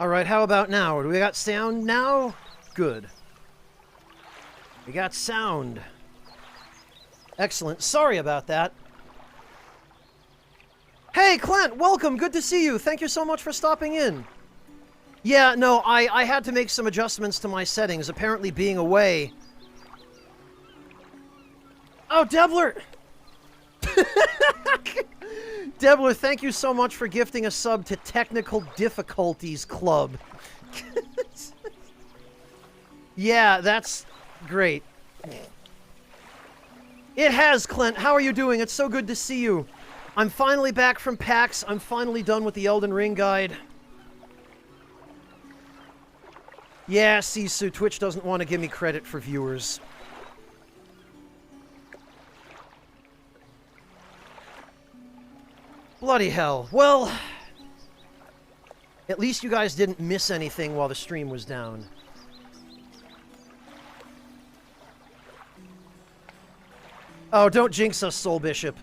Alright, how about now? Do we got sound now? Good. We got sound. Excellent. Sorry about that. Hey, Clint! Welcome! Good to see you! Thank you so much for stopping in. Yeah, no, I had to make some adjustments to my settings. Apparently being away... Oh, Debler! Debler, thank you so much for gifting a sub to Technical Difficulties Club. Yeah, that's great. It has, Clint. How are you doing? It's so good to see you. I'm finally back from PAX. I'm finally done with the Elden Ring guide. Yeah, Sisu, Twitch doesn't want to give me credit for viewers. Bloody hell. Well, at least you guys didn't miss anything while the stream was down. Oh, don't jinx us, Soul Bishop.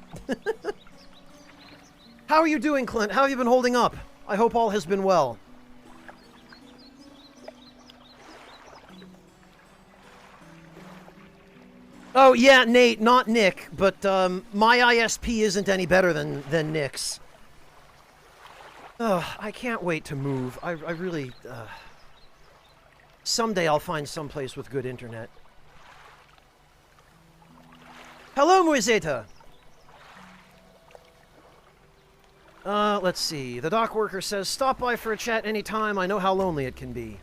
How are you doing, Clint? How have you been holding up? I hope all has been well. Oh, yeah, Nate, not Nick, but my ISP isn't any better than Nick's. I can't wait to move. I really... Someday I'll find someplace with good internet. Hello, Muizeta! Let's see. The dock worker says, stop by for a chat anytime. I know how lonely it can be.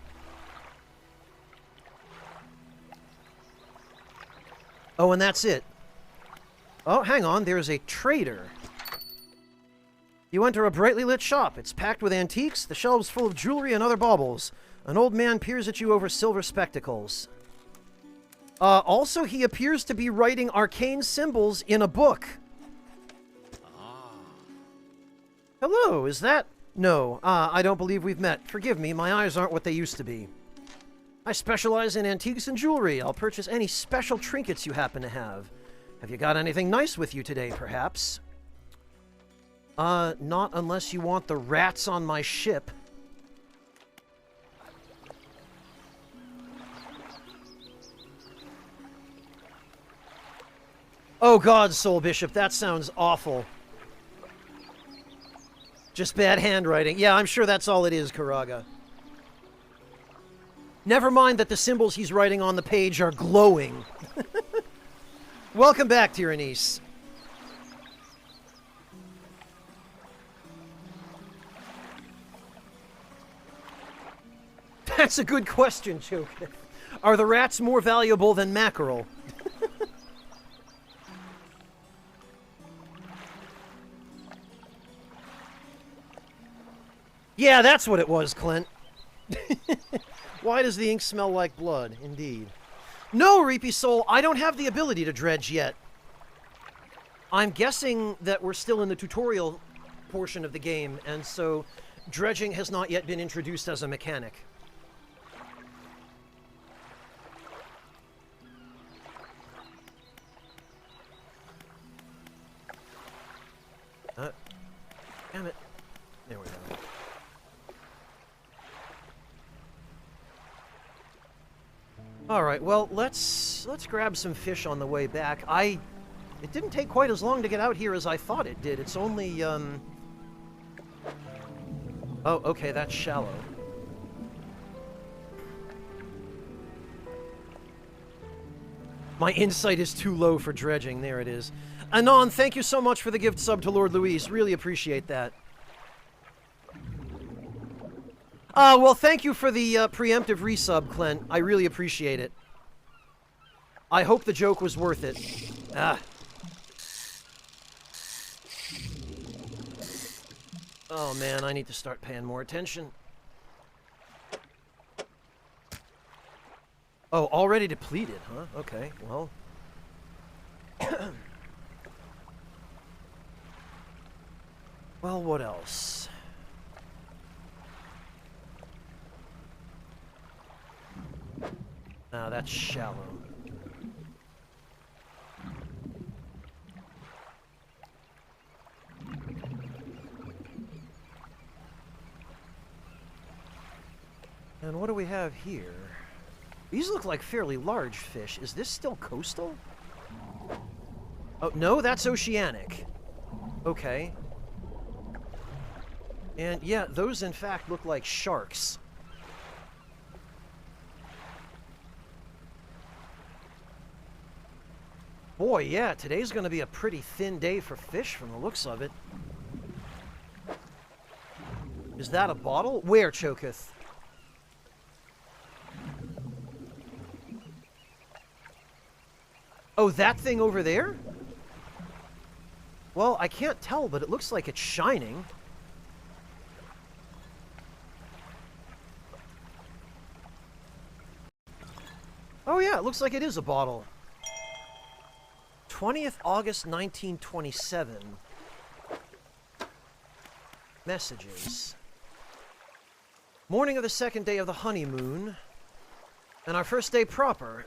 Oh, and that's it. Oh, hang on. There's a trader. You enter a brightly lit shop. It's packed with antiques, the shelves full of jewelry and other baubles. An old man peers at you over silver spectacles. Also, he appears to be writing arcane symbols in a book. Hello, is that... No, I don't believe we've met. Forgive me, my eyes aren't what they used to be. I specialize in antiques and jewelry. I'll purchase any special trinkets you happen to have. Have you got anything nice with you today, perhaps? Not unless you want the rats on my ship. Oh god, Soul Bishop, that sounds awful. Just bad handwriting. Yeah, I'm sure that's all it is, Karaga. Never mind that the symbols he's writing on the page are glowing. Welcome back, Tyrannese. That's a good question, Choke. Are the rats more valuable than mackerel? Yeah, that's what it was, Clint. Why does the ink smell like blood? Indeed. No, Reapy Soul, I don't have the ability to dredge yet. I'm guessing that we're still in the tutorial portion of the game, and so dredging has not yet been introduced as a mechanic. Damn it. There we go. Alright, well, let's grab some fish on the way back. It didn't take quite as long to get out here as I thought it did. It's only, Oh, okay, that's shallow. My insight is too low for dredging. There it is. Anon, thank you so much for the gift sub to Lord Luis. Really appreciate that. Well, thank you for the preemptive resub, Clint. I really appreciate it. I hope the joke was worth it. Ah. Oh, man, I need to start paying more attention. Oh, already depleted, huh? Okay, well... Well, what else? Ah, that's shallow. And what do we have here? These look like fairly large fish. Is this still coastal? Oh, no, that's oceanic. Okay. And yeah, those in fact look like sharks. Boy, yeah, today's gonna be a pretty thin day for fish from the looks of it. Is that a bottle? Where, Choketh? Oh, that thing over there? Well, I can't tell, but it looks like it's shining. Oh yeah, it looks like it is a bottle. 20th August 1927. Messages. Morning of the second day of the honeymoon. And our first day proper.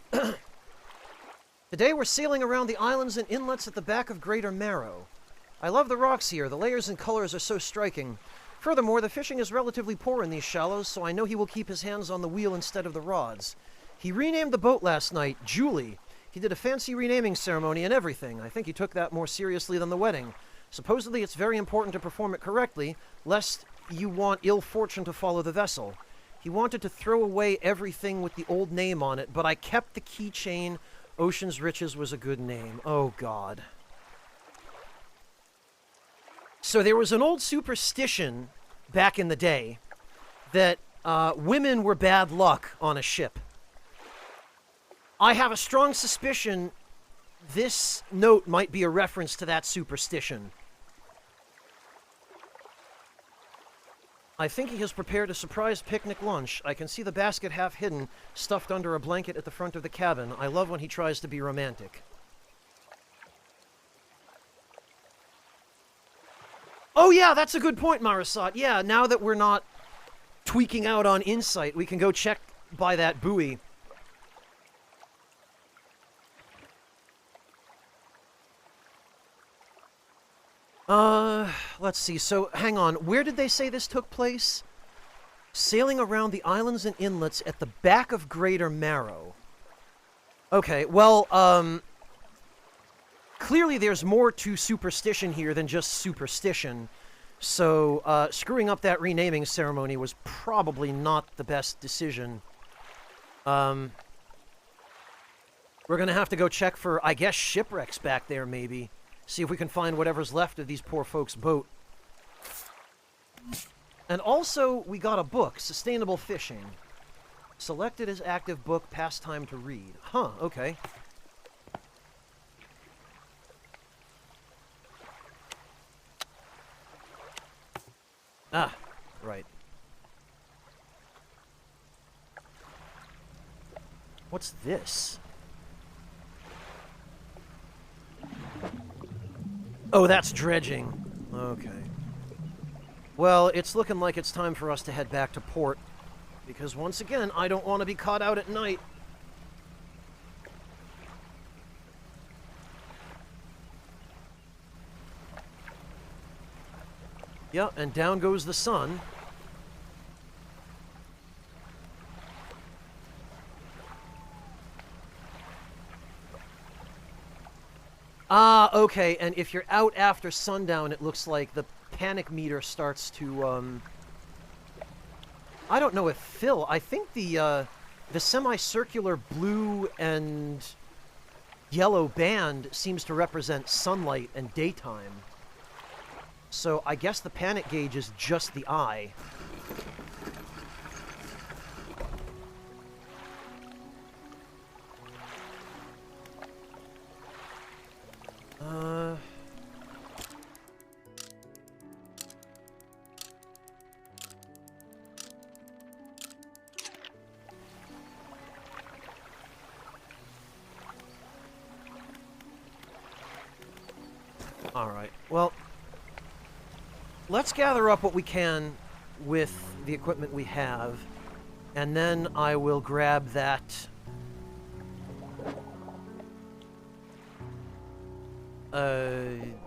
Today we're sailing around the islands and inlets at the back of Greater Marrow. I love the rocks here. The layers and colors are so striking. Furthermore, the fishing is relatively poor in these shallows, so I know he will keep his hands on the wheel instead of the rods. He renamed the boat last night, Julie. He did a fancy renaming ceremony and everything. I think he took that more seriously than the wedding. Supposedly it's very important to perform it correctly, lest you want ill fortune to follow the vessel. He wanted to throw away everything with the old name on it, but I kept the keychain. Ocean's Riches was a good name. Oh, God. So there was an old superstition back in the day that women were bad luck on a ship. I have a strong suspicion this note might be a reference to that superstition. I think he has prepared a surprise picnic lunch. I can see the basket half hidden, stuffed under a blanket at the front of the cabin. I love when he tries to be romantic. Oh yeah, that's a good point, Marasat. Yeah, now that we're not tweaking out on Insight, we can go check by that buoy. Let's see. So, hang on. Where did they say this took place? Sailing around the islands and inlets at the back of Greater Marrow. Okay, well, clearly there's more to superstition here than just superstition. So, screwing up that renaming ceremony was probably not the best decision. We're gonna have to go check for, I guess, shipwrecks back there, maybe. See if we can find whatever's left of these poor folks' boat. And also, we got a book, Sustainable Fishing. Selected as active book, pastime to read. Huh, okay. Ah, right. What's this? Oh, that's dredging. Okay. Well, it's looking like it's time for us to head back to port. Because once again, I don't want to be caught out at night. Yeah, and down goes the sun. Ah, okay, and if you're out after sundown, it looks like the panic meter starts to, I don't know if fill. I think the semicircular blue and yellow band seems to represent sunlight and daytime. So I guess the panic gauge is just the eye. Alright, well, let's gather up what we can with the equipment we have, and then I will grab that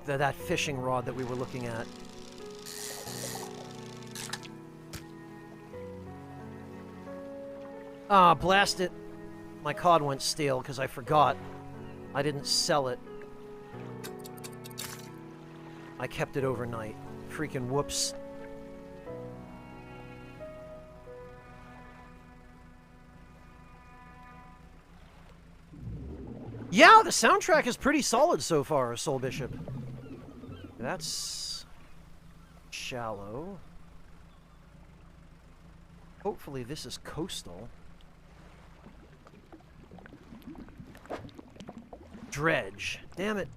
that fishing rod that we were looking at. Ah, blast it. My cod went stale because I forgot. I didn't sell it. I kept it overnight. Freaking whoops. Yeah, the soundtrack is pretty solid so far, Soul Bishop. That's shallow. Hopefully this is coastal. Dredge. Damn it.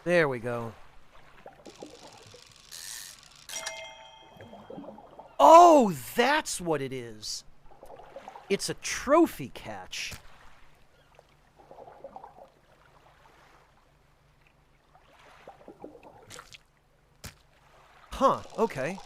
There we go. Oh, that's what it is. It's a trophy catch. Huh, okay.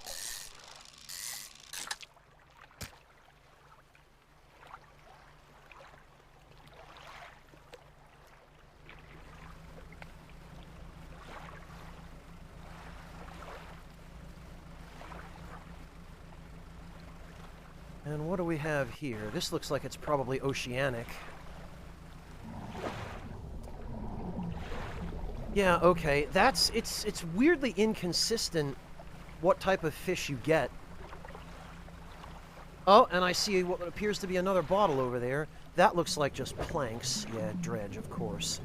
And what do we have here? This looks like it's probably oceanic. Yeah, okay. It's weirdly inconsistent what type of fish you get. Oh, and I see what appears to be another bottle over there. That looks like just planks. Yeah, dredge, of course.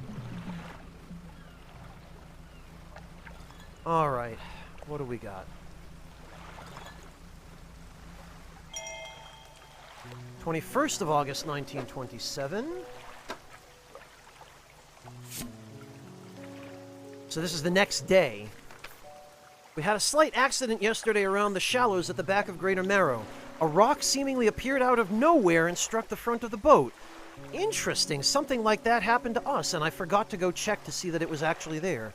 All right. What do we got? 21st of August, 1927. So this is the next day. We had a slight accident yesterday around the shallows at the back of Greater Marrow. A rock seemingly appeared out of nowhere and struck the front of the boat. Interesting, something like that happened to us, and I forgot to go check to see that it was actually there.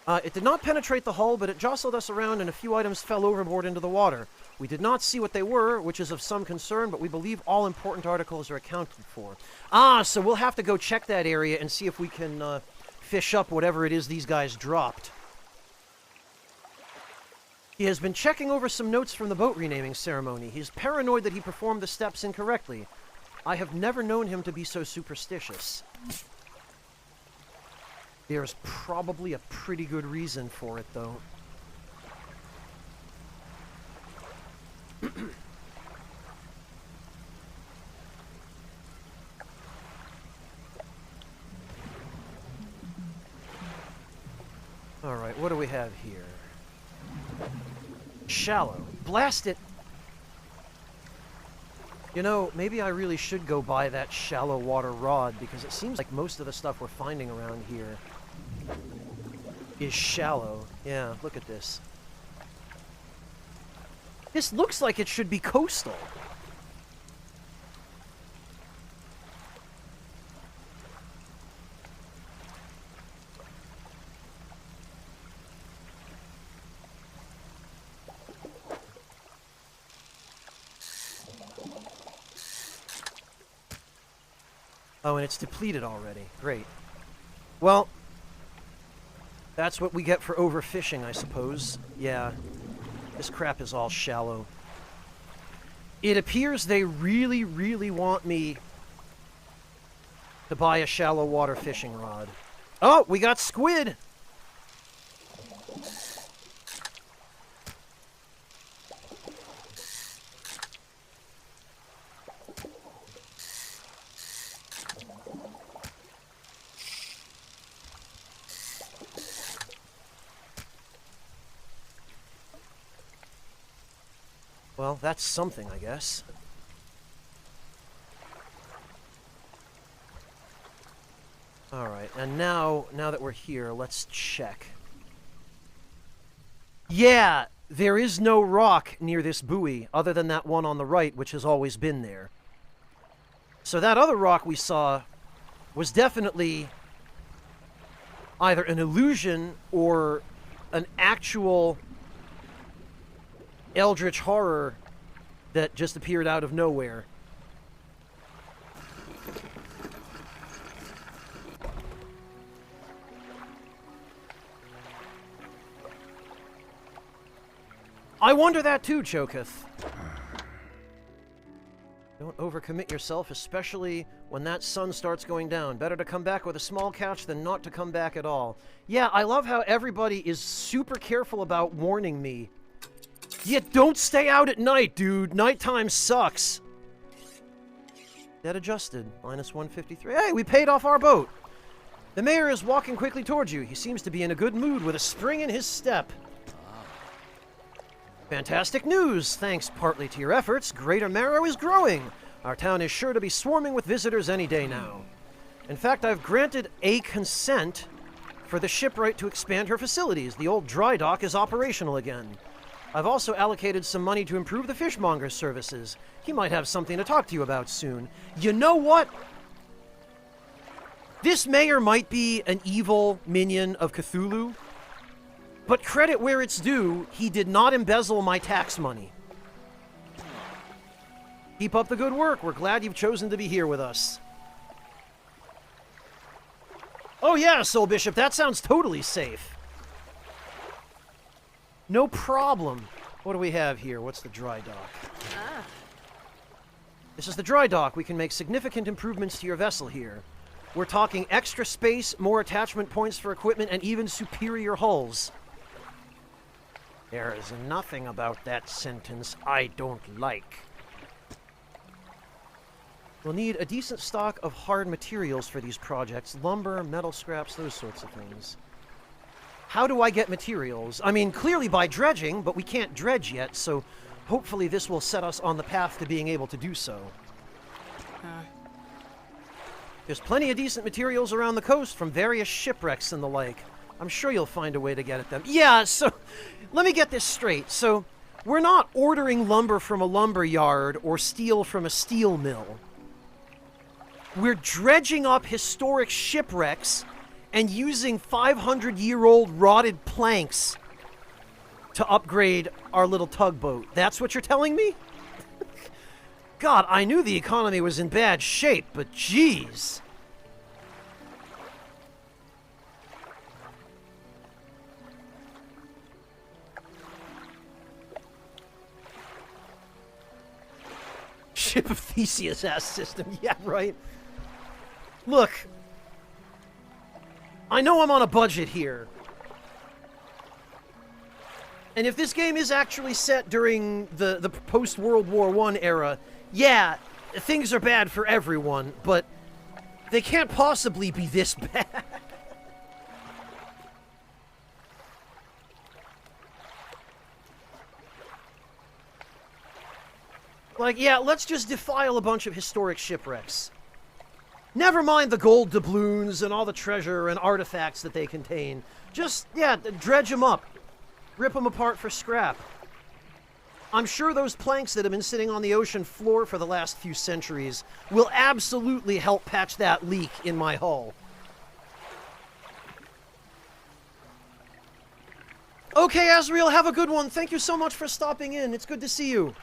It did not penetrate the hull, but it jostled us around and a few items fell overboard into the water. We did not see what they were, which is of some concern, but we believe all important articles are accounted for. Ah, so we'll have to go check that area and see if we can fish up whatever it is these guys dropped. He has been checking over some notes from the boat renaming ceremony. He's paranoid that he performed the steps incorrectly. I have never known him to be so superstitious. There's probably a pretty good reason for it, though. Alright, what do we have here? Shallow. Blast it! You know, maybe I really should go buy that shallow water rod, because it seems like most of the stuff we're finding around here is shallow. Yeah, look at this. This looks like it should be coastal. Oh, and it's depleted already. Great. Well, that's what we get for overfishing, I suppose. Yeah. This crap is all shallow. It appears they really, really want me to buy a shallow water fishing rod. Oh, we got squid! Well, that's something, I guess. Alright, and now that we're here, let's check. Yeah, there is no rock near this buoy, other than that one on the right, which has always been there. So that other rock we saw was definitely either an illusion or an actual eldritch horror that just appeared out of nowhere. I wonder that too, Choketh. Don't overcommit yourself, especially when that sun starts going down. Better to come back with a small catch than not to come back at all. Yeah, I love how everybody is super careful about warning me. Yeah, don't stay out at night, dude. Nighttime sucks. Debt adjusted. Minus 153. Hey, we paid off our boat. The mayor is walking quickly towards you. He seems to be in a good mood with a spring in his step. Fantastic news! Thanks partly to your efforts, Greater Marrow is growing. Our town is sure to be swarming with visitors any day now. In fact, I've granted a consent for the shipwright to expand her facilities. The old dry dock is operational again. I've also allocated some money to improve the fishmonger's services. He might have something to talk to you about soon. You know what? This mayor might be an evil minion of Cthulhu, but credit where it's due, he did not embezzle my tax money. Keep up the good work. We're glad you've chosen to be here with us. Oh yeah, Soul Bishop, that sounds totally safe. No problem. What do we have here? What's the dry dock? This is the dry dock. We can make significant improvements to your vessel here. We're talking extra space, more attachment points for equipment, and even superior hulls. There is nothing about that sentence I don't like. We'll need a decent stock of hard materials for these projects. Lumber, metal scraps, those sorts of things. How do I get materials? I mean, clearly by dredging, but we can't dredge yet, so hopefully this will set us on the path to being able to do so. There's plenty of decent materials around the coast from various shipwrecks and the like. I'm sure you'll find a way to get at them. Yeah, so let me get this straight. So we're not ordering lumber from a lumber yard or steel from a steel mill. We're dredging up historic shipwrecks and using 500-year-old rotted planks to upgrade our little tugboat. That's what you're telling me? God, I knew the economy was in bad shape, but jeez. Ship of Theseus-ass system. Yeah, right. Look, I know I'm on a budget here. And if this game is actually set during the post-World War I era, yeah, things are bad for everyone, but they can't possibly be this bad. Like, yeah, let's just defile a bunch of historic shipwrecks. Never mind the gold doubloons and all the treasure and artifacts that they contain. Just, yeah, dredge them up. Rip them apart for scrap. I'm sure those planks that have been sitting on the ocean floor for the last few centuries will absolutely help patch that leak in my hull. Okay, Azrael, have a good one. Thank you so much for stopping in. It's good to see you.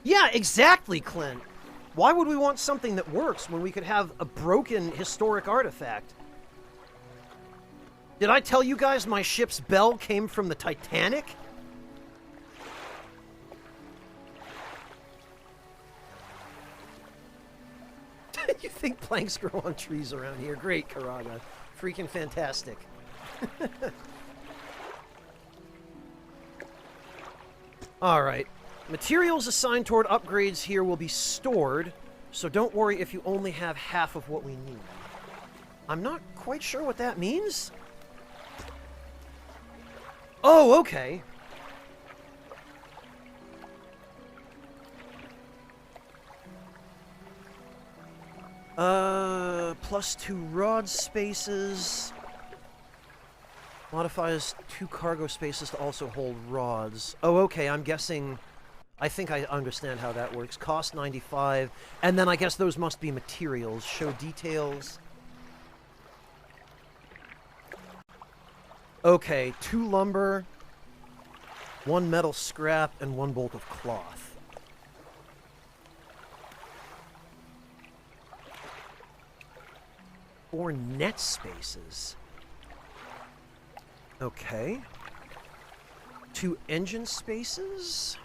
Yeah, exactly, Clint. Why would we want something that works when we could have a broken historic artifact? Did I tell you guys my ship's bell came from the Titanic? You think planks grow on trees around here? Great, Karaga. Freaking fantastic. Alright. Materials assigned toward upgrades here will be stored, so don't worry if you only have half of what we need. I'm not quite sure what that means. Oh, okay. +2 rod spaces. Modifies 2 cargo spaces to also hold rods. Oh, okay, I'm guessing... I think I understand how that works. Cost 95, and then I guess those must be materials. Show details. Okay, 2 lumber, 1 metal scrap, and 1 bolt of cloth. Four net spaces. Okay. 2 engine spaces.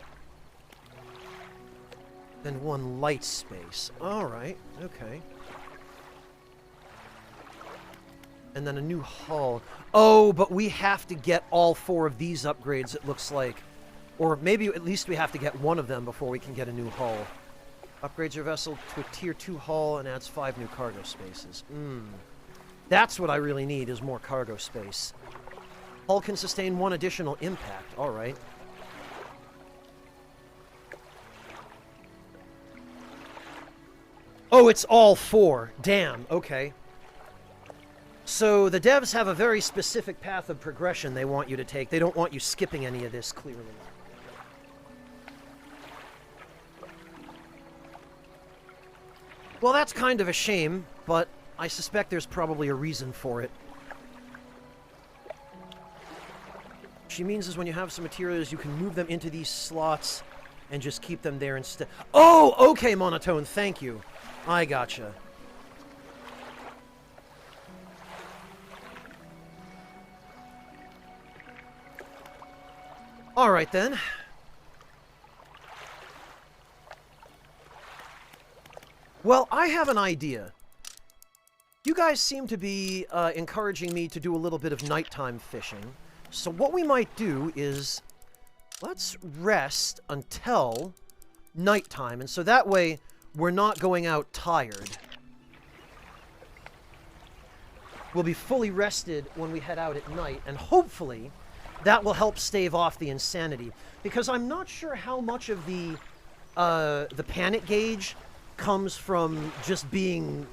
And 1 light space. Alright, okay. And then a new hull. Oh, but we have to get all 4 of these upgrades, it looks like. Or maybe at least we have to get 1 of them before we can get a new hull. Upgrades your vessel to a tier 2 hull and adds 5 new cargo spaces. That's what I really need, is more cargo space. Hull can sustain 1 additional impact. Alright. Oh, it's all 4. Damn, okay. So the devs have a very specific path of progression they want you to take. They don't want you skipping any of this, clearly. Well, that's kind of a shame, but I suspect there's probably a reason for it. She means is when you have some materials, you can move them into these slots and just keep them there instead. Oh, okay, Monotone, thank you. I gotcha. Alright then. Well, I have an idea. You guys seem to be encouraging me to do a little bit of nighttime fishing. So what we might do is, let's rest until nighttime. And so that way, we're not going out tired. We'll be fully rested when we head out at night. And hopefully, that will help stave off the insanity. Because I'm not sure how much of the panic gauge comes from just being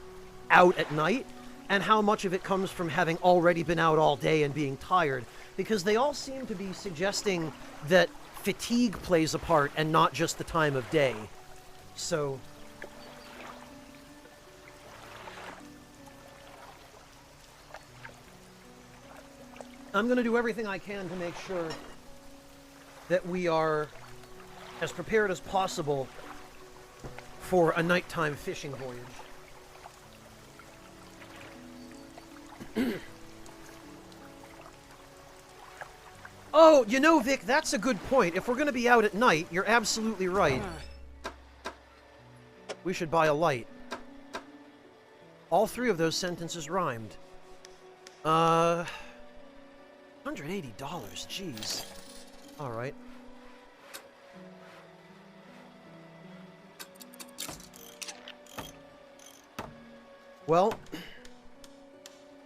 out at night, and how much of it comes from having already been out all day and being tired. Because they all seem to be suggesting that fatigue plays a part and not just the time of day. So I'm going to do everything I can to make sure that we are as prepared as possible for a nighttime fishing voyage. Oh, you know, Vic, that's a good point. If we're going to be out at night, you're absolutely right. We should buy a light. All 3 of those sentences rhymed. $180, jeez. Alright. Well,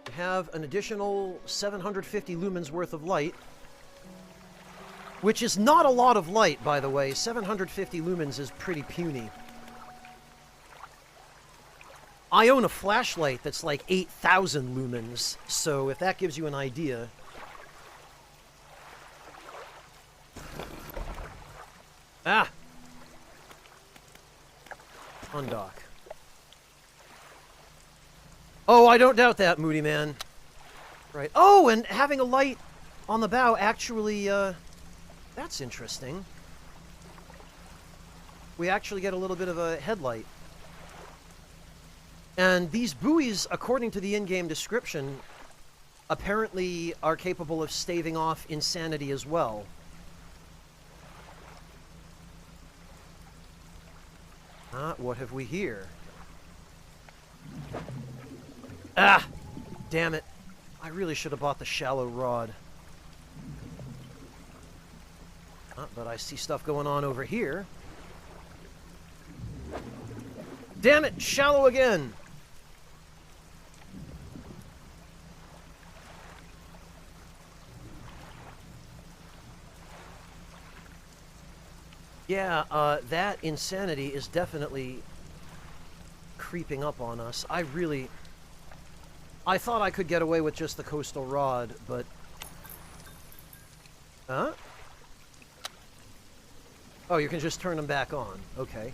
we have an additional 750 lumens worth of light, which is not a lot of light, by the way. 750 lumens is pretty puny. I own a flashlight that's like 8,000 lumens, so if that gives you an idea. Ah! Undock. Oh, I don't doubt that, Moody Man. Right. Oh, and having a light on the bow actually, that's interesting. We actually get a little bit of a headlight. And these buoys, according to the in-game description, apparently are capable of staving off insanity as well. What have we here? Ah! Damn it. I really should have bought the shallow rod. But I see stuff going on over here. Damn it! Shallow again! Yeah, that insanity is definitely creeping up on us. I thought I could get away with just the coastal rod, but... Huh? Oh, you can just turn them back on. Okay.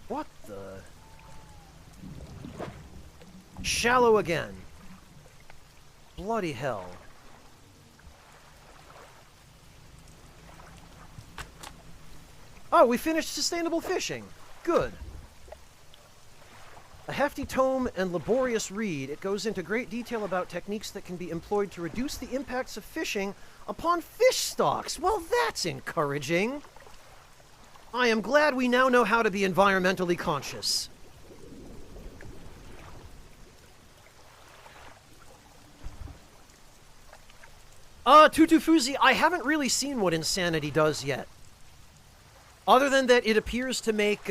What the... Shallow again. Bloody hell. Oh, we finished sustainable fishing. Good. A hefty tome and laborious read, it goes into great detail about techniques that can be employed to reduce the impacts of fishing upon fish stocks. Well, that's encouraging. I am glad we now know how to be environmentally conscious. Tutufuzi, I haven't really seen what insanity does yet. Other than that it appears to make,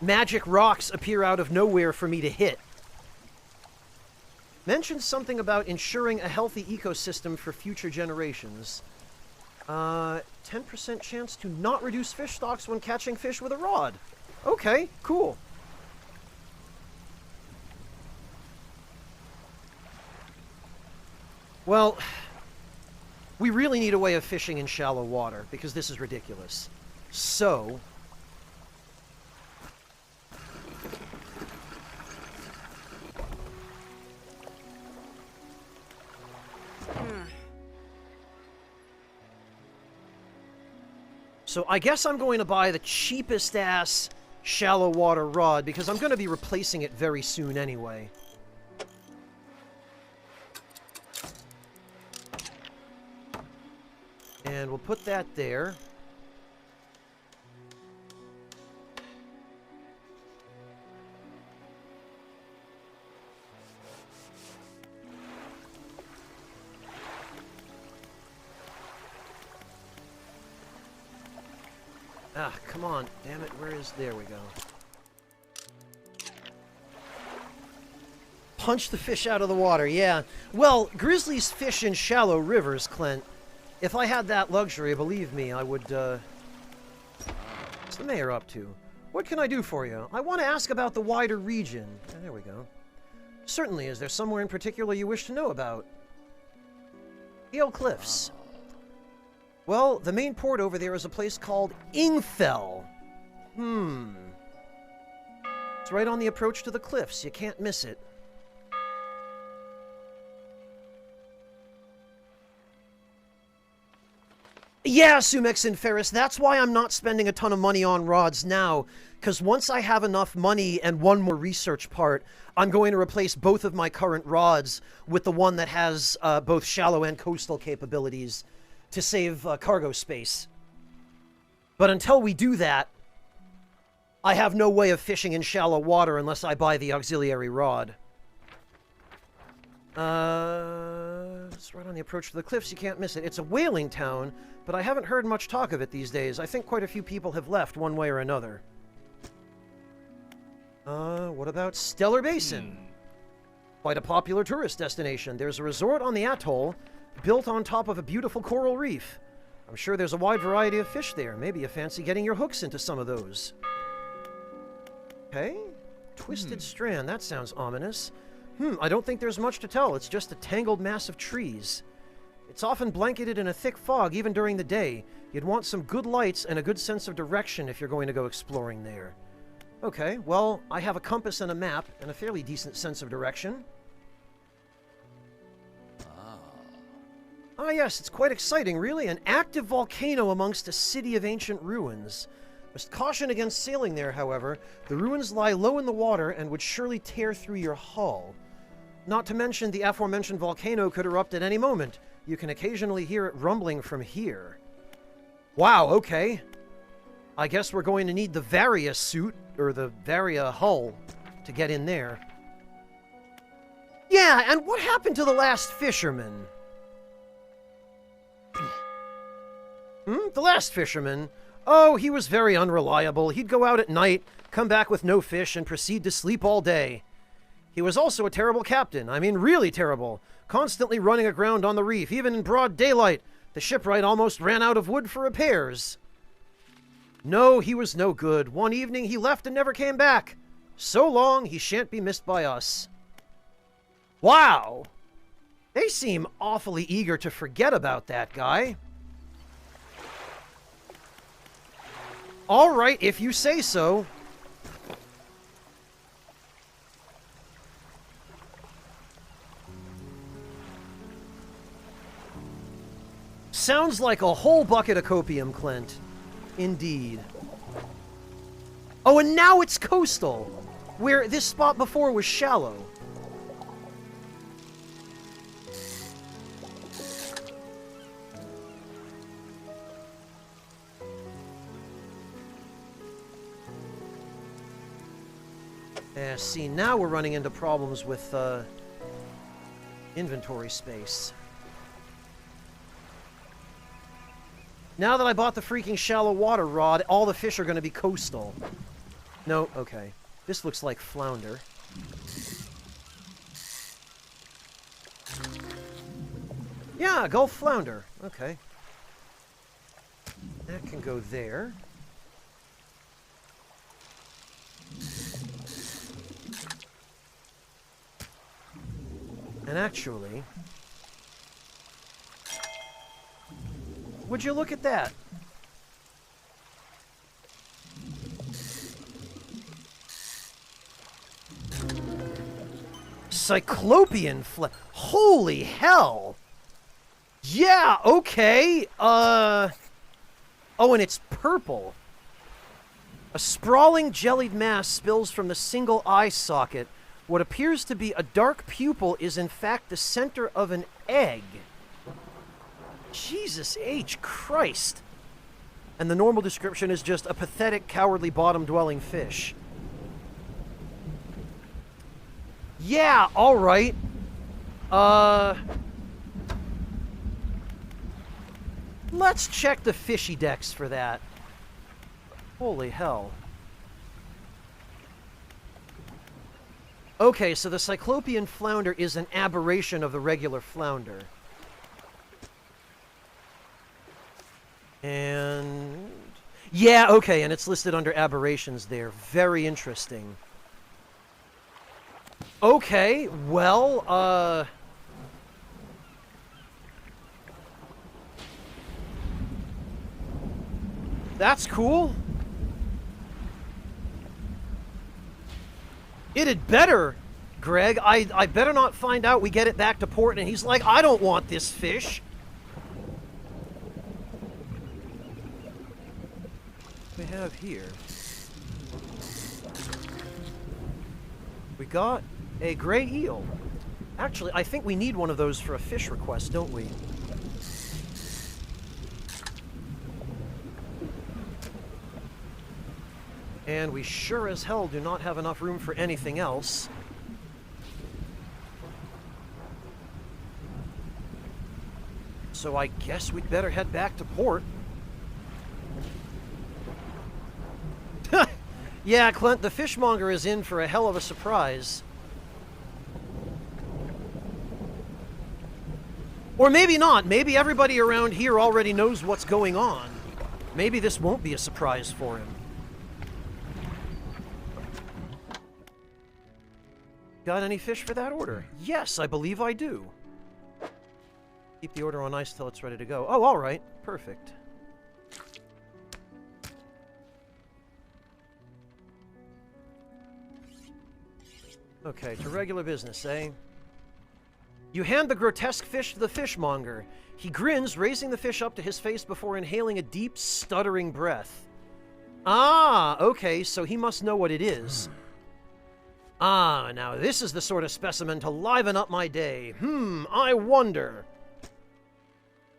magic rocks appear out of nowhere for me to hit. Mentioned something about ensuring a healthy ecosystem for future generations. 10% chance to not reduce fish stocks when catching fish with a rod. Okay, cool. Well, we really need a way of fishing in shallow water, because this is ridiculous. So... So I guess I'm going to buy the cheapest ass shallow water rod, because I'm going to be replacing it very soon anyway. And we'll put that there. Ah, come on. Damn it, where is... There we go. Punch the fish out of the water, yeah. Well, grizzlies fish in shallow rivers, Clint. If I had that luxury, believe me, I would, What's the mayor up to? What can I do for you? I want to ask about the wider region. Oh, there we go. Certainly, is there somewhere in particular you wish to know about? Eel Cliffs. Well, the main port over there is a place called Ingfell. It's right on the approach to the cliffs. You can't miss it. Yeah, Sumex and Ferris, that's why I'm not spending a ton of money on rods now, because once I have enough money and one more research part, I'm going to replace both of my current rods with the one that has both shallow and coastal capabilities to save cargo space. But until we do that, I have no way of fishing in shallow water unless I buy the auxiliary rod. It's right on the approach to the cliffs, you can't miss it. It's a whaling town, but I haven't heard much talk of it these days. I think quite a few people have left one way or another. What about Stellar Basin? Quite a popular tourist destination. There's a resort on the atoll, built on top of a beautiful coral reef. I'm sure there's a wide variety of fish there. Maybe you fancy getting your hooks into some of those. Okay. Twisted Strand, that sounds ominous. I don't think there's much to tell. It's just a tangled mass of trees. It's often blanketed in a thick fog, even during the day. You'd want some good lights and a good sense of direction if you're going to go exploring there. Okay, well, I have a compass and a map, and a fairly decent sense of direction. Ah, yes, it's quite exciting, really. An active volcano amongst a city of ancient ruins. Must caution against sailing there, however. The ruins lie low in the water and would surely tear through your hull. Not to mention, the aforementioned volcano could erupt at any moment. You can occasionally hear it rumbling from here. Wow, okay. I guess we're going to need the Varia suit, or the Varia hull, to get in there. Yeah, and what happened to the last fisherman? The last fisherman? Oh, he was very unreliable. He'd go out at night, come back with no fish, and proceed to sleep all day. He was also a terrible captain. I mean, really terrible. Constantly running aground on the reef, even in broad daylight. The shipwright almost ran out of wood for repairs. No, he was no good. One evening he left and never came back. So long, he shan't be missed by us. Wow! They seem awfully eager to forget about that guy. All right, if you say so. Sounds like a whole bucket of copium, Clint. Indeed. Oh, and now it's coastal, where this spot before was shallow. See, now we're running into problems with inventory space. Now that I bought the freaking shallow water rod, all the fish are going to be coastal. No, okay. This looks like flounder. Yeah, Gulf flounder. Okay. That can go there. And actually, would you look at that? Cyclopean holy hell! Yeah, okay. Oh, and it's purple. A sprawling jellied mass spills from the single eye socket. What appears to be a dark pupil is in fact the center of an egg. Jesus H. Christ. And the normal description is just a pathetic, cowardly, bottom-dwelling fish. Yeah, alright. Let's check the fishy decks for that. Holy hell. Okay, so the Cyclopean flounder is an aberration of the regular flounder. And... yeah, okay, and it's listed under aberrations there. Very interesting. Okay, well, that's cool. It had better, Greg. I better not find out we get it back to port and he's like, I don't want this fish. We have here. We got a gray eel. Actually, I think we need one of those for a fish request, don't we? And we sure as hell do not have enough room for anything else. So I guess we'd better head back to port. Yeah, Clint, the fishmonger is in for a hell of a surprise. Or maybe not. Maybe everybody around here already knows what's going on. Maybe this won't be a surprise for him. Got any fish for that order? Yes, I believe I do. Keep the order on ice till it's ready to go. Oh, all right. Perfect. Okay, to regular business, eh? You hand the grotesque fish to the fishmonger. He grins, raising the fish up to his face before inhaling a deep, stuttering breath. Ah, okay, so he must know what it is. Ah, now this is the sort of specimen to liven up my day. I wonder.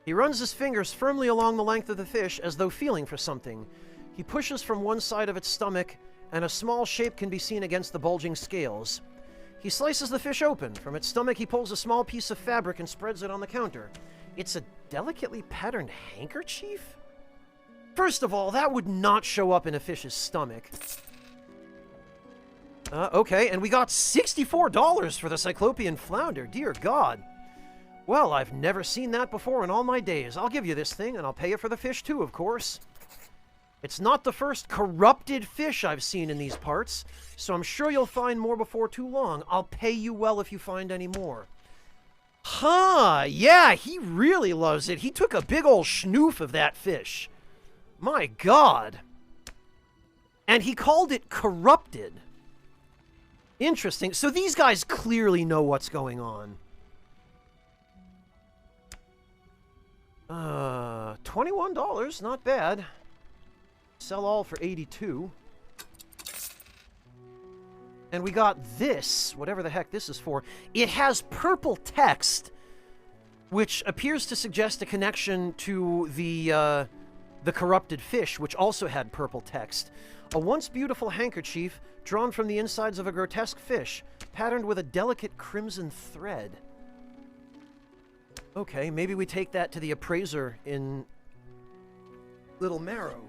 He runs his fingers firmly along the length of the fish as though feeling for something. He pushes from one side of its stomach, and a small shape can be seen against the bulging scales. He slices the fish open. From its stomach, he pulls a small piece of fabric and spreads it on the counter. It's a delicately patterned handkerchief? First of all, that would not show up in a fish's stomach. Okay, and we got $64 for the Cyclopean flounder. Dear God. Well, I've never seen that before in all my days. I'll give you this thing, and I'll pay you for the fish too, of course. It's not the first corrupted fish I've seen in these parts, so I'm sure you'll find more before too long. I'll pay you well if you find any more. Huh, yeah, he really loves it. He took a big old schnoof of that fish. My God. And he called it corrupted. Interesting. So these guys clearly know what's going on. $21, not bad. Sell all for 82. And we got this, whatever the heck this is for. It has purple text, which appears to suggest a connection to the corrupted fish, which also had purple text. A once beautiful handkerchief drawn from the insides of a grotesque fish, patterned with a delicate crimson thread. Okay, maybe we take that to the appraiser in Little Marrow.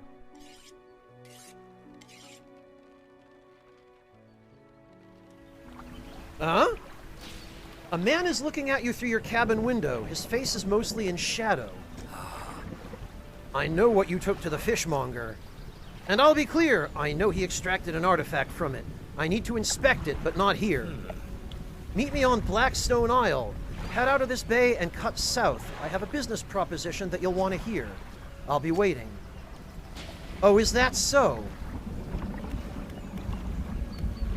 Huh? A man is looking at you through your cabin window. His face is mostly in shadow. I know what you took to the fishmonger. And I'll be clear, I know he extracted an artifact from it. I need to inspect it, but not here. Meet me on Blackstone Isle. Head out of this bay and cut south. I have a business proposition that you'll want to hear. I'll be waiting. Oh, is that so?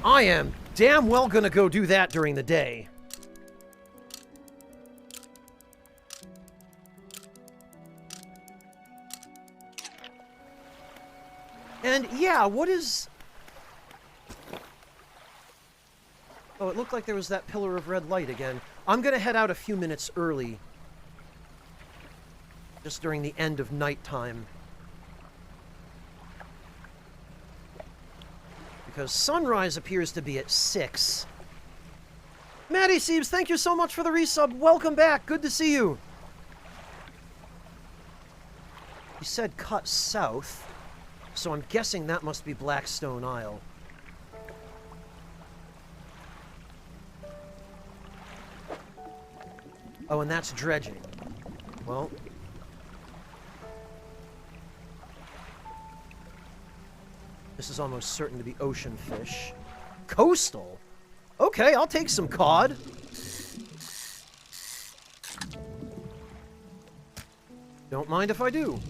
I am damn well gonna go do that during the day. And yeah, what is... Oh, it looked like there was that pillar of red light again. I'm gonna head out a few minutes early. Just during the end of nighttime. Because sunrise appears to be at 6. Maddie Siebes, thank you so much for the resub. Welcome back. Good to see you. He said cut south, so I'm guessing that must be Blackstone Isle. Oh, and that's dredging. Well... This is almost certain to be ocean fish. Coastal? Okay, I'll take some cod. Don't mind if I do.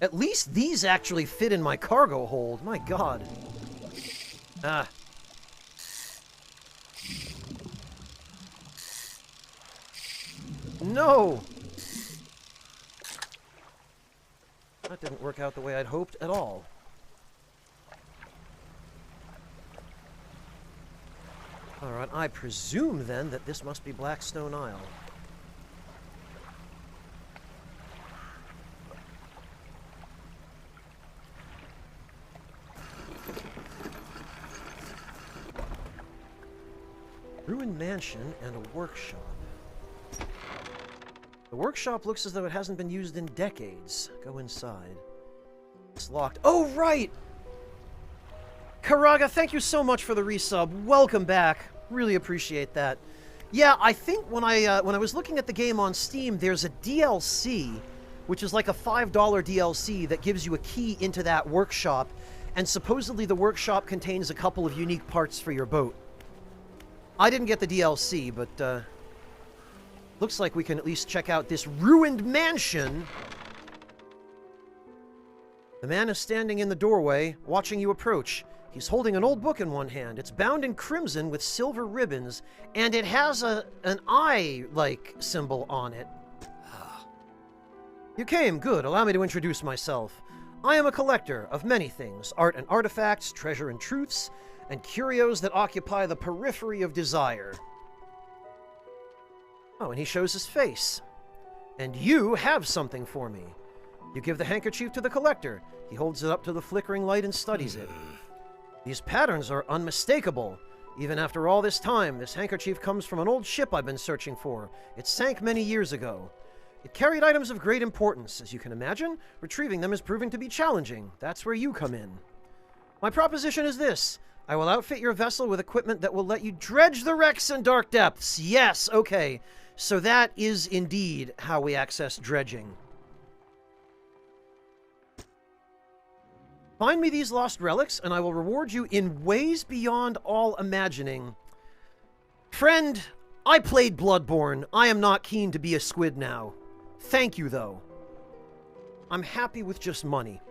At least these actually fit in my cargo hold. My God. Ah. No! That didn't work out the way I'd hoped at all. Alright, I presume then that this must be Blackstone Isle. Ruined mansion and a workshop. The workshop looks as though it hasn't been used in decades. Go inside. It's locked. Oh, right! Karaga, thank you so much for the resub. Welcome back. Really appreciate that. Yeah, I think when I was looking at the game on Steam, there's a DLC, which is like a $5 DLC that gives you a key into that workshop, and supposedly the workshop contains a couple of unique parts for your boat. I didn't get the DLC, but looks like we can at least check out this ruined mansion. The man is standing in the doorway, watching you approach. He's holding an old book in one hand. It's bound in crimson with silver ribbons, and it has an eye-like symbol on it. You came, good. Allow me to introduce myself. I am a collector of many things, art and artifacts, treasure and truths, and curios that occupy the periphery of desire. Oh, and he shows his face. And you have something for me. You give the handkerchief to the collector. He holds it up to the flickering light and studies it. These patterns are unmistakable. Even after all this time, this handkerchief comes from an old ship I've been searching for. It sank many years ago. It carried items of great importance. As you can imagine, retrieving them is proving to be challenging. That's where you come in. My proposition is this. I will outfit your vessel with equipment that will let you dredge the wrecks and dark depths. Yes, okay. So that is indeed how we access dredging. Find me these lost relics, and I will reward you in ways beyond all imagining. Friend, I played Bloodborne. I am not keen to be a squid now. Thank you, though. I'm happy with just money.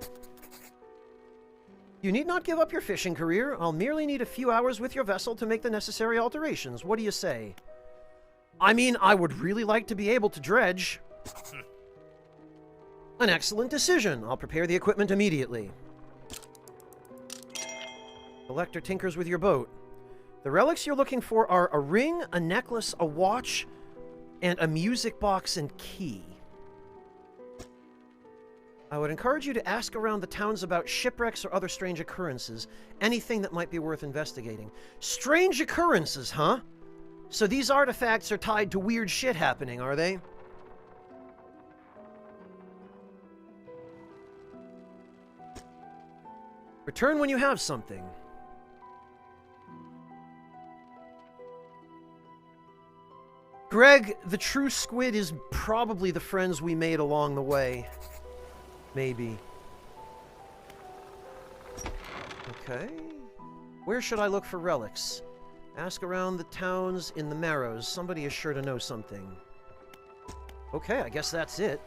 You need not give up your fishing career. I'll merely need a few hours with your vessel to make the necessary alterations. What do you say? I mean, I would really like to be able to dredge. An excellent decision. I'll prepare the equipment immediately. Collector tinkers with your boat. The relics you're looking for are a ring, a necklace, a watch, and a music box and key. I would encourage you to ask around the towns about shipwrecks or other strange occurrences. Anything that might be worth investigating. Strange occurrences, huh? So these artifacts are tied to weird shit happening, are they? Return when you have something. Greg, the true squid is probably the friends we made along the way. Maybe. Okay. Where should I look for relics? Ask around the towns in the Marrows. Somebody is sure to know something. Okay, I guess that's it.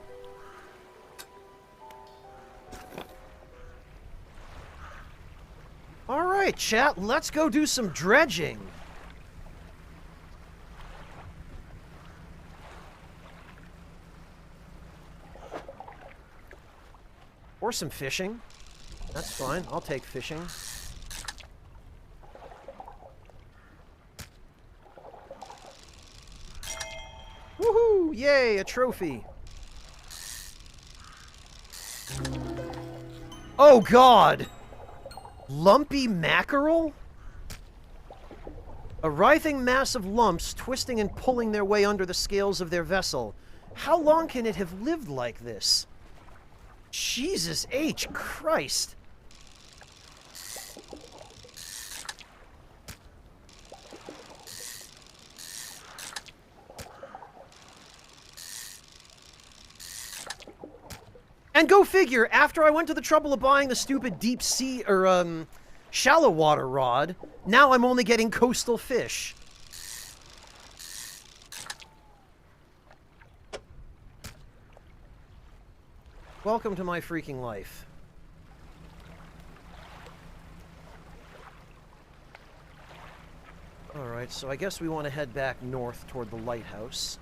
Alright, chat, let's go do some dredging. Or some fishing. That's fine. I'll take fishing. Woohoo! Yay, a trophy. Oh god! Lumpy mackerel? A writhing mass of lumps twisting and pulling their way under the scales of their vessel. How long can it have lived like this? Jesus H. Christ. And go figure, after I went to the trouble of buying the stupid deep sea, or, shallow water rod, now I'm only getting coastal fish. Welcome to my freaking life. Alright, so I guess we want to head back north toward the lighthouse.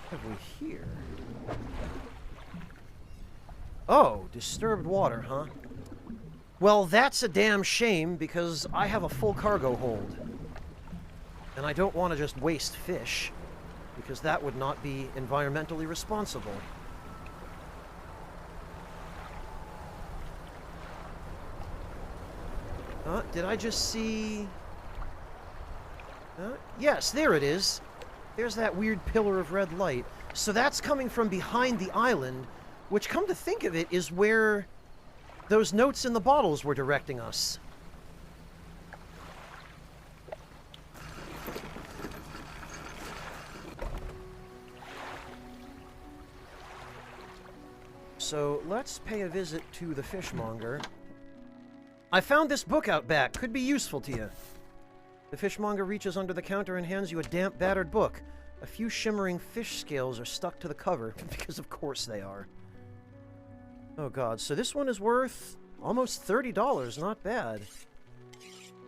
What have we here? Oh, disturbed water, huh? Well, that's a damn shame, because I have a full cargo hold. And I don't want to just waste fish, because that would not be environmentally responsible. Did I just see... yes, there it is. There's that weird pillar of red light. So that's coming from behind the island, which, come to think of it, is where those notes in the bottles were directing us. So let's pay a visit to the fishmonger. I found this book out back. Could be useful to you. The fishmonger reaches under the counter and hands you a damp, battered book. A few shimmering fish scales are stuck to the cover, because of course they are. Oh god, so this one is worth almost $30, not bad.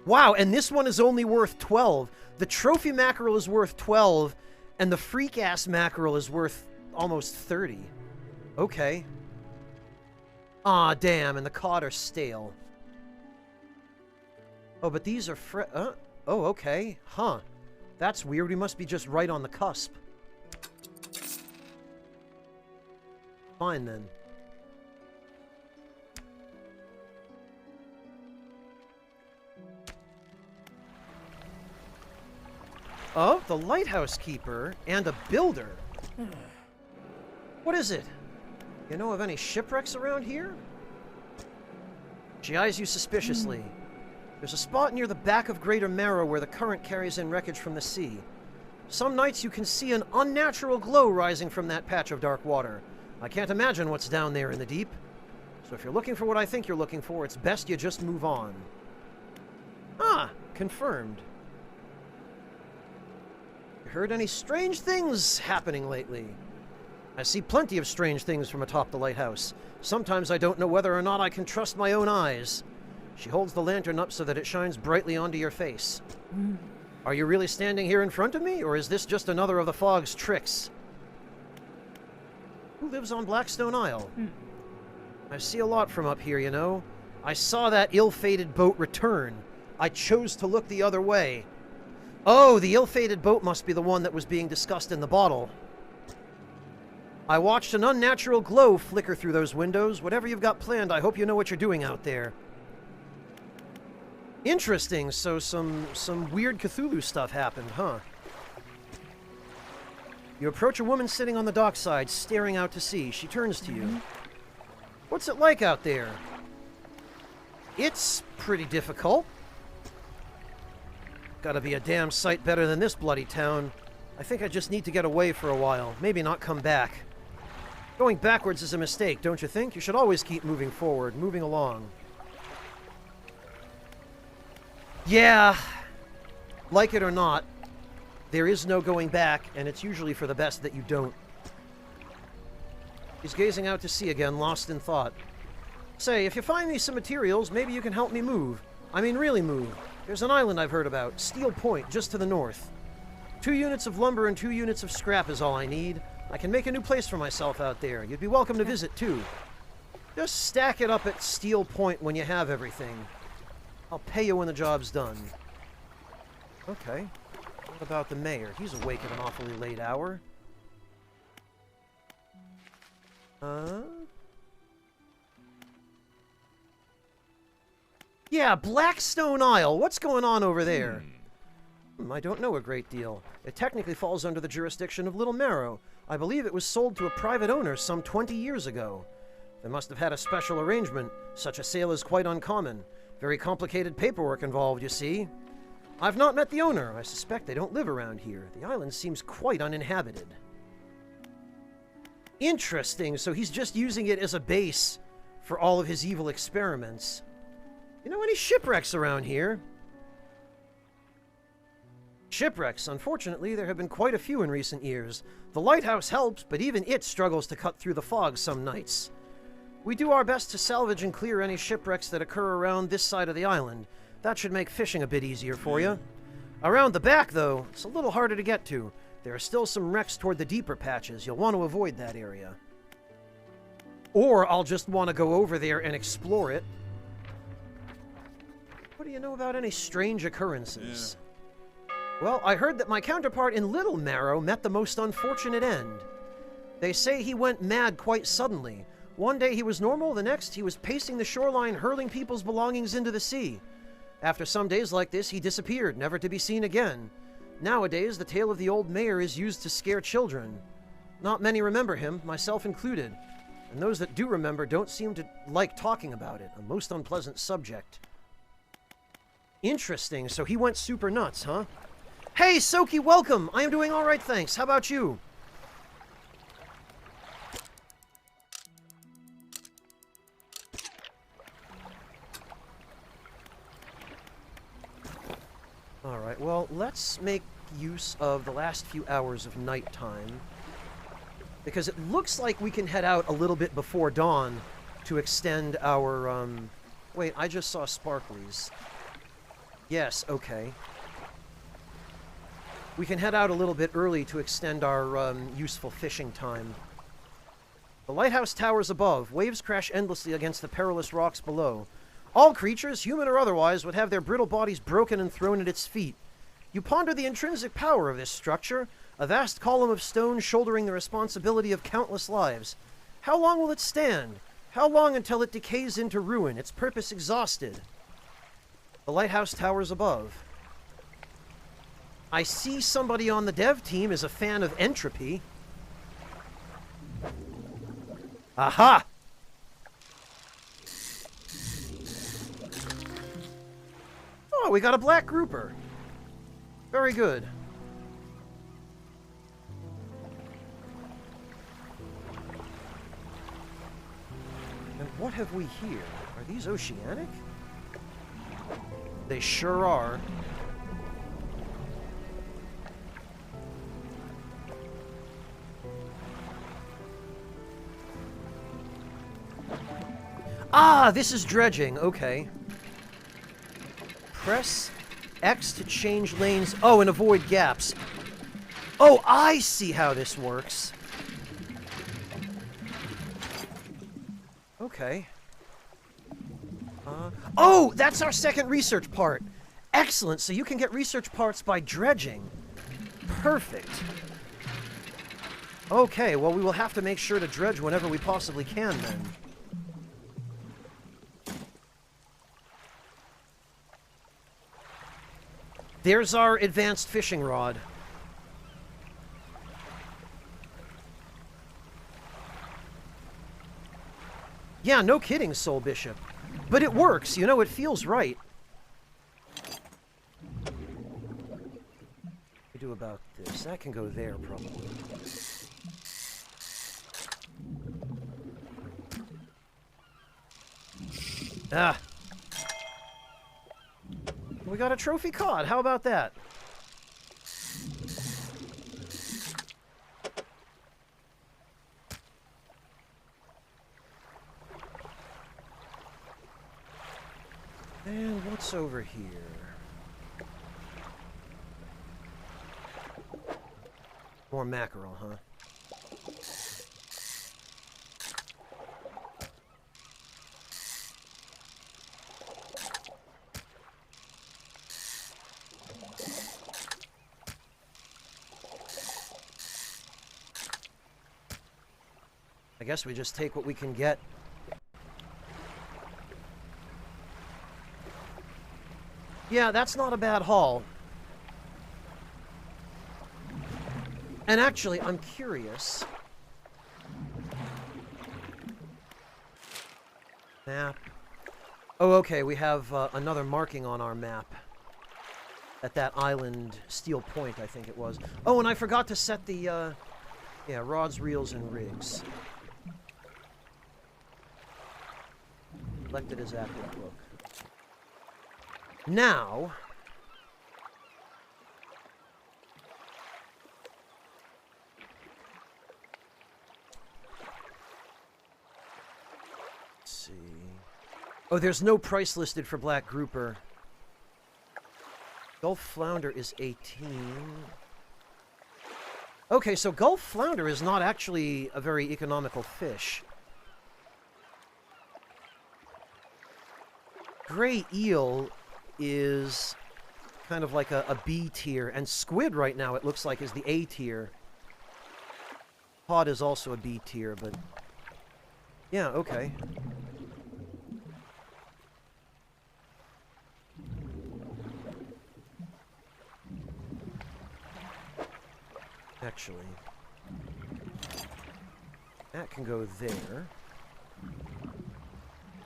Wow, and this one is only worth 12. The trophy mackerel is worth 12, and the freak-ass mackerel is worth almost 30. Okay. Aw, damn, and the cod are stale. Oh, but these are oh, okay. Huh. That's weird. We must be just right on the cusp. Fine, then. Oh, the lighthouse keeper and a builder. What is it? You know of any shipwrecks around here? She eyes you suspiciously. There's a spot near the back of Greater Marrow where the current carries in wreckage from the sea. Some nights you can see an unnatural glow rising from that patch of dark water. I can't imagine what's down there in the deep. So if you're looking for what I think you're looking for, it's best you just move on. Ah, confirmed. You heard any strange things happening lately? I see plenty of strange things from atop the lighthouse. Sometimes I don't know whether or not I can trust my own eyes. She holds the lantern up so that it shines brightly onto your face. Are you really standing here in front of me, or is this just another of the fog's tricks? Who lives on Blackstone Isle? I see a lot from up here, you know. I saw that ill-fated boat return. I chose to look the other way. Oh, the ill-fated boat must be the one that was being discussed in the bottle. I watched an unnatural glow flicker through those windows. Whatever you've got planned, I hope you know what you're doing out there. Interesting, so some weird Cthulhu stuff happened, huh? You approach a woman sitting on the dockside, staring out to sea. She turns to you. What's it like out there? It's pretty difficult. Gotta be a damn sight better than this bloody town. I think I just need to get away for a while. Maybe not come back. Going backwards is a mistake, don't you think? You should always keep moving forward, moving along. Yeah, like it or not, there is no going back, and it's usually for the best that you don't. He's gazing out to sea again, lost in thought. Say, if you find me some materials, maybe you can help me move. I mean, really move. There's an island I've heard about, Steel Point, just to the north. 2 units of lumber and 2 units of scrap is all I need. I can make a new place for myself out there. You'd be welcome to visit, too. Just stack it up at Steel Point when you have everything. I'll pay you when the job's done. Okay. What about the mayor? He's awake at an awfully late hour. Yeah, Blackstone Isle. What's going on over there? I don't know a great deal. It technically falls under the jurisdiction of Little Marrow. I believe it was sold to a private owner some 20 years ago. They must have had a special arrangement. Such a sale is quite uncommon. Very complicated paperwork involved, you see. I've not met the owner. I suspect they don't live around here. The island seems quite uninhabited. Interesting, so he's just using it as a base for all of his evil experiments. You know any shipwrecks around here? Shipwrecks. Unfortunately, there have been quite a few in recent years. The lighthouse helps, but even it struggles to cut through the fog some nights. We do our best to salvage and clear any shipwrecks that occur around this side of the island. That should make fishing a bit easier for you. Around the back, though, it's a little harder to get to. There are still some wrecks toward the deeper patches. You'll want to avoid that area. Or I'll just want to go over there and explore it. What do you know about any strange occurrences? Well, I heard that my counterpart in Little Marrow met the most unfortunate end. They say he went mad quite suddenly. One day he was normal, the next he was pacing the shoreline, hurling people's belongings into the sea. After some days like this, he disappeared, never to be seen again. Nowadays, the tale of the old mayor is used to scare children. Not many remember him, myself included. And those that do remember don't seem to like talking about it, a most unpleasant subject. Interesting, so he went super nuts, huh? Hey, Soki, welcome! I am doing alright, thanks. How about you? Alright, well, let's make use of the last few hours of nighttime. Because it looks like we can head out a little bit before dawn to extend our, Wait, I just saw sparklies. Yes, okay. We can head out a little bit early to extend our, useful fishing time. The lighthouse towers above. Waves crash endlessly against the perilous rocks below. All creatures, human or otherwise, would have their brittle bodies broken and thrown at its feet. You ponder the intrinsic power of this structure, a vast column of stone shouldering the responsibility of countless lives. How long will it stand? How long until it decays into ruin, its purpose exhausted? The lighthouse towers above. I see somebody on the dev team is a fan of entropy. Aha! Oh, we got a black grouper. Very good. What have we here? Are these oceanic? They sure are. Ah, this is dredging. Okay. Press X to change lanes. Oh, and avoid gaps. Oh, I see how this works. Okay. Oh, that's our second research part. Excellent. So you can get research parts by dredging. Perfect. Okay, well, we will have to make sure to dredge whenever we possibly can, then. There's our advanced fishing rod. Yeah, no kidding, Soul Bishop. But it works, you know, it feels right. What do we do about this? That can go there, probably. Ah. We got a trophy cod. How about that? And what's over here? More mackerel, huh? I guess we just take what we can get. Yeah, that's not a bad haul. And actually, I'm curious. Map. Oh, okay, we have another marking on our map. At that island, Steel Point, I think it was. Oh, and I forgot to set the, yeah, rods, reels, and rigs. Selected as active book. Now... let's see... oh, there's no price listed for black grouper. Gulf flounder is 18. Okay, so Gulf flounder is not actually a very economical fish. Gray eel is kind of like a B tier, and squid right now it looks like is the A tier. Cod is also a B tier, but yeah, okay. Actually, that can go there.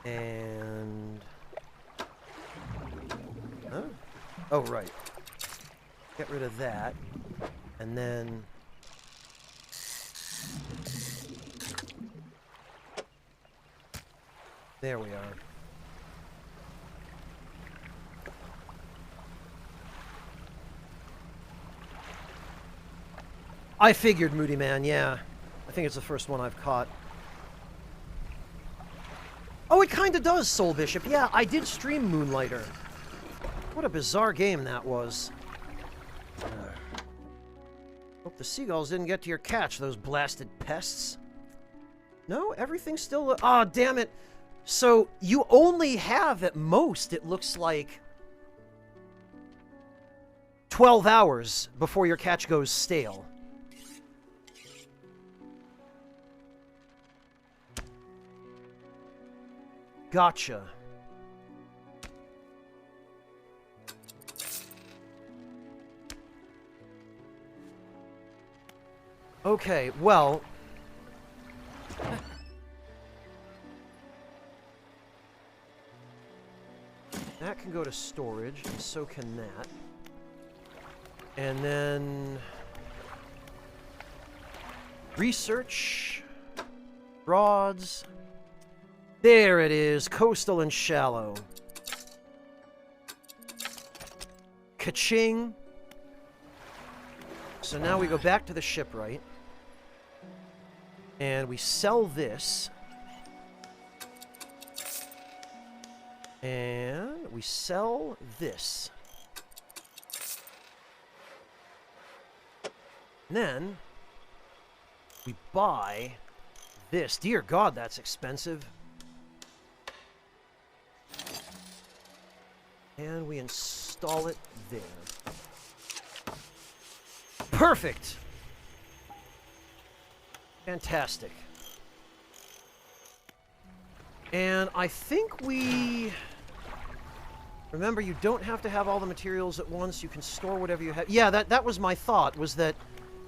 And... huh? Oh, right. Get rid of that. And then... there we are. I figured, Moody Man, yeah. I think it's the first one I've caught. Oh, it kind of does, Soul Bishop. Yeah, I did stream Moonlighter. What a bizarre game that was. Hope the seagulls didn't get to your catch, those blasted pests. No, everything's still... ah, damn it. So, you only have, at most, it looks like... 12 hours before your catch goes stale. Gotcha. Okay, well... that can go to storage, and so can that. And then... research... rods... There it is, coastal and shallow. Ka-ching. So now we go back to the shipwright. And we sell this. And we sell this. And then we buy this. Dear God, that's expensive. And we install it there. Perfect! Fantastic. And I think we... Remember, you don't have to have all the materials at once. You can store whatever you have. Yeah, that was my thought, was that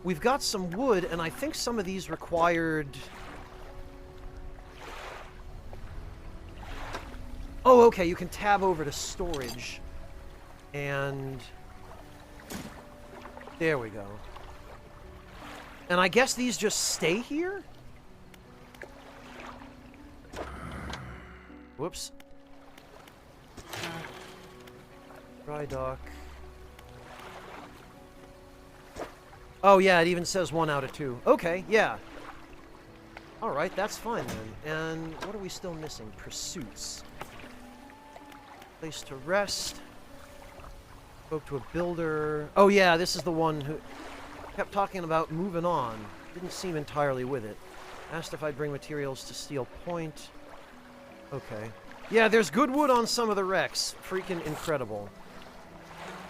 we've got some wood, and I think some of these required... Oh, okay, you can tab over to storage. And... There we go. And I guess these just stay here? Whoops. Dry dock. Oh, yeah, it even says 1 out of 2. Okay, yeah. Alright, that's fine then. And what are we still missing? Pursuits. Place to rest. Spoke to a builder. Oh, yeah, this is the one who kept talking about moving on. Didn't seem entirely with it. Asked if I'd bring materials to Steel Point. Okay. Yeah, there's good wood on some of the wrecks. Freaking incredible.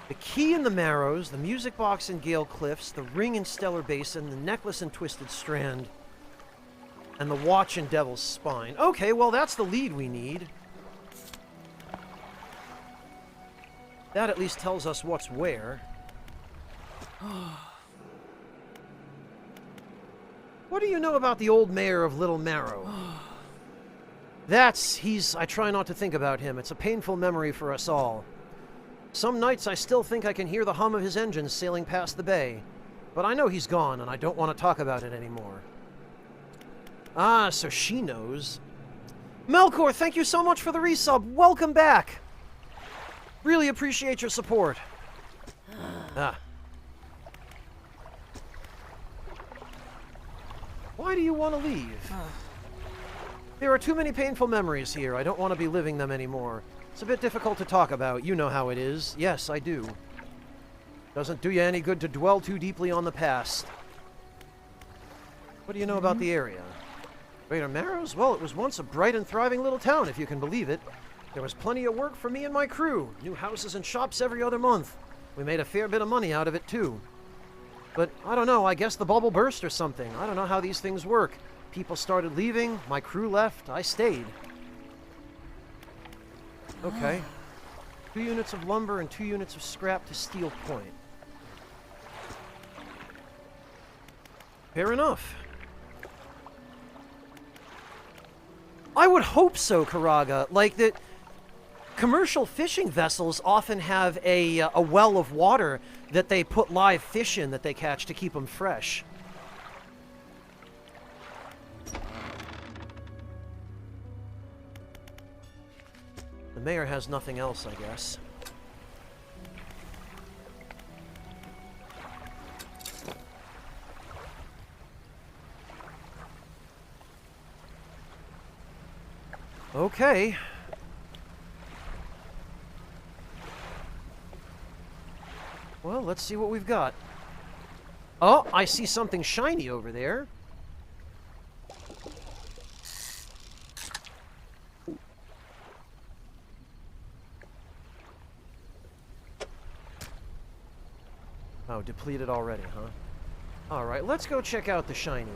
The key in the Marrows, the music box in Gale Cliffs, the ring in Stellar Basin, the necklace in Twisted Strand, and the watch in Devil's Spine. Okay, well, that's the lead we need. That at least tells us what's where. What do you know about the old mayor of Little Marrow? I try not to think about him. It's a painful memory for us all. Some nights I still think I can hear the hum of his engines sailing past the bay. But I know he's gone, and I don't want to talk about it anymore. Ah, so she knows. Melkor, thank you so much for the resub. Welcome back. Really appreciate your support. Ah. Why do you want to leave? There are too many painful memories here. I don't want to be living them anymore. It's a bit difficult to talk about. You know how it is. Yes, I do. Doesn't do you any good to dwell too deeply on the past. What do you know about the area? Greater Marrows? Well, it was once a bright and thriving little town, if you can believe it. There was plenty of work for me and my crew. New houses and shops every other month. We made a fair bit of money out of it, too. But, I don't know, I guess the bubble burst or something. I don't know how these things work. People started leaving, my crew left, I stayed. Okay. 2 units of lumber and 2 units of scrap to Steel Point. Fair enough. I would hope so, Karaga. Like, that commercial fishing vessels often have a well of water that they put live fish in that they catch to keep them fresh. The mayor has nothing else, I guess. Okay. Well, let's see what we've got. Oh, I see something shiny over there. Oh, depleted already, huh? Alright, let's go check out the shiny.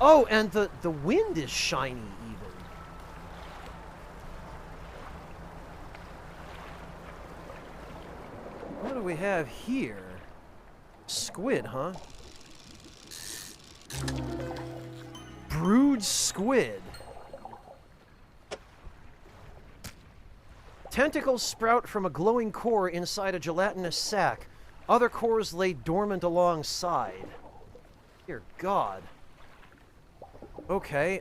Oh, and the wind is shiny, even. What do we have here? Squid, huh? Brood squid. Tentacles sprout from a glowing core inside a gelatinous sac. Other cores lay dormant alongside. Dear God. Okay,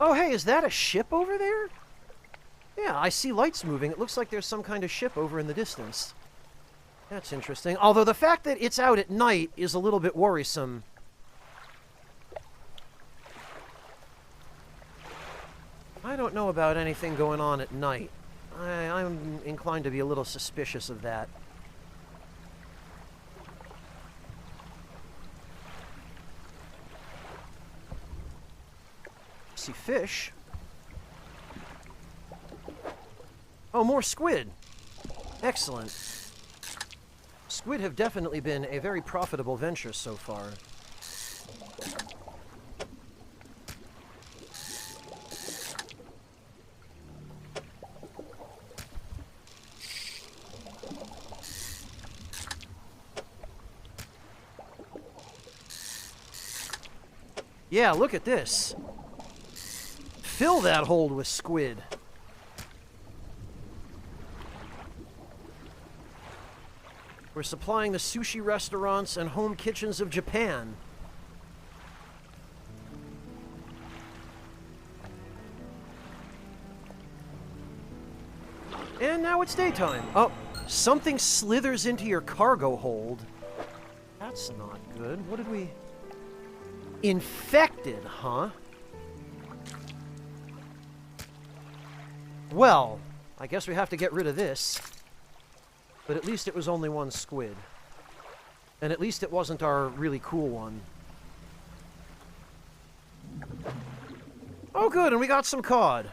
Oh, hey, is that a ship over there? Yeah, I see lights moving. It looks like there's some kind of ship over in the distance. That's interesting. Although the fact that it's out at night is a little bit worrisome. I don't know about anything going on at night. I'm inclined to be a little suspicious of that. See fish. Oh, more squid. Excellent. Squid have definitely been a very profitable venture so far. Yeah, look at this. Fill that hold with squid. We're supplying the sushi restaurants and home kitchens of Japan. And now it's daytime. Oh, something slithers into your cargo hold. That's not good. What did we... Infected, huh? Well, I guess we have to get rid of this. But at least it was only one squid. And at least it wasn't our really cool one. Oh good, and we got some cod.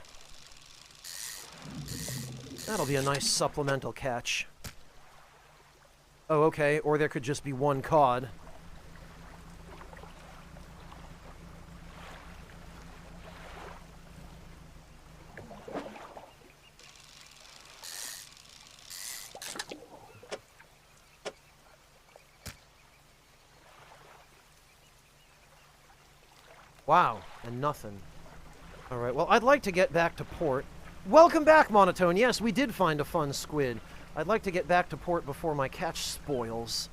That'll be a nice supplemental catch. Oh, okay, or there could just be one cod. Wow, and nothing. Alright, well, I'd like to get back to port. Welcome back, Monotone. Yes, we did find a fun squid. I'd like to get back to port before my catch spoils.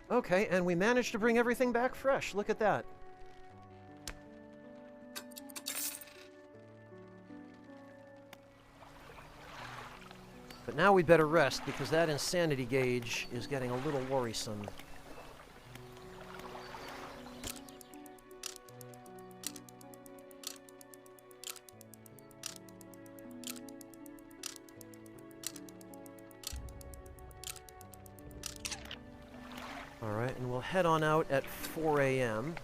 Okay, and we managed to bring everything back fresh. Look at that. But now we'd better rest, because that insanity gauge is getting a little worrisome. Alright, and we'll head on out at 4 a.m.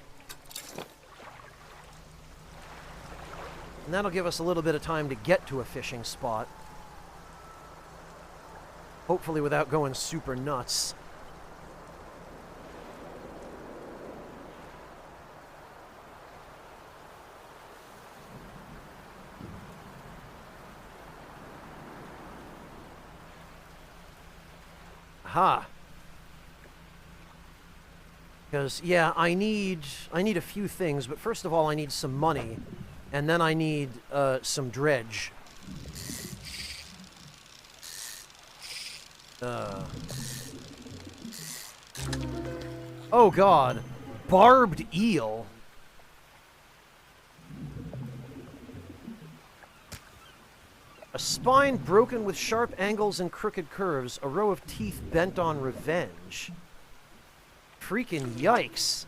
And that'll give us a little bit of time to get to a fishing spot. Hopefully without going super nuts. Aha. Because, yeah, I need a few things, but first of all I need some money, and then I need some dredge. Oh god. Barbed eel. A spine broken with sharp angles and crooked curves, a row of teeth bent on revenge. Freaking yikes.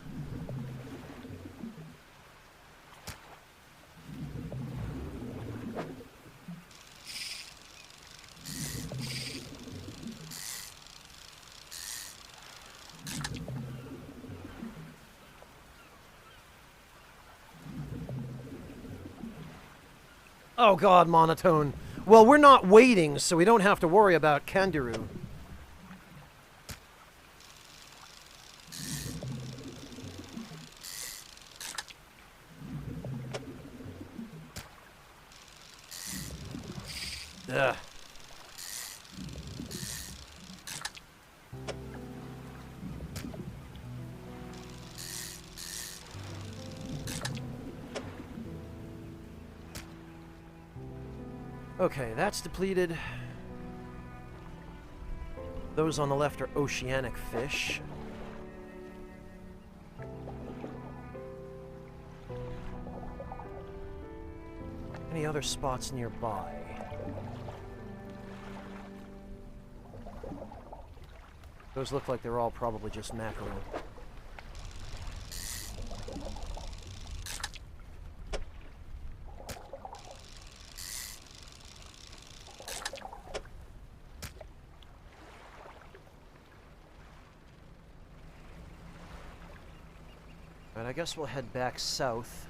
Oh god, Monotone. Well, we're not waiting, so we don't have to worry about Kangaroo. Ugh. Okay, that's depleted. Those on the left are oceanic fish. Any other spots nearby? Those look like they're all probably just mackerel. Alright, I guess we'll head back south.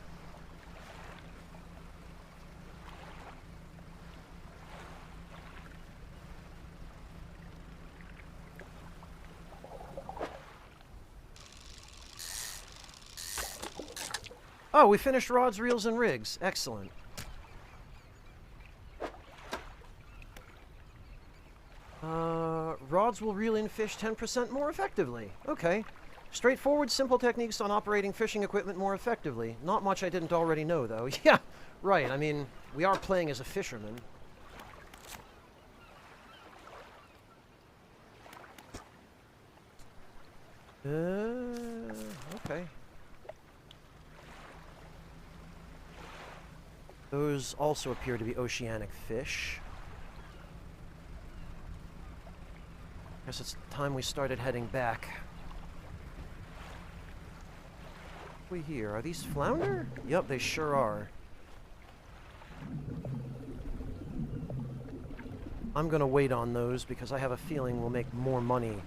Oh, we finished rods, reels, and rigs. Excellent. Rods will reel in fish 10% more effectively. Okay. Straightforward, simple techniques on operating fishing equipment more effectively. Not much I didn't already know, though. Yeah, right. I mean, we are playing as a fisherman. Okay. Those also appear to be oceanic fish. Guess it's time we started heading back. What do we hear? Are these flounder? Yep, they sure are. I'm gonna wait on those because I have a feeling we'll make more money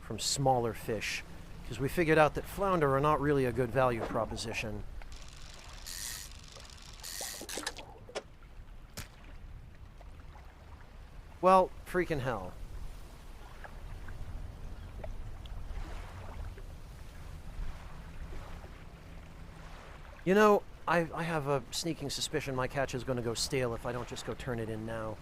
from smaller fish. Because we figured out that flounder are not really a good value proposition. Well, freaking hell. You know, I have a sneaking suspicion my catch is going to go stale if I don't just go turn it in now.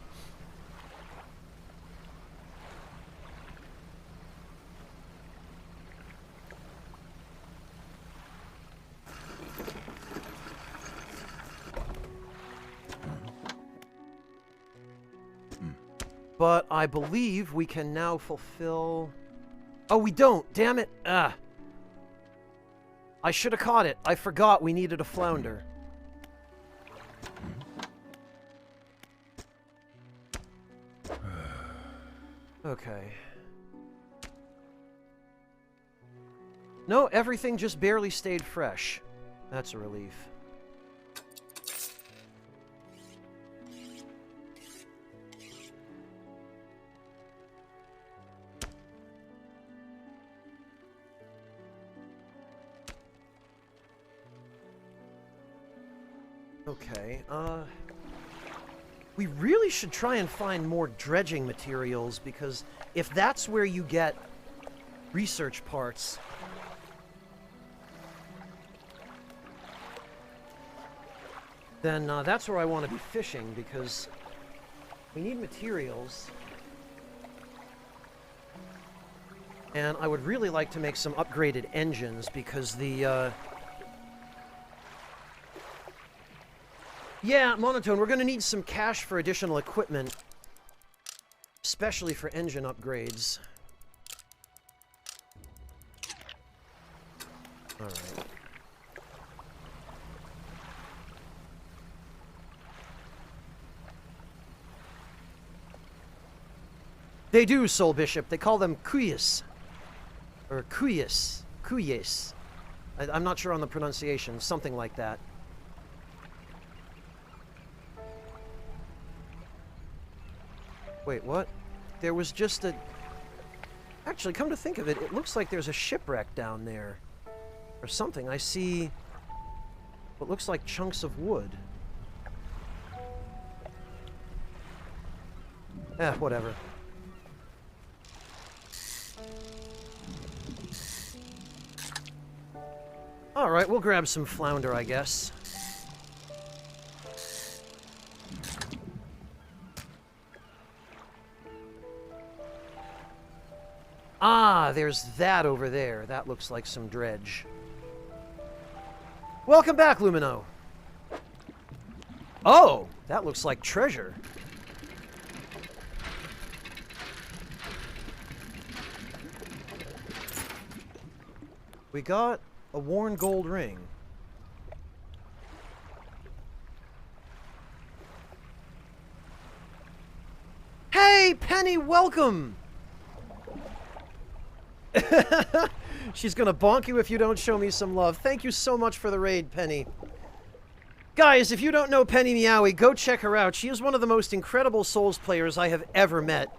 But I believe we can now fulfill... Oh, we don't! Damn it! Ah! I should have caught it. I forgot we needed a flounder. Okay. No, everything just barely stayed fresh. That's a relief. Okay, we really should try and find more dredging materials, because if that's where you get research parts, then that's where I want to be fishing, because we need materials. And I would really like to make some upgraded engines, because the, yeah, Monotone, we're going to need some cash for additional equipment, especially for engine upgrades. Alright. They do, Soul Bishop. They call them kuyas. Or kuyas. Kuyas. I'm not sure on the pronunciation. Something like that. Wait, what? There was just a... Actually, come to think of it, it looks like there's a shipwreck down there. Or something. I see what looks like chunks of wood. Whatever. Alright, we'll grab some flounder, I guess. Ah, there's that over there. That looks like some dredge. Welcome back, Lumino. Oh, that looks like treasure. We got a worn gold ring. Hey, Penny, welcome! She's gonna bonk you if you don't show me some love. Thank you so much for the raid, Penny. Guys, if you don't know Penny Meowie, go check her out. She is one of the most incredible Souls players I have ever met.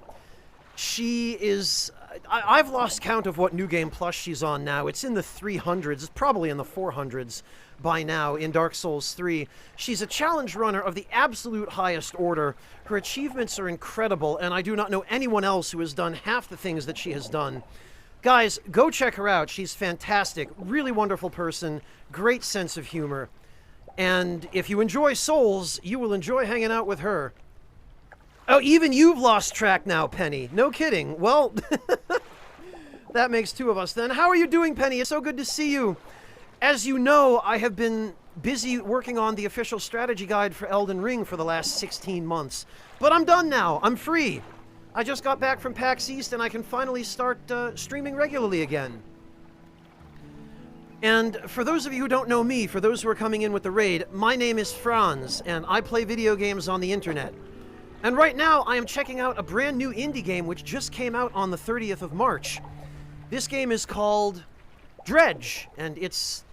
She is... I've lost count of what New Game Plus she's on now. It's in the 300s. It's probably in the 400s by now in Dark Souls 3. She's a challenge runner of the absolute highest order. Her achievements are incredible, and I do not know anyone else who has done half the things that she has done. Guys, go check her out. She's fantastic. Really wonderful person. Great sense of humor. And if you enjoy Souls, you will enjoy hanging out with her. Oh, even you've lost track now, Penny. No kidding. Well, that makes two of us then. How are you doing, Penny? It's so good to see you. As you know, I have been busy working on the official strategy guide for Elden Ring for the last 16 months. But I'm done now. I'm free. I just got back from PAX East and I can finally start streaming regularly again. And for those of you who don't know me, for those who are coming in with the raid, my name is Franz, and I play video games on the internet. And right now, I am checking out a brand new indie game which just came out on the 30th of March. This game is called Dredge, and it's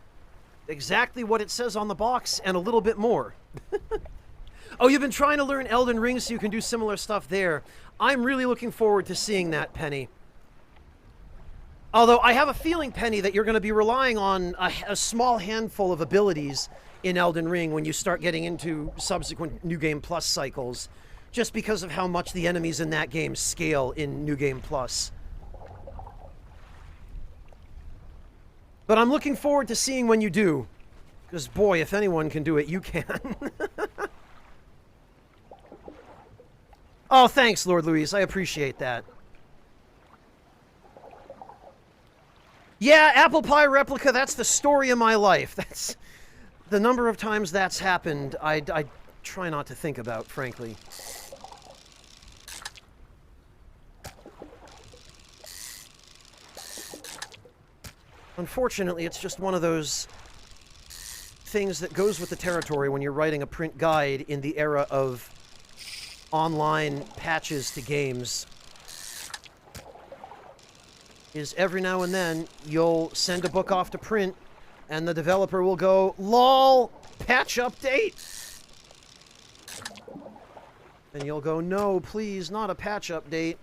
exactly what it says on the box and a little bit more. Oh, you've been trying to learn Elden Ring so you can do similar stuff there. I'm really looking forward to seeing that, Penny. Although I have a feeling, Penny, that you're going to be relying on a small handful of abilities in Elden Ring when you start getting into subsequent New Game Plus cycles, just because of how much the enemies in that game scale in New Game Plus. But I'm looking forward to seeing when you do, because boy, if anyone can do it, you can. Oh, thanks, Lord Louise. I appreciate that. Yeah, apple pie replica, that's the story of my life. That's the number of times that's happened, I try not to think about, frankly. Unfortunately, it's just one of those things that goes with the territory when you're writing a print guide in the era of online patches to games. Is every now and then you'll send a book off to print and the developer will go, LOL, patch update. And you'll go, no, please, not a patch update.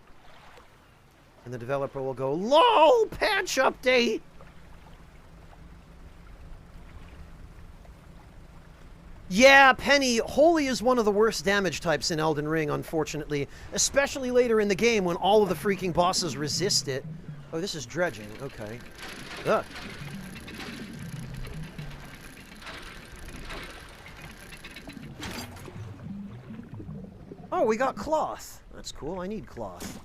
And the developer will go, LOL, patch update. Yeah, Penny, Holy is one of the worst damage types in Elden Ring, unfortunately. Especially later in the game when all of the freaking bosses resist it. Oh, this is dredging. Okay. Ugh. Oh, we got cloth. That's cool. I need cloth.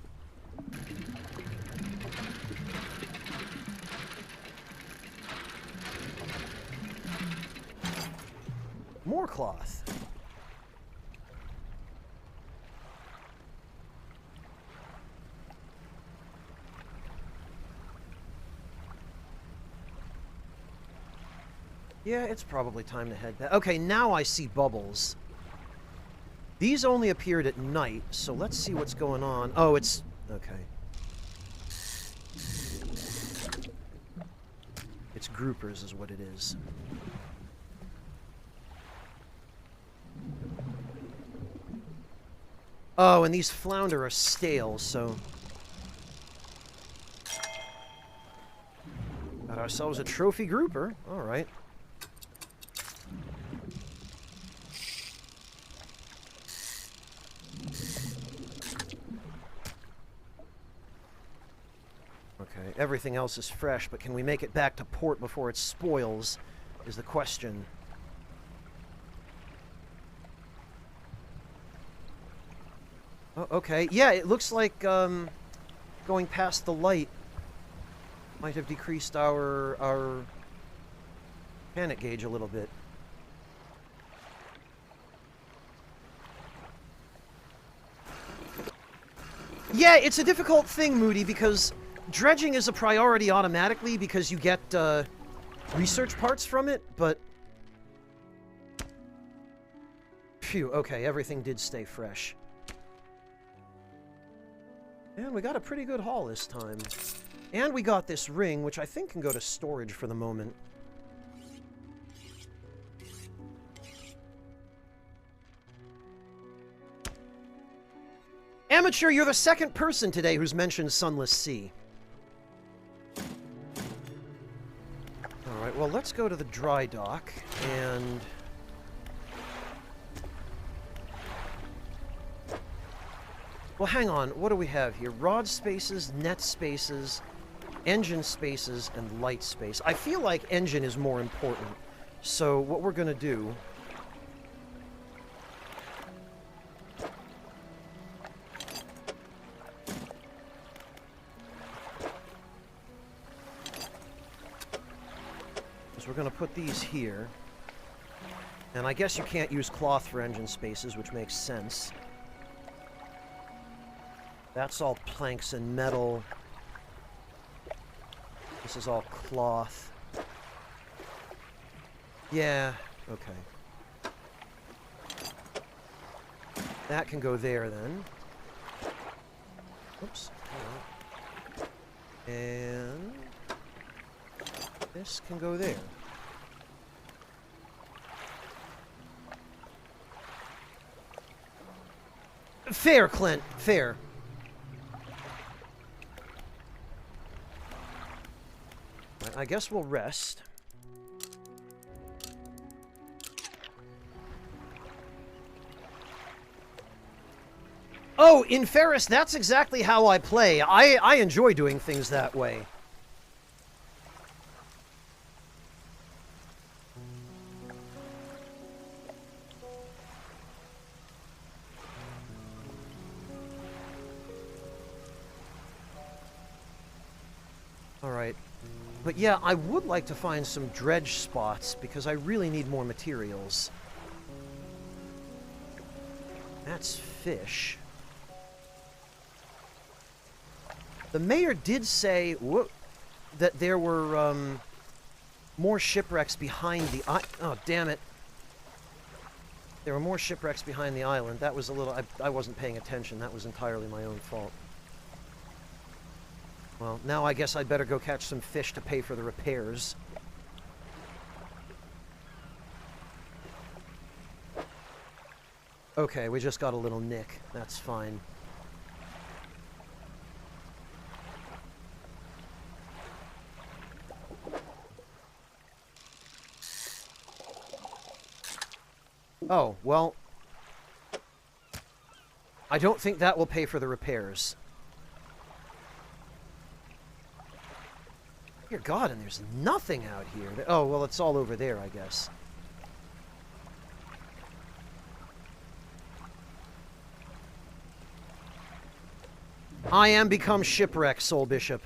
More cloth. Yeah, it's probably time to head back. Okay, now I see bubbles. These only appeared at night, so let's see what's going on. Oh, it's... okay. It's groupers is what it is. Oh, and these flounder are stale, so... got ourselves a trophy grouper. Alright. Okay, everything else is fresh, but can we make it back to port before it spoils, is the question. Oh, okay. Yeah, it looks like going past the light might have decreased our panic gauge a little bit. Yeah, it's a difficult thing, Moody, because Dredging is a priority automatically because you get research parts from it, but... Phew, okay, everything did stay fresh. And we got a pretty good haul this time. And we got this ring, which I think can go to storage for the moment. Amateur, you're the second person today who's mentioned Sunless Sea. Alright, well, let's go to the dry dock, and... Well, hang on. What do we have here? Rod spaces, net spaces, engine spaces, and light space. I feel like engine is more important. So what we're going to do... is we're going to put these here. And I guess you can't use cloth for engine spaces, which makes sense. That's all planks and metal. This is all cloth. Yeah, okay. That can go there then. Oops. And this can go there. Fair, Clint. Fair. I guess we'll rest. Oh, in Ferris, that's exactly how I play. I enjoy doing things that way. All right. But yeah, I would like to find some dredge spots, because I really need more materials. That's fish. The mayor did say that there were more shipwrecks behind the oh, damn it. There were more shipwrecks behind the island. That was a little... I wasn't paying attention. That was entirely my own fault. Well, now I guess I'd better go catch some fish to pay for the repairs. Okay, we just got a little nick. That's fine. Oh, well... I don't think that will pay for the repairs. Dear God, and there's nothing out here. Oh, well, it's all over there, I guess. I am become shipwreck, Soul Bishop.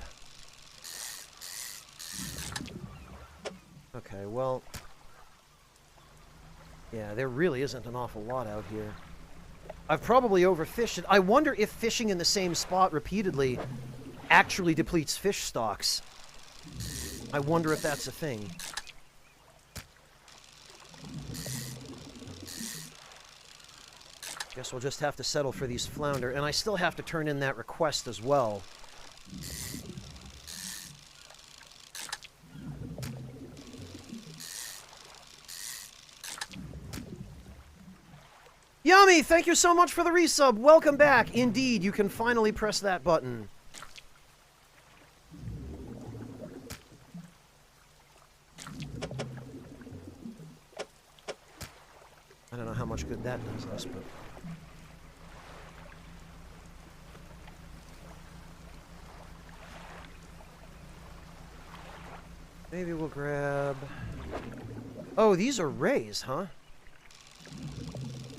Okay, well... yeah, there really isn't an awful lot out here. I've probably overfished it. I wonder if fishing in the same spot repeatedly actually depletes fish stocks. I wonder if that's a thing. Guess we'll just have to settle for these flounder, and I still have to turn in that request as well. Yummy, thank you so much for the resub. Welcome back. Indeed, you can finally press that button. I don't know how much good that does us, but... maybe we'll grab... oh, these are rays, huh?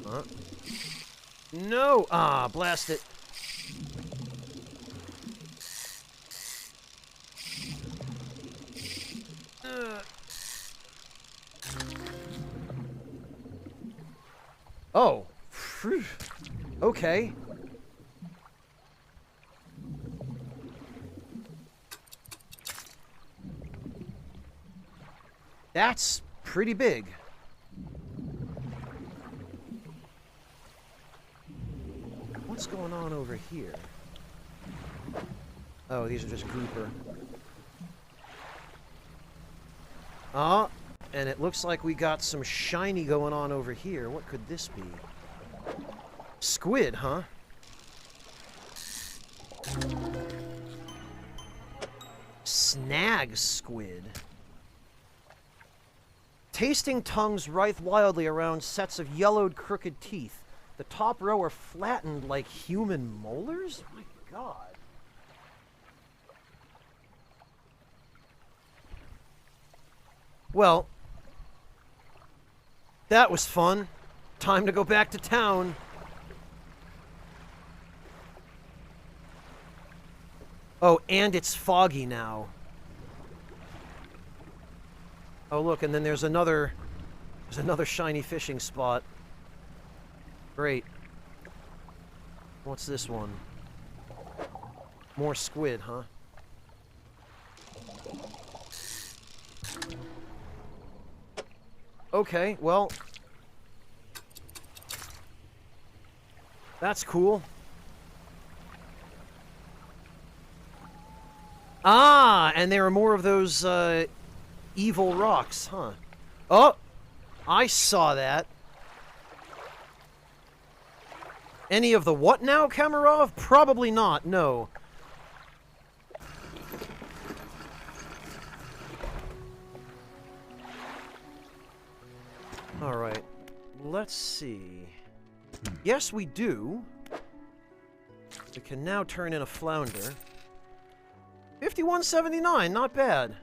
Huh? No! Ah, blast it. Oh. Phew. Okay. That's pretty big. What's going on over here? Oh, these are just grouper. Ah, and it looks like we got some shiny going on over here. What could this be? Squid, huh? Snag squid. Tasting tongues writhe wildly around sets of yellowed, crooked teeth. The top row are flattened like human molars? My God. Well, that was fun. Time to go back to town. Oh, and it's foggy now. Oh, look, and then there's another shiny fishing spot. Great. What's this one? More squid, huh? Okay, well, that's cool. Ah, and there are more of those evil rocks, huh? Oh, I saw that. Any of the what now, Kamarov? Probably not, no. Alright, let's see. Yes, we do. We can now turn in a flounder. 51.79, not bad.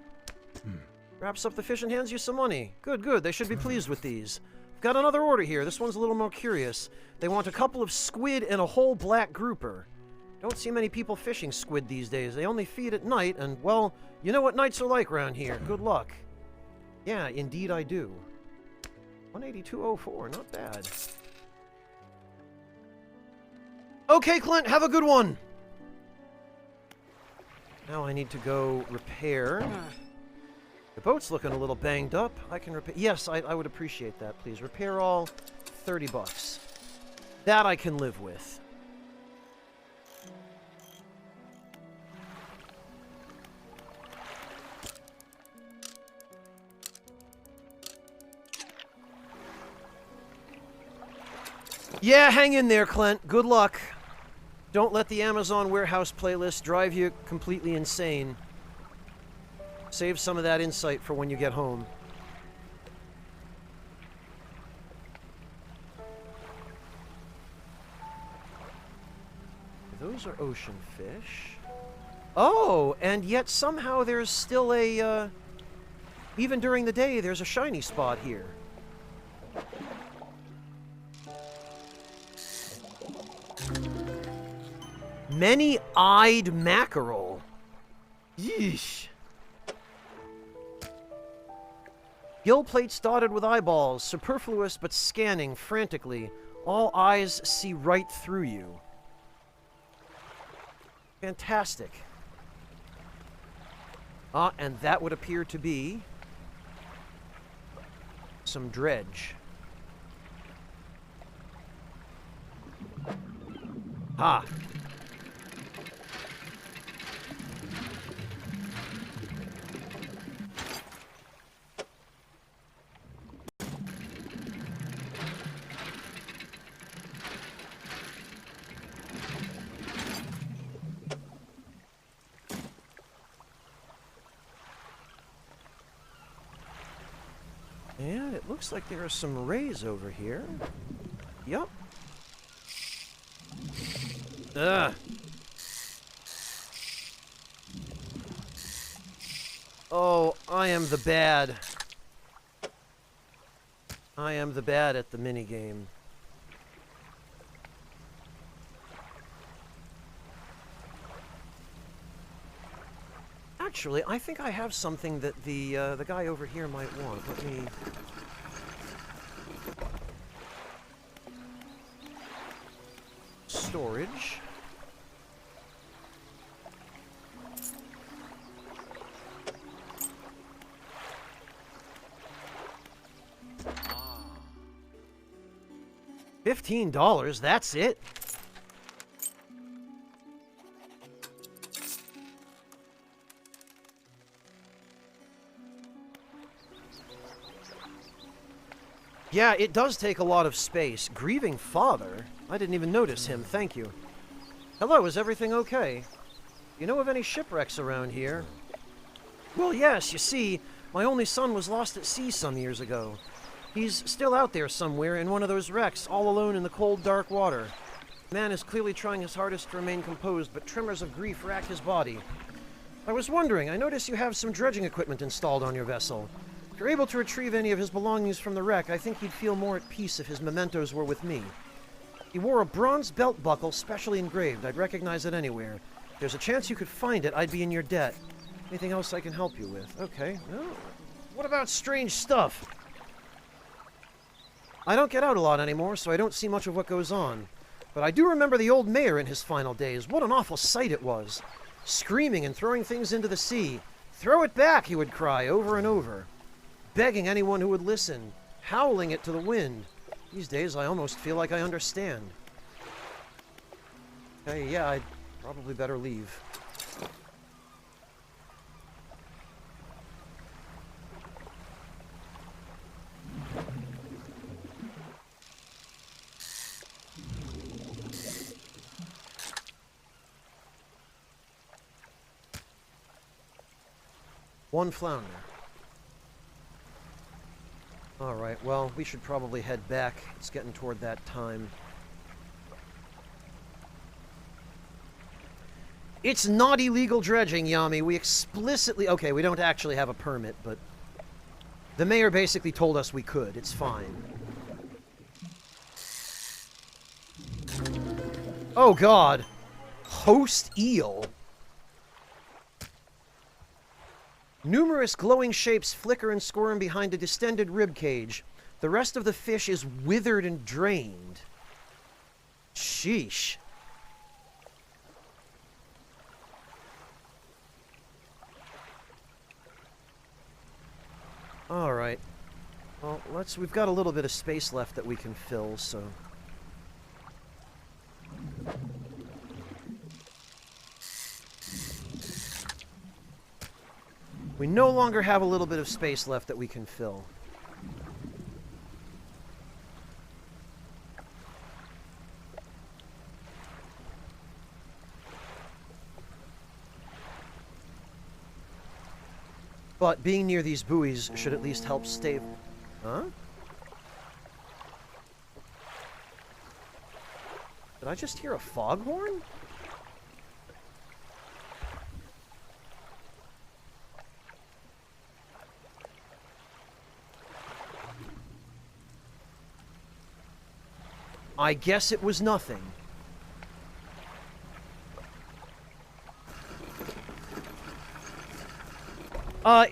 Wraps up the fish and hands you some money. Good, good. They should be pleased with these. Got another order here. This one's a little more curious. They want a couple of squid and a whole black grouper. Don't see many people fishing squid these days. They only feed at night, and, well, you know what nights are like around here. Good luck. Yeah, indeed I do. 182.04, not bad. Okay, Clint, have a good one! Now I need to go repair. The boat's looking a little banged up. I can repair. Yes, I would appreciate that, please. Repair all, 30 bucks. That I can live with. Yeah, hang in there, Clint. Good luck. Don't let the Amazon warehouse playlist drive you completely insane. Save some of that insight for when you get home. Those are ocean fish. Oh, and yet somehow there's still a, even during the day, there's a shiny spot here. Many-eyed mackerel. Yeesh. Gill plates dotted with eyeballs, superfluous but scanning frantically. All eyes see right through you. Fantastic. Ah, and that would appear to be some dredge. Ah. And it looks like there are some rays over here. Yup. Ugh. Oh, I am the bad. I am the bad at the minigame. Actually, I think I have something that the guy over here might want. Let me... Storage. $15, that's it? Yeah, it does take a lot of space. Grieving father? I didn't even notice him, thank you. Hello, is everything okay? You know of any shipwrecks around here? Well, yes, you see, my only son was lost at sea some years ago. He's still out there somewhere in one of those wrecks, all alone in the cold, dark water. The man is clearly trying his hardest to remain composed, but tremors of grief rack his body. I was wondering, I noticed you have some dredging equipment installed on your vessel. If you're able to retrieve any of his belongings from the wreck, I think he'd feel more at peace if his mementos were with me. He wore a bronze belt buckle specially engraved. I'd recognize it anywhere. If there's a chance you could find it, I'd be in your debt. Anything else I can help you with? Okay. No. What about strange stuff? I don't get out a lot anymore, so I don't see much of what goes on. But I do remember the old mayor in his final days. What an awful sight it was. Screaming and throwing things into the sea. Throw it back, he would cry over and over. Begging anyone who would listen. Howling it to the wind. These days, I almost feel like I understand. Hey, yeah, I'd probably better leave. One flounder. Alright, well, we should probably head back. It's getting toward that time. It's not illegal dredging, Yami. We explicitly... Okay, we don't actually have a permit, but... The mayor basically told us we could. It's fine. Oh, God. Host eel. Numerous glowing shapes flicker and squirm behind a distended rib cage. The rest of the fish is withered and drained. Sheesh. Alright. Well, we've got a little bit of space left that we can fill, so... We no longer have a little bit of space left that we can fill. But being near these buoys should at least help stay... Huh? Did I just hear a foghorn? I guess it was nothing.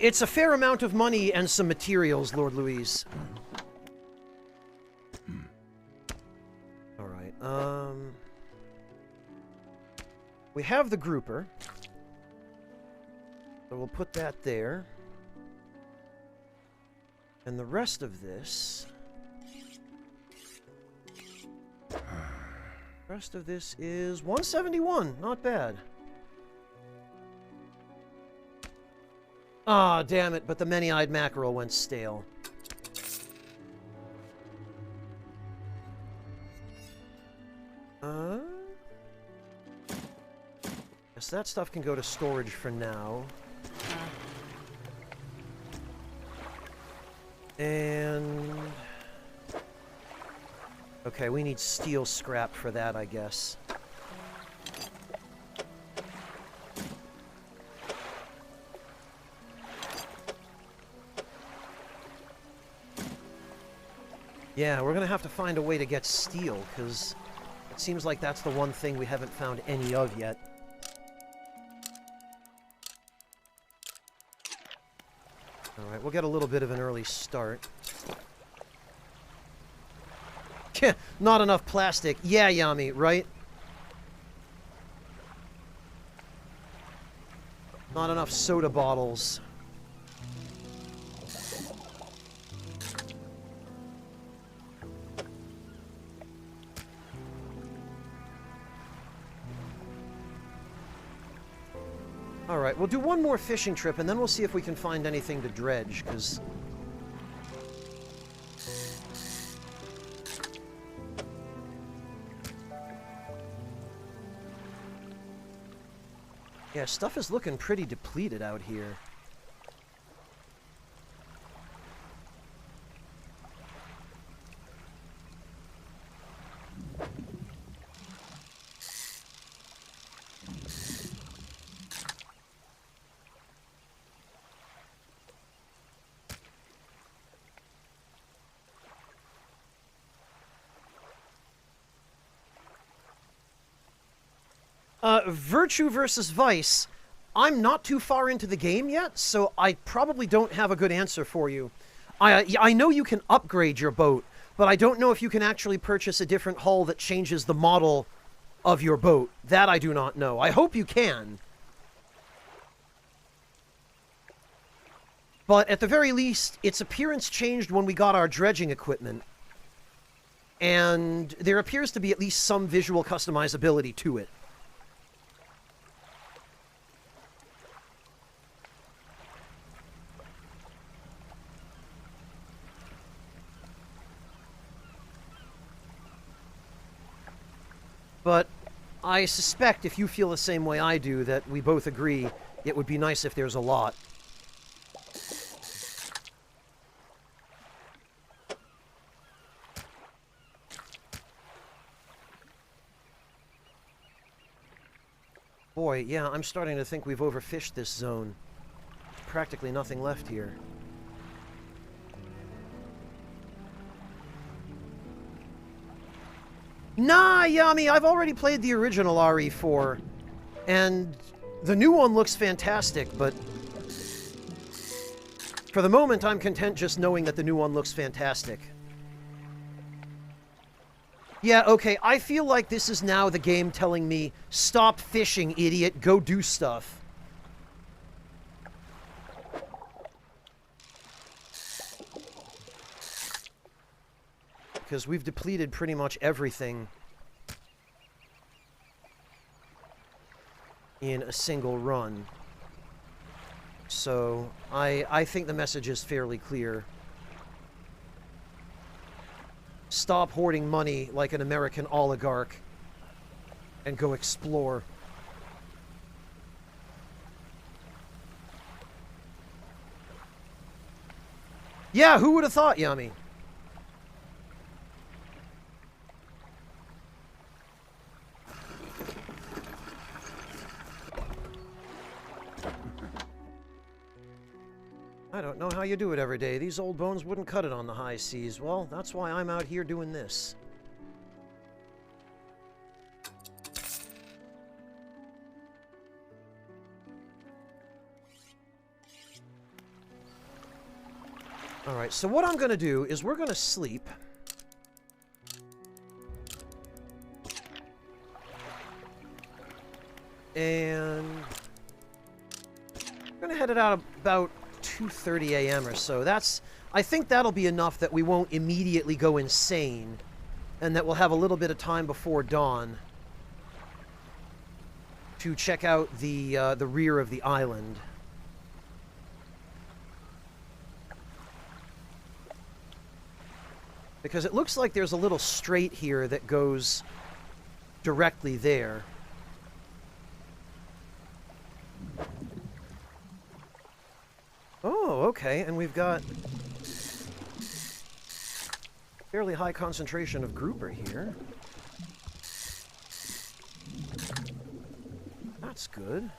It's a fair amount of money and some materials, Lord Louise. Alright, we have the grouper. So we'll put that there. And the rest of this... rest of this is 171. Not bad. Ah, damn it, but the many-eyed mackerel went stale. Guess that stuff can go to storage for now. And... okay, we need steel scrap for that, I guess. Yeah, we're gonna have to find a way to get steel, because it seems like that's the one thing we haven't found any of yet. Alright, we'll get a little bit of an early start. Not enough plastic. Yeah, Yami, right? Not enough soda bottles. Alright, we'll do one more fishing trip, and then we'll see if we can find anything to dredge, because... yeah, stuff is looking pretty depleted out here. Virtue versus Vice. I'm not too far into the game yet, so I probably don't have a good answer for you. I know you can upgrade your boat, but I don't know if you can actually purchase a different hull that changes the model of your boat. That I do not know. I hope you can. But at the very least, its appearance changed when we got our dredging equipment. And there appears to be at least some visual customizability to it. But I suspect if you feel the same way I do, that we both agree it would be nice if there's a lot. Boy, yeah, I'm starting to think we've overfished this zone. There's practically nothing left here. Nah, Yami, I've already played the original RE4, and the new one looks fantastic, but for the moment, I'm content just knowing that the new one looks fantastic. Yeah, okay, I feel like this is now the game telling me, stop fishing, idiot, go do stuff. Because we've depleted pretty much everything in a single run. So, I think the message is fairly clear. Stop hoarding money like an American oligarch and go explore. Yeah, who would have thought, Yami? I don't know how you do it every day. These old bones wouldn't cut it on the high seas. Well, that's why I'm out here doing this. Alright, so what I'm going to do is we're going to sleep. And I'm going to head it out about 2:30 a.m. or so. I think that'll be enough that we won't immediately go insane, and that we'll have a little bit of time before dawn to check out the rear of the island. Because it looks like there's a little strait here that goes directly there. Oh, okay, and we've got fairly high concentration of grouper here. That's good.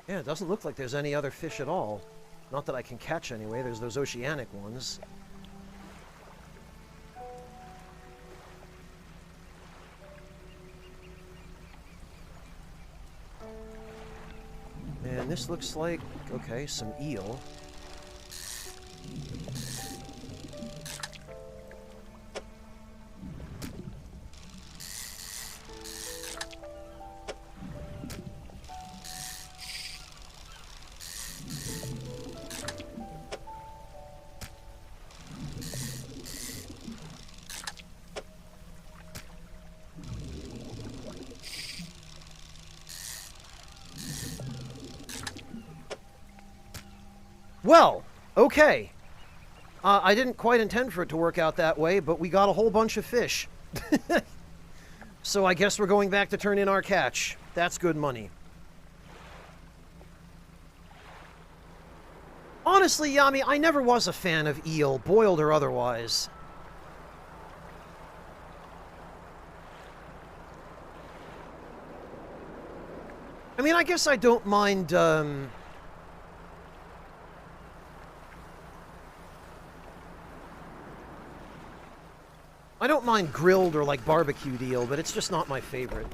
Yeah, it doesn't look like there's any other fish at all. Not that I can catch anyway, there's those oceanic ones. And this looks like, okay, some eel. Well, okay. I didn't quite intend for it to work out that way, but we got a whole bunch of fish. So I guess we're going back to turn in our catch. That's good money. Honestly, Yami, I never was a fan of eel, boiled or otherwise. I mean, I guess I don't mind, I don't mind grilled or, like, barbecued eel, but it's just not my favorite.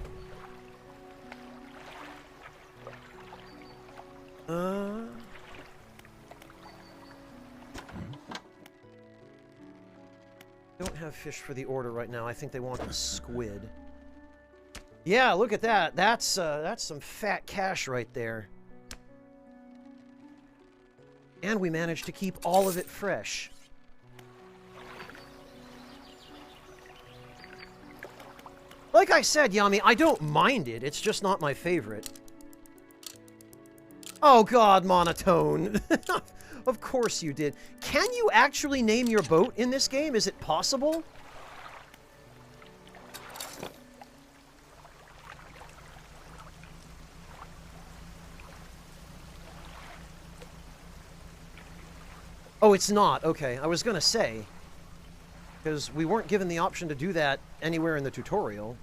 Don't have fish for the order right now. I think they want a squid. Yeah, look at that. That's some fat cash right there. And we managed to keep all of it fresh. Like I said, Yami, I don't mind it. It's just not my favorite. Oh god, monotone. Of course you did. Can you actually name your boat in this game? Is it possible? Oh, it's not. Okay, I was gonna say. Because we weren't given the option to do that anywhere in the tutorial.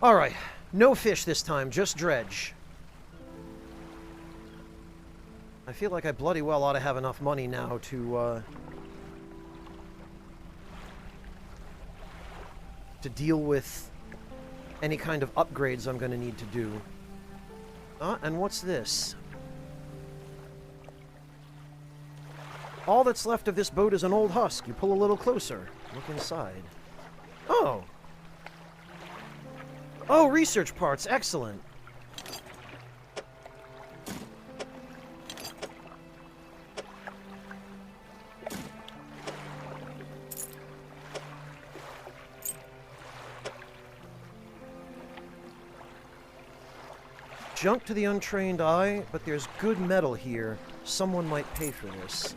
Alright, no fish this time, just dredge. I feel like I bloody well ought to have enough money now to deal with any kind of upgrades I'm going to need to do. And what's this? All that's left of this boat is an old husk. You pull a little closer. Look inside. Oh! Oh, research parts. Excellent. Junk to the untrained eye, but there's good metal here. Someone might pay for this.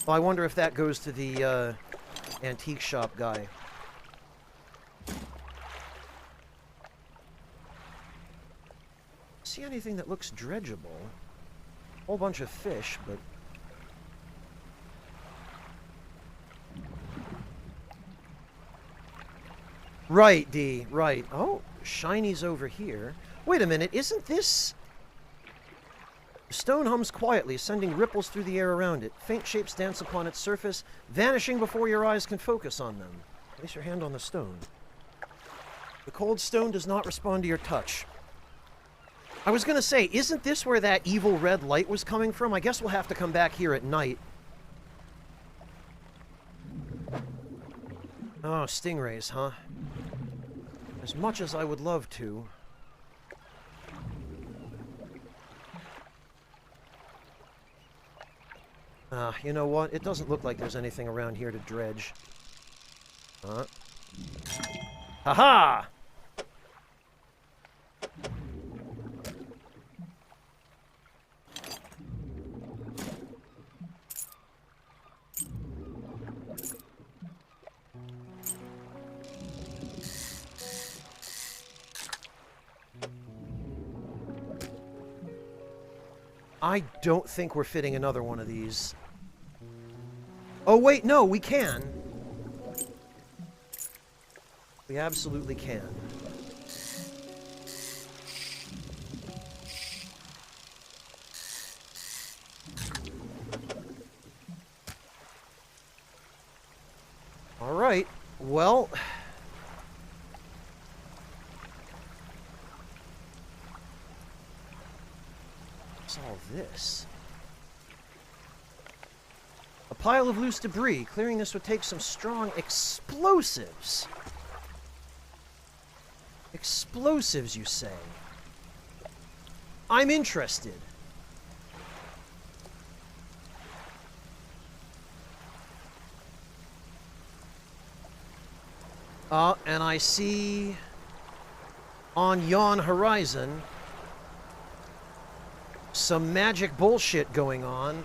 Well, I wonder if that goes to the antique shop guy. See anything that looks dredgeable? Whole bunch of fish, but... Right, D, right. Oh, shiny's over here. Wait a minute, isn't this... The stone hums quietly, sending ripples through the air around it. Faint shapes dance upon its surface, vanishing before your eyes can focus on them. Place your hand on the stone. The cold stone does not respond to your touch. I was gonna say, isn't this where that evil red light was coming from? I guess we'll have to come back here at night. Oh, stingrays, huh? As much as I would love to. You know what? It doesn't look like there's anything around here to dredge. Ha-ha! I don't think we're fitting another one of these. Oh, wait, no, we can. We absolutely can. All right, well... What's all this? A pile of loose debris. Clearing this would take some strong explosives. Explosives, you say? I'm interested. And I see... on yon horizon. Some magic bullshit going on.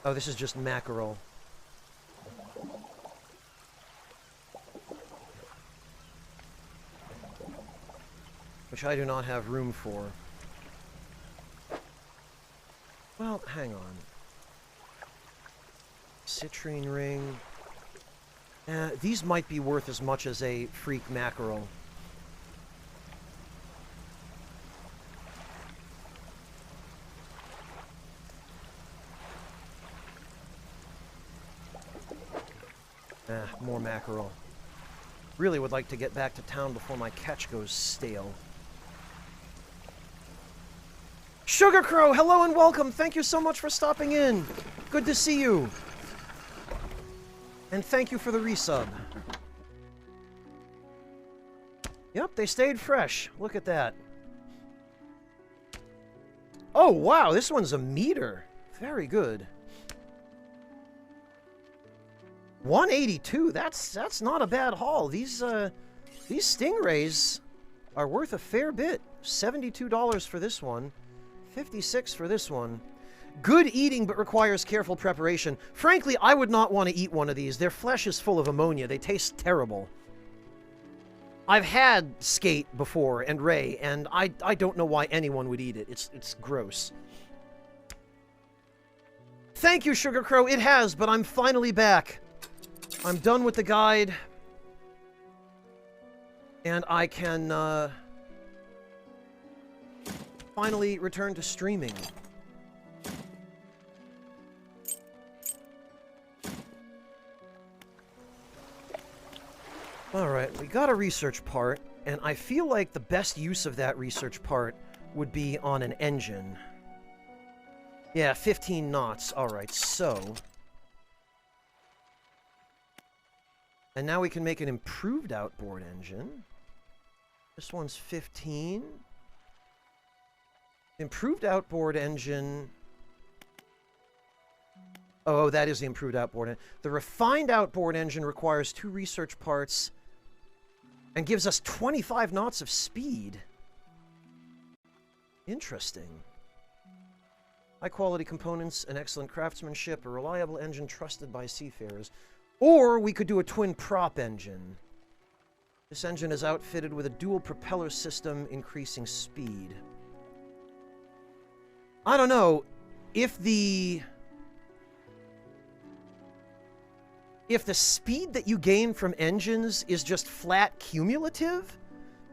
Oh, this is just mackerel. Which I do not have room for. Well, hang on. Citrine ring. These might be worth as much as a freak mackerel. More mackerel. Really would like to get back to town before my catch goes stale. Sugar Crow, hello and welcome. Thank you so much for stopping in. Good to see you. And thank you for the resub. Yep, they stayed fresh. Look at that. Oh, wow, this one's a meter. Very good. 182. That's not a bad haul. These stingrays are worth a fair bit. $72 for this one. $56 for this one. Good eating, but requires careful preparation. Frankly, I would not want to eat one of these. Their flesh is full of ammonia. They taste terrible. I've had skate before and ray, and I don't know why anyone would eat it. It's gross. Thank you, Sugar Crow. It has, but I'm finally back. I'm done with the guide. And I can finally return to streaming. Alright, we got a research part, and I feel like the best use of that research part would be on an engine. Yeah, 15 knots. Alright, so... And now we can make an improved outboard engine. This one's 15. Improved outboard engine... Oh, that is the improved outboard engine. The refined outboard engine requires 2 research parts and gives us 25 knots of speed. Interesting. High-quality components and excellent craftsmanship, a reliable engine trusted by seafarers. Or we could do a twin prop engine. This engine is outfitted with a dual propeller system, increasing speed. I don't know. If the speed that you gain from engines is just flat cumulative,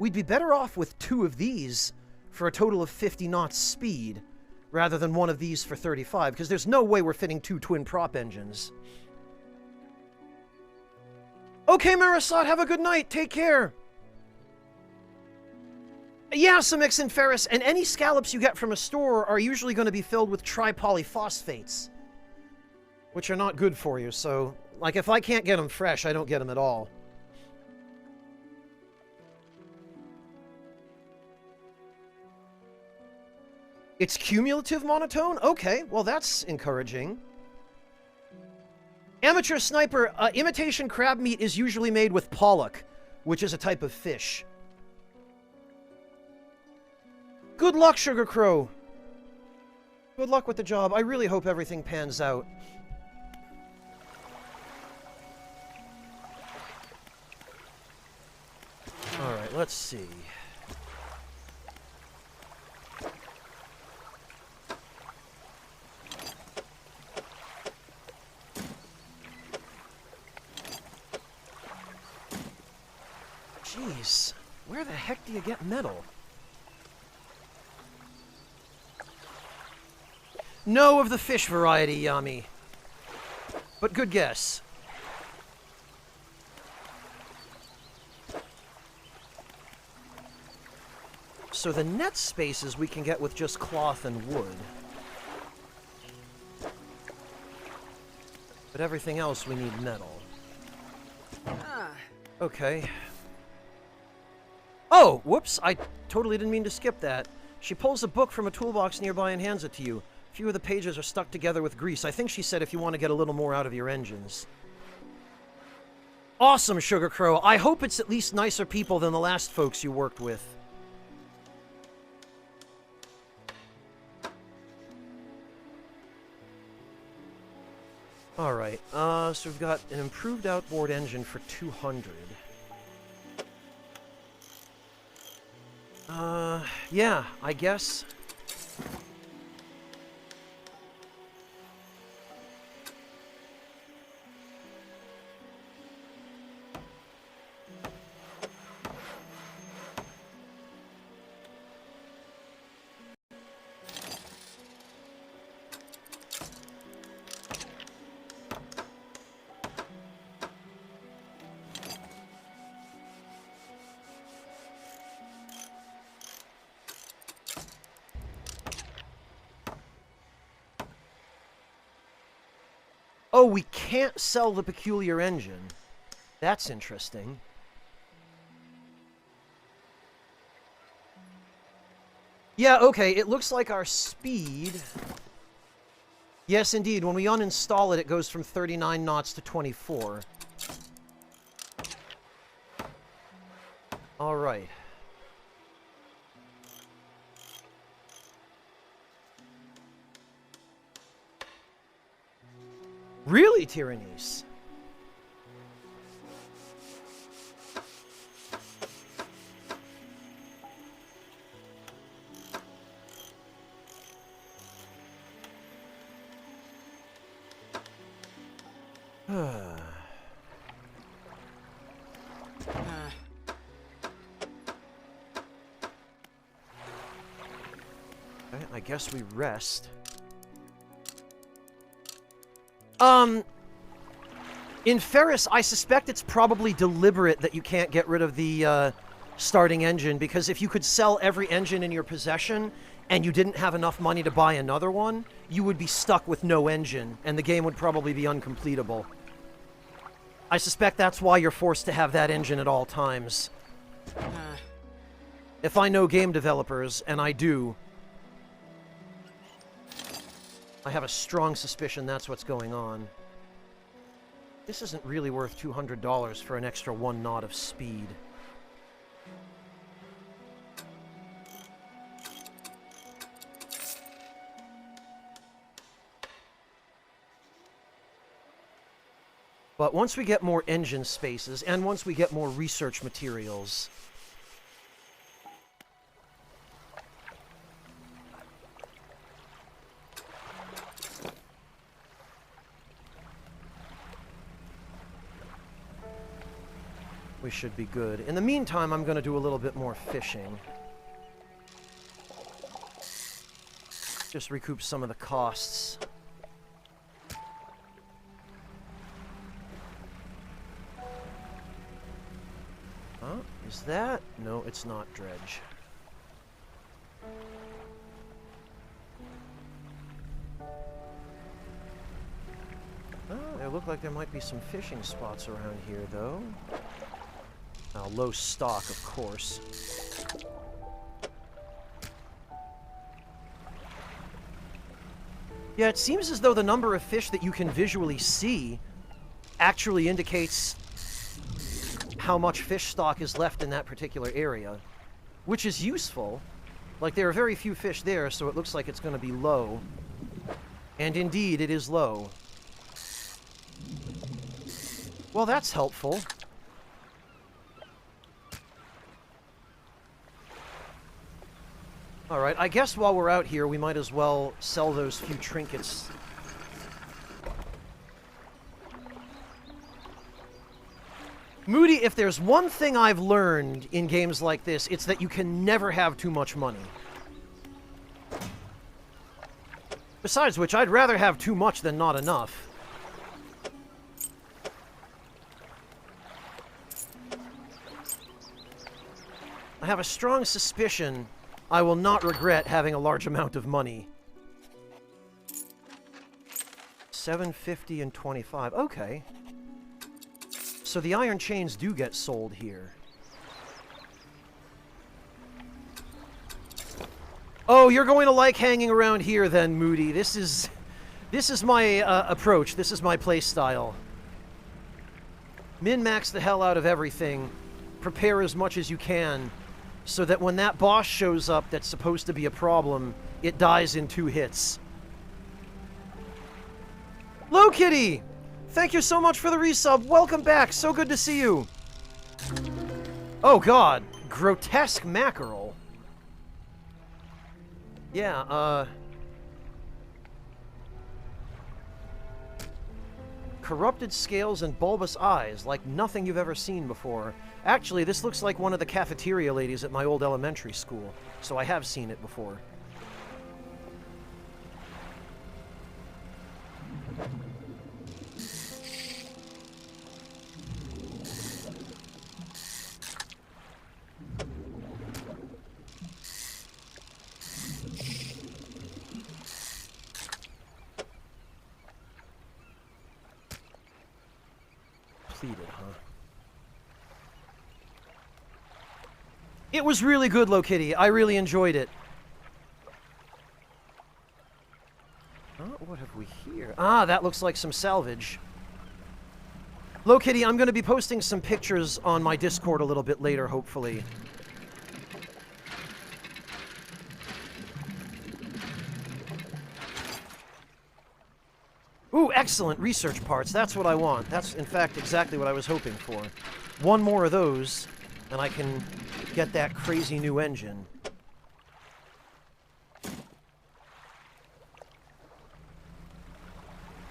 we'd be better off with 2 of these for a total of 50 knots speed, rather than 1 of these for 35, because there's no way we're fitting 2 twin prop engines. Okay, Marisot, have a good night. Take care. Yeah, Samix and Ferris, and any scallops you get from a store are usually going to be filled with tripolyphosphates, which are not good for you, so... Like, if I can't get them fresh, I don't get them at all. It's cumulative monotone? Okay, well, that's encouraging. Amateur Sniper, imitation crab meat is usually made with pollock, which is a type of fish. Good luck, Sugar Crow. Good luck with the job. I really hope everything pans out. Alright, let's see. Jeez, where the heck do you get metal? No of the fish variety, Yami. But good guess. So the net spaces we can get with just cloth and wood. But everything else we need metal. Okay. Oh, whoops, I totally didn't mean to skip that. She pulls a book from a toolbox nearby and hands it to you. A few of the pages are stuck together with grease. I think she said if you want to get a little more out of your engines. Awesome, Sugar Crow. I hope it's at least nicer people than the last folks you worked with. Alright, so we've got an improved outboard engine for 200. Yeah, I guess. Oh, we can't sell the peculiar engine. That's interesting. Yeah, okay, it looks like our speed... Yes, indeed, when we uninstall it, it goes from 39 knots to 24. Alright. Really, Tyrannies? Okay, I guess we rest. In Ferris, I suspect it's probably deliberate that you can't get rid of the, starting engine, because if you could sell every engine in your possession, and you didn't have enough money to buy another one, you would be stuck with no engine, and the game would probably be uncompletable. I suspect that's why you're forced to have that engine at all times. If I know game developers, and I do, I have a strong suspicion that's what's going on. This isn't really worth $200 for an extra 1 knot of speed. But once we get more engine spaces, and once we get more research materials... we should be good. In the meantime, I'm going to do a little bit more fishing. Just recoup some of the costs. Huh? Is that? No, it's not Dredge. Oh, it looked like there might be some fishing spots around here, though. Now, low stock, of course. Yeah, it seems as though the number of fish that you can visually see actually indicates how much fish stock is left in that particular area, which is useful. Like, there are very few fish there, so it looks like it's going to be low. And indeed, it is low. Well, that's helpful. Alright, I guess while we're out here, we might as well sell those few trinkets. Moody, if there's one thing I've learned in games like this, it's that you can never have too much money. Besides which, I'd rather have too much than not enough. I have a strong suspicion I will not regret having a large amount of money. $750 and $25. Okay. So the iron chains do get sold here. Oh, you're going to like hanging around here then, Moody. This is my approach. This is my play style. Min-max the hell out of everything. Prepare as much as you can so that when that boss shows up that's supposed to be a problem, it dies in 2 hits. Hello, Kitty! Thank you so much for the resub. Welcome back. So good to see you. Oh, God. Grotesque mackerel. Yeah, corrupted scales and bulbous eyes, like nothing you've ever seen before. Actually, this looks like one of the cafeteria ladies at my old elementary school, so I have seen it before. Pleated, huh? It was really good, Lokitty. I really enjoyed it. What have we here? Ah, that looks like some salvage. Lokitty, I'm going to be posting some pictures on my Discord a little bit later, hopefully. Ooh, excellent research parts. That's what I want. That's, in fact, exactly what I was hoping for. One more of those, and I can get that crazy new engine.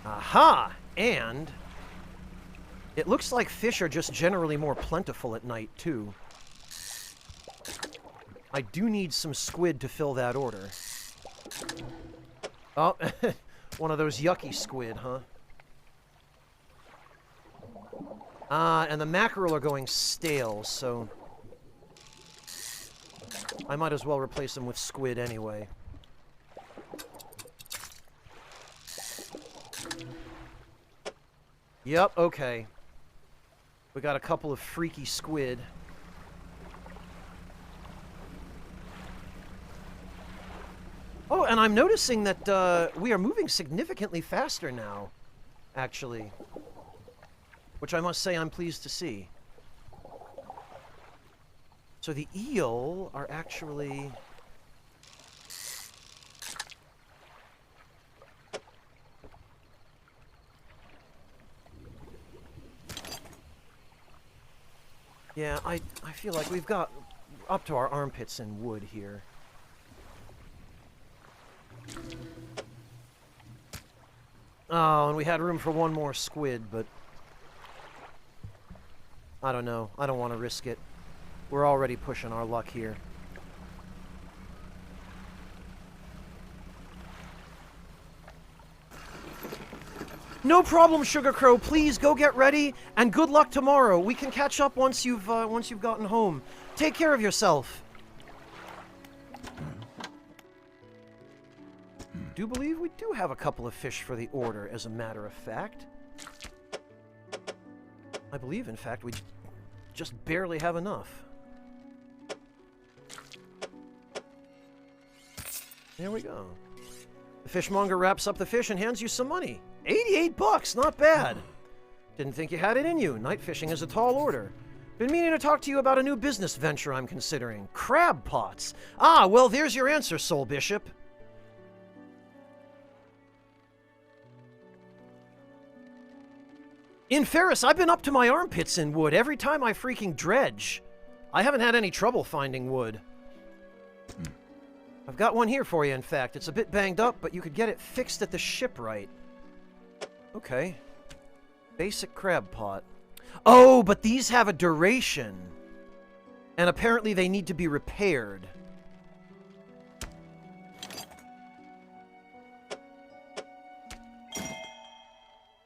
Aha! And it looks like fish are just generally more plentiful at night, too. I do need some squid to fill that order. Oh, one of those yucky squid, huh? And the mackerel are going stale, so I might as well replace them with squid anyway. Yep, okay. We got a couple of freaky squid. Oh, and I'm noticing that we are moving significantly faster now, actually. Which I must say I'm pleased to see. So the eel are actually... Yeah, I feel like we've got up to our armpits in wood here. Oh, and we had room for one more squid, but I don't know. I don't want to risk it. We're already pushing our luck here. No problem, Sugar Crow. Please go get ready, and good luck tomorrow. We can catch up once you've gotten home. Take care of yourself. Do believe we do have a couple of fish for the order, as a matter of fact. I believe, in fact, we just barely have enough. There we go. The fishmonger wraps up the fish and hands you some money. 88 bucks, not bad. Didn't think you had it in you. Night fishing is a tall order. Been meaning to talk to you about a new business venture I'm considering. Crab pots. Ah, well, there's your answer, Soul Bishop. In Ferris, I've been up to my armpits in wood every time I freaking dredge. I haven't had any trouble finding wood. I've got one here for you, in fact. It's a bit banged up, but you could get it fixed at the shipwright. Okay. Basic crab pot. Oh, but these have a duration. And apparently they need to be repaired.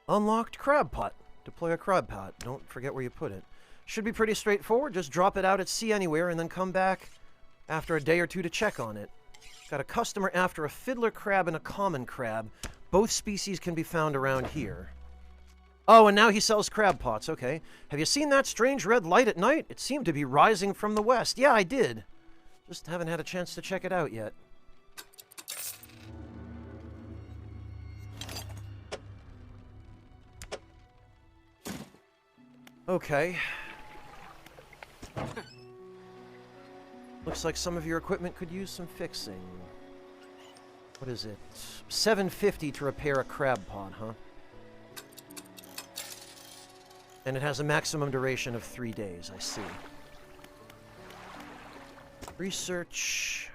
Unlocked crab pot. Deploy a crab pot. Don't forget where you put it. Should be pretty straightforward. Just drop it out at sea anywhere and then come back after a day or two to check on it. Got a customer after a fiddler crab and a common crab. Both species can be found around here. Oh, and now he sells crab pots. Okay. Have you seen that strange red light at night? It seemed to be rising from the west. Yeah, I did. Just haven't had a chance to check it out yet. Okay. Looks like some of your equipment could use some fixing. What is it? $7.50 to repair a crab pot, huh? And it has a maximum duration of 3 days, I see. Research.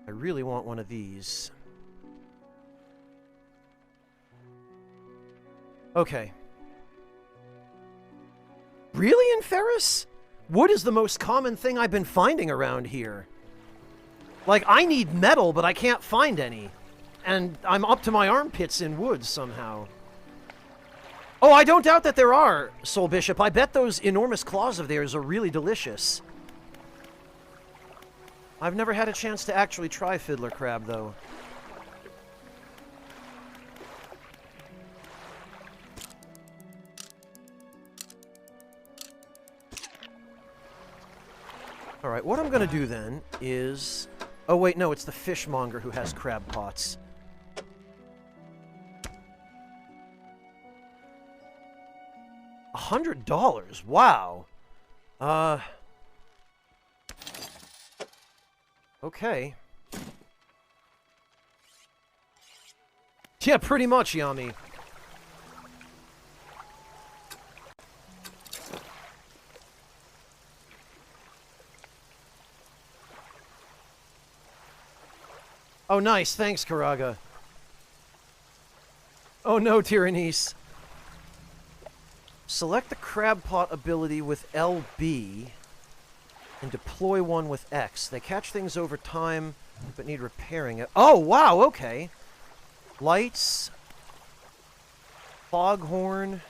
I really want one of these. Okay. Really, in Ferris? Wood is the most common thing I've been finding around here. Like, I need metal, but I can't find any. And I'm up to my armpits in wood somehow. Oh, I don't doubt that there are, Soul Bishop. I bet those enormous claws of theirs are really delicious. I've never had a chance to actually try fiddler crab, though. Alright, what I'm gonna do then is... Oh wait, no, it's the fishmonger who has crab pots. $100? Wow. Okay. Yeah, pretty much, Yami. Oh, nice. Thanks, Karaga. Oh, no, Tyrannese. Select the crab pot ability with LB and deploy one with X. They catch things over time, but need repairing. Oh, wow, okay. Lights. Foghorn.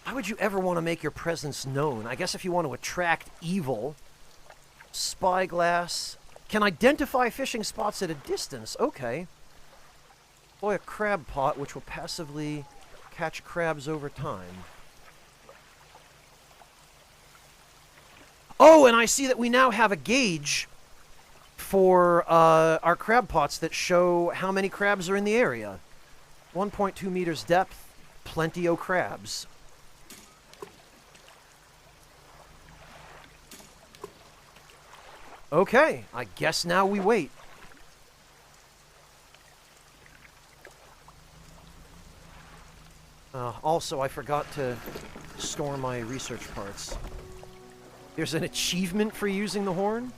Why would you ever want to make your presence known? I guess if you want to attract evil. Spyglass. Can identify fishing spots at a distance. Okay. Deploy a crab pot, which will passively catch crabs over time. Oh, and I see that we now have a gauge for our crab pots that show how many crabs are in the area. 1.2 meters depth, plenty o' crabs. Okay, I guess now we wait. Also, I forgot to store my research parts. There's an achievement for using the horn?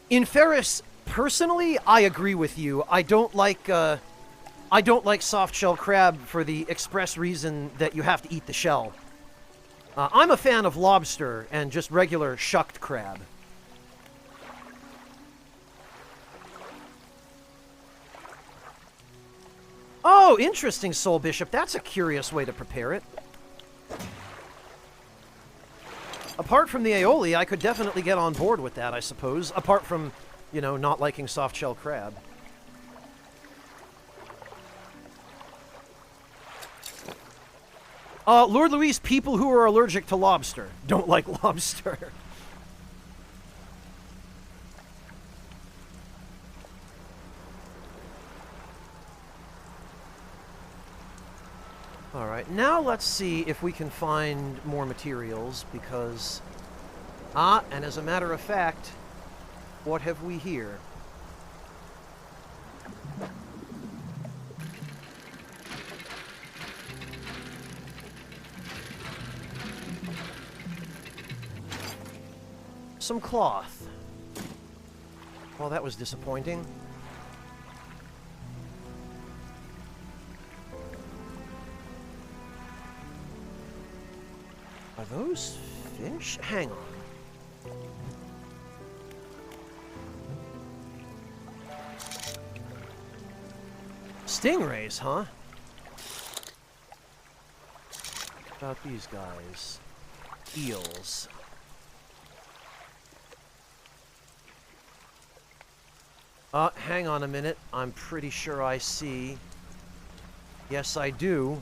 In Ferris, personally, I agree with you. I don't like soft-shell crab for the express reason that you have to eat the shell. I'm a fan of lobster and just regular shucked crab. Oh, interesting, Soul Bishop. That's a curious way to prepare it. Apart from the aioli, I could definitely get on board with that, I suppose. Apart from, you know, not liking soft-shell crab. Lord Louise, people who are allergic to lobster don't like lobster. Alright, now let's see if we can find more materials, because... and as a matter of fact, what have we here? Some cloth. Well, that was disappointing. Are those fish? Hang on. Stingrays, huh? What about these guys? Eels. Hang on a minute. I'm pretty sure I see... Yes, I do.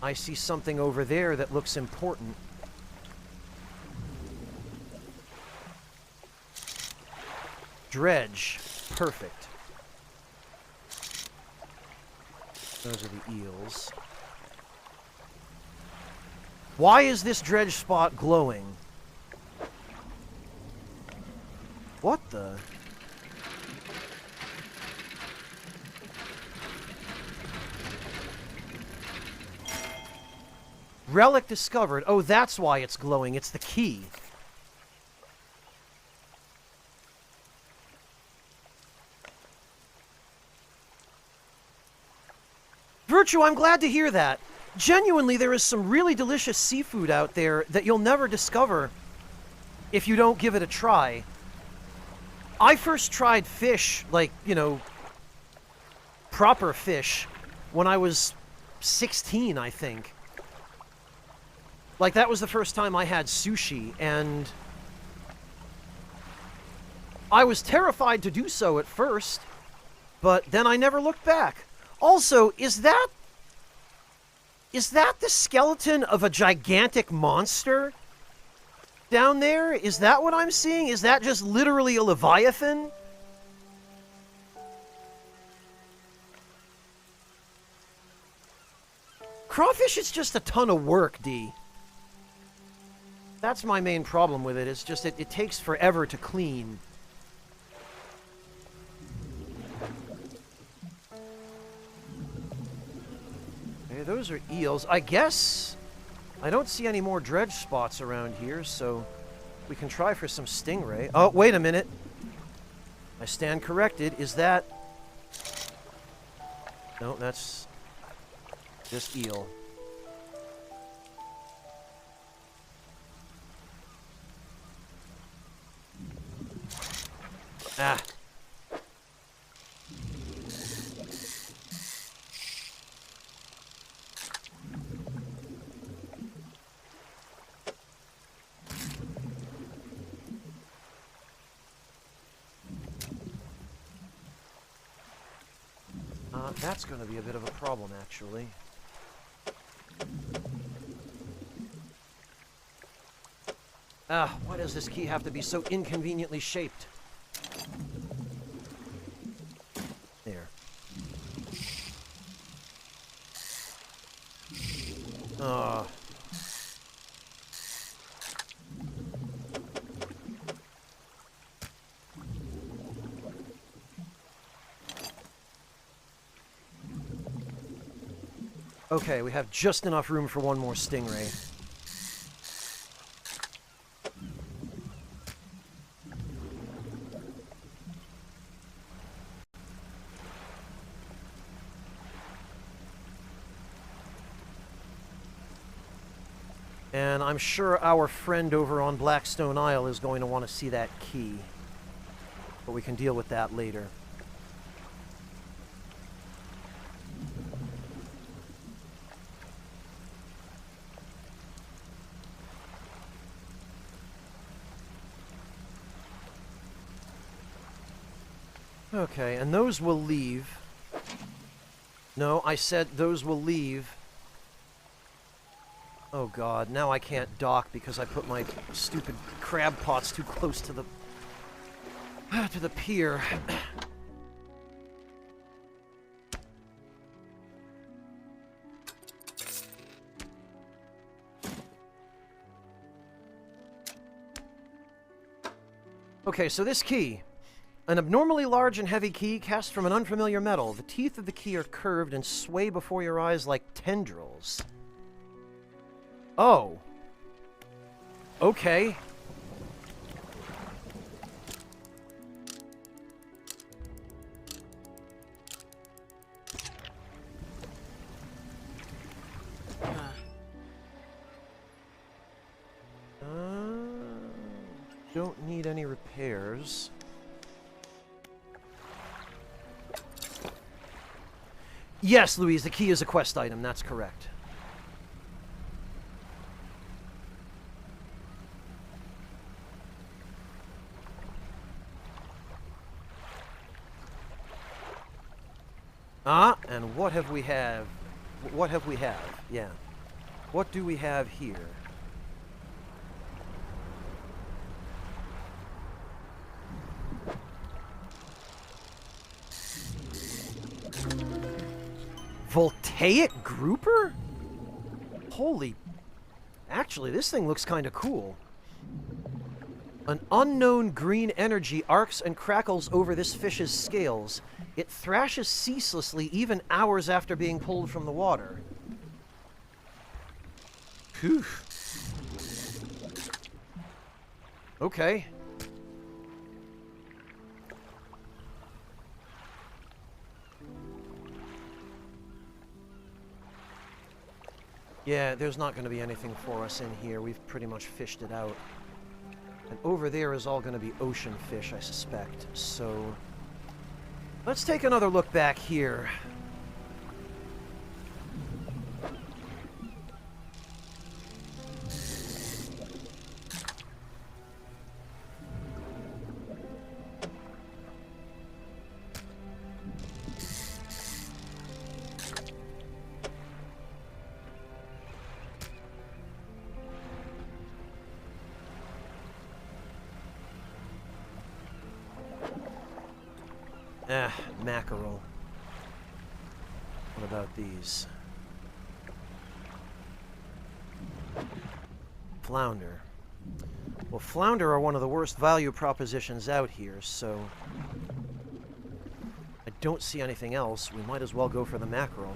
I see something over there that looks important. Dredge. Perfect. Those are the eels. Why is this dredge spot glowing? What the? Relic discovered. Oh, that's why it's glowing. It's the key. Virtue, I'm glad to hear that. Genuinely, there is some really delicious seafood out there that you'll never discover if you don't give it a try. I first tried fish, like, you know, proper fish, when I was 16, I think. Like, that was the first time I had sushi, and I was terrified to do so at first, but then I never looked back. Also, is that the skeleton of a gigantic monster down there? Is that what I'm seeing? Is that just literally a leviathan? Crawfish is just a ton of work, D. That's my main problem with it. It's just it takes forever to clean. Okay, those are eels. I guess I don't see any more dredge spots around here, so we can try for some stingray. Oh, wait a minute. I stand corrected. Is that... No, that's just eel. Ah. That's going to be a bit of a problem, actually. Ah, why does this key have to be so inconveniently shaped? There. Okay, we have just enough room for one more stingray. And I'm sure our friend over on Blackstone Isle is going to want to see that key. But we can deal with that later. Okay, and those will leave. No, I said those will leave. Oh god, now I can't dock because I put my stupid crab pots too close to the pier. Okay, so this key. An abnormally large and heavy key cast from an unfamiliar metal. The teeth of the key are curved and sway before your eyes like tendrils. Oh. Okay. Don't need any repairs. Yes, Louise, the key is a quest item. That's correct. Ah, and what have we have? What have we have? Yeah. What do we have here? archaic grouper? Holy... Actually, this thing looks kind of cool. An unknown green energy arcs and crackles over this fish's scales. It thrashes ceaselessly even hours after being pulled from the water. Phew. Okay. Yeah, there's not going to be anything for us in here. We've pretty much fished it out. And over there is all going to be ocean fish, I suspect. So, let's take another look back here. Mackerel. What about these? Flounder. Well, flounder are one of the worst value propositions out here, so... I don't see anything else. We might as well go for the mackerel.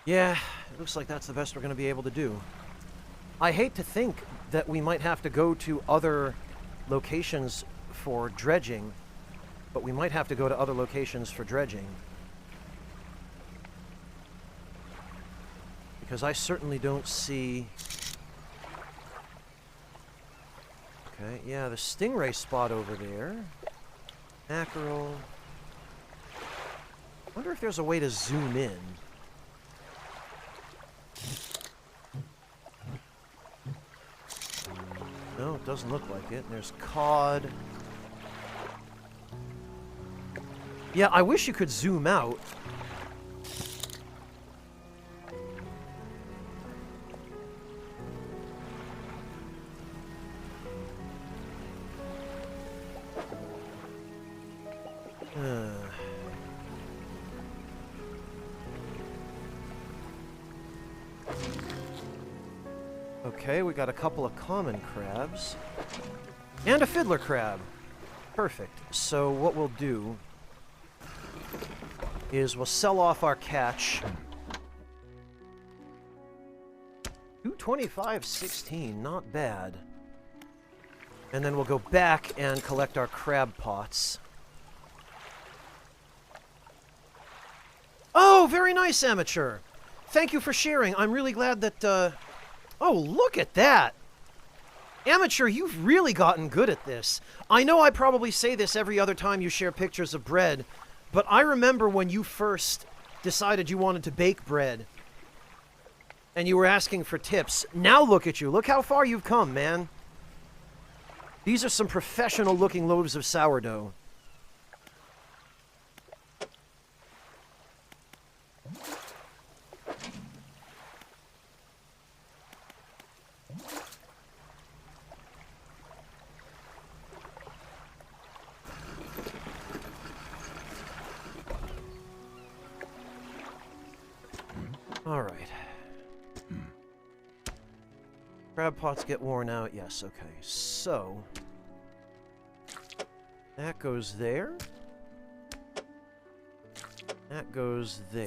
Yeah, it looks like that's the best we're going to be able to do. I hate to think that we might have to go to other locations for dredging, but we might have to go to other locations for dredging. Because I certainly don't see... Okay, yeah, the stingray spot over there. Mackerel. I wonder if there's a way to zoom in. No, it doesn't look like it. There's cod. Yeah, I wish you could zoom out. Okay, we got a couple of common crabs. And a fiddler crab. Perfect. So what we'll do is we'll sell off our catch. 225.16, not bad. And then we'll go back and collect our crab pots. Oh, very nice, amateur. Thank you for sharing. I'm really glad that, Oh, look at that! Amateur, you've really gotten good at this. I know I probably say this every other time you share pictures of bread, but I remember when you first decided you wanted to bake bread, and you were asking for tips. Now look at you. Look how far you've come, man. These are some professional-looking loaves of sourdough. All right. Crab pots get worn out. Yes, okay. So, that goes there. That goes there.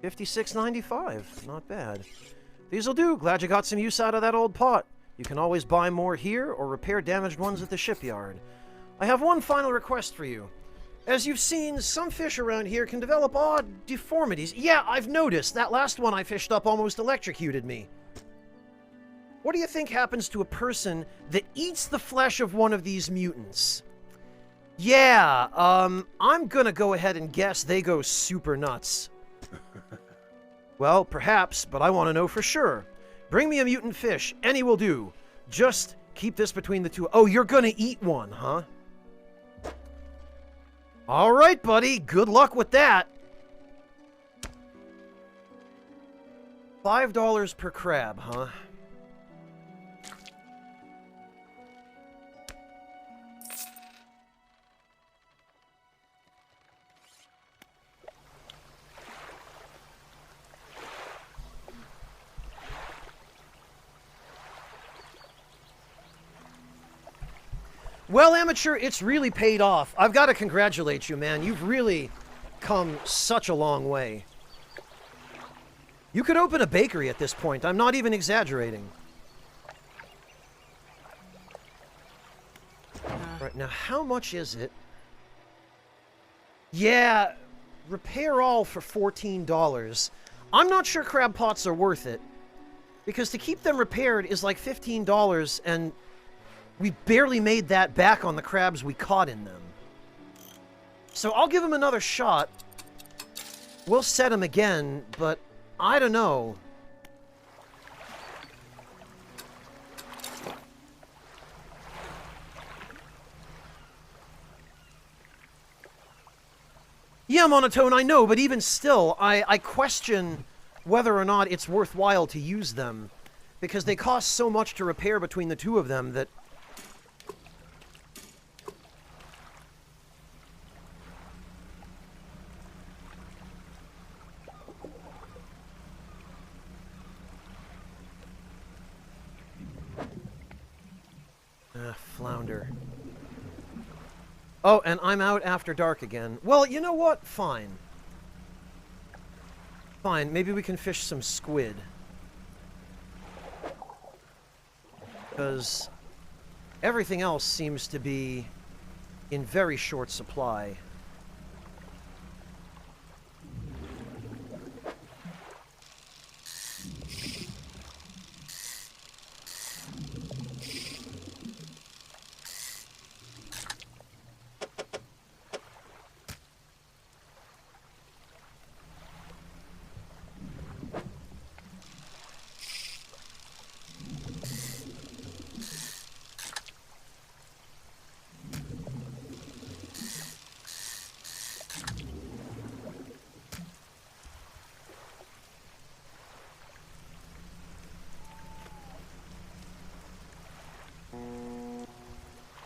$56.95. Not bad. These'll do. Glad you got some use out of that old pot. You can always buy more here or repair damaged ones at the shipyard. I have one final request for you. As you've seen, some fish around here can develop odd deformities. Yeah, I've noticed. That last one I fished up almost electrocuted me. What do you think happens to a person that eats the flesh of one of these mutants? Yeah, I'm gonna go ahead and guess they go super nuts. Well, perhaps, but I want to know for sure. Bring me a mutant fish. Any will do. Just keep this between the two. Oh, you're gonna eat one, huh? All right, buddy. Good luck with that. $5 per crab, huh? Well, Amateur, it's really paid off. I've got to congratulate you, man. You've really come such a long way. You could open a bakery at this point. I'm not even exaggerating. Right, now how much is it? Yeah, repair all for $14. I'm not sure crab pots are worth it, because to keep them repaired is like $15, and we barely made that back on the crabs we caught in them. So I'll give them another shot. We'll set them again, but I don't know. Yeah, Monotone, I know, but even still, I question whether or not it's worthwhile to use them, because they cost so much to repair between the two of them that... Flounder. Oh, and I'm out after dark again. Well, you know what? Fine. Fine, maybe we can fish some squid. Because everything else seems to be in very short supply.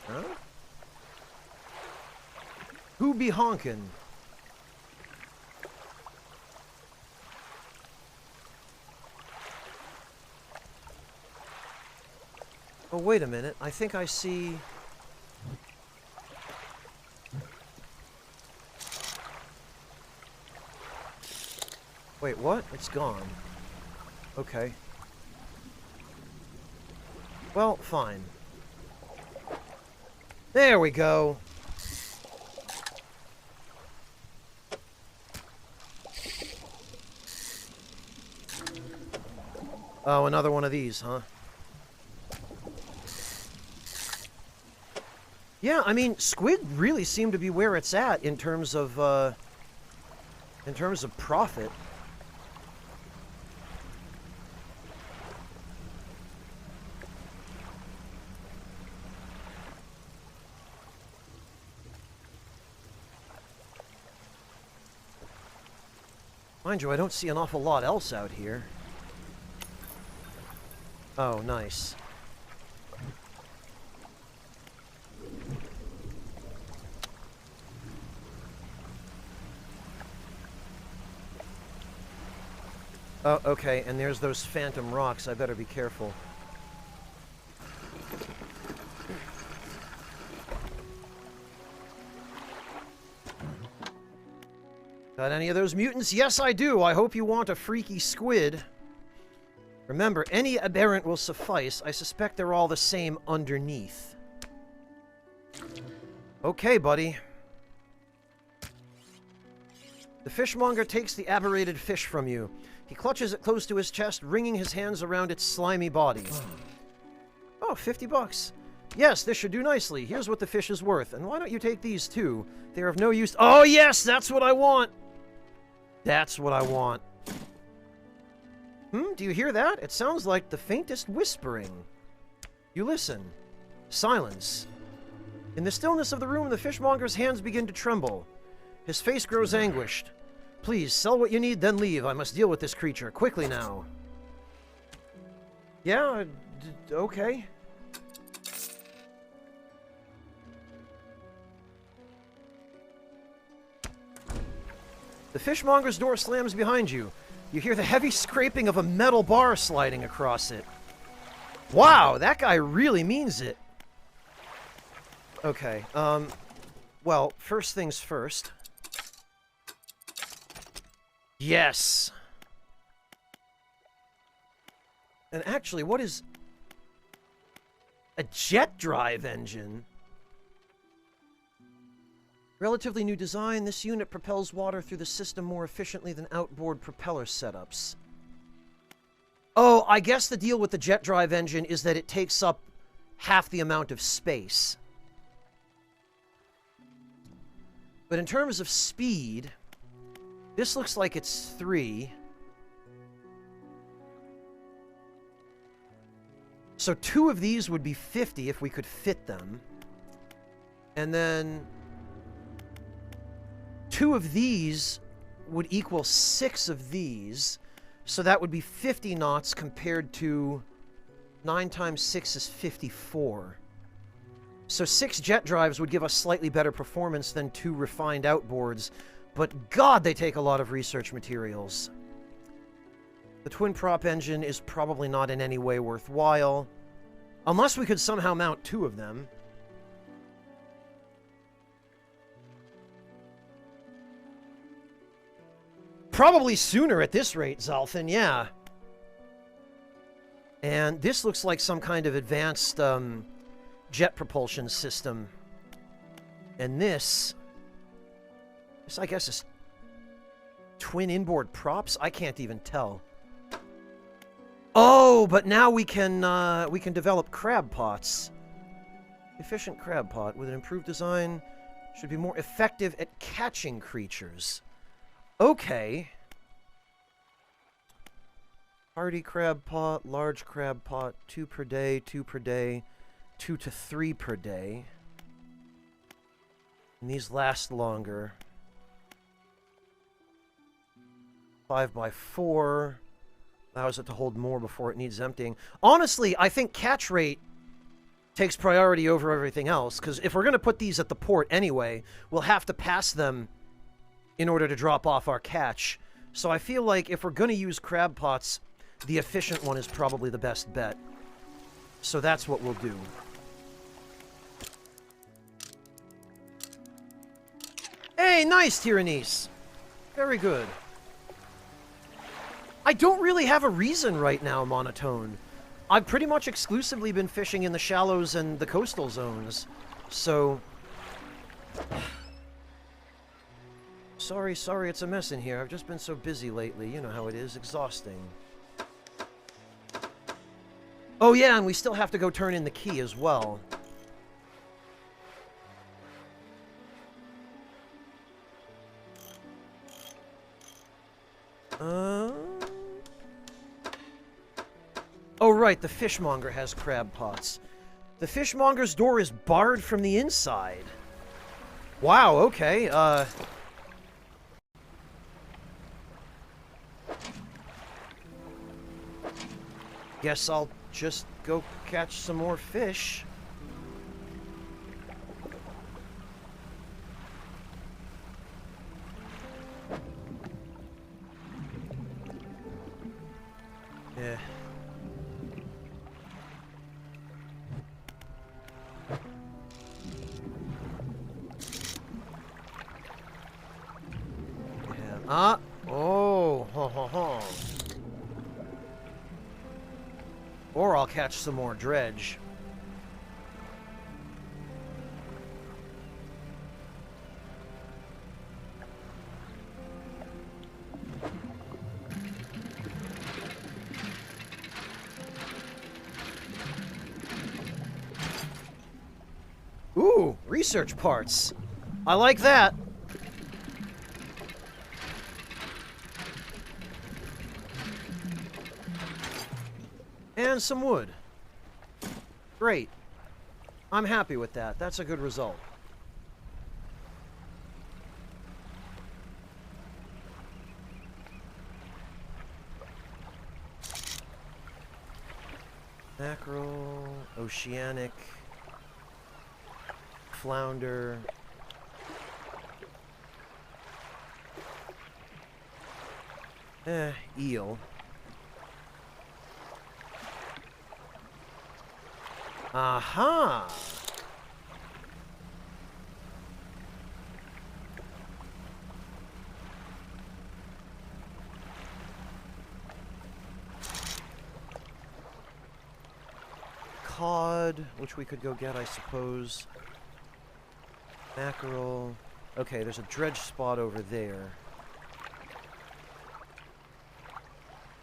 Huh? Who be honkin'? Oh, wait a minute. I think I see... Wait, what? It's gone. Okay. Well, fine. There we go. Oh, another one of these, huh? Yeah, I mean, squid really seem to be where it's at in terms of profit. Mind you, I don't see an awful lot else out here. Oh, nice. Oh, okay, and there's those phantom rocks. I better be careful. Got any of those mutants? Yes, I do. I hope you want a freaky squid. Remember, any aberrant will suffice. I suspect they're all the same underneath. Okay, buddy. The fishmonger takes the aberrated fish from you. He clutches it close to his chest, wringing his hands around its slimy body. Oh, 50 bucks. Yes, this should do nicely. Here's what the fish is worth. And why don't you take these too? They're of no use. Oh, yes, that's what I want. That's what I want. Do you hear that? It sounds like the faintest whispering. You listen. Silence. In the stillness of the room, the fishmonger's hands begin to tremble. His face grows anguished. Please, sell what you need, then leave. I must deal with this creature. Quickly now. Yeah, okay. The fishmonger's door slams behind you. You hear the heavy scraping of a metal bar sliding across it. Wow, that guy really means it. Okay, well, first things first. Yes! And actually, what is... a jet drive engine? Relatively new design, this unit propels water through the system more efficiently than outboard propeller setups. Oh, I guess the deal with the jet drive engine is that it takes up half the amount of space. But in terms of speed, this looks like it's 3. So 2 of these would be 50 if we could fit them. And then 2 of these would equal 6 of these. So that would be 50 knots compared to 9 times 6 is 54. So 6 jet drives would give us slightly better performance than 2 refined outboards. But God, they take a lot of research materials. The twin prop engine is probably not in any way worthwhile. Unless we could somehow mount 2 of them. Probably sooner at this rate, Zalthan, yeah. And this looks like some kind of advanced jet propulsion system. And this, I guess, is twin inboard props? I can't even tell. Oh, but now we can develop crab pots. Efficient crab pot with an improved design should be more effective at catching creatures. Okay. Hardy crab pot, large crab pot, 2 per day, 2 per day, 2 to 3 per day. And these last longer. 5x4 allows it to hold more before it needs emptying. Honestly, I think catch rate takes priority over everything else, because if we're going to put these at the port anyway, we'll have to pass them in order to drop off our catch. So I feel like if we're going to use crab pots, the efficient one is probably the best bet. So that's what we'll do. Hey, nice, Tyrannese. Very good. I don't really have a reason right now, Monotone. I've pretty much exclusively been fishing in the shallows and the coastal zones. So... Sorry, it's a mess in here. I've just been so busy lately. You know how it is. Exhausting. Oh yeah, and we still have to go turn in the key as well. Oh right, the fishmonger has crab pots. The fishmonger's door is barred from the inside. Wow, okay, guess I'll just go catch some more fish. Yeah. Oh, ho, ho, ho. Or I'll catch some more dredge. research parts. I like that. And some wood. Great. I'm happy with that. That's a good result. Mackerel, oceanic, flounder. Eel. Aha! Cod, which we could go get, I suppose. Mackerel. Okay, there's a dredge spot over there.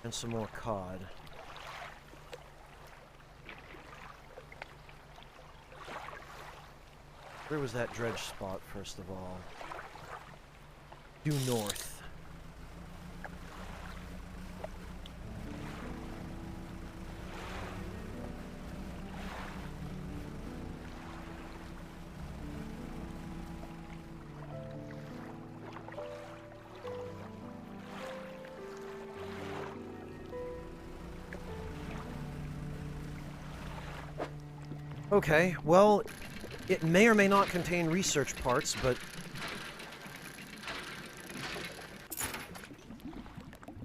And some more cod. Where was that dredge spot, first of all? Due north. Okay, well, it may or may not contain research parts, but...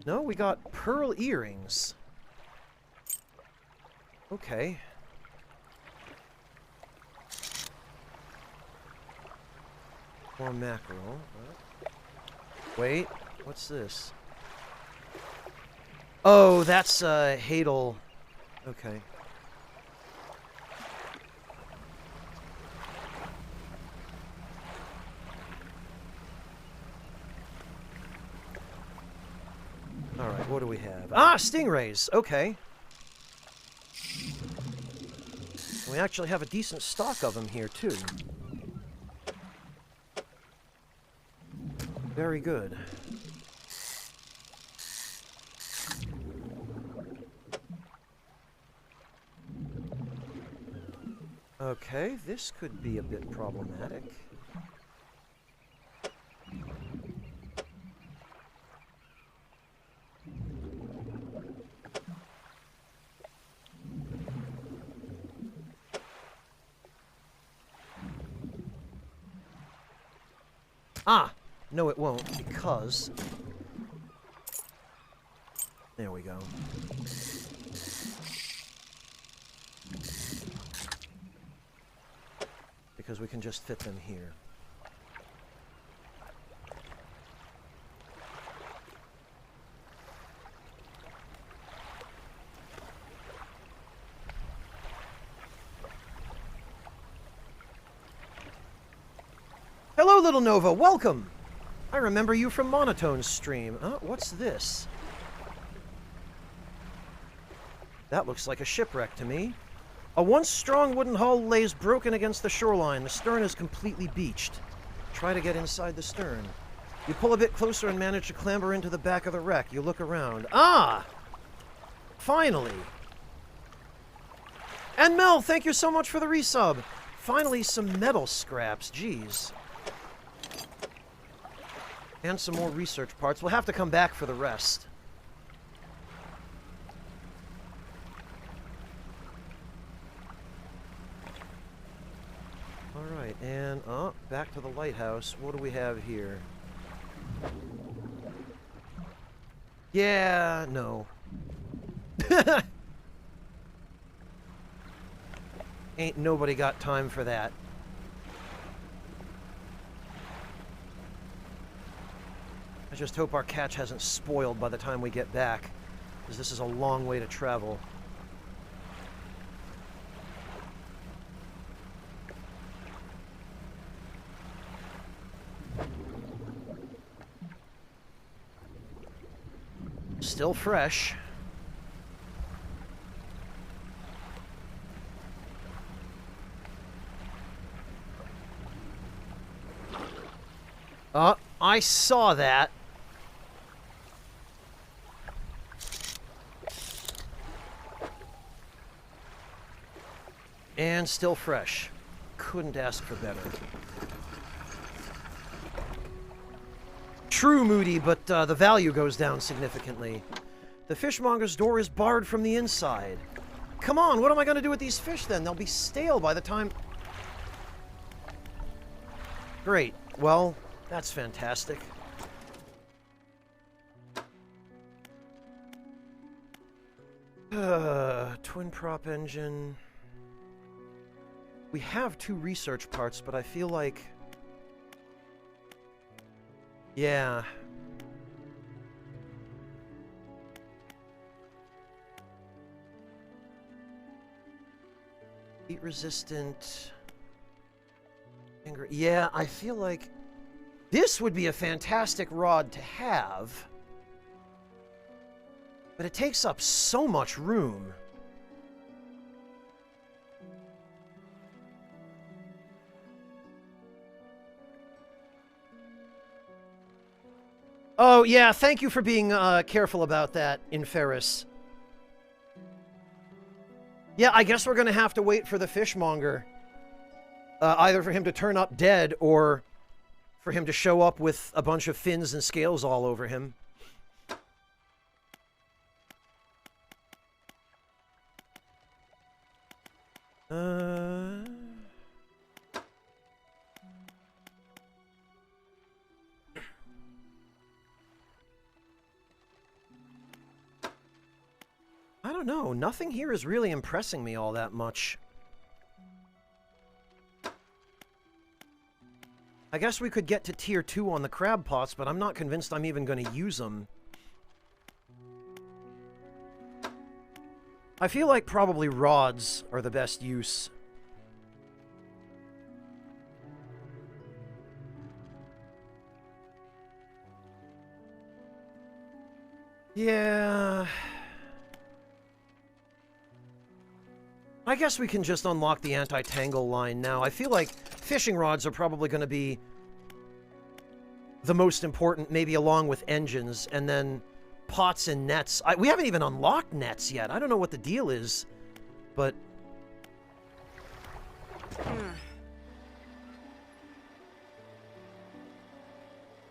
No, we got pearl earrings. Okay. More mackerel. Wait, what's this? Oh, that's, Hadel. Okay. Alright, what do we have? Ah, stingrays! Okay. We actually have a decent stock of them here, too. Very good. Okay, this could be a bit problematic. Ah! No, it won't, because... There we go. Because we can just fit them here. Hello, Little Nova. Welcome. I remember you from Monotone's stream. What's this? That looks like a shipwreck to me. A once strong wooden hull lays broken against the shoreline. The stern is completely beached. Try to get inside the stern. You pull a bit closer and manage to clamber into the back of the wreck. You look around. Ah! Finally. And Mel, thank you so much for the resub. Finally, some metal scraps. Jeez. And some more research parts. We'll have to come back for the rest. Alright, and back to the lighthouse. What do we have here? Yeah, no. Ain't nobody got time for that. I just hope our catch hasn't spoiled by the time we get back, because this is a long way to travel. Still fresh. I saw that. And still fresh. Couldn't ask for better. True, Moody, but the value goes down significantly. The fishmonger's door is barred from the inside. Come on, what am I going to do with these fish then? They'll be stale by the time... Great. Well, that's fantastic. Twin prop engine. We have 2 research parts, but I feel like... Yeah. Heat resistant. Yeah, I feel like this would be a fantastic rod to have. But it takes up so much room. Oh, yeah, thank you for being careful about that, Inferis. Yeah, I guess we're going to have to wait for the fishmonger. Either for him to turn up dead, or for him to show up with a bunch of fins and scales all over him. I don't know. Nothing here is really impressing me all that much. I guess we could get to tier 2 on the crab pots, but I'm not convinced I'm even going to use them. I feel like probably rods are the best use. Yeah... I guess we can just unlock the anti-tangle line now. I feel like fishing rods are probably going to be the most important, maybe along with engines, and then pots and nets. We haven't even unlocked nets yet. I don't know what the deal is, but...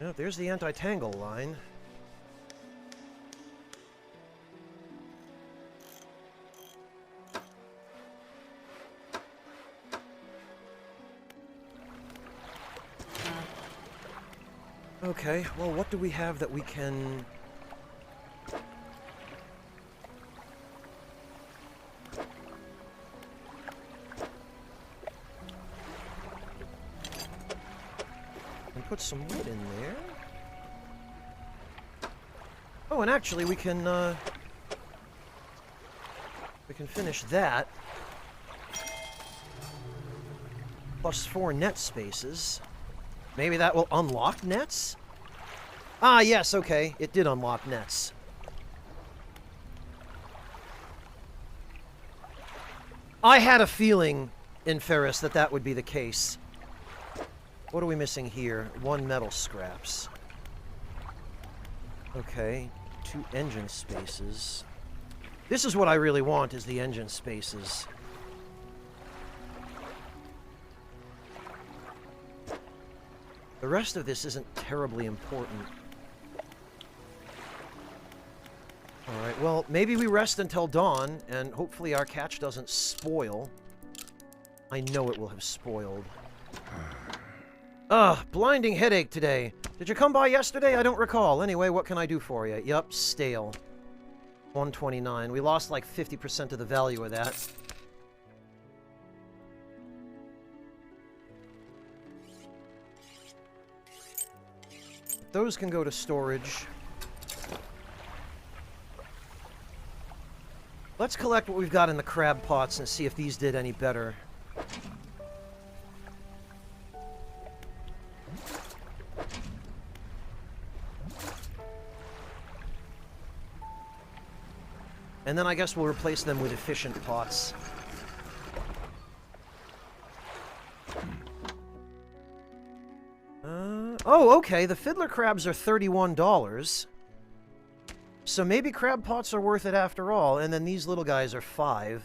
Yeah, there's the anti-tangle line. Okay, well, what do we have that we can... And put some wood in there. Oh, and actually we can finish that. Plus 4 net spaces. Maybe that will unlock nets? Ah, yes, okay. It did unlock nets. I had a feeling, Inferis, that that would be the case. What are we missing here? 1 metal scraps. Okay, 2 engine spaces. This is what I really want, is the engine spaces. The rest of this isn't terribly important. Alright, well, maybe we rest until dawn, and hopefully our catch doesn't spoil. I know it will have spoiled. Ugh, blinding headache today. Did you come by yesterday? I don't recall. Anyway, what can I do for you? Yup, stale. 129. We lost like 50% of the value of that. Those can go to storage. Let's collect what we've got in the crab pots and see if these did any better. And then I guess we'll replace them with efficient pots. Oh, Oh, okay, the fiddler crabs are $31. So maybe crab pots are worth it after all, and then these little guys are $5.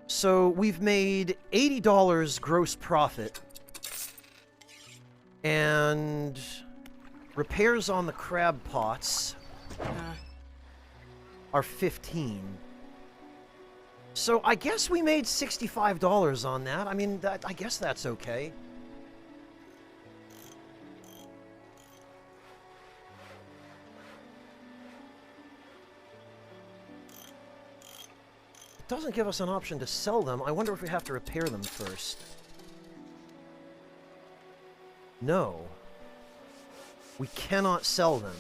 So we've made $80 gross profit. And repairs on the crab pots are $15. So I guess we made $65 on that. I mean, I guess that's okay. It doesn't give us an option to sell them. I wonder if we have to repair them first. No. We cannot sell them.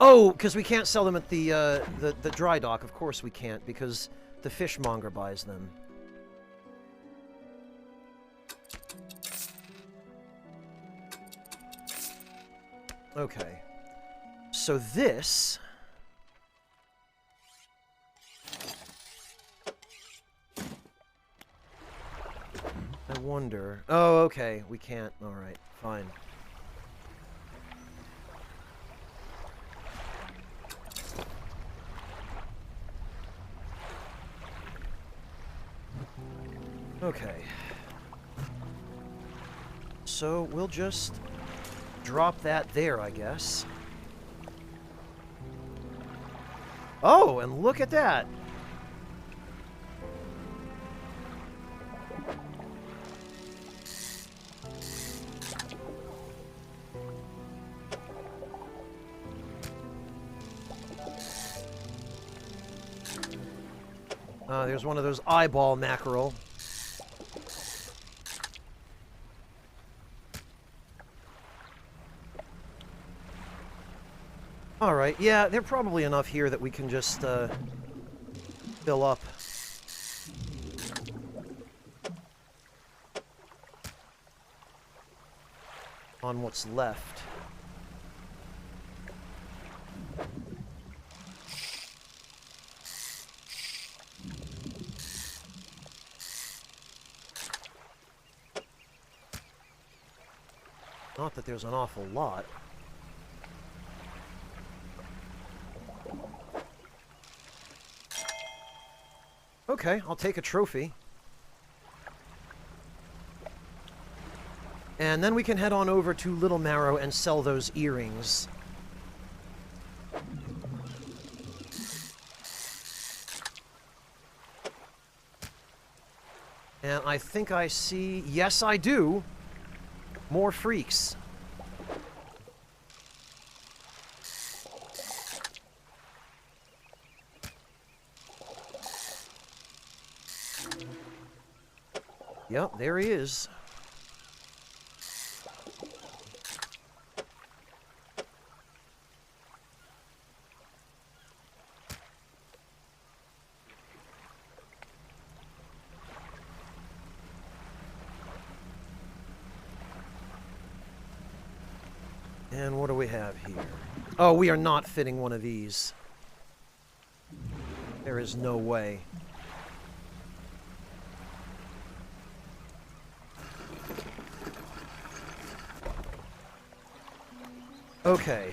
Oh, because we can't sell them at the dry dock. Of course we can't, because the fishmonger buys them. Okay. So this... I wonder... Oh, okay. We can't. Alright, fine. Okay. So we'll just drop that there, I guess. Oh, and look at that! There's one of those eyeball mackerel. Alright, yeah, they're probably enough here that we can just, fill up. On what's left. Not that there's an awful lot. Okay, I'll take a trophy. And then we can head on over to Little Marrow and sell those earrings. And I think I see... Yes, I do! More freaks. Yep, there he is. And what do we have here? Oh, we are not fitting one of these. There is no way. Okay.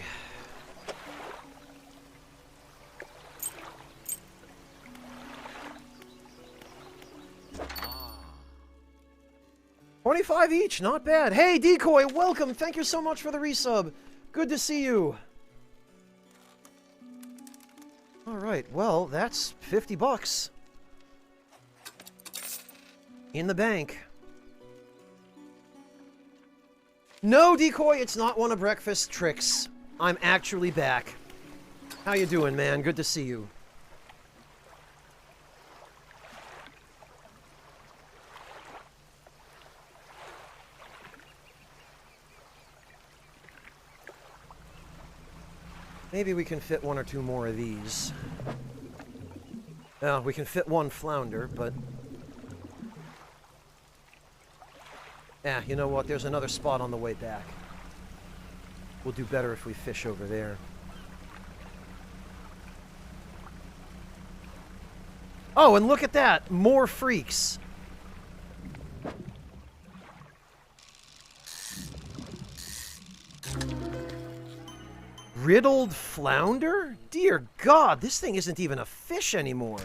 $25 each, not bad. Hey, Decoy, welcome. Thank you so much for the resub. Good to see you. All right, well, that's $50 in the bank. No, Decoy, it's not one of breakfast tricks. I'm actually back. How you doing, man? Good to see you. Maybe we can fit one or two more of these. We can fit one flounder, but... Yeah, you know what? There's another spot on the way back. We'll do better if we fish over there. Oh, and look at that! More freaks! Riddled flounder? Dear God, this thing isn't even a fish anymore.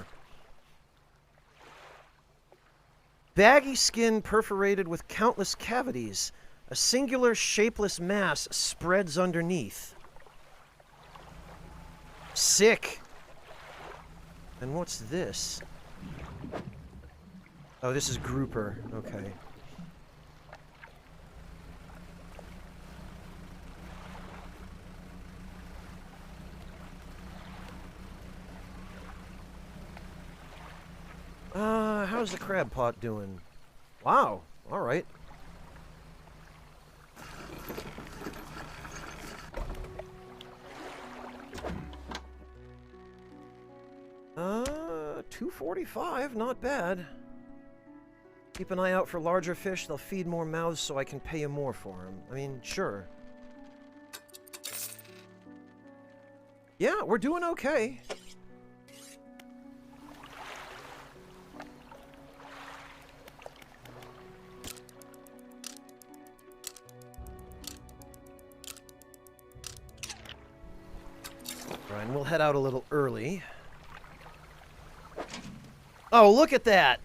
Baggy skin perforated with countless cavities. A singular shapeless mass spreads underneath. Sick. And what's this? Oh, this is grouper. Okay. How's the crab pot doing? Wow. All right. $2.45, not bad. Keep an eye out for larger fish. They'll feed more mouths so I can pay you more for them. I mean, sure. Yeah, we're doing okay. Right, and we'll head out a little early. Oh, look at that!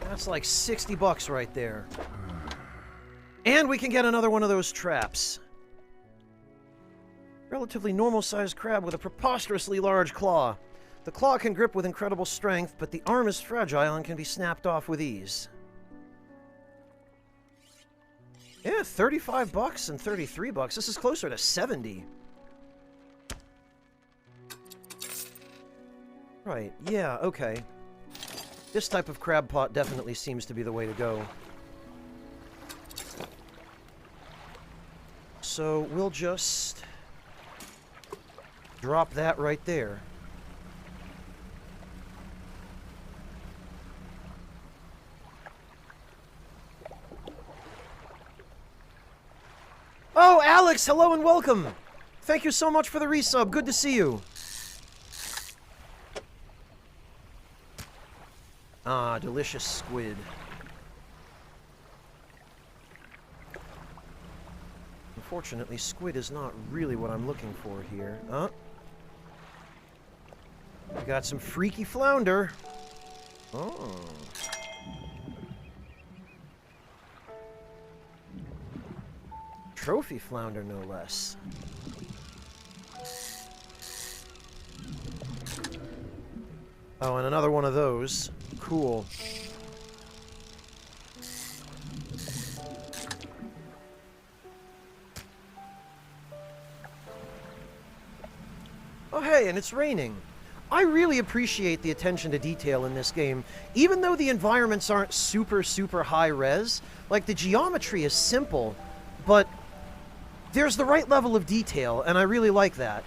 That's like 60 bucks right there. And we can get another one of those traps. Relatively normal-sized crab with a preposterously large claw. The claw can grip with incredible strength, but the arm is fragile and can be snapped off with ease. Yeah, 35 bucks and 33 bucks. This is closer to 70. Right, yeah, okay. This type of crab pot definitely seems to be the way to go. So we'll just drop that right there. Oh, Alex, hello and welcome. Thank you so much for the resub. Good to see you. Ah, delicious squid. Unfortunately, squid is not really what I'm looking for here. We got some freaky flounder. Oh. Trophy flounder, no less. Oh, and another one of those. Cool. Oh, hey, and it's raining. I really appreciate the attention to detail in this game. Even though the environments aren't super, super high res, like the geometry is simple, but there's the right level of detail, and I really like that.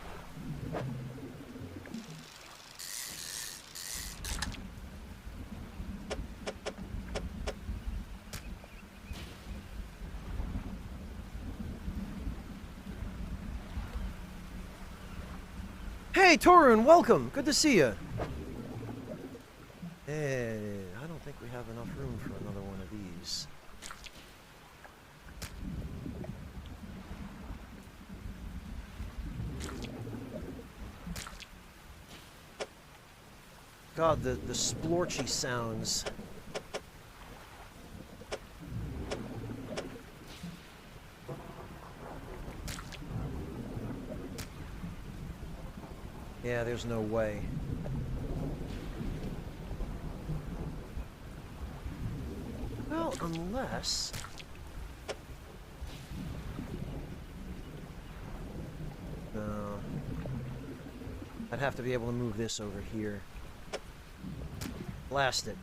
Hey, Torun, welcome. Good to see you. Hey, I don't think we have enough room for another one of these. God, the splorchy sounds. Yeah, there's no way. Well, unless... No. I'd have to be able to move this over here. Blast it.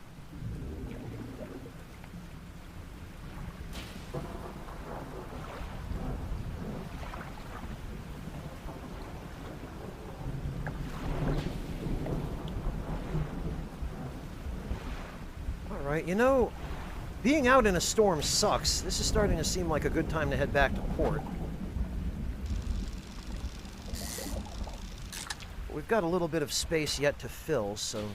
Alright, you know, being out in a storm sucks. This is starting to seem like a good time to head back to port. We've got a little bit of space yet to fill, so...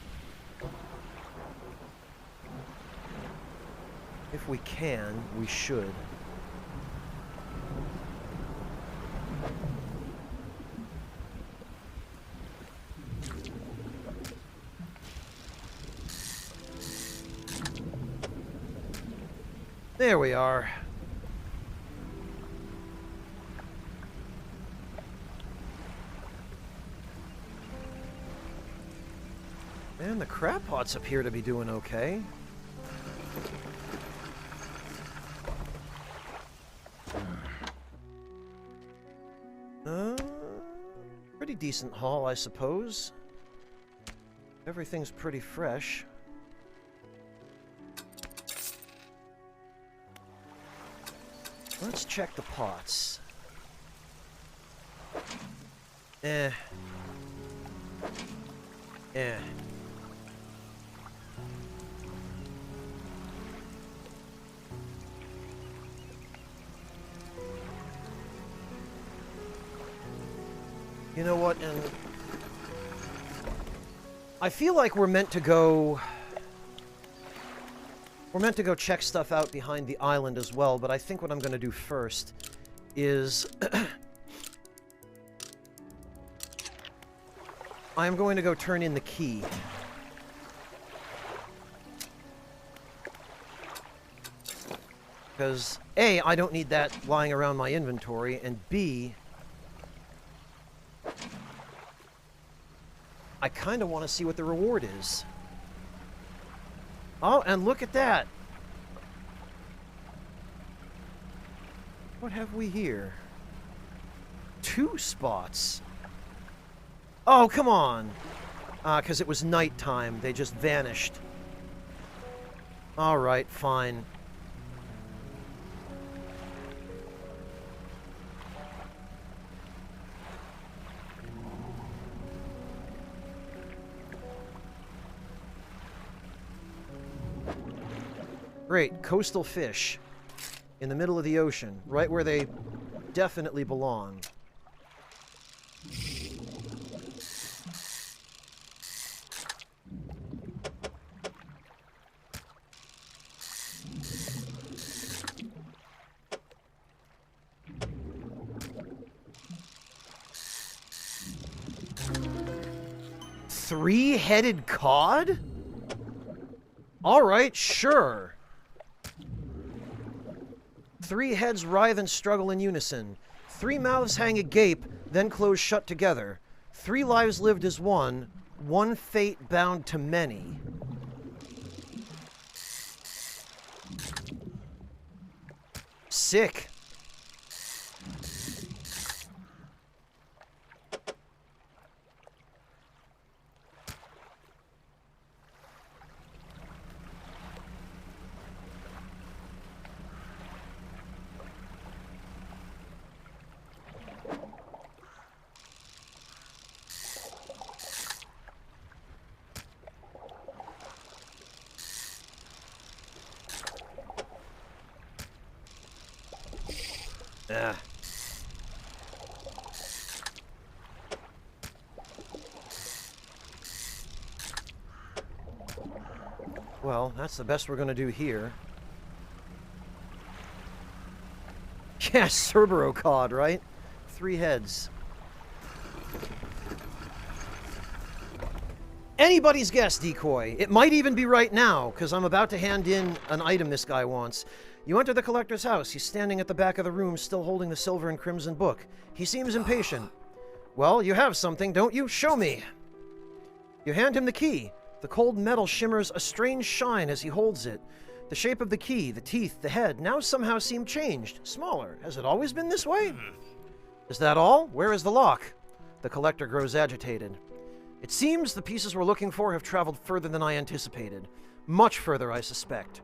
if we can, we should. There we are. And the crab pots appear to be doing okay. Pretty decent haul, I suppose. Everything's pretty fresh. Let's check the pots. Eh. You know what, and I feel like we're meant to go check stuff out behind the island as well, but I think what I'm going to do first is I'm going to go turn in the key. Because A, I don't need that lying around my inventory, and B, I kind of want to see what the reward is. Oh, and look at that! What have we here? 2 spots. Oh, come on! Because it was nighttime. They just vanished. Alright, fine. Great, coastal fish in the middle of the ocean, right where they definitely belong. Three-headed cod? All right, sure. 3 heads writhe and struggle in unison. 3 mouths hang agape, then close shut together. 3 lives lived as one. 1 fate bound to many. Sick. Ah. Well, that's the best we're gonna do here. Yeah, Cerbero cod, right? 3 heads. Anybody's guess, Decoy. It might even be right now, because I'm about to hand in an item this guy wants. You enter the collector's house. He's standing at the back of the room, still holding the silver and crimson book. He seems impatient. Well, you have something, don't you? Show me. You hand him the key. The cold metal shimmers a strange shine as he holds it. The shape of the key, the teeth, the head, now somehow seem changed, smaller. Has it always been this way? Is that all? Where is the lock? The collector grows agitated. It seems the pieces we're looking for have traveled further than I anticipated. Much further, I suspect.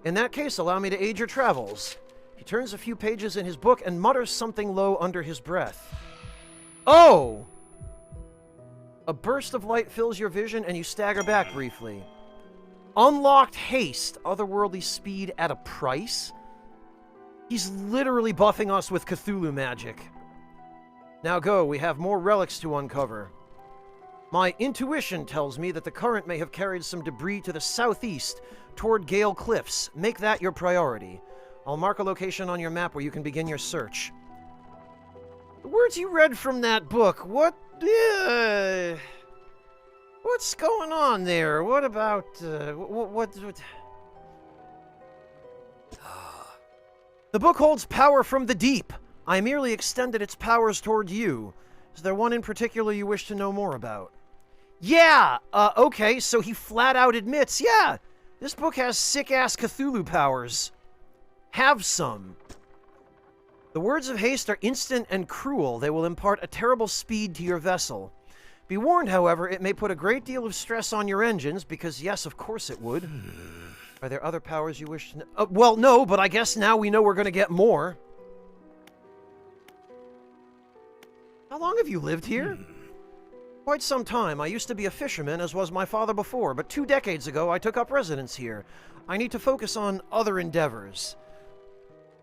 In that case, allow me to aid your travels. He turns a few pages in his book and mutters something low under his breath. Oh! A burst of light fills your vision and you stagger back briefly. Unlocked haste, otherworldly speed at a price? He's literally buffing us with Cthulhu magic. Now go, we have more relics to uncover. My intuition tells me that the current may have carried some debris to the southeast, toward Gale Cliffs. Make that your priority. I'll mark a location on your map where you can begin your search. The words you read from that book, what... what's going on there? What about... what... The book holds power from the deep. I merely extended its powers toward you. Is there one in particular you wish to know more about? Yeah! Okay, so he flat out admits, yeah, this book has sick-ass Cthulhu powers. Have some. The words of haste are instant and cruel. They will impart a terrible speed to your vessel. Be warned, however, it may put a great deal of stress on your engines, because yes, of course it would. Are there other powers you wish to know? Well, no, but I guess now we know we're going to get more. How long have you lived here? Quite some time. I used to be a fisherman, as was my father before, but 2 decades ago I took up residence here. I need to focus on other endeavors.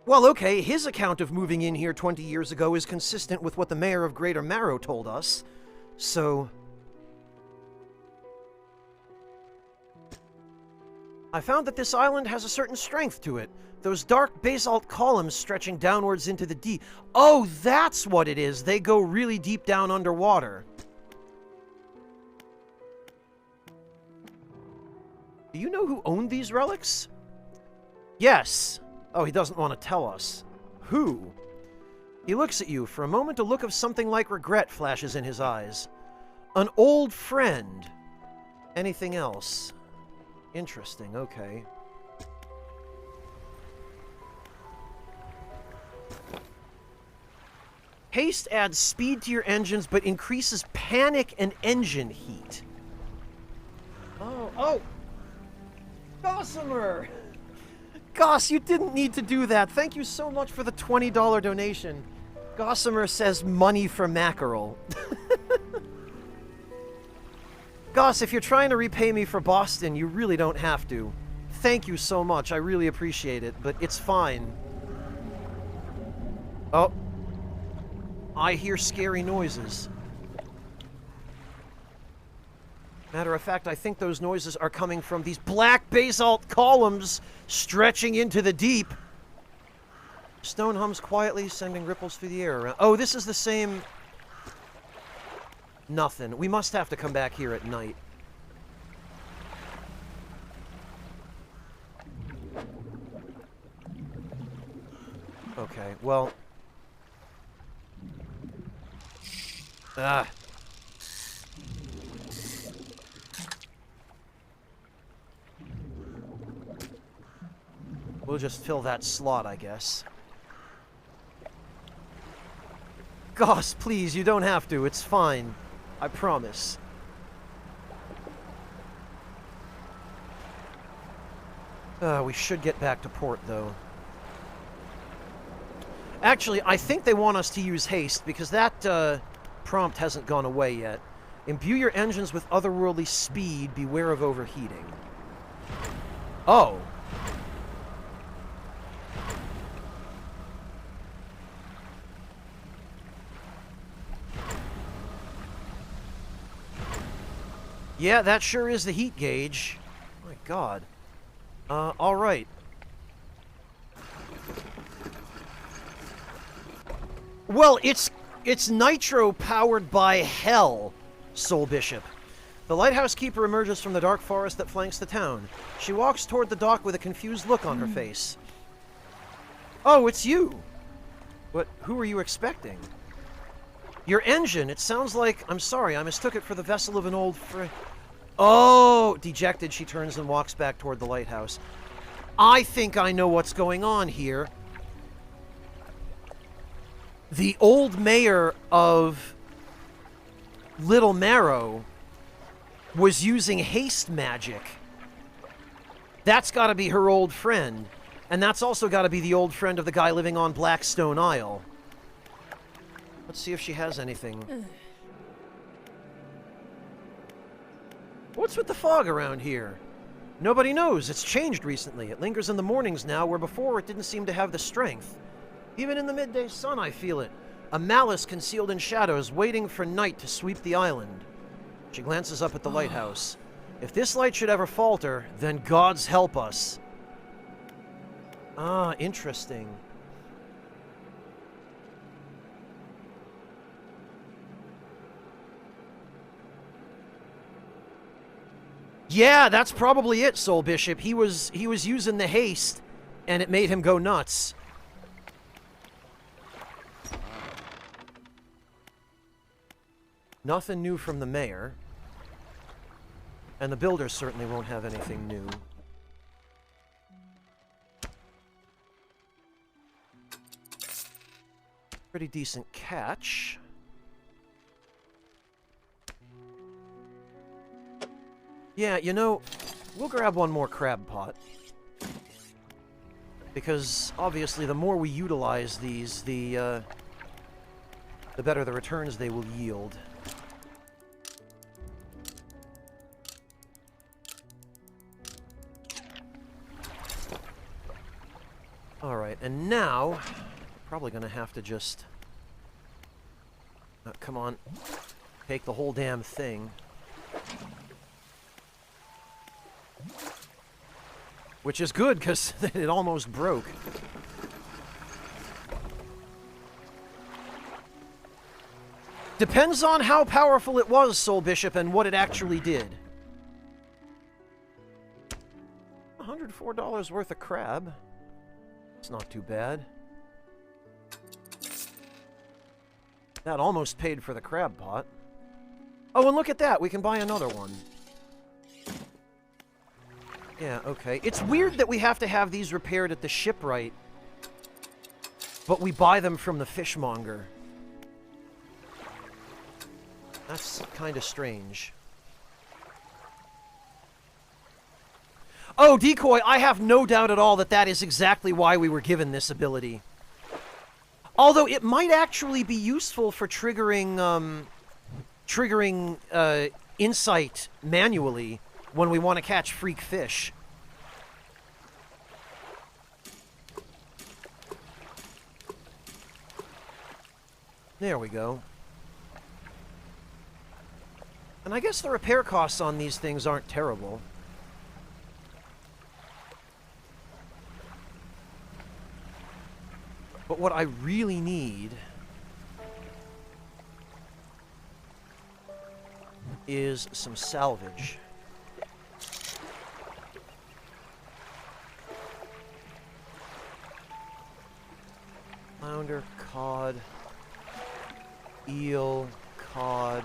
Well, okay, his account of moving in here 20 years ago is consistent with what the mayor of Greater Marrow told us. So... I found that this island has a certain strength to it. Those dark basalt columns stretching downwards into the deep. Oh, that's what it is. They go really deep down underwater. Do you know who owned these relics? Yes. Oh, he doesn't want to tell us. Who? He looks at you. For a moment, a look of something like regret flashes in his eyes. An old friend. Anything else? Interesting, okay. Haste adds speed to your engines, but increases panic and engine heat. Oh! Gossamer! Goss, you didn't need to do that. Thank you so much for the $20 donation. Gossamer says money for mackerel. Goss, if you're trying to repay me for Boston, you really don't have to. Thank you so much. I really appreciate it, but it's fine. Oh. I hear scary noises. Matter of fact, I think those noises are coming from these black basalt columns stretching into the deep. Stone hums quietly, sending ripples through the air around. Oh, this is the same... Nothing. We must have to come back here at night. Okay, well... We'll just fill that slot, I guess. Goss, please, you don't have to. It's fine. I promise. We should get back to port, though. Actually, I think they want us to use haste, because that prompt hasn't gone away yet. Imbue your engines with otherworldly speed. Beware of overheating. Oh. Yeah, that sure is the heat gauge. My God. Alright. Well, it's nitro powered by hell, Soul Bishop. The lighthouse keeper emerges from the dark forest that flanks the town. She walks toward the dock with a confused look on her face. Oh, it's you! Who are you expecting? Your engine, it sounds like... I'm sorry, I mistook it for the vessel of an old friend. Oh! Dejected, she turns and walks back toward the lighthouse. I think I know what's going on here. The old mayor of Little Marrow was using haste magic. That's got to be her old friend. And that's also got to be the old friend of the guy living on Blackstone Isle. Let's see if she has anything. What's with the fog around here? Nobody knows. It's changed recently. It lingers in the mornings now, where before it didn't seem to have the strength. Even in the midday sun, I feel it. A malice concealed in shadows, waiting for night to sweep the island. She glances up at the lighthouse. If this light should ever falter, then gods help us. Ah, interesting. Yeah, that's probably it, Soul Bishop. He was using the haste, and it made him go nuts. Nothing new from the mayor. And the builders certainly won't have anything new. Pretty decent catch. Yeah, you know, we'll grab one more crab pot. Because, obviously, the more we utilize these, the better the returns they will yield. Alright, and now, probably gonna have to just... come on. Take the whole damn thing. Which is good, because it almost broke. Depends on how powerful it was, Soul Bishop, and what it actually did. $104 worth of crab. It's not too bad. That almost paid for the crab pot. Oh, and look at that! We can buy another one. Yeah, okay. It's weird that we have to have these repaired at the shipwright, but we buy them from the fishmonger. That's kind of strange. Oh, Decoy, I have no doubt at all that that is exactly why we were given this ability. Although it might actually be useful for triggering insight manually when we want to catch freak fish. There we go. And I guess the repair costs on these things aren't terrible. But what I really need is some salvage. Flounder, cod, eel, cod.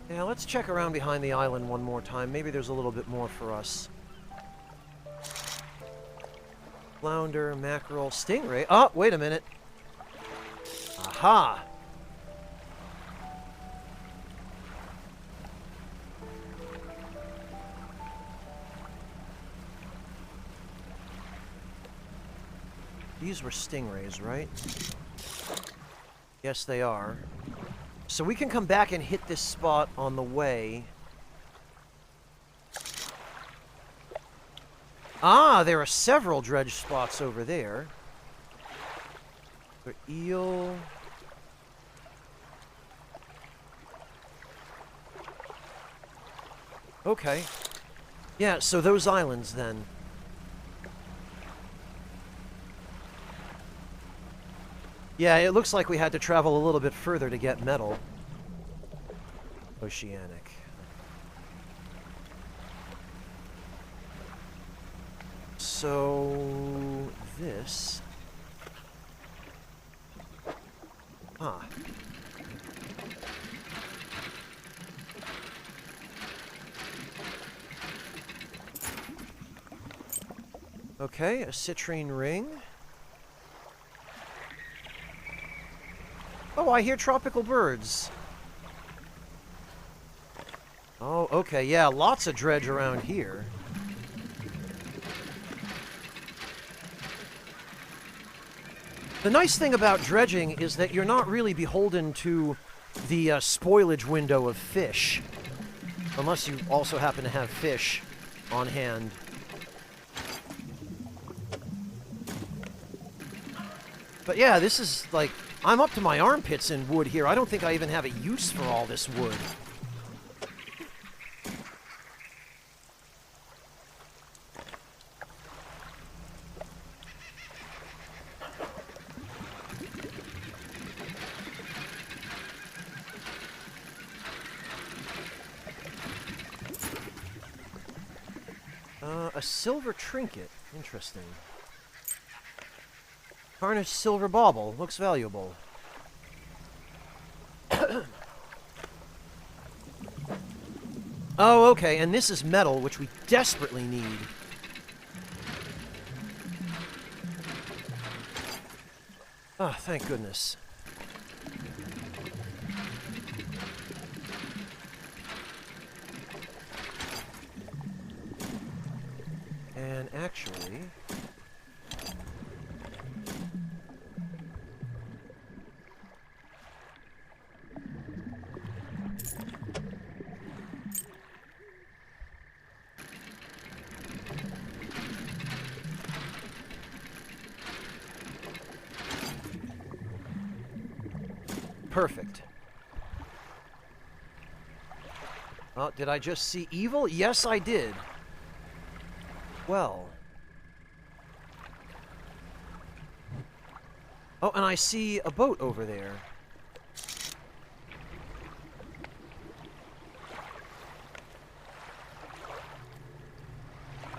Yeah, let's check around behind the island one more time. Maybe there's a little bit more for us. Flounder, mackerel, stingray. Oh, wait a minute. Aha! These were stingrays, right? Yes, they are. So we can come back and hit this spot on the way. Ah, there are several dredge spots over there. For eel. Okay. Yeah, so those islands then. Yeah, it looks like we had to travel a little bit further to get metal. Oceanic. So... this... Ah. Okay, a citrine ring. Oh, I hear tropical birds. Oh, okay, yeah, lots of dredge around here. The nice thing about dredging is that you're not really beholden to the spoilage window of fish. Unless you also happen to have fish on hand. But yeah, this is like, I'm up to my armpits in wood here. I don't think I even have a use for all this wood. A silver trinket. Interesting. Tarnished silver bauble. Looks valuable. Oh, okay, and this is metal, which we desperately need. Oh, thank goodness. And actually... Perfect. Oh, did I just see evil? Yes, I did. Well. Oh, and I see a boat over there.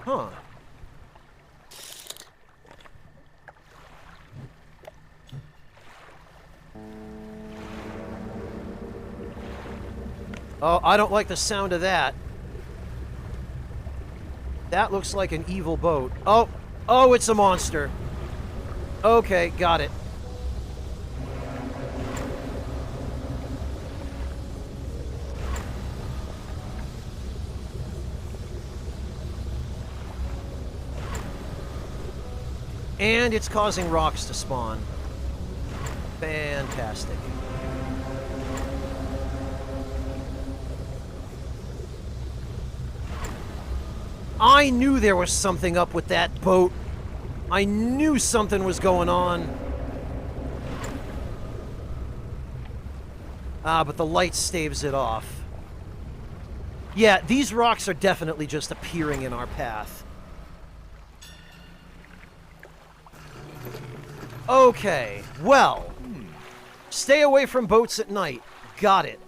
Huh. Oh, I don't like the sound of that. That looks like an evil boat. Oh, oh, it's a monster. Okay, got it. And it's causing rocks to spawn. Fantastic. I knew there was something up with that boat. I knew something was going on. Ah, but the light staves it off. Yeah, these rocks are definitely just appearing in our path. Okay, well. Stay away from boats at night. Got it.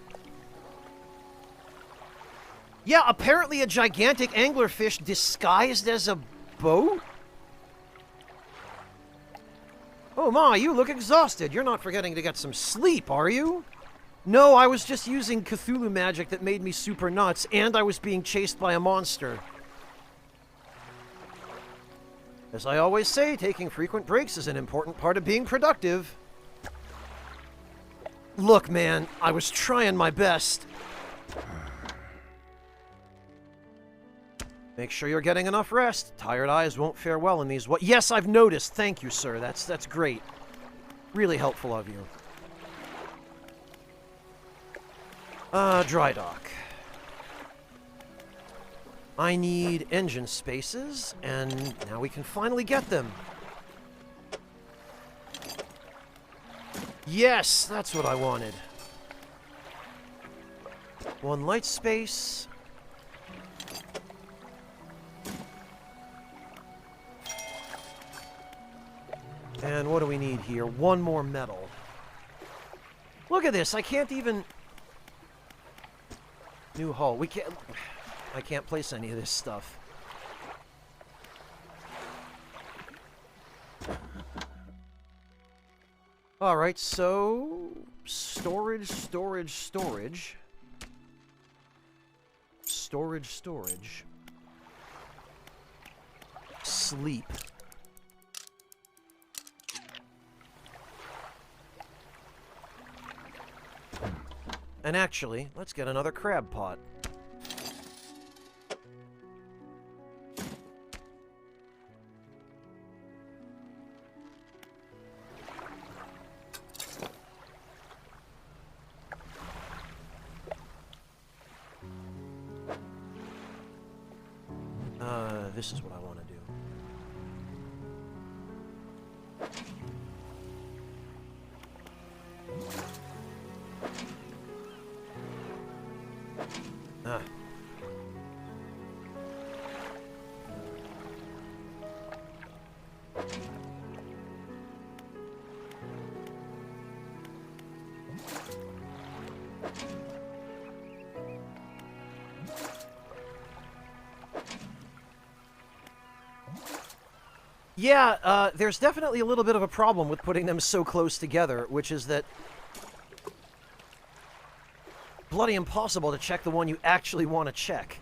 Yeah, apparently a gigantic anglerfish disguised as a boat? Oh my, you look exhausted. You're not forgetting to get some sleep, are you? No, I was just using Cthulhu magic that made me super nuts, and I was being chased by a monster. As I always say, taking frequent breaks is an important part of being productive. Look, man, I was trying my best. Make sure you're getting enough rest. Tired eyes won't fare well in these... Yes, I've noticed. Thank you, sir. That's great. Really helpful of you. Dry dock. I need engine spaces, and now we can finally get them. Yes, that's what I wanted. One light space... And what do we need here? One more metal. Look at this. I can't even... New hull. We can't... I can't place any of this stuff. Alright, so... Storage, storage, storage. Storage, storage. Sleep. And actually, let's get another crab pot. This is what I want to do. Yeah, there's definitely a little bit of a problem with putting them so close together, which is that bloody impossible to check the one you actually want to check.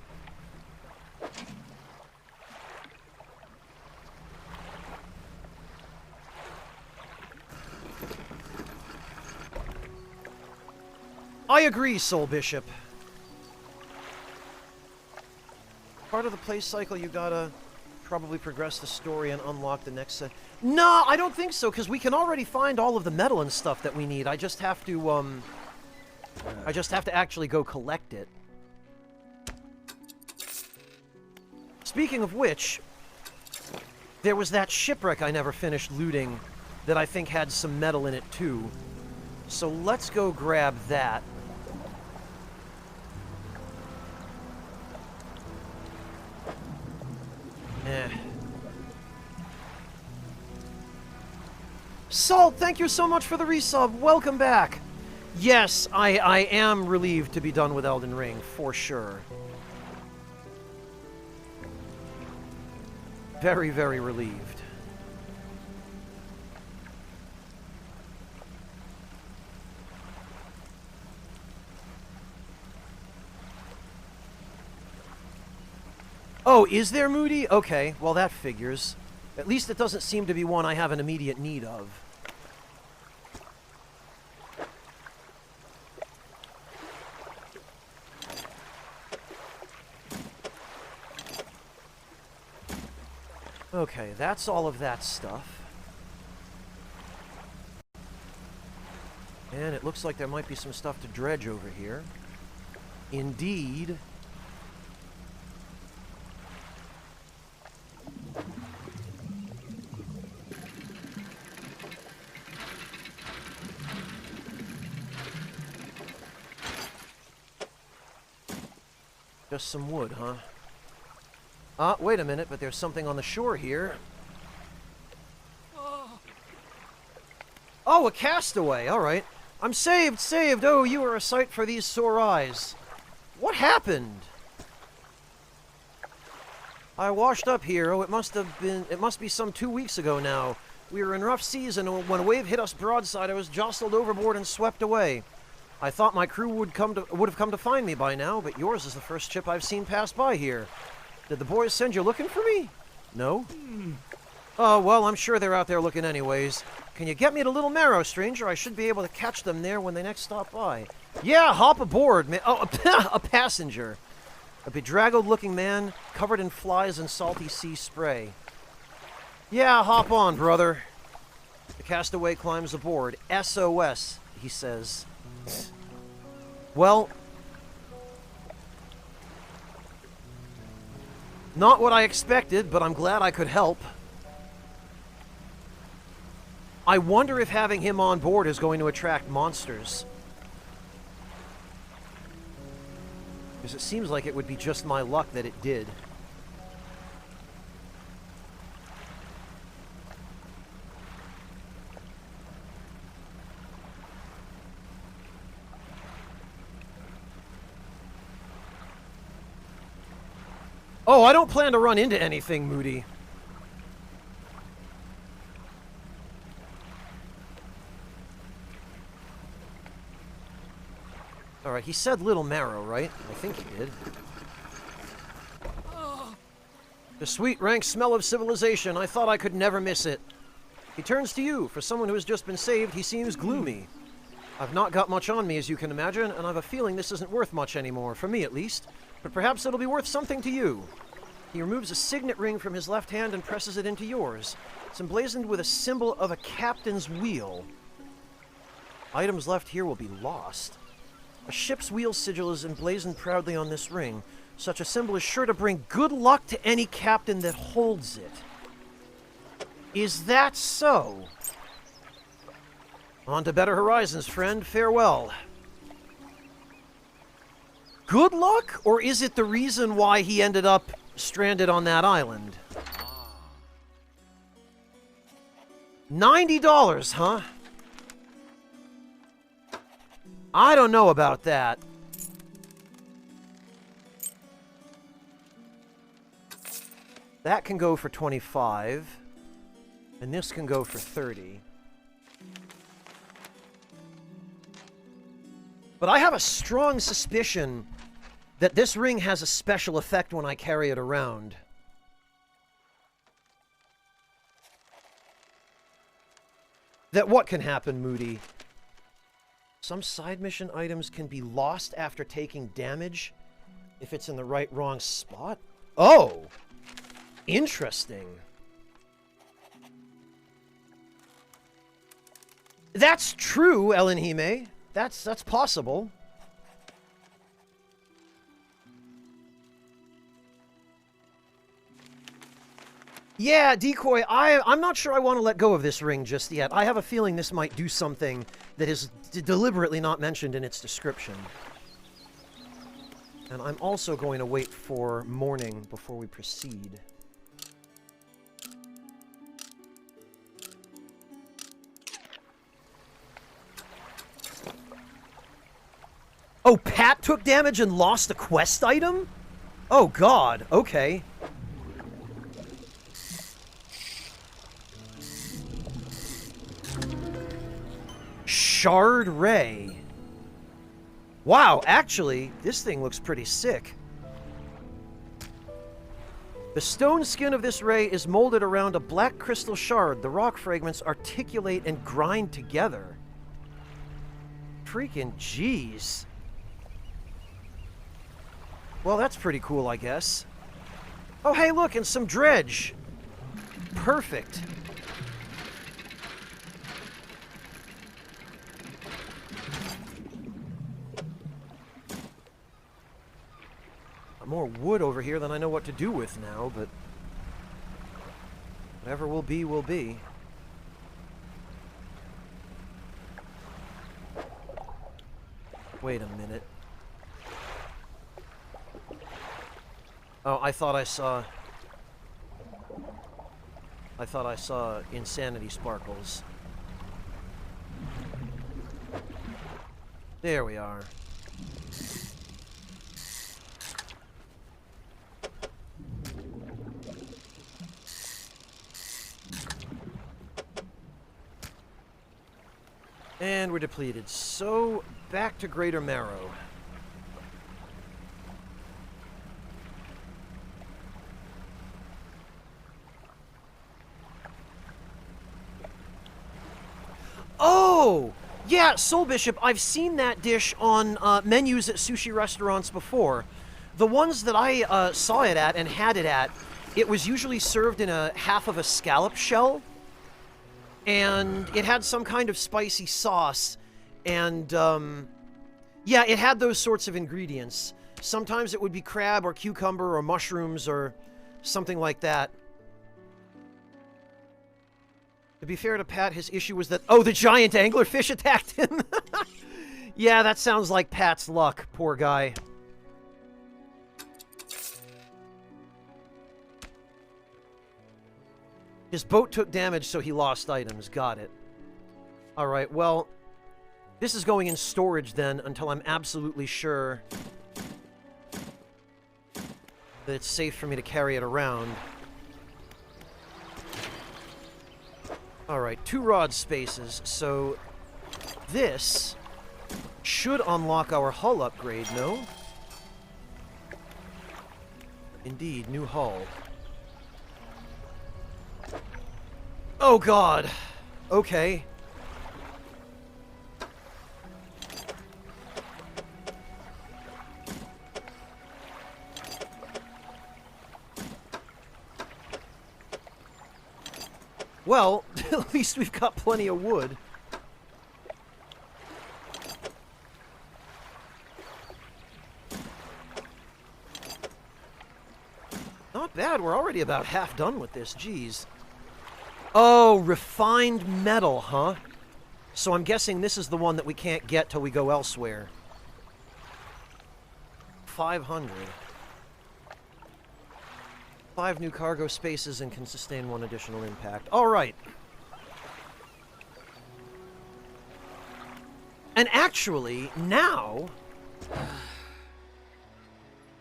I agree, Soul Bishop. Part of the play cycle, you gotta probably progress the story and unlock the next set. No, I don't think so, because we can already find all of the metal and stuff that we need. I just have to, actually go collect it. Speaking of which, there was that shipwreck I never finished looting that I think had some metal in it, too. So let's go grab that. Salt, thank you so much for the resub. Welcome back. Yes, I am relieved to be done with Elden Ring, for sure. Very, very relieved. Oh, is there Moody? Okay, well that figures. At least it doesn't seem to be one I have an immediate need of. Okay, that's all of that stuff. And it looks like there might be some stuff to dredge over here. Indeed. Just some wood, huh? Wait a minute, but there's something on the shore here. Oh, a castaway, alright. I'm saved, saved! Oh, you are a sight for these sore eyes. What happened? I washed up here. Oh, it must be some 2 weeks ago now. We were in rough seas, and when a wave hit us broadside, I was jostled overboard and swept away. I thought my crew would have come to find me by now, but yours is the first ship I've seen pass by here. Did the boys send you looking for me? No? Oh, well, I'm sure they're out there looking anyways. Can you get me to Little Marrow, stranger? I should be able to catch them there when they next stop by. Yeah, hop aboard, man. Oh, a passenger. A bedraggled-looking man covered in flies and salty sea spray. Yeah, hop on, brother. The castaway climbs aboard. SOS, he says. Well, not what I expected, but I'm glad I could help. I wonder if having him on board is going to attract monsters. Because it seems like it would be just my luck that it did. Oh, I don't plan to run into anything, Moody. Alright, he said Little Marrow, right? I think he did. The sweet, rank smell of civilization. I thought I could never miss it. He turns to you. For someone who has just been saved, he seems gloomy. I've not got much on me, as you can imagine, and I've a feeling this isn't worth much anymore, for me at least. But perhaps it'll be worth something to you. He removes a signet ring from his left hand and presses it into yours. It's emblazoned with a symbol of a captain's wheel. Items left here will be lost. A ship's wheel sigil is emblazoned proudly on this ring. Such a symbol is sure to bring good luck to any captain that holds it. Is that so? On to better horizons, friend. Farewell. Good luck? Or is it the reason why he ended up stranded on that island? $90, huh? I don't know about that. That can go for 25. And this can go for 30. But I have a strong suspicion that this ring has a special effect when I carry it around. That what can happen, Moody? Some side mission items can be lost after taking damage if it's in the wrong spot? Oh! Interesting. That's true, Ellen Hime. That's possible. Yeah, Decoy, I'm not sure I want to let go of this ring just yet. I have a feeling this might do something that is deliberately not mentioned in its description. And I'm also going to wait for morning before we proceed. Oh, Pat took damage and lost a quest item? Oh, God. Okay. Shard Ray. Wow, actually, this thing looks pretty sick. The stone skin of this ray is molded around a black crystal shard. The rock fragments articulate and grind together. Freaking jeez. Well, that's pretty cool, I guess. Oh, hey, look, and some dredge. Perfect. More wood over here than I know what to do with now, but whatever will be, will be. Wait a minute. Oh, I thought I saw insanity sparkles. There we are. And we're depleted. So, back to Greater Marrow. Oh! Yeah, Soul Bishop, I've seen that dish on menus at sushi restaurants before. The ones that I saw it at and had it at, it was usually served in a half of a scallop shell. And it had some kind of spicy sauce, and, yeah, it had those sorts of ingredients. Sometimes it would be crab or cucumber or mushrooms or something like that. To be fair to Pat, his issue was that, oh, the giant anglerfish attacked him! Yeah, that sounds like Pat's luck, poor guy. His boat took damage, so he lost items. Got it. Alright, well, this is going in storage then until I'm absolutely sure that it's safe for me to carry it around. Alright, 2 rod spaces, so this should unlock our hull upgrade, no? Indeed, new hull. Oh, God. Okay. Well, at least we've got plenty of wood. Not bad. We're already about half done with this. Jeez. Oh, refined metal, huh? So I'm guessing this is the one that we can't get till we go elsewhere. 500. 5 new cargo spaces and can sustain 1 additional impact. All right. And actually, now...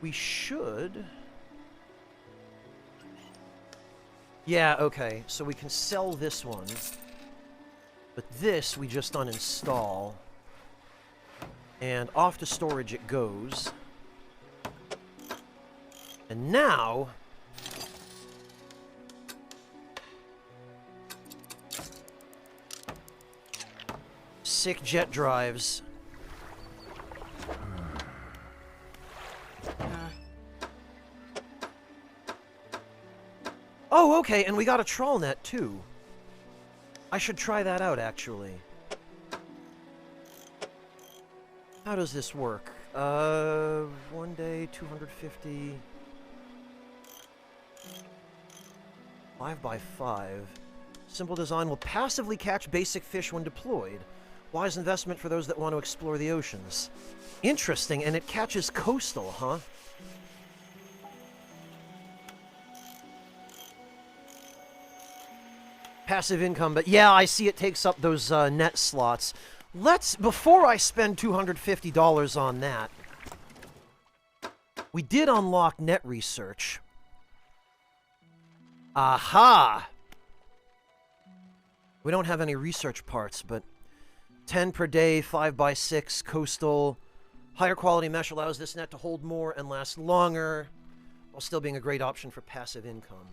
we should... Yeah, okay. So we can sell this one. But this, we just uninstall. And off to storage it goes. And now... sick jet drives. Oh, okay, and we got a trawl net, too. I should try that out, actually. How does this work? 1 day, 250... 5x5. Simple design will passively catch basic fish when deployed. Wise investment for those that want to explore the oceans. Interesting, and it catches coastal, huh? Passive income, but yeah, I see it takes up those net slots. Before I spend $250 on that, we did unlock net research. Aha! We don't have any research parts, but 10 per day, 5x6, coastal. Higher quality mesh allows this net to hold more and last longer, while still being a great option for passive income.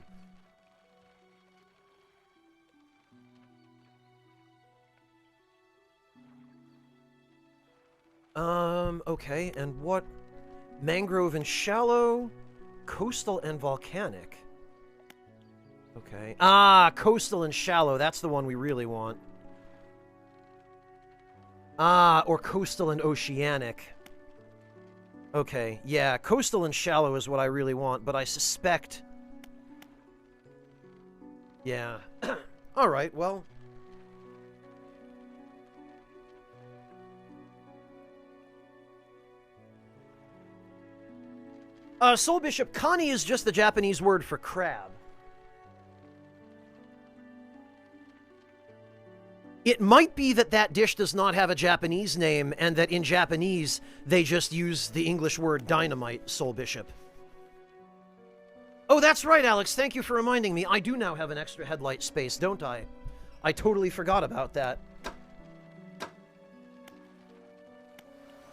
Okay, and what? Mangrove and shallow, coastal and volcanic. Okay. Ah, coastal and shallow, that's the one we really want. Ah, or coastal and oceanic. Okay, yeah, coastal and shallow is what I really want, but I suspect... Yeah. Alright, well... Soul Bishop, Kani is just the Japanese word for crab. It might be that that dish does not have a Japanese name, and that in Japanese, they just use the English word dynamite, Soul Bishop. Oh, that's right, Alex. Thank you for reminding me. I do now have an extra headlight space, don't I? I totally forgot about that.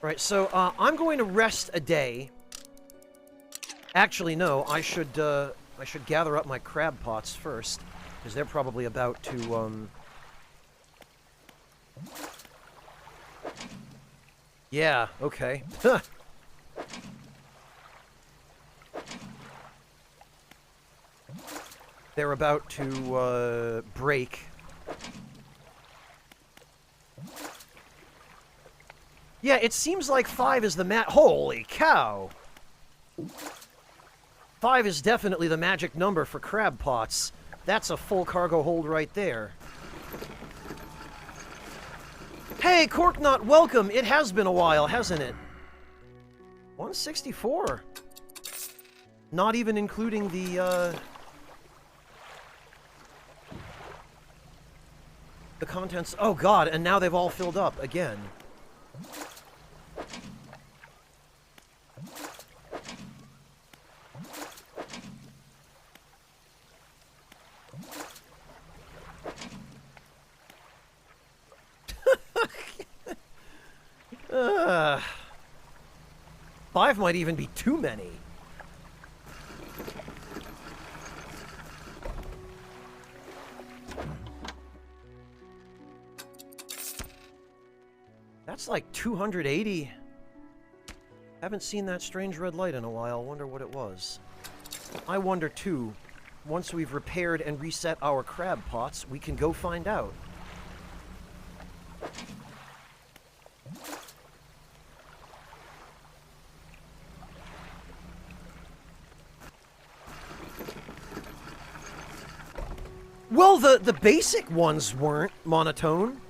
Right, so I'm going to rest a day. Actually, no, I should gather up my crab pots first, because they're probably about to, Yeah, okay. They're about to, break. Yeah, it seems like 5 is the Holy cow! 5 is definitely the magic number for crab pots. That's a full cargo hold right there. Hey, Corknut, welcome! It has been a while, hasn't it? 164. Not even including the contents. Oh god, and now they've all filled up again. uh, 5 might even be too many. That's like 280. Haven't seen that strange red light in a while. Wonder what it was. I wonder too. Once we've repaired and reset our crab pots, we can go find out. Well, the basic ones weren't monotone,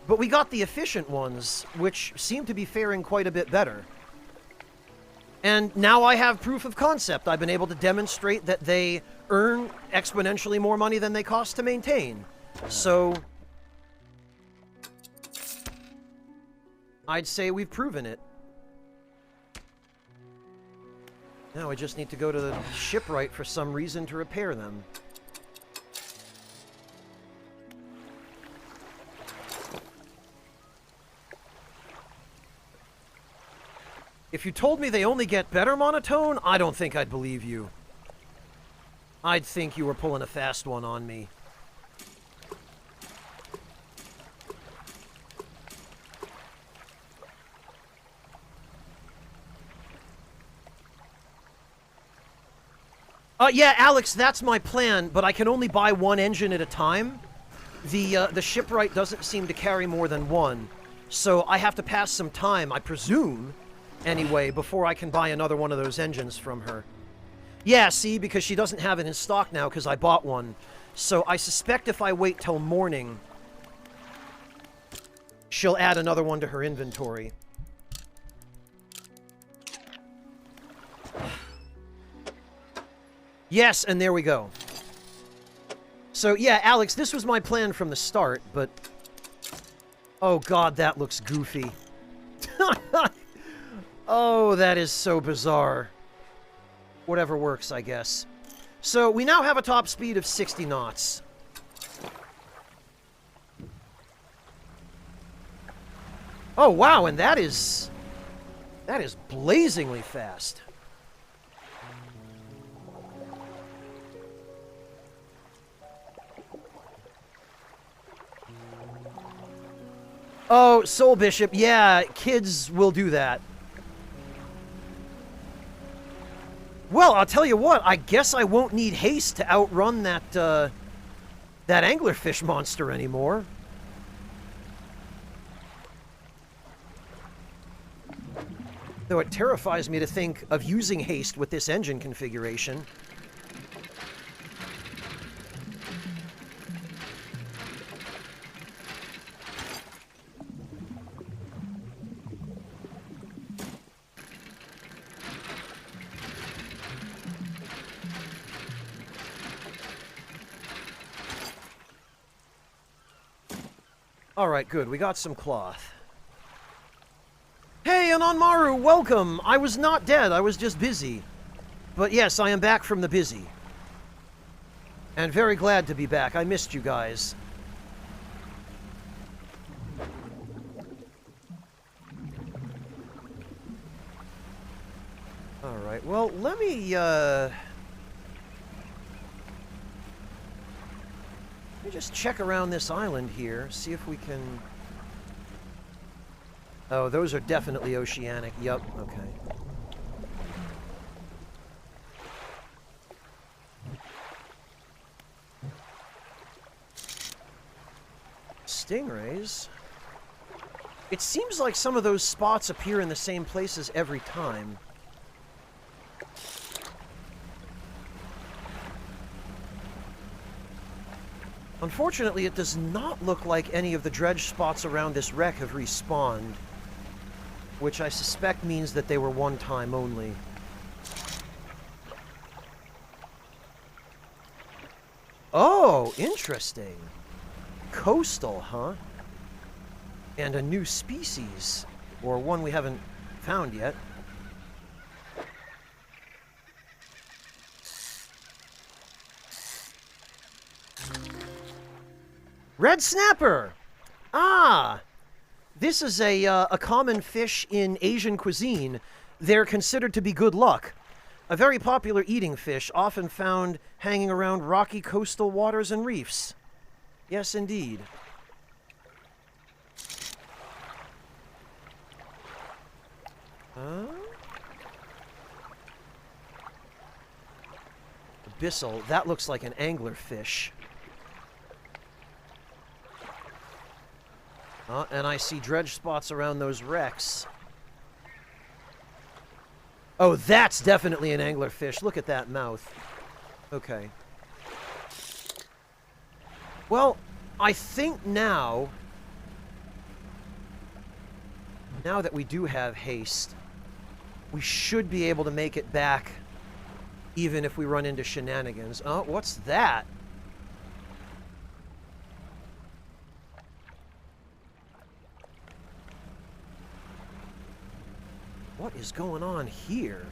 but we got the efficient ones, which seem to be faring quite a bit better. And now I have proof of concept. I've been able to demonstrate that they earn exponentially more money than they cost to maintain. So... I'd say we've proven it. Now I just need to go to the shipwright for some reason to repair them. If you told me they only get better monotone, I don't think I'd believe you. I'd think you were pulling a fast one on me. Yeah, Alex, that's my plan, but I can only buy one engine at a time. The shipwright doesn't seem to carry more than one, so I have to pass some time, I presume, anyway, before I can buy another one of those engines from her. Yeah, see, because she doesn't have it in stock now because I bought one. So I suspect if I wait till morning, she'll add another one to her inventory. Yes, and there we go. So, yeah, Alex, this was my plan from the start, but... Oh, God, that looks goofy. Oh, that is so bizarre. Whatever works, I guess. So, we now have a top speed of 60 knots. Oh, wow, and that is blazingly fast. Oh, Soul Bishop, yeah, kids will do that. Well, I'll tell you what, I guess I won't need haste to outrun that anglerfish monster anymore. Though it terrifies me to think of using haste with this engine configuration. Alright, good. We got some cloth. Hey, Anonmaru, welcome! I was not dead, I was just busy. But yes, I am back from the busy. And very glad to be back. I missed you guys. Alright, well, let me just check around this island here, see if we can... Oh, those are definitely oceanic. Yup, okay. Stingrays? It seems like some of those spots appear in the same places every time. Unfortunately, it does not look like any of the dredge spots around this wreck have respawned, which I suspect means that they were one time only. Oh, interesting. Coastal, huh? And a new species, or one we haven't found yet. Red snapper! Ah! This is a common fish in Asian cuisine. They're considered to be good luck. A very popular eating fish, often found hanging around rocky coastal waters and reefs. Yes, indeed. Abyssal. That looks like an anglerfish. And I see dredge spots around those wrecks. Oh, that's definitely an anglerfish. Look at that mouth. Okay. Well, I think now that we do have haste, we should be able to make it back even if we run into shenanigans. Oh, what's that? What is going on here?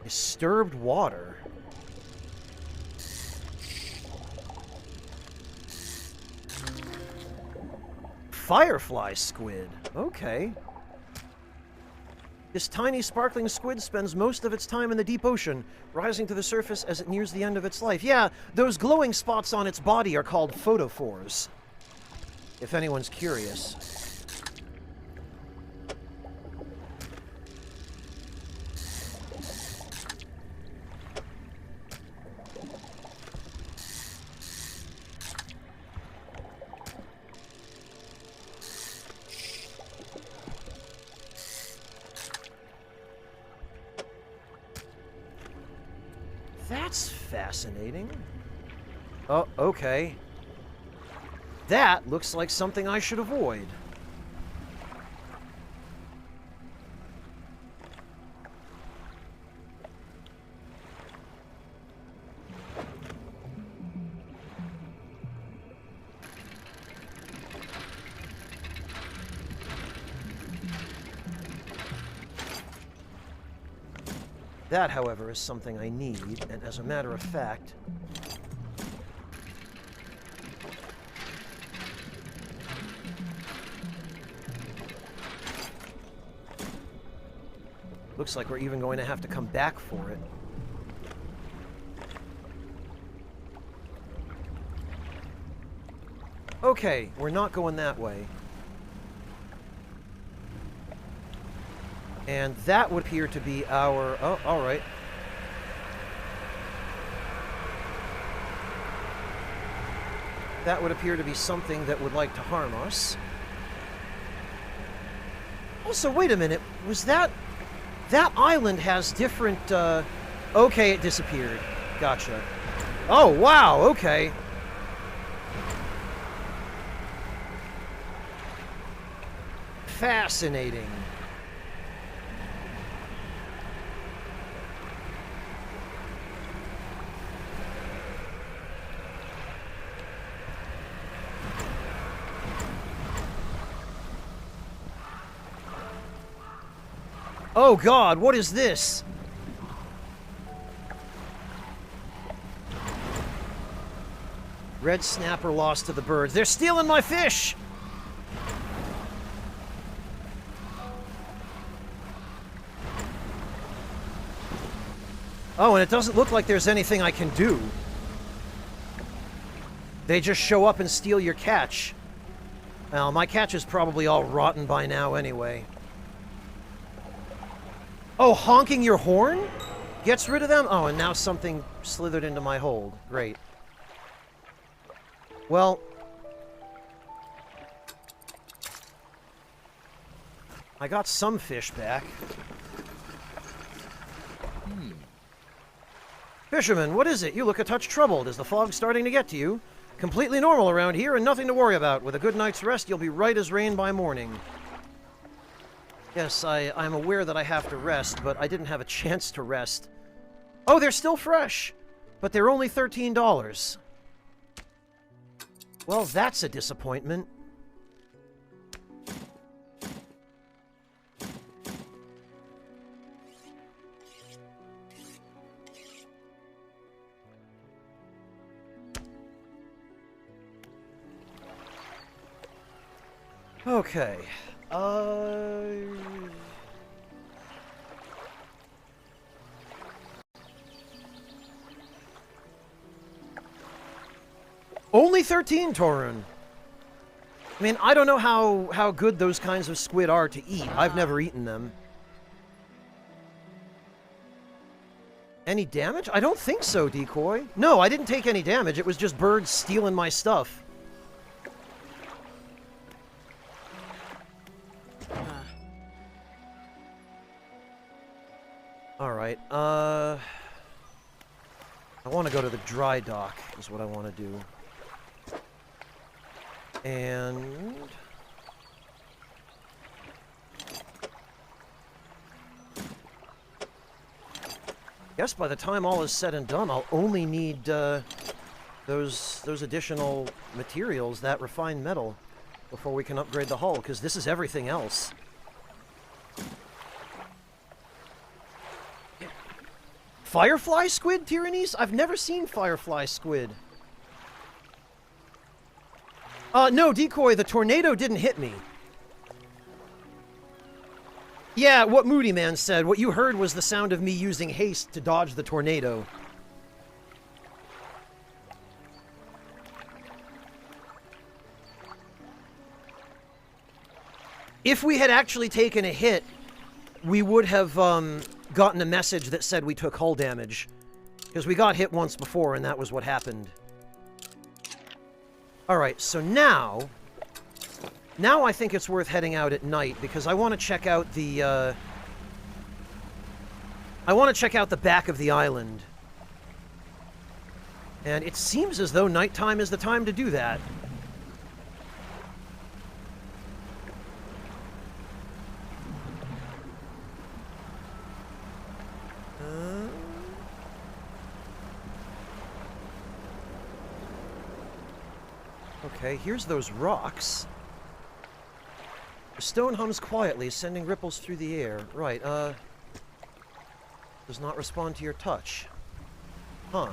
Disturbed water. Firefly squid. Okay. This tiny sparkling squid spends most of its time in the deep ocean, rising to the surface as it nears the end of its life. Yeah, those glowing spots on its body are called photophores, if anyone's curious. That's fascinating. Oh, okay. That looks like something I should avoid. That, however, is something I need, and as a matter of fact... Looks like we're even going to have to come back for it. Okay, we're not going that way. And that would appear to be our... Oh, alright. That would appear to be something that would like to harm us. Also, wait a minute. Was that... That island has different, Okay, it disappeared. Gotcha. Oh, wow, okay. Fascinating. Oh God, what is this? Red snapper lost to the birds. They're stealing my fish! Oh, and it doesn't look like there's anything I can do. They just show up and steal your catch. Well, my catch is probably all rotten by now anyway. Oh, honking your horn? Gets rid of them? Oh, and now something slithered into my hold. Great. Well... I got some fish back. Fisherman, what is it? You look a touch troubled. Is the fog starting to get to you? Completely normal around here and nothing to worry about. With a good night's rest, you'll be right as rain by morning. Yes, I'm aware that I have to rest, but I didn't have a chance to rest. Oh, they're still fresh! But they're only $13. Well, that's a disappointment. Okay. Only 13, Torun. I mean, I don't know how good those kinds of squid are to eat. I've never eaten them. Any damage? I don't think so, Decoy. No, I didn't take any damage. It was just birds stealing my stuff. Alright, I want to go to the dry dock, is what I want to do. And... guess by the time all is said and done, I'll only need, those additional materials, that refined metal. before we can upgrade the hull, because this is everything else. Firefly squid tyrannies? I've never seen firefly squid. No, Decoy, the tornado didn't hit me. Yeah, what Moody Man said, what you heard was the sound of me using haste to dodge the tornado. If we had actually taken a hit, we would have gotten a message that said we took hull damage. Because we got hit once before, and that was what happened. Alright, so now I think it's worth heading out at night, because I want to check out the, back of the island. And it seems as though nighttime is the time to do that. Okay, here's those rocks. The stone hums quietly, sending ripples through the air. Right, does not respond to your touch. Huh.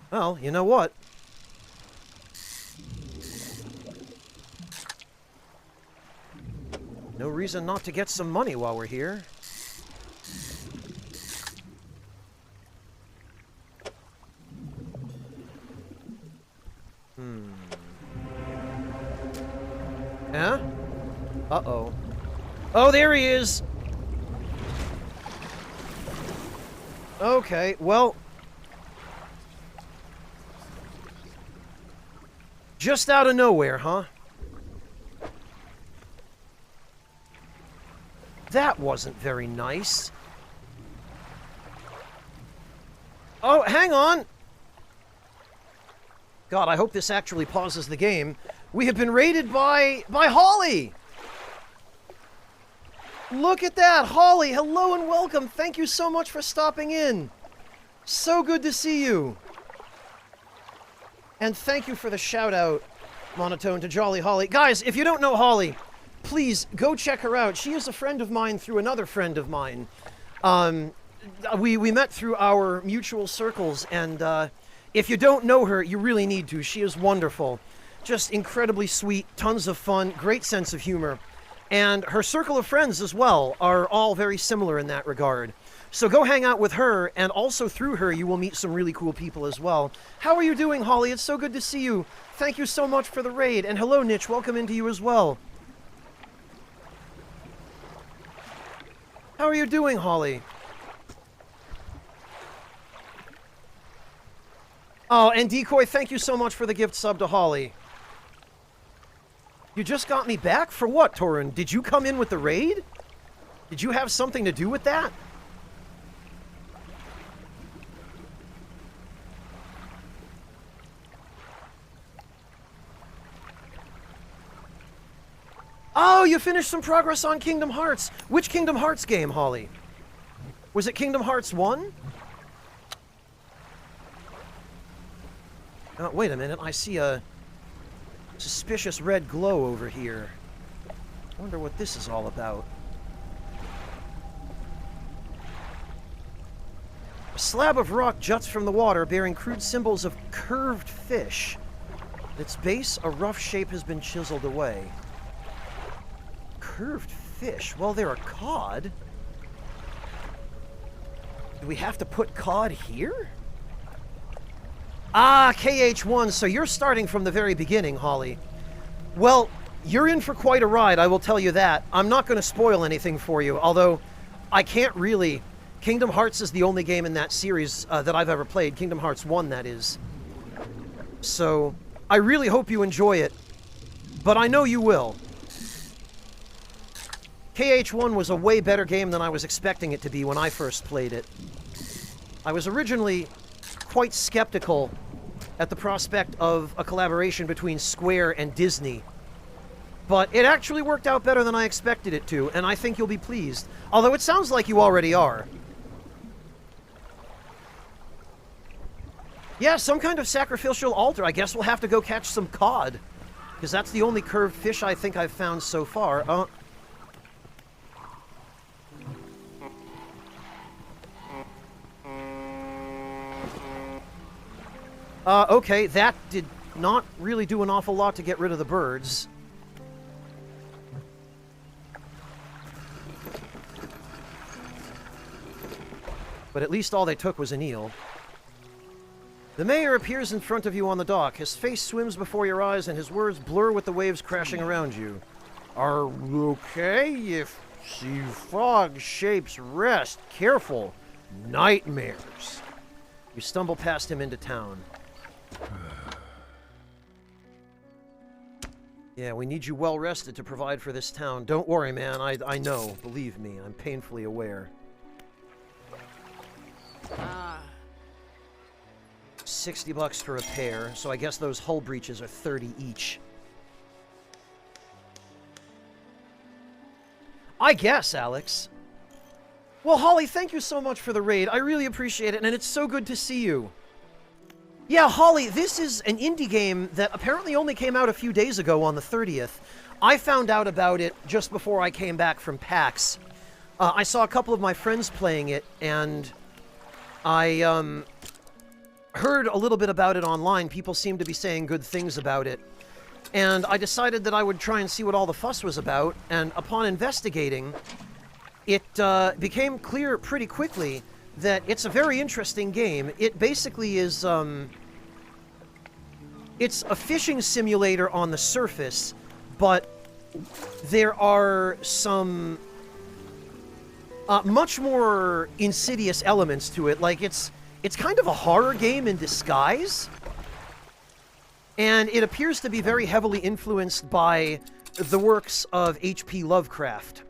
Well, you know what? No reason not to get some money while we're here. Yeah? Uh-oh. Oh, there he is! Okay, well... just out of nowhere, huh? That wasn't very nice. Oh, hang on! God, I hope this actually pauses the game. We have been raided by Holly! Look at that! Holly, hello and welcome! Thank you so much for stopping in! So good to see you! And thank you for the shout-out, Monotone, to Jolly Holly. Guys, if you don't know Holly, please go check her out. She is a friend of mine through another friend of mine. We met through our mutual circles, and if you don't know her, you really need to. She is wonderful. Just incredibly sweet, tons of fun, great sense of humor. And her circle of friends as well are all very similar in that regard. So go hang out with her, and also through her you will meet some really cool people as well. How are you doing, Holly? It's so good to see you. Thank you so much for the raid. And hello, Nitch. Welcome into you as well. How are you doing, Holly? Oh, and Decoy, thank you so much for the gift sub to Holly. You just got me back? For what, Torun? Did you come in with the raid? Did you have something to do with that? Oh, you finished some progress on Kingdom Hearts. Which Kingdom Hearts game, Holly? Was it Kingdom Hearts 1? Wait a minute, I see a suspicious red glow over here. I wonder what this is all about. A slab of rock juts from the water, bearing crude symbols of curved fish. At its base, a rough shape has been chiseled away. Curved fish? Well, they're a cod. Do we have to put cod here? Ah, KH1, so you're starting from the very beginning, Holly. Well, you're in for quite a ride, I will tell you that. I'm not going to spoil anything for you, although I can't really. Kingdom Hearts is the only game in that series that I've ever played. Kingdom Hearts 1, that is. So, I really hope you enjoy it, but I know you will. KH1 was a way better game than I was expecting it to be when I first played it. I was originally quite skeptical at the prospect of a collaboration between Square and Disney. But it actually worked out better than I expected it to, and I think you'll be pleased. Although it sounds like you already are. Yeah, some kind of sacrificial altar. I guess we'll have to go catch some cod. Because that's the only curved fish I think I've found so far. Okay, that did not really do an awful lot to get rid of the birds. But at least all they took was an eel. The mayor appears in front of you on the dock. His face swims before your eyes, and his words blur with the waves crashing around you. Are we okay? If see fog shapes rest. Careful. Nightmares. You stumble past him into town. Yeah, we need you well rested to provide for this town. Don't worry, man. I know. Believe me, I'm painfully aware. 60 bucks to repair, so I guess those hull breaches are 30 each. I guess, Alex. Well, Holly, thank you so much for the raid. I really appreciate it, and it's so good to see you. Yeah, Holly, this is an indie game that apparently only came out a few days ago on the 30th. I found out about it just before I came back from PAX. I saw a couple of my friends playing it, and I heard a little bit about it online. People seem to be saying good things about it. And I decided that I would try and see what all the fuss was about, and upon investigating, it became clear pretty quickly that it's a very interesting game. It basically is, it's a fishing simulator on the surface, but there are some much more insidious elements to it. Like, it's kind of a horror game in disguise, and it appears to be very heavily influenced by the works of H.P. Lovecraft.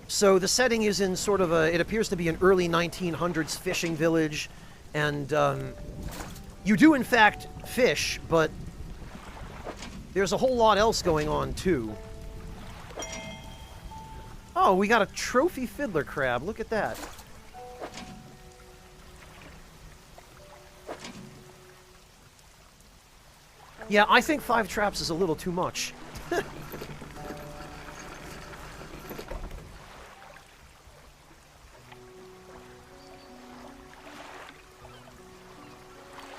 So the setting is in sort of it appears to be an early 1900s fishing village, and you do in fact fish, but there's a whole lot else going on too. Oh, we got a trophy fiddler crab. Look at that. Yeah, I think 5 traps is a little too much.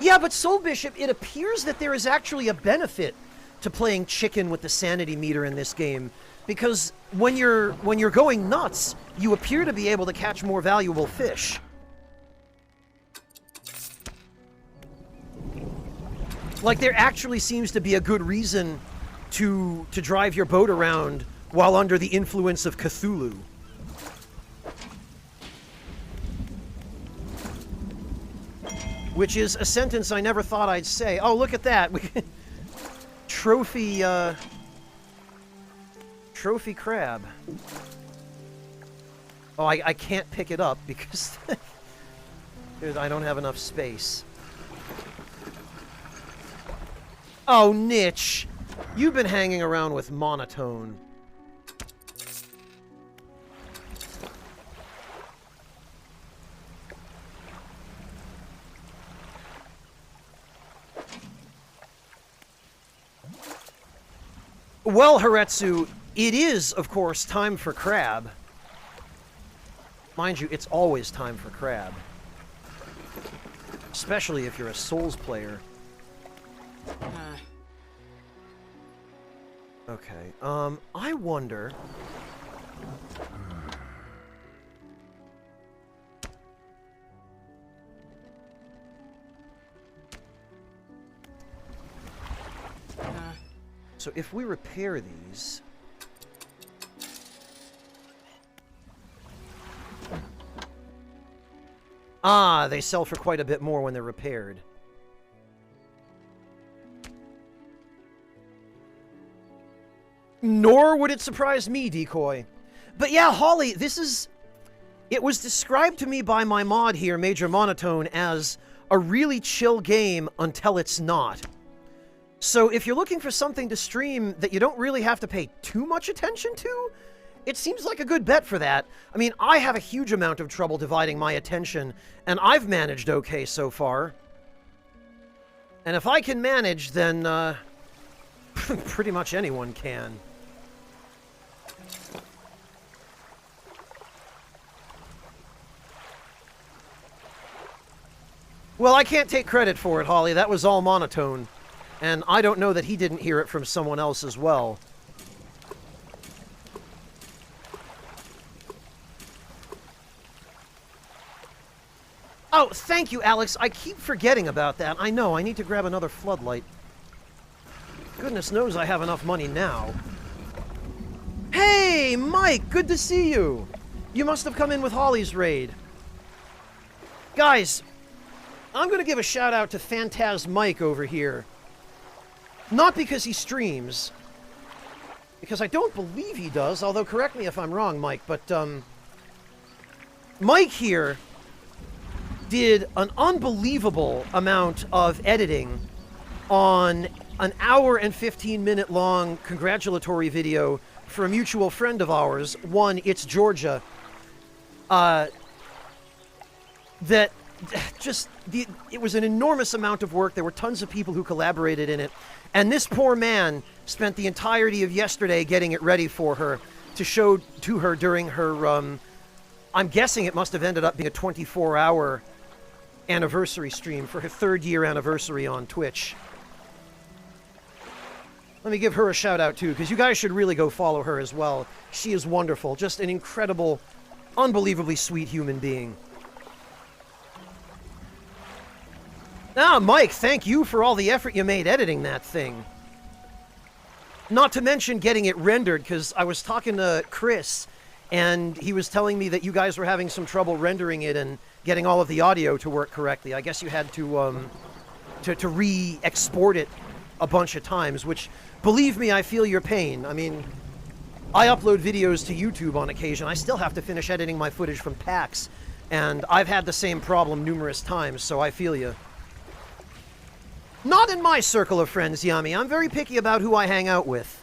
Yeah, but Soul Bishop, it appears that there is actually a benefit to playing chicken with the sanity meter in this game, because when you're going nuts, you appear to be able to catch more valuable fish. Like, there actually seems to be a good reason to drive your boat around while under the influence of Cthulhu. Which is a sentence I never thought I'd say. Oh, look at that. Trophy crab. Oh, I can't pick it up because I don't have enough space. Oh, Nitch. You've been hanging around with Monotone. Well, Haretsu, it is, of course, time for crab. Mind you, it's always time for crab. Especially if you're a Souls player. Okay, I wonder... So if we repair these... Ah, they sell for quite a bit more when they're repaired. Nor would it surprise me, Decoy. But yeah, Holly, this is... It was described to me by my mod here, Major Monotone, as a really chill game until it's not. So if you're looking for something to stream that you don't really have to pay too much attention to, It seems like a good bet for that. I mean, I have a huge amount of trouble dividing my attention, and I've managed okay so far. And if I can manage, then, pretty much anyone can. Well, I can't take credit for it, Holly. That was all monotone. And I don't know that he didn't hear it from someone else as well. Oh, thank you, Alex. I keep forgetting about that. I know, I need to grab another floodlight. Goodness knows I have enough money now. Hey, Mike! Good to see you! You must have come in with Holly's raid. Guys, I'm gonna give a shout out to Phantaz Mike over here. Not because he streams, because I don't believe he does, although correct me if I'm wrong, Mike, but, Mike here did an unbelievable amount of editing on an hour and 15-minute long congratulatory video for a mutual friend of ours, one, It's Georgia, that just, it was an enormous amount of work. There were tons of people who collaborated in it. And this poor man spent the entirety of yesterday getting it ready for her to show to her during her, I'm guessing it must have ended up being a 24-hour anniversary stream for her 3rd year anniversary on Twitch. Let me give her a shout out too, because you guys should really go follow her as well. She is wonderful. Just an incredible, unbelievably sweet human being. Ah, Mike, thank you for all the effort you made editing that thing. Not to mention getting it rendered, because I was talking to Chris, and he was telling me that you guys were having some trouble rendering it and getting all of the audio to work correctly. I guess you had to re-export it a bunch of times, which, believe me, I feel your pain. I mean, I upload videos to YouTube on occasion. I still have to finish editing my footage from PAX, and I've had the same problem numerous times, so I feel you. Not in my circle of friends, Yami. I'm very picky about who I hang out with.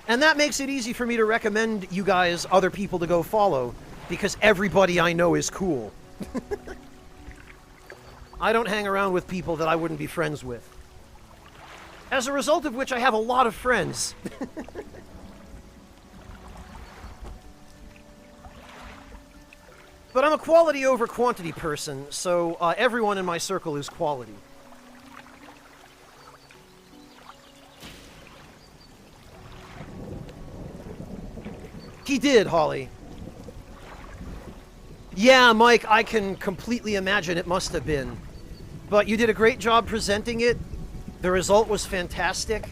And that makes it easy for me to recommend you guys other people to go follow, because everybody I know is cool. I don't hang around with people that I wouldn't be friends with. As a result of which, I have a lot of friends. But I'm a quality over quantity person, so everyone in my circle is quality. He did, Holly. Yeah, Mike, I can completely imagine it must have been. But you did a great job presenting it. The result was fantastic.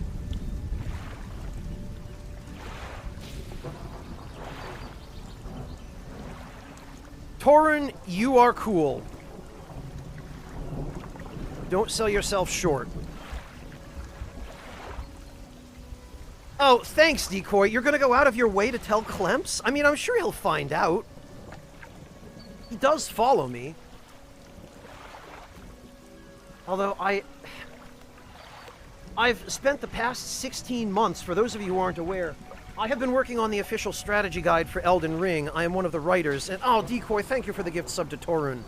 Torun, you are cool. Don't sell yourself short. Oh, thanks, Decoy. You're gonna go out of your way to tell Clemps? I mean, I'm sure he'll find out. He does follow me. Although I've spent the past 16 months, for those of you who aren't aware, I have been working on the official strategy guide for Elden Ring. I am one of the writers, and oh, Decoy, thank you for the gift sub to Torun.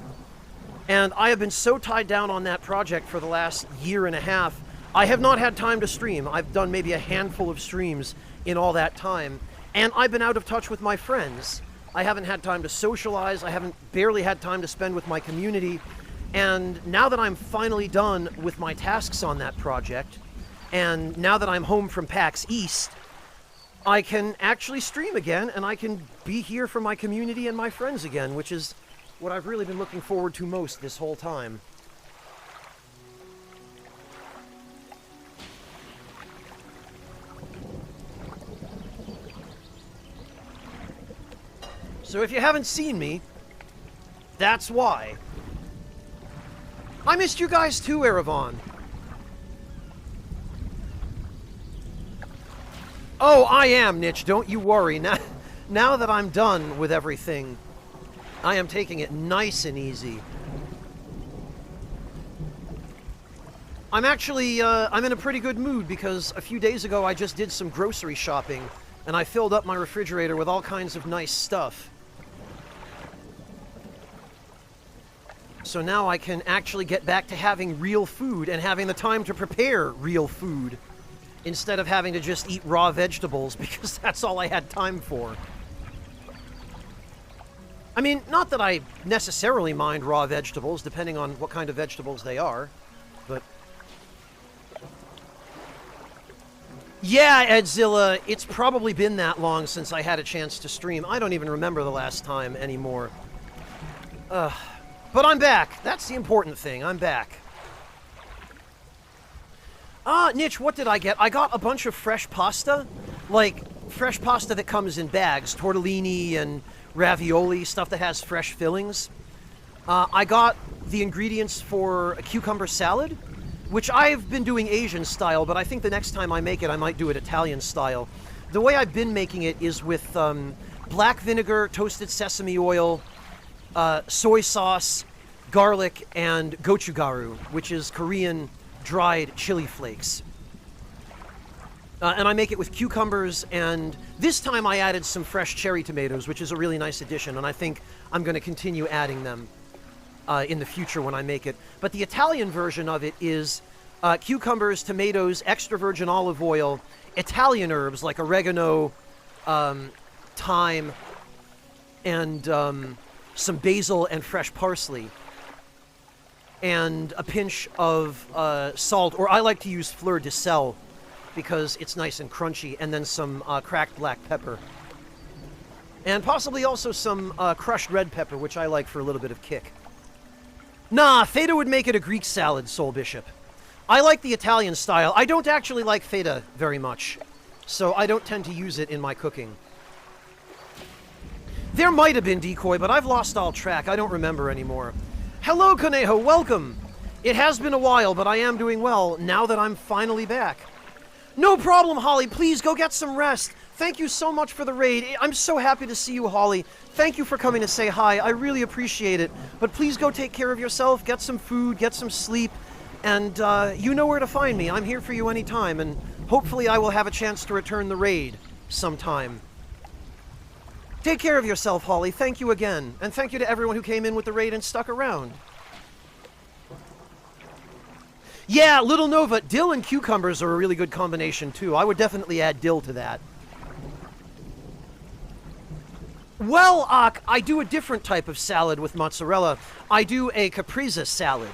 And I have been so tied down on that project for the last year and a half, I have not had time to stream. I've done maybe a handful of streams in all that time, and I've been out of touch with my friends. I haven't had time to socialize, I haven't barely had time to spend with my community, and now that I'm finally done with my tasks on that project, and now that I'm home from PAX East, I can actually stream again, and I can be here for my community and my friends again, which is what I've really been looking forward to most this whole time. So if you haven't seen me, that's why. I missed you guys too, Erevan. Oh, I am, Nitch, don't you worry. Now that I'm done with everything, I am taking it nice and easy. I'm actually, I'm in a pretty good mood because a few days ago I just did some grocery shopping and I filled up my refrigerator with all kinds of nice stuff. So now I can actually get back to having real food and having the time to prepare real food instead of having to just eat raw vegetables because that's all I had time for. I mean, not that I necessarily mind raw vegetables, depending on what kind of vegetables they are, but... Yeah, Edzilla, it's probably been that long since I had a chance to stream. I don't even remember the last time anymore. But I'm back. That's the important thing. I'm back. Nitch, what did I get? I got a bunch of fresh pasta. Like, fresh pasta that comes in bags. Tortellini and ravioli, stuff that has fresh fillings. I got the ingredients for a cucumber salad, which I've been doing Asian style, but I think the next time I make it, I might do it Italian style. The way I've been making it is with black vinegar, toasted sesame oil, soy sauce, garlic, and gochugaru, which is Korean dried chili flakes. And I make it with cucumbers, and this time I added some fresh cherry tomatoes, which is a really nice addition, and I think I'm going to continue adding them in the future when I make it. But the Italian version of it is cucumbers, tomatoes, extra virgin olive oil, Italian herbs like oregano, thyme, and some basil and fresh parsley, and a pinch of salt, or I like to use fleur de sel because it's nice and crunchy, and then some cracked black pepper. And possibly also some crushed red pepper, which I like for a little bit of kick. Nah, feta would make it a Greek salad, Soul Bishop. I like the Italian style. I don't actually like feta very much, so I don't tend to use it in my cooking. There might have been Decoy, but I've lost all track. I don't remember anymore. Hello, Conejo, welcome! It has been a while, but I am doing well now that I'm finally back. No problem, Holly. Please go get some rest. Thank you so much for the raid. I'm so happy to see you, Holly. Thank you for coming to say hi. I really appreciate it. But please go take care of yourself, get some food, get some sleep, and you know where to find me. I'm here for you anytime, and hopefully I will have a chance to return the raid sometime. Take care of yourself, Holly. Thank you again. And thank you to everyone who came in with the raid and stuck around. Yeah, Little Nova, dill and cucumbers are a really good combination, too. I would definitely add dill to that. Well, I do a different type of salad with mozzarella. I do a caprese salad.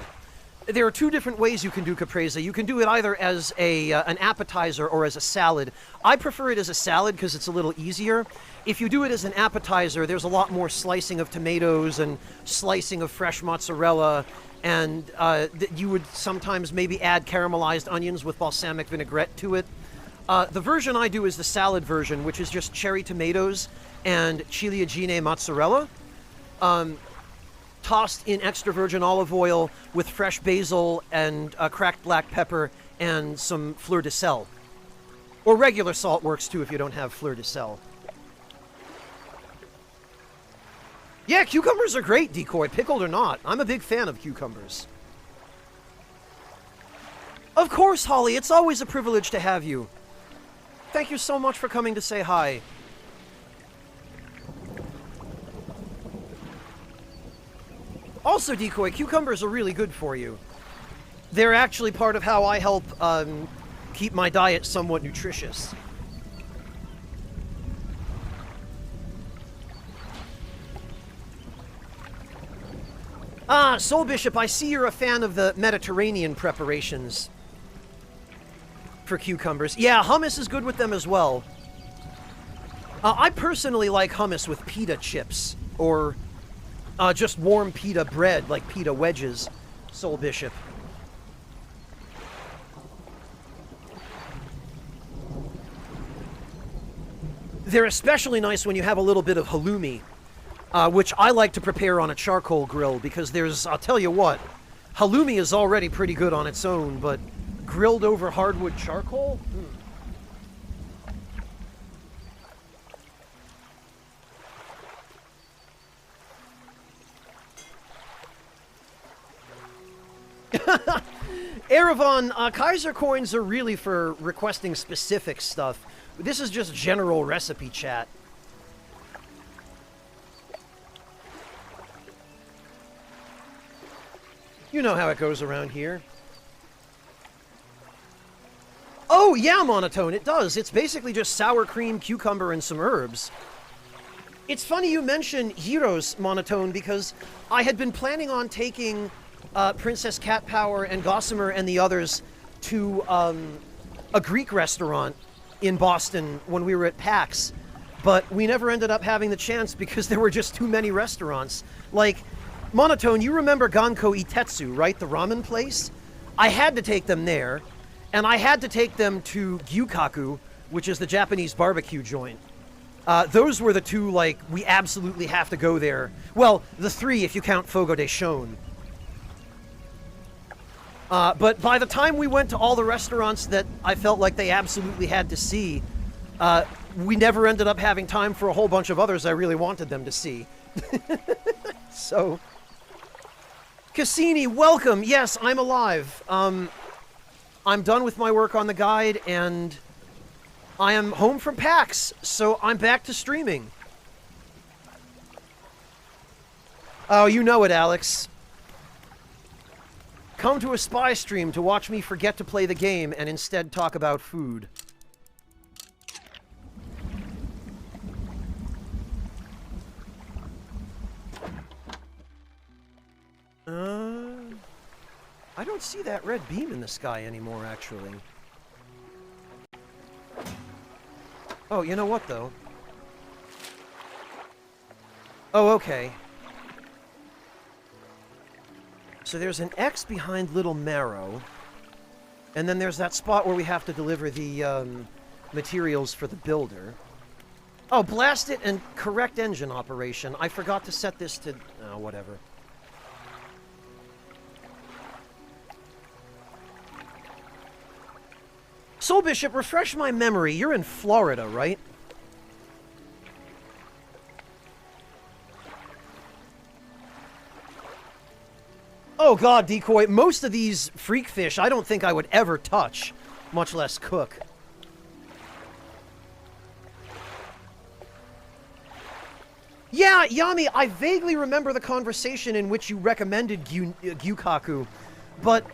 There are two different ways you can do caprese. You can do it either as an appetizer or as a salad. I prefer it as a salad because it's a little easier. If you do it as an appetizer, there's a lot more slicing of tomatoes and slicing of fresh mozzarella, and you would sometimes maybe add caramelized onions with balsamic vinaigrette to it. The version I do is the salad version, which is just cherry tomatoes and ciliegine mozzarella, tossed in extra virgin olive oil with fresh basil and cracked black pepper and some fleur de sel. Or regular salt works too if you don't have fleur de sel. Yeah, cucumbers are great, Decoy, pickled or not. I'm a big fan of cucumbers. Of course, Holly, it's always a privilege to have you. Thank you so much for coming to say hi. Also, Decoy, cucumbers are really good for you. They're actually part of how I help keep my diet somewhat nutritious. Ah, Soul Bishop, I see you're a fan of the Mediterranean preparations for cucumbers. Yeah, hummus is good with them as well. I personally like hummus with pita chips, or just warm pita bread, like pita wedges, Soul Bishop. They're especially nice when you have a little bit of halloumi, which I like to prepare on a charcoal grill, because there's, I'll tell you what, halloumi is already pretty good on its own, but grilled over hardwood charcoal? Erevan, Kaiser coins are really for requesting specific stuff. This is just general recipe chat. You know how it goes around here. Oh, yeah, monotone, it does. It's basically just sour cream, cucumber, and some herbs. It's funny you mention Heroes monotone because I had been planning on taking Princess Cat Power and Gossamer and the others to a Greek restaurant in Boston when we were at PAX, but we never ended up having the chance because there were just too many restaurants. Like, Monotone, you remember Ganko Itetsu, right? The ramen place? I had to take them there, and I had to take them to Gyukaku, which is the Japanese barbecue joint. Those were the two, like, we absolutely have to go there. Well, the three if you count Fogo de Shon. But by the time we went to all the restaurants that I felt like they absolutely had to see, we never ended up having time for a whole bunch of others I really wanted them to see. So, Cassini, welcome. Yes, I'm alive. I'm done with my work on the guide, and I am home from PAX, so I'm back to streaming. Oh, you know it, Alex. Come to a spy stream to watch me forget to play the game and instead talk about food. I don't see that red beam in the sky anymore, actually. Oh, you know what, though? Oh, okay. So there's an X behind Little Marrow, and then there's that spot where we have to deliver the materials for the builder. Oh, blast it and correct engine operation. I forgot to set this to... oh, whatever. Soul Bishop, refresh my memory. You're in Florida, right? Oh god, Decoy, most of these freak fish I don't think I would ever touch, much less cook. Yeah, Yami, I vaguely remember the conversation in which you recommended Gyukaku, but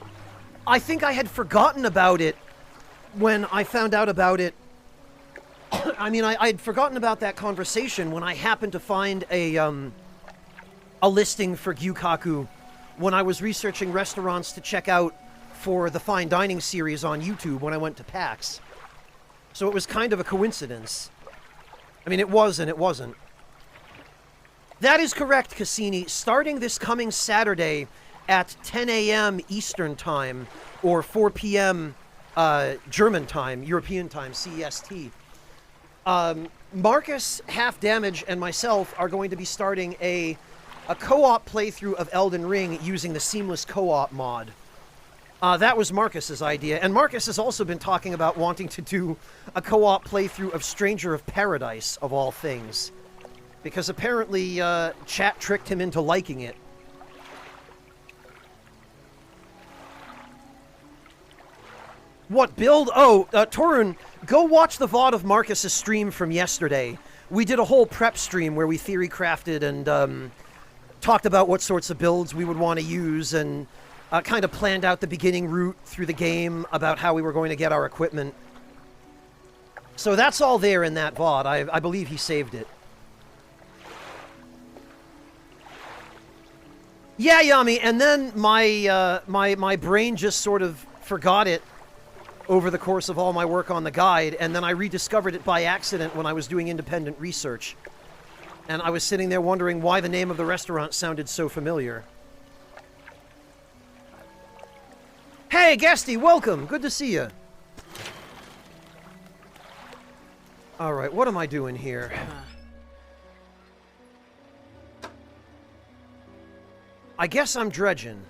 I think I had forgotten about it when I found out about it. I mean, I'd forgotten about that conversation when I happened to find a listing for Gyukaku when I was researching restaurants to check out for the Fine Dining series on YouTube when I went to PAX. So it was kind of a coincidence. I mean, it was and it wasn't. That is correct, Cassini. Starting this coming Saturday at 10 a.m. Eastern Time, or 4 p.m. German Time, European Time, CEST, Marcus, Half Damage, and myself are going to be starting a co-op playthrough of Elden Ring using the Seamless Co-op mod. That was Marcus's idea, and Marcus has also been talking about wanting to do a co-op playthrough of Stranger of Paradise, of all things. Because apparently, chat tricked him into liking it. What build? Oh, Torun, go watch the VOD of Marcus's stream from yesterday. We did a whole prep stream where we theory crafted and talked about what sorts of builds we would want to use and kind of planned out the beginning route through the game about how we were going to get our equipment. So that's all there in that VOD. I believe he saved it. Yeah, Yami, and then my brain just sort of forgot it over the course of all my work on the guide, and then I rediscovered it by accident when I was doing independent research. And I was sitting there wondering why the name of the restaurant sounded so familiar. Hey, Guesty, welcome! Good to see you. Alright, what am I doing here? I guess I'm dredging.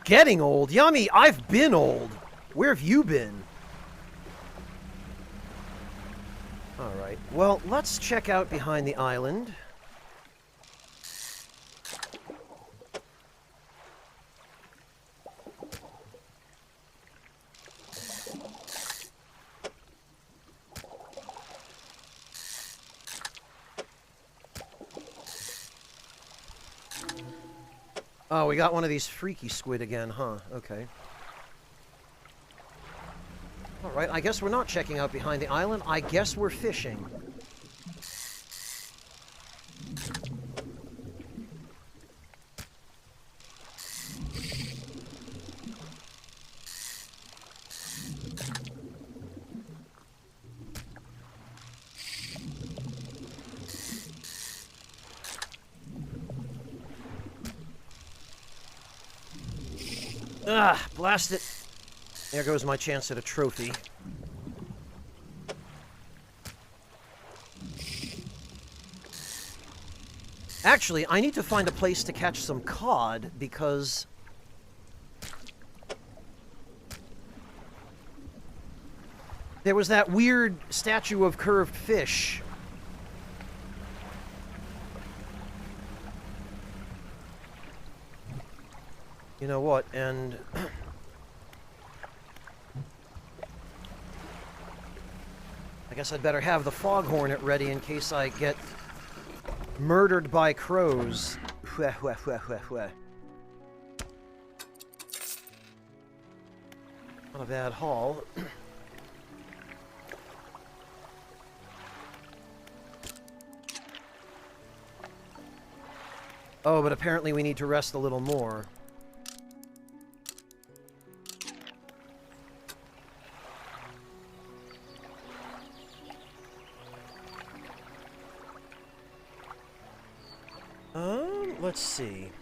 Getting old? Yummy, I've been old. Where have you been? Alright, well, let's check out behind the island. Oh, we got one of these freaky squid again, huh? Okay. Alright, I guess we're not checking out behind the island. I guess we're fishing. Ah, blast it. There goes my chance at a trophy. Actually, I need to find a place to catch some cod, because... there was that weird statue of curved fish. You know what, and... I guess I'd better have the fog hornet ready in case I get murdered by crows. Not a bad haul. Oh, but apparently we need to rest a little more. Let's see.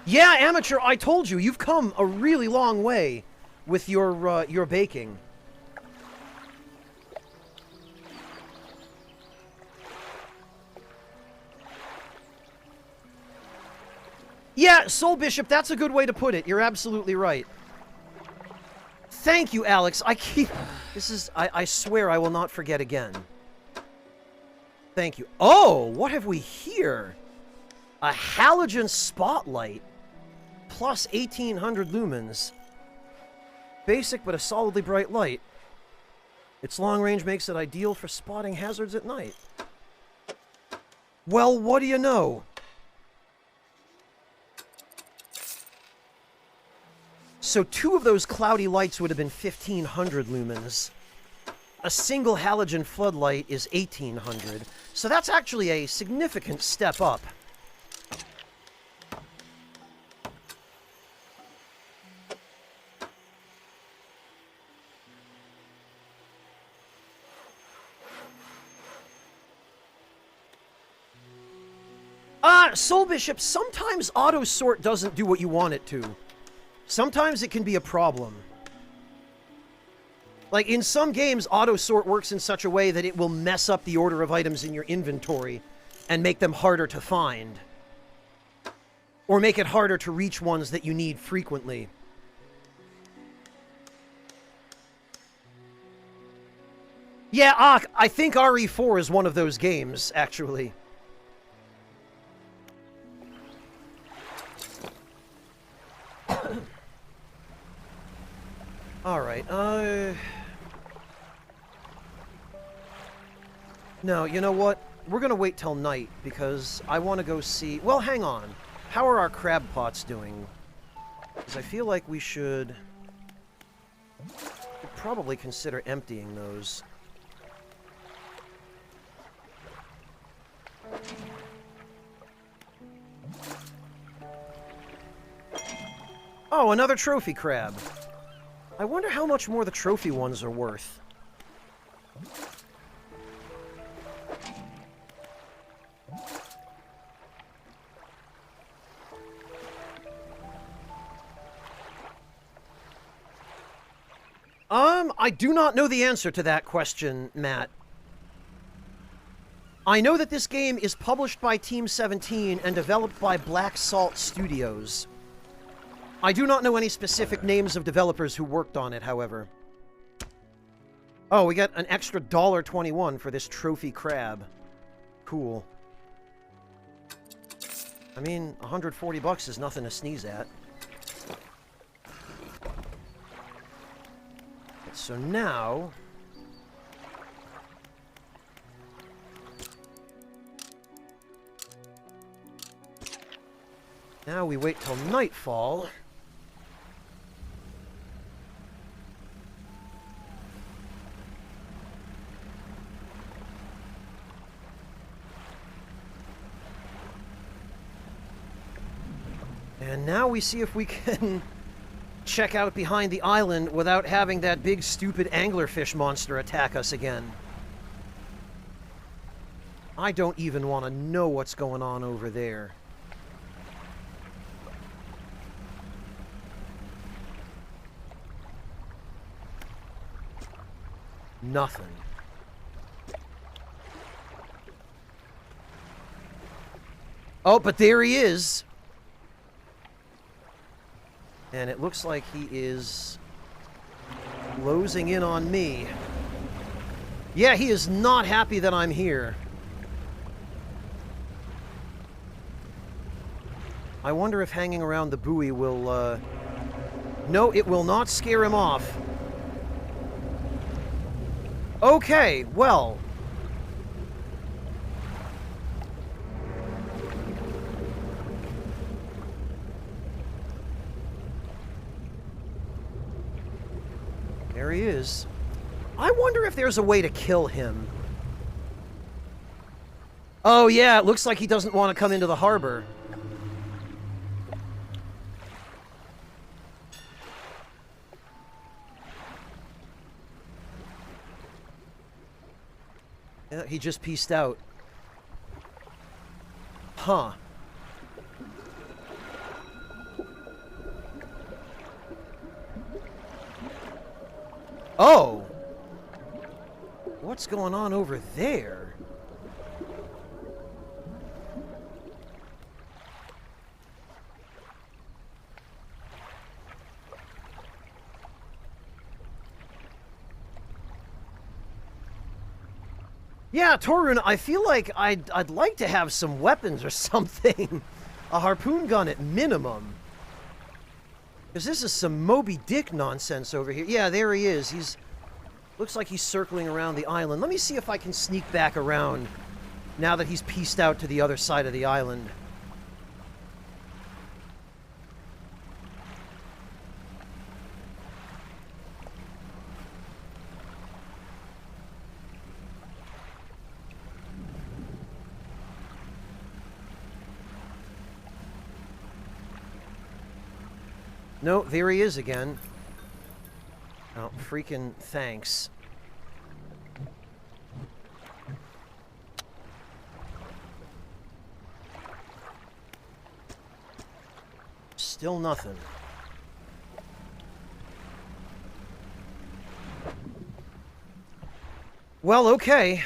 Yeah, Amateur, I told you, you've come a really long way with your baking. Yeah, Soul Bishop, that's a good way to put it. You're absolutely right. Thank you, Alex. I swear I will not forget again. Thank you. Oh, what have we here? A halogen spotlight. Plus 1800 lumens. Basic, but a solidly bright light. Its long range makes it ideal for spotting hazards at night. Well, what do you know? So 2 of those cloudy lights would have been 1500 lumens. A single halogen floodlight is 1800. So that's actually a significant step up. Soul Bishop, sometimes auto sort doesn't do what you want it to. Sometimes it can be a problem. Like, in some games, auto sort works in such a way that it will mess up the order of items in your inventory and make them harder to find. Or make it harder to reach ones that you need frequently. Yeah, I think RE4 is one of those games, actually. Alright, no, you know what? We're gonna wait till night, because I want to go see... Well, hang on. How are our crab pots doing? Because I feel like we should probably consider emptying those. Oh, another trophy crab. I wonder how much more the trophy ones are worth. I do not know the answer to that question, Matt. I know that this game is published by Team 17 and developed by Black Salt Studios. I do not know any specific names of developers who worked on it, however. Oh, we got an extra $1.21 for this trophy crab. Cool. I mean, 140 bucks is nothing to sneeze at. So now... Now we wait till nightfall. And now we see if we can check out behind the island without having that big stupid anglerfish monster attack us again. I don't even want to know what's going on over there. Nothing. Oh, but there he is. And it looks like he is closing in on me. Yeah, he is not happy that I'm here. I wonder if hanging around the buoy will, No, it will not scare him off. Okay, well. There he is. I wonder if there's a way to kill him. Oh yeah, it looks like he doesn't want to come into the harbor. Yeah, he just peaced out. Huh. Oh! What's going on over there? Yeah, Torun, I feel like I'd like to have some weapons or something. A harpoon gun at minimum. Because this is some Moby Dick nonsense over here. Yeah, there he is. Looks like he's circling around the island. Let me see if I can sneak back around now that he's pieced out to the other side of the island. No, there he is again. Oh, freaking thanks. Still nothing. Well, okay.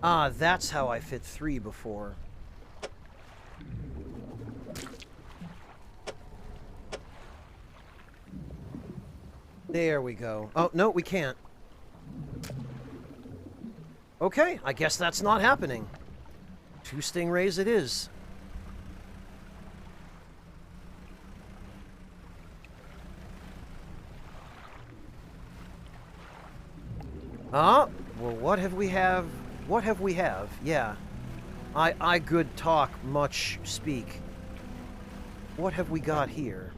Ah, that's how I fit 3 before. There we go. Oh, no, we can't. Okay, I guess that's not happening. 2 stingrays it is. Ah, well, what have we have? What have we have? Yeah. I good talk, much speak. What have we got here?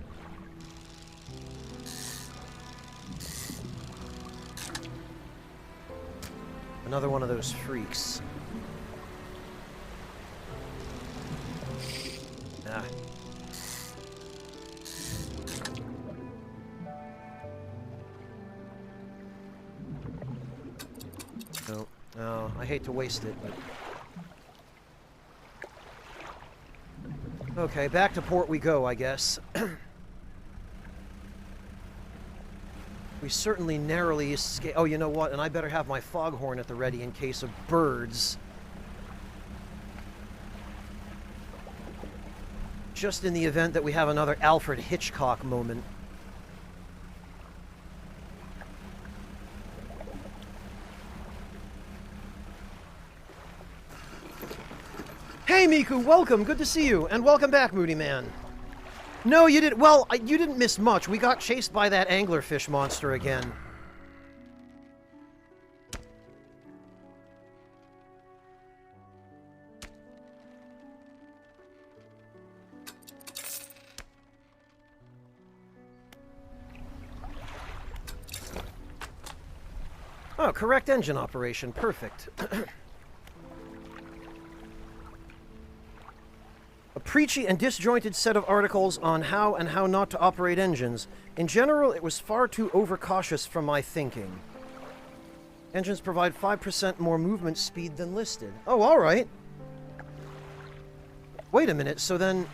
Another one of those freaks. Ah. No, no, I hate to waste it, but... Okay, back to port we go, I guess. We certainly narrowly escaped. Oh, you know what? And I better have my foghorn at the ready in case of birds. Just in the event that we have another Alfred Hitchcock moment. Hey, Miku, welcome. Good to see you. And welcome back, Moody Man. No, you didn't. Well, you didn't miss much. We got chased by that anglerfish monster again. Oh, correct engine operation. Perfect. A preachy and disjointed set of articles on how and how not to operate engines. In general, it was far too overcautious for my thinking. Engines provide 5% more movement speed than listed. Oh, all right. Wait a minute, so then...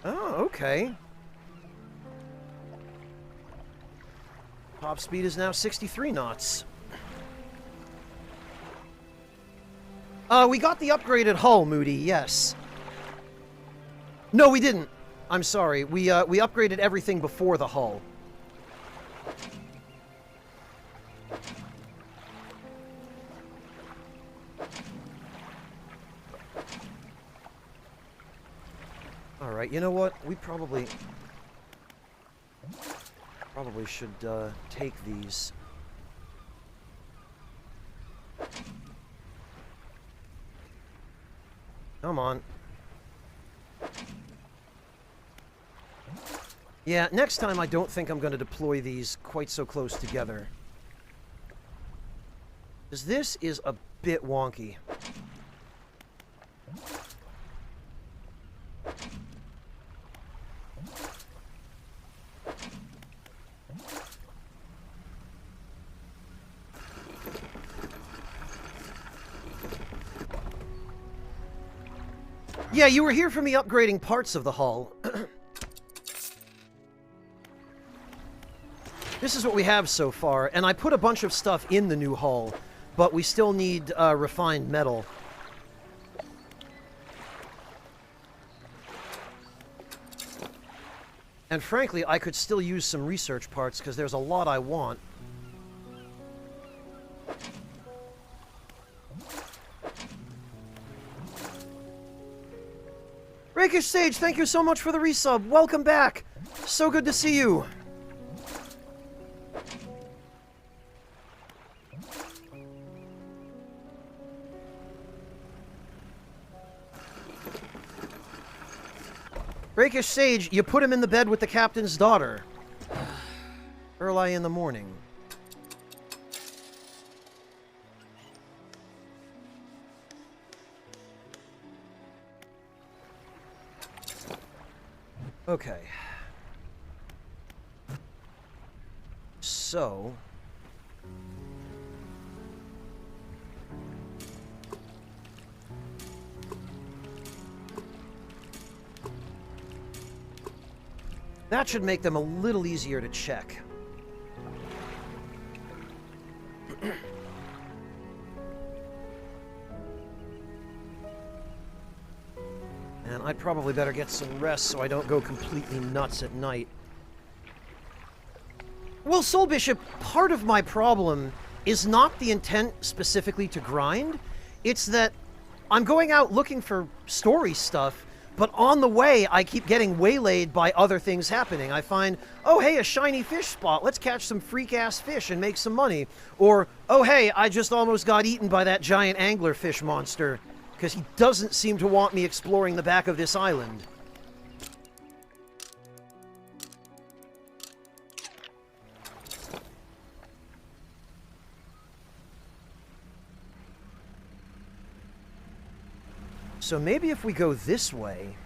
Oh, okay. Top speed is now 63 knots. We got the upgraded hull, Moody, yes. No, we didn't. I'm sorry. We upgraded everything before the hull. Alright, you know what? We probably should, take these. Come on. Yeah, next time I don't think I'm going to deploy these quite so close together. Because this is a bit wonky. Yeah, you were here for me upgrading parts of the hull. This is what we have so far, and I put a bunch of stuff in the new hull, but we still need refined metal. And frankly, I could still use some research parts, because there's a lot I want. Rakish Sage, thank you so much for the resub. Welcome back. So good to see you. Rakish Sage, you put him in the bed with the captain's daughter. Early in the morning. Okay. So... that should make them a little easier to check. And I'd probably better get some rest so I don't go completely nuts at night. Well, Soul Bishop, part of my problem is not the intent specifically to grind. It's that I'm going out looking for story stuff, but on the way, I keep getting waylaid by other things happening. I find, oh, hey, a shiny fish spot. Let's catch some freak-ass fish and make some money. Or, oh, hey, I just almost got eaten by that giant anglerfish monster, because he doesn't seem to want me exploring the back of this island. So maybe if we go this way...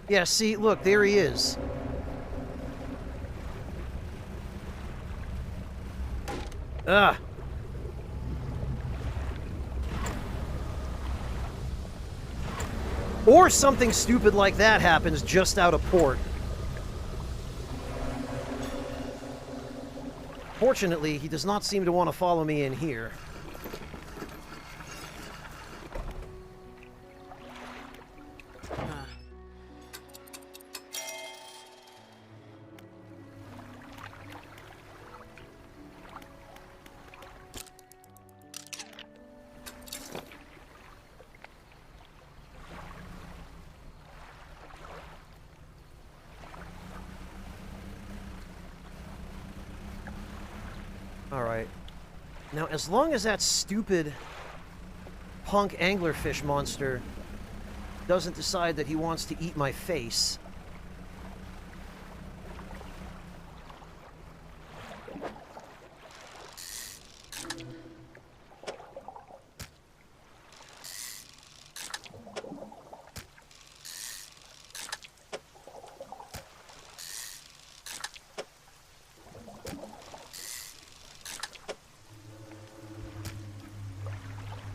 yeah, see, look, there he is. Ugh. Or something stupid like that happens just out of port. Fortunately, he does not seem to want to follow me in here. Alright. Now, as long as that stupid punk anglerfish monster doesn't decide that he wants to eat my face...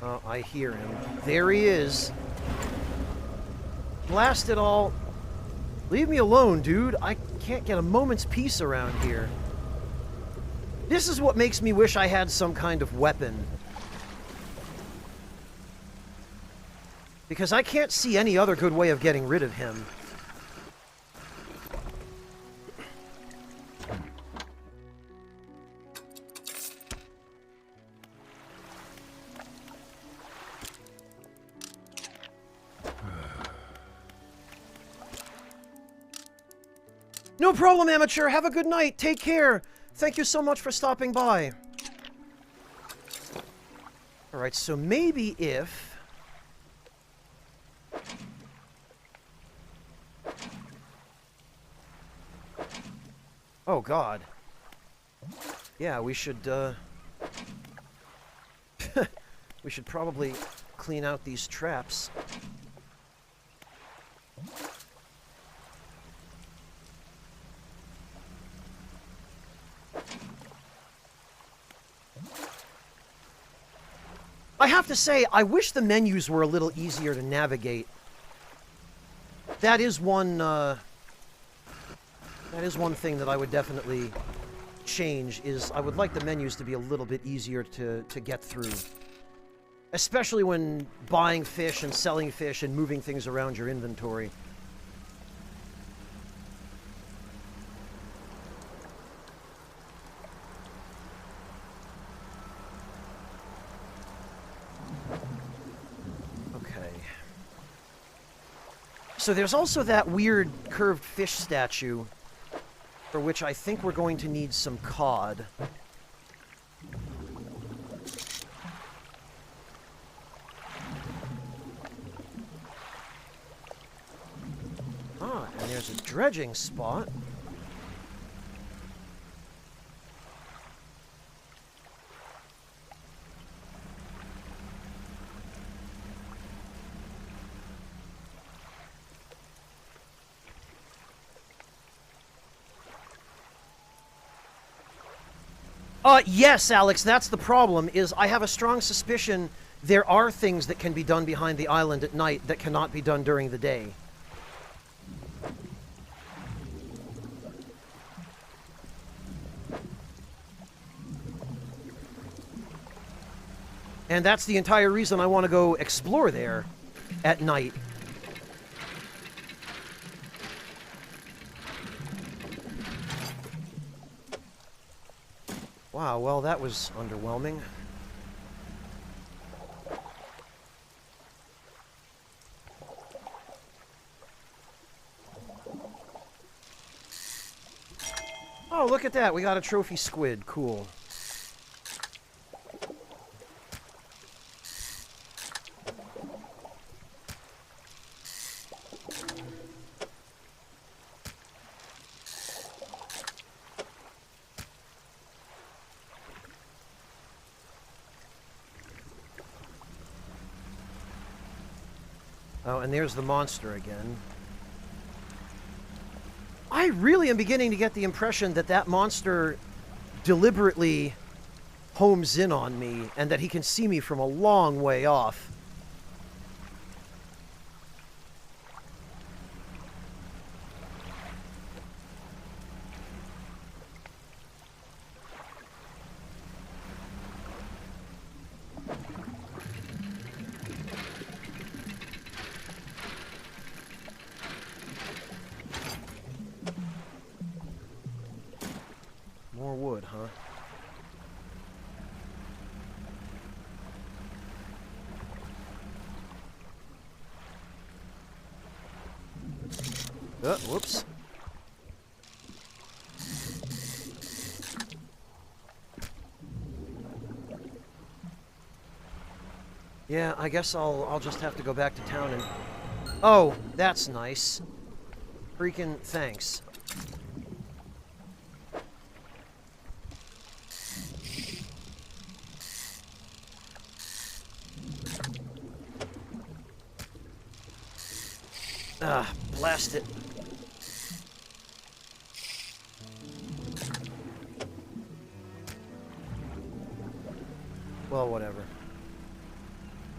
Oh, I hear him. There he is. Blast it all. Leave me alone, dude. I can't get a moment's peace around here. This is what makes me wish I had some kind of weapon. Because I can't see any other good way of getting rid of him. No problem, amateur. Have a good night. Take care. Thank you so much for stopping by. Alright, so maybe if... Oh, God. Yeah, we should, we should probably clean out these traps. I have to say, I wish the menus were a little easier to navigate. That is one thing that I would definitely change, is I would like the menus to be a little bit easier to get through. Especially when buying fish and selling fish and moving things around your inventory. So there's also that weird curved fish statue, for which I think we're going to need some cod. Ah, and there's a dredging spot. Yes, Alex, that's the problem, is I have a strong suspicion there are things that can be done behind the island at night that cannot be done during the day. And that's the entire reason I want to go explore there at night. Wow, well, that was underwhelming. Oh, look at that. We got a trophy squid. Cool. Oh, and there's the monster again. I really am beginning to get the impression that that monster deliberately homes in on me and that he can see me from a long way off. More wood, huh? Whoops. Yeah, I guess I'll just have to go back to town and... Oh, that's nice. Freaking thanks. Ah, blast it. Well, whatever.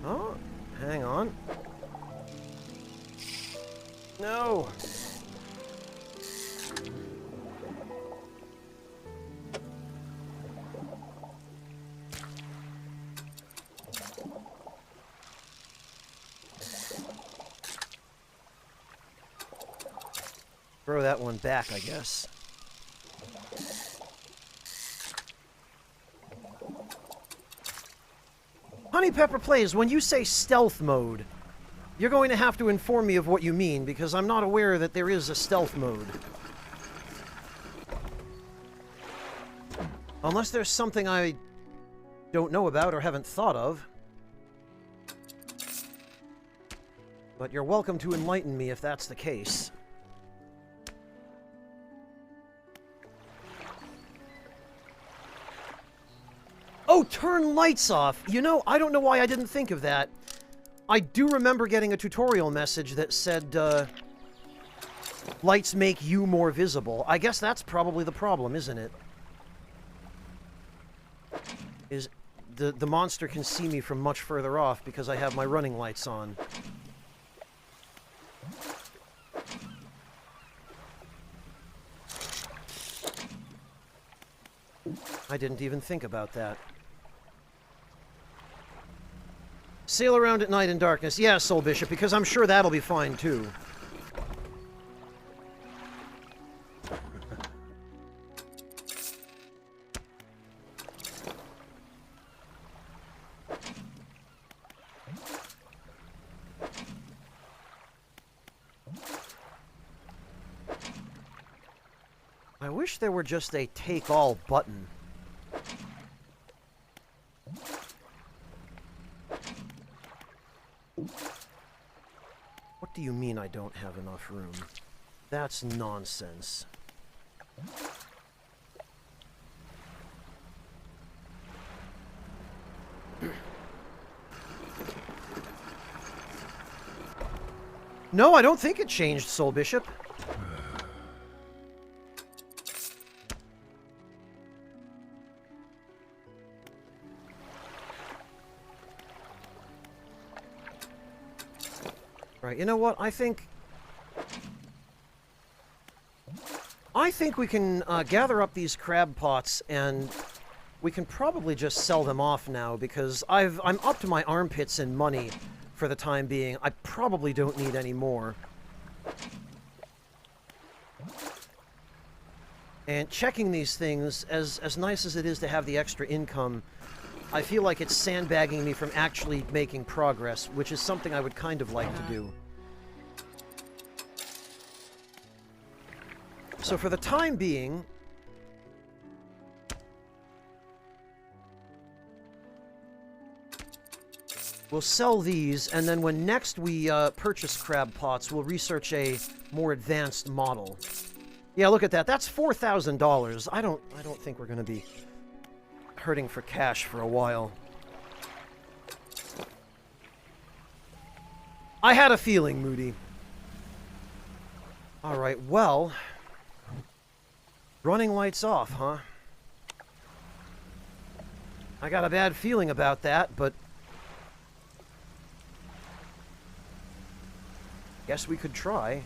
Oh, hang on. No! Throw that one back, I guess. Honey Pepper Plays, when you say stealth mode, you're going to have to inform me of what you mean, because I'm not aware that there is a stealth mode. Unless there's something I don't know about or haven't thought of. But you're welcome to enlighten me if that's the case. Oh, turn lights off! You know, I don't know why I didn't think of that. I do remember getting a tutorial message that said, lights make you more visible. I guess that's probably the problem, isn't it? Is the monster can see me from much further off because I have my running lights on. I didn't even think about that. Sail around at night in darkness. Yeah, Soul Bishop, because I'm sure that'll be fine, too. I wish there were just a take-all button. What do you mean I don't have enough room? That's nonsense. No, I don't think it changed, Soul Bishop. Right, you know what? I think we can gather up these crab pots, and we can probably just sell them off now, because I'm up to my armpits in money for the time being. I probably don't need any more. And checking these things, as nice as it is to have the extra income, I feel like it's sandbagging me from actually making progress, which is something I would kind of like to do. So for the time being, we'll sell these, and then when next we purchase crab pots, we'll research a more advanced model. Yeah, look at that. That's $4,000. I don't think we're going to be hurting for cash for a while. I had a feeling, Moody. All right, well, running lights off, huh? I got a bad feeling about that, but... guess we could try.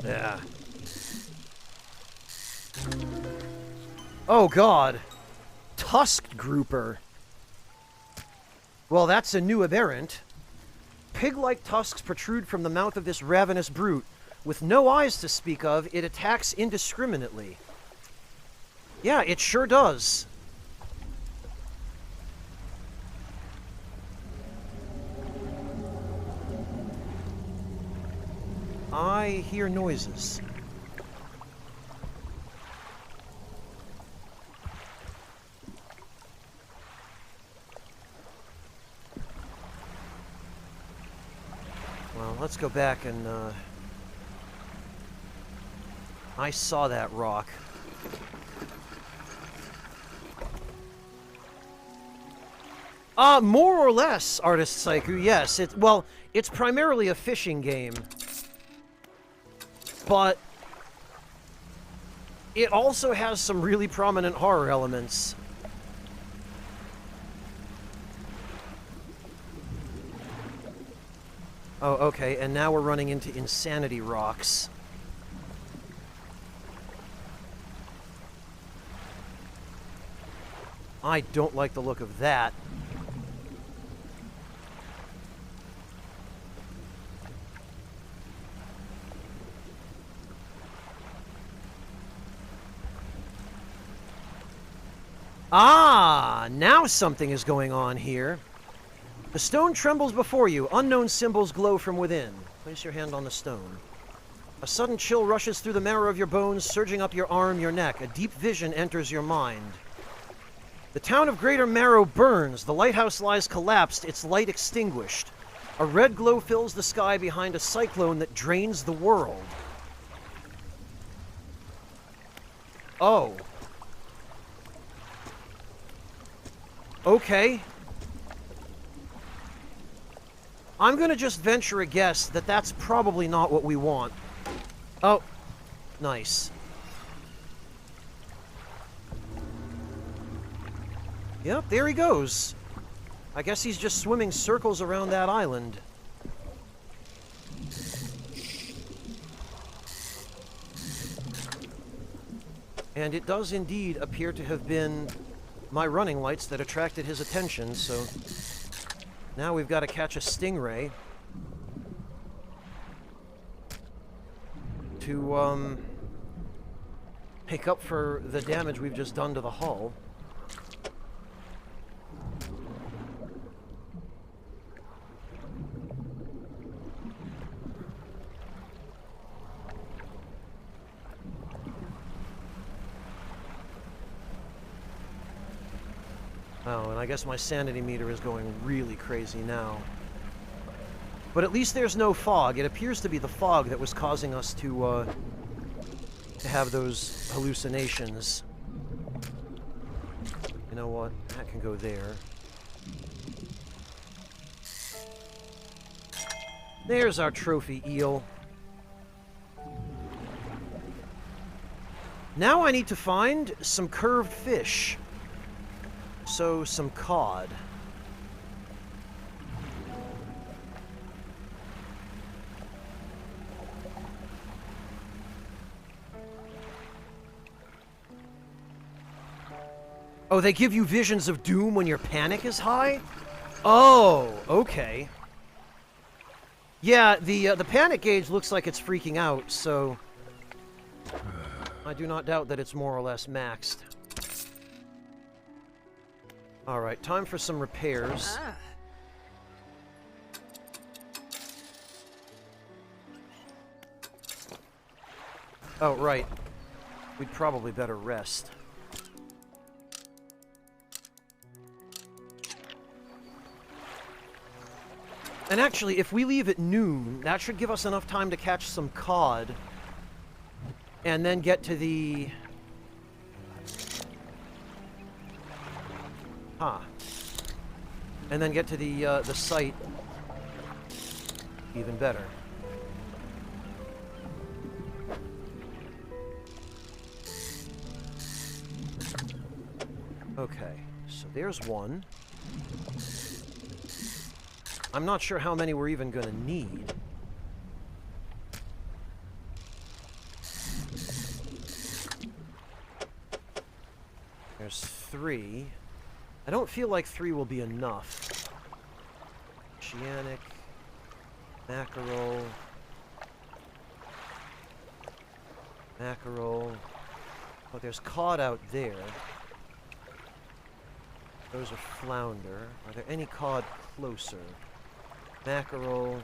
Yeah. Oh, God. Tusked grouper. Well, that's a new aberrant. Pig-like tusks protrude from the mouth of this ravenous brute. With no eyes to speak of, it attacks indiscriminately. Yeah, it sure does. I hear noises. Well, let's go back and, I saw that rock. More or less, Artist Saiku, yes. Well, it's primarily a fishing game. But it also has some really prominent horror elements. Oh, okay, and now we're running into Insanity Rocks. I don't like the look of that. Ah, now something is going on here. The stone trembles before you. Unknown symbols glow from within. Place your hand on the stone. A sudden chill rushes through the marrow of your bones, surging up your arm, your neck. A deep vision enters your mind. The town of Greater Marrow burns. The lighthouse lies collapsed, its light extinguished. A red glow fills the sky behind a cyclone that drains the world. Oh. Okay. I'm gonna just venture a guess that that's probably not what we want. Oh. Nice. Yep, there he goes. I guess he's just swimming circles around that island. And it does indeed appear to have been my running lights that attracted his attention, so now we've got to catch a stingray to make up for the damage we've just done to the hull. Oh, and I guess my sanity meter is going really crazy now. But at least there's no fog. It appears to be the fog that was causing us to have those hallucinations. You know what? That can go there. There's our trophy eel. Now I need to find some curved fish. So, some cod. Oh, they give you visions of doom when your panic is high? Oh, okay. Yeah, the panic gauge looks like it's freaking out, so I do not doubt that it's more or less maxed. Alright, time for some repairs. Oh, right. We'd probably better rest. And actually, if we leave at noon, that should give us enough time to catch some cod. And then get to the Ha. And then get to the site even better. Okay, so there's one. I'm not sure how many we're even going to need. There's 3. I don't feel like 3 will be enough. Oceanic, mackerel, mackerel. Oh, there's cod out there. Those are flounder. Are there any cod closer? Mackerel,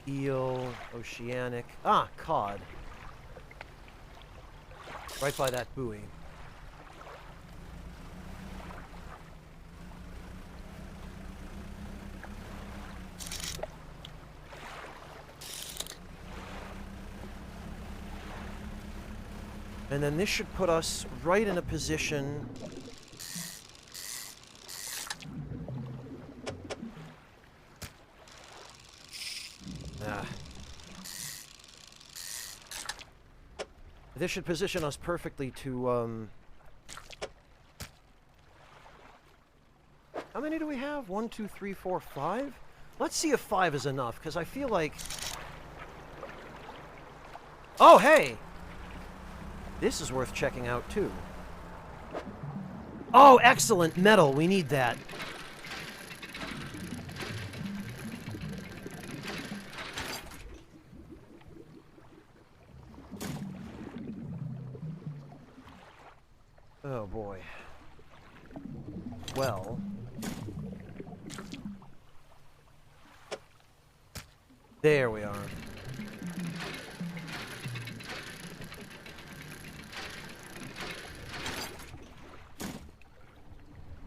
eel, oceanic. Ah, cod. Right by that buoy. And then this should put us right in a position this should position us perfectly to, how many do we have? 1, 2, 3, 4, 5? Let's see if 5 is enough, because I feel like... Oh, hey! This is worth checking out, too. Oh, excellent! Metal, we need that. Oh, boy. Well... There we are.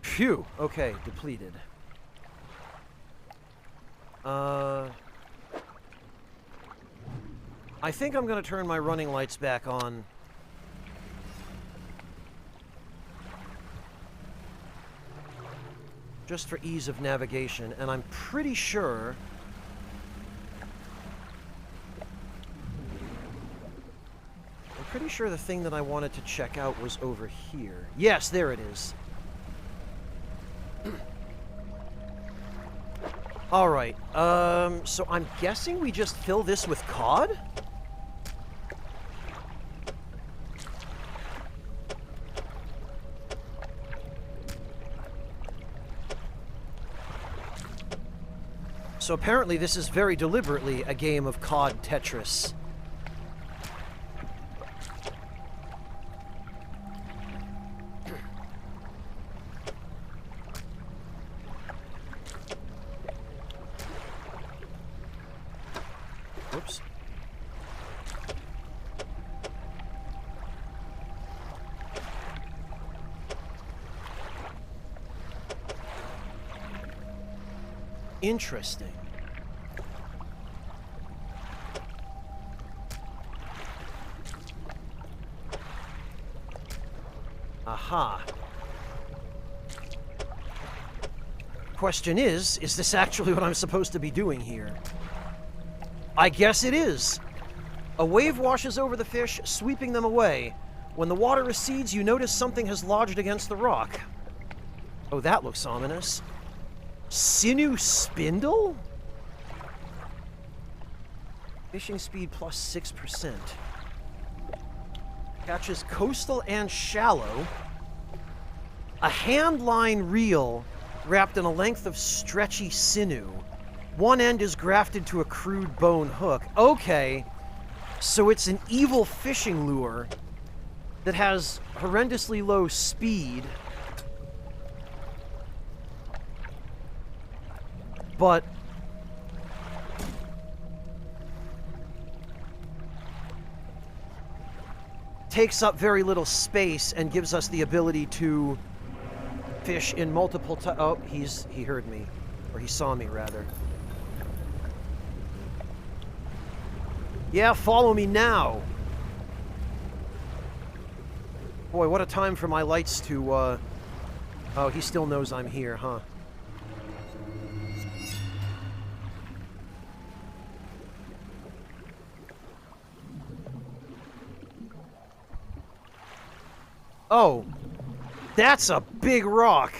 Phew! Okay, depleted. I think I'm gonna turn my running lights back on. Just for ease of navigation, and I'm pretty sure... the thing that I wanted to check out was over here. Yes, there it is. Alright, so I'm guessing we just fill this with cod? So apparently this is very deliberately a game of cod Tetris. Whoops. Interesting. Aha. Question is this actually what I'm supposed to be doing here? I guess it is. A wave washes over the fish, sweeping them away. When the water recedes, you notice something has lodged against the rock. Oh, that looks ominous. Sinew spindle? Fishing speed plus 6%. Catches coastal and shallow. A hand line reel wrapped in a length of stretchy sinew. One end is grafted to a crude bone hook. Okay, so it's an evil fishing lure that has horrendously low speed, but takes up very little space and gives us the ability to fish in multiple oh, he heard me, or he saw me rather. Yeah, follow me now. Boy, what a time for my lights to, Oh, he still knows I'm here, huh? Oh, that's a big rock.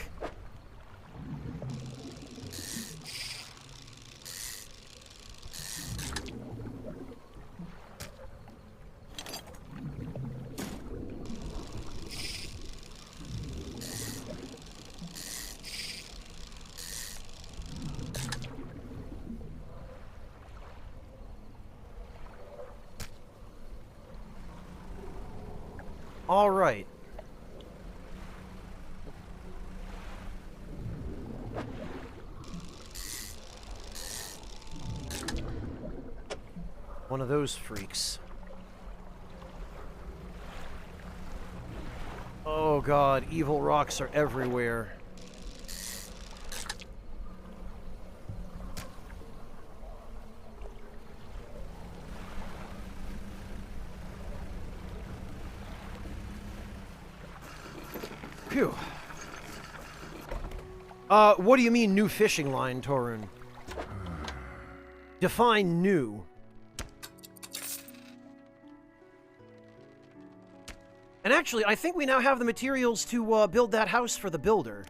All right. One of those freaks. Oh god, evil rocks are everywhere. Phew. What do you mean, new fishing line, Torun? Define new. And actually, I think we now have the materials to build that house for the builder.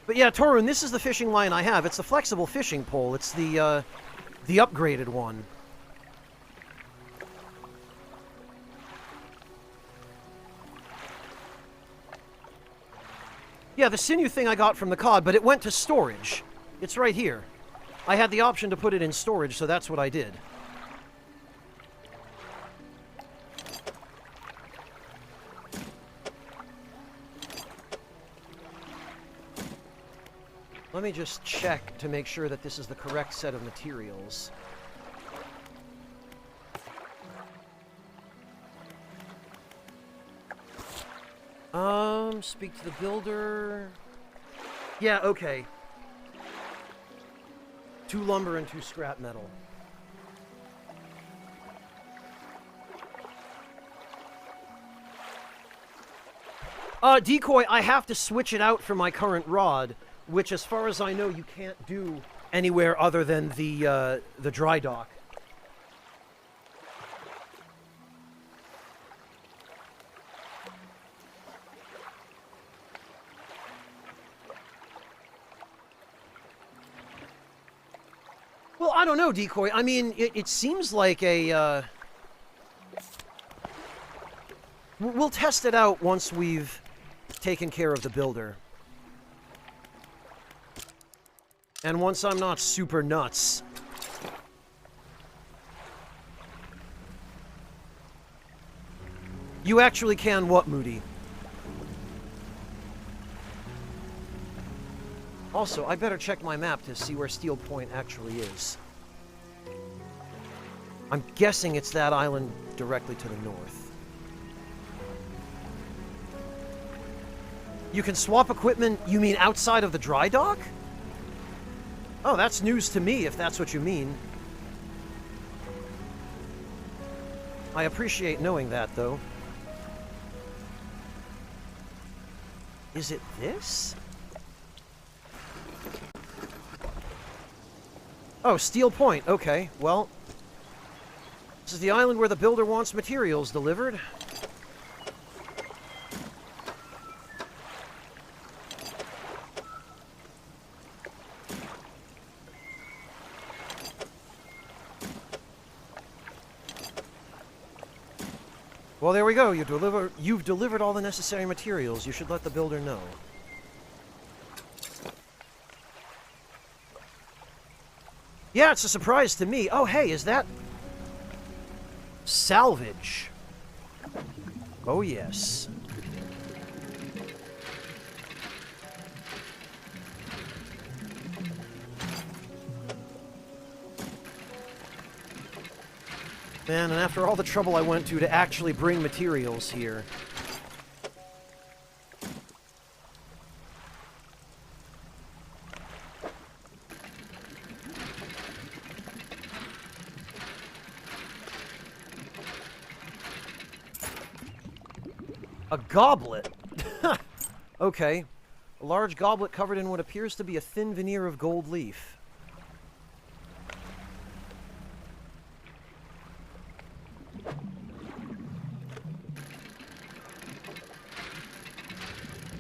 But yeah, Torun, this is the fishing line I have. It's the flexible fishing pole. It's the upgraded one. Yeah, the sinew thing I got from the COD, but it went to storage. It's right here. I had the option to put it in storage, so that's what I did. Let me just check to make sure that this is the correct set of materials. Speak to the builder. Yeah, okay. 2 lumber and 2 scrap metal. Decoy, I have to switch it out for my current rod, which, as far as I know, you can't do anywhere other than the dry dock. Well, I don't know, Decoy. I mean, it seems like a, We'll test it out once we've taken care of the builder. And once I'm not super nuts. You actually can what, Moody? Also, I better check my map to see where Steel Point actually is. I'm guessing it's that island directly to the north. You can swap equipment, you mean outside of the dry dock? Oh, that's news to me, if that's what you mean. I appreciate knowing that, though. Is it this? Oh, Steel Point. Okay, well, this is the island where the builder wants materials delivered. Well, there we go. You've delivered all the necessary materials. You should let the builder know. Yeah, it's a surprise to me. Oh, hey, is that salvage? Oh, yes. Man, and after all the trouble I went to actually bring materials here. A goblet? Okay. A large goblet covered in what appears to be a thin veneer of gold leaf.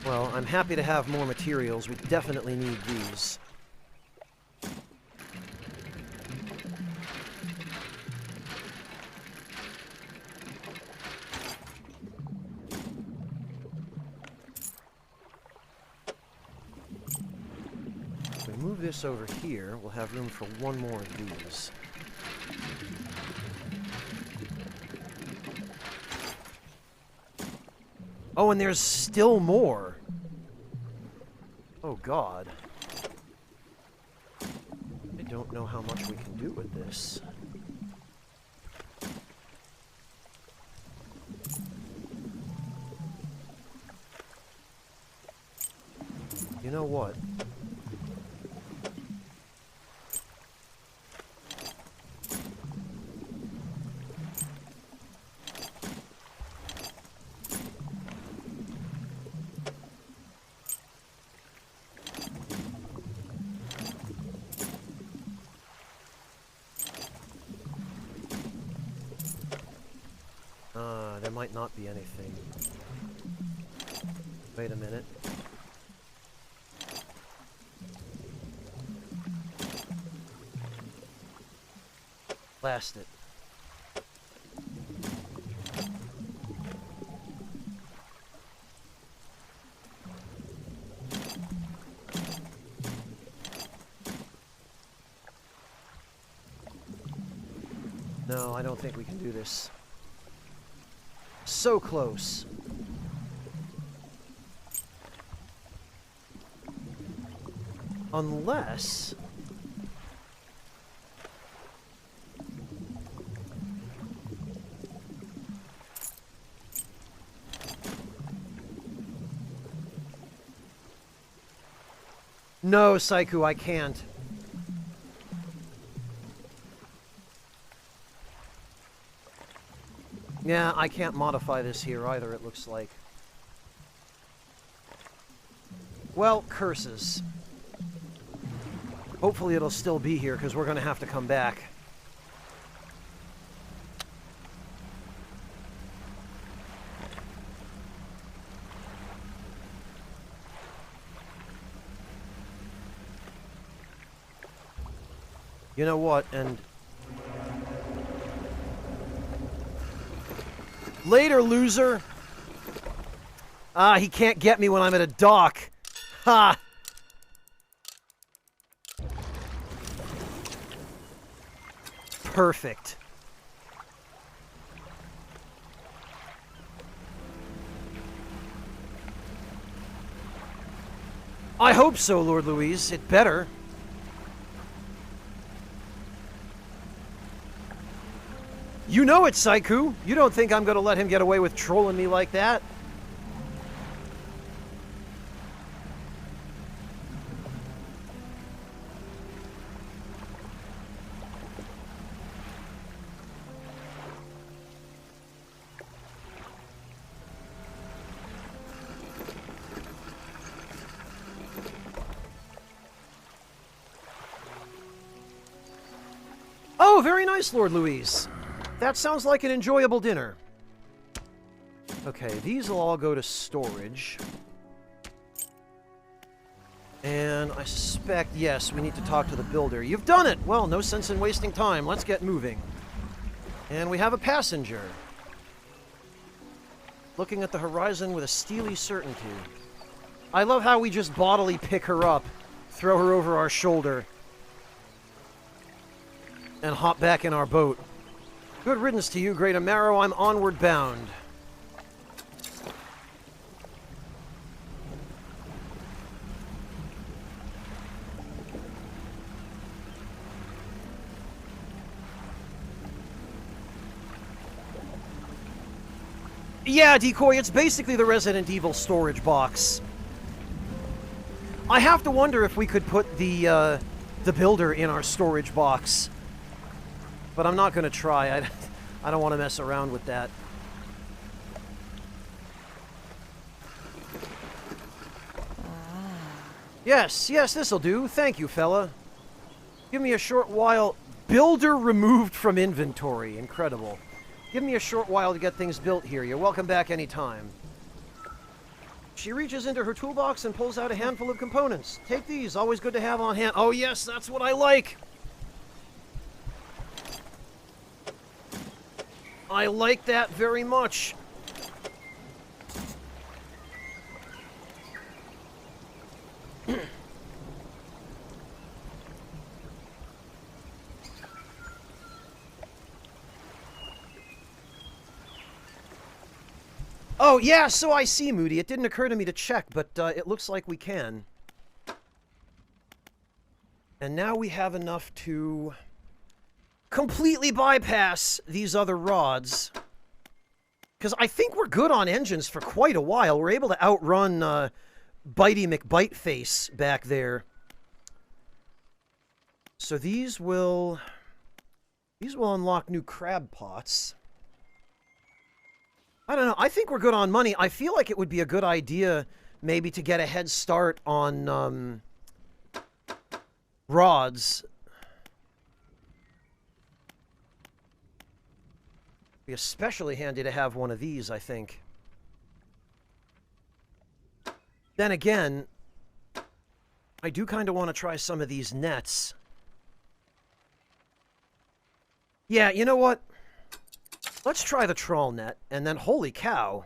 Well, I'm happy to have more materials. We definitely need these. If we move this over here, we'll have room for one more of these. Oh, and there's still more. Oh, God. I don't know how much we can do with this. You know what? There might not be anything. Wait a minute. Blast it. No, I don't think we can do this. So close. Unless... No, Saiku, I can't. Yeah, I can't modify this here either, it looks like. Well, curses. Hopefully it'll still be here, because we're going to have to come back. You know what, and... Later, loser! Ah, he can't get me when I'm at a dock. Ha! Perfect. I hope so, Lord Louise. It better. You know it, Saiku. You don't think I'm going to let him get away with trolling me like that? Oh, very nice, Lord Louise. That sounds like an enjoyable dinner. Okay, these will all go to storage. And I suspect, yes, we need to talk to the builder. You've done it! Well, no sense in wasting time. Let's get moving. And we have a passenger. Looking at the horizon with a steely certainty. I love how we just bodily pick her up, throw her over our shoulder, and hop back in our boat. Good riddance to you, Great Amaro. I'm onward bound. Yeah, Decoy, it's basically the Resident Evil storage box. I have to wonder if we could put the builder in our storage box. But I'm not going to try. I don't want to mess around with that. Yes, yes, this'll do. Thank you, fella. Give me a short while. Builder removed from inventory. Incredible. Give me a short while to get things built here. You're welcome back anytime. She reaches into her toolbox and pulls out a handful of components. Take these. Always good to have on hand. Oh, yes, that's what I like. I like that very much. Oh, yeah, so I see, Moody. It didn't occur to me to check, but it looks like we can. And now we have enough to completely bypass these other rods. Because I think we're good on engines for quite a while. We're able to outrun Bitey McBiteface back there. So these will unlock new crab pots. I don't know. I think we're good on money. I feel like it would be a good idea maybe to get a head start on rods. Be especially handy to have one of these, I think. Then again, I do kind of want to try some of these nets. Yeah, you know what? Let's try the trawl net, and then, holy cow,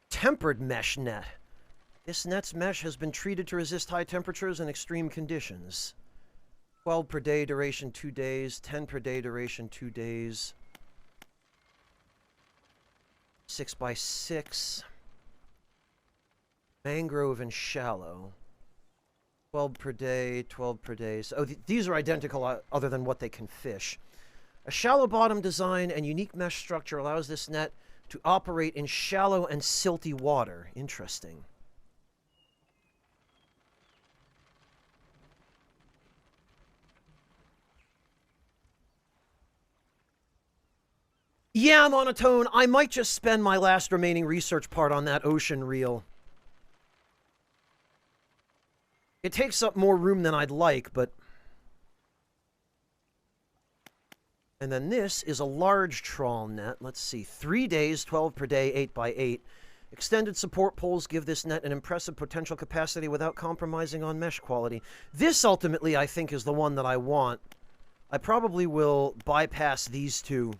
tempered mesh net. This net's mesh has been treated to resist high temperatures and extreme conditions. 12 per day, duration 2 days. 10 per day, duration 2 days. 6 by 6. Mangrove and shallow. 12 per day, 12 per day. So, these are identical other than what they can fish. A shallow bottom design and unique mesh structure allows this net to operate in shallow and silty water. Interesting. Yeah, Monotone, I might just spend my last remaining research part on that ocean reel. It takes up more room than I'd like, but... And then this is a large trawl net. Let's see. 3 days, 12 per day, 8 by 8. Extended support poles give this net an impressive potential capacity without compromising on mesh quality. This, ultimately, I think, is the one that I want. I probably will bypass these two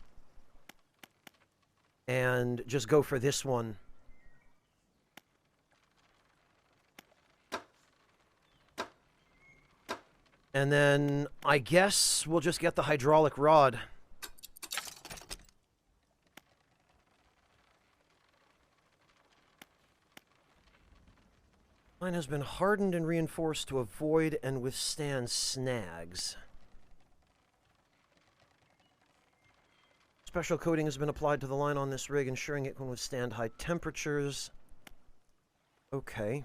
and just go for this one. And then I guess we'll just get the hydraulic rod. Mine has been hardened and reinforced to avoid and withstand snags. Special coating has been applied to the line on this rig, ensuring it can withstand high temperatures. Okay.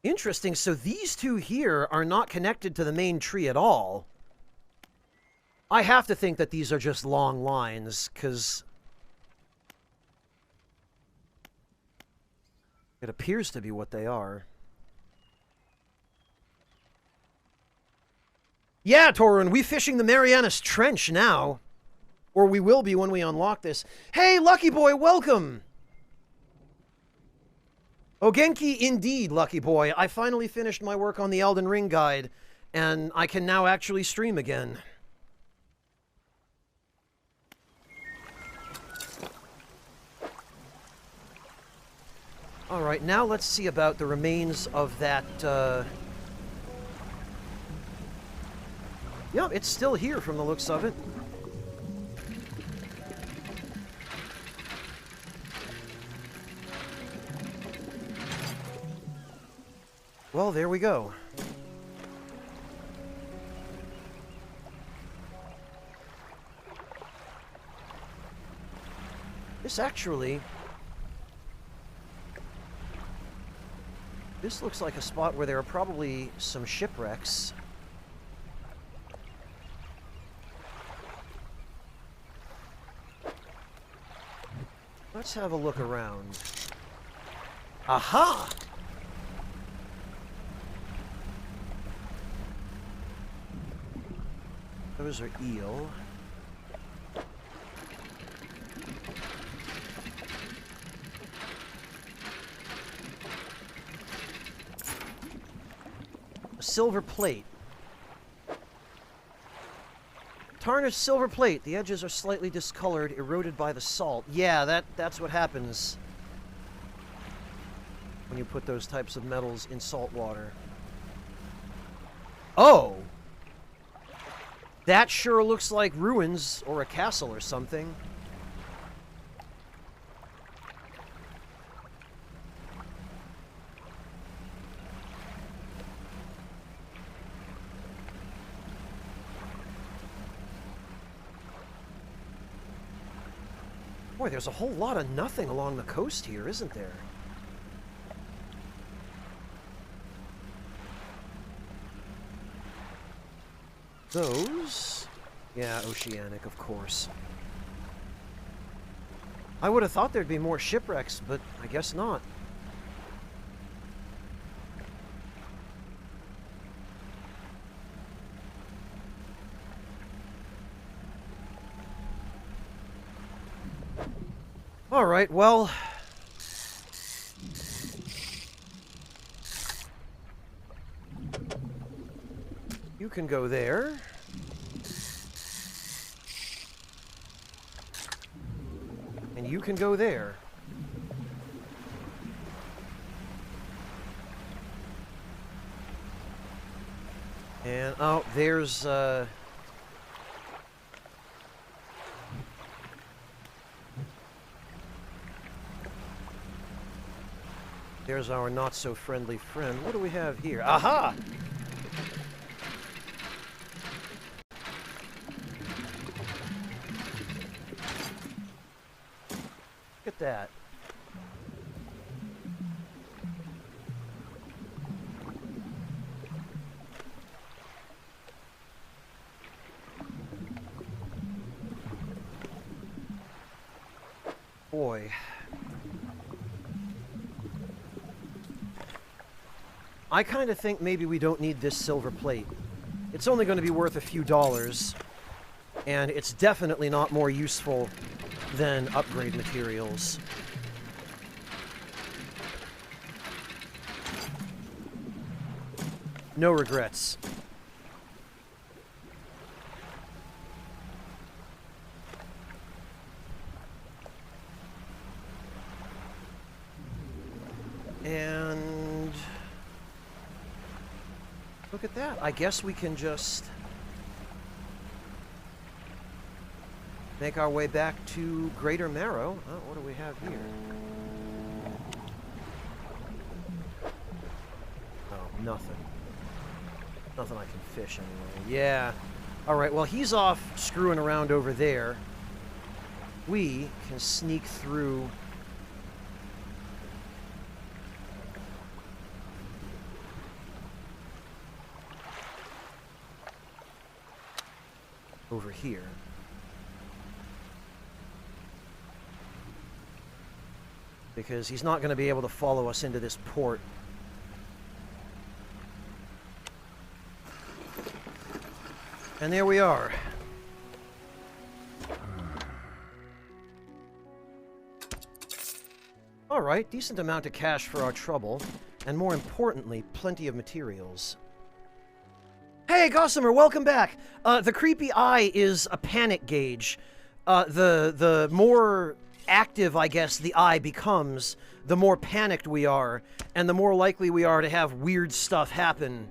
Interesting, so these two here are not connected to the main tree at all. I have to think that these are just long lines, because it appears to be what they are. Yeah, Torun, we fishing the Marianas Trench now. Or we will be when we unlock this. Hey, Lucky Boy, welcome! Ogenki indeed, Lucky Boy. I finally finished my work on the Elden Ring guide, and I can now actually stream again. Alright, now let's see about the remains of that, Yep, it's still here from the looks of it. Well, there we go. This looks like a spot where there are probably some shipwrecks. Let's have a look around. Aha! Those are eel. A silver plate. Tarnished silver plate. The edges are slightly discolored, eroded by the salt. Yeah, that's what happens when you put those types of metals in salt water. Oh! That sure looks like ruins or a castle or something. Boy, there's a whole lot of nothing along the coast here, isn't there? Those? Yeah, oceanic, of course. I would have thought there'd be more shipwrecks, but I guess not. All right, well... You can go there. And you can go there. And, oh, there's, there's our not-so-friendly friend. What do we have here? Aha! Look at that. Boy. I kind of think maybe we don't need this silver plate. It's only going to be worth a few dollars, and it's definitely not more useful than upgrade materials. No regrets. And look at that. I guess we can just make our way back to Greater Marrow. Oh, what do we have here? Oh, nothing. Nothing I can fish anyway. Yeah. Alright, well, he's off screwing around over there. We can sneak through over here. Because he's not going to be able to follow us into this port. And there we are. Alright, decent amount of cash for our trouble. And more importantly, plenty of materials. Hey, Gossamer, welcome back! The creepy eye is a panic gauge. The more active, I guess, the eye becomes, the more panicked we are, and the more likely we are to have weird stuff happen,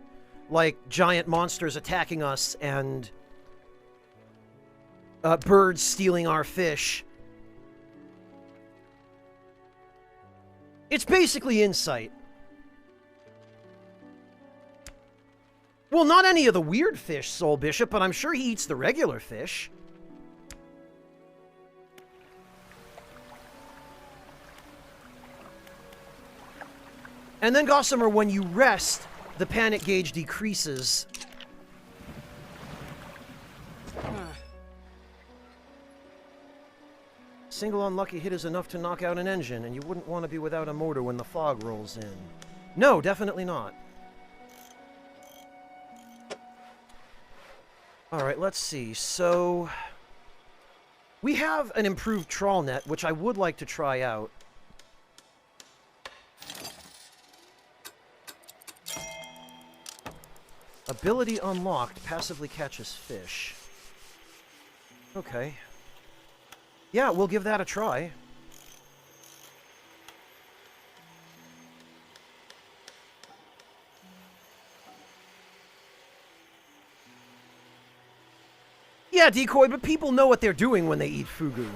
like giant monsters attacking us and birds stealing our fish. It's basically insight. Well, not any of the weird fish, Soul Bishop, but I'm sure he eats the regular fish. And then, Gossamer, when you rest, the panic gauge decreases. single unlucky hit is enough to knock out an engine, and you wouldn't want to be without a motor when the fog rolls in. No, definitely not. Alright, let's see. So, we have an improved trawl net, which I would like to try out. Ability unlocked. Passively catches fish. Okay. Yeah, we'll give that a try. Yeah, Decoy, but people know what they're doing when they eat fugu.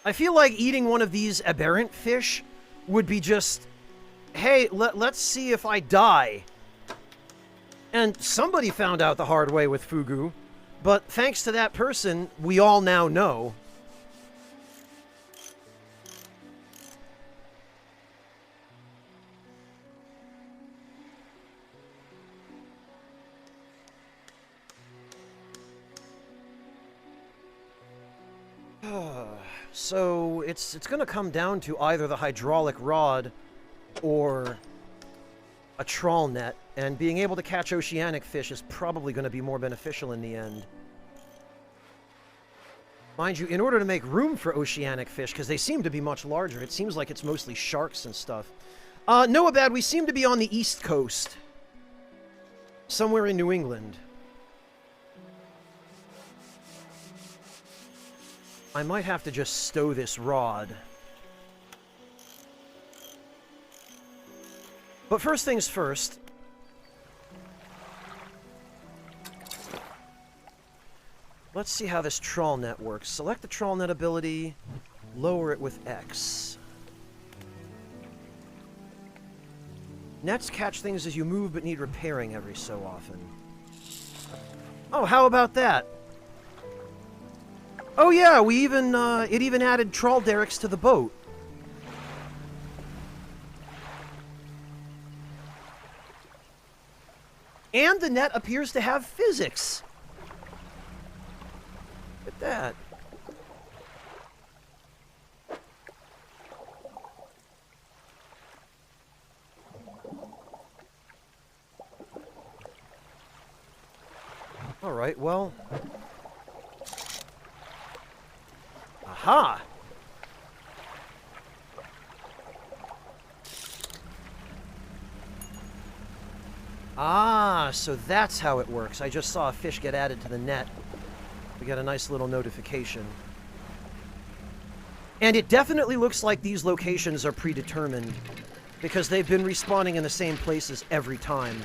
I feel like eating one of these aberrant fish would be just, hey, let's see if I die. And somebody found out the hard way with fugu, but thanks to that person, we all now know. So, it's going to come down to either the hydraulic rod or a trawl net, and being able to catch oceanic fish is probably going to be more beneficial in the end. Mind you, in order to make room for oceanic fish, because they seem to be much larger, it seems like it's mostly sharks and stuff. No, Abad, we seem to be on the East Coast. Somewhere in New England. I might have to just stow this rod. But first things first. Let's see how this trawl net works. Select the trawl net ability, lower it with X. Nets catch things as you move but need repairing every so often. Oh, how about that? Oh yeah, we even, it even added trawl derricks to the boat. And the net appears to have physics. Look at that. All right, well. Aha! Ah, so that's how it works. I just saw a fish get added to the net. We got a nice little notification. And it definitely looks like these locations are predetermined, because they've been respawning in the same places every time.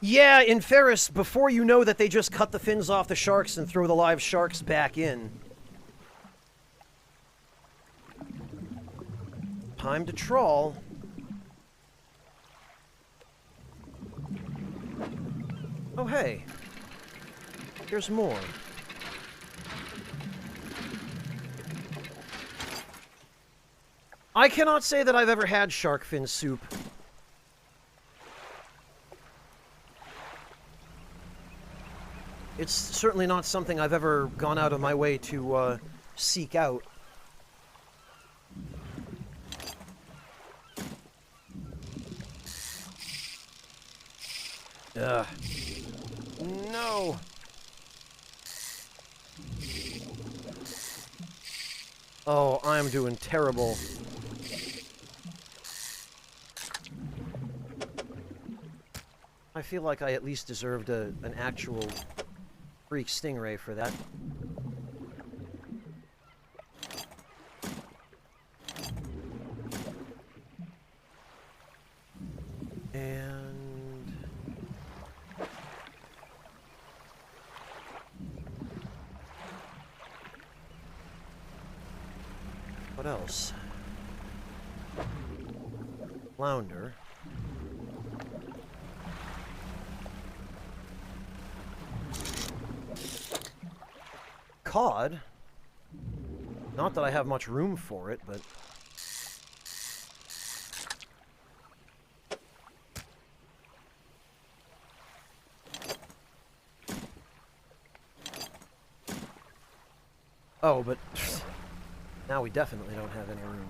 Yeah, in Ferris, before you know that they just cut the fins off the sharks and throw the live sharks back in. Time to trawl. Oh, hey. There's more. I cannot say that I've ever had shark fin soup. It's certainly not something I've ever gone out of my way to seek out. Ugh. No! Oh, I'm doing terrible. I feel like I at least deserved an actual freak stingray for that. And what else? Flounder. Cod. Not that I have much room for it, but Oh, but now we definitely don't have any room.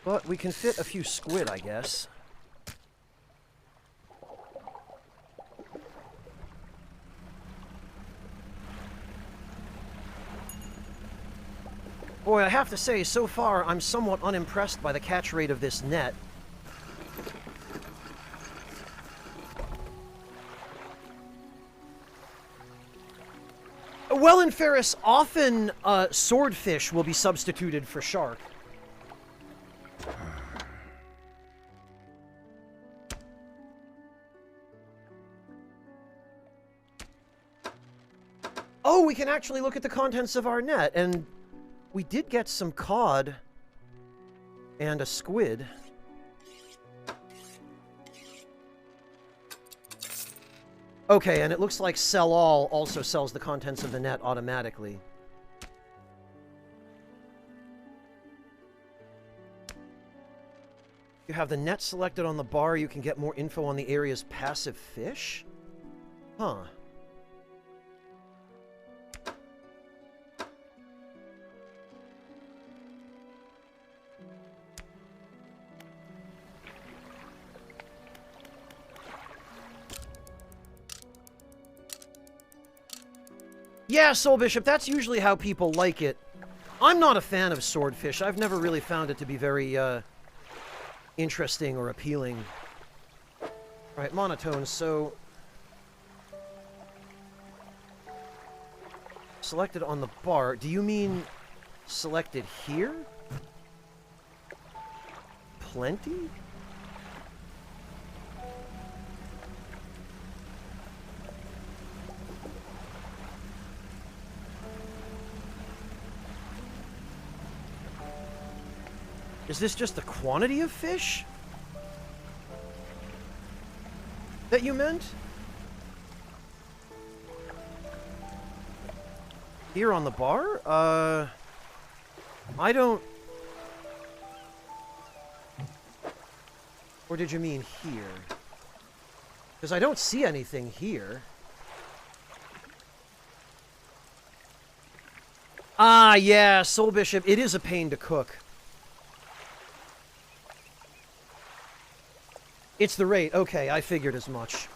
But we can fit a few squid, I guess. Boy, I have to say, so far, I'm somewhat unimpressed by the catch rate of this net. Well, in Ferris, often swordfish will be substituted for shark. Oh, we can actually look at the contents of our net, and we did get some cod and a squid. Okay, and it looks like Sell All also sells the contents of the net automatically. You have the net selected on the bar, you can get more info on the area's passive fish? Huh. Yeah, Soul Bishop, that's usually how people like it. I'm not a fan of swordfish. I've never really found it to be very, interesting or appealing. Right, monotone, so... Selected on the bar. Do you mean selected here? Plenty? Is this just the quantity of fish that you meant? Here on the bar? I don't... Or did you mean here? Because I don't see anything here. Ah, yeah, Soul Bishop, it is a pain to cook. It's the rate. Okay, I figured as much.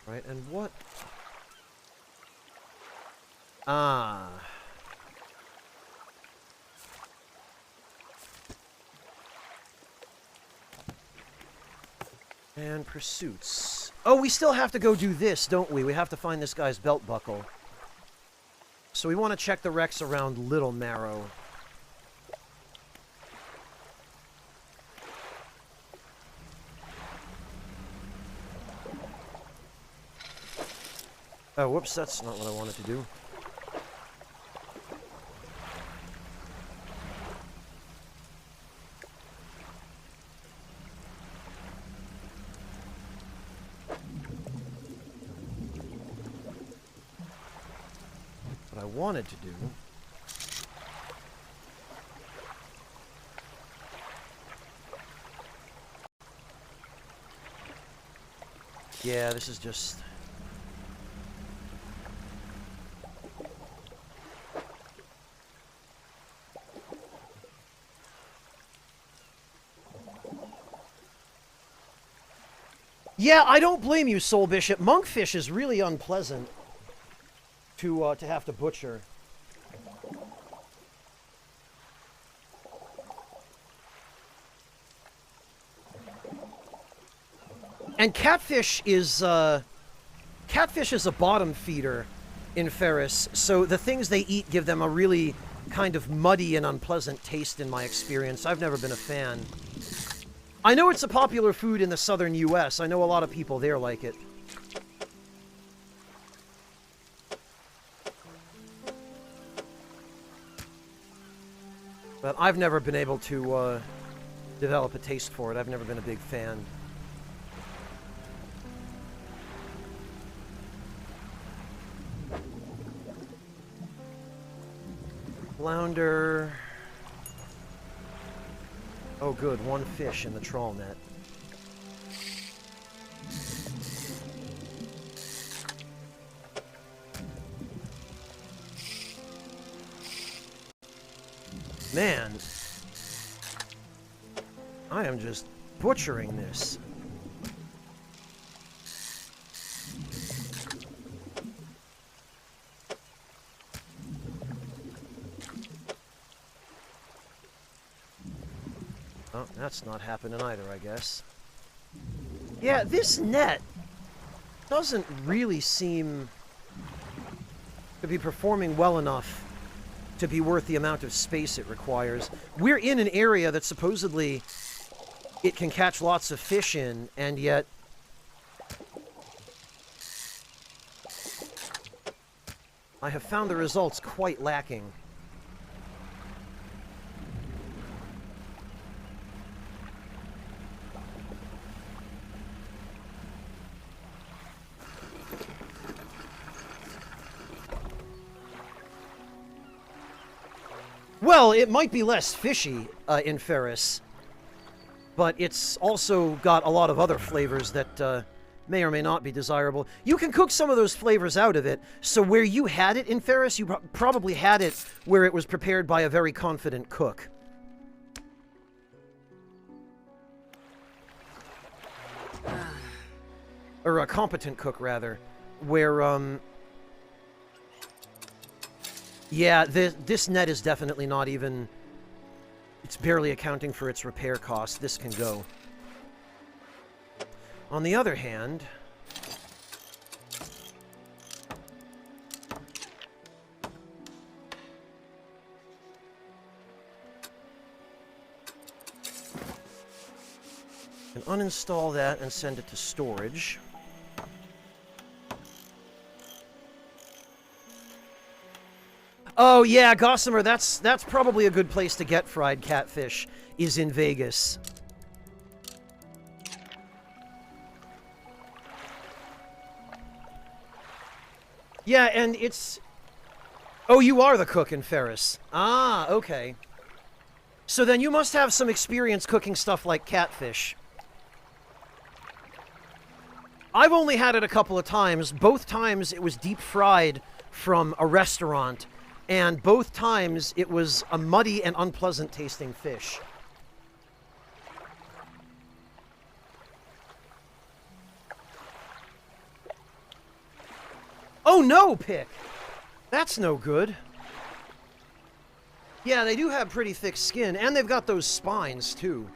Right, and what? Ah. And pursuits. Oh, we still have to go do this, don't we? We have to find this guy's belt buckle. So we want to check the wrecks around Little Marrow. Oh, whoops, that's not what I wanted to do. What I wanted to do... Yeah, this is just... Yeah, I don't blame you, Soul Bishop. Monkfish is really unpleasant to have to butcher. And catfish is a bottom feeder in Ferris, so the things they eat give them a really kind of muddy and unpleasant taste in my experience. I've never been a fan. I know it's a popular food in the southern U.S. I know a lot of people there like it. But I've never been able to develop a taste for it. I've never been a big fan. Flounder... Oh, good. One fish in the trawl net. Man, I am just butchering this. Oh, that's not happening either, I guess. Yeah, this net doesn't really seem to be performing well enough to be worth the amount of space it requires. We're in an area that supposedly it can catch lots of fish in, and yet I have found the results quite lacking. Well, it might be less fishy in Ferris, but it's also got a lot of other flavors that may or may not be desirable. You can cook some of those flavors out of it, so where you had it in Ferris, you probably had it where it was prepared by a very confident cook. Or a competent cook, rather, where, yeah, this net is definitely not even... It's barely accounting for its repair costs. This can go. On the other hand... I can uninstall that and send it to storage. Oh, yeah, Gossamer, that's probably a good place to get fried catfish, is in Vegas. Yeah, and it's... Oh, you are the cook in Ferris. Ah, okay. So then you must have some experience cooking stuff like catfish. I've only had it a couple of times. Both times it was deep fried from a restaurant. And both times, it was a muddy and unpleasant tasting fish. Oh no, Pick! That's no good. Yeah, they do have pretty thick skin, and they've got those spines, too.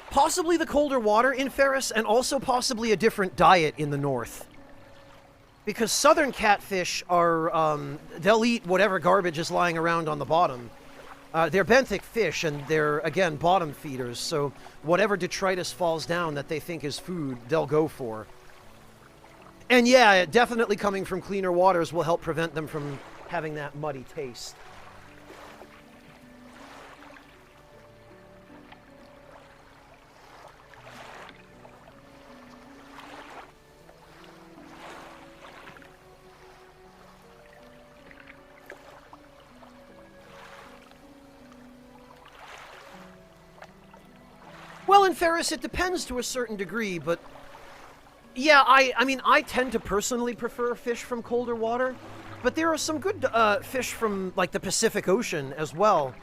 Possibly the colder water in Ferris, and also possibly a different diet in the north. Because southern catfish are, they'll eat whatever garbage is lying around on the bottom. They're benthic fish, and they're, again, bottom feeders, so whatever detritus falls down that they think is food, they'll go for. And yeah, definitely coming from cleaner waters will help prevent them from having that muddy taste. Well, in Ferris, it depends to a certain degree, but... Yeah, I mean, I tend to personally prefer fish from colder water, but there are some good fish from, like, the Pacific Ocean as well.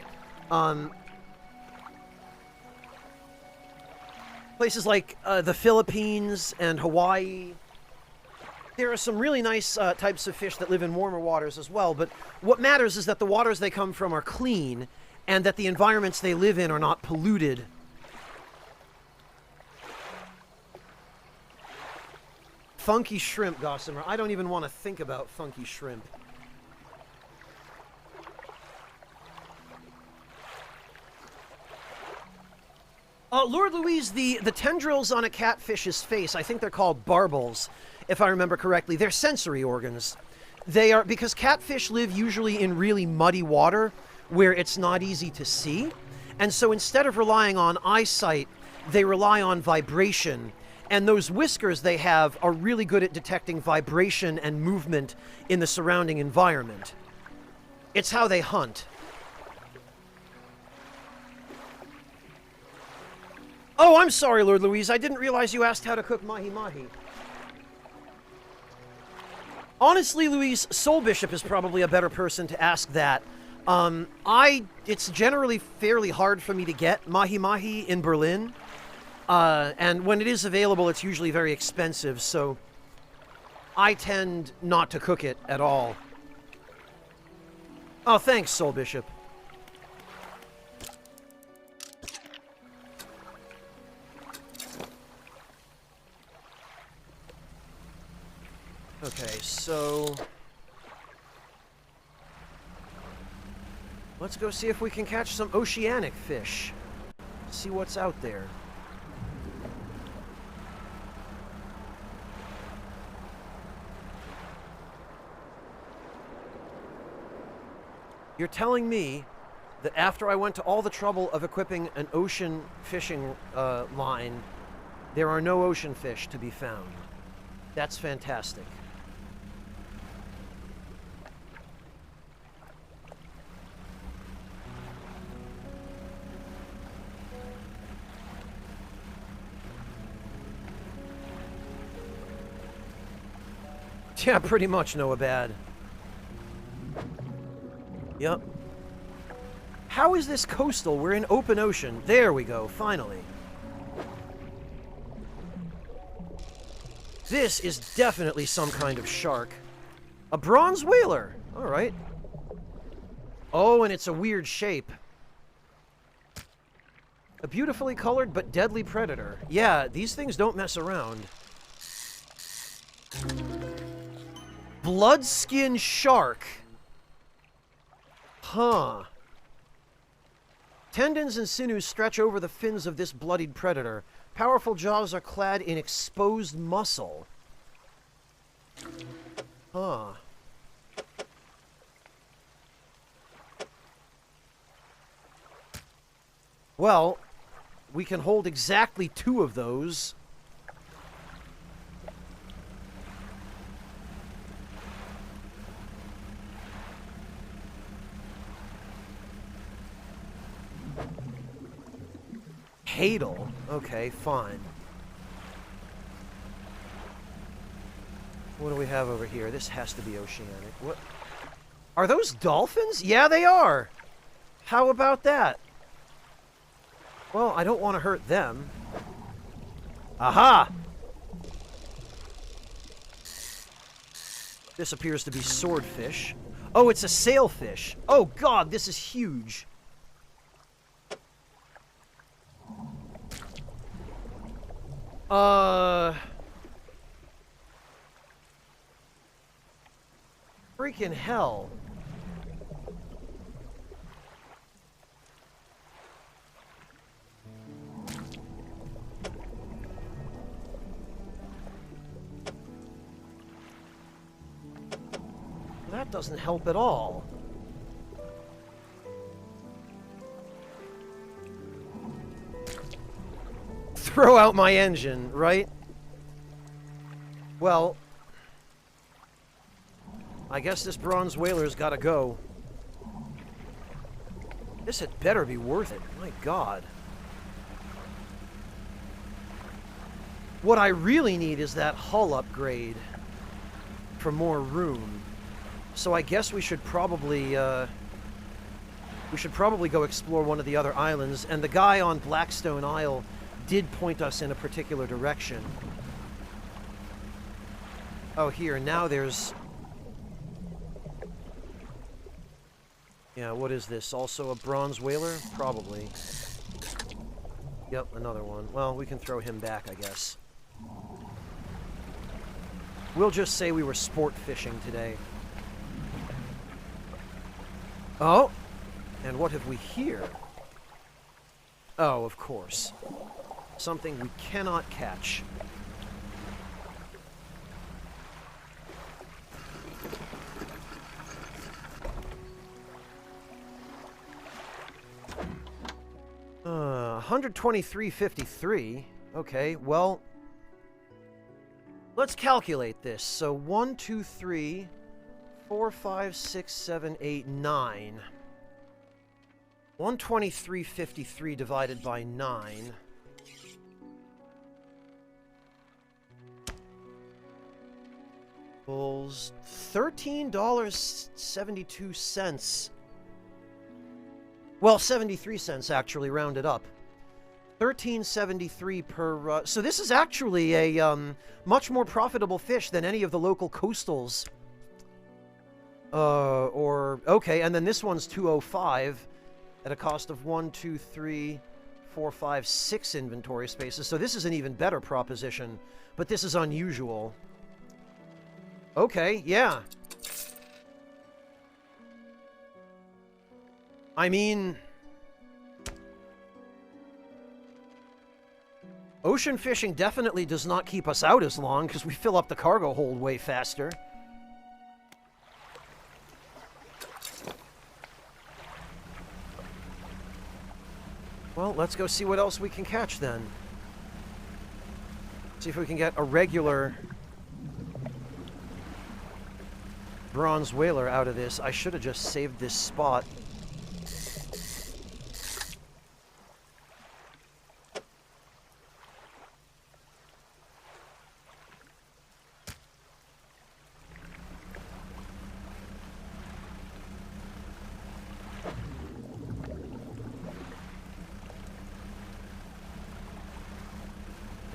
Places like the Philippines and Hawaii. There are some really nice types of fish that live in warmer waters as well, but what matters is that the waters they come from are clean, and that the environments they live in are not polluted. Funky shrimp, Gossamer. I don't even want to think about funky shrimp. Lord Louise, the tendrils on a catfish's face, I think they're called barbels, if I remember correctly. They're sensory organs. They are, because catfish live usually in really muddy water where it's not easy to see. And so instead of relying on eyesight, they rely on vibration. And those whiskers they have are really good at detecting vibration and movement in the surrounding environment. It's how they hunt. Oh, I'm sorry, Lord Louise. I didn't realize you asked how to cook mahi-mahi. Honestly, Louise, Soul Bishop is probably a better person to ask that. It's generally fairly hard for me to get mahi-mahi in Berlin. And when it is available, it's usually very expensive, so I tend not to cook it at all. Oh, thanks, Soul Bishop. Okay, so let's go see if we can catch some oceanic fish. See what's out there. You're telling me that after I went to all the trouble of equipping an ocean fishing line, there are no ocean fish to be found. That's fantastic. Yeah, pretty much, Noah Bad. Yep. How is this coastal? We're in open ocean. There we go, finally. This is definitely some kind of shark. A bronze whaler. All right. Oh, and it's a weird shape. A beautifully colored but deadly predator. Yeah, these things don't mess around. Bloodskin shark. Huh. Tendons and sinews stretch over the fins of this bloodied predator. Powerful jaws are clad in exposed muscle. Huh. Well, we can hold exactly 2 of those. Hadal. Okay, fine. What do we have over here? This has to be oceanic. What? Are those dolphins? Yeah, they are. How about that? Well, I don't want to hurt them. Aha! This appears to be swordfish. Oh, it's a sailfish. Oh, God, this is huge. Freaking hell. That doesn't help at all. Throw out my engine, right? Well, I guess this bronze whaler's gotta go. This had better be worth it. My God. What I really need is that hull upgrade for more room. So I guess we should probably go explore one of the other islands. And the guy on Blackstone Isle did point us in a particular direction. Oh, here, now there's... Yeah, what is this? Also a bronze whaler? Probably. Yep, another one. Well, we can throw him back, I guess. We'll just say we were sport fishing today. Oh! And what have we here? Oh, of course. Something we cannot catch. $123.53. Okay, well, Let's calculate this. So 1, 2, 3, 4, 5, 6, 7, 8, 9. 123.53 divided by 9. Equals $13.72. Well, 73 cents actually, rounded up. $13.73 per... so this is actually a much more profitable fish than any of the local coastals. Okay, and then this one's $2.05 at a cost of 1, 2, 3, 4, 5, 6 inventory spaces. So this is an even better proposition, but this is unusual. Okay, yeah. I mean... ocean fishing definitely does not keep us out as long, because we fill up the cargo hold way faster. Well, let's go see what else we can catch, then. See if we can get a regular bronze whaler out of this. I should have just saved this spot.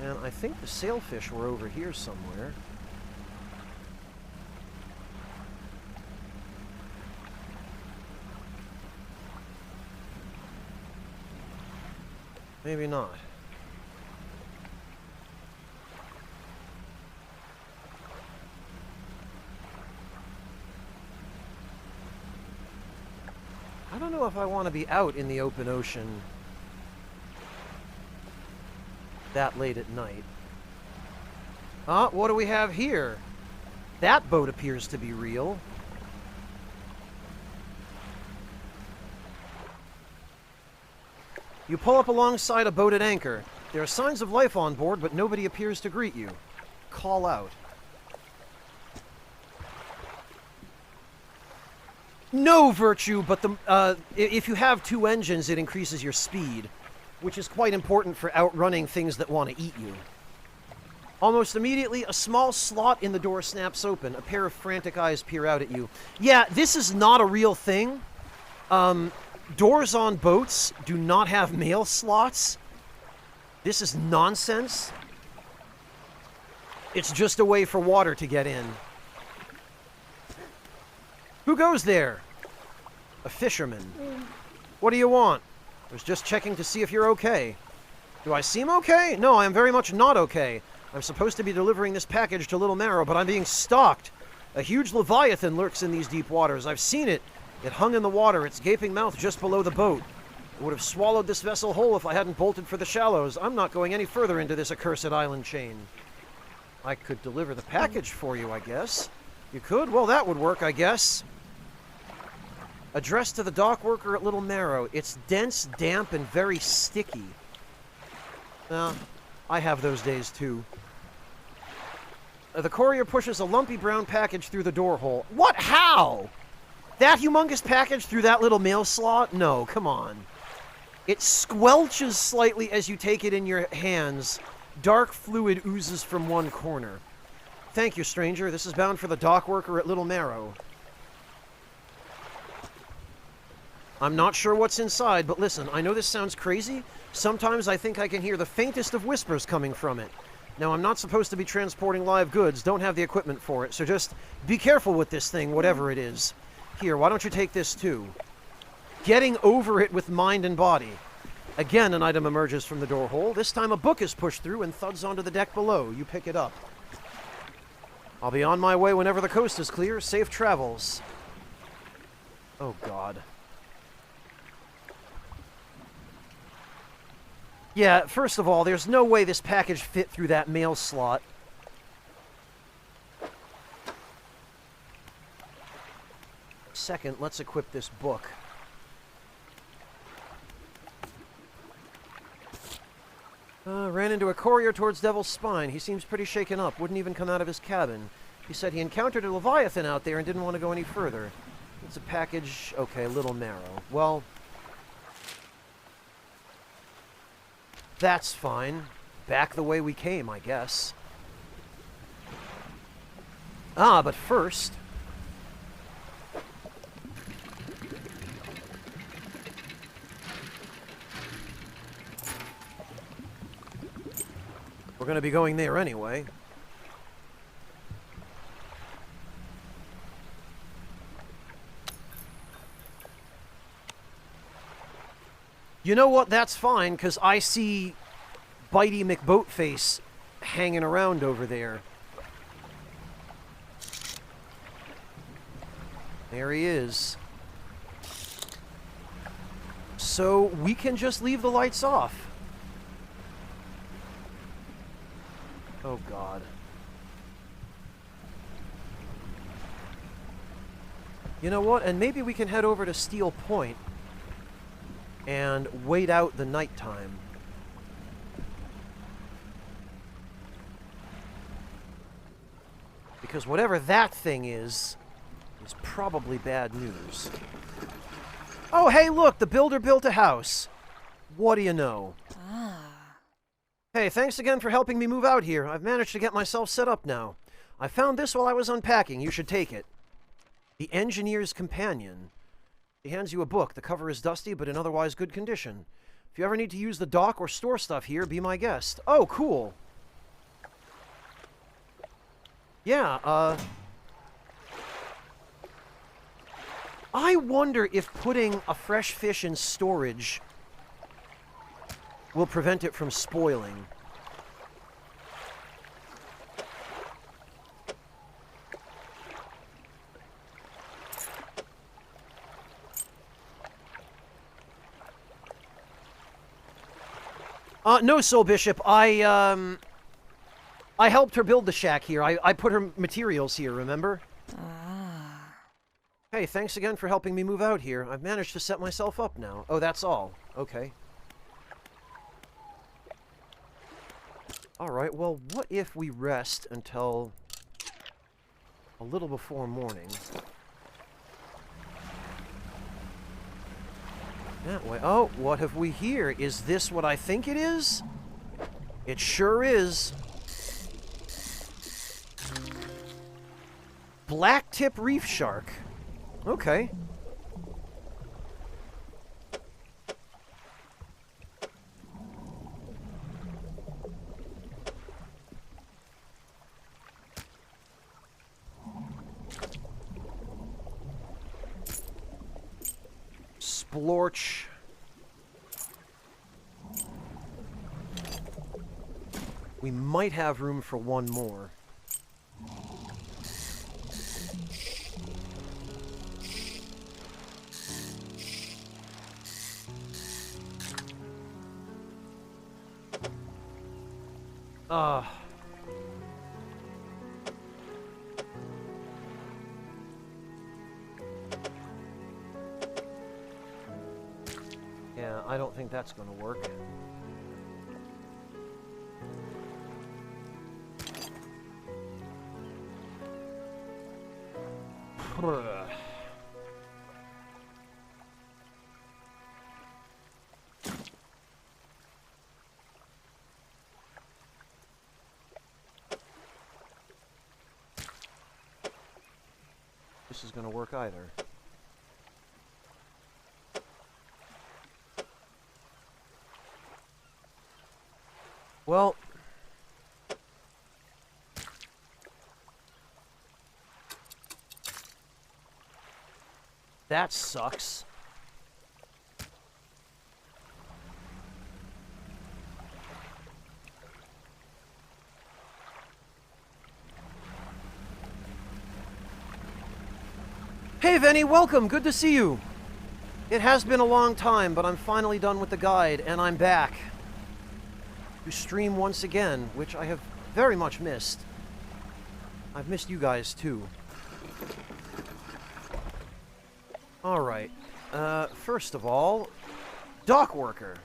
And I think the sailfish were over here somewhere. Maybe not. I don't know if I want to be out in the open ocean that late at night. What do we have here? That boat appears to be real. You pull up alongside a boat at anchor. There are signs of life on board, but nobody appears to greet you. Call out. No virtue, but if you have 2 engines, it increases your speed, which is quite important for outrunning things that want to eat you. Almost immediately, a small slot in the door snaps open. A pair of frantic eyes peer out at you. Yeah, this is not a real thing. Doors on boats do not have mail slots. This is nonsense. It's just a way for water to get in. Who goes there? A fisherman. What do you want? I was just checking to see if you're okay. Do I seem okay? No, I am very much not okay. I'm supposed to be delivering this package to Little Marrow, but I'm being stalked. A huge leviathan lurks in these deep waters. I've seen it. It hung in the water, its gaping mouth just below the boat. It would have swallowed this vessel whole if I hadn't bolted for the shallows. I'm not going any further into this accursed island chain. I could deliver the package for you, I guess. You could? Well, that would work, I guess. Addressed to the dock worker at Little Marrow. It's dense, damp, and very sticky. I have those days, too. The courier pushes a lumpy brown package through the door hole. What? How? That humongous package through that little mail slot? No, come on. It squelches slightly as you take it in your hands. Dark fluid oozes from one corner. Thank you, stranger. This is bound for the dock worker at Little Marrow. I'm not sure what's inside, but listen, I know this sounds crazy. Sometimes I think I can hear the faintest of whispers coming from it. Now, I'm not supposed to be transporting live goods, don't have the equipment for it, so just be careful with this thing, whatever it is. Here, why don't you take this too? Getting over it with mind and body. Again, an item emerges from the door hole. This time a book is pushed through and thuds onto the deck below. You pick it up. I'll be on my way whenever the coast is clear. Safe travels. Oh, God. Yeah, first of all, there's no way this package fit through that mail slot. Second, let's equip this book. Ran into a courier towards Devil's Spine. He seems pretty shaken up. Wouldn't even come out of his cabin. He said he encountered a Leviathan out there and didn't want to go any further. It's a package... Okay, a little narrow. Well... That's fine. Back the way we came, I guess. Ah, but first... We're going to be going there anyway. You know what? That's fine, because I see Bitey McBoatface hanging around over there. There he is. So we can just leave the lights off. Oh, God. You know what? And maybe we can head over to Steel Point and wait out the nighttime. Because whatever that thing is probably bad news. Oh, hey, look! The builder built a house. What do you know? Hey, thanks again for helping me move out here. I've managed to get myself set up now. I found this while I was unpacking. You should take it. The Engineer's Companion. He hands you a book. The cover is dusty, but in otherwise good condition. If you ever need to use the dock or store stuff here, be my guest. Oh, cool. Yeah, I wonder if putting a fresh fish in storage will prevent it from spoiling. No, Soul Bishop. I helped her build the shack here. I put her materials here, remember? Hey, thanks again for helping me move out here. I've managed to set myself up now. Oh, that's all. Okay. Alright, well, what if we rest until a little before morning? That way. Oh, what have we here? Is this what I think it is? It sure is. Blacktip reef shark. Okay. Splorch. We might have room for one more. Yeah, I don't think that's gonna work. This is gonna work either. Well, that sucks. Hey, Venny, welcome. Good to see you. It has been a long time, but I'm finally done with the guide, and I'm back to stream once again, which I have very much missed. I've missed you guys, too. Alright. First of all, dock worker.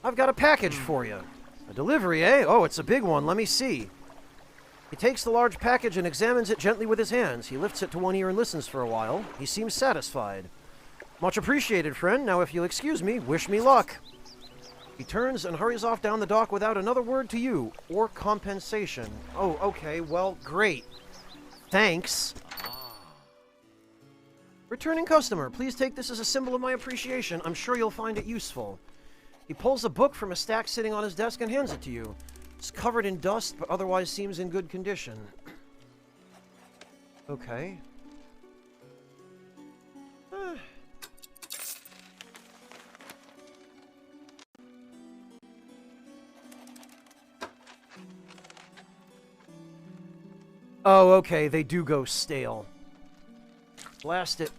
I've got a package for you. A delivery, eh? Oh, it's a big one. Let me see. He takes the large package and examines it gently with his hands. He lifts it to one ear and listens for a while. He seems satisfied. Much appreciated, friend. Now, if you'll excuse me, wish me luck. He turns and hurries off down the dock without another word to you, or compensation. Oh, okay, well, great. Thanks. Returning customer, please take this as a symbol of my appreciation. I'm sure you'll find it useful. He pulls a book from a stack sitting on his desk and hands it to you. It's covered in dust, but otherwise seems in good condition. Okay. Oh, okay, they do go stale. Blast it.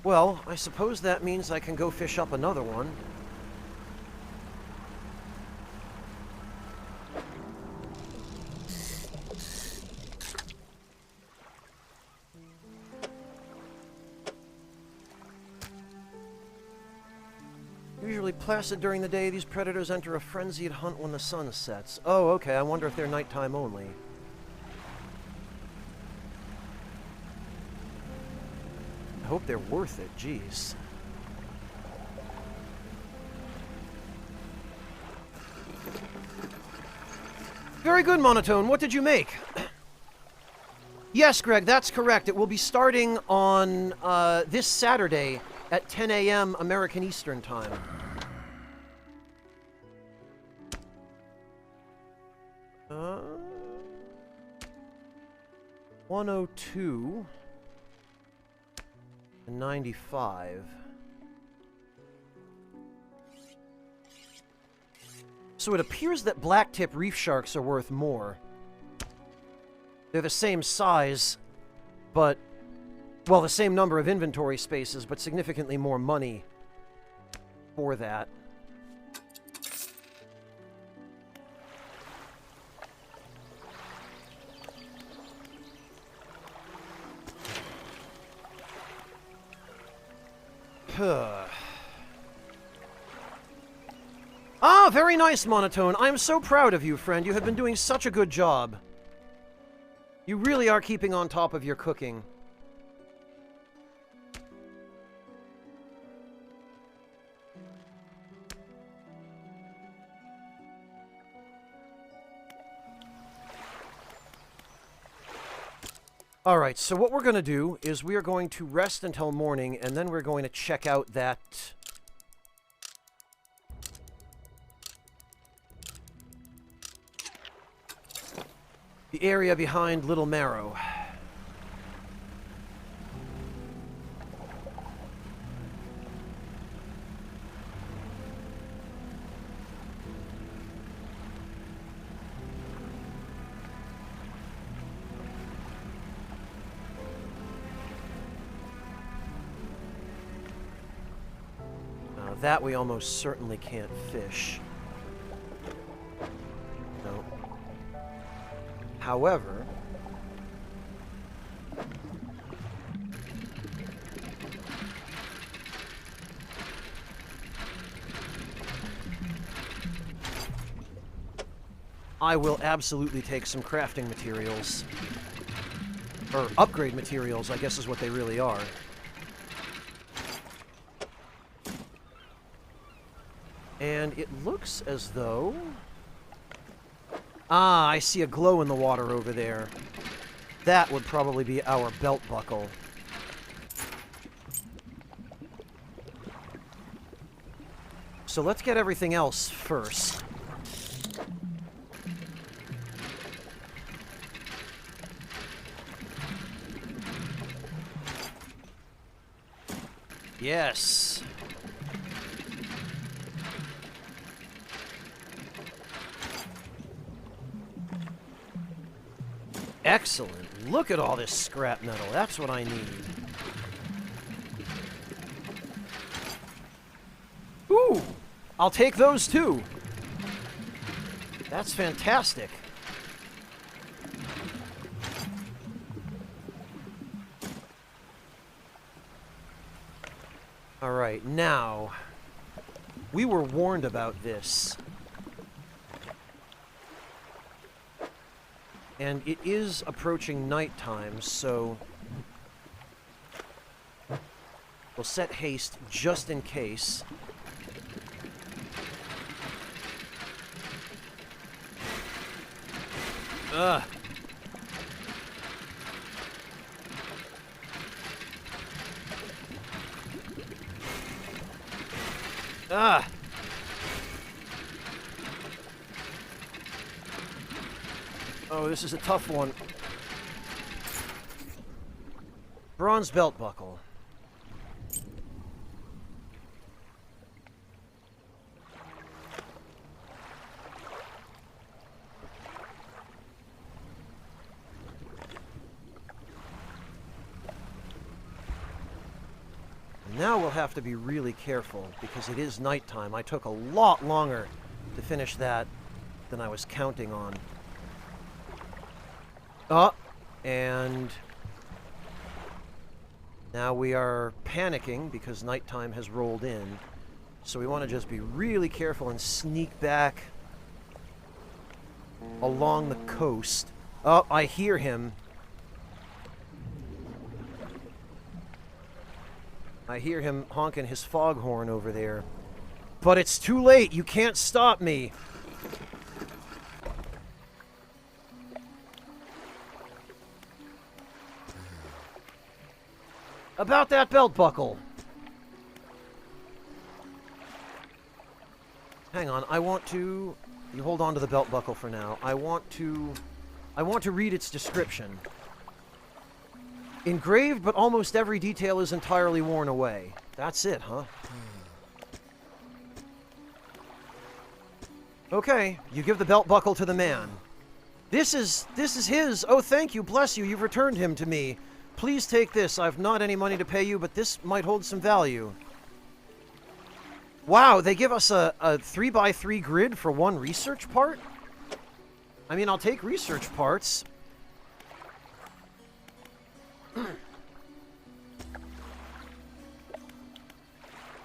Well, I suppose that means I can go fish up another one. Usually placid during the day, these predators enter a frenzied hunt when the sun sets. Oh, okay, I wonder if they're nighttime only. I hope they're worth it, jeez. Very good, Monotone. What did you make? Yes, Greg, that's correct. It will be starting on this Saturday at 10 a.m. American Eastern Time. Uh, 102 and 95. So it appears that blacktip reef sharks are worth more. They're the same size, but, well, the same number of inventory spaces, but significantly more money for that. Ah, very nice, Monotone. I am so proud of you, friend. You have been doing such a good job. You really are keeping on top of your cooking. Alright, so what we're going to do is we are going to rest until morning, and then we're going to check out that... the area behind Little Marrow. Now that we almost certainly can't fish. No. However, I will absolutely take some crafting materials. Or upgrade materials, I guess is what they really are. And it looks as though... Ah, I see a glow in the water over there. That would probably be our belt buckle. So let's get everything else first. Yes. Excellent. Look at all this scrap metal. That's what I need. Ooh! I'll take those too. That's fantastic. Alright, now... We were warned about this. And it is approaching nighttime, so... We'll set haste just in case. Ugh. Ah. Oh, this is a tough one. Bronze belt buckle. Now we'll have to be really careful, because it is nighttime. I took a lot longer to finish that than I was counting on. And now we are panicking because nighttime has rolled in. So we want to just be really careful and sneak back along the coast. Oh, I hear him. I hear him honking his foghorn over there. But it's too late. You can't stop me. About that belt buckle. Hang on. I want to... You hold on to the belt buckle for now. I want to read its description. Engraved, but almost every detail is entirely worn away. That's it, huh? Okay, you give the belt buckle to the man. This is his. Oh, thank you, bless you. You've returned him to me. Please take this. I've not any money to pay you, but this might hold some value. Wow, they give us a 3x3 grid for one research part? I mean, I'll take research parts.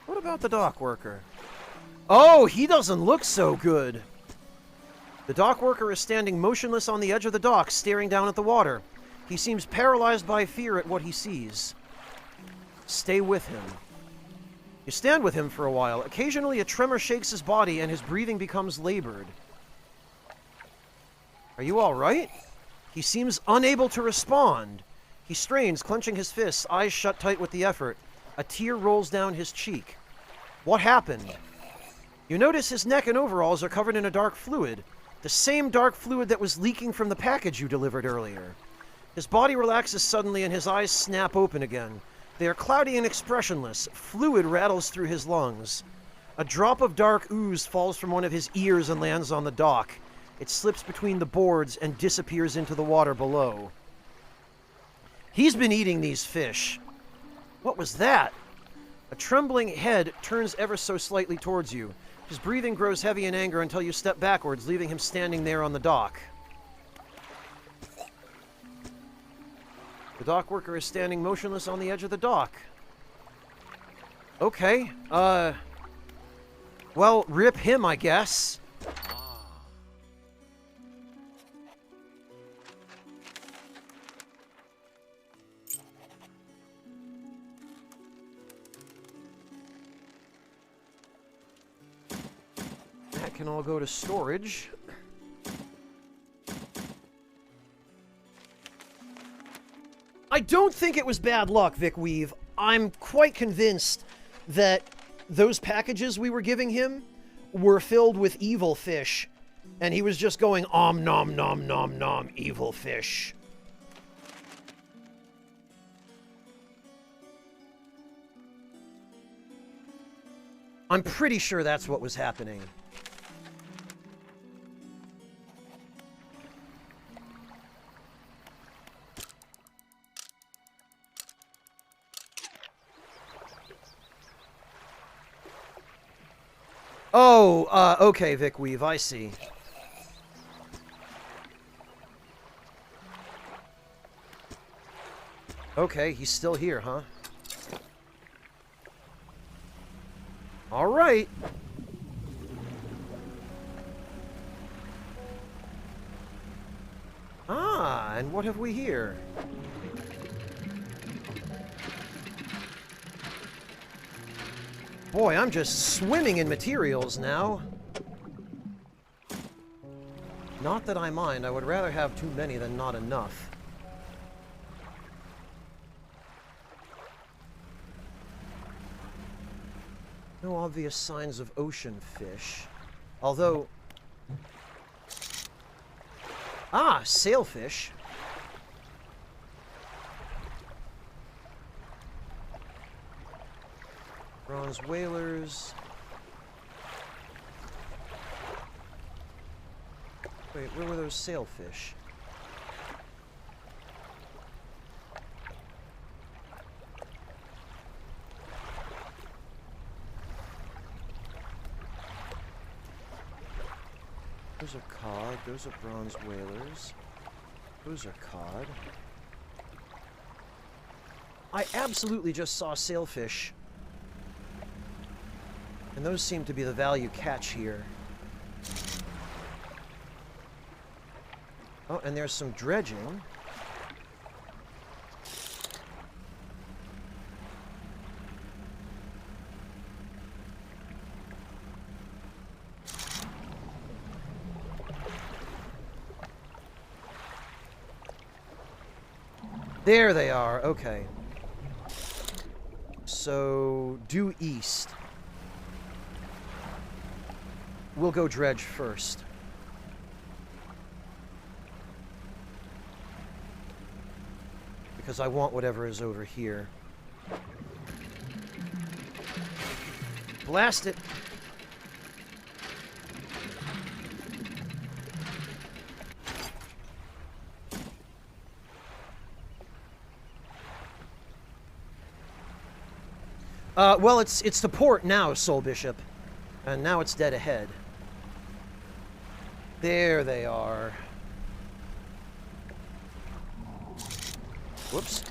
What about the dock worker? Oh, he doesn't look so good. The dock worker is standing motionless on the edge of the dock, staring down at the water. He seems paralyzed by fear at what he sees. Stay with him. You stand with him for a while. Occasionally, a tremor shakes his body and his breathing becomes labored. Are you all right? He seems unable to respond. He strains, clenching his fists, eyes shut tight with the effort. A tear rolls down his cheek. What happened? You notice his neck and overalls are covered in a dark fluid. The same dark fluid that was leaking from the package you delivered earlier. His body relaxes suddenly and his eyes snap open again. They are cloudy and expressionless. Fluid rattles through his lungs. A drop of dark ooze falls from one of his ears and lands on the dock. It slips between the boards and disappears into the water below. He's been eating these fish. What was that? A trembling head turns ever so slightly towards you. His breathing grows heavy in anger until you step backwards, leaving him standing there on the dock. The dock worker is standing motionless on the edge of the dock. Okay, well, rip him, I guess. That can all go to storage. I don't think it was bad luck, Vic Weave. I'm quite convinced that those packages we were giving him were filled with evil fish, and he was just going, om nom nom nom nom, evil fish. I'm pretty sure that's what was happening. Oh, okay, Vic Weave, I see. Okay, he's still here, huh? All right. Ah, and what have we here? Boy, I'm just swimming in materials now. Not that I mind. I would rather have too many than not enough. No obvious signs of ocean fish. Although... Ah, sailfish. Bronze whalers. Wait, where were those sailfish? Those are cod, those are bronze whalers. Those are cod. I absolutely just saw sailfish. And those seem to be the value catch here. Oh, and there's some dredging. There they are, okay. So, due east. We'll go dredge first. Because I want whatever is over here. Blast it! Well, it's to port now, Soul Bishop. And now it's dead ahead. There they are. Whoops.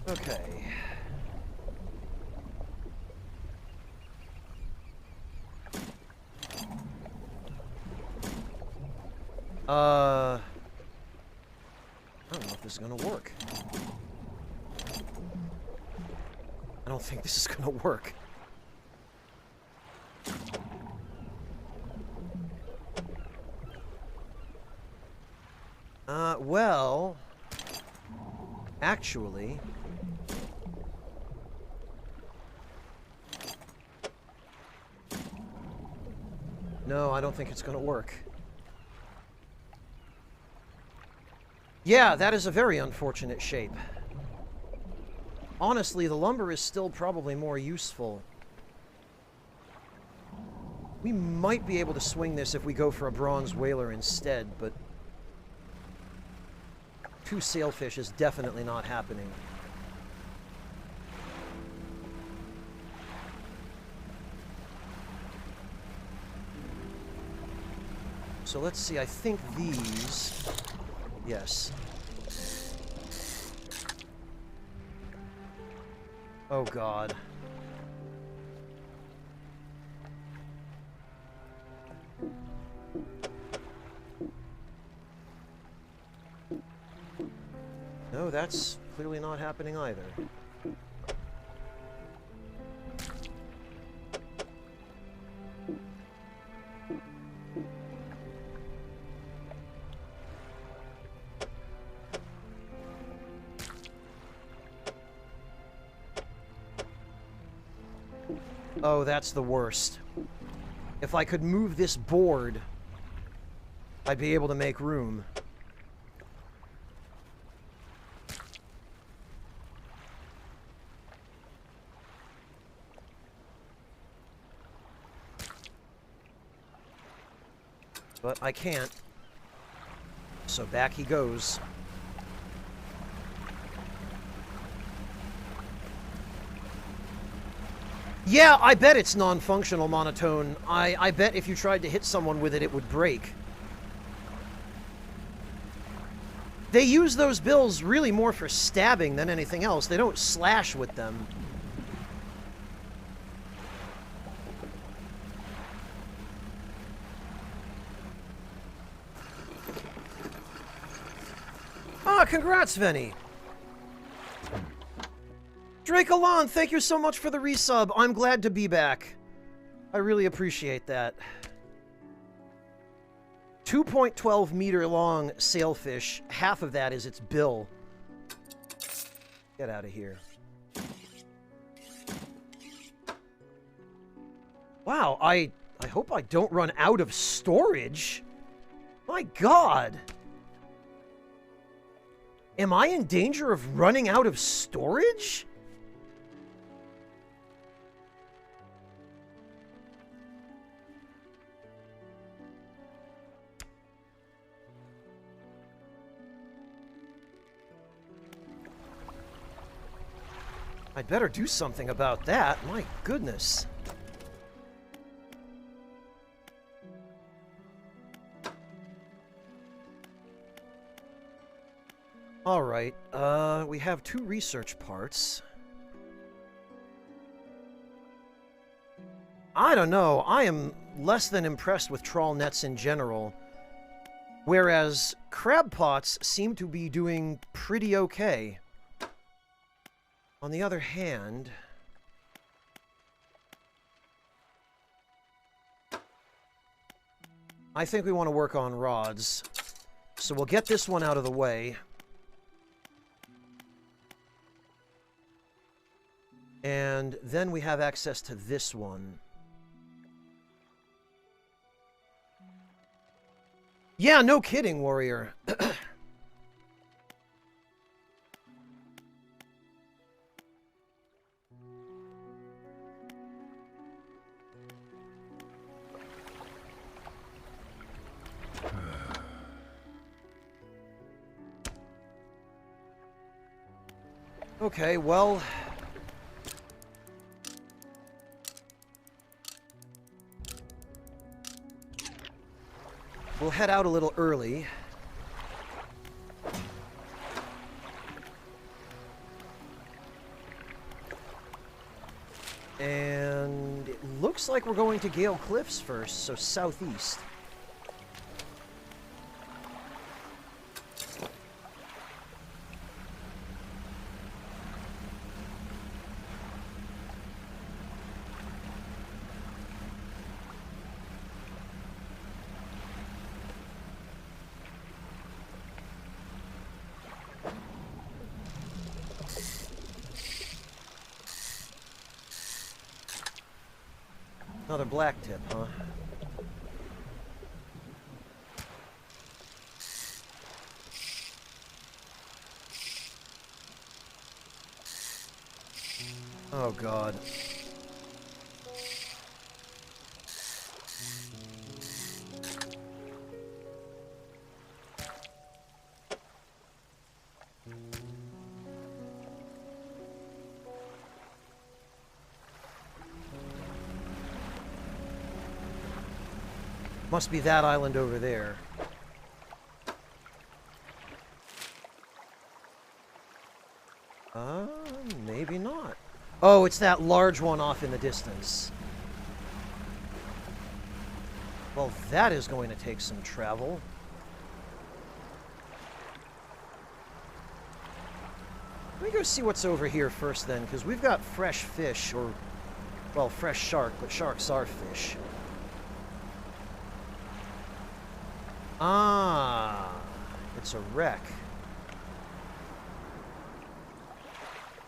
Okay. I don't know if this is gonna work. I don't think this is gonna work. Well... Actually... No, I don't think it's gonna work. Yeah, that is a very unfortunate shape. Honestly, the lumber is still probably more useful. We might be able to swing this if we go for a bronze whaler instead, but... 2 sailfish is definitely not happening. So let's see, I think these... Yes. Oh, God. No, that's clearly not happening either. Oh, that's the worst. If I could move this board, I'd be able to make room. But I can't. So back he goes. Yeah, I bet it's non-functional monotone. I bet if you tried to hit someone with it, it would break. They use those bills really more for stabbing than anything else. They don't slash with them. Ah, congrats, Venny. Drake Alon, thank you so much for the resub. I'm glad to be back. I really appreciate that. 2.12 meter long sailfish. Half of that is its bill. Get out of here. Wow, I hope I don't run out of storage. My God. Am I in danger of running out of storage? I'd better do something about that. My goodness. Alright, we have 2 research parts. I don't know, I am less than impressed with trawl nets in general. Whereas crab pots seem to be doing pretty okay. On the other hand, I think we want to work on rods. So we'll get this one out of the way. And then we have access to this one. Yeah, no kidding, warrior. Okay, well... we'll head out a little early. And it looks like we're going to Gale Cliffs first, so southeast. Another black tip, huh? Oh, God. Must be that island over there. Maybe not. Oh, it's that large one off in the distance. Well, that is going to take some travel. Let me go see what's over here first then, because we've got fresh fish, or, well, fresh shark, but sharks are fish. Ah, it's a wreck.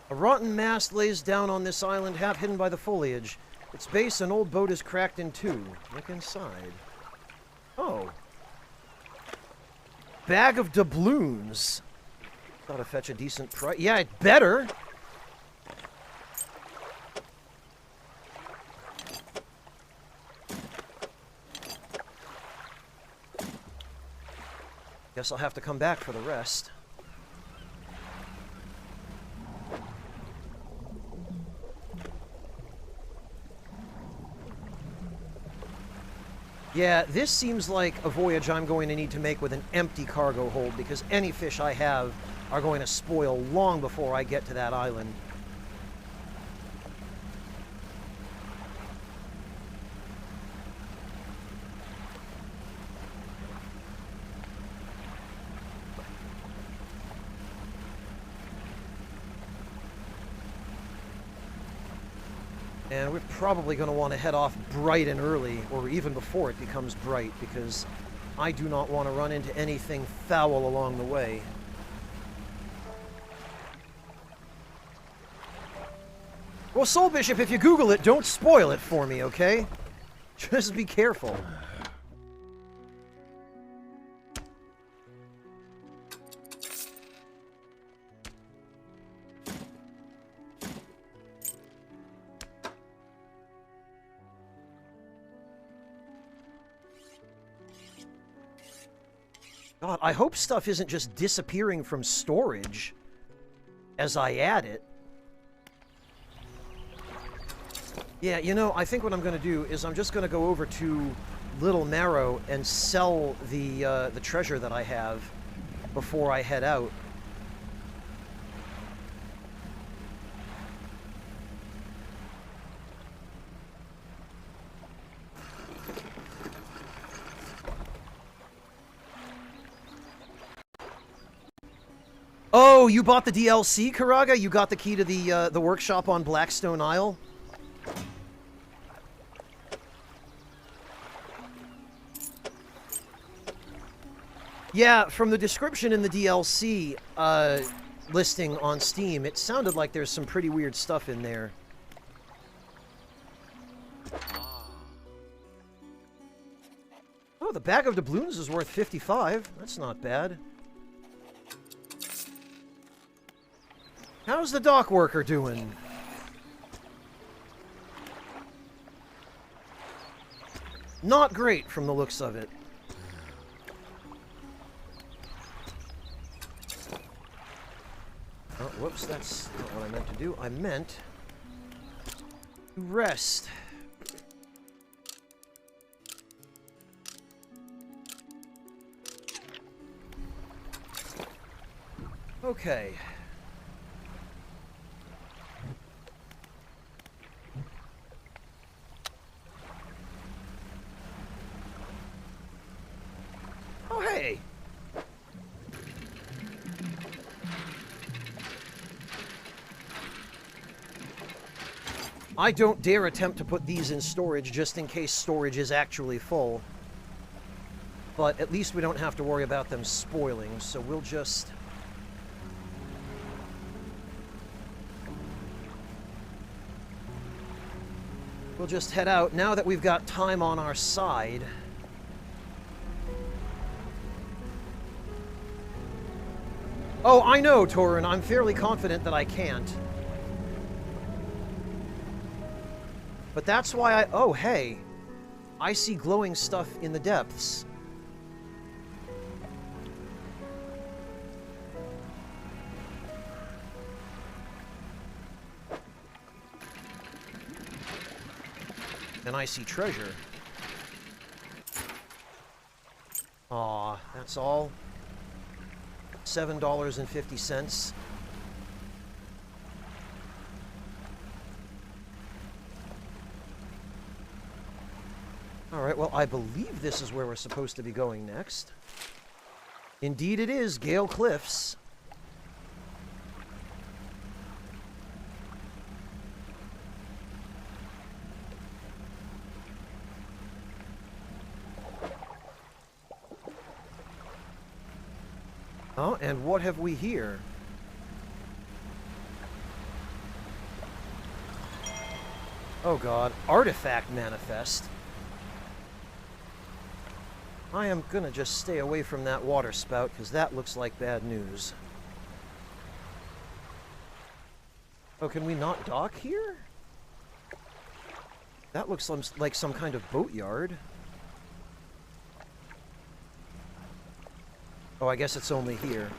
A rotten mast lays down on this island, half hidden by the foliage. Its base, an old boat is cracked in 2. Look inside. Oh. Bag of doubloons. Gotta fetch a decent price. Yeah, it better. Guess I'll have to come back for the rest. Yeah, this seems like a voyage I'm going to need to make with an empty cargo hold, because any fish I have are going to spoil long before I get to that island. And we're probably going to want to head off bright and early, or even before it becomes bright, because I do not want to run into anything foul along the way. Well, Soul Bishop, if you Google it, don't spoil it for me, okay? Just be careful. God, I hope stuff isn't just disappearing from storage as I add it. Yeah, you know, I think what I'm going to do is I'm just going to go over to Little Marrow and sell the treasure that I have before I head out. Oh, you bought the DLC, Karaga? You got the key to the workshop on Blackstone Isle? Yeah, from the description in the DLC listing on Steam, it sounded like there's some pretty weird stuff in there. Oh, the bag of doubloons is worth 55. That's not bad. How's the dock worker doing? Not great from the looks of it. Oh, whoops, that's not what I meant to do. I meant to rest. Okay. Oh, hey! I don't dare attempt to put these in storage just in case storage is actually full. But at least we don't have to worry about them spoiling, so we'll just... We'll just head out now that we've got time on our side. Oh, I know, Torin. I'm fairly confident that I can't. But that's why I... Oh, hey. I see glowing stuff in the depths. And I see treasure. Aw, that's all. $7.50. Alright, well, I believe this is where we're supposed to be going next. Indeed it is, Gale Cliffs. Oh, and what have we here? Oh god, artifact manifest. I am gonna just stay away from that water spout, because that looks like bad news. Oh, can we not dock here? That looks like some kind of boatyard. Oh, I guess it's only here.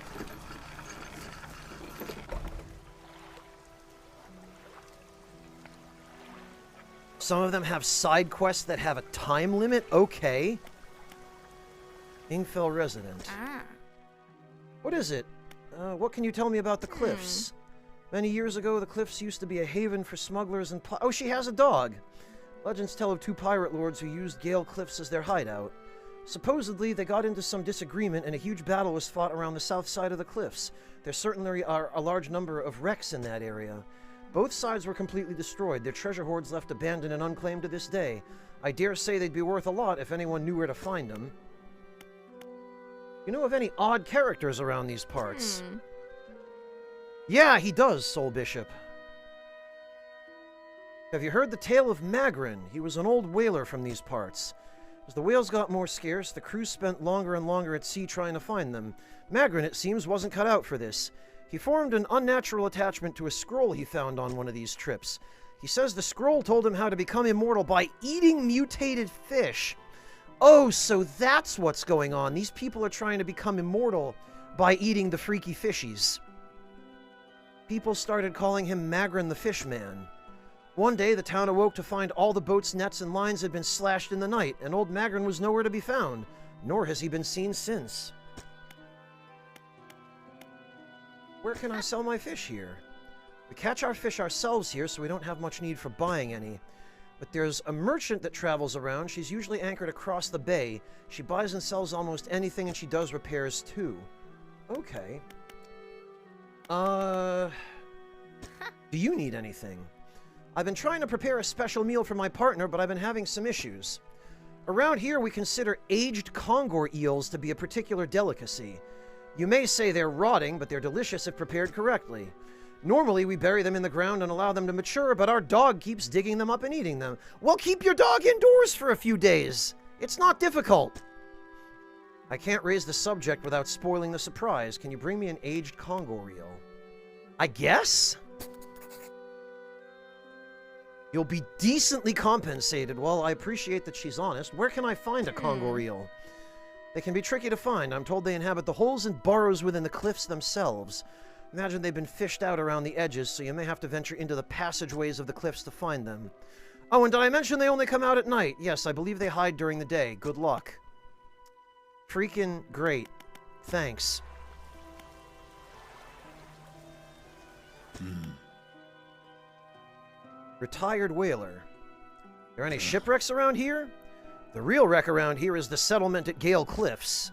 Some of them have side quests that have a time limit? Okay. Ingfell resident. Ah. What is it? What can you tell me about the cliffs? Many years ago, the cliffs used to be a haven for smugglers and... Oh, she has a dog! Legends tell of two pirate lords who used Gale Cliffs as their hideout. Supposedly, they got into some disagreement and a huge battle was fought around the south side of the cliffs. There certainly are a large number of wrecks in that area. Both sides were completely destroyed, their treasure hoards left abandoned and unclaimed to this day. I dare say they'd be worth a lot if anyone knew where to find them. You know of any odd characters around these parts? Yeah, he does, Soul Bishop. Have you heard the tale of Magrin? He was an old whaler from these parts. As the whales got more scarce, the crew spent longer and longer at sea trying to find them. Magrin, it seems, wasn't cut out for this. He formed an unnatural attachment to a scroll he found on one of these trips. He says the scroll told him how to become immortal by eating mutated fish. Oh, so that's what's going on. These people are trying to become immortal by eating the freaky fishies. People started calling him Magrin the Fishman. One day, the town awoke to find all the boats, nets, and lines had been slashed in the night, and old Magrin was nowhere to be found, nor has he been seen since. Where can I sell my fish here? We catch our fish ourselves here, so we don't have much need for buying any. But there's a merchant that travels around. She's usually anchored across the bay. She buys and sells almost anything, and she does repairs, too. Okay. Do you need anything? I've been trying to prepare a special meal for my partner, but I've been having some issues. Around here, we consider aged Kongor eels to be a particular delicacy. You may say they're rotting, but they're delicious if prepared correctly. Normally, we bury them in the ground and allow them to mature, but our dog keeps digging them up and eating them. Well, keep your dog indoors for a few days. It's not difficult. I can't raise the subject without spoiling the surprise. Can you bring me an aged Kongor eel? I guess? You'll be decently compensated. Well, I appreciate that she's honest. Where can I find a Kongor eel? They can be tricky to find. I'm told they inhabit the holes and burrows within the cliffs themselves. Imagine they've been fished out around the edges, so you may have to venture into the passageways of the cliffs to find them. Oh, and did I mention they only come out at night? Yes, I believe they hide during the day. Good luck. Freaking great. Thanks. Retired whaler. There any shipwrecks around here? The real wreck around here is the settlement at Gale Cliffs.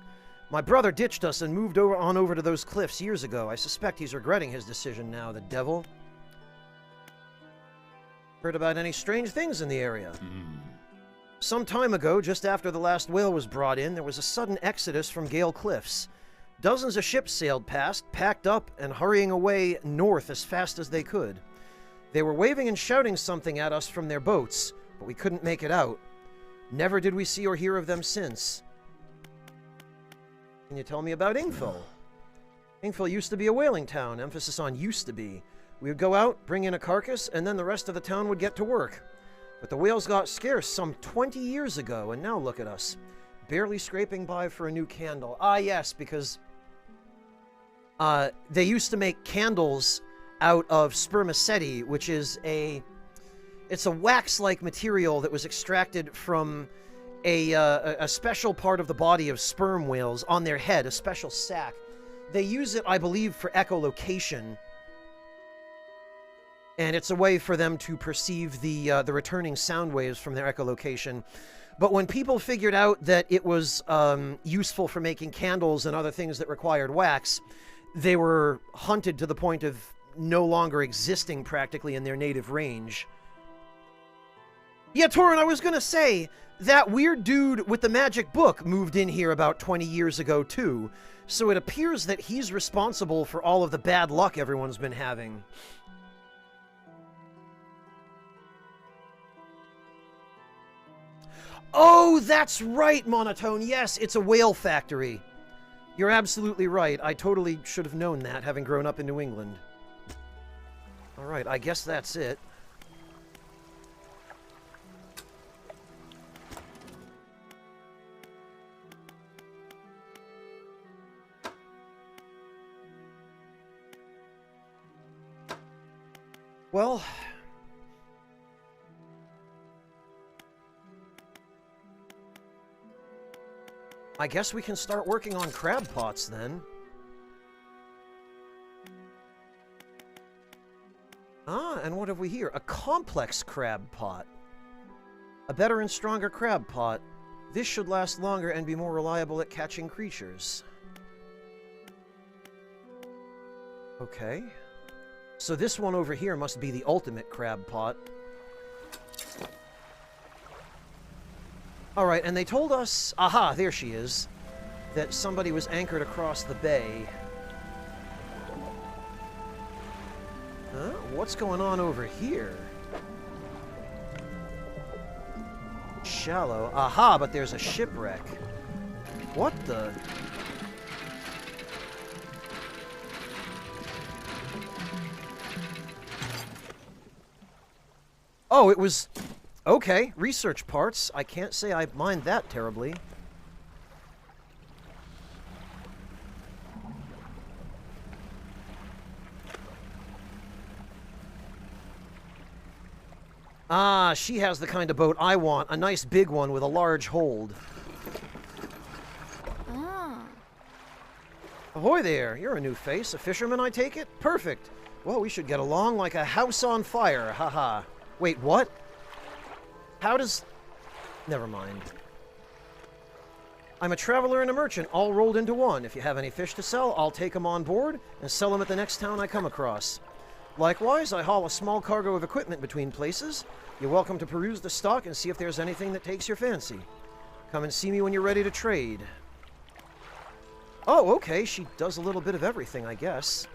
My brother ditched us and moved on over to those cliffs years ago. I suspect he's regretting his decision now, the devil. Heard about any strange things in the area? Some time ago, just after the last whale was brought in, there was a sudden exodus from Gale Cliffs. Dozens of ships sailed past, packed up, and hurrying away north as fast as they could. They were waving and shouting something at us from their boats, but we couldn't make it out. Never did we see or hear of them since. Can you tell me about Ingfell? Ingfell used to be a whaling town, emphasis on used to be. We would go out, bring in a carcass, and then the rest of the town would get to work. But the whales got scarce some 20 years ago, and now look at us. Barely scraping by for a new candle. Ah, yes, because they used to make candles out of spermaceti, which is it's a wax-like material that was extracted from a special part of the body of sperm whales on their head, a special sac. They use it, I believe, for echolocation, and it's a way for them to perceive the returning sound waves from their echolocation. But when people figured out that it was useful for making candles and other things that required wax, they were hunted to the point of no longer existing practically in their native range. Yeah, Torin, I was gonna say, that weird dude with the magic book moved in here about 20 years ago, too. So it appears that he's responsible for all of the bad luck everyone's been having. Oh, that's right, Monotone. Yes, it's a whale factory. You're absolutely right. I totally should have known that, having grown up in New England. All right, I guess that's it. Well, I guess we can start working on crab pots then. Ah, and what have we here? A complex crab pot. A better and stronger crab pot. This should last longer and be more reliable at catching creatures. Okay. So this one over here must be the ultimate crab pot. Alright, and they told us... Aha, there she is. That somebody was anchored across the bay. Huh? What's going on over here? Shallow. Aha, but there's a shipwreck. What the... Oh, it was... Okay, research parts. I can't say I mind that terribly. Ah, she has the kind of boat I want. A nice big one with a large hold. Ah. Ahoy there. You're a new face. A fisherman, I take it? Perfect. Well, we should get along like a house on fire. Haha. Wait, what? How does... Never mind. I'm a traveler and a merchant, all rolled into one. If you have any fish to sell, I'll take them on board and sell them at the next town I come across. Likewise, I haul a small cargo of equipment between places. You're welcome to peruse the stock and see if there's anything that takes your fancy. Come and see me when you're ready to trade. Oh, okay, she does a little bit of everything, I guess.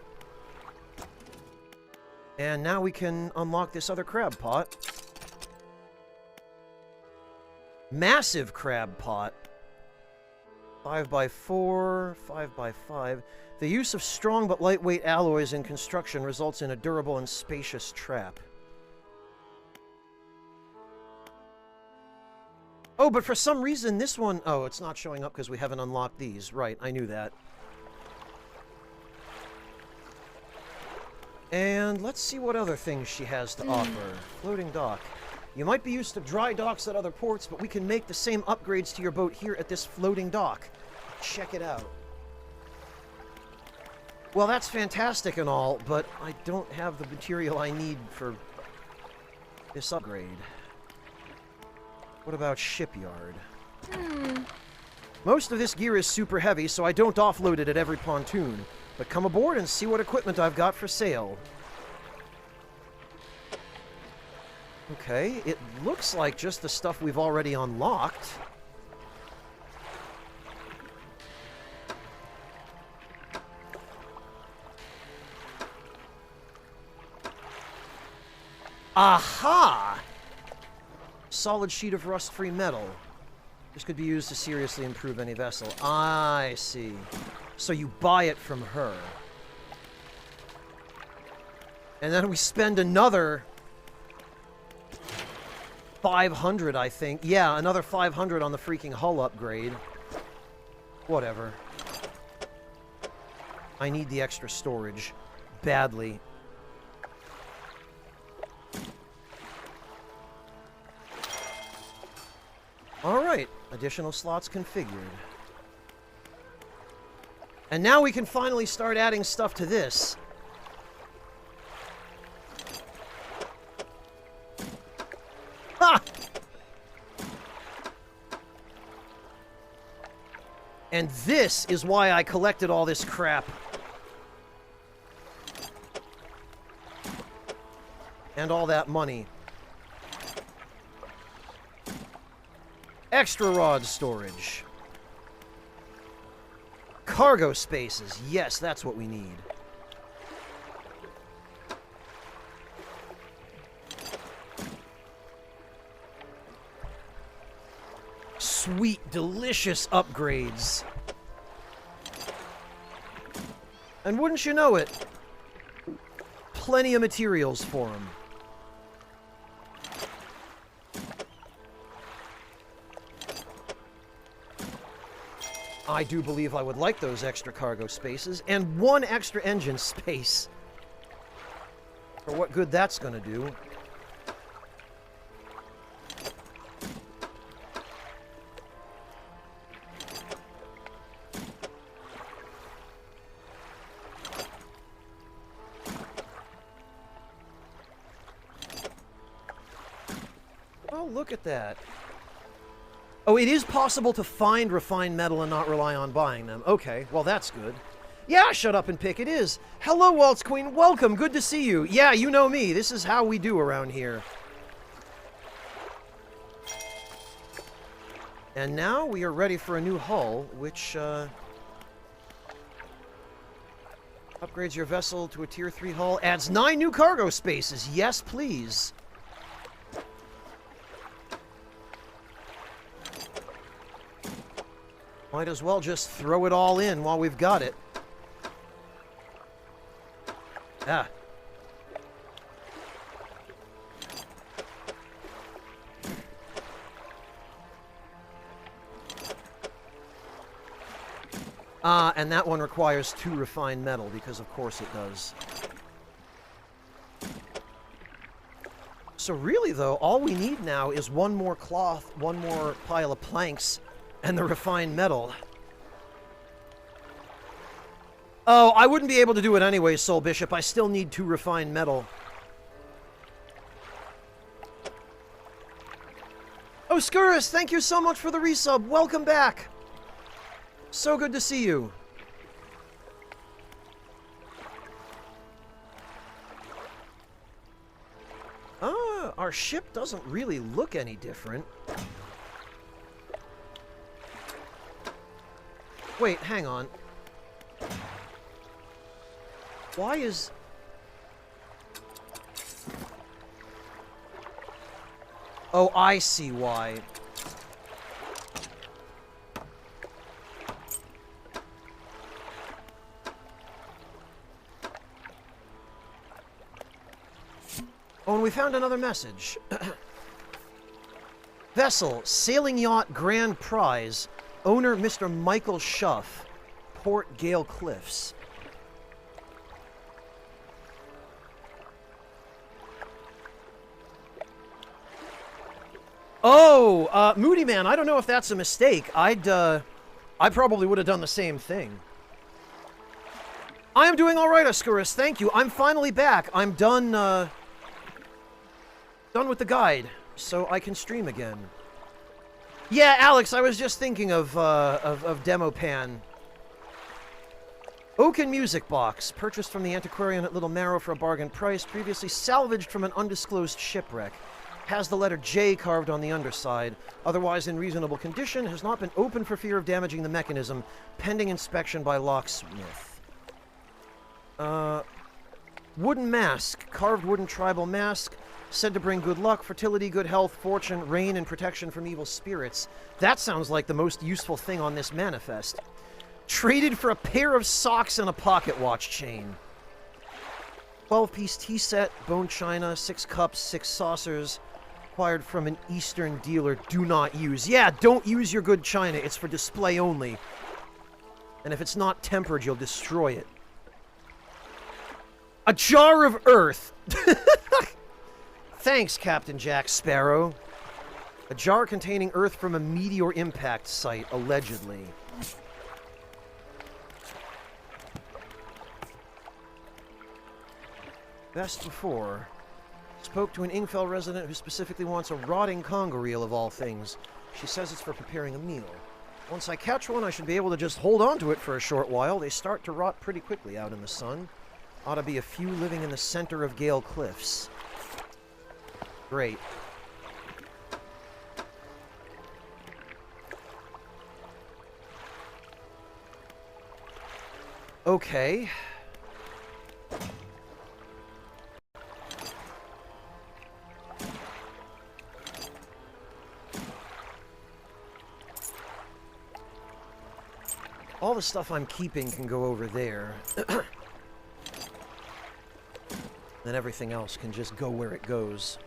And now we can unlock this other crab pot. Massive crab pot. 5x4, 5x5. The use of strong but lightweight alloys in construction results in a durable and spacious trap. Oh, but for some reason this one... Oh, it's not showing up because we haven't unlocked these. Right, I knew that. And let's see what other things she has to offer. Floating dock. You might be used to dry docks at other ports, but we can make the same upgrades to your boat here at this floating dock. Check it out. Well, that's fantastic and all, but I don't have the material I need for this upgrade. What about shipyard? Most of this gear is super heavy, so I don't offload it at every pontoon. But come aboard and see what equipment I've got for sale. Okay, it looks like just the stuff we've already unlocked. Aha! Solid sheet of rust-free metal. This could be used to seriously improve any vessel. I see. So you buy it from her. And then we spend another 500, I think. Yeah, another 500 on the freaking hull upgrade. Whatever. I need the extra storage. Badly. Alright, additional slots configured. And now we can finally start adding stuff to this. Ha! And this is why I collected all this crap. And all that money. Extra rod storage. Cargo spaces. Yes, that's what we need. Sweet, delicious upgrades. And wouldn't you know it, plenty of materials for them. I do believe I would like those extra cargo spaces, and one extra engine space. For what good that's going to do. look at that. Oh, it is possible to find refined metal and not rely on buying them. Okay, well, that's good. Yeah, shut up and pick. It is. Hello, Waltz Queen. Welcome. Good to see you. Yeah, you know me. This is how we do around here. And now we are ready for a new hull, which upgrades your vessel to a Tier 3 hull. Adds 9 new cargo spaces. Yes, please. Might as well just throw it all in while we've got it. Ah. And that one requires 2 refined metal, because of course it does. So really, though, all we need now is 1 more cloth, 1 more pile of planks, and the refined metal. Oh, I wouldn't be able to do it anyway, Soul Bishop. I still need 2 refined metal. Oh, Skurrus, thank you so much for the resub. Welcome back. So good to see you. Our ship doesn't really look any different. Wait, hang on. Why is... Oh, I see why. Oh, and we found another message. Vessel, sailing yacht Grand Prize. Owner Mr. Michael Schuff. Port Gale Cliffs. Oh, Moody Man, I don't know if that's a mistake. I probably would have done the same thing. I am doing all right, Ascuris. Thank you. I'm finally back. I'm done, done with the guide, so I can stream again. Yeah, Alex, I was just thinking of Demopan. Oaken Music Box, purchased from the antiquarian at Little Marrow for a bargain price, previously salvaged from an undisclosed shipwreck. Has the letter J carved on the underside, otherwise in reasonable condition, has not been opened for fear of damaging the mechanism, pending inspection by locksmith. Wooden mask, carved wooden tribal mask, said to bring good luck, fertility, good health, fortune, rain, and protection from evil spirits. That sounds like the most useful thing on this manifest. Traded for a pair of socks and a pocket watch chain. 12-piece tea set, bone china, 6 cups, 6 saucers. Acquired from an Eastern dealer. Do not use. Yeah, don't use your good china. It's for display only. And if it's not tempered, you'll destroy it. A jar of earth. Thanks, Captain Jack Sparrow. A jar containing earth from a meteor impact site, allegedly. Best before. Spoke to an Ingfell resident who specifically wants a rotting conger eel of all things. She says it's for preparing a meal. Once I catch one, I should be able to just hold on to it for a short while. They start to rot pretty quickly out in the sun. Ought to be a few living in the center of Gale Cliffs. Great. Okay. All the stuff I'm keeping can go over there. Then everything else can just go where it goes.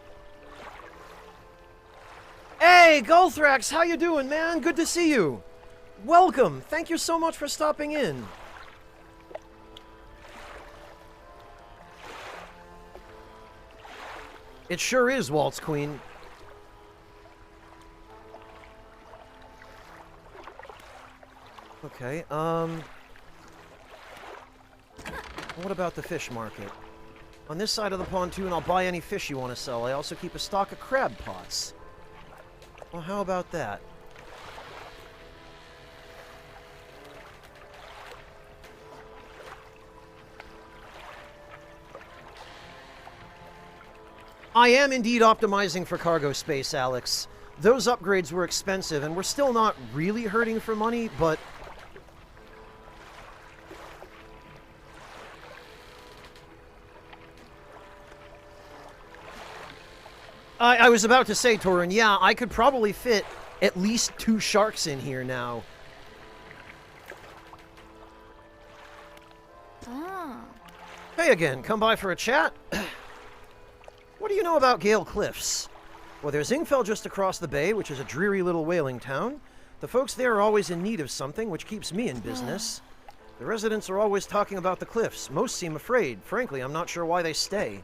Hey, Golthrax, how you doing, man? Good to see you. Welcome. Thank you so much for stopping in. It sure is, Waltz Queen. Okay, what about the fish market? On this side of the pontoon, I'll buy any fish you want to sell. I also keep a stock of crab pots. Well, how about that? I am indeed optimizing for cargo space, Alex. Those upgrades were expensive, and we're still not really hurting for money, but... I was about to say, Torin, yeah, I could probably fit at least 2 sharks in here now. Ah. Hey again, come by for a chat? What do you know about Gale Cliffs? Well, there's Ingfell just across the bay, which is a dreary little whaling town. The folks there are always in need of something, which keeps me in business. The residents are always talking about the cliffs. Most seem afraid. Frankly, I'm not sure why they stay.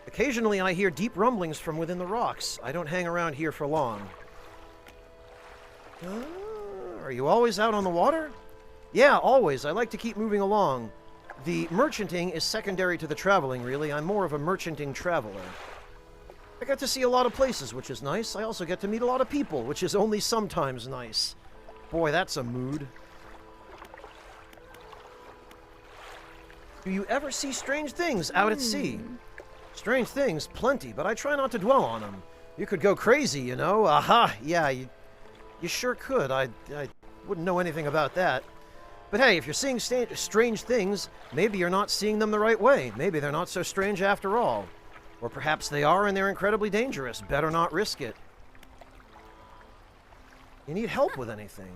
Occasionally, I hear deep rumblings from within the rocks. I don't hang around here for long. Are you always out on the water? Yeah, always. I like to keep moving along. The merchanting is secondary to the traveling, really. I'm more of a merchanting traveler. I get to see a lot of places, which is nice. I also get to meet a lot of people, which is only sometimes nice. Boy, that's a mood. Do you ever see strange things out at sea? Strange things, plenty, but I try not to dwell on them. You could go crazy, you know. Aha, yeah, you sure could. I wouldn't know anything about that. But hey, if you're seeing strange things, maybe you're not seeing them the right way. Maybe they're not so strange after all. Or perhaps they are and they're incredibly dangerous. Better not risk it. You need help with anything?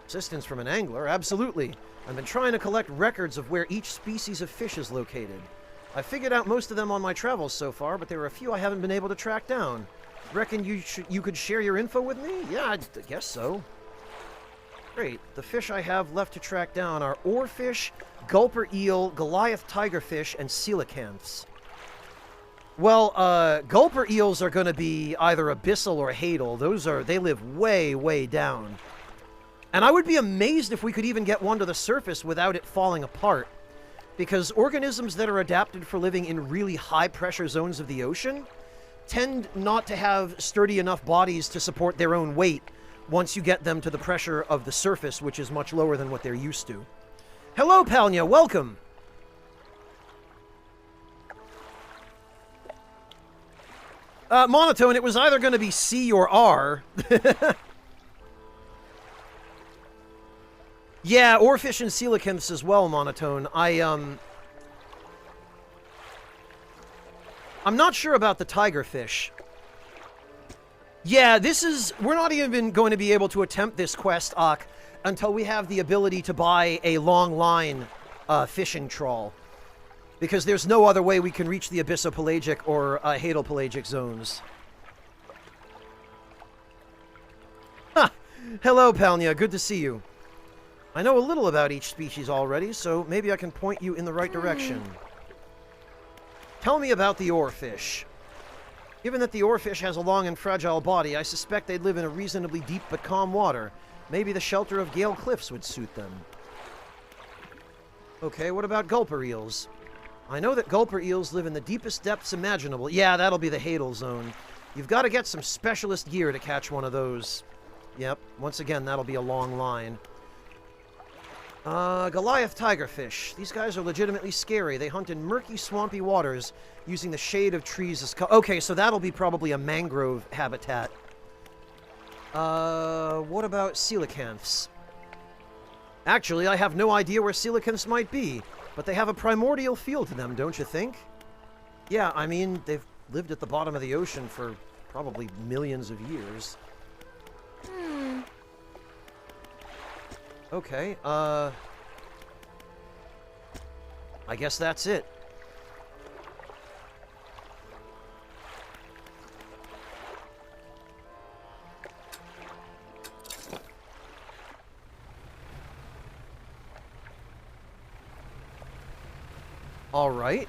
Assistance from an angler? Absolutely. I've been trying to collect records of where each species of fish is located. I figured out most of them on my travels so far, but there are a few I haven't been able to track down. Reckon you could share your info with me? Yeah, I guess so. Great. The fish I have left to track down are oarfish, gulper eel, Goliath tigerfish, and coelacanths. Well, gulper eels are going to be either abyssal or hadal. They live way, way down. And I would be amazed if we could even get one to the surface without it falling apart. Because organisms that are adapted for living in really high-pressure zones of the ocean tend not to have sturdy enough bodies to support their own weight once you get them to the pressure of the surface, which is much lower than what they're used to. Hello, Palnya. Welcome. Monotone, it was either going to be C or R. Yeah, oarfish and coelacanths as well, Monotone. I'm not sure about the tigerfish. Yeah, we're not even going to be able to attempt this quest, Ak, until we have the ability to buy a long line fishing trawl. Because there's no other way we can reach the abyssopelagic or hadal-pelagic zones. Ha! Hello, Palnya. Good to see you. I know a little about each species already, so maybe I can point you in the right direction. Tell me about the oarfish. Given that the oarfish has a long and fragile body, I suspect they'd live in a reasonably deep but calm water. Maybe the shelter of Gale Cliffs would suit them. Okay, what about gulper eels? I know that gulper eels live in the deepest depths imaginable. Yeah, that'll be the hadal zone. You've got to get some specialist gear to catch one of those. Yep, once again, that'll be a long line. Goliath tigerfish. These guys are legitimately scary. They hunt in murky, swampy waters using the shade of trees as okay, so that'll be probably a mangrove habitat. What about coelacanths? Actually, I have no idea where coelacanths might be, but they have a primordial feel to them, don't you think? Yeah, I mean, they've lived at the bottom of the ocean for probably millions of years. Okay, I guess that's it. All right,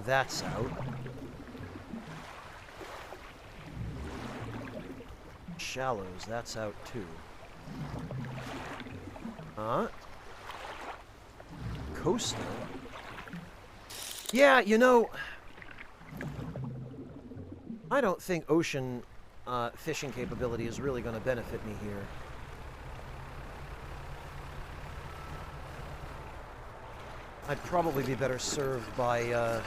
that's out. shallows. That's out too. Coastal. Yeah, you know, I don't think ocean fishing capability is really going to benefit me here. I'd probably be better served by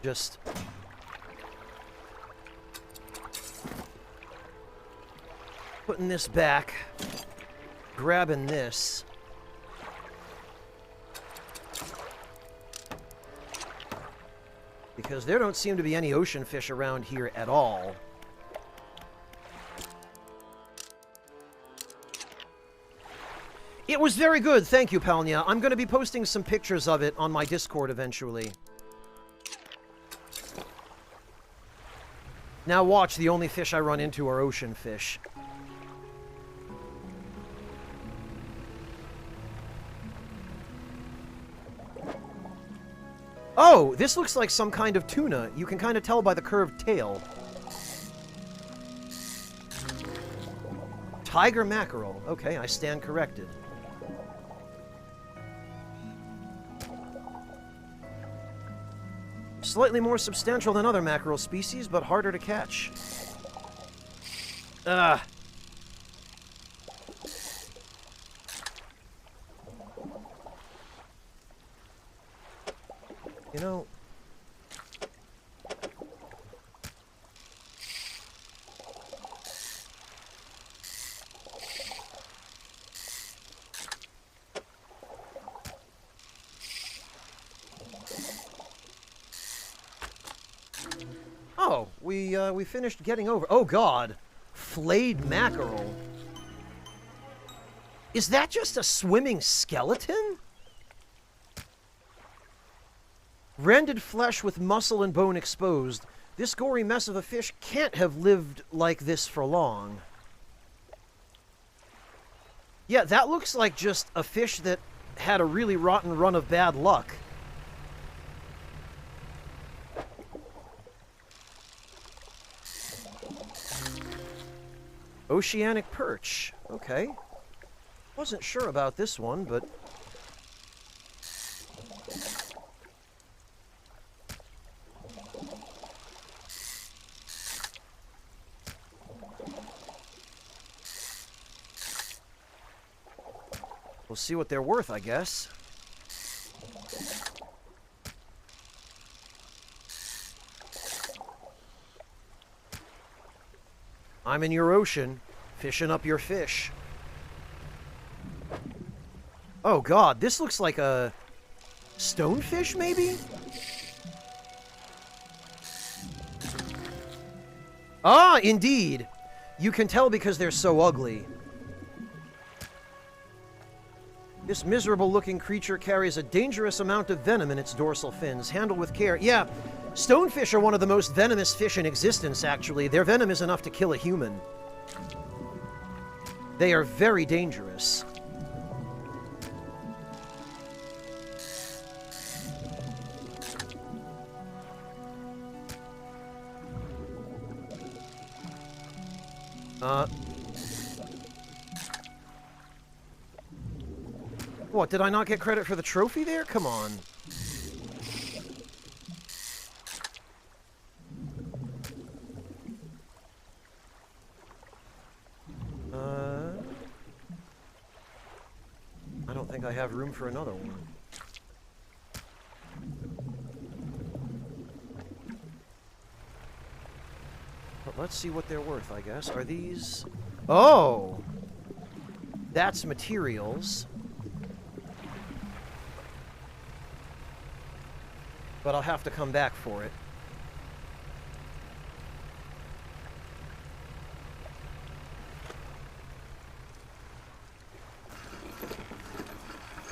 just putting this back, grabbing this. Because there don't seem to be any ocean fish around here at all. It was very good, thank you, Palnya. I'm going to be posting some pictures of it on my Discord eventually. Now watch, the only fish I run into are ocean fish. Oh, this looks like some kind of tuna. You can kind of tell by the curved tail. Tiger mackerel. Okay, I stand corrected. Slightly more substantial than other mackerel species, but harder to catch. Ugh. You know... Oh, we finished getting over... Oh, God. Flayed mackerel. Is that just a swimming skeleton? Rended flesh with muscle and bone exposed. This gory mess of a fish can't have lived like this for long. Yeah, that looks like just a fish that had a really rotten run of bad luck. Oceanic perch. Okay. Wasn't sure about this one, but... We'll see what they're worth, I guess. I'm in your ocean, fishing up your fish. Oh God, this looks like a stonefish, maybe? Ah, indeed. You can tell because they're so ugly. This miserable-looking creature carries a dangerous amount of venom in its dorsal fins. Handle with care. Yeah, stonefish are one of the most venomous fish in existence, actually. Their venom is enough to kill a human. They are very dangerous. What, did I not get credit for the trophy there? Come on. I don't think I have room for another one. But let's see what they're worth, I guess. Are these... Oh! That's materials. But I'll have to come back for it.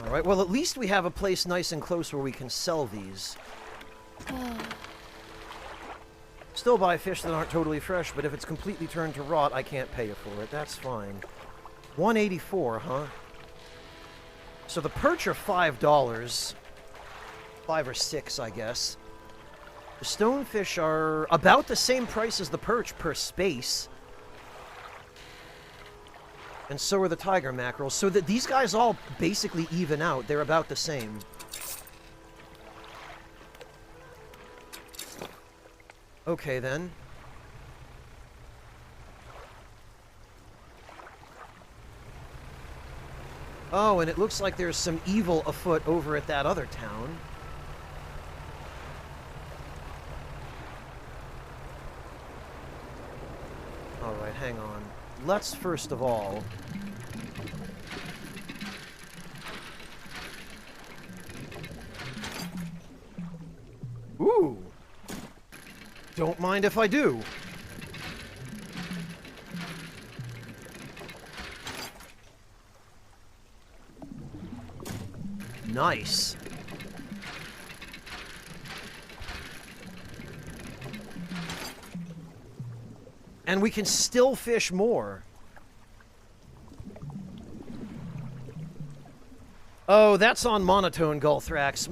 Alright, well at least we have a place nice and close where we can sell these. Still buy fish that aren't totally fresh, but if it's completely turned to rot, I can't pay you for it. That's fine. $1.84, huh? So the perch are $5. 5 or 6, I guess. The stonefish are about the same price as the perch per space. And so are the tiger mackerels. So that these guys all basically even out. They're about the same. Okay, then. Oh, and it looks like there's some evil afoot over at that other town. Alright, hang on. Let's first of all... Ooh! Don't mind if I do. Nice. And we can still fish more. Oh, that's on monotone, Gulthrax.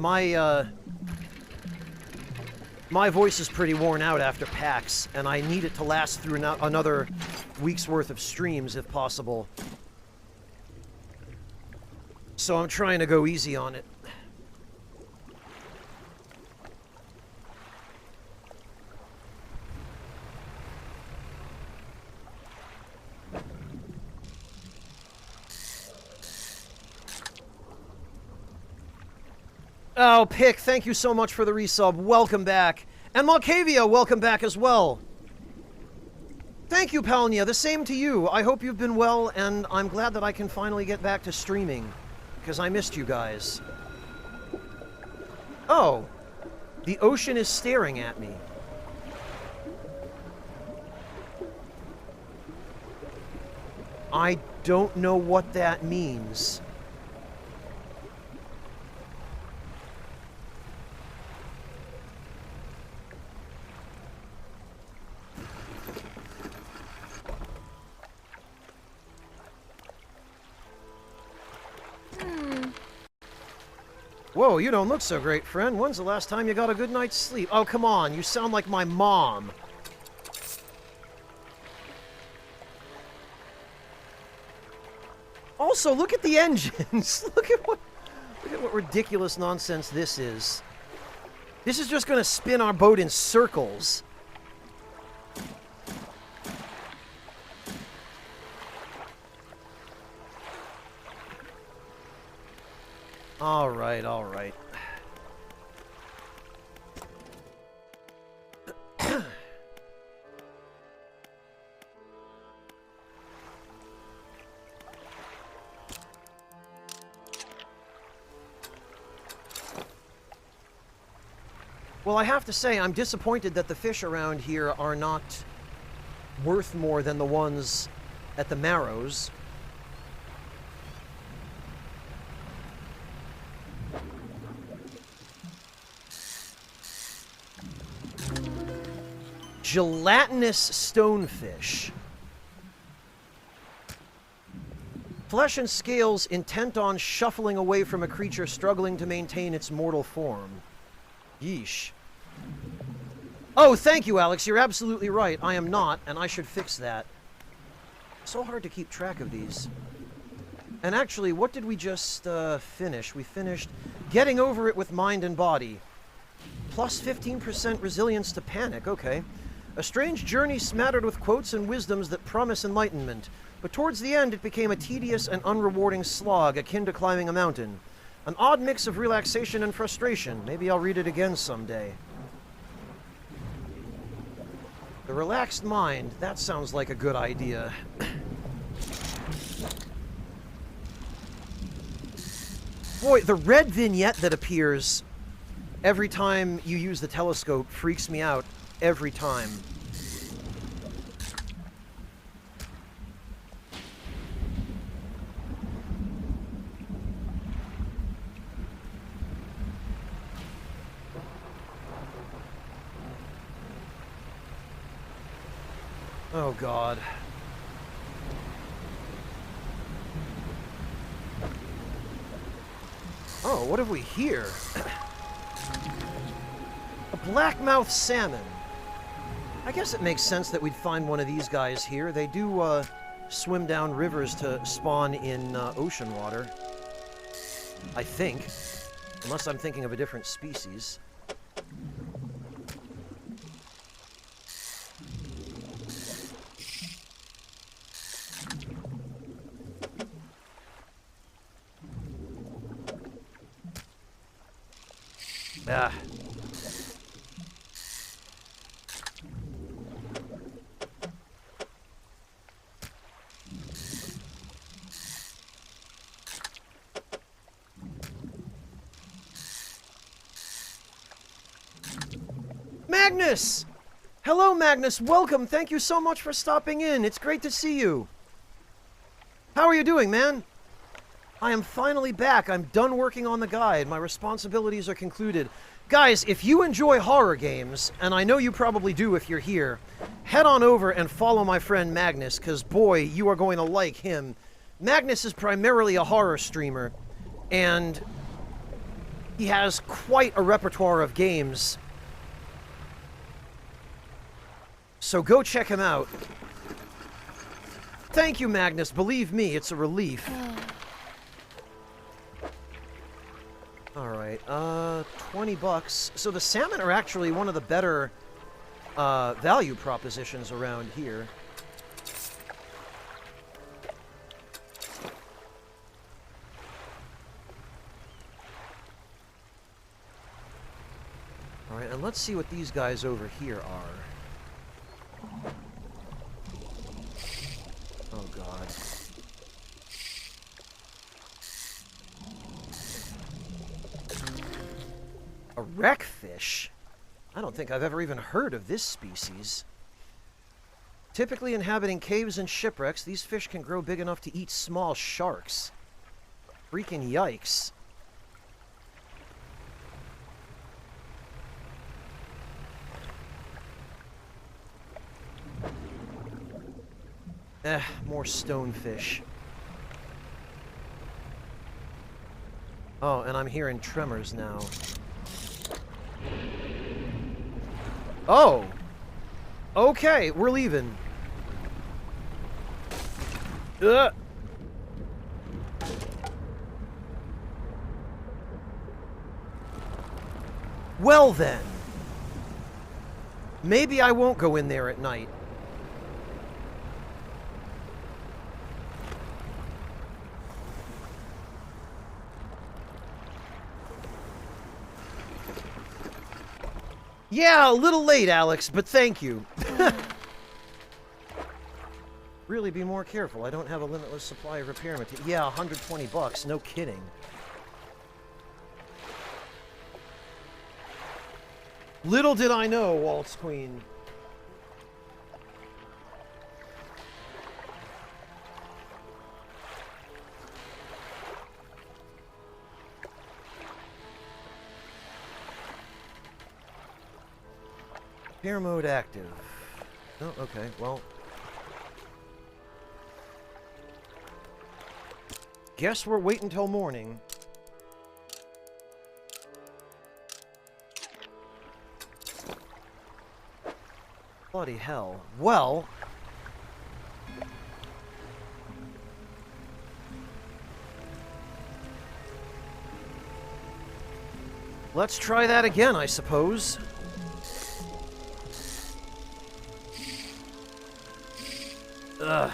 My voice is pretty worn out after PAX, and I need it to last through another week's worth of streams, if possible. So I'm trying to go easy on it. Oh, Pick, thank you so much for the resub. Welcome back. And Malkavia, welcome back as well. Thank you, Palnia. The same to you. I hope you've been well, and I'm glad that I can finally get back to streaming, because I missed you guys. Oh, the ocean is staring at me. I don't know what that means. Whoa, you don't look so great, friend. When's the last time you got a good night's sleep? Oh, come on. You sound like my mom. Also, look at the engines. Look at what ridiculous nonsense this is. This is just going to spin our boat in circles. All right, all right. Well, I have to say, I'm disappointed that the fish around here are not worth more than the ones at the Marrows. Gelatinous stonefish. Flesh and scales intent on shuffling away from a creature struggling to maintain its mortal form. Yeesh. Oh, thank you, Alex. You're absolutely right. I am not, and I should fix that. So hard to keep track of these. And actually, what did we just finish? We finished getting over it with mind and body. Plus 15% resilience to panic. Okay. A strange journey smattered with quotes and wisdoms that promise enlightenment, but towards the end it became a tedious and unrewarding slog akin to climbing a mountain. An odd mix of relaxation and frustration. Maybe I'll read it again someday. The relaxed mind, that sounds like a good idea. Boy, the red vignette that appears every time you use the telescope freaks me out. Every time. Oh, God. Oh, what have we here? A blackmouth salmon. I guess it makes sense that we'd find one of these guys here. They do swim down rivers to spawn in ocean water. I think. Unless I'm thinking of a different species. Ah. Magnus! Hello, Magnus. Welcome. Thank you so much for stopping in. It's great to see you. How are you doing, man? I am finally back. I'm done working on the guide. My responsibilities are concluded. Guys, if you enjoy horror games, and I know you probably do if you're here, head on over and follow my friend Magnus, because boy, you are going to like him. Magnus is primarily a horror streamer, and he has quite a repertoire of games. So go check him out. Thank you, Magnus. Believe me, it's a relief. Alright, $20. So the salmon are actually one of the better value propositions around here. Alright, and let's see what these guys over here are. Oh, God. A wreckfish? I don't think I've ever even heard of this species. Typically inhabiting caves and shipwrecks, these fish can grow big enough to eat small sharks. Freaking yikes. More stonefish. Oh, and I'm hearing tremors now. Oh! Okay, we're leaving. Well then. Maybe I won't go in there at night. Yeah, a little late, Alex, but thank you. Really be more careful. I don't have a limitless supply of repair material. Yeah, $120, no kidding. Little did I know, Waltz Queen. Repair mode active. Oh, okay, well. Guess we're waiting until morning. Bloody hell. Well. Let's try that again, I suppose. Ugh.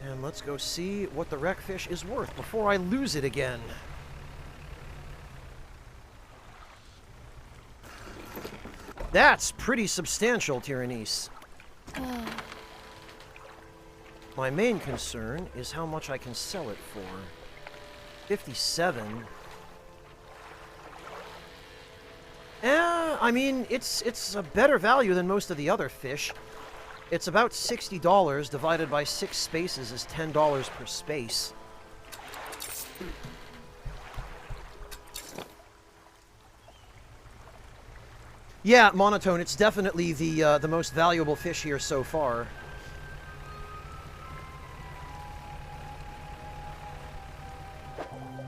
And let's go see what the wreckfish is worth before I lose it again. That's pretty substantial, Tyrannice. My main concern is how much I can sell it for. 57. I mean, it's a better value than most of the other fish. It's about $60 divided by 6 spaces is $10 per space. Yeah, Monotone, it's definitely the most valuable fish here so far.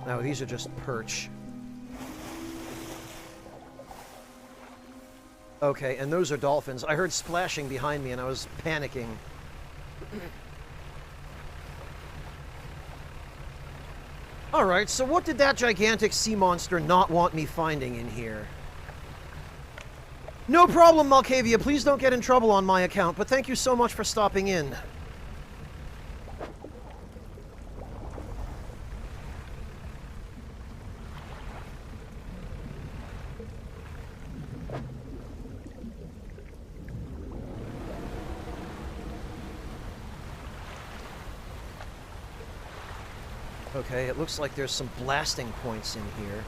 No, these are just perch. Okay, and those are dolphins. I heard splashing behind me and I was panicking. Alright, so what did that gigantic sea monster not want me finding in here? No problem, Malkavia. Please don't get in trouble on my account, but thank you so much for stopping in. Okay, it looks like there's some blasting points in here.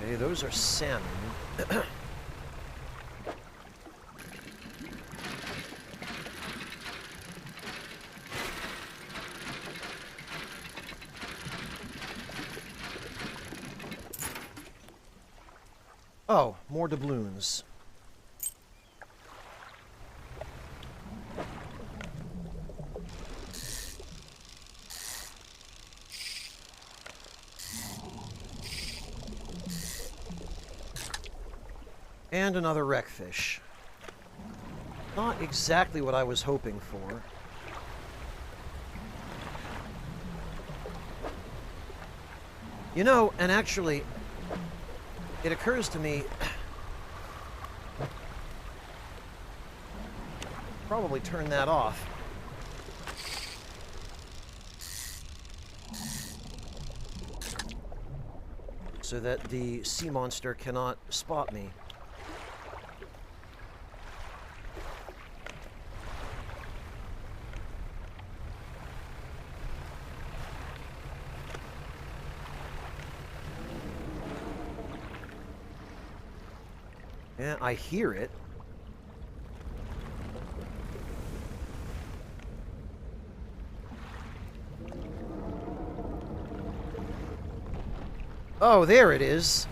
Okay, those are salmon. Oh, more doubloons. And another wreckfish. Not exactly what I was hoping for. You know, and actually, it occurs to me... probably turn that off. So that the sea monster cannot spot me. Yeah, I hear it. Oh, there it is.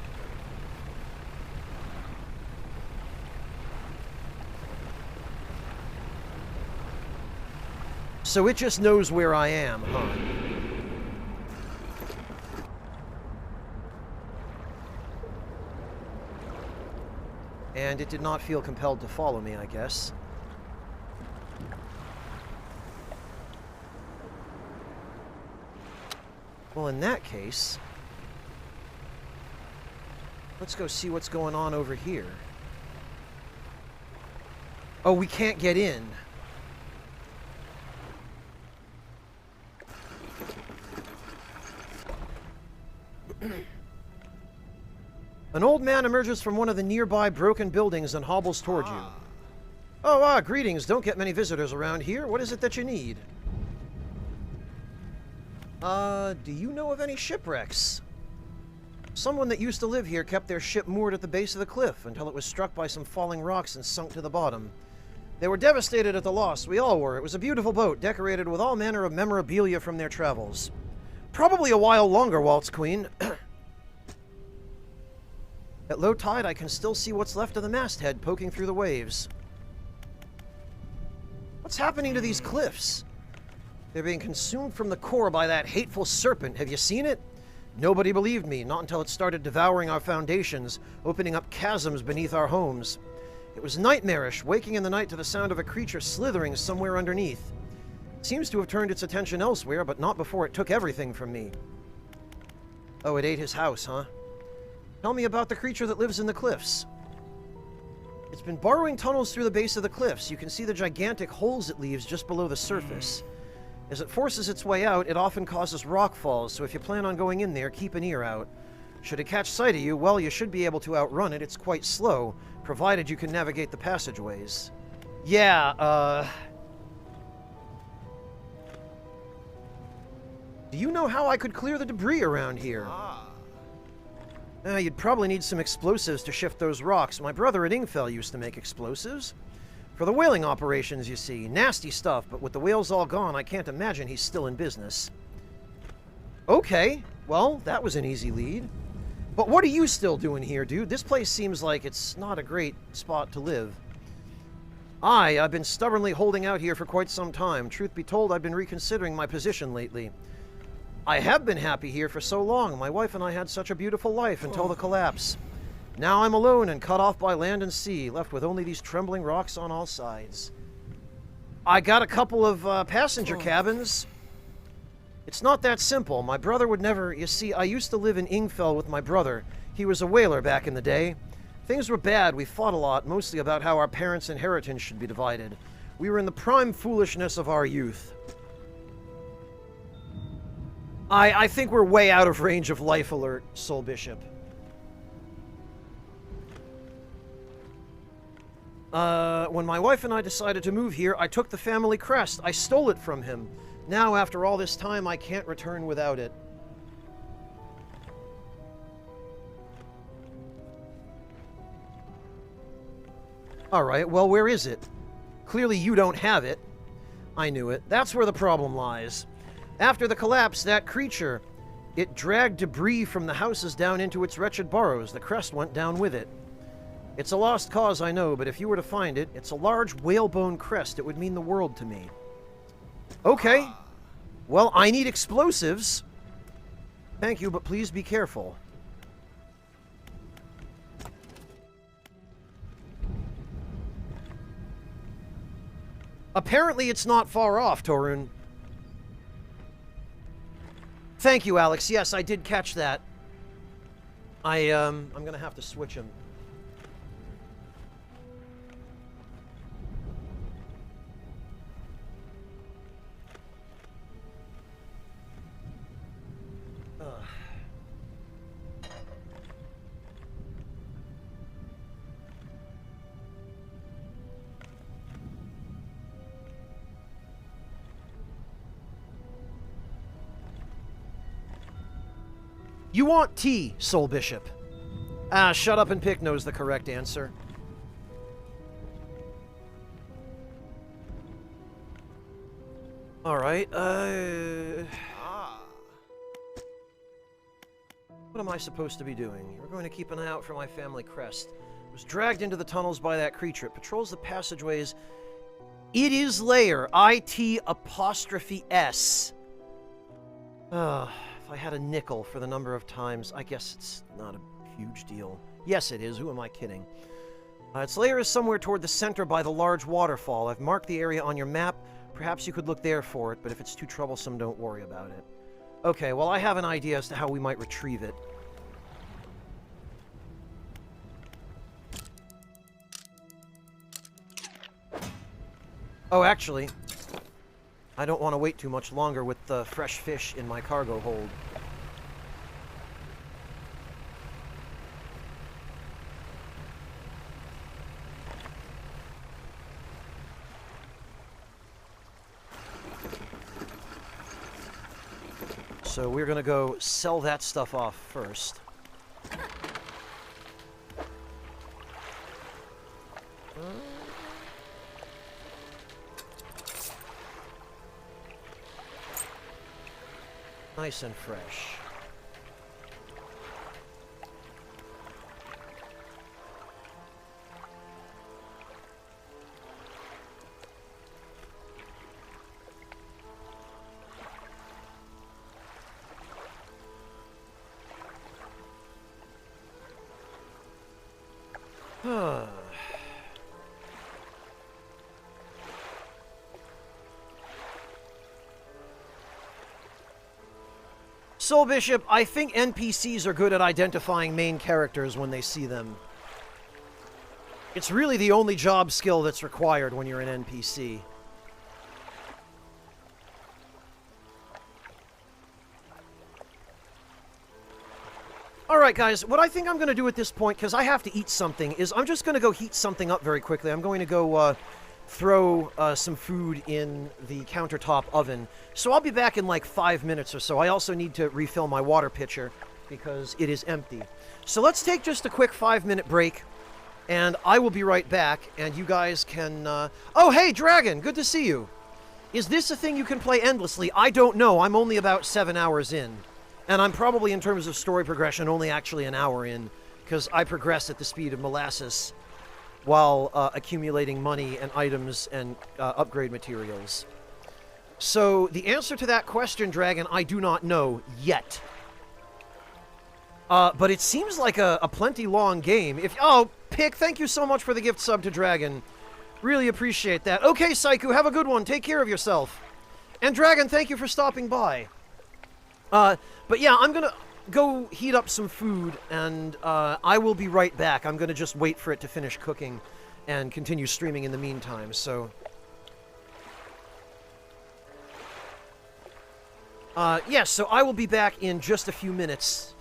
So it just knows where I am, huh? And it did not feel compelled to follow me, I guess. Well, in that case, let's go see what's going on over here. Oh, we can't get in. An old man emerges from one of the nearby broken buildings and hobbles toward you. Oh, greetings. Don't get many visitors around here. What is it that you need? Do you know of any shipwrecks? Someone that used to live here kept their ship moored at the base of the cliff until it was struck by some falling rocks and sunk to the bottom. They were devastated at the loss. We all were. It was a beautiful boat, decorated with all manner of memorabilia from their travels. Probably a while longer, Waltz Queen. At low tide, I can still see what's left of the masthead poking through the waves. What's happening to these cliffs? They're being consumed from the core by that hateful serpent. Have you seen it? Nobody believed me, not until it started devouring our foundations, opening up chasms beneath our homes. It was nightmarish, waking in the night to the sound of a creature slithering somewhere underneath. It seems to have turned its attention elsewhere, but not before it took everything from me. Oh, it ate his house, huh? Tell me about the creature that lives in the cliffs. It's been burrowing tunnels through the base of the cliffs. You can see the gigantic holes it leaves just below the surface. As it forces its way out, it often causes rock falls, so if you plan on going in there, keep an ear out. Should it catch sight of you, well, you should be able to outrun it. It's quite slow, provided you can navigate the passageways. Yeah, do you know how I could clear the debris around here? You'd probably need some explosives to shift those rocks. My brother at Ingfell used to make explosives. For the whaling operations, you see. Nasty stuff, but with the whales all gone, I can't imagine he's still in business. Okay, well, that was an easy lead. But what are you still doing here, dude? This place seems like it's not a great spot to live. I've been stubbornly holding out here for quite some time. Truth be told, I've been reconsidering my position lately. I have been happy here for so long. My wife and I had such a beautiful life until the collapse. Now I'm alone and cut off by land and sea, left with only these trembling rocks on all sides. I got a couple of passenger cabins. It's not that simple. My brother would never... You see, I used to live in Ingfell with my brother. He was a whaler back in the day. Things were bad. We fought a lot, mostly about how our parents' inheritance should be divided. We were in the prime foolishness of our youth. I think we're way out of range of life alert, Soul Bishop. When my wife and I decided to move here, I took the family crest. I stole it from him. Now, after all this time, I can't return without it. Alright, well, where is it? Clearly you don't have it. I knew it. That's where the problem lies. After the collapse, that creature, it dragged debris from the houses down into its wretched burrows. The crest went down with it. It's a lost cause, I know, but if you were to find it, it's a large whalebone crest. It would mean the world to me. Okay. Well, I need explosives. Thank you, but please be careful. Apparently it's not far off, Torun. Thank you, Alex. Yes, I did catch that. I'm gonna have to switch him. You want tea, Soul Bishop. Ah, shut up and pick knows the correct answer. Alright, What am I supposed to be doing? We're going to keep an eye out for my family crest. It was dragged into the tunnels by that creature. It patrols the passageways. It is layer. IT''S. If I had a nickel for the number of times, I guess it's not a huge deal. Yes, it is. Who am I kidding? Its lair is somewhere toward the center by the large waterfall. I've marked the area on your map. Perhaps you could look there for it, but if it's too troublesome, don't worry about it. Okay, well, I have an idea as to how we might retrieve it. Oh, actually, I don't want to wait too much longer with the fresh fish in my cargo hold. So we're going to go sell that stuff off first. Nice and fresh. Soul Bishop, I think NPCs are good at identifying main characters when they see them. It's really the only job skill that's required when you're an NPC. Alright guys, what I think I'm going to do at this point, because I have to eat something, is I'm just going to go heat something up very quickly. I'm going to go throw some food in the countertop oven. So I'll be back in like 5 minutes or so. I also need to refill my water pitcher because it is empty. So let's take just a quick 5-minute break, and I will be right back, and you guys can... Oh, hey, Dragon! Good to see you! Is this a thing you can play endlessly? I don't know. I'm only about 7 hours in. And I'm probably, in terms of story progression, only actually an hour in, because I progress at the speed of molasses. while accumulating money and items and upgrade materials. So the answer to that question, Dragon, I do not know yet. But it seems like a plenty long game. Oh, Pick, thank you so much for the gift sub to Dragon. Really appreciate that. Okay, Saiku, have a good one. Take care of yourself. And Dragon, thank you for stopping by. But yeah, I'm gonna go heat up some food, and I will be right back. I'm gonna just wait for it to finish cooking and continue streaming in the meantime, so... yes, so I will be back in just a few minutes.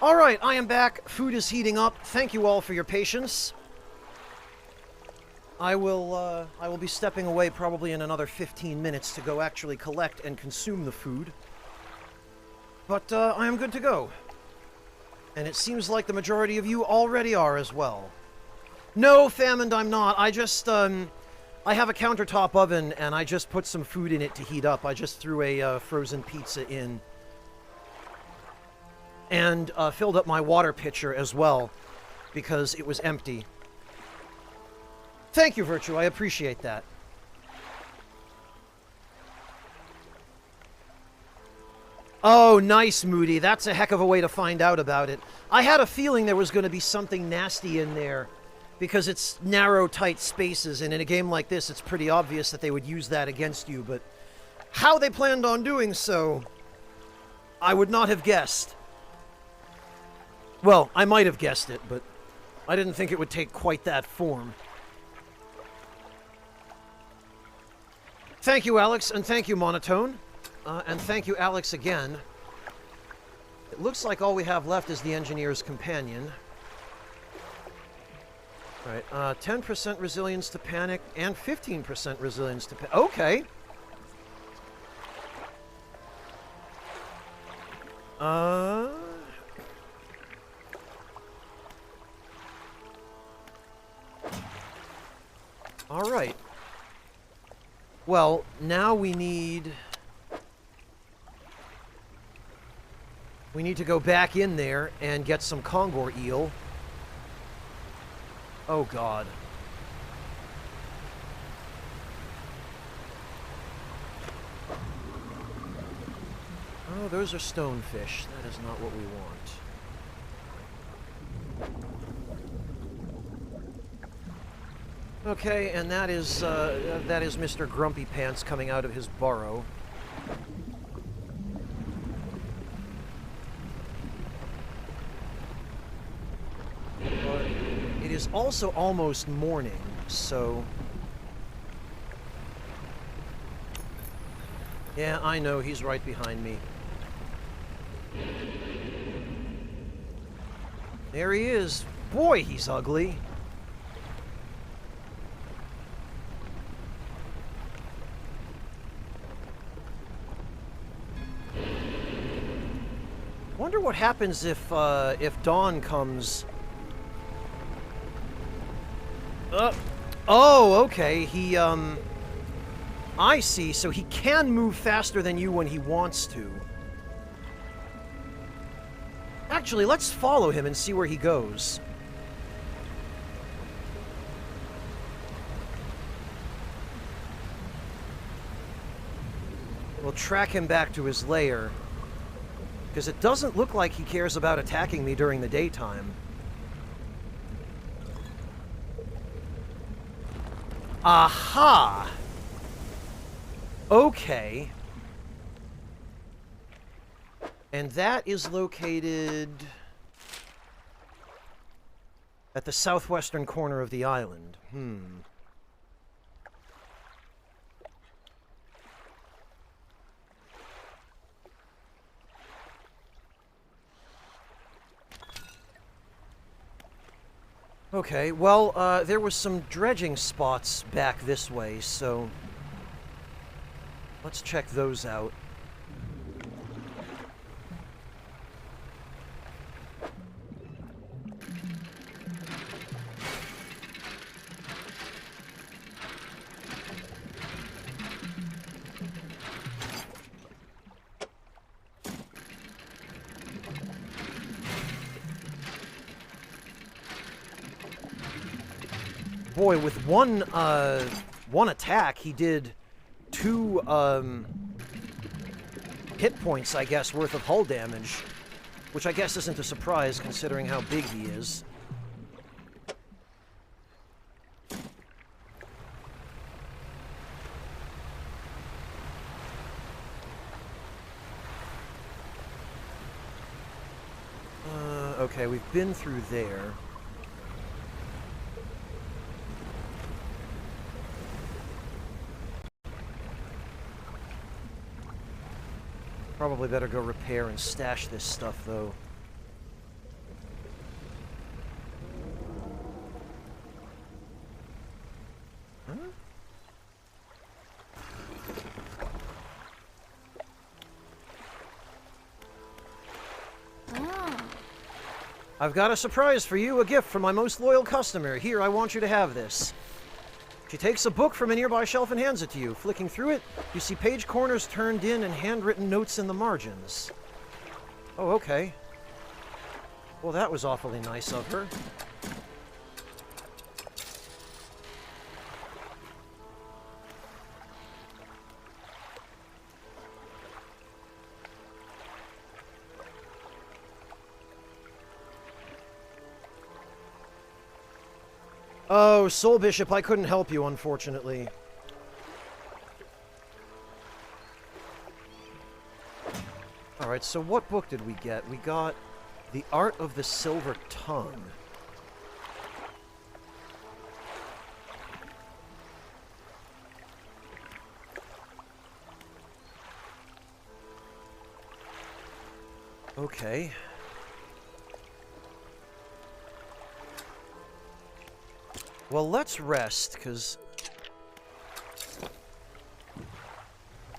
Alright, I am back. Food is heating up. Thank you all for your patience. I will be stepping away probably in another 15 minutes to go actually collect and consume the food. But I am good to go. And it seems like the majority of you already are as well. No, Famined, I'm not. I just, I have a countertop oven, and I just put some food in it to heat up. I just threw a frozen pizza in. And filled up my water pitcher as well, because it was empty. Thank you, Virtue. I appreciate that. Oh, nice, Moody. That's a heck of a way to find out about it. I had a feeling there was going to be something nasty in there, because it's narrow, tight spaces, and in a game like this, it's pretty obvious that they would use that against you, but how they planned on doing so, I would not have guessed. Well, I might have guessed it, but I didn't think it would take quite that form. Thank you, Alex, and thank you, Monotone. And thank you, Alex, again. It looks like all we have left is the Engineer's Companion. Alright, 10% resilience to panic and 15% resilience to panic. Okay. Alright. Well, now we need to go back in there and get some Kongor eel. Oh, God. Oh, those are stonefish. That is not what we want. Okay, and that is Mr. Grumpy Pants coming out of his burrow. But it is also almost morning, so... Yeah, I know, he's right behind me. There he is. Boy, he's ugly. Wonder what happens if Dawn comes. Oh, okay. He I see. So he can move faster than you when he wants to. Actually, let's follow him and see where he goes. We'll track him back to his lair. Because it doesn't look like he cares about attacking me during the daytime. Aha! Okay. And that is located at the southwestern corner of the island. Okay, well, there was some dredging spots back this way, so let's check those out. Boy, with one attack, he did 2 hit points, I guess, worth of hull damage. Which I guess isn't a surprise, considering how big he is. Okay, we've been through there. Probably better go repair and stash this stuff, though. I've got a surprise for you, a gift from my most loyal customer. Here, I want you to have this. She takes a book from a nearby shelf and hands it to you. Flicking through it, you see page corners turned in and handwritten notes in the margins. Oh, okay. Well, that was awfully nice of her. Oh, Soul Bishop, I couldn't help you, unfortunately. Alright, so what book did we get? We got The Art of the Silver Tongue. Okay. Well, let's rest, because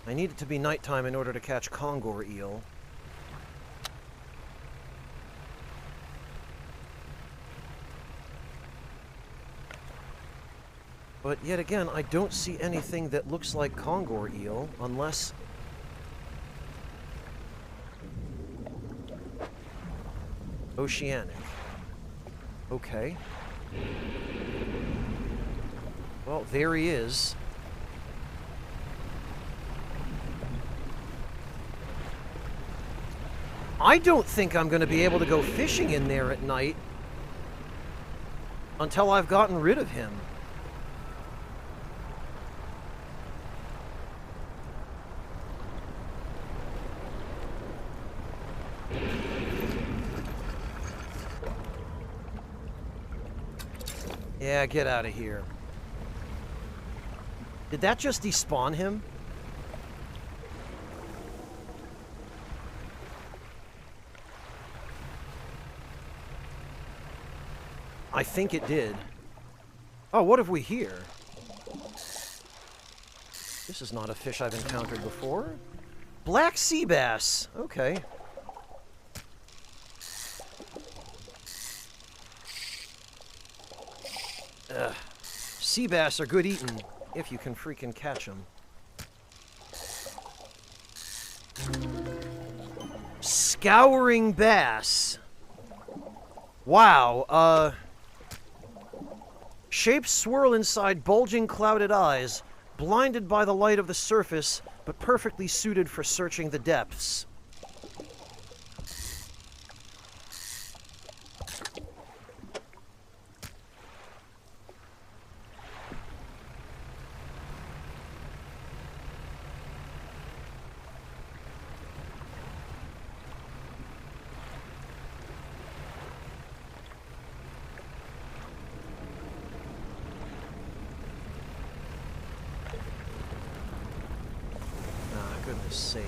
I need it to be nighttime in order to catch Kongor eel. But yet again, I don't see anything that looks like Kongor eel, unless... Oceanic. Okay. Well, there he is. I don't think I'm going to be able to go fishing in there at night until I've gotten rid of him. Yeah, get out of here. Did that just despawn him? I think it did. Oh, what have we here? This is not a fish I've encountered before. Black sea bass. Okay. Ugh. Sea bass are good eating. If you can freaking catch them. Scouring bass. Wow, shapes swirl inside bulging clouded eyes, blinded by the light of the surface, but perfectly suited for searching the depths. Goodness sake.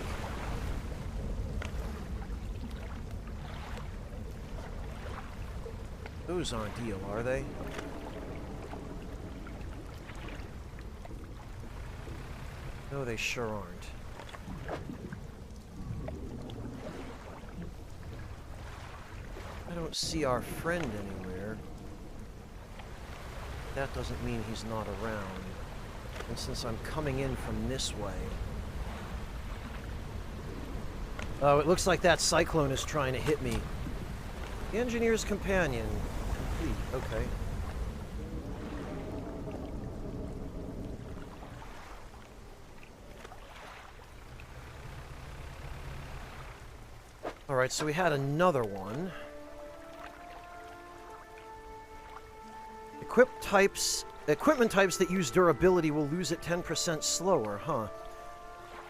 Those aren't eel, are they? No, they sure aren't. I don't see our friend anywhere. That doesn't mean he's not around. And since I'm coming in from this way... Oh, it looks like that cyclone is trying to hit me. The engineer's companion. Complete. Okay. Alright, so we had another one. Equipment types that use durability will lose it 10% slower, huh?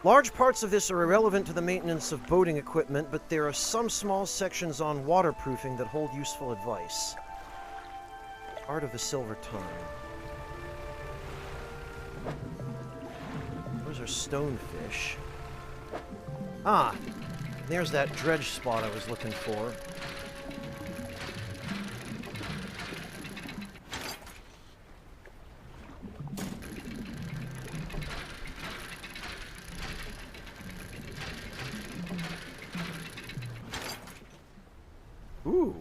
Large parts of this are irrelevant to the maintenance of boating equipment, but there are some small sections on waterproofing that hold useful advice. Art of the Silver Tongue. Those are stonefish. Ah, there's that dredge spot I was looking for. Ooh,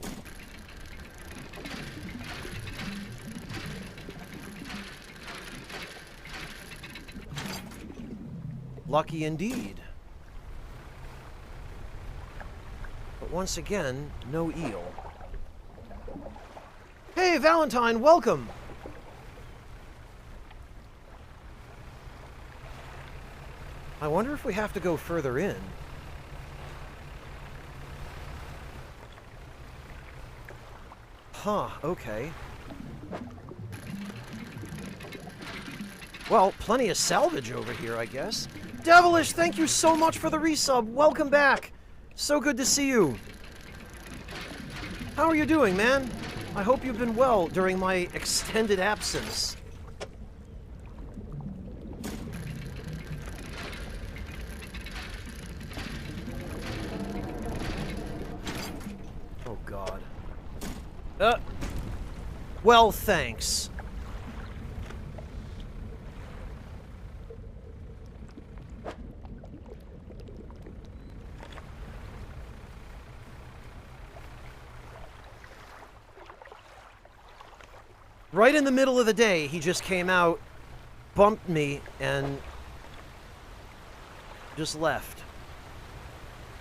Lucky indeed. But once again, no eel. Hey, Valentine, welcome! I wonder if we have to go further in. Huh, okay. Well, plenty of salvage over here, I guess. Devilish, thank you so much for the resub. Welcome back. So good to see you. How are you doing, man? I hope you've been well during my extended absence. Oh, God. Well, thanks. Right in the middle of the day, he just came out, bumped me, and just left.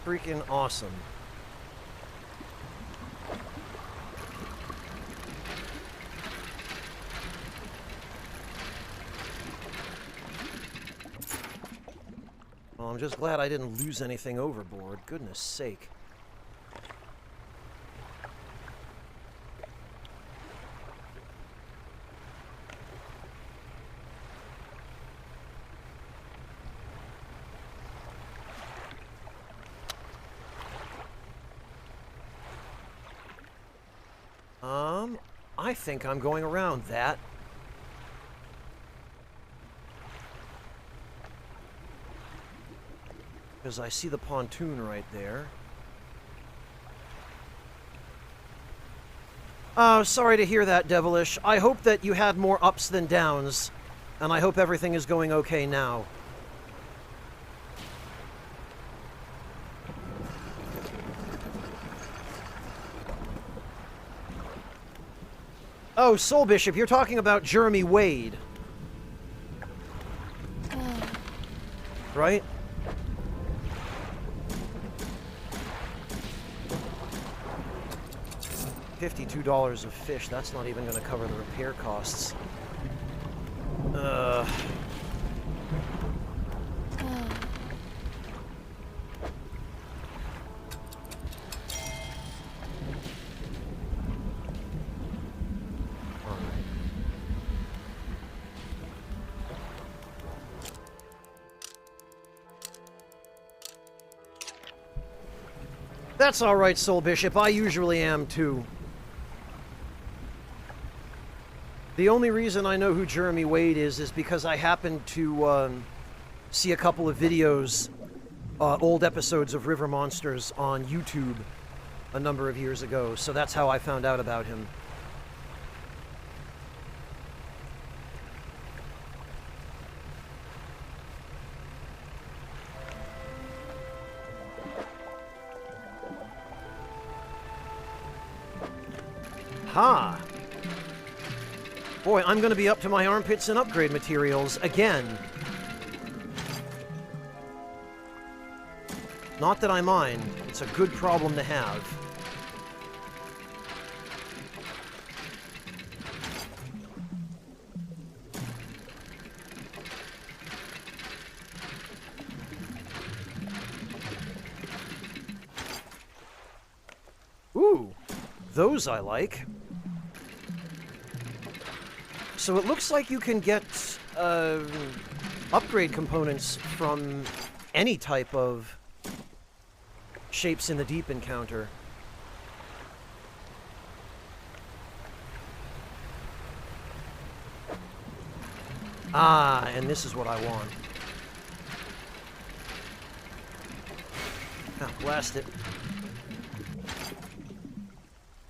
Freaking awesome. Well, I'm just glad I didn't lose anything overboard. Goodness sake. I think I'm going around that. Because I see the pontoon right there. Oh, sorry to hear that, Devilish. I hope that you had more ups than downs, and I hope everything is going okay now. Oh, Soul Bishop, you're talking about Jeremy Wade. Right? $52 of fish, that's not even going to cover the repair costs. That's alright, Soul Bishop. I usually am, too. The only reason I know who Jeremy Wade is because I happened to see a couple of videos, old episodes of River Monsters on YouTube a number of years ago, so that's how I found out about him. Ha! Boy, I'm going to be up to my armpits in upgrade materials again. Not that I mind. It's a good problem to have. Ooh, those I like. So it looks like you can get upgrade components from any type of Shapes in the Deep encounter. Ah, and this is what I want. Ah, blast it.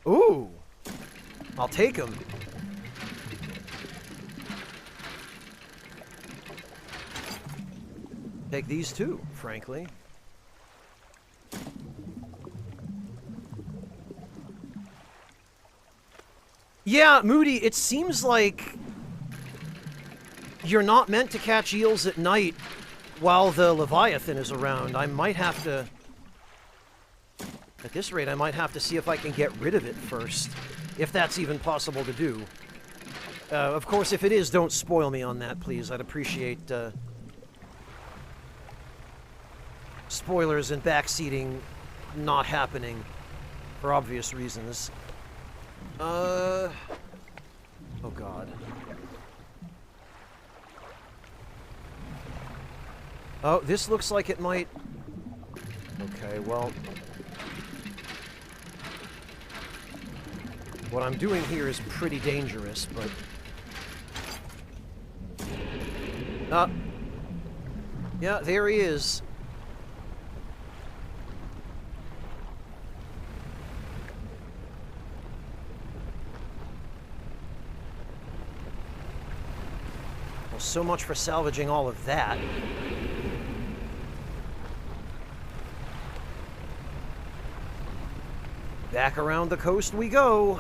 Ooh! I'll take them. Take these too, frankly. Yeah, Moody, it seems like you're not meant to catch eels at night while the Leviathan is around, I might have to... At this rate, I might have to see if I can get rid of it first. If that's even possible to do. Of course, if it is, don't spoil me on that, please. I'd appreciate spoilers and backseating not happening for obvious reasons. Oh god. Oh, this looks like it might... Okay, well... What I'm doing here is pretty dangerous, but... yeah, there he is. Well, so much for salvaging all of that. Back around the coast we go.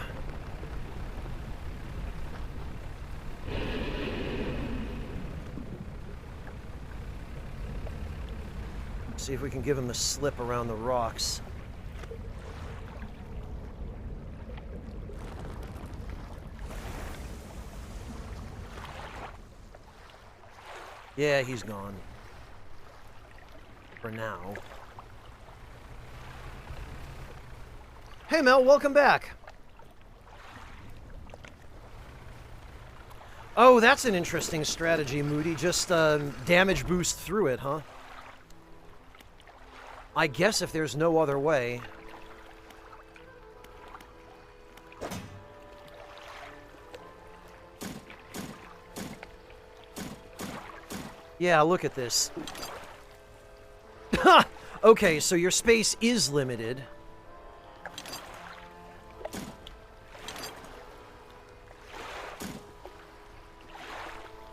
See if we can give him the slip around the rocks. Yeah, he's gone. For now. Hey Mel, welcome back. Oh, that's an interesting strategy, Moody. Just damage boost through it, huh? I guess if there's no other way. Yeah, look at this. Okay, so your space is limited.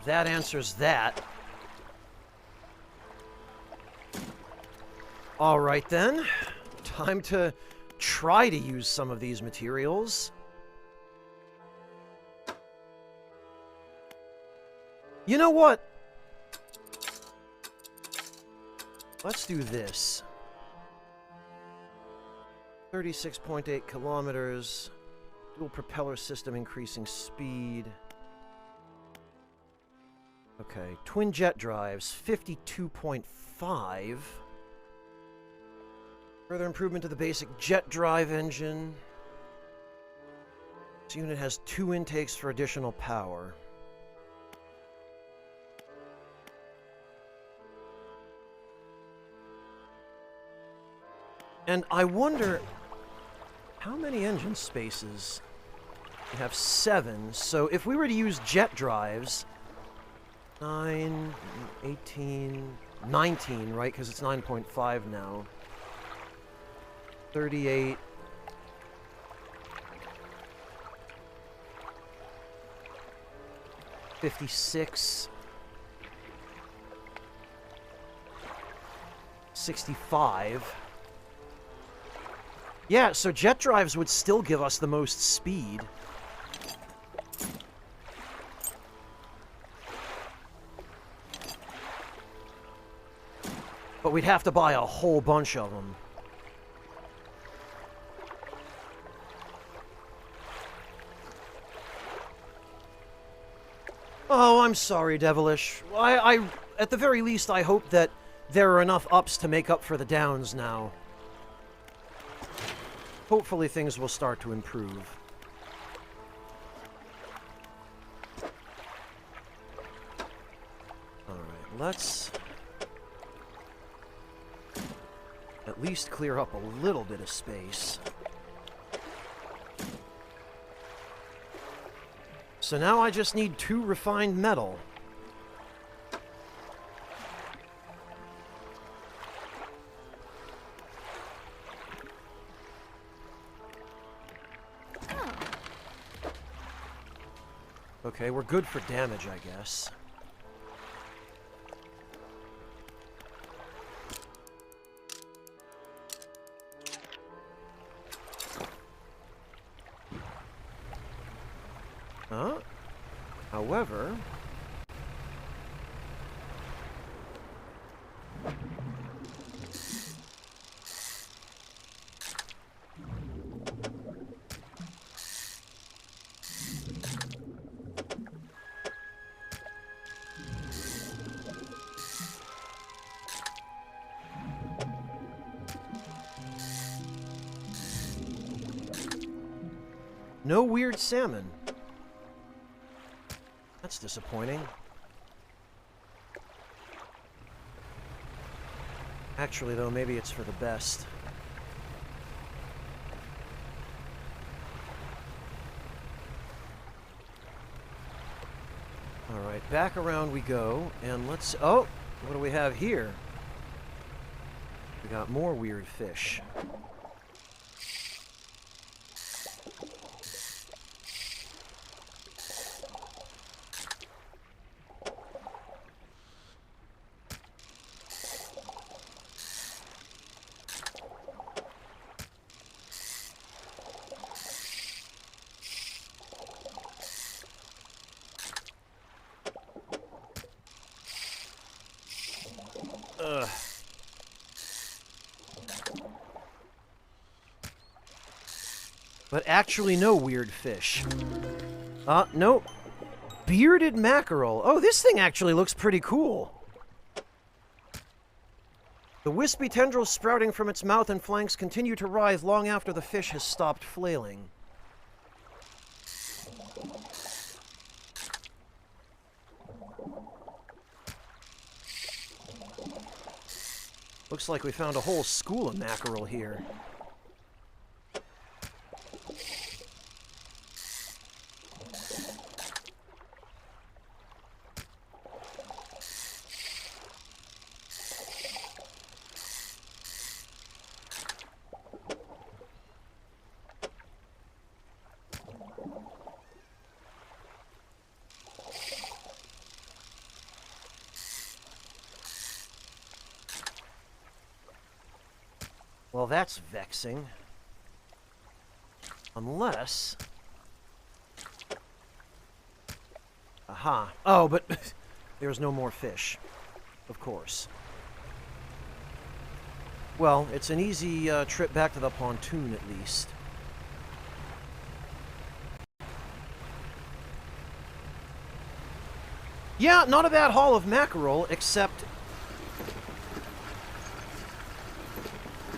That answers that. All right, then. Time to try to use some of these materials. You know what? Let's do this. 36.8 kilometers. Dual propeller system increasing speed. Okay, twin jet drives, 52.5. Further improvement to the basic jet drive engine. This unit has 2 intakes for additional power. And I wonder how many engine spaces? We have 7, so if we were to use jet drives, 9, 18, 19, right? Because it's 9.5 now. 38. $56. 65. Yeah, so jet drives would still give us the most speed. But we'd have to buy a whole bunch of them. Oh, I'm sorry, Devilish. At the very least, I hope that there are enough ups to make up for the downs now. Hopefully things will start to improve. Alright, let's at least clear up a little bit of space. So now I just need 2 refined metal. Okay, we're good for damage, I guess. However... No weird salmon. That's disappointing. Actually, though, maybe it's for the best. Alright, back around we go, and let's... Oh! What do we have here? We got more weird fish. Ugh. But actually no weird fish. Nope. Bearded mackerel. Oh, this thing actually looks pretty cool. The wispy tendrils sprouting from its mouth and flanks continue to writhe long after the fish has stopped flailing. Looks like we found a whole school of mackerel here. Well, that's vexing. Unless... Aha. Oh, but there's no more fish. Of course. Well, it's an easy trip back to the pontoon, at least. Yeah, not a bad haul of mackerel, except...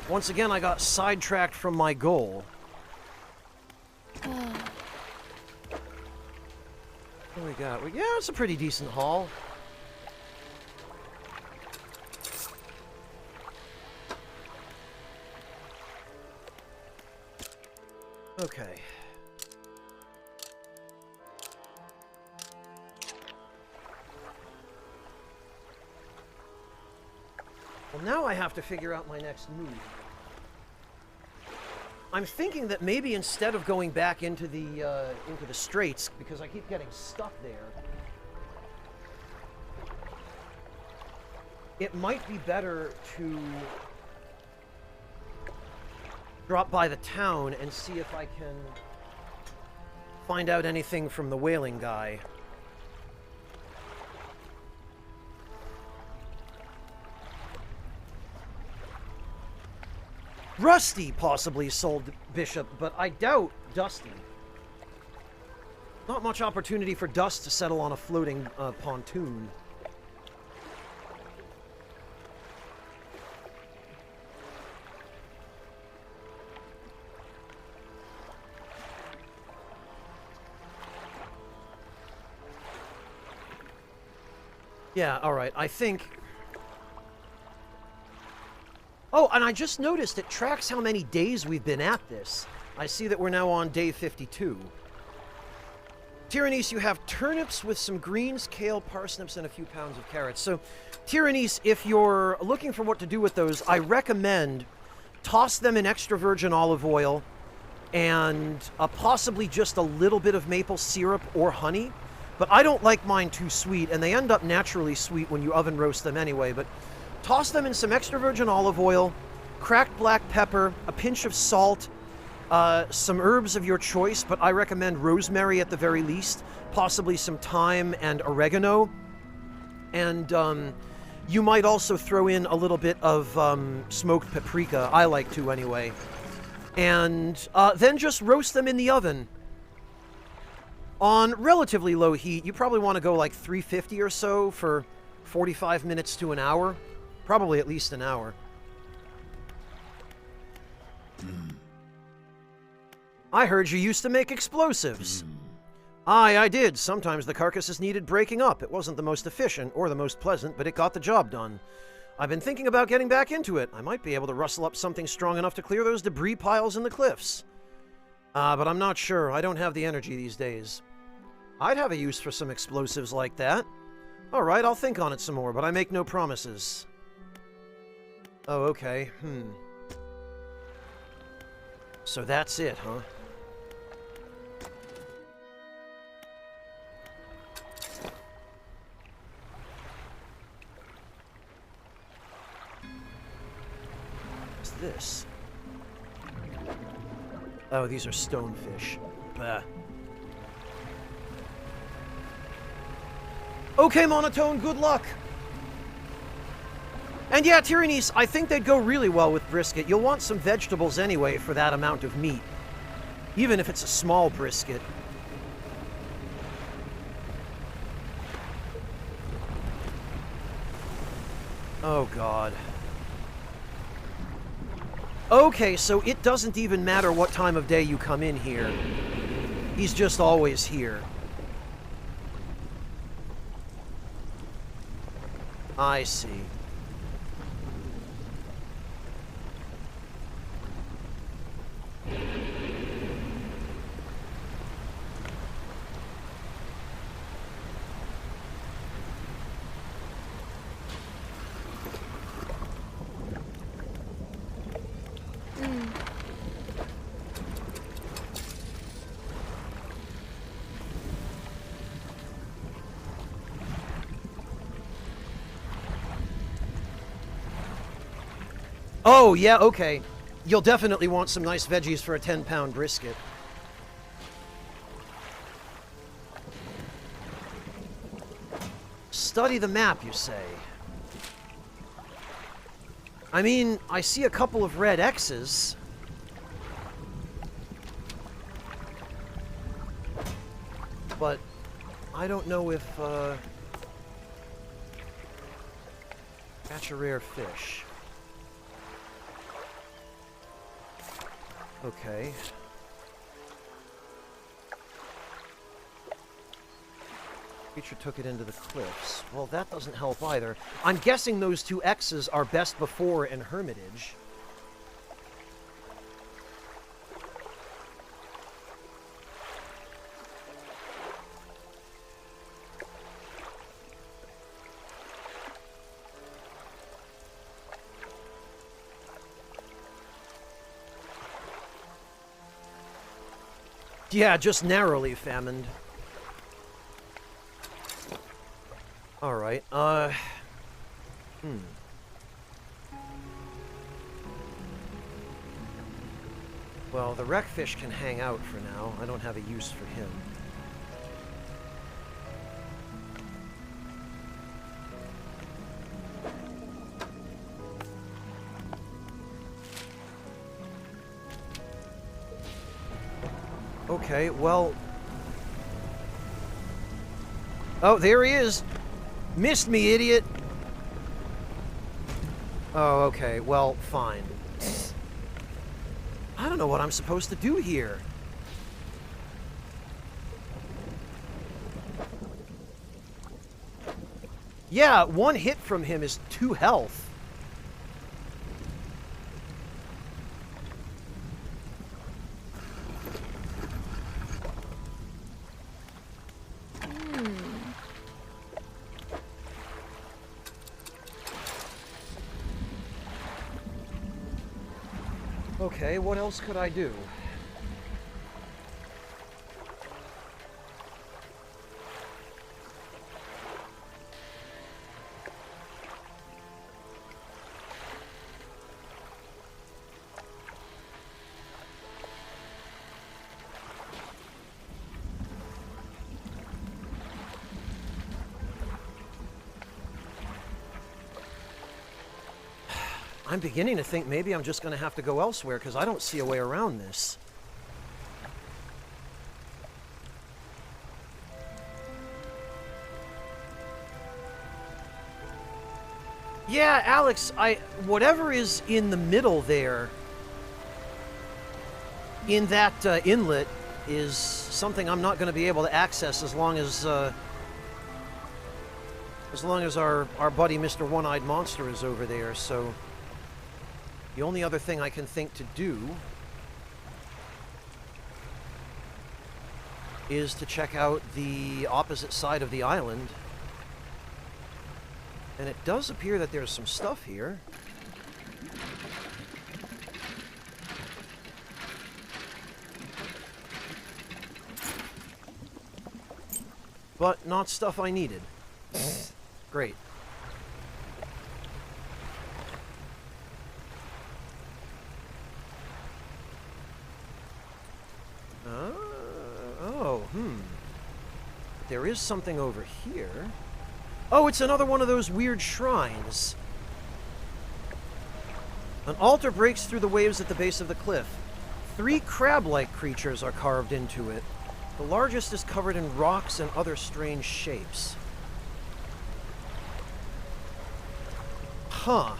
Once again, I got sidetracked from my goal. What do we got? Yeah, it's a pretty decent haul. Okay. Well, now I have to figure out my next move. I'm thinking that maybe instead of going back into the straits, because I keep getting stuck there, it might be better to drop by the town and see if I can find out anything from the whaling guy. Rusty possibly sold Bishop, but I doubt Dusty. Not much opportunity for Dust to settle on a floating pontoon. Yeah, alright, I think... Oh, and I just noticed it tracks how many days we've been at this. I see that we're now on day 52. Tyrannice, you have turnips with some greens, kale, parsnips, and a few pounds of carrots. So, Tyrannice, if you're looking for what to do with those, I recommend toss them in extra virgin olive oil and possibly just a little bit of maple syrup or honey. But I don't like mine too sweet, and they end up naturally sweet when you oven roast them anyway. But toss them in some extra virgin olive oil, cracked black pepper, a pinch of salt, some herbs of your choice, but I recommend rosemary at the very least, possibly some thyme and oregano. And you might also throw in a little bit of smoked paprika. I like to anyway. And then just roast them in the oven on relatively low heat. You probably want to go like 350 or so for 45 minutes to an hour. Probably at least an hour. I heard you used to make explosives. Aye, I did. Sometimes the carcasses needed breaking up. It wasn't the most efficient or the most pleasant, but it got the job done. I've been thinking about getting back into it. I might be able to rustle up something strong enough to clear those debris piles in the cliffs. But I'm not sure. I don't have the energy these days. I'd have a use for some explosives like that. All right, I'll think on it some more, but I make no promises. Oh, okay. So that's it, huh? What's this? Oh, these are stonefish. Bah. Okay, Monotone, good luck! And yeah, Tyrannies, I think they'd go really well with brisket. You'll want some vegetables anyway for that amount of meat. Even if it's a small brisket. Oh, God. Okay, so it doesn't even matter what time of day you come in here. He's just always here. I see. Oh, yeah, okay. You'll definitely want some nice veggies for a 10-pound brisket. Study the map, you say? I mean, I see a couple of red X's. But I don't know if, catch a rare fish. Okay. Creature took it into the cliffs. Well, that doesn't help either. I'm guessing those two X's are best before and Hermitage. Yeah, just narrowly famined. Alright, Well, the wreckfish can hang out for now. I don't have a use for him. Okay, well... Oh, there he is! Missed me, idiot! Oh, okay, well, fine. I don't know what I'm supposed to do here. Yeah, one hit from him is 2 health. Okay, what else could I do? I'm beginning to think maybe I'm just going to have to go elsewhere because I don't see a way around this. Yeah, Alex, whatever is in the middle there... in that inlet is something I'm not going to be able to access as long as our buddy Mr. One-Eyed Monster is over there. So the only other thing I can think to do is to check out the opposite side of the island. And it does appear that there's some stuff here. But not stuff I needed. Great. There is something over here. Oh, it's another one of those weird shrines. An altar breaks through the waves at the base of the cliff. 3 crab-like creatures are carved into it. The largest is covered in rocks and other strange shapes. Huh.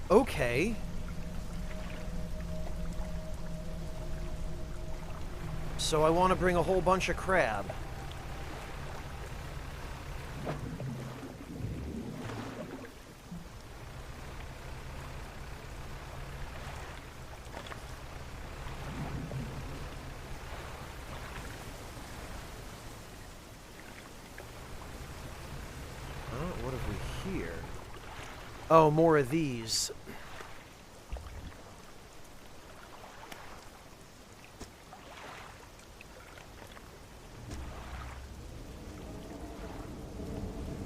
Okay. So I want to bring a whole bunch of crab. What have we here? Oh, more of these.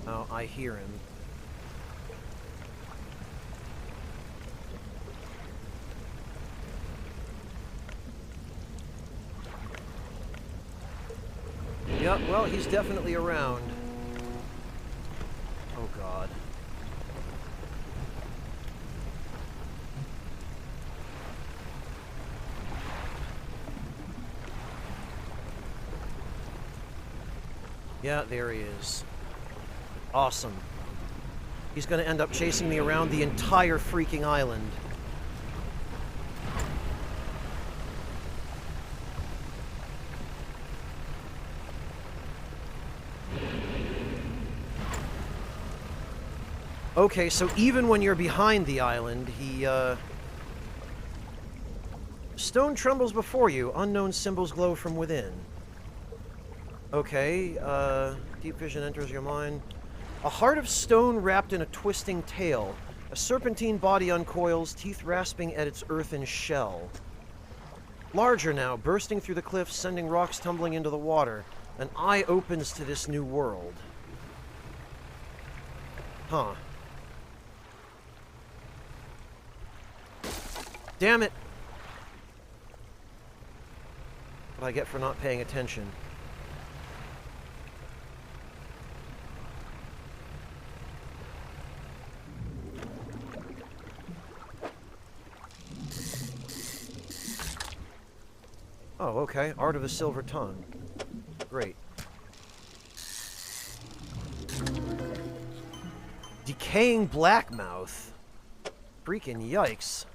Oh, I hear him. Yep, well, he's definitely around. Oh, God. Yeah, there he is. Awesome. He's going to end up chasing me around the entire freaking island. Okay, so even when you're behind the island, he, Stone trembles before you. Unknown symbols glow from within. Okay, deep vision enters your mind. A heart of stone wrapped in a twisting tail. A serpentine body uncoils, teeth rasping at its earthen shell. Larger now, bursting through the cliffs, sending rocks tumbling into the water. An eye opens to this new world. Huh. Damn it! What I get for not paying attention. Oh, okay. Art of the Silver Tongue. Great. Decaying blackmouth. Freaking yikes.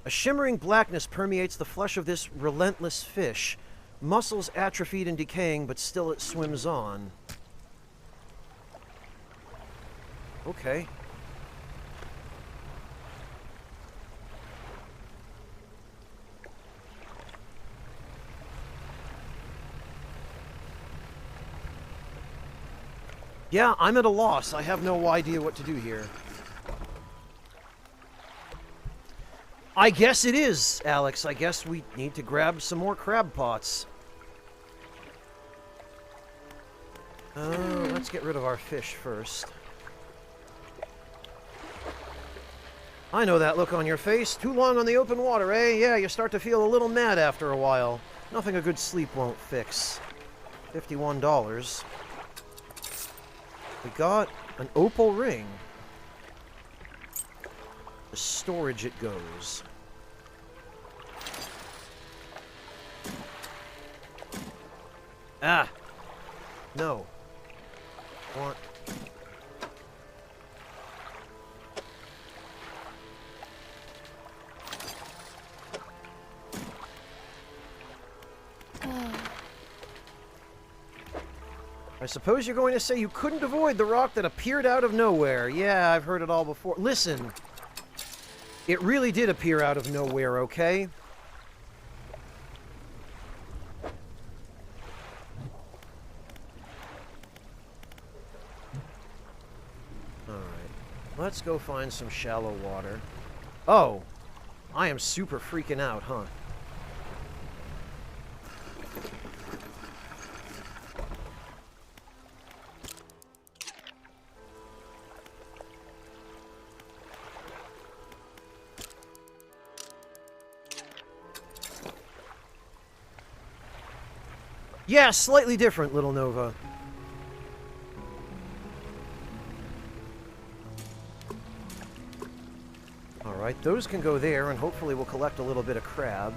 A shimmering blackness permeates the flesh of this relentless fish. Muscles atrophied and decaying, but still it swims on. Okay. Yeah, I'm at a loss. I have no idea what to do here. I guess it is, Alex. I guess we need to grab some more crab pots. Let's get rid of our fish first. I know that look on your face. Too long on the open water, eh? Yeah, you start to feel a little mad after a while. Nothing a good sleep won't fix. $51. We got an opal ring. To storage it goes. Ah! No. Want... I suppose you're going to say you couldn't avoid the rock that appeared out of nowhere. Yeah, I've heard it all before. Listen, it really did appear out of nowhere, okay? Alright, let's go find some shallow water. Oh, I am super freaking out, huh? Yeah, slightly different, Little Nova. Alright, those can go there, and hopefully we'll collect a little bit of crab.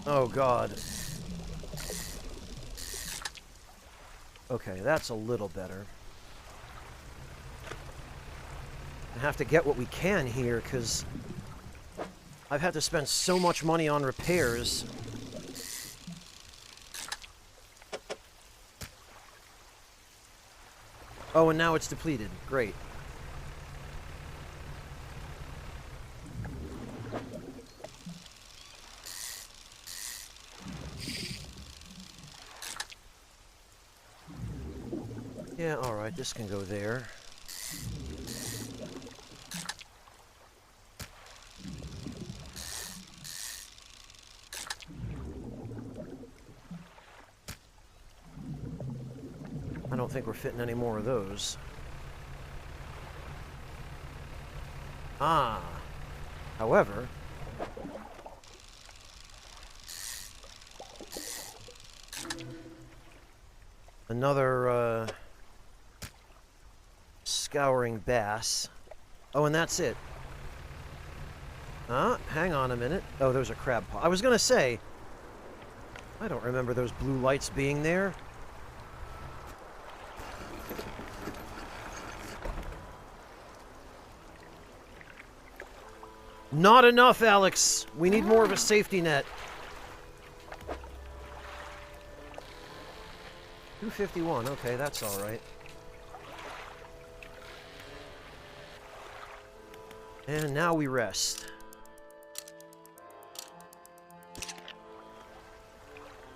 Oh, God. Okay, that's a little better. I have to get what we can here, because I've had to spend so much money on repairs. Oh, and now it's depleted. Great. Yeah, alright, this can go there. I don't think we're fitting any more of those. Ah. However... another, scouring bass. Oh, and that's it. Hang on a minute. Oh, those are crab paws. I was gonna say, I don't remember those blue lights being there. Not enough, Alex. We need more of a safety net. 251. Okay, that's all right. And now we rest.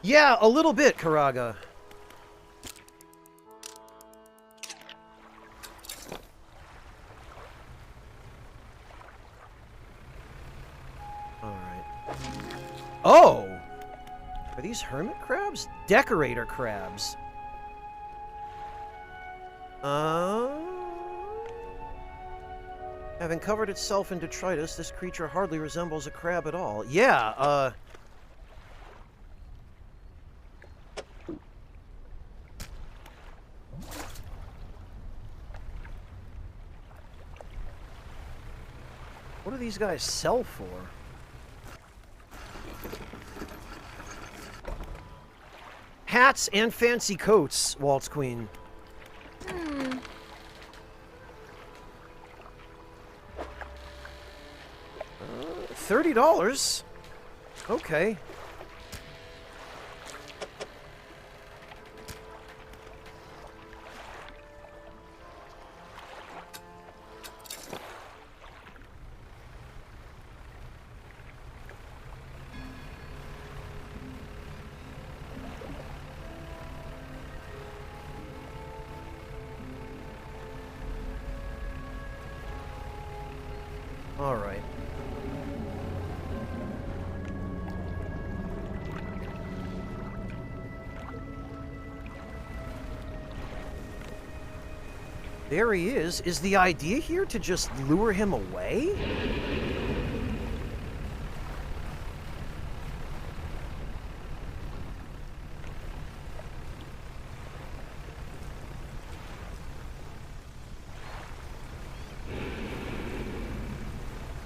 Yeah, a little bit, Karaga. Alright. Oh! Are these hermit crabs? Decorator crabs. Having covered itself in detritus, this creature hardly resembles a crab at all. Yeah, what do these guys sell for? Hats and fancy coats, Waltz Queen. $30? Okay. All right. There he is. Is the idea here to just lure him away?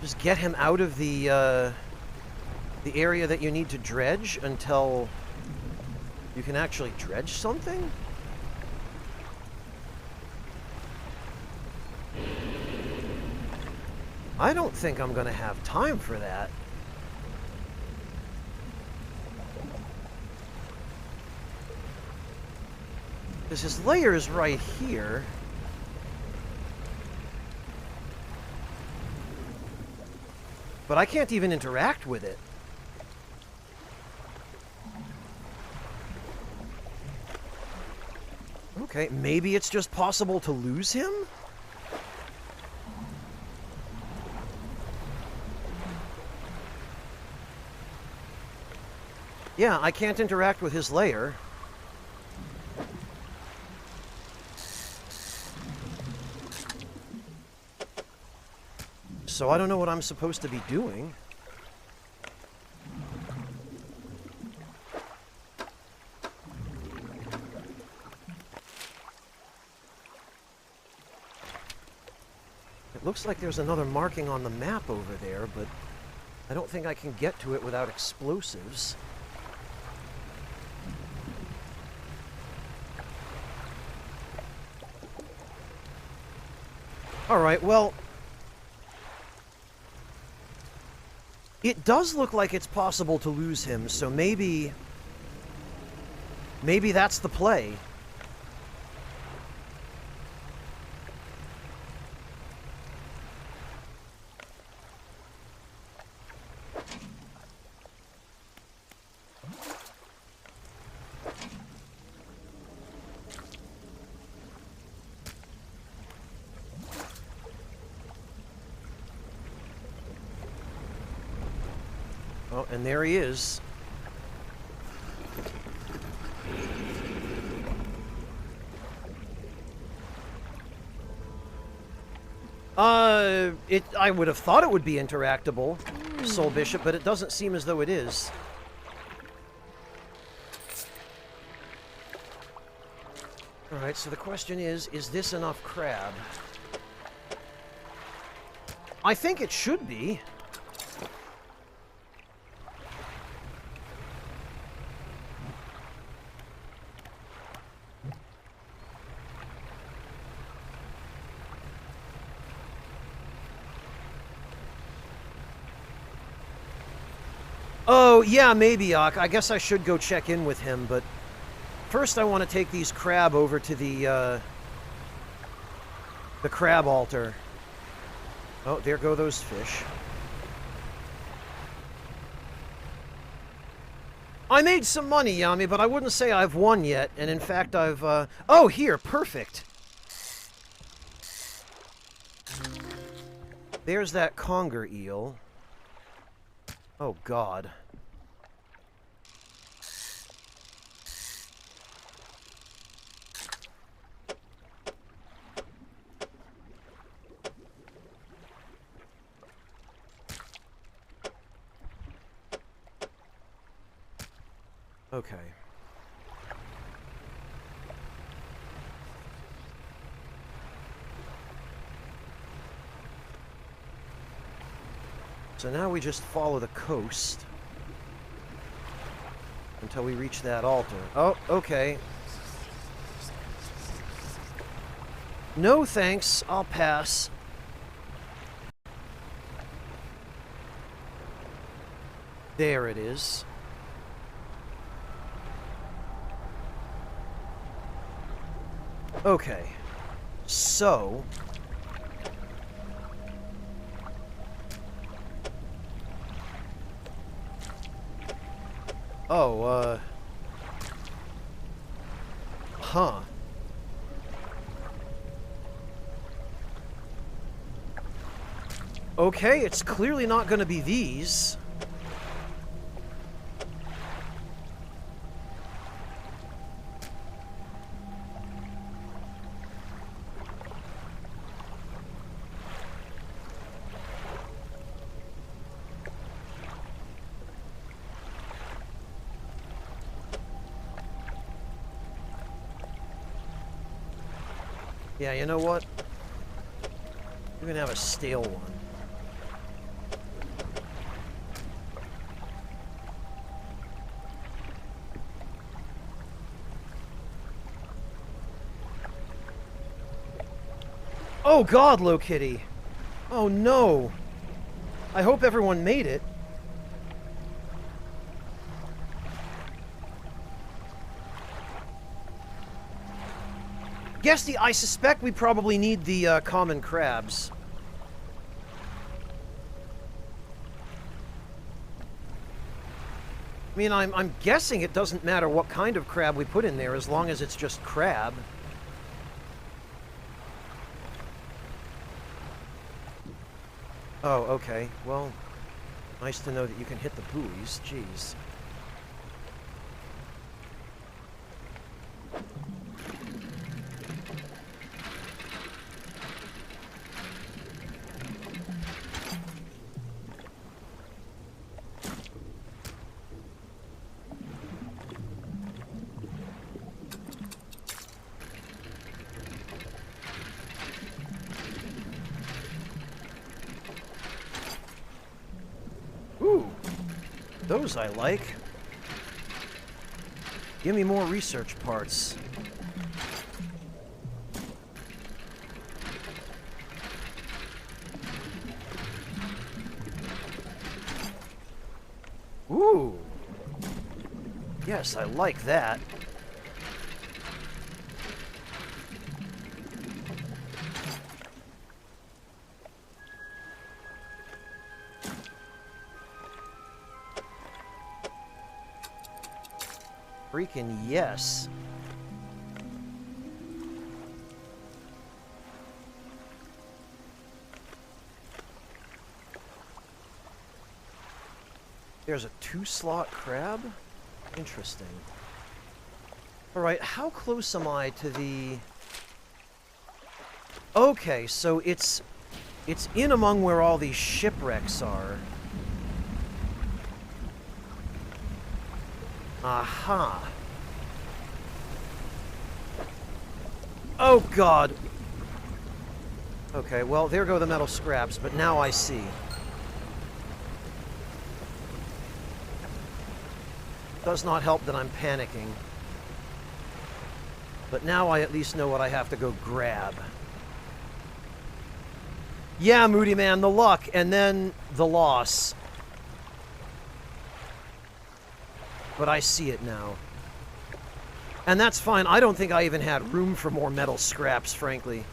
Just get him out of the, the area that you need to dredge until you can actually dredge something? I don't think I'm gonna have time for that. Because his lair is right here. But I can't even interact with it. Okay, maybe it's just possible to lose him? Yeah, I can't interact with his lair. So I don't know what I'm supposed to be doing. It looks like there's another marking on the map over there, but I don't think I can get to it without explosives. Alright, well... it does look like it's possible to lose him, so maybe... maybe that's the play. Oh, and there he is. I would have thought it would be interactable, Soul Bishop, but it doesn't seem as though it is. Alright, so the question is this enough crab? I think it should be. Oh, yeah, maybe, I guess I should go check in with him, but first I want to take these crab over to the crab altar. Oh, there go those fish. I made some money, Yami, but I wouldn't say I've won yet, and in fact I've, oh, here, perfect! There's that conger eel. Oh, God. Okay. So now we just follow the coast until we reach that altar. Oh, okay. No thanks, I'll pass. There it is. Okay. So... oh, huh. Okay, it's clearly not going to be these. Yeah, you know what? We're gonna have a stale one. Oh god, Low Kitty! Oh no! I hope everyone made it. Guesty, I suspect we probably need the common crabs. I mean, I'm guessing it doesn't matter what kind of crab we put in there as long as it's just crab. Oh, okay. Well, nice to know that you can hit the buoys. Jeez. Ooh, those I like. Give me more research parts. Ooh. Yes, I like that. Freaking yes. There's a 2-slot crab? Interesting. Alright, how close am I to the... Okay, so it's in among where all these shipwrecks are. Aha. Oh, God. Okay, well, there go the metal scraps, but now I see. Does not help that I'm panicking. But now I at least know what I have to go grab. Yeah, Moody Man, the luck, and then the loss. But I see it now. And that's fine. I don't think I even had room for more metal scraps, frankly.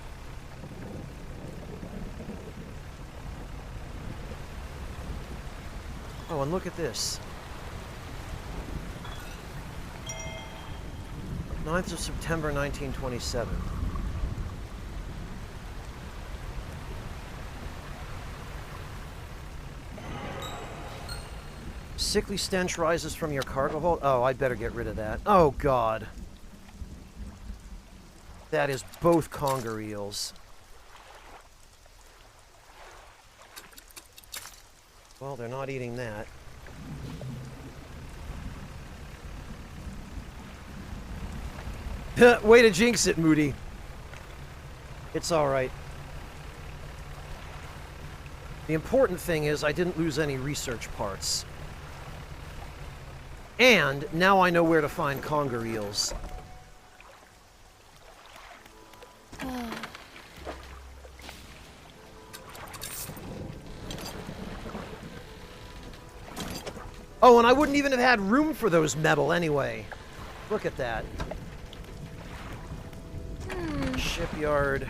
Oh, and look at this. 9th of September, 1927. Sickly stench rises from your cargo hold. Oh, I'd better get rid of that. Oh, God. That is both conger eels. Well, they're not eating that. Way to jinx it, Moody. It's alright. The important thing is I didn't lose any research parts. And now I know where to find conger eels. Oh, and I wouldn't even have had room for those metal anyway. Look at that. Shipyard.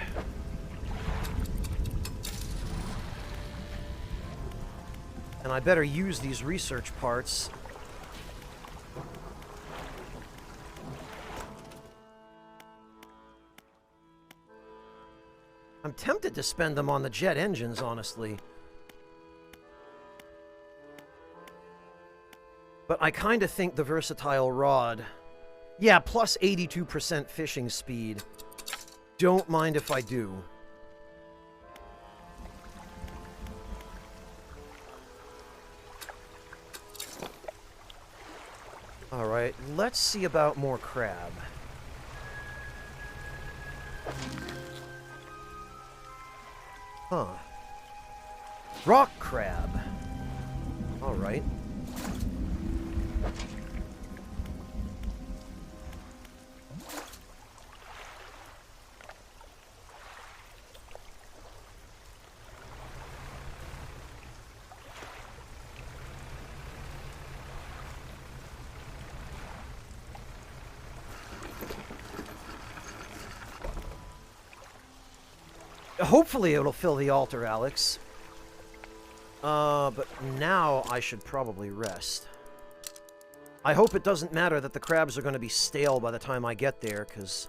And I better use these research parts. I'm tempted to spend them on the jet engines, honestly. But I kind of think the versatile rod... Yeah, plus 82% fishing speed. Don't mind if I do. Alright, let's see about more crab. Huh. Rock crab. Alright. Hopefully it'll fill the altar, Alex. But now I should probably rest. I hope it doesn't matter that the crabs are going to be stale by the time I get there, because...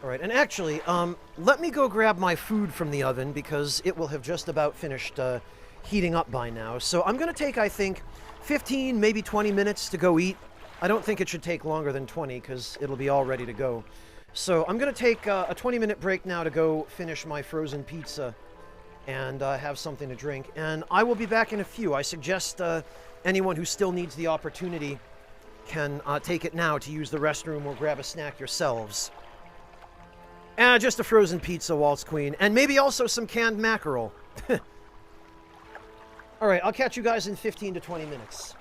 Alright, and actually, let me go grab my food from the oven, because it will have just about finished, heating up by now. So I'm going to take, I think, 15, maybe 20 minutes to go eat. I don't think it should take longer than 20, because it'll be all ready to go. So I'm going to take a 20-minute break now to go finish my frozen pizza and have something to drink. And I will be back in a few. I suggest anyone who still needs the opportunity can take it now to use the restroom or grab a snack yourselves. Just a frozen pizza, Waltz Queen. And maybe also some canned mackerel. Alright, I'll catch you guys in 15 to 20 minutes.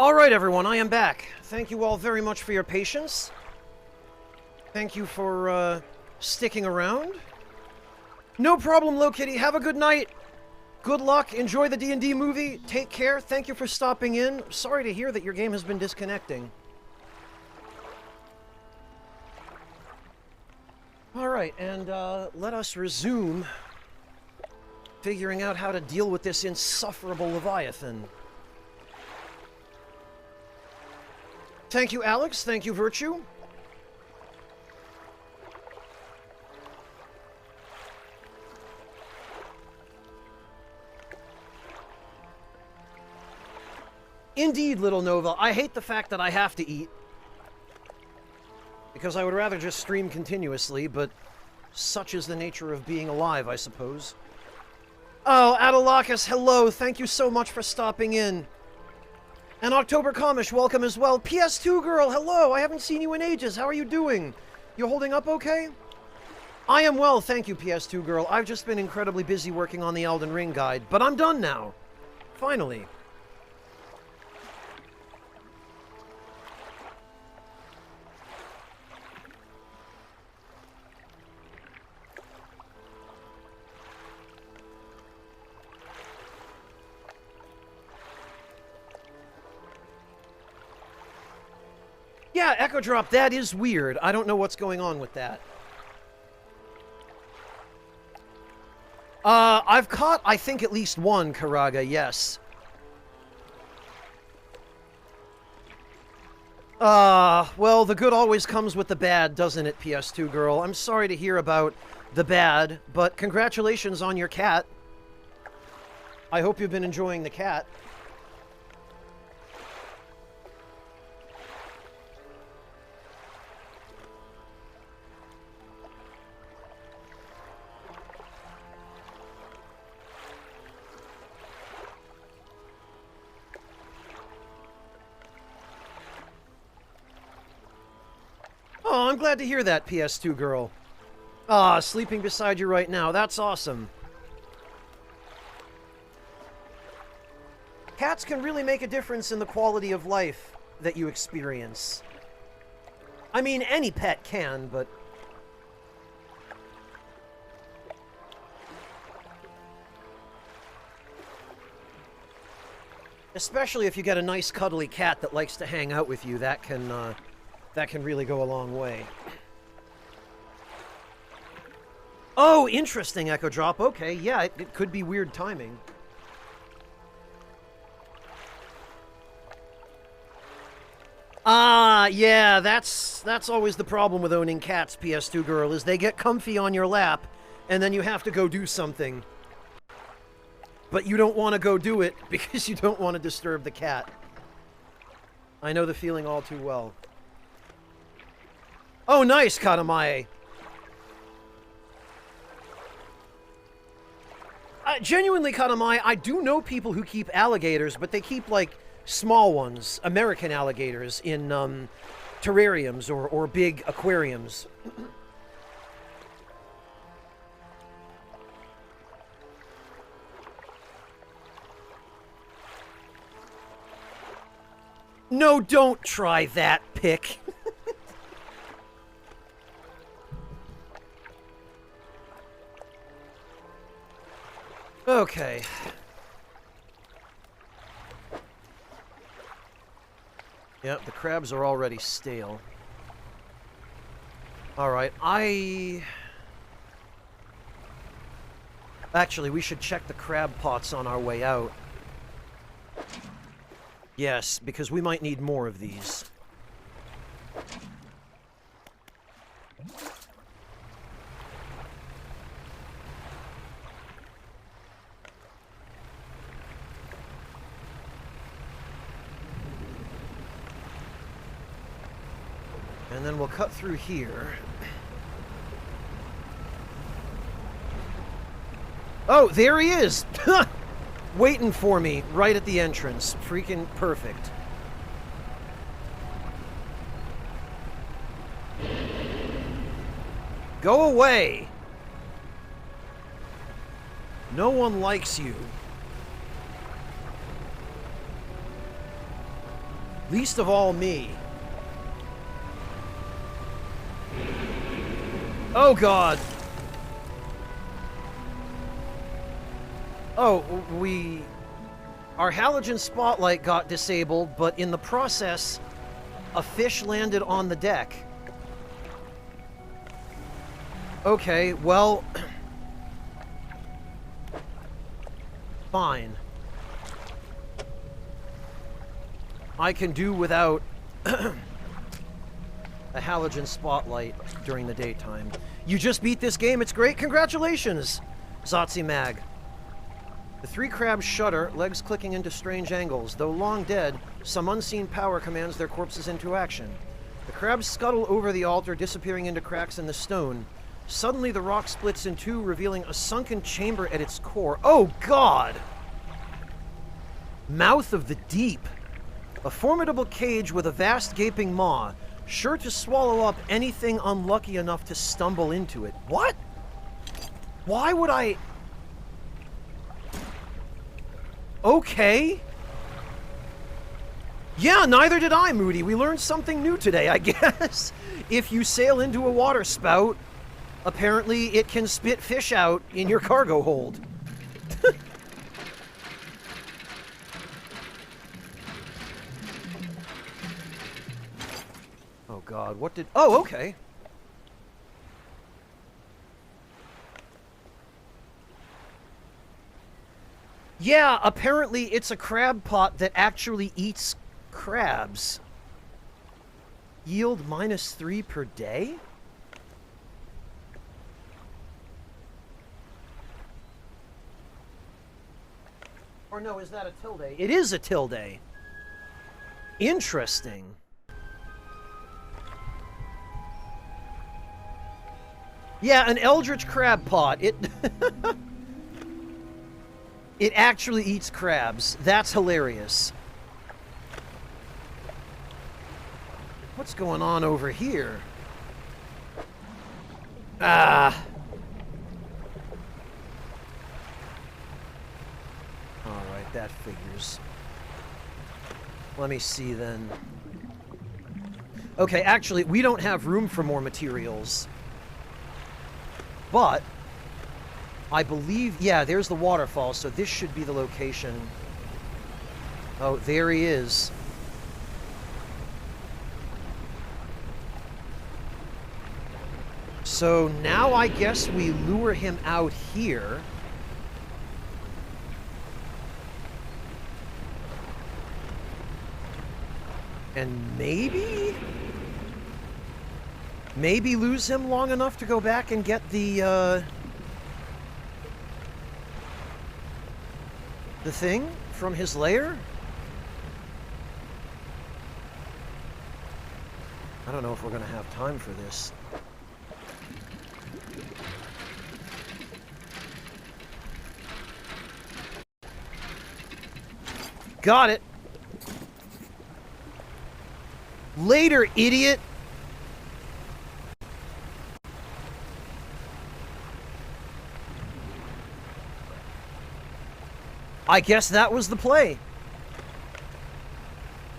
Alright, everyone, I am back. Thank you all very much for your patience. Thank you for, sticking around. No problem, Low Kitty. Have a good night. Good luck. Enjoy the D&D movie. Take care. Thank you for stopping in. Sorry to hear that your game has been disconnecting. Alright, and, let us resume figuring out how to deal with this insufferable Leviathan. Thank you, Alex. Thank you, Virtue. Indeed, Little Nova. I hate the fact that I have to eat. Because I would rather just stream continuously, but such is the nature of being alive, I suppose. Oh, Adalakis, hello. Thank you so much for stopping in. And October Comish, welcome as well. PS2 Girl, hello. I haven't seen you in ages. How are you doing? You holding up okay? I am well, thank you, PS2 Girl. I've just been incredibly busy working on the Elden Ring guide, but I'm done now. Finally. Yeah, Echo Drop, that is weird. I don't know what's going on with that. I've caught, I think, at least one Karaga, yes. Well, the good always comes with the bad, doesn't it, PS2 Girl? I'm sorry to hear about the bad, but congratulations on your cat. I hope you've been enjoying the cat. Oh, I'm glad to hear that, PS2 Girl. Ah, sleeping beside you right now. That's awesome. Cats can really make a difference in the quality of life that you experience. I mean, any pet can, but... especially if you get a nice cuddly cat that likes to hang out with you, that can really go a long way. Oh, interesting, Echo Drop. Okay, yeah, it could be weird timing. Ah, yeah, that's always the problem with owning cats, PS2 Girl, is they get comfy on your lap, and then you have to go do something. But you don't want to go do it because you don't want to disturb the cat. I know the feeling all too well. Oh, nice, Katamae. Genuinely, Katamae, I do know people who keep alligators, but they keep, like, small ones, American alligators, in, terrariums or big aquariums. No, don't try that, Pick. Okay. Yep, the crabs are already stale. Alright, actually, we should check the crab pots on our way out. Yes, because we might need more of these. And then we'll cut through here. Oh, there he is! Waiting for me right at the entrance. Freaking perfect. Go away! No one likes you. Least of all me. Oh, God. Oh, our halogen spotlight got disabled, but in the process, a fish landed on the deck. Okay, well... fine. I can do without a halogen spotlight during the daytime. You just beat this game, it's great, congratulations! Zotzi Mag. The three crabs shudder, legs clicking into strange angles. Though long dead, some unseen power commands their corpses into action. The crabs scuttle over the altar, disappearing into cracks in the stone. Suddenly, the rock splits in two, revealing a sunken chamber at its core. Oh, God! Mouth of the deep. A formidable cage with a vast gaping maw, sure to swallow up anything unlucky enough to stumble into it. What? Why would I... Okay. Yeah, neither did I, Moody. We learned something new today, I guess. If you sail into a water spout, apparently it can spit fish out in your cargo hold. Oh, God, what did... Oh, okay. Yeah, apparently it's a crab pot that actually eats crabs. Yield -3 per day? Or no, is that a tilde? It is a tilde. Interesting. Yeah, an eldritch crab pot. It... It actually eats crabs. That's hilarious. What's going on over here? Ah. Alright, that figures. Let me see then. Okay, actually, we don't have room for more materials. But... I believe, yeah, there's the waterfall, so this should be the location. Oh, there he is. So now I guess we lure him out here. And maybe lose him long enough to go back and get the thing from his lair? I don't know if we're going to have time for this. Got it. Later, idiot. I guess that was the play.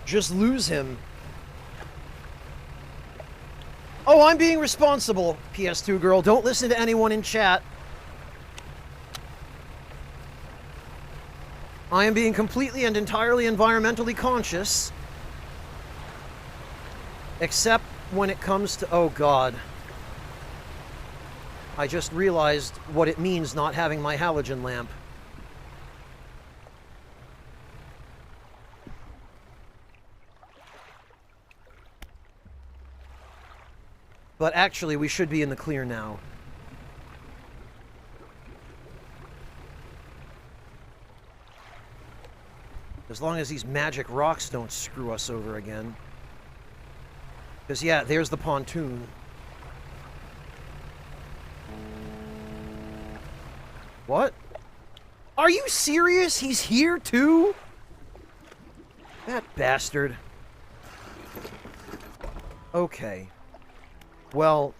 Just lose him. Oh, I'm being responsible, PS2 girl. Don't listen to anyone in chat. I am being completely and entirely environmentally conscious. Except when it comes to... Oh, God. I just realized what it means not having my halogen lamp. But actually, we should be in the clear now. As long as these magic rocks don't screw us over again. Because, yeah, there's the pontoon. What? Are you serious? He's here, too? That bastard. Okay. Well...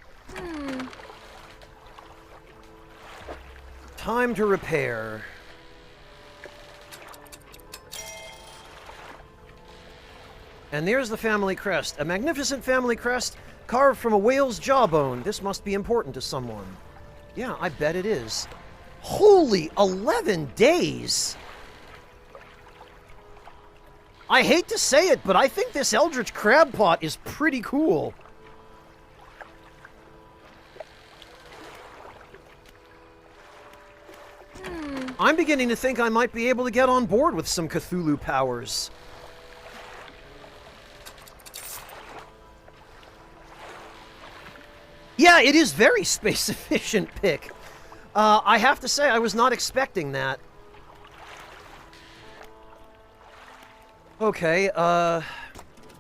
Time to repair. And there's the family crest. A magnificent family crest carved from a whale's jawbone. This must be important to someone. Yeah, I bet it is. Holy 11 days! I hate to say it, but I think this Eldritch Crab Pot is pretty cool. I'm beginning to think I might be able to get on board with some Cthulhu powers. Yeah, it is very space-efficient pick. I have to say, I was not expecting that. Okay, well,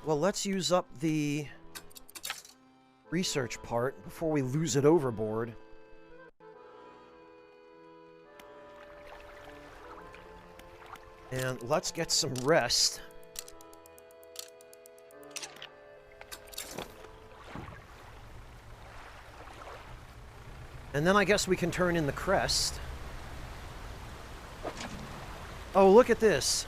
let's use up the research part before we lose it overboard. And let's get some rest. And then I guess we can turn in the crest. Oh, look at this.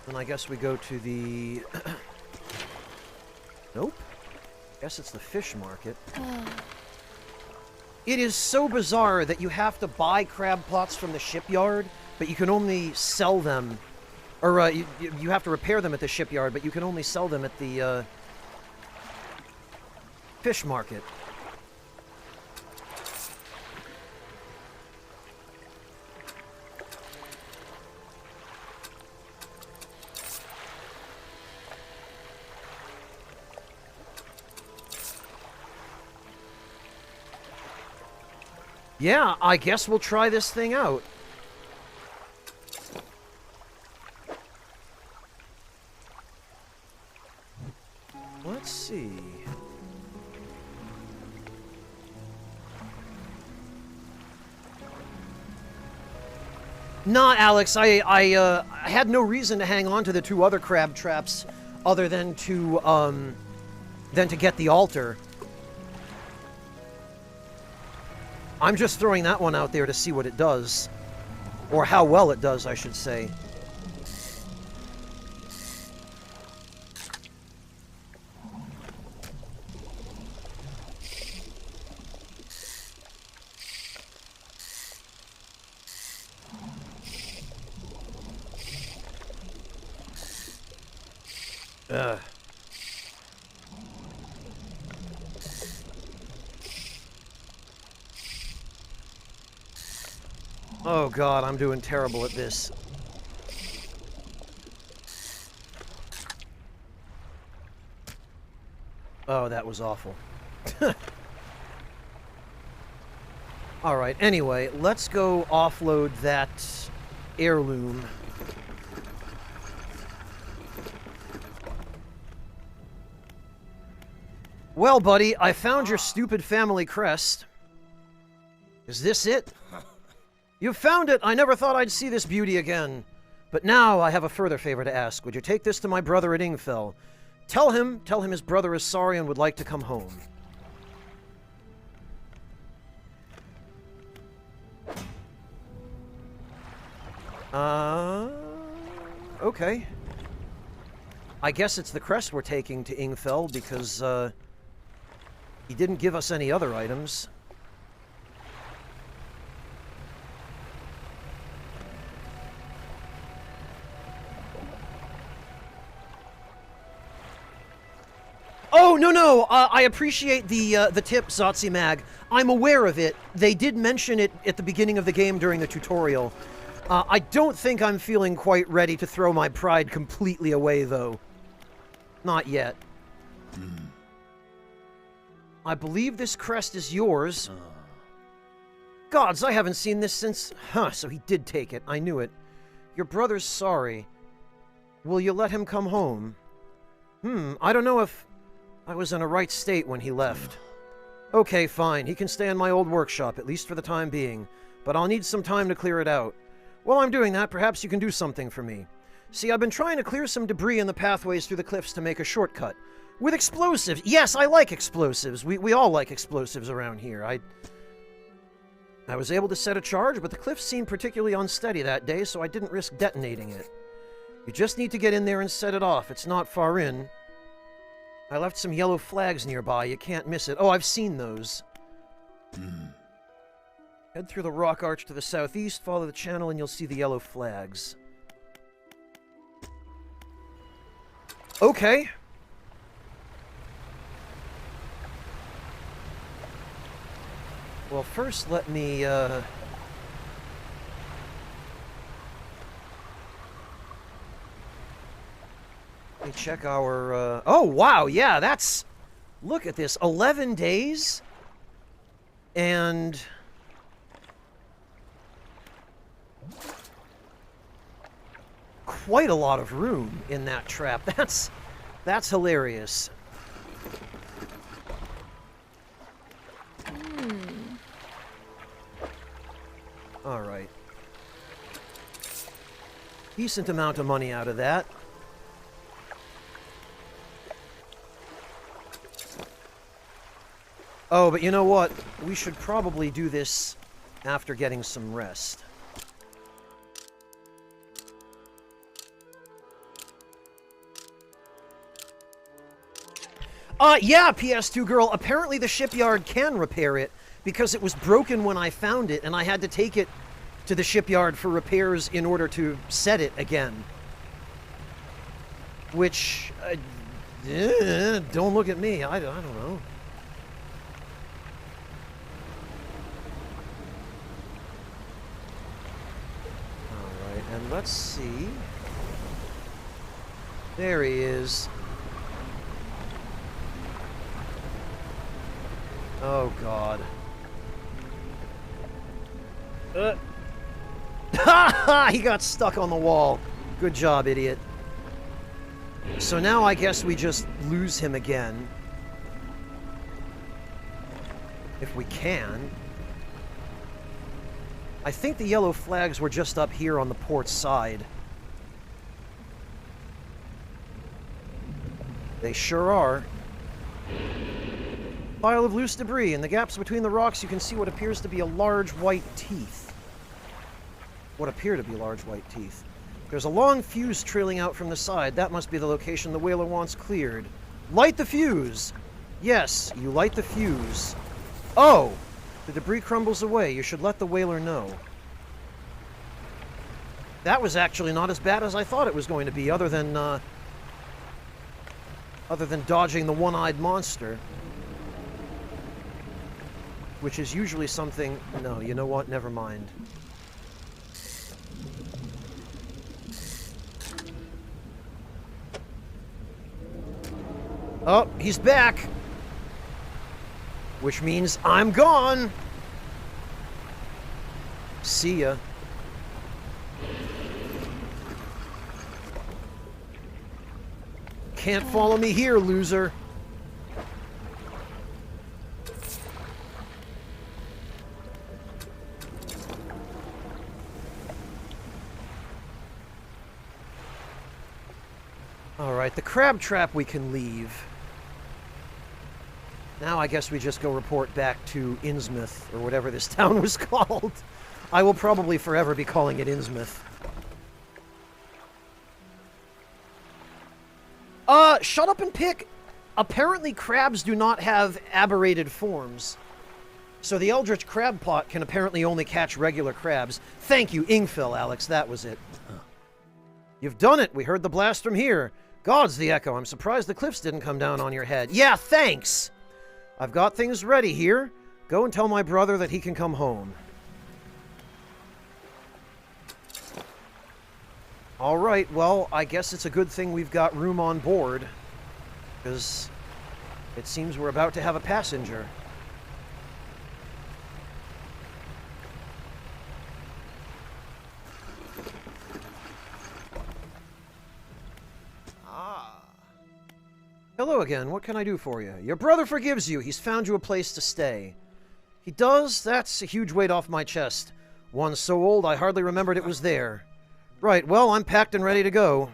Then I guess we go to the... Nope. Guess it's the fish market. It is so bizarre that you have to buy crab pots from the shipyard, but you can only sell them... Or, you have to repair them at the shipyard, but you can only sell them at the, fish market. Yeah, I guess we'll try this thing out. Let's see. Nah, Alex, I had no reason to hang on to the two other crab traps other than to get the altar. I'm just throwing that one out there to see what it does. Or how well it does, I should say. Ugh. Oh god, I'm doing terrible at this. Oh, that was awful. Alright, anyway, let's go offload that heirloom. Well, buddy, I found your stupid family crest. Is this it? You found it! I never thought I'd see this beauty again. But now I have a further favor to ask. Would you take this to my brother at Ingfell? Tell him his brother is sorry and would like to come home. Okay. I guess it's the crest we're taking to Ingfell because, he didn't give us any other items. Oh, no, I appreciate the tip, Zotzi Mag. I'm aware of it. They did mention it at the beginning of the game during the tutorial. I don't think I'm feeling quite ready to throw my pride completely away, though. Not yet. I believe this crest is yours. Gods, I haven't seen this since... Huh, so he did take it. I knew it. Your brother's sorry. Will you let him come home? I don't know if I was in a right state when he left. Okay, fine. He can stay in my old workshop, at least for the time being. But I'll need some time to clear it out. While I'm doing that, perhaps you can do something for me. See, I've been trying to clear some debris in the pathways through the cliffs to make a shortcut. With explosives. Yes, I like explosives. We all like explosives around here. I was able to set a charge, but the cliffs seemed particularly unsteady that day, so I didn't risk detonating it. You just need to get in there and set it off. It's not far in. I left some yellow flags nearby. You can't miss it. Oh, I've seen those. Head through the rock arch to the southeast, follow the channel, and you'll see the yellow flags. Okay. Well, first let me, check our, oh, wow, yeah, that's... Look at this, 11 days, and... quite a lot of room in that trap. That's hilarious. All right. Decent amount of money out of that. Oh, but you know what? We should probably do this after getting some rest. Yeah, PS2 girl. Apparently the shipyard can repair it because it was broken when I found it, and I had to take it to the shipyard for repairs in order to set it again. Which, don't look at me. I don't know. Alright, and let's see. There he is. Oh, God. He got stuck on the wall. Good job, idiot. So now I guess we just lose him again. If we can. I think the yellow flags were just up here on the port side. They sure are. Pile of loose debris. In the gaps between the rocks, you can see what appears to be a large white teeth. What appear to be large white teeth. There's a long fuse trailing out from the side. That must be the location the whaler wants cleared. Light the fuse! Yes, you light the fuse. Oh! The debris crumbles away. You should let the whaler know. That was actually not as bad as I thought it was going to be, other than dodging the one-eyed monster. Which is usually something... No, you know what? Never mind. Oh, he's back! Which means I'm gone! See ya. Can't follow me here, loser. Alright, the crab trap we can leave. Now I guess we just go report back to Innsmouth, or whatever this town was called. I will probably forever be calling it Innsmouth. Shut up and pick! Apparently crabs do not have aberrated forms. So the Eldritch Crab Pot can apparently only catch regular crabs. Thank you, Ingfil, Alex, that was it. You've done it! We heard the blast from here. God's the echo. I'm surprised the cliffs didn't come down on your head. Yeah, thanks! I've got things ready here. Go and tell my brother that he can come home. Alright, well, I guess it's a good thing we've got room on board. Because it seems we're about to have a passenger. Hello again. What can I do for you? Your brother forgives you. He's found you a place to stay. He does? That's a huge weight off my chest. One so old I hardly remembered it was there. Right, well, I'm packed and ready to go.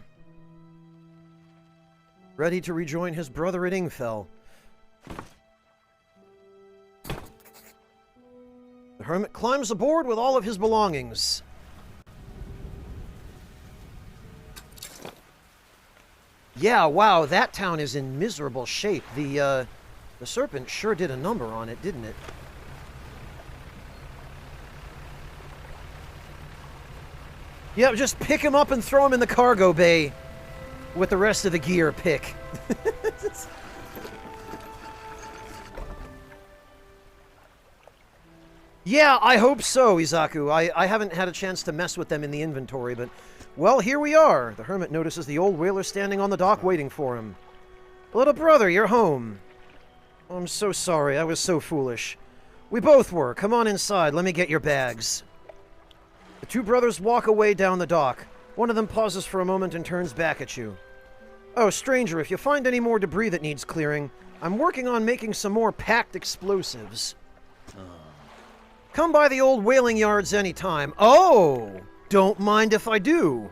Ready to rejoin his brother at Ingfell. The hermit climbs aboard with all of his belongings. Yeah, wow, that town is in miserable shape. The serpent sure did a number on it, didn't it? Yeah, just pick him up and throw him in the cargo bay with the rest of the gear pick. Yeah, I hope so, Izaku. I haven't had a chance to mess with them in the inventory, but... Well, here we are. The hermit notices the old whaler standing on the dock waiting for him. Little brother, you're home. Oh, I'm so sorry. I was so foolish. We both were. Come on inside. Let me get your bags. The two brothers walk away down the dock. One of them pauses for a moment and turns back at you. Oh, stranger, if you find any more debris that needs clearing, I'm working on making some more packed explosives. Come by the old whaling yards anytime. Oh! Don't mind if I do.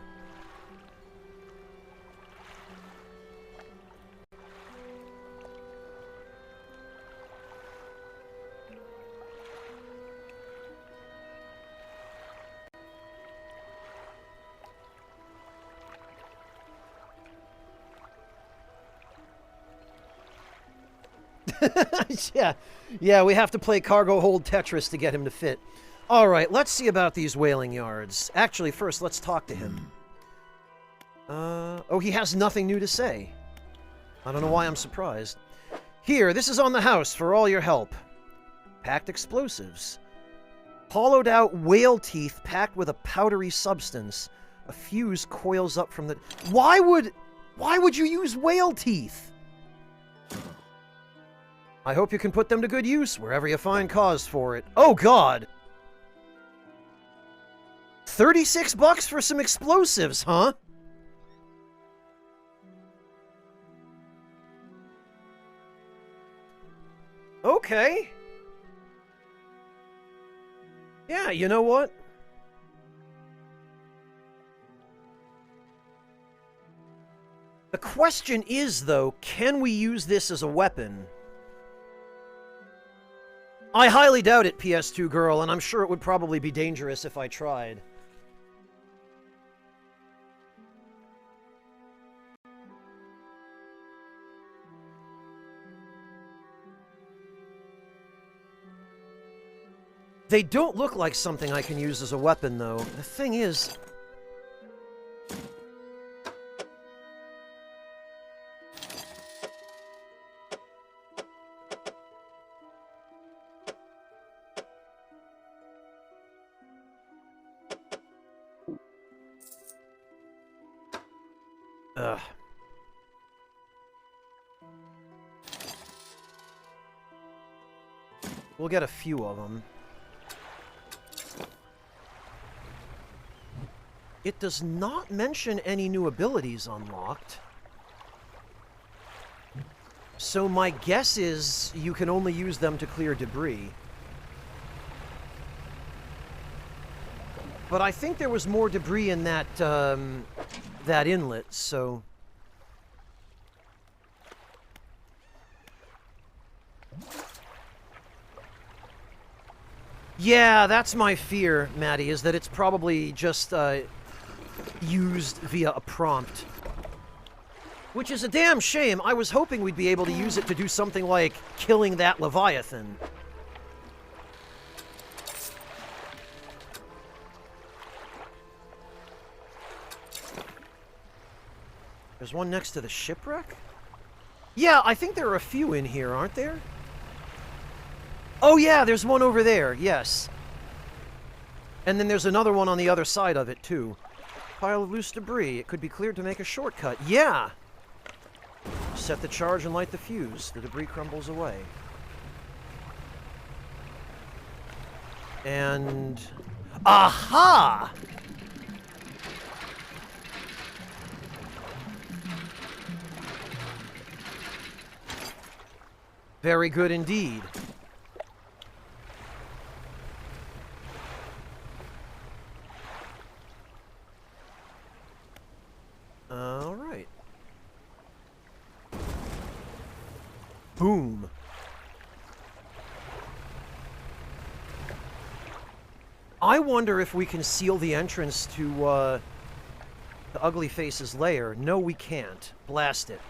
Yeah, we have to play cargo hold Tetris to get him to fit. All right, let's see about these whaling yards. Actually, first, let's talk to him. Oh, he has nothing new to say. I don't know why I'm surprised. Here, this is on the house for all your help. Packed explosives. Hollowed out whale teeth packed with a powdery substance. A fuse coils up from the... Why would you use whale teeth? I hope you can put them to good use wherever you find cause for it. Oh, God! 36 bucks for some explosives, huh? Okay. Yeah, you know what? The question is, though, can we use this as a weapon? I highly doubt it, PS2 girl, and I'm sure it would probably be dangerous if I tried. They don't look like something I can use as a weapon, though. The thing is... Ugh. We'll get a few of them. It does not mention any new abilities unlocked. So my guess is you can only use them to clear debris. But I think there was more debris in that, that inlet, so... Yeah, that's my fear, Maddie, is that it's probably just, used via a prompt. Which is a damn shame. I was hoping we'd be able to use it to do something like killing that Leviathan. There's one next to the shipwreck? Yeah, I think there are a few in here, aren't there? Oh yeah, there's one over there, yes. And then there's another one on the other side of it, too. Pile of loose debris. It could be cleared to make a shortcut. Yeah! Set the charge and light the fuse. The debris crumbles away. And... Aha! Very good indeed. All right. Boom. I wonder if we can seal the entrance to the Ugly Face's lair. No, we can't. Blast it.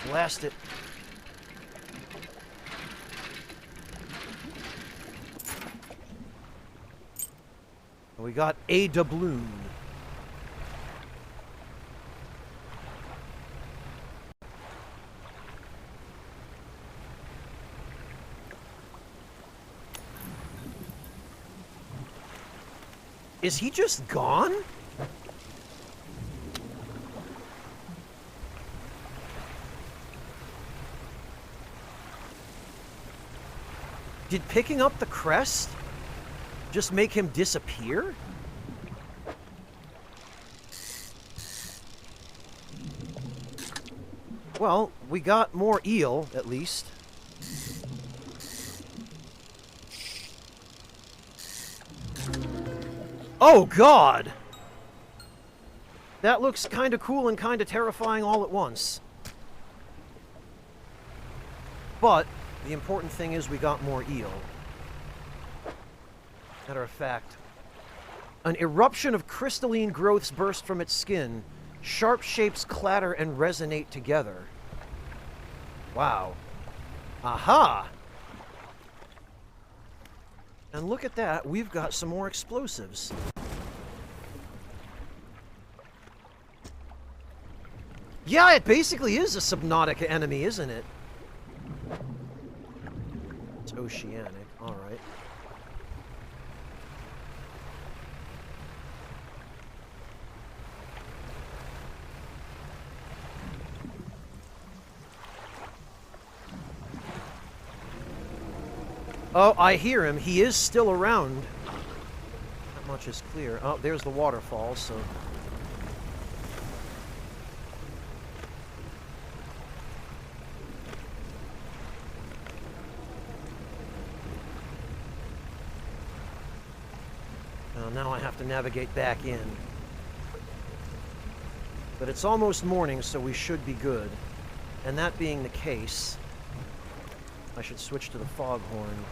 Blast it. We got a doubloon. Is he just gone? Did picking up the crest just make him disappear? Well, we got more eel, at least. Oh, God! That looks kind of cool and kind of terrifying all at once. But the important thing is we got more eel. Matter of fact, an eruption of crystalline growths burst from its skin. Sharp shapes clatter and resonate together. Wow. Aha! And look at that, we've got some more explosives. Yeah, it basically is a Subnautica enemy, isn't it? It's oceanic, alright. Oh, I hear him. He is still around. Not much is clear. Oh, there's the waterfall, so... now I have to navigate back in. But it's almost morning, so we should be good. And that being the case, I should switch to the foghorn.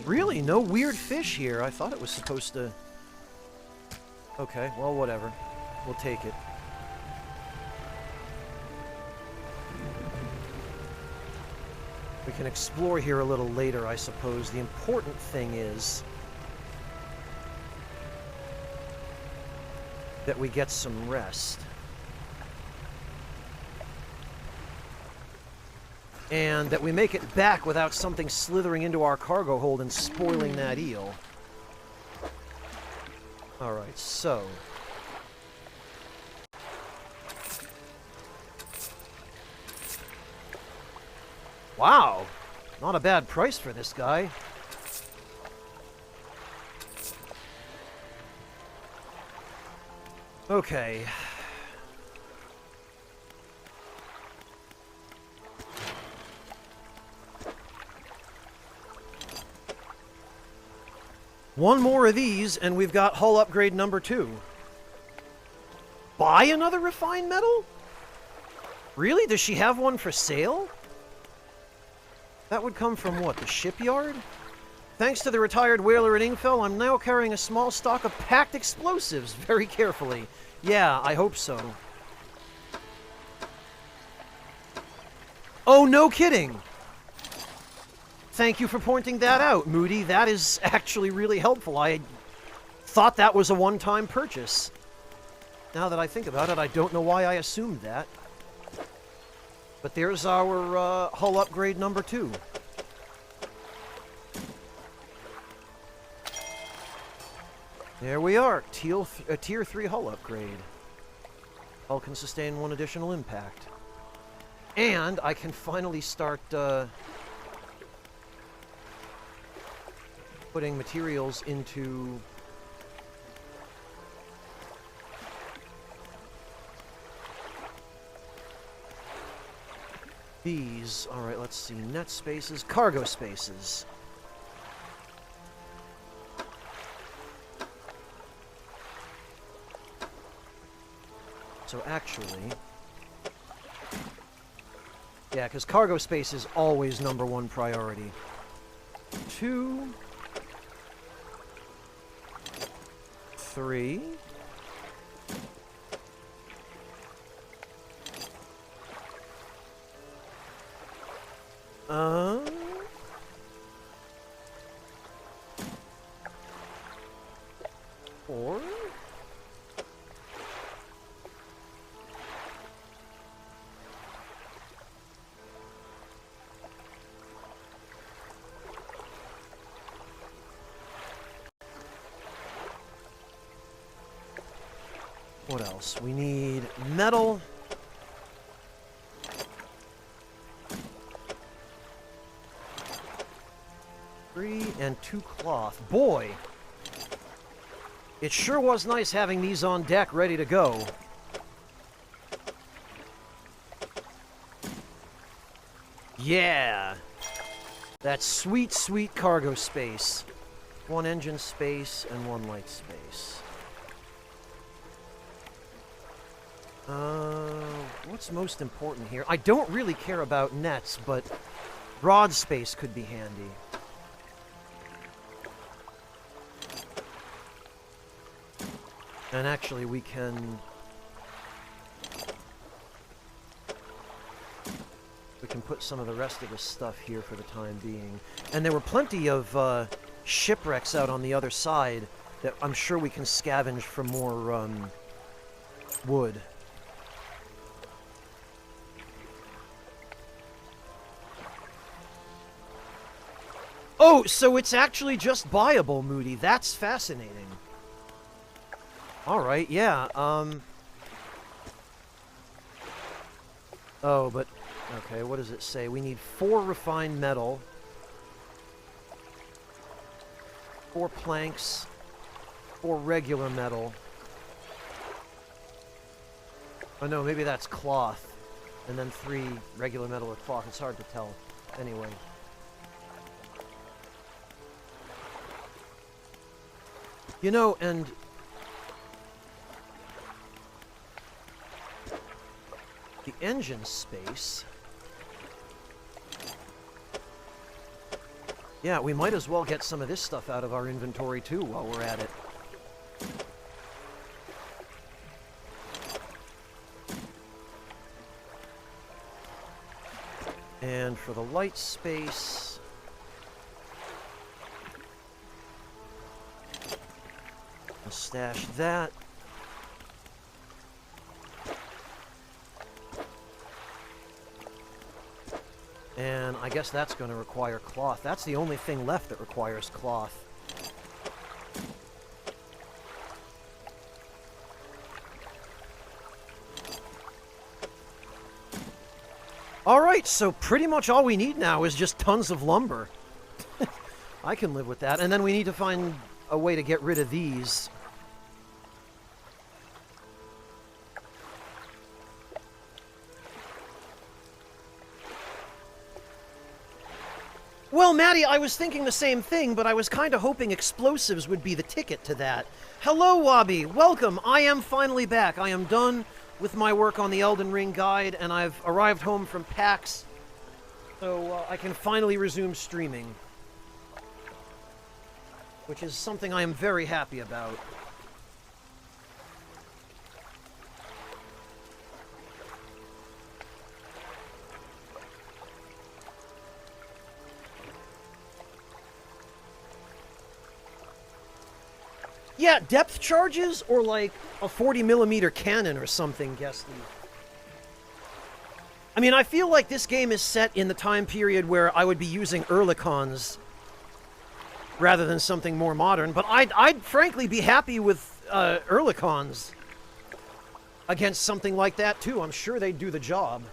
Really? No weird fish here? I thought it was supposed to... Okay, well, whatever. We'll take it. We can explore here a little later, I suppose. The important thing is that we get some rest. And that we make it back without something slithering into our cargo hold and spoiling that eel. Alright, so... Wow! Not a bad price for this guy. Okay. One more of these, and we've got hull upgrade number 2. Buy another refined metal? Really? Does she have one for sale? That would come from what, the shipyard? Thanks to the retired whaler at Ingfell, I'm now carrying a small stock of packed explosives very carefully. Yeah, I hope so. Oh, no kidding! Thank you for pointing that out, Moody. That is actually really helpful. I thought that was a one-time purchase. Now that I think about it, I don't know why I assumed that. But there's our hull upgrade number 2. There we are, Tier 3 hull upgrade. Hull can sustain 1 additional impact. And I can finally start putting materials into these. Alright, let's see. Net spaces, cargo spaces. So actually, yeah, because cargo space is always #1 priority. 2, 3. Four. What else? We need metal. And 2 cloth. Boy! It sure was nice having these on deck ready to go. Yeah! That sweet, sweet cargo space. 1 engine space and 1 light space. What's most important here? I don't really care about nets, but rod space could be handy. And actually, we can put some of the rest of this stuff here for the time being. And there were plenty of shipwrecks out on the other side that I'm sure we can scavenge for more wood. Oh, so it's actually just buyable, Moody. That's fascinating. Alright, yeah, oh, but... Okay, what does it say? We need 4 refined metal. 4 planks. 4 regular metal. Oh no, maybe that's cloth. And then 3 regular metal or cloth. It's hard to tell. Anyway. You know, and... the engine space... Yeah, we might as well get some of this stuff out of our inventory, too, while we're at it. And for the light space... I'll stash that. And I guess that's going to require cloth. That's the only thing left that requires cloth. Alright, so pretty much all we need now is just tons of lumber. I can live with that. And then we need to find a way to get rid of these. Well, Maddie, I was thinking the same thing, but I was kind of hoping explosives would be the ticket to that. Hello, Wabi! Welcome! I am finally back. I am done with my work on the Elden Ring guide, and I've arrived home from PAX, so I can finally resume streaming. Which is something I am very happy about. Yeah, depth charges or like a 40mm cannon or something, Guesty. I mean, I feel like this game is set in the time period where I would be using Ehrlichons rather than something more modern, but I'd frankly be happy with Ehrlichons against something like that too. I'm sure they'd do the job.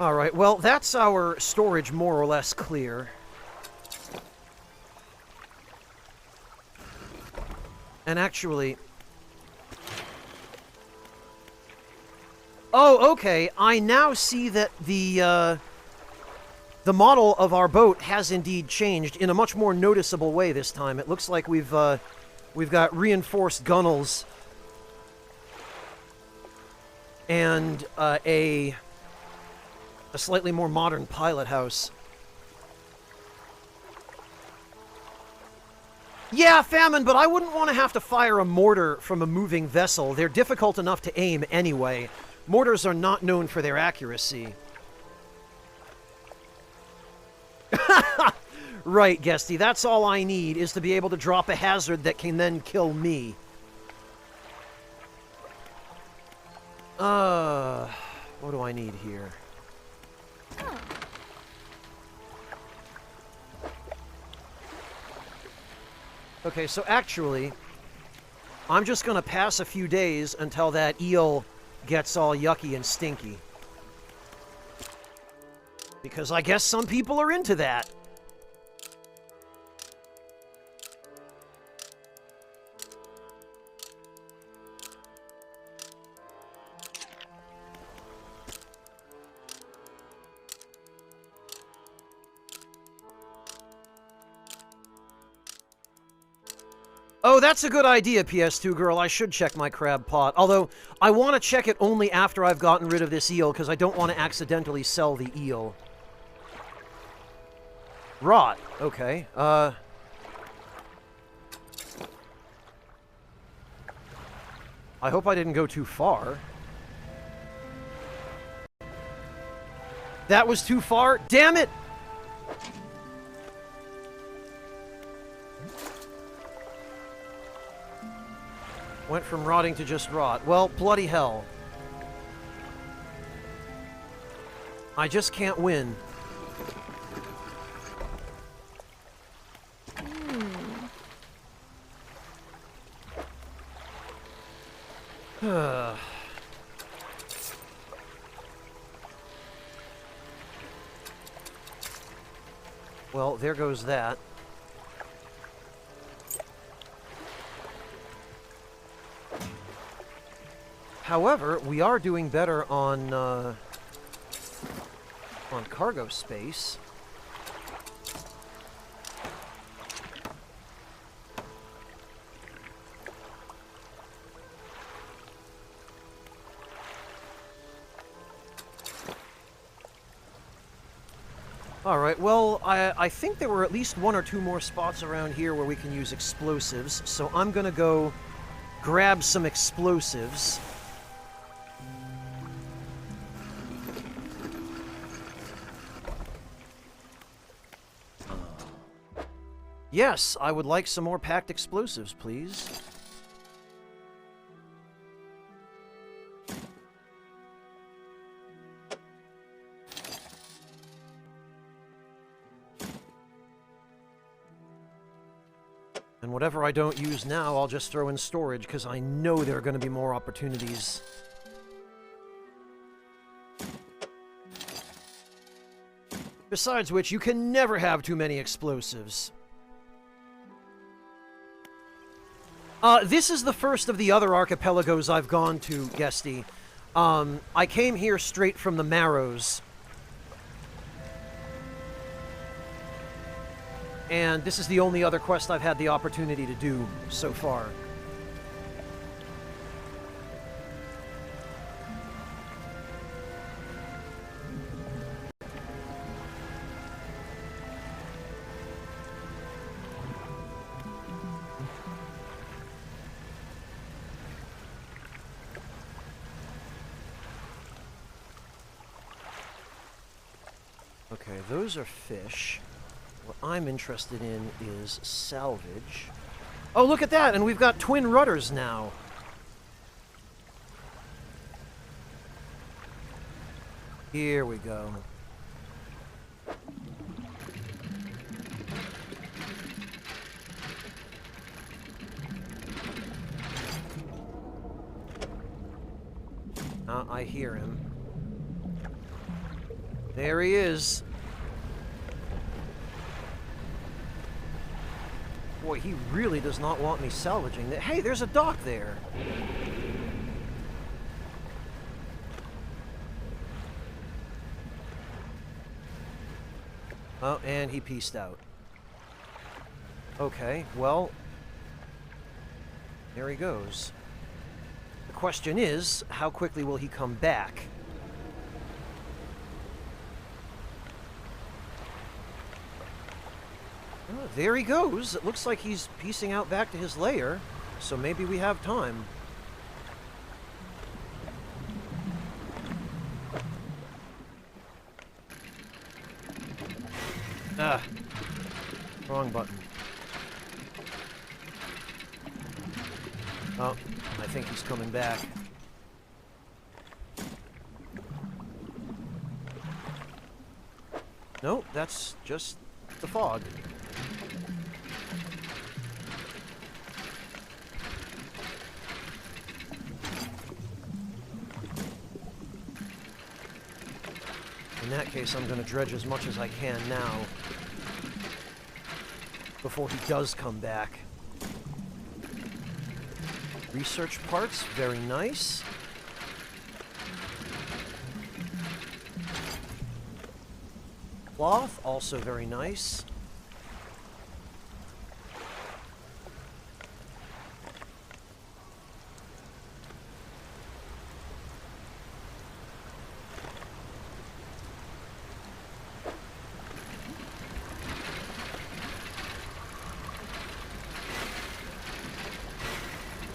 Alright, well, that's our storage more or less clear. And actually... Oh, okay, I now see that the model of our boat has indeed changed in a much more noticeable way this time. It looks like we've got reinforced gunnels and a slightly more modern pilot house. Yeah, Famine, but I wouldn't want to have to fire a mortar from a moving vessel. They're difficult enough to aim anyway. Mortars are not known for their accuracy. Right, Guesty, that's all I need, is to be able to drop a hazard that can then kill me. What do I need here? Okay, so actually, I'm just gonna pass a few days until that eel gets all yucky and stinky. Because I guess some people are into that. Oh, that's a good idea, PS2 girl. I should check my crab pot. Although, I want to check it only after I've gotten rid of this eel, because I don't want to accidentally sell the eel. Rot. Okay. I hope I didn't go too far. That was too far? Damn it! Went from rotting to just rot. Well, bloody hell. I just can't win. Well, there goes that. However, we are doing better on cargo space. Alright, well, I think there were at least one or two more spots around here where we can use explosives, so I'm gonna go grab some explosives. Yes, I would like some more packed explosives, please. And whatever I don't use now, I'll just throw in storage, because I know there are going to be more opportunities. Besides which, you can never have too many explosives. This is the first of the other archipelagos I've gone to, Guesty. I came here straight from the Marrows. And this is the only other quest I've had the opportunity to do so far. Okay, those are fish. What I'm interested in is salvage. Oh, look at that! And we've got twin rudders now. Here we go. I hear him. There he is. Boy, he really does not want me salvaging that. Hey, there's a dock there. Oh, and he peaced out. Okay, well, there he goes. The question is, how quickly will he come back? Oh, there he goes. It looks like he's piecing out back to his lair, so maybe we have time. Ah, wrong button. Oh, I think he's coming back. No, that's just the fog. In that case, I'm going to dredge as much as I can now before he does come back. Research parts, very nice. Cloth, also very nice.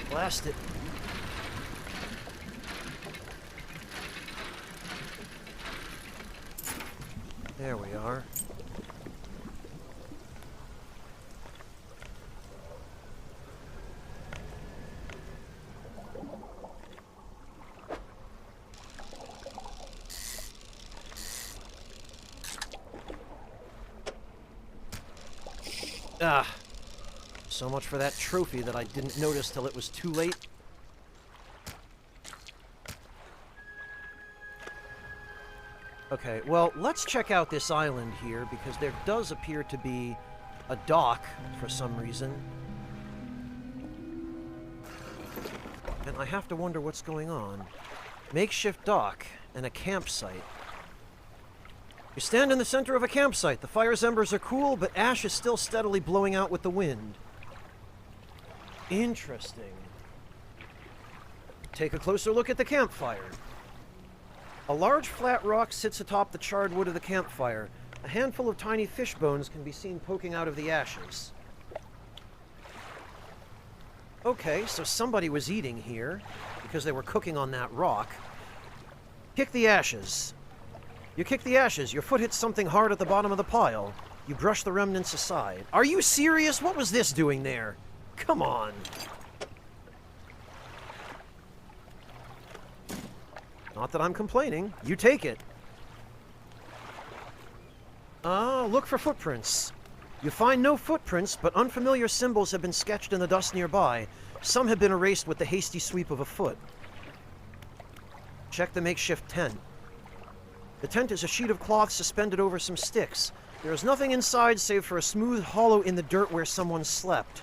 Blast it. There we are. Ah. So much for that trophy that I didn't notice till it was too late. Okay, well, let's check out this island here, because there does appear to be a dock for some reason. And I have to wonder what's going on. Makeshift dock and a campsite. You stand in the center of a campsite. The fire's embers are cool, but ash is still steadily blowing out with the wind. Interesting. Take a closer look at the campfire. A large flat rock sits atop the charred wood of the campfire. A handful of tiny fish bones can be seen poking out of the ashes. Okay, so somebody was eating here because they were cooking on that rock. Kick the ashes. You kick the ashes. Your foot hits something hard at the bottom of the pile. You brush the remnants aside. Are you serious? What was this doing there? Come on. Not that I'm complaining. You take it. Look for footprints. You find no footprints, but unfamiliar symbols have been sketched in the dust nearby. Some have been erased with the hasty sweep of a foot. Check the makeshift tent. The tent is a sheet of cloth suspended over some sticks. There is nothing inside save for a smooth hollow in the dirt where someone slept.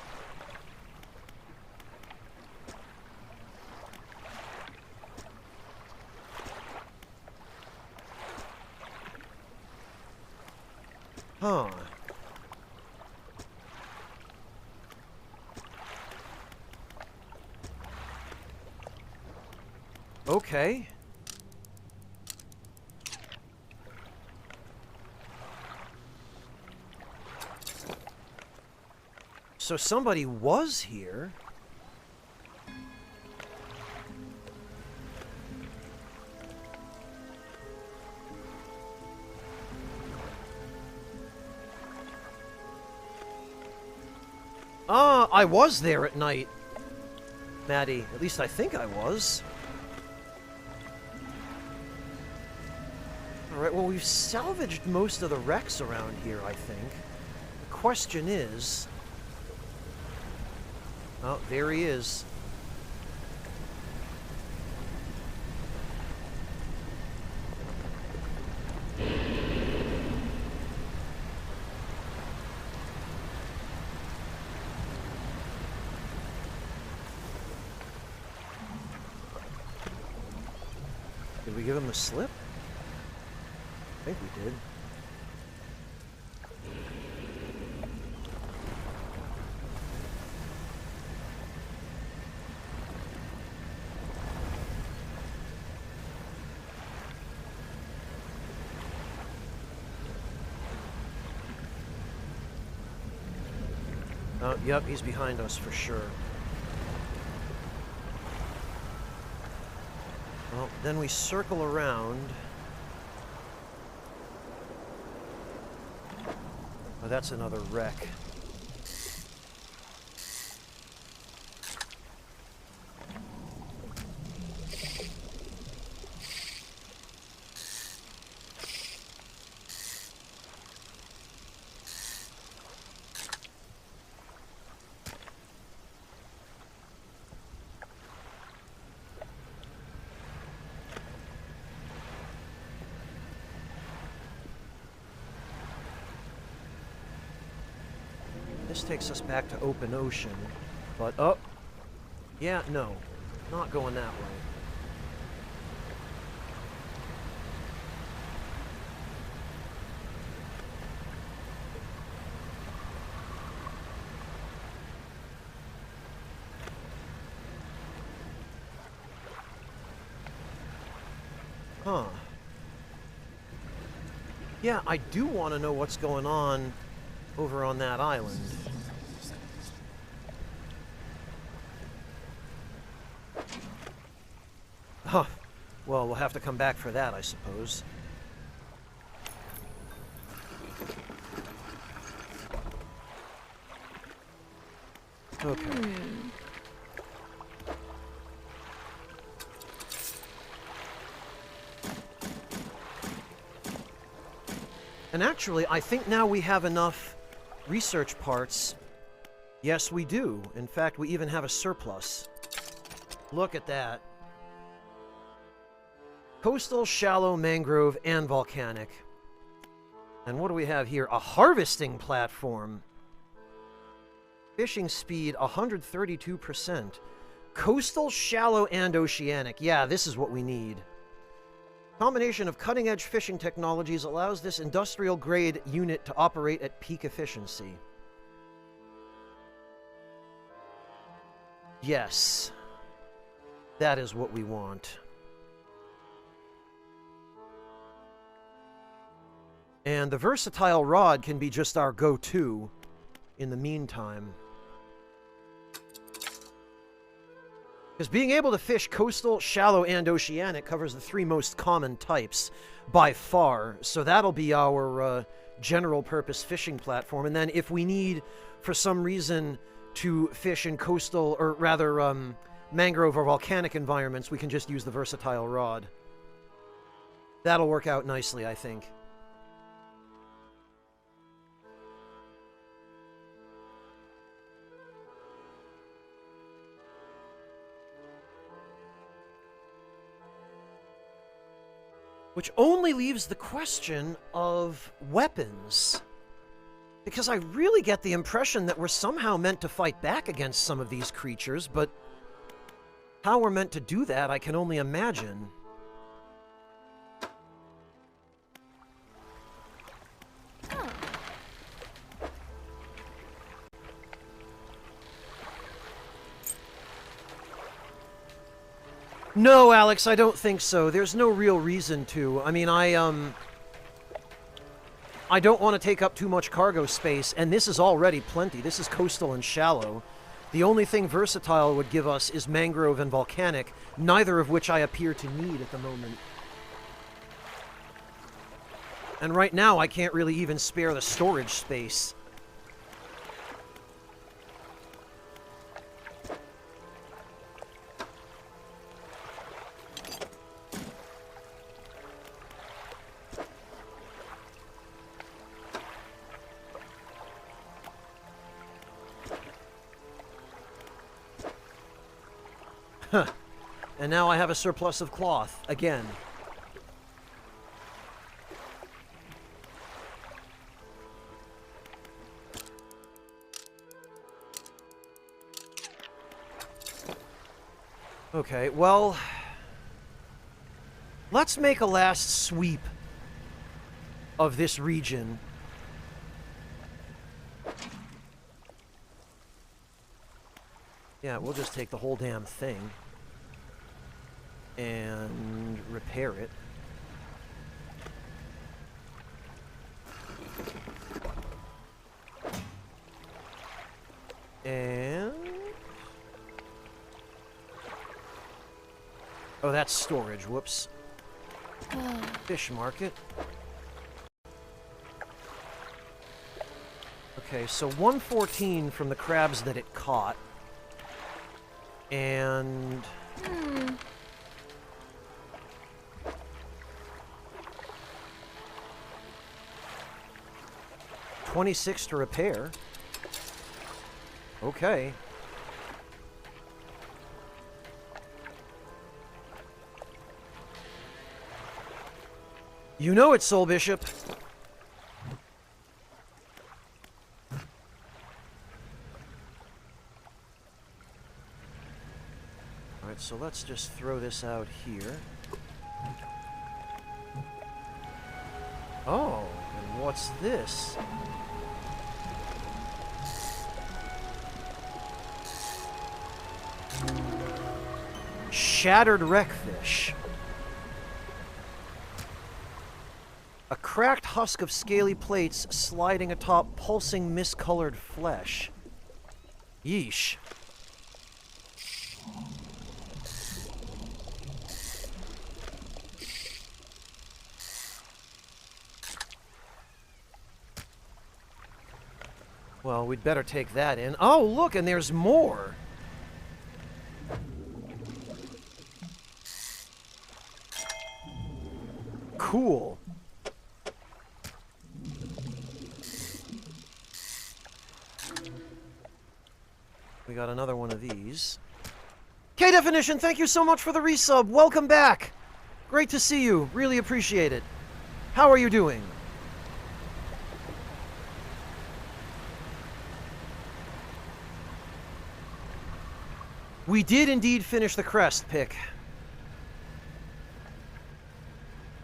Huh. Okay. So somebody was here. I was there at night, Maddie. At least I think I was. Alright, well, we've salvaged most of the wrecks around here, I think. The question is... Oh, there he is. Did we give him the slip? I think we did. Oh, yep, he's behind us for sure. Well, then we circle around. Oh, that's another wreck. This takes us back to open ocean, but oh, yeah, no, not going that way. Huh. Yeah, I do want to know what's going on over on that island. Huh. Well, we'll have to come back for that, I suppose. Okay. And actually, I think now we have enough research parts. Yes, we do. In fact, we even have a surplus. Look at that. Coastal, shallow, mangrove, and volcanic. And what do we have here? A harvesting platform. Fishing speed, 132%. Coastal, shallow, and oceanic. Yeah, this is what we need. Combination of cutting-edge fishing technologies allows this industrial-grade unit to operate at peak efficiency. Yes. That is what we want. And the versatile rod can be just our go-to in the meantime. Because being able to fish coastal, shallow, and oceanic covers the three most common types by far. So that'll be our general-purpose fishing platform. And then if we need, for some reason, to fish in coastal, or rather mangrove or volcanic environments, we can just use the versatile rod. That'll work out nicely, I think. Which only leaves the question of weapons. Because I really get the impression that we're somehow meant to fight back against some of these creatures, but how we're meant to do that, I can only imagine. No, Alex, I don't think so. There's no real reason to. I mean, I don't want to take up too much cargo space, and this is already plenty. This is coastal and shallow. The only thing versatile would give us is mangrove and volcanic, neither of which I appear to need at the moment. And right now, I can't really even spare the storage space. And now I have a surplus of cloth, again. Okay, well... let's make a last sweep of this region. Yeah, we'll just take the whole damn thing and repair it. And... oh, that's storage. Whoops. Fish market. Okay, so 114 from the crabs that it caught. And... 26 to repair. Okay. You know it, Soul Bishop. Alright, so let's just throw this out here. Oh, and what's this? Shattered wreckfish. A cracked husk of scaly plates sliding atop pulsing miscolored flesh. Yeesh. Well, we'd better take that in. Oh, look, and there's more. Cool. We got another one of these. K-Definition, thank you so much for the resub. Welcome back. Great to see you. Really appreciate it. How are you doing? We did indeed finish the crest pick.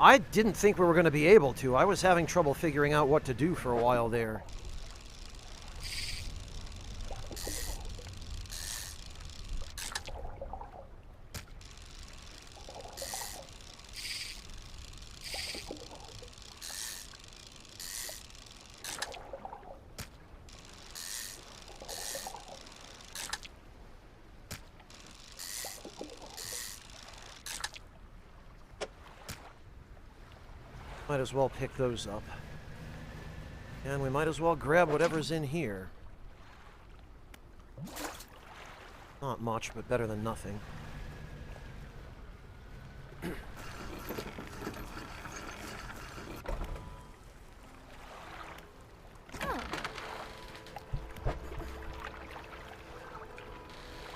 I didn't think we were going to be able to. I was having trouble figuring out what to do for a while there. Might as well pick those up. And we might as well grab whatever's in here. Not much, but better than nothing.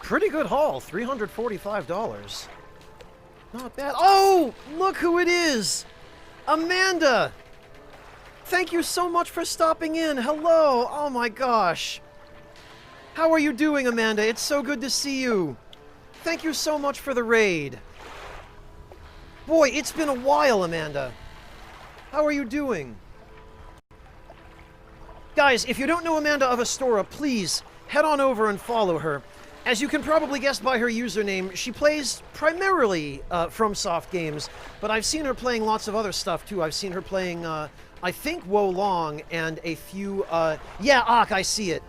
Pretty good haul, $345. Not bad. Oh, look who it is! Amanda! Thank you so much for stopping in. Hello! Oh my gosh. How are you doing, Amanda? It's so good to see you. Thank you so much for the raid. Boy, it's been a while, Amanda. How are you doing? Guys, if you don't know Amanda of Astora, please head on over and follow her. As you can probably guess by her username, she plays primarily FromSoft games, but I've seen her playing lots of other stuff too. I've seen her playing, I think, Wo Long and a few, yeah, Ak, I see it.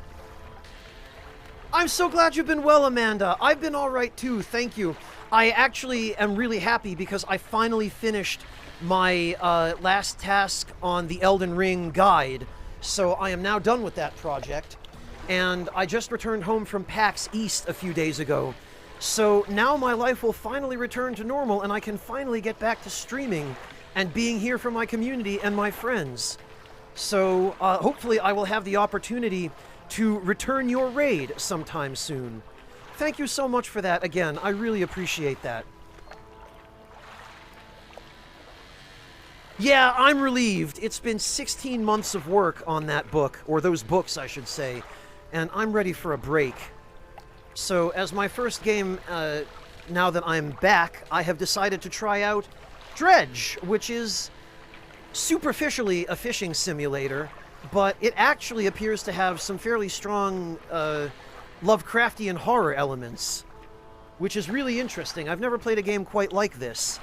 I'm so glad you've been well, Amanda. I've been alright too, thank you. I actually am really happy because I finally finished my last task on the Elden Ring guide, so I am now done with that project. And I just returned home from PAX East a few days ago. So now my life will finally return to normal and I can finally get back to streaming and being here for my community and my friends. So hopefully I will have the opportunity to return your raid sometime soon. Thank you so much for that again. I really appreciate that. Yeah, I'm relieved. It's been 16 months of work on that book, or those books, I should say, and I'm ready for a break. So, as my first game, now that I'm back, I have decided to try out Dredge, which is superficially a fishing simulator, but it actually appears to have some fairly strong Lovecraftian horror elements, which is really interesting. I've never played a game quite like this.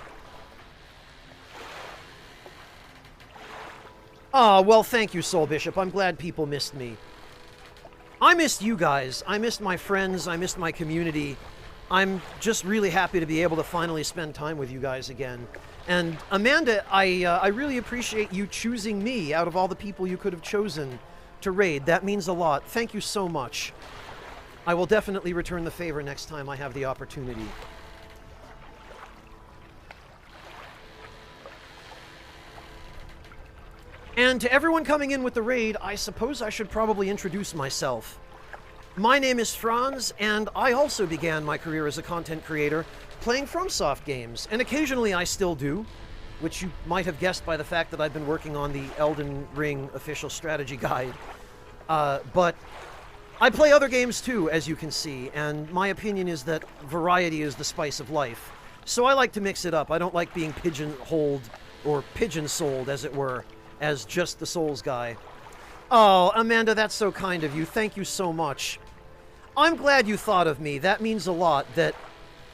Oh, well, thank you, Soul Bishop. I'm glad people missed me. I missed you guys. I missed my friends. I missed my community. I'm just really happy to be able to finally spend time with you guys again. And Amanda, I really appreciate you choosing me out of all the people you could have chosen to raid. That means a lot. Thank you so much. I will definitely return the favor next time I have the opportunity. And to everyone coming in with the raid, I suppose I should probably introduce myself. My name is Franz, and I also began my career as a content creator playing FromSoft games, and occasionally I still do, which you might have guessed by the fact that I've been working on the Elden Ring official strategy guide. But I play other games too, as you can see, and my opinion is that variety is the spice of life. So I like to mix it up. I don't like being pigeonholed, or pigeon-soled, as it were, as just the Souls guy. Oh, Amanda, that's so kind of you. Thank you so much. I'm glad you thought of me. That means a lot, that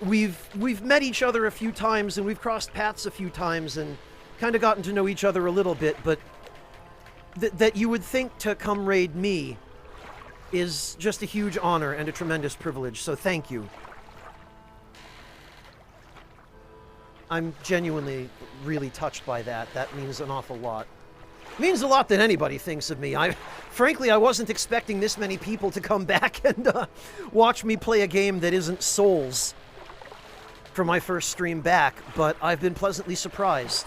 we've met each other a few times, and we've crossed paths a few times, and kind of gotten to know each other a little bit, but that you would think to come raid me is just a huge honor and a tremendous privilege, so thank you. I'm genuinely really touched by that. That means an awful lot. It means a lot that anybody thinks of me. Frankly, I wasn't expecting this many people to come back and watch me play a game that isn't Souls for my first stream back, but I've been pleasantly surprised.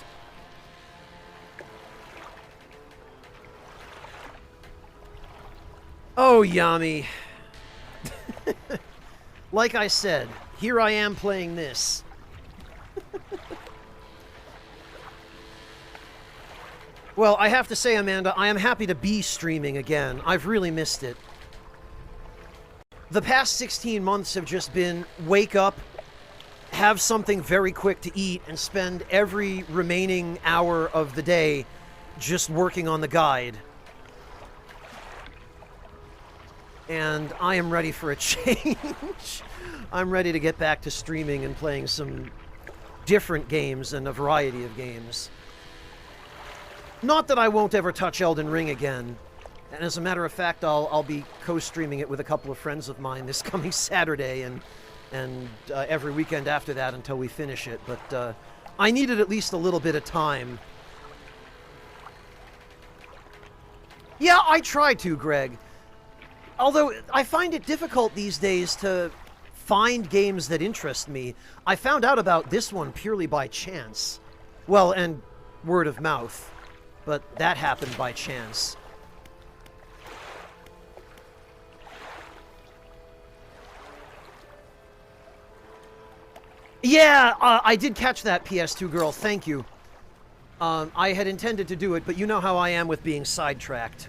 Oh, Yami. Like I said, here I am playing this. Well, I have to say, Amanda, I am happy to be streaming again. I've really missed it. The past 16 months have just been wake up, have something very quick to eat, and spend every remaining hour of the day just working on the guide. And I am ready for a change. I'm ready to get back to streaming and playing some different games and a variety of games. Not that I won't ever touch Elden Ring again. And as a matter of fact, I'll be co-streaming it with a couple of friends of mine this coming Saturday and every weekend after that until we finish it. But I needed at least a little bit of time. Yeah, I try to, Greg. Although I find it difficult these days to find games that interest me. I found out about this one purely by chance. Well, and word of mouth. But that happened by chance. Yeah, I did catch that, PS2 girl. Thank you. I had intended to do it, but you know how I am with being sidetracked.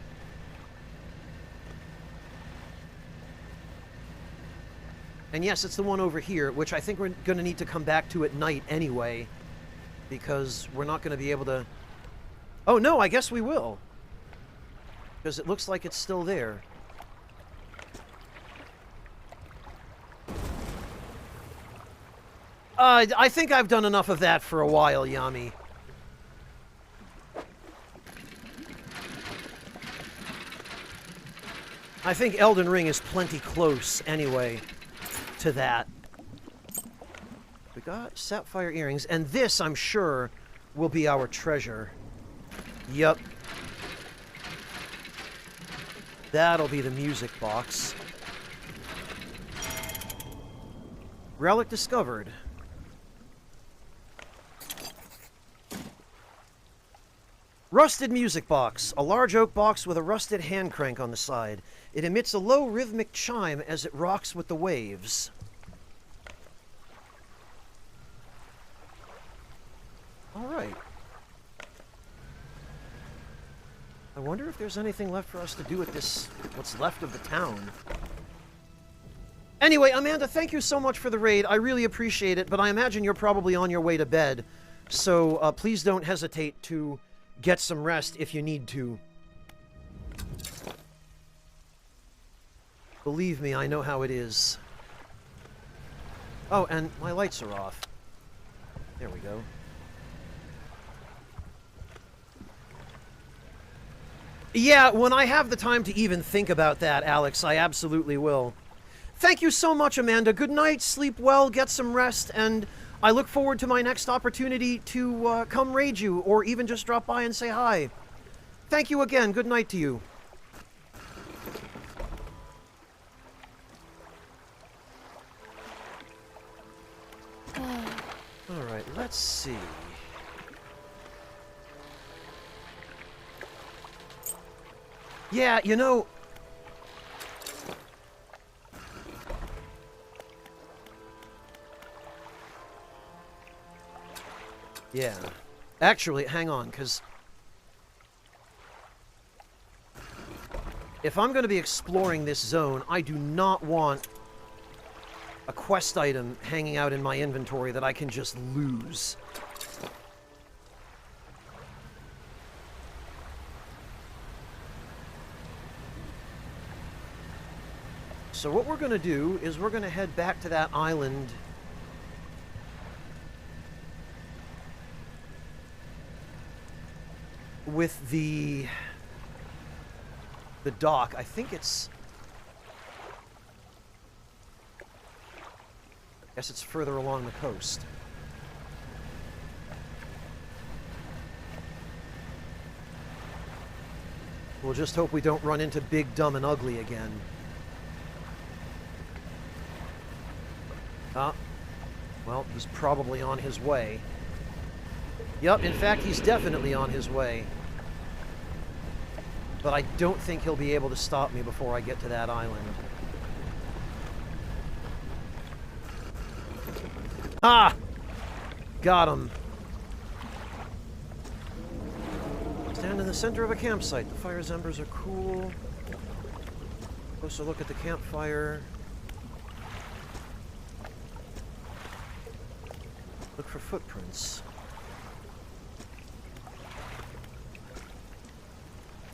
And yes, it's the one over here, which I think we're going to need to come back to at night anyway, because we're not going to be able to... Oh, no, I guess we will. Because it looks like it's still there. I think I've done enough of that for a while, Yami. I think Elden Ring is plenty close, anyway, to that. We got sapphire earrings, and this, I'm sure, will be our treasure. Yup. That'll be the music box. Relic discovered. Rusted music box. A large oak box with a rusted hand crank on the side. It emits a low rhythmic chime as it rocks with the waves. Alright. I wonder if there's anything left for us to do at this, what's left of the town. Anyway, Amanda, thank you so much for the raid. I really appreciate it, but I imagine you're probably on your way to bed. So please don't hesitate to get some rest if you need to. Believe me, I know how it is. Oh, and my lights are off. There we go. Yeah, when I have the time to even think about that, Alex, I absolutely will. Thank you so much, Amanda. Good night, sleep well, get some rest, and I look forward to my next opportunity to come raid you, or even just drop by and say hi. Thank you again. Good night to you. Alright, let's see. Yeah, you know... Yeah. Actually, hang on, because... if I'm going to be exploring this zone, I do not want a quest item hanging out in my inventory that I can just lose. So what we're going to do is we're going to head back to that island with the dock. I think it's... I guess it's further along the coast. We'll just hope we don't run into Big, Dumb, and Ugly again. Well, he's probably on his way. Yep, in fact, he's definitely on his way. But I don't think he'll be able to stop me before I get to that island. Ah! Got him. Stand in the center of a campsite. The fire's embers are cool. Closer look at the campfire. Look for footprints.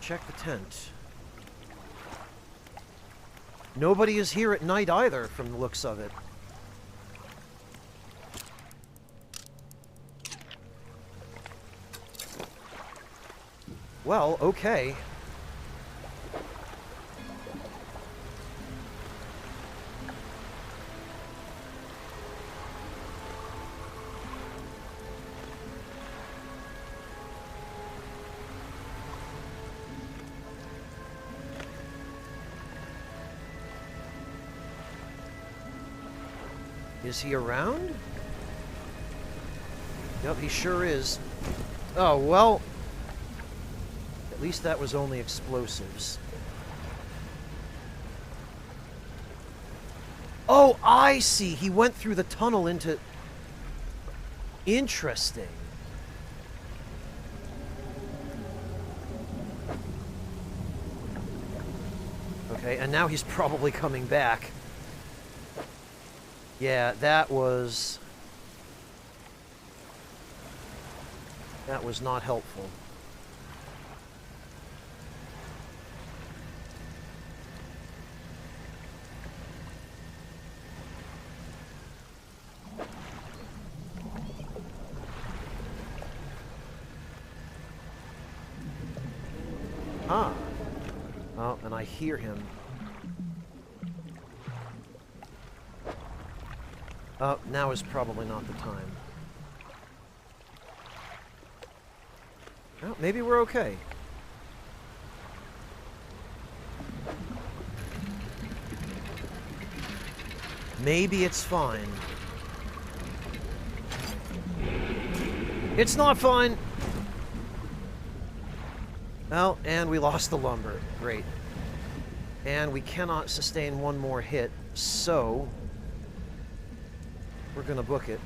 Check the tent. Nobody is here at night either, from the looks of it. Well, okay. Is he around? Yep, he sure is. Oh, well... at least that was only explosives. Oh, I see! He went through the tunnel into... Interesting. Okay, and now he's probably coming back. Yeah, that was not helpful. Ah. Oh, and I hear him. Oh, now is probably not the time. Well, maybe we're okay. Maybe it's fine. It's not fine! Well, and we lost the lumber. Great. And we cannot sustain one more hit, so we're gonna book it.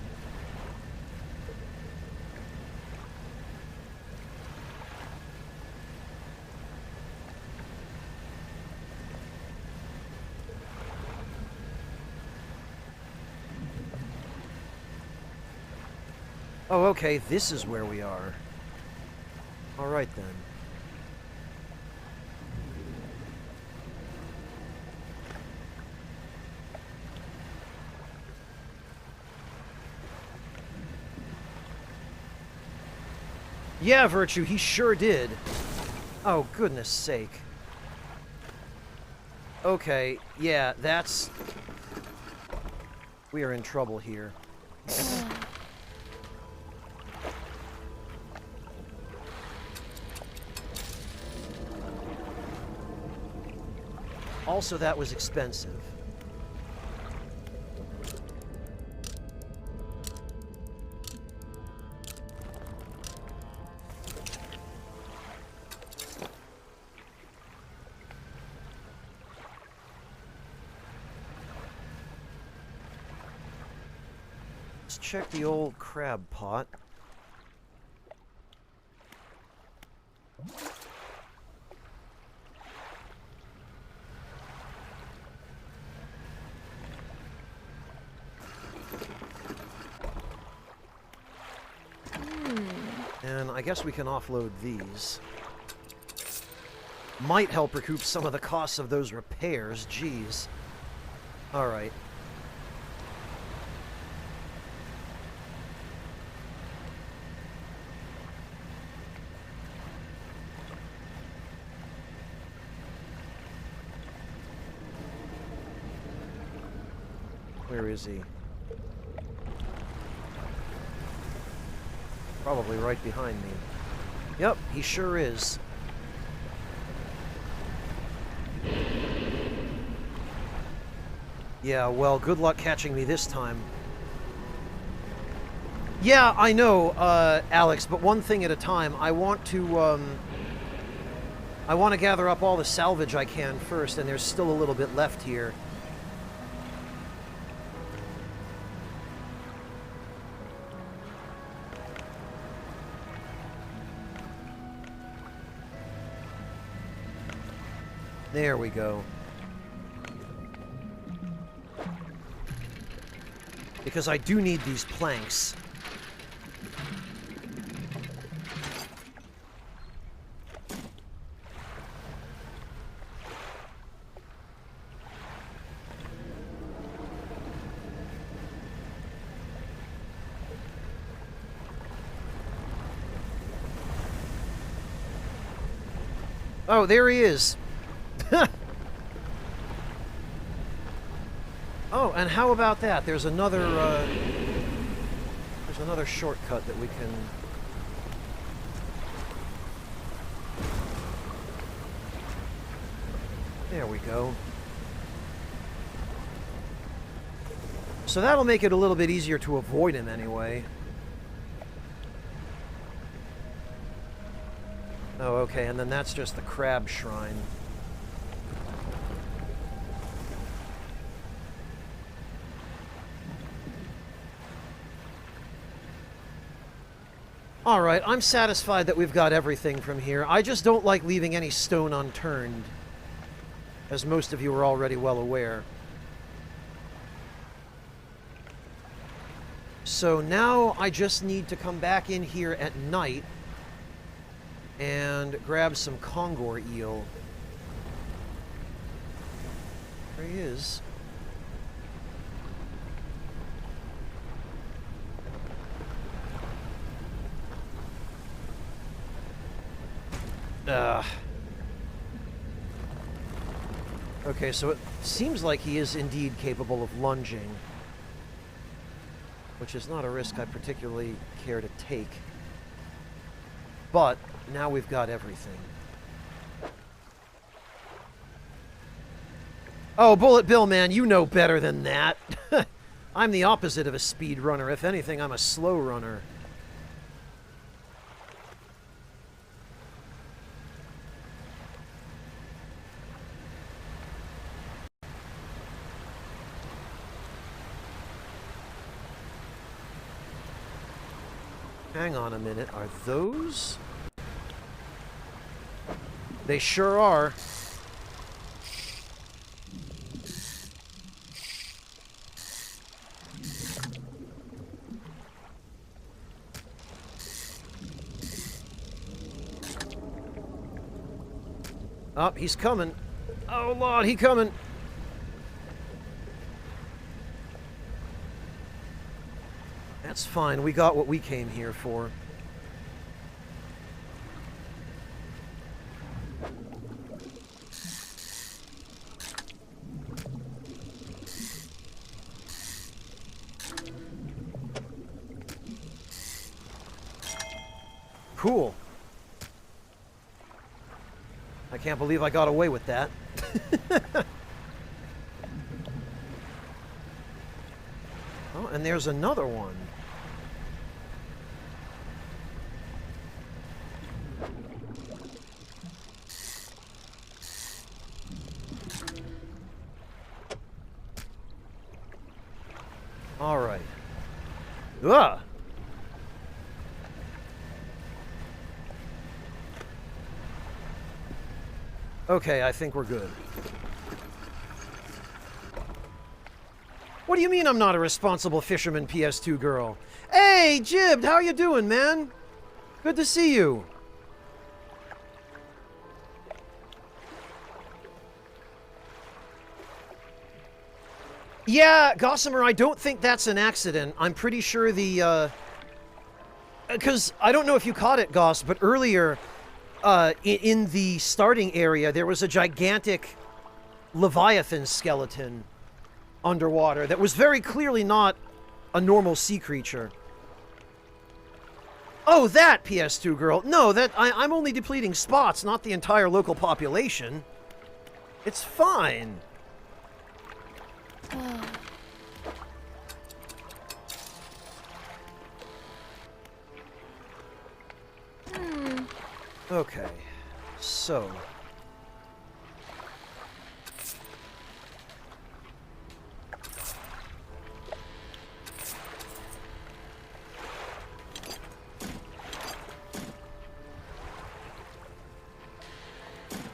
Oh, okay, this is where we are. Alright then. Yeah, Virtue, he sure did. Oh, goodness sake. Okay, yeah, that's... We are in trouble here. Also, that was expensive. Let's check the old crab pot. And I guess we can offload these. Might help recoup some of the costs of those repairs, jeez. Alright. Where is he? Probably right behind me. Yep, he sure is. Yeah, well, good luck catching me this time. Yeah, I know, Alex, but one thing at a time. I want to gather up all the salvage I can first, and there's still a little bit left here. There we go. Because I do need these planks. Oh, there he is. Oh, and how about that? There's another shortcut that we can... There we go. So that'll make it a little bit easier to avoid him anyway. Oh, okay, and then that's just the crab shrine. Alright, I'm satisfied that we've got everything from here. I just don't like leaving any stone unturned, as most of you are already well aware. So now I just need to come back in here at night and grab some Kongor eel. There he is. Okay, so it seems like he is indeed capable of lunging, which is not a risk I particularly care to take. But now we've got everything. Oh, Bullet Bill, man, you know better than that. I'm the opposite of a speed runner. If anything, I'm a slow runner. Hang on a minute. Are those? They sure are. Oh, he's coming. Oh, Lord, he coming. That's fine. We got what we came here for. Cool. I can't believe I got away with that. Oh, and there's another one. All right. Ugh. Okay, I think we're good. What do you mean I'm not a responsible fisherman, PS2 girl? Hey, Jibbed, how you doing, man? Good to see you. Yeah, Gossamer, I don't think that's an accident. I'm pretty sure the, because I don't know if you caught it, Goss, but earlier, in the starting area, there was a gigantic Leviathan skeleton underwater that was very clearly not a normal sea creature. Oh, that, PS2 girl. No, I'm only depleting spots, not the entire local population. It's fine. Okay, so...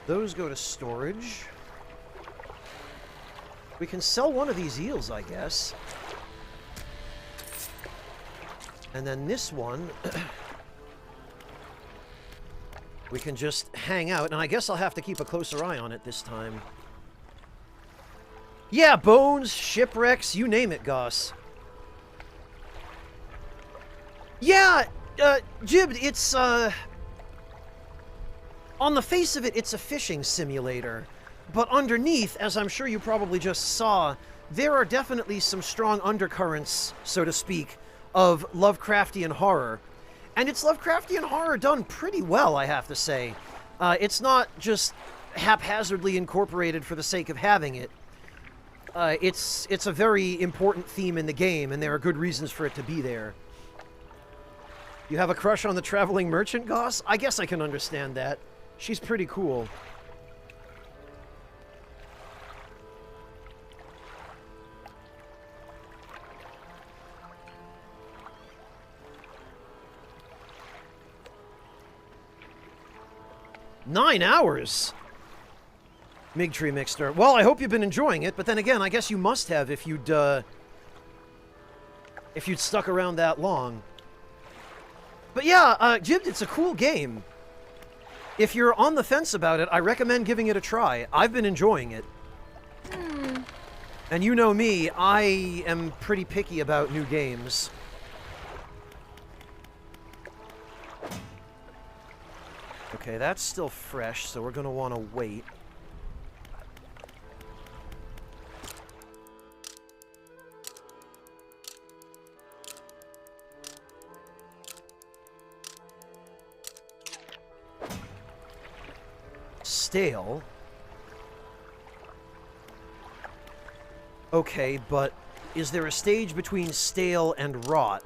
those go to storage. We can sell one of these eels, I guess. And then this one... we can just hang out, and I guess I'll have to keep a closer eye on it this time. Yeah, bones, shipwrecks, you name it, Goss. Yeah, Jibbed, it's, on the face of it, it's a fishing simulator. But underneath, as I'm sure you probably just saw, there are definitely some strong undercurrents, so to speak, of Lovecraftian horror. And it's Lovecraftian horror done pretty well, I have to say. It's not just haphazardly incorporated for the sake of having it. It's a very important theme in the game, and there are good reasons for it to be there. You have a crush on the traveling merchant, Goss? I guess I can understand that. She's pretty cool. "9 hours? Migtree Mixter. Well, I hope you've been enjoying it, but then again, I guess you must have if you'd stuck around that long. But yeah, Jibbed, it's a cool game. If you're on the fence about it, I recommend giving it a try. I've been enjoying it. And you know me, I am pretty picky about new games. Okay, that's still fresh, so we're going to want to wait. Stale? Okay, but is there a stage between stale and rot?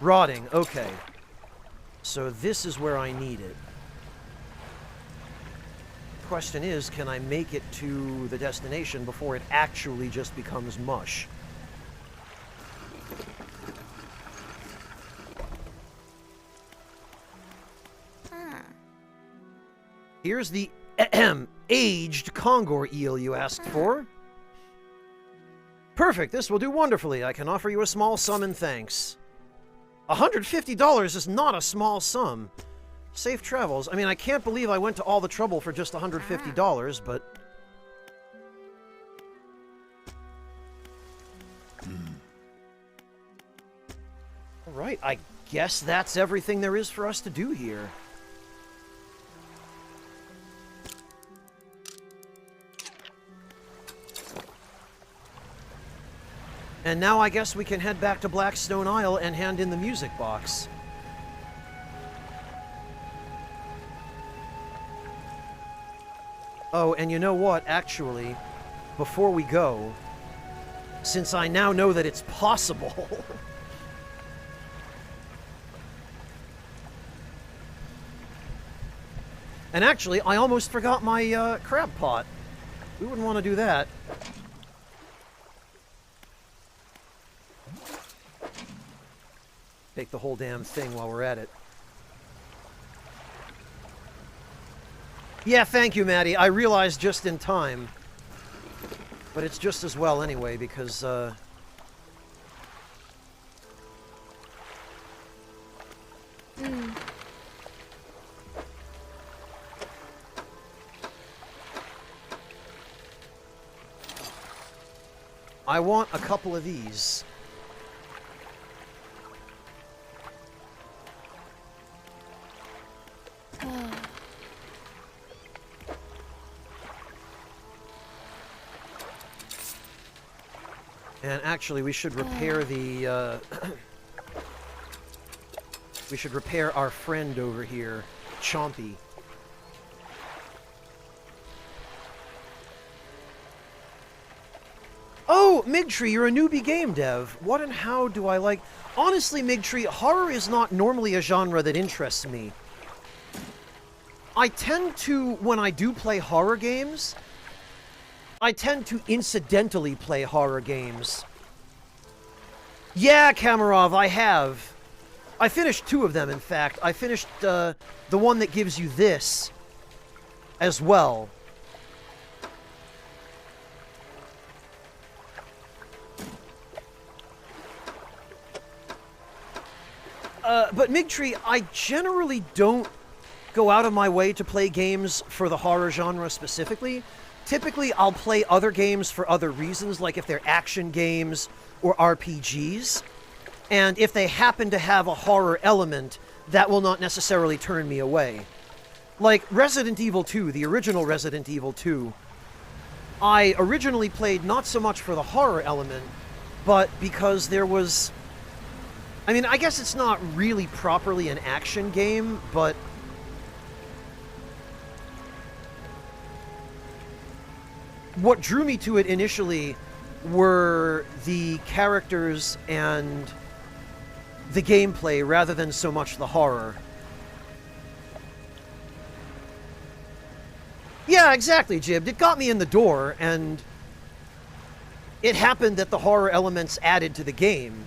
Rotting, okay. So this is where I need it. Question is, can I make it to the destination before it actually just becomes mush? Here's the aged Kongor eel you asked for. Perfect, this will do wonderfully. I can offer you a small sum in thanks. $150 is not a small sum. Safe travels. I mean, I can't believe I went to all the trouble for just $150, but... Alright, I guess that's everything there is for us to do here. And now I guess we can head back to Blackstone Isle and hand in the music box. Oh, and you know what? Actually, before we go, since I now know that it's possible... And actually, I almost forgot my crab pot. We wouldn't want to do that. Take the whole damn thing while we're at it. Yeah, thank you, Maddie. I realized just in time. But it's just as well anyway, because, I want a couple of these. And actually, we should repair the, we should repair our friend over here, Chompy. Oh, Migtree, you're a newbie game dev. What and how do I like... Honestly, Migtree, horror is not normally a genre that interests me. I tend to, when I do play horror games, I tend to incidentally play horror games. Yeah, Kamarov, I have. I finished 2 of them, in fact. I finished the one that gives you this as well. But Migtree, I generally don't go out of my way to play games for the horror genre specifically. Typically, I'll play other games for other reasons, like if they're action games or RPGs. And if they happen to have a horror element, that will not necessarily turn me away. Like Resident Evil 2, the original Resident Evil 2, I originally played not so much for the horror element, but because there was... I mean, I guess it's not really properly an action game, but... what drew me to it initially were the characters and the gameplay rather than so much the horror. Yeah, exactly, Jib. It got me in the door, and it happened that the horror elements added to the game.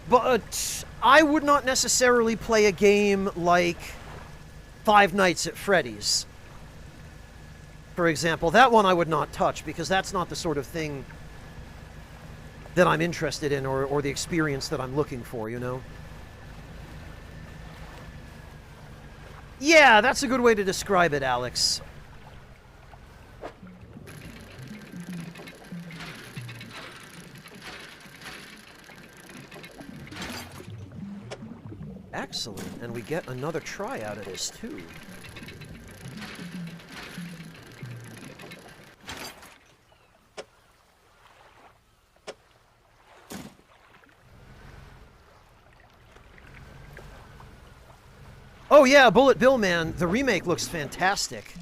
But I would not necessarily play a game like Five Nights at Freddy's, for example. That one I would not touch, because that's not the sort of thing that I'm interested in, or the experience that I'm looking for, you know? Yeah, that's a good way to describe it, Alex. Excellent, and we get another try out of this, too. Oh yeah, Bullet Bill Man, the remake looks fantastic.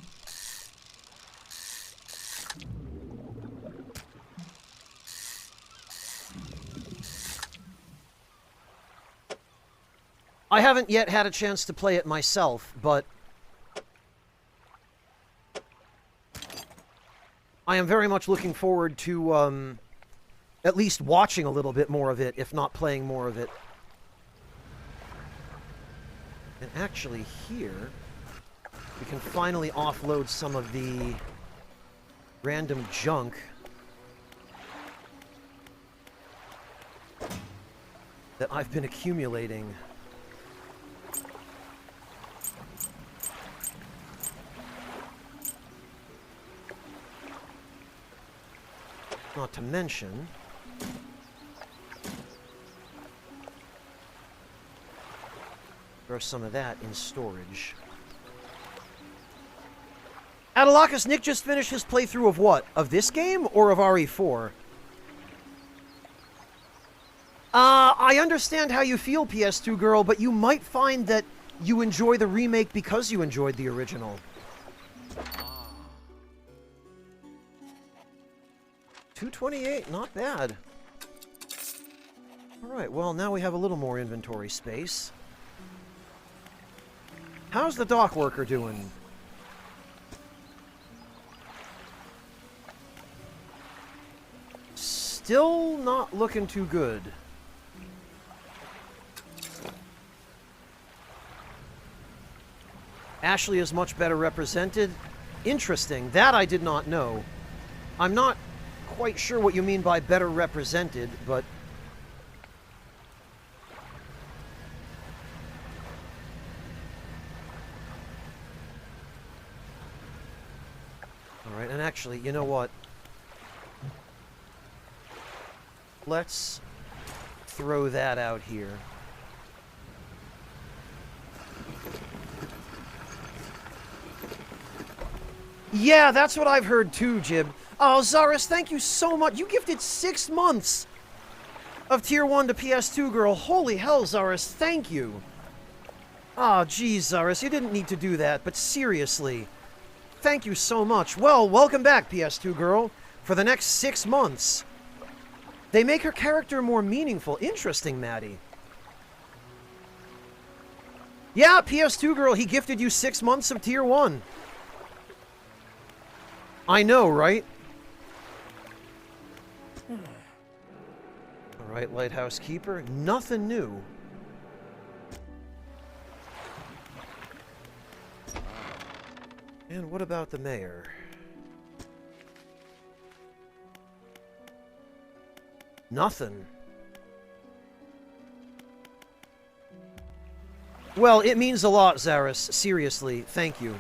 I haven't yet had a chance to play it myself, but I am very much looking forward to at least watching a little bit more of it, if not playing more of it. And actually here, We can finally offload some of the random junk. That I've been accumulating. Not to mention... throw some of that in storage. Adelakis, Nick just finished his playthrough of what? Of this game or of RE4? I understand how you feel, PS2 girl, but you might find that you enjoy the remake because you enjoyed the original. 228, not bad. Alright, well, now we have a little more inventory space. How's the dock worker doing? Still not looking too good. Ashley is much better represented. Interesting. That I did not know. I'm not quite sure what you mean by better represented, but... Alright, and actually, you know what? Let's throw that out here. Yeah, that's what I've heard too, Jib. Oh, Zaris, thank you so much. You gifted 6 months of Tier 1 to PS2 girl. Holy hell, Zaris, thank you. Oh, geez, Zaris, you didn't need to do that, but seriously. Thank you so much. Well, welcome back, PS2 girl, for the next 6 months. They make her character more meaningful. Interesting, Maddie. Yeah, PS2 girl, he gifted you 6 months of Tier 1. I know, right? Alright, Lighthouse Keeper. Nothing new. And what about the mayor? Nothing. Well, it means a lot, Zaris. Seriously, thank you.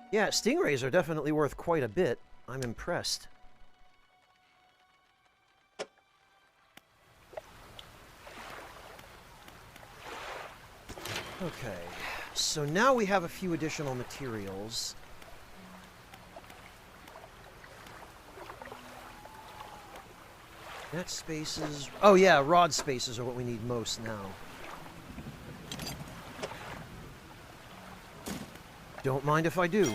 Yeah, stingrays are definitely worth quite a bit. I'm impressed. Okay, so now we have a few additional materials. Net spaces... Oh yeah, rod spaces are what we need most now. Don't mind if I do.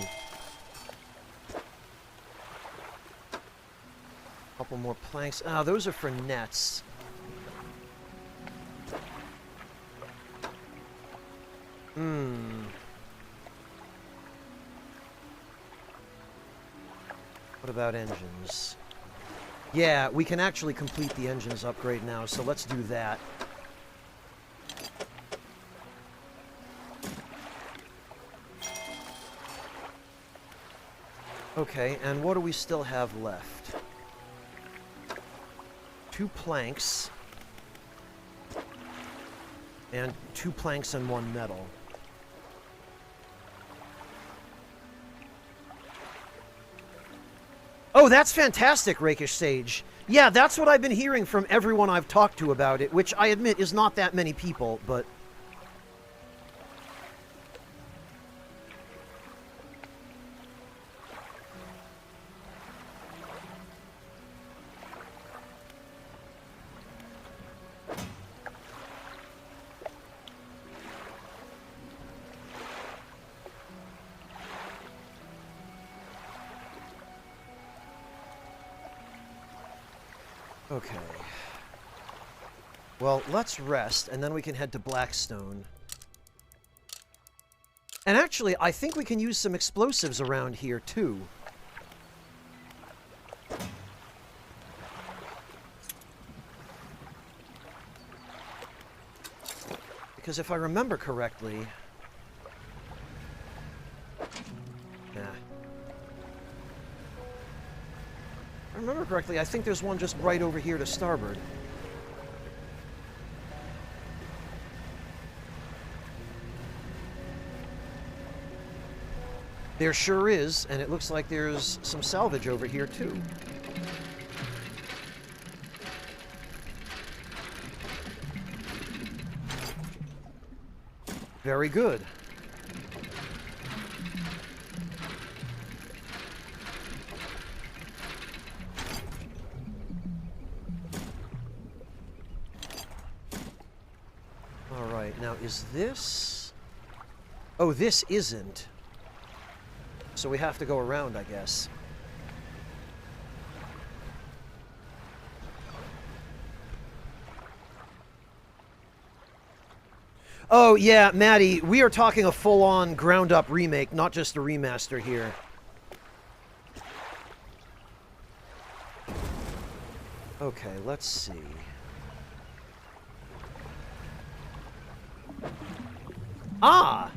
Couple more planks. Ah, those are for nets. What about engines? Yeah, we can actually complete the engines upgrade now, so let's do that. Okay, and what do we still have left? 2 planks. And 2 planks and 1 metal. Oh, that's fantastic, Rakish Sage. Yeah, that's what I've been hearing from everyone I've talked to about it, which I admit is not that many people, but... Okay. Well, let's rest, and then we can head to Blackstone. And actually, I think we can use some explosives around here, too. Because if I remember correctly... Nah. If I remember correctly, I think there's one just right over here to starboard. There sure is, and it looks like there's some salvage over here, too. Very good. All right, now is this... Oh, this isn't. So we have to go around, I guess. Oh, yeah, Maddie, we are talking a full-on ground-up remake, not just a remaster here. Okay, let's see. Ah!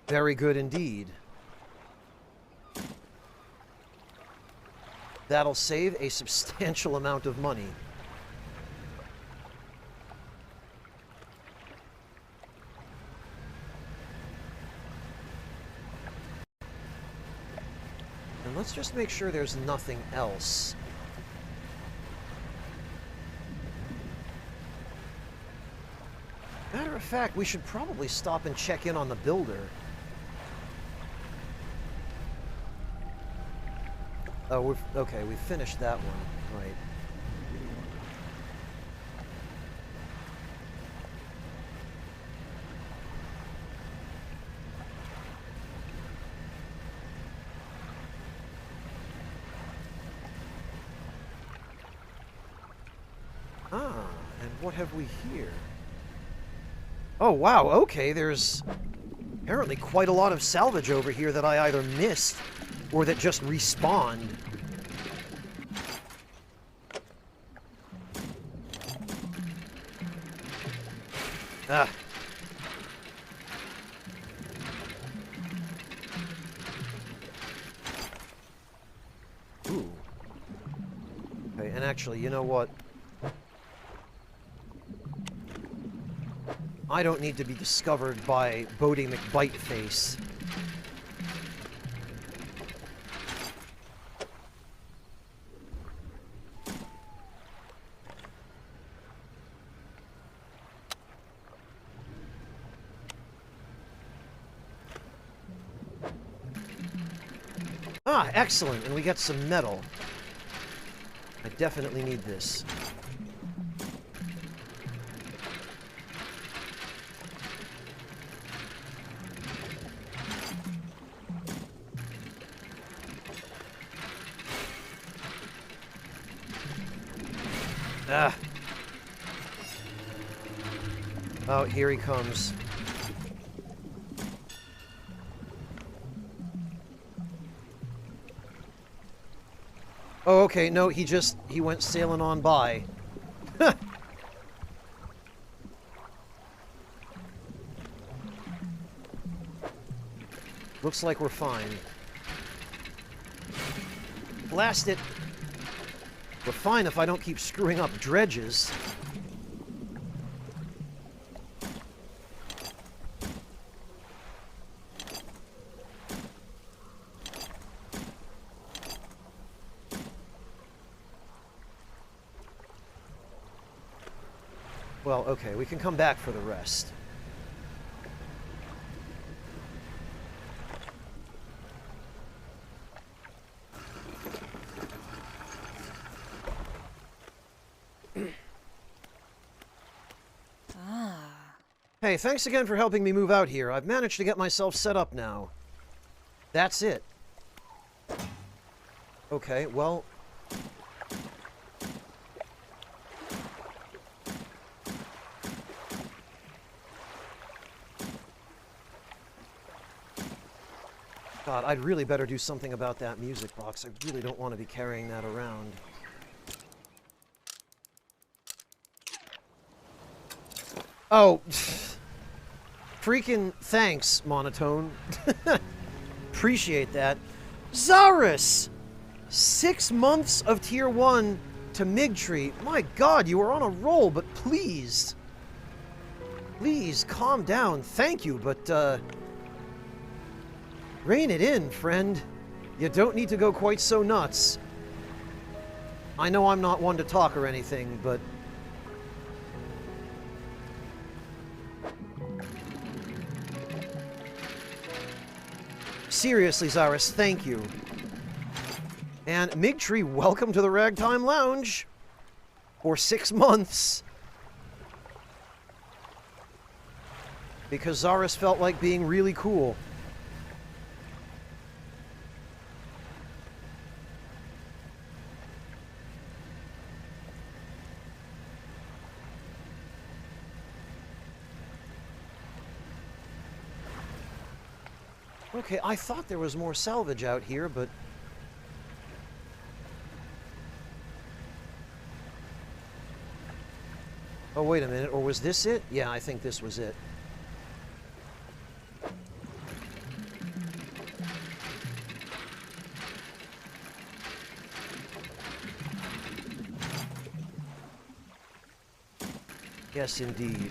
Very good indeed. That'll save a substantial amount of money. And let's just make sure there's nothing else. Matter of fact, we should probably stop and check in on the builder. Oh, okay, we finished that one. Right. Ah, and what have we here? Oh, wow, okay, there's apparently quite a lot of salvage over here that I either missed or that just respawned. Ah. Ooh. Okay, and actually, you know what? I don't need to be discovered by Bodie McBiteface. Ah, excellent, and we get some metal. I definitely need this. Ah. Oh, here he comes. Oh, okay, no, he went sailing on by. Looks like we're fine. Blast it. We're fine if I don't keep screwing up dredges. Well, okay, we can come back for the rest. Hey, thanks again for helping me move out here. I've managed to get myself set up now. That's it. Okay, well... God, I'd really better do something about that music box. I really don't want to be carrying that around. Oh, freaking thanks, Monotone. Appreciate that. Zarus! 6 months of Tier 1 to Migtree. My god, you are on a roll, but please. Please, calm down. Thank you, but, rein it in, friend. You don't need to go quite so nuts. I know I'm not one to talk or anything, but... Seriously, Zarus, thank you. And Migtree, welcome to the Ragtime Lounge. For 6 months. Because Zarus felt like being really cool. Okay, I thought there was more salvage out here, but... Oh, wait a minute. Or was this it? Yeah, I think this was it. Yes, indeed.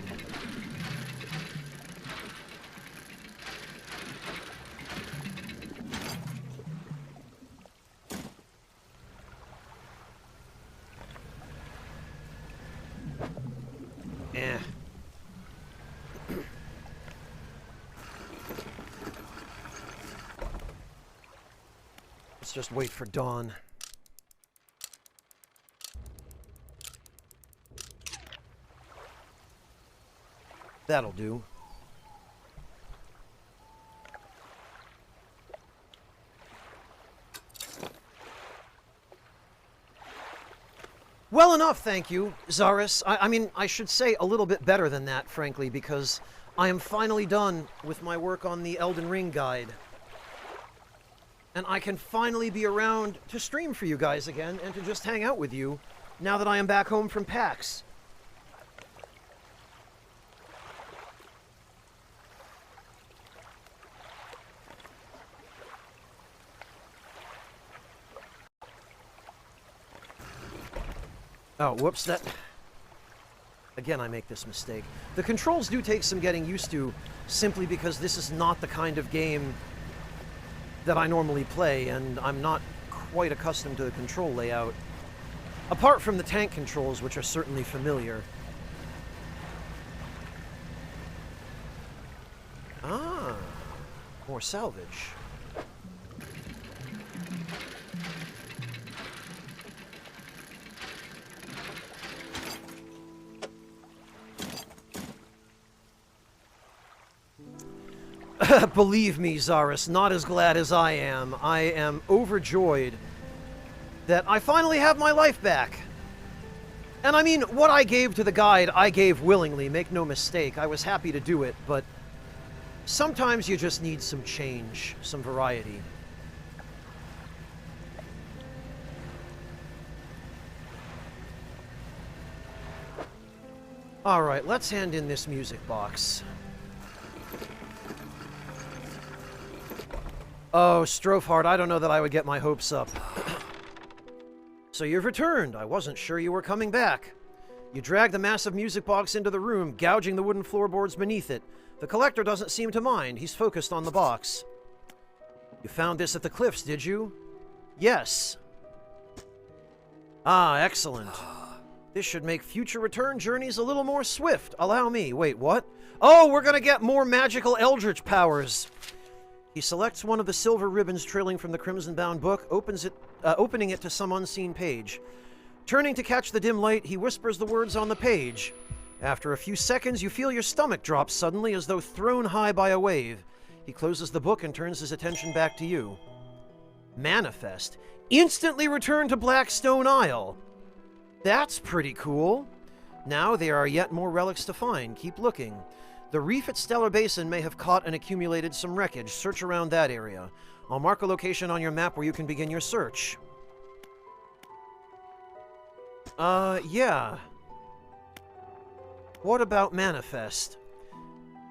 Let's just wait for dawn. That'll do. Well enough, thank you, Zarus. I mean, I should say a little bit better than that, frankly, because I am finally done with my work on the Elden Ring guide. And I can finally be around to stream for you guys again and to just hang out with you now that I am back home from PAX. Oh, whoops, that... Again, I make this mistake. The controls do take some getting used to, simply because this is not the kind of game that I normally play, and I'm not quite accustomed to the control layout. Apart from the tank controls, which are certainly familiar. Ah, more salvage. Believe me, Zarus, not as glad as I am. I am overjoyed that I finally have my life back. And I mean, what I gave to the guide, I gave willingly, make no mistake. I was happy to do it, but sometimes you just need some change, some variety. Alright, let's hand in this music box. Oh, Strofhard, I don't know that I would get my hopes up. So you've returned. I wasn't sure you were coming back. You dragged the massive music box into the room, gouging the wooden floorboards beneath it. The collector doesn't seem to mind. He's focused on the box. You found this at the cliffs, did you? Yes. Ah, excellent. This should make future return journeys a little more swift. Allow me. Wait, what? Oh, we're gonna get more magical eldritch powers. He selects one of the silver ribbons trailing from the crimson-bound book, opening it to some unseen page. Turning to catch the dim light, he whispers the words on the page. After a few seconds, you feel your stomach drop suddenly as though thrown high by a wave. He closes the book and turns his attention back to you. Manifest. Instantly return to Blackstone Isle. That's pretty cool. Now there are yet more relics to find. Keep looking. The reef at Stellar Basin may have caught and accumulated some wreckage. Search around that area. I'll mark a location on your map where you can begin your search. Yeah. What about manifest?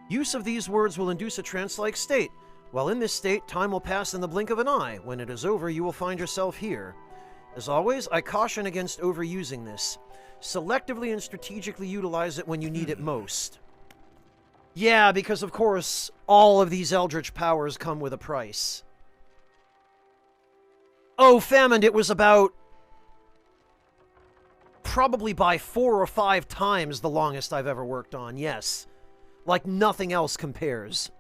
Use of these words will induce a trance-like state. While in this state, time will pass in the blink of an eye. When it is over, you will find yourself here. As always, I caution against overusing this. Selectively and strategically utilize it when you need it most. Yeah, because of course, all of these eldritch powers come with a price. Oh, Famine, it was about... probably by 4 or 5 times the longest I've ever worked on, yes. Like nothing else compares.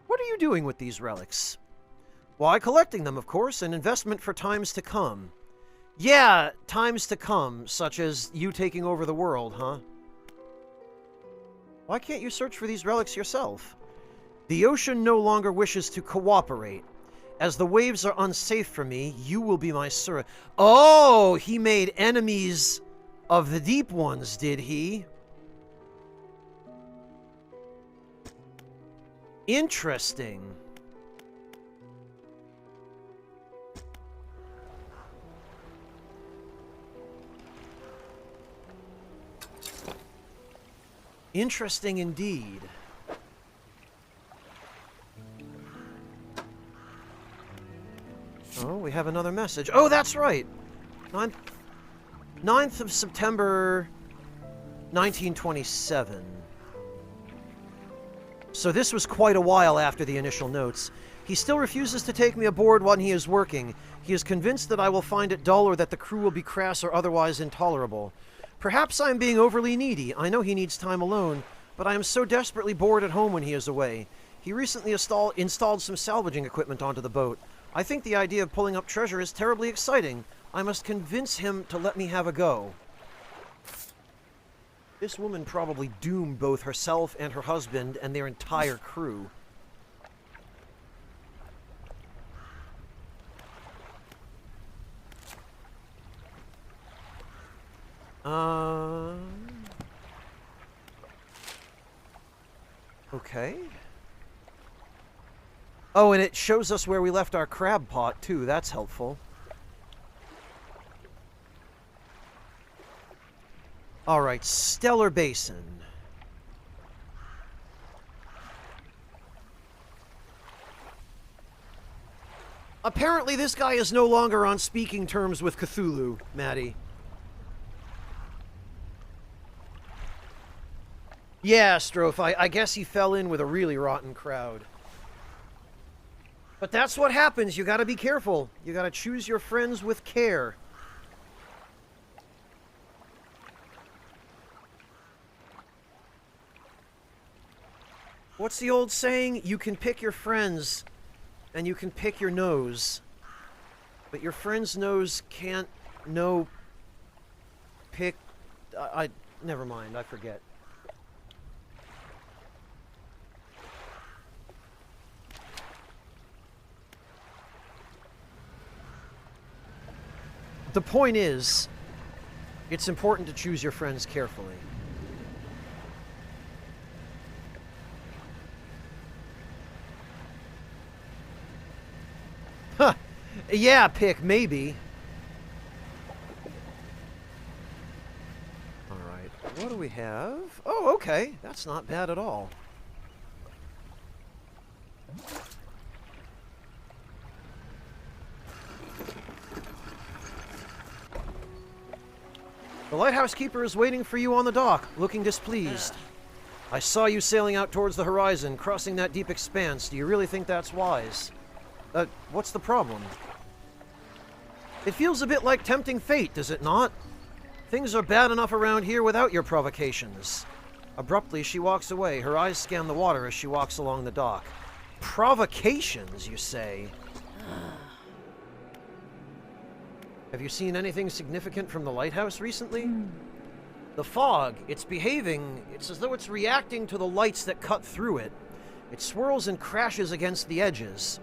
What are you doing with these relics? Why, collecting them, of course, an investment for times to come. Yeah, times to come, such as you taking over the world, huh? Why can't you search for these relics yourself? The ocean no longer wishes to cooperate. As the waves are unsafe for me, you will be my servant. Oh, he made enemies of the deep ones, did he? Interesting. Interesting indeed. Oh, we have another message. Oh, that's right! 9th of September, 1927. So this was quite a while after the initial notes. He still refuses to take me aboard when he is working. He is convinced that I will find it dull or that the crew will be crass or otherwise intolerable. Perhaps I am being overly needy. I know he needs time alone, but I am so desperately bored at home when he is away. He recently installed some salvaging equipment onto the boat. I think the idea of pulling up treasure is terribly exciting. I must convince him to let me have a go. This woman probably doomed both herself and her husband and their entire crew. Okay. Oh, and it shows us where we left our crab pot, too. That's helpful. Alright, Stellar Basin. Apparently this guy is no longer on speaking terms with Cthulhu, Maddie. Yeah, Strophe, I guess he fell in with a really rotten crowd. But that's what happens. You gotta be careful. You gotta choose your friends with care. What's the old saying? You can pick your friends, and you can pick your nose. But your friend's nose can't pick... never mind, I forget. The point is, it's important to choose your friends carefully. Huh. Yeah, pick, maybe. Alright, what do we have? Oh, okay. That's not bad at all. The lighthouse keeper is waiting for you on the dock, looking displeased. I saw you sailing out towards the horizon, crossing that deep expanse. Do you really think that's wise? What's the problem? It feels a bit like tempting fate, does it not? Things are bad enough around here without your provocations. Abruptly, she walks away. Her eyes scan the water as she walks along the dock. Provocations, you say? Have you seen anything significant from the lighthouse recently? The fog, it's behaving. It's as though it's reacting to the lights that cut through it. It swirls and crashes against the edges.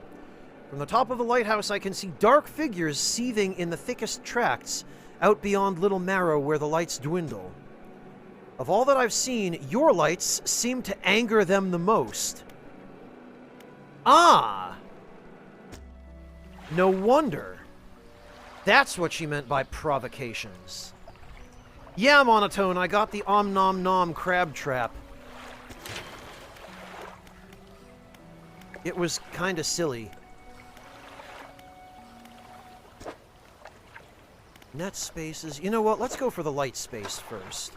From the top of the lighthouse, I can see dark figures seething in the thickest tracts out beyond Little Marrow where the lights dwindle. Of all that I've seen, your lights seem to anger them the most. Ah! No wonder. That's what she meant by provocations. Yeah, Monotone, I got the Om Nom Nom crab trap. It was kinda silly. Net spaces. You know what? Let's go for the light space first.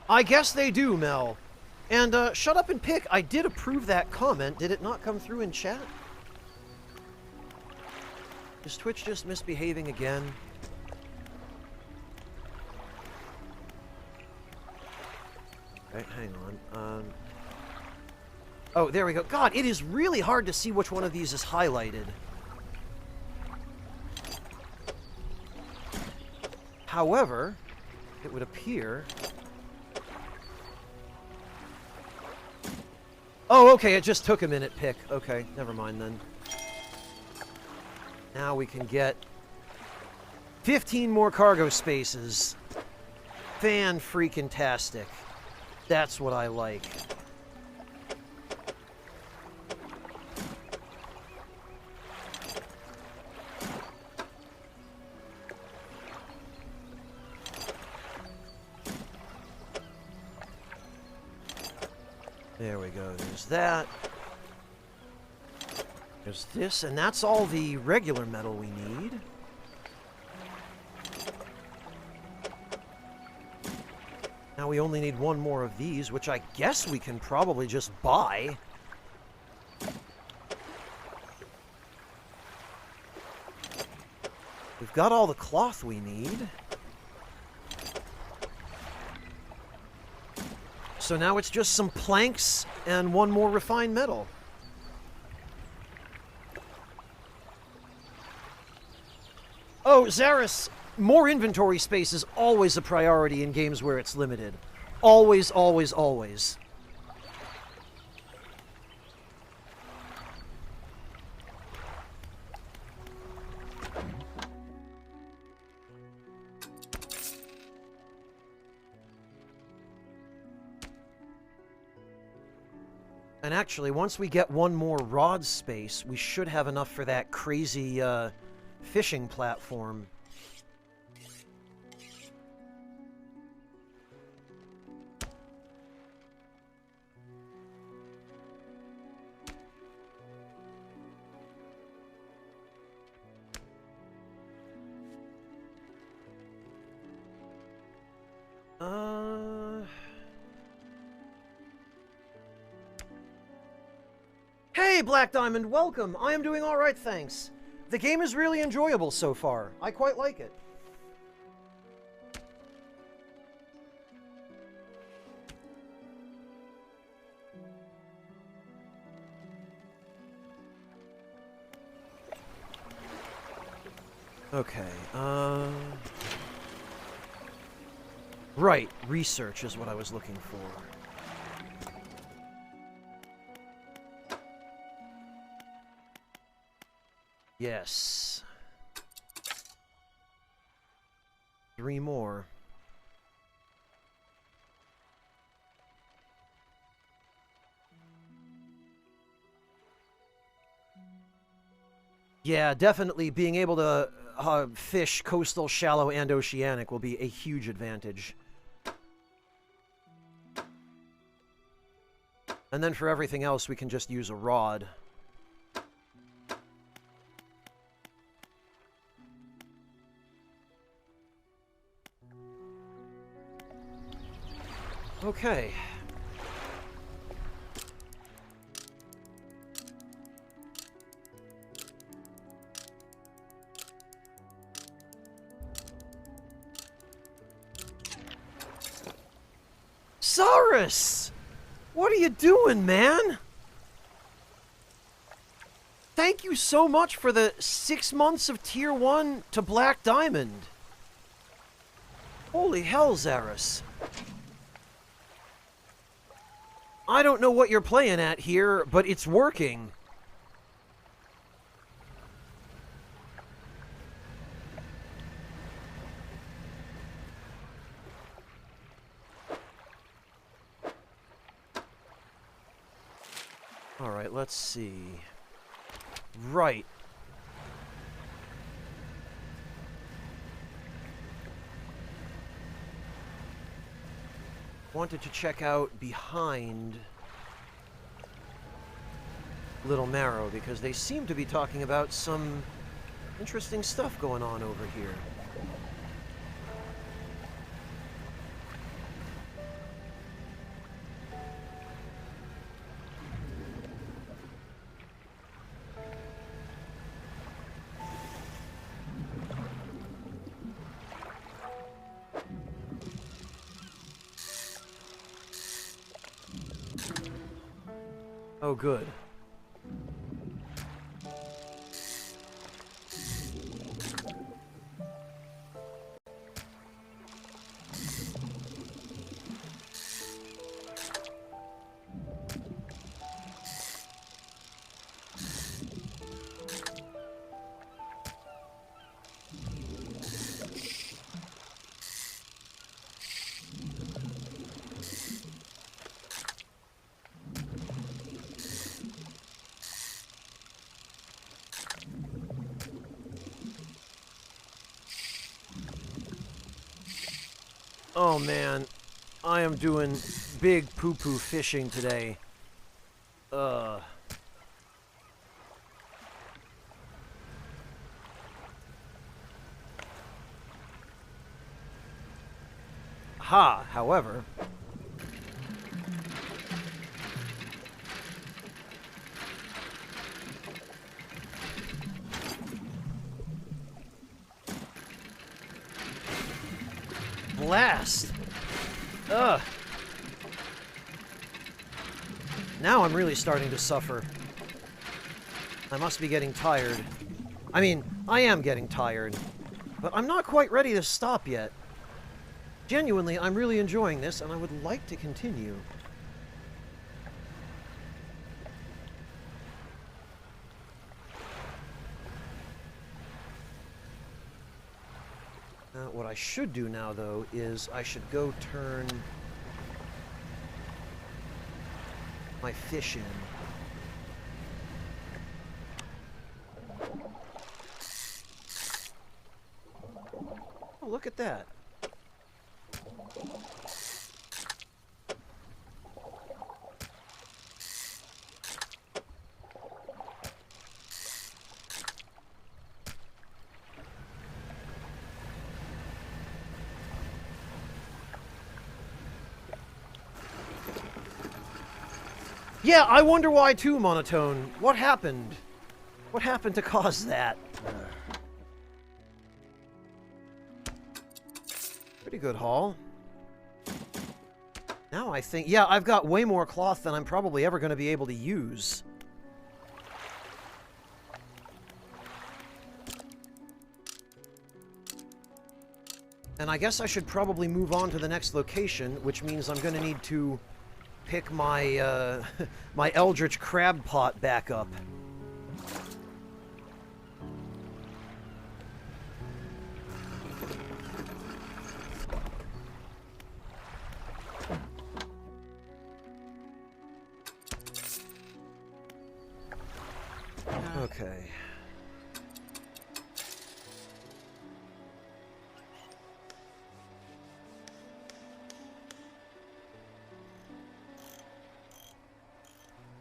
I guess they do, Mel. And, shut up and pick. I did approve that comment. Did it not come through in chat? Is Twitch just misbehaving again? Okay, hang on. Oh, there we go. God, it is really hard to see which one of these is highlighted. However, it would appear... Oh, okay, it just took a minute, pick. Okay, never mind then. Now we can get 15 more cargo spaces. Fan-freaking-tastic. That's what I like. There we go, there's that. There's this, and that's all the regular metal we need. Now we only need one more of these, which I guess we can probably just buy. We've got all the cloth we need. So now it's just some planks and one more refined metal. Oh, Zaris, more inventory space is always a priority in games where it's limited. Always, always, always. And actually, once we get one more rod space, we should have enough for that crazy, fishing platform. Hey, Black Diamond, welcome! I am doing alright, thanks. The game is really enjoyable so far. I quite like it. Okay, right, research is what I was looking for. Yes. 3 more. Yeah, definitely being able to fish coastal, shallow, and oceanic will be a huge advantage. And then for everything else, we can just use a rod. Okay. Saurus! What are you doing, man? Thank you so much for the 6 months of Tier 1 to Black Diamond. Holy hell, Zaris. I don't know what you're playing at here, but it's working. Alright, let's see. Right. Wanted to check out behind Little Marrow, because they seem to be talking about some interesting stuff going on over here. Oh, good. Oh man, I am doing big poo-poo fishing today. Ha, however. Blast! Ugh. Now I'm really starting to suffer. I must be getting tired. I mean, I am getting tired. But I'm not quite ready to stop yet. Genuinely, I'm really enjoying this, and I would like to continue. What I should do now, though, is I should go turn my fish in. Oh, look at that. Yeah, I wonder why too, Monotone. What happened? What happened to cause that? Pretty good haul. Now I think... Yeah, I've got way more cloth than I'm probably ever going to be able to use. And I guess I should probably move on to the next location, which means I'm going to need to pick my, my Eldritch Crab Pot back up. Okay.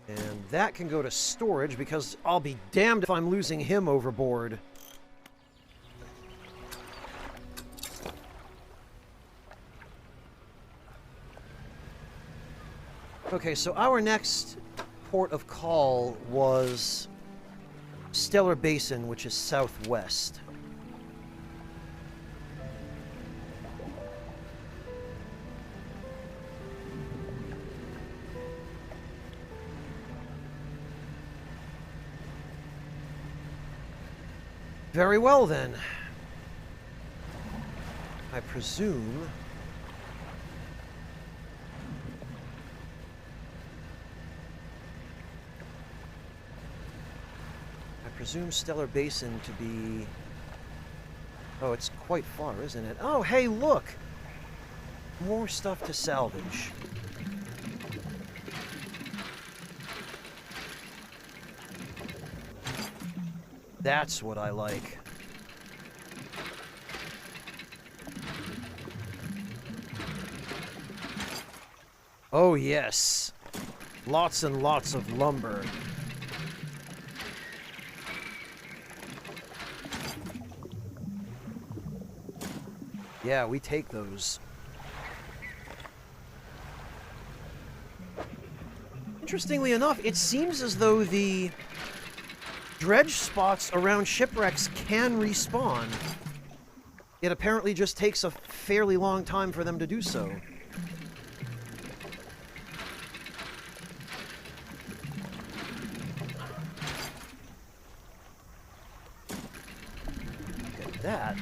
And that can go to storage, because I'll be damned if I'm losing him overboard. Okay, so our next port of call was Stellar Basin, which is southwest. Very well, then. I presume... Stellar Basin to be... Oh, it's quite far, isn't it? Oh, hey, look! More stuff to salvage. That's what I like. Oh, yes. Lots and lots of lumber. Yeah, we take those. Interestingly enough, it seems as though the dredge spots around shipwrecks can respawn. It apparently just takes a fairly long time for them to do so. Look at that.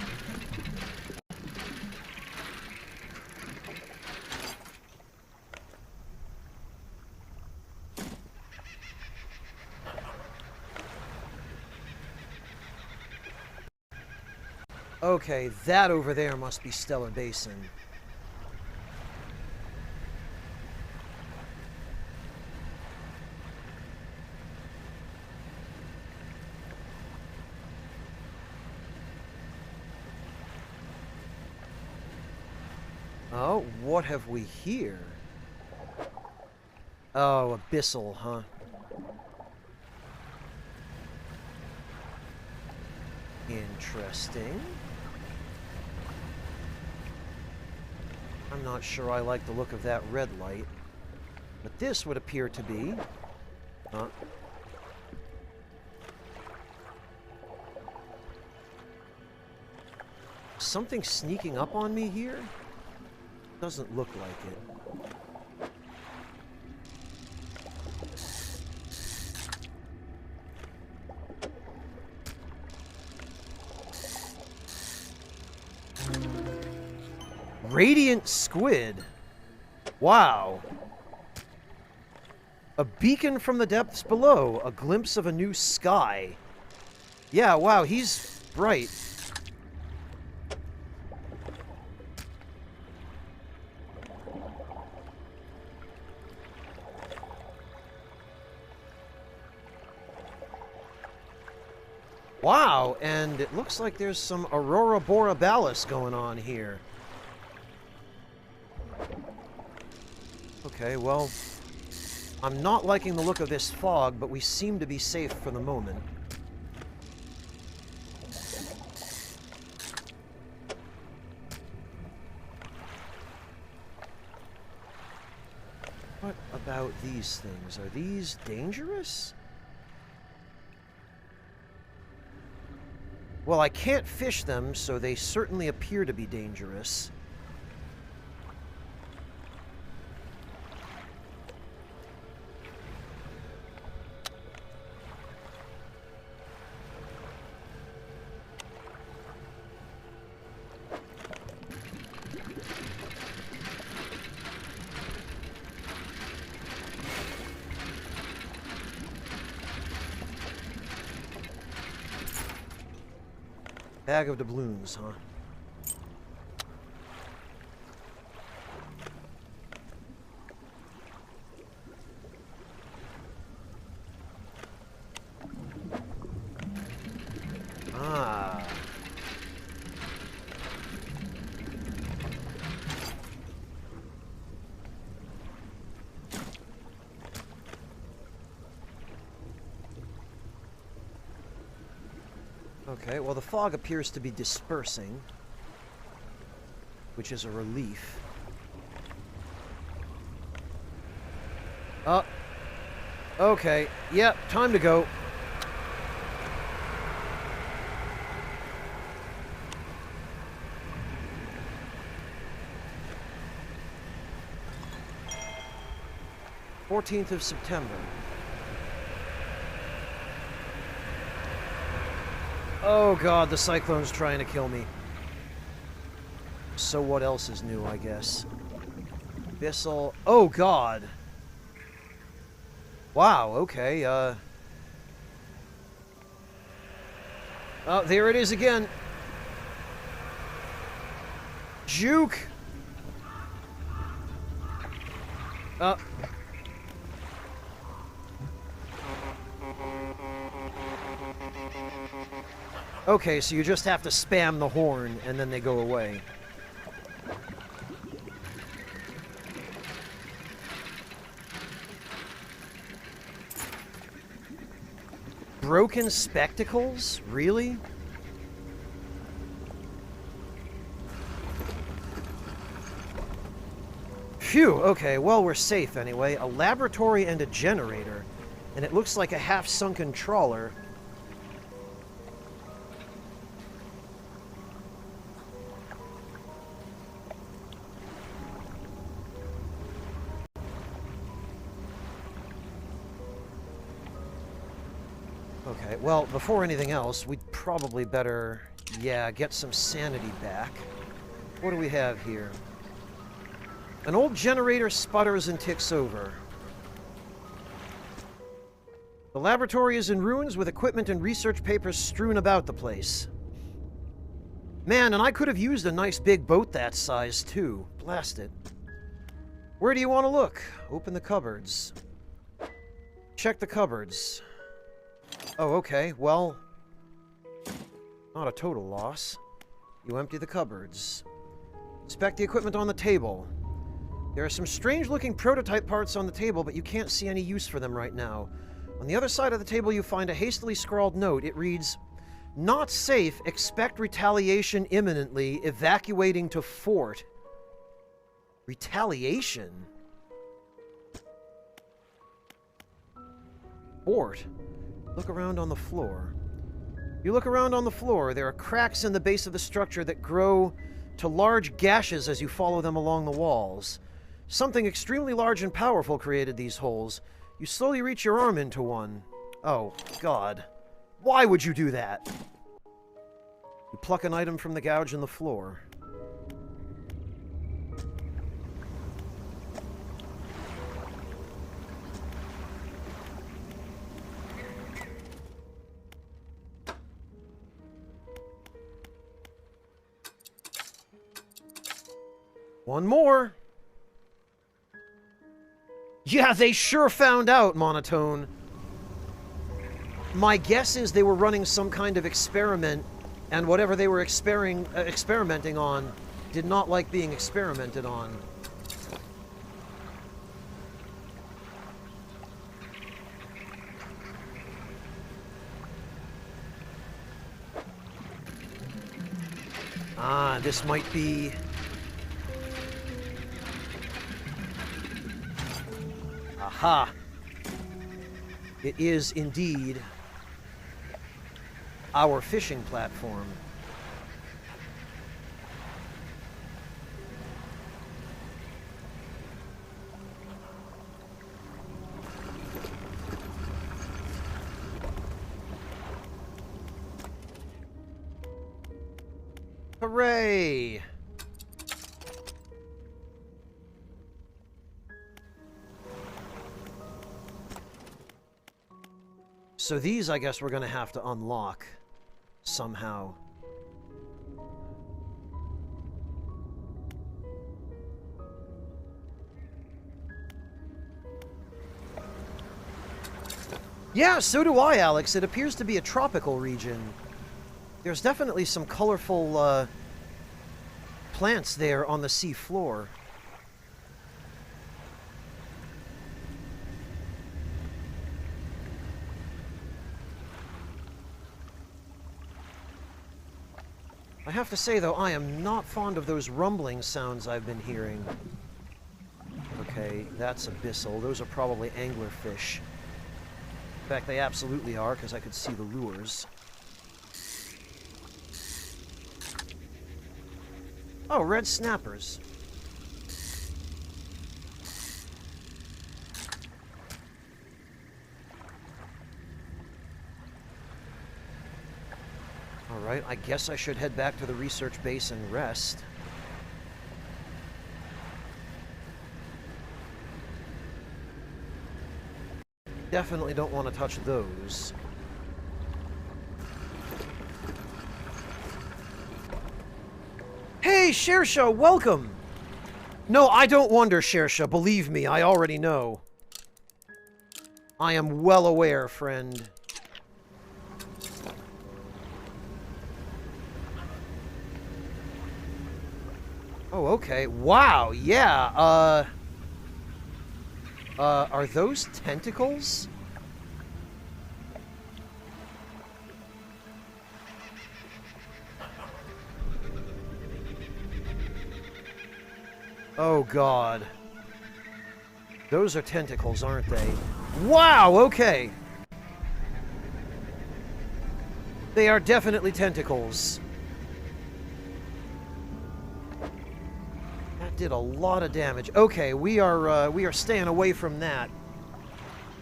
Okay, that over there must be Stellar Basin. Oh, what have we here? Oh, abyssal, huh? Interesting. I'm not sure I like the look of that red light, but this would appear to be... something sneaking up on me here? Doesn't look like it. Radiant squid. Wow. A beacon from the depths below. A glimpse of a new sky. Yeah, wow, he's bright. Wow, and it looks like there's some Aurora Borealis going on here. Okay, well, I'm not liking the look of this fog, but we seem to be safe for the moment. What about these things? Are these dangerous? Well, I can't fish them, so they certainly appear to be dangerous. Bag of doubloons, huh? Ah. Okay, well, the fog appears to be dispersing, which is a relief. Okay. Yep, time to go. September 14th. Oh god, the cyclone's trying to kill me. So what else is new, I guess? Abyssal. Oh, God. Wow, okay, Oh, there it is again. Juke! Okay, so you just have to spam the horn, and then they go away. Broken spectacles? Really? Phew, okay, well, we're safe anyway. A laboratory and a generator. And it looks like a half-sunken trawler. Okay, well, before anything else, we'd probably better, yeah, get some sanity back. What do we have here? An old generator sputters and ticks over. The laboratory is in ruins with equipment and research papers strewn about the place. Man, and I could have used a nice big boat that size, too. Blast it. Where do you want to look? Open the cupboards. Check the cupboards. Oh, okay, well... not a total loss. You empty the cupboards. Inspect the equipment on the table. There are some strange-looking prototype parts on the table, but you can't see any use for them right now. On the other side of the table, you find a hastily scrawled note. It reads, "Not safe. Expect retaliation imminently. Evacuating to fort." Retaliation? Fort? Look around on the floor. You look around on the floor. There are cracks in the base of the structure that grow to large gashes as you follow them along the walls. Something extremely large and powerful created these holes. You slowly reach your arm into one. Oh, God. Why would you do that? You pluck an item from the gouge in the floor. One more. Yeah, they sure found out, Monotone. My guess is they were running some kind of experiment, and whatever they were experimenting on did not like being experimented on. Ah, this might be... Aha! It is indeed our fishing platform. Hooray! So these, I guess, we're going to have to unlock somehow. Yeah, so do I, Alex. It appears to be a tropical region. There's definitely some colorful plants there on the sea floor. I have to say, though, I am not fond of those rumbling sounds I've been hearing. Okay, that's abyssal. Those are probably anglerfish. In fact, they absolutely are, because I could see the lures. Oh, red snappers. Alright, I guess I should head back to the research base and rest. Definitely don't want to touch those. Hey, Shersha, welcome! No, I don't wonder, Shersha. Believe me, I already know. I am well aware, friend. Oh, okay. Wow, yeah, are those tentacles? Oh, God. Those are tentacles, aren't they? Wow, okay. They are definitely tentacles. That did a lot of damage. Okay, we are staying away from that.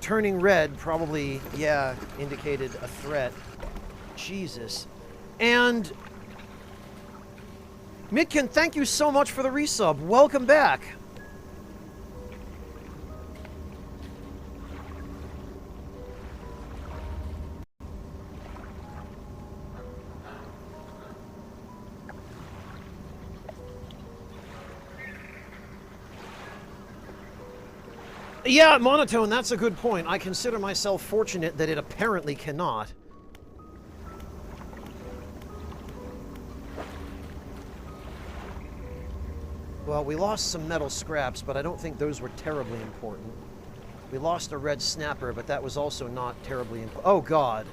Turning red probably, yeah, indicated a threat. Jesus. And Mitkin, thank you so much for the resub. Welcome back. Yeah, Monotone, that's a good point. I consider myself fortunate that it apparently cannot. Well, we lost some metal scraps, but I don't think those were terribly important. We lost a red snapper, but that was also not terribly important. Oh, God.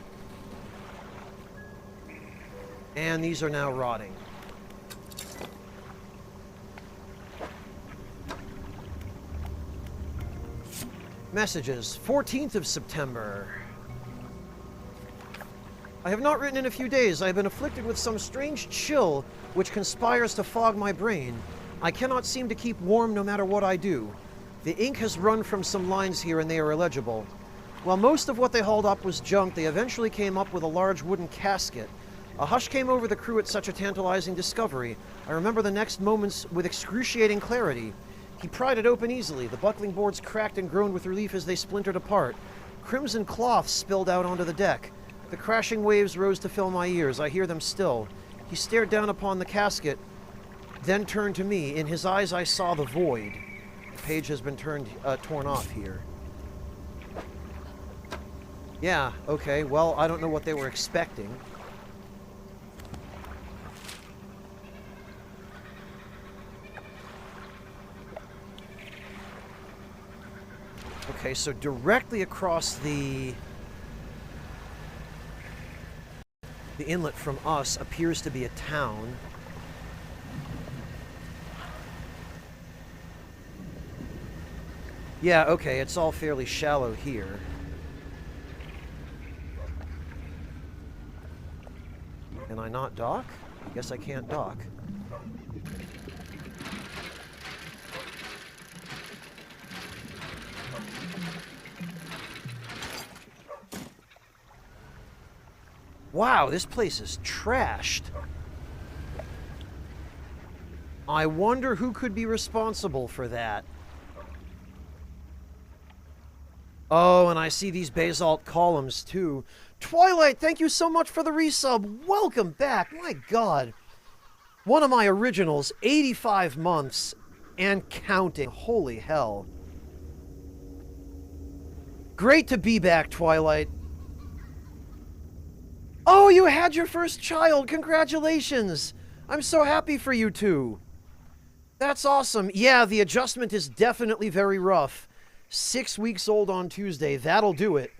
And these are now rotting. Messages. 14th of September. I have not written in a few days. I have been afflicted with some strange chill which conspires to fog my brain. I cannot seem to keep warm no matter what I do. The ink has run from some lines here and they are illegible. While most of what they hauled up was junk, they eventually came up with a large wooden casket. A hush came over the crew at such a tantalizing discovery. I remember the next moments with excruciating clarity. He pried it open easily. The buckling boards cracked and groaned with relief as they splintered apart. Crimson cloth spilled out onto the deck. The crashing waves rose to fill my ears. I hear them still. He stared down upon the casket, then turned to me. In his eyes I saw the void. The page has been torn off here. Yeah, okay, well, I don't know what they were expecting. Okay, so directly across the inlet from us appears to be a town. Yeah, okay, it's all fairly shallow here. Can I not dock? I guess I can't dock. Wow, this place is trashed. I wonder who could be responsible for that. Oh, and I see these basalt columns, too. Twilight, thank you so much for the resub. Welcome back. My God. One of my originals, 85 months and counting. Holy hell. Great to be back, Twilight. Oh, you had your first child. Congratulations. I'm so happy for you two. That's awesome. Yeah, the adjustment is definitely very rough. 6 weeks old on Tuesday. That'll do it.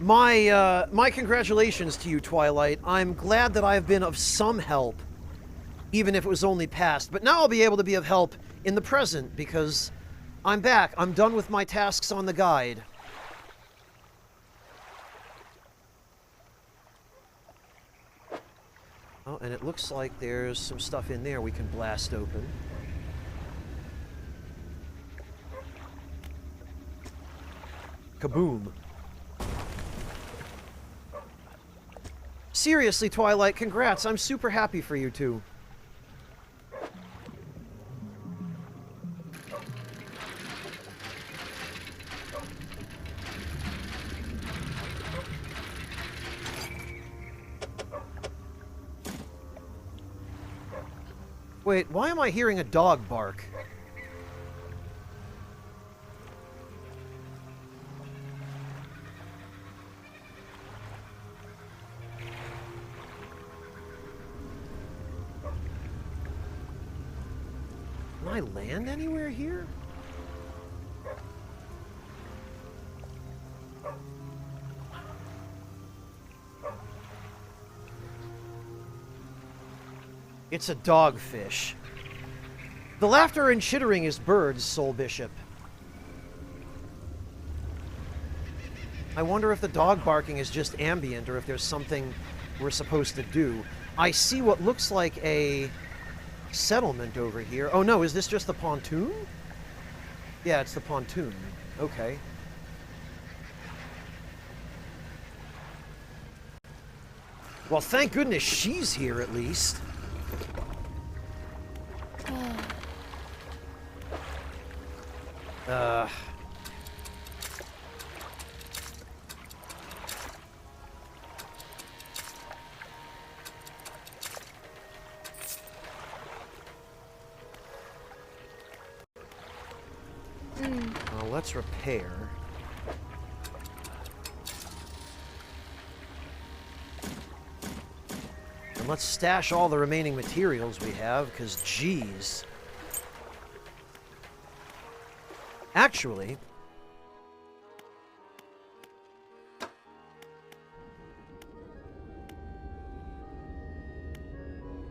My congratulations to you, Twilight. I'm glad that I've been of some help, even if it was only past. But now I'll be able to be of help in the present, because I'm back. I'm done with my tasks on the guide. Oh, and it looks like there's some stuff in there we can blast open. Kaboom. Seriously, Twilight, congrats. I'm super happy for you two. Wait, why am I hearing a dog bark? Can I land anywhere here? It's a dogfish. The laughter and chittering is birds, Soul Bishop. I wonder if the dog barking is just ambient or if there's something we're supposed to do. I see what looks like a settlement over here. Oh no, is this just the pontoon? Yeah, it's the pontoon. Okay. Well, thank goodness she's here at least. Well, let's repair. And let's stash all the remaining materials we have, because geez. Actually,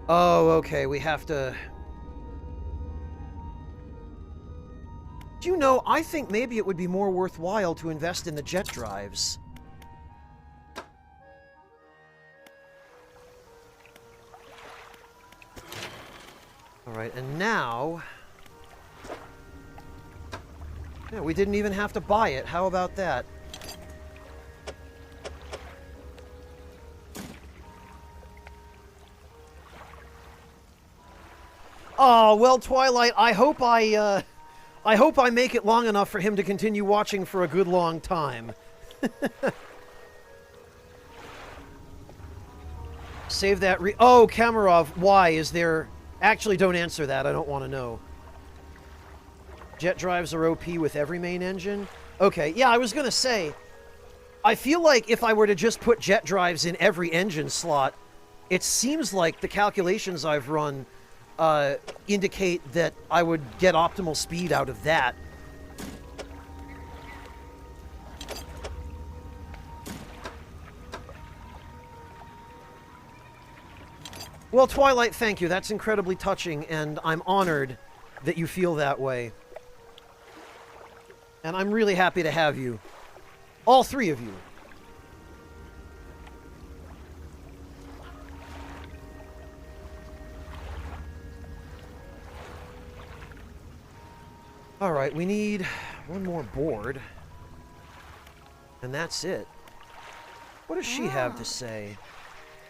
oh, okay, we have to... Do you know, I think maybe it would be more worthwhile to invest in the jet drives. Alright, and now... Yeah, we didn't even have to buy it. How about that? Oh, well, Twilight, I hope I make it long enough for him to continue watching for a good long time. Save that Oh, Kamarov, why? Is there... Actually, don't answer that. I don't want to know. Jet drives are OP with every main engine? Okay, yeah, I was gonna say... I feel like if I were to just put jet drives in every engine slot, it seems like the calculations I've run indicate that I would get optimal speed out of that. Well, Twilight, thank you. That's incredibly touching, and I'm honored that you feel that way. And I'm really happy to have you. All three of you. Alright, we need one more board. And that's it. What does she have to say?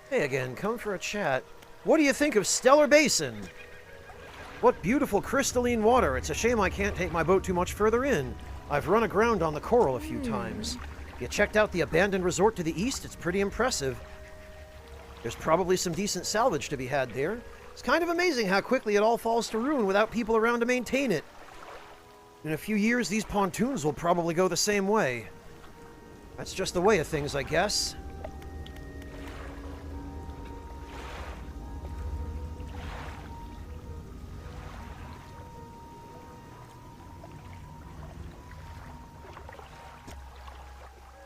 Hey again, come for a chat. What do you think of Stellar Basin? What beautiful crystalline water. It's a shame I can't take my boat too much further in. I've run aground on the coral a few times. You checked out the abandoned resort to the east? It's pretty impressive. There's probably some decent salvage to be had there. It's kind of amazing how quickly it all falls to ruin without people around to maintain it. In a few years, these pontoons will probably go the same way. That's just the way of things, I guess.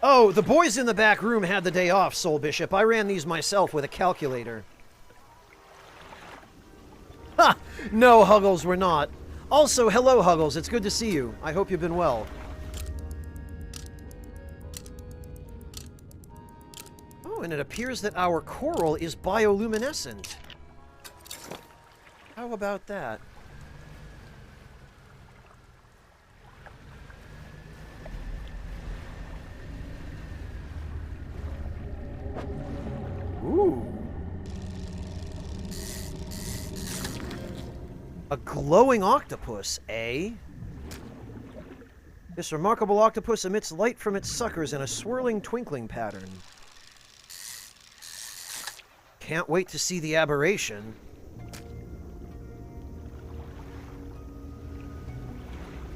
Oh, the boys in the back room had the day off, Soul Bishop. I ran these myself with a calculator. Ha! No, Huggles, we're not. Also, hello, Huggles. It's good to see you. I hope you've been well. Oh, and it appears that our coral is bioluminescent. How about that? Ooh. A glowing octopus, eh? This remarkable octopus emits light from its suckers in a swirling, twinkling pattern. Can't wait to see the aberration.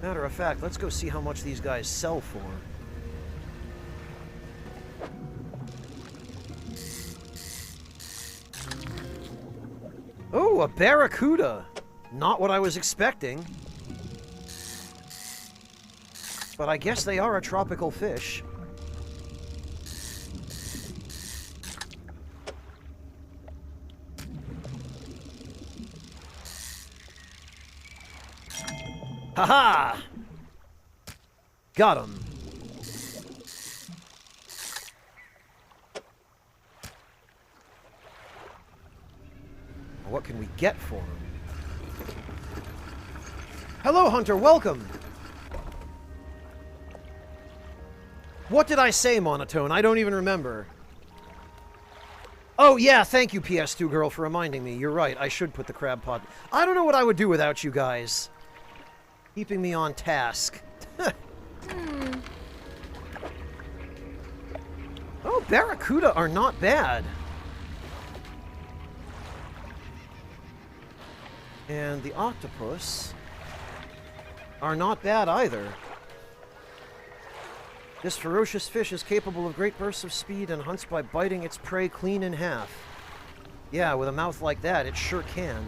Matter of fact, let's go see how much these guys sell for. Oh, a barracuda! Not what I was expecting. But I guess they are a tropical fish. Haha! Got him. What can we get for him? Hello, Hunter. Welcome. What did I say, Monotone? I don't even remember. Oh, yeah, thank you, PS2 girl, for reminding me. You're right, I should put the crab pot. I don't know what I would do without you guys. Keeping me on task. Oh, barracuda are not bad. And the octopus are not bad either. This ferocious fish is capable of great bursts of speed and hunts by biting its prey clean in half. Yeah, with a mouth like that, it sure can.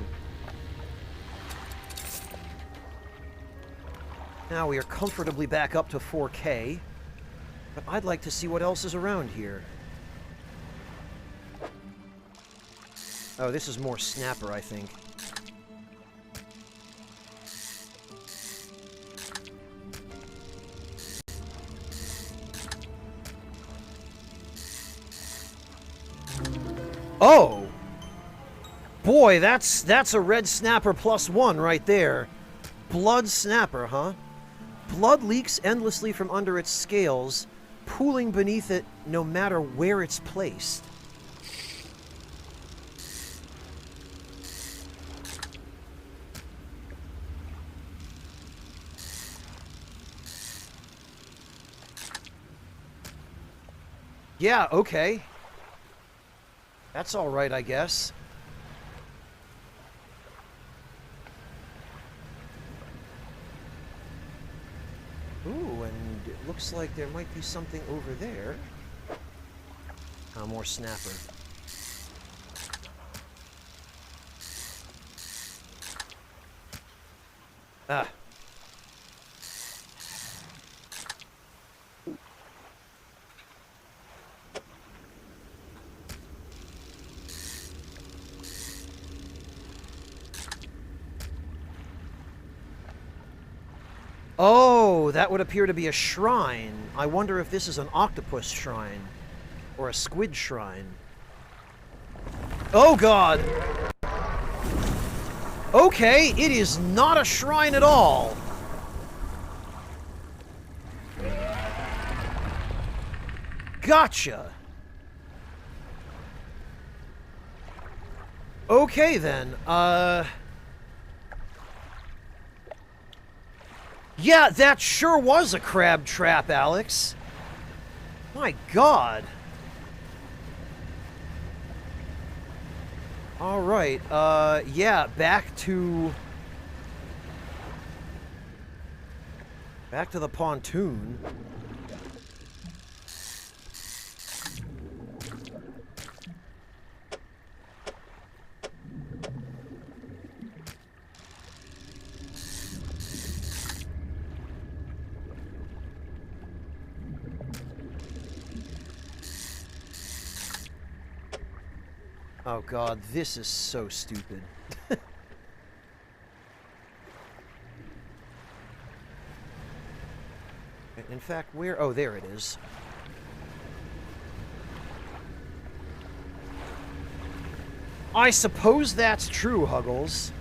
Now we are comfortably back up to 4K, but I'd like to see what else is around here. Oh, this is more snapper, I think. Oh! Boy, that's a red snapper +1 right there. Blood snapper, huh? Blood leaks endlessly from under its scales, pooling beneath it no matter where it's placed. Yeah, okay. That's all right, I guess. Ooh, and it looks like there might be something over there. Ah, more snapper. Ah. Oh, that would appear to be a shrine. I wonder if this is an octopus shrine. Or a squid shrine. Oh, God! Okay, it is not a shrine at all! Gotcha! Okay, then. Yeah, that sure was a crab trap, Alex. My God. All right, yeah, back to the pontoon. Oh God, this is so stupid. In fact, where? Oh, there it is. I suppose that's true, Huggles.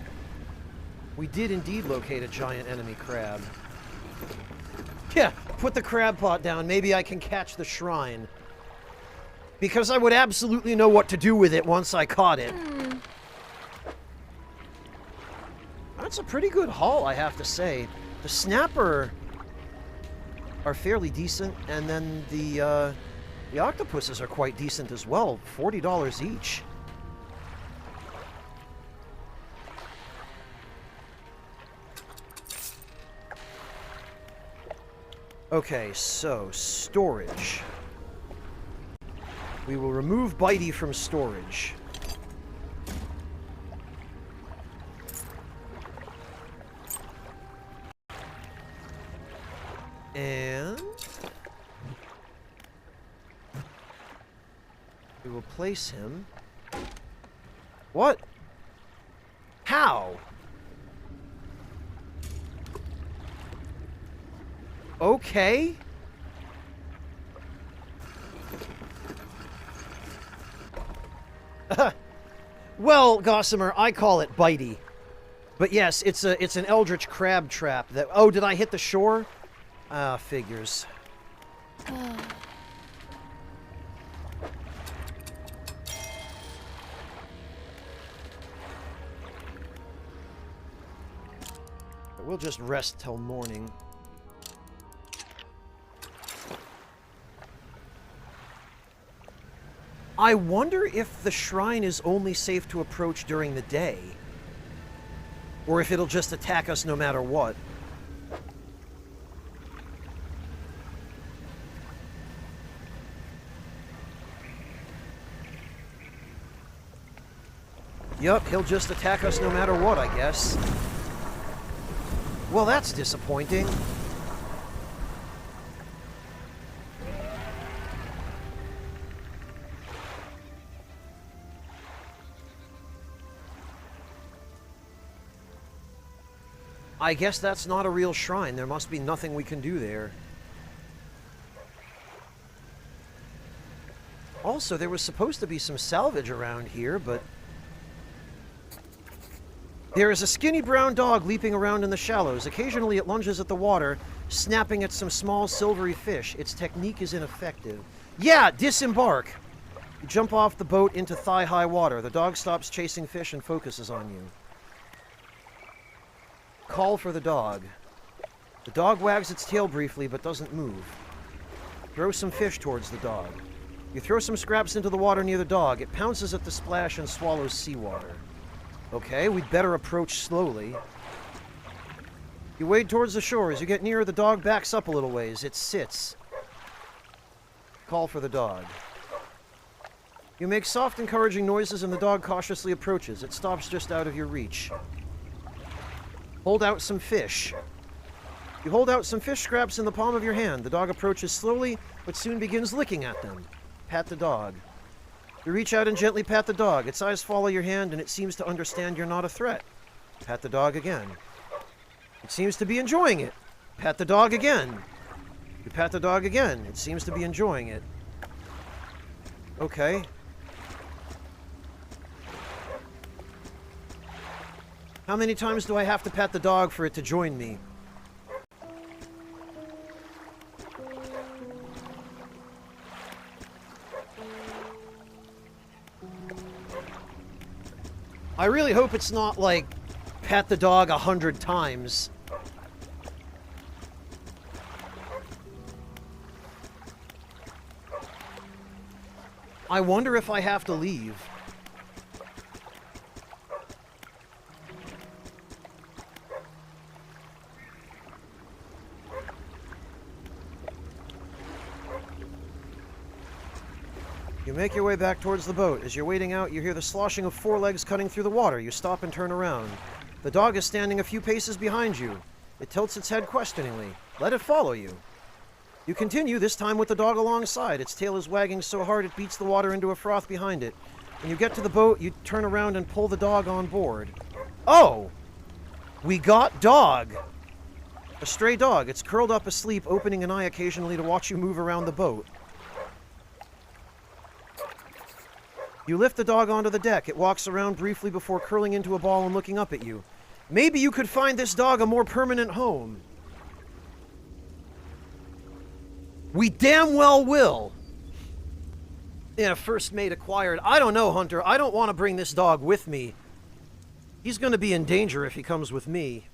We did indeed locate a giant enemy crab. Yeah, put the crab pot down. Maybe I can catch the shrine. Because I would absolutely know what to do with it once I caught it. That's a pretty good haul, I have to say. The snapper are fairly decent, and then the octopuses are quite decent as well. $40 each. Okay, so, storage. We will remove Bitey from storage. And we will place him. What? How? Okay. Well, Gossamer, I call it Bitey. But yes, it's an eldritch crab trap that... Oh, did I hit the shore? Ah, figures. But we'll just rest till morning. I wonder if the shrine is only safe to approach during the day. Or if it'll just attack us no matter what. Yup, he'll just attack us no matter what, I guess. Well, that's disappointing. I guess that's not a real shrine. There must be nothing we can do there. Also, there was supposed to be some salvage around here, but... There is a skinny brown dog leaping around in the shallows. Occasionally it lunges at the water, snapping at some small silvery fish. Its technique is ineffective. Yeah, disembark! You jump off the boat into thigh-high water. The dog stops chasing fish and focuses on you. Call for the dog. The dog wags its tail briefly, but doesn't move. Throw some fish towards the dog. You throw some scraps into the water near the dog. It pounces at the splash and swallows seawater. Okay, we'd better approach slowly. You wade towards the shore. As you get nearer, the dog backs up a little ways. It sits. Call for the dog. You make soft, encouraging noises, and the dog cautiously approaches. It stops just out of your reach. Hold out some fish. You hold out some fish scraps in the palm of your hand. The dog approaches slowly, but soon begins licking at them. Pat the dog. You reach out and gently pat the dog. Its eyes follow your hand, and it seems to understand you're not a threat. Pat the dog again. It seems to be enjoying it. Pat the dog again. You pat the dog again. It seems to be enjoying it. Okay. How many times do I have to pat the dog for it to join me? I really hope it's not like pat the dog 100 times. I wonder if I have to leave. You make your way back towards the boat. As you're wading out, you hear the sloshing of forelegs cutting through the water. You stop and turn around. The dog is standing a few paces behind you. It tilts its head questioningly. Let it follow you. You continue, this time with the dog alongside. Its tail is wagging so hard it beats the water into a froth behind it. When you get to the boat, you turn around and pull the dog on board. Oh! We got dog! A stray dog. It's curled up asleep, opening an eye occasionally to watch you move around the boat. You lift the dog onto the deck. It walks around briefly before curling into a ball and looking up at you. Maybe you could find this dog a more permanent home. We damn well will. Yeah, first mate acquired. I don't know, Hunter. I don't want to bring this dog with me. He's going to be in danger if he comes with me.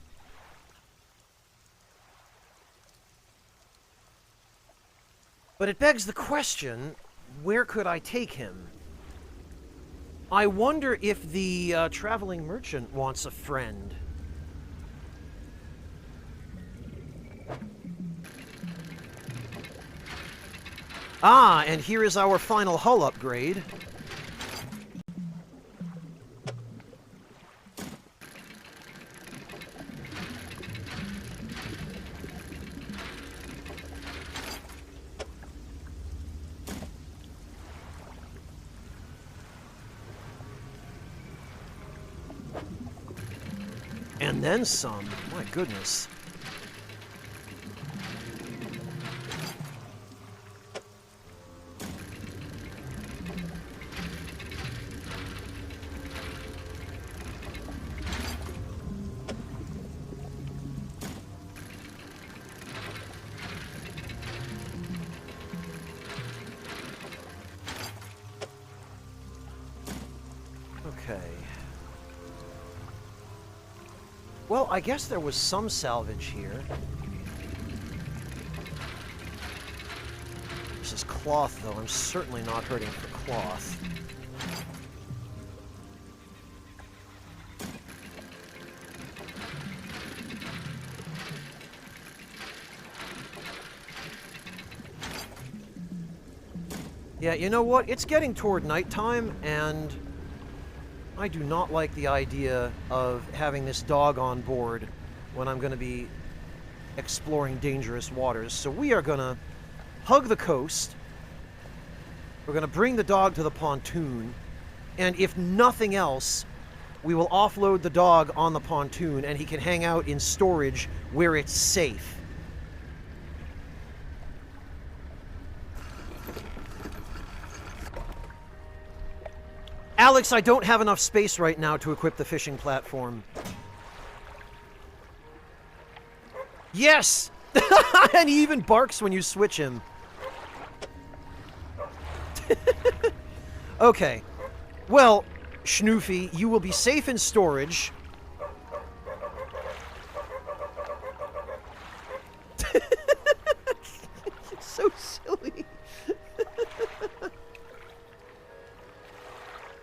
But it begs the question, where could I take him? I wonder if the traveling merchant wants a friend. Ah, and here is our final hull upgrade. And then some. My goodness. Okay. Well, I guess there was some salvage here. This is cloth, though. I'm certainly not hurting for cloth. Yeah, you know what? It's getting toward nighttime, and I do not like the idea of having this dog on board when I'm going to be exploring dangerous waters. So we are going to hug the coast. We're going to bring the dog to the pontoon. And if nothing else, we will offload the dog on the pontoon and he can hang out in storage where it's safe. Alex, I don't have enough space right now to equip the fishing platform. Yes! And he even barks when you switch him. Okay. Well, Schnoofy, you will be safe in storage. It's so silly.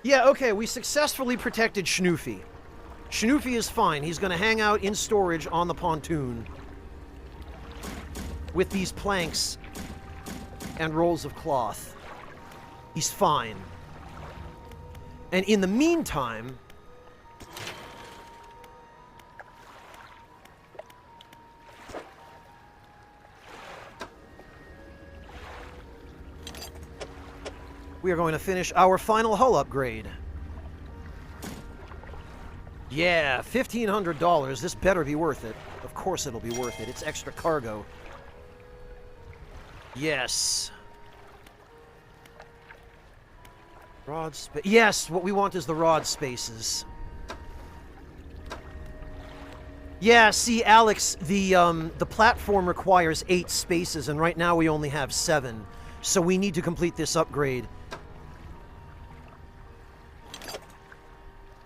Yeah, okay, we successfully protected Schnoofy. Schnoofy is fine. He's going to hang out in storage on the pontoon with these planks and rolls of cloth. He's fine. And in the meantime, we are going to finish our final hull upgrade. Yeah, $1,500. This better be worth it. Of course it'll be worth it. It's extra cargo. Yes. Rod space. Yes, what we want is the rod spaces. Yeah, see, Alex, the platform requires 8 spaces, and right now we only have 7. So we need to complete this upgrade.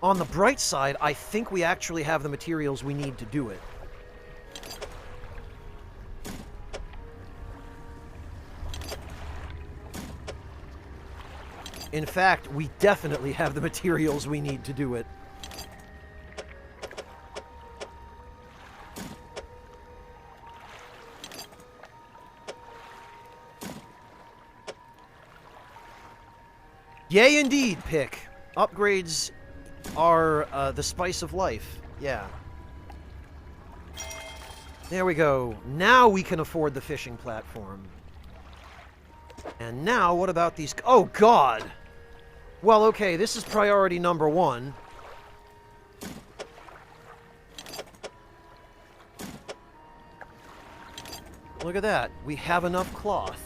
On the bright side, I think we actually have the materials we need to do it. In fact, we definitely have the materials we need to do it. Yay, indeed, Pick. Upgrades are the spice of life. Yeah. There we go. Now we can afford the fishing platform. And now, what about these... Oh, God! Well, okay, this is priority number 1. Look at that. We have enough cloth.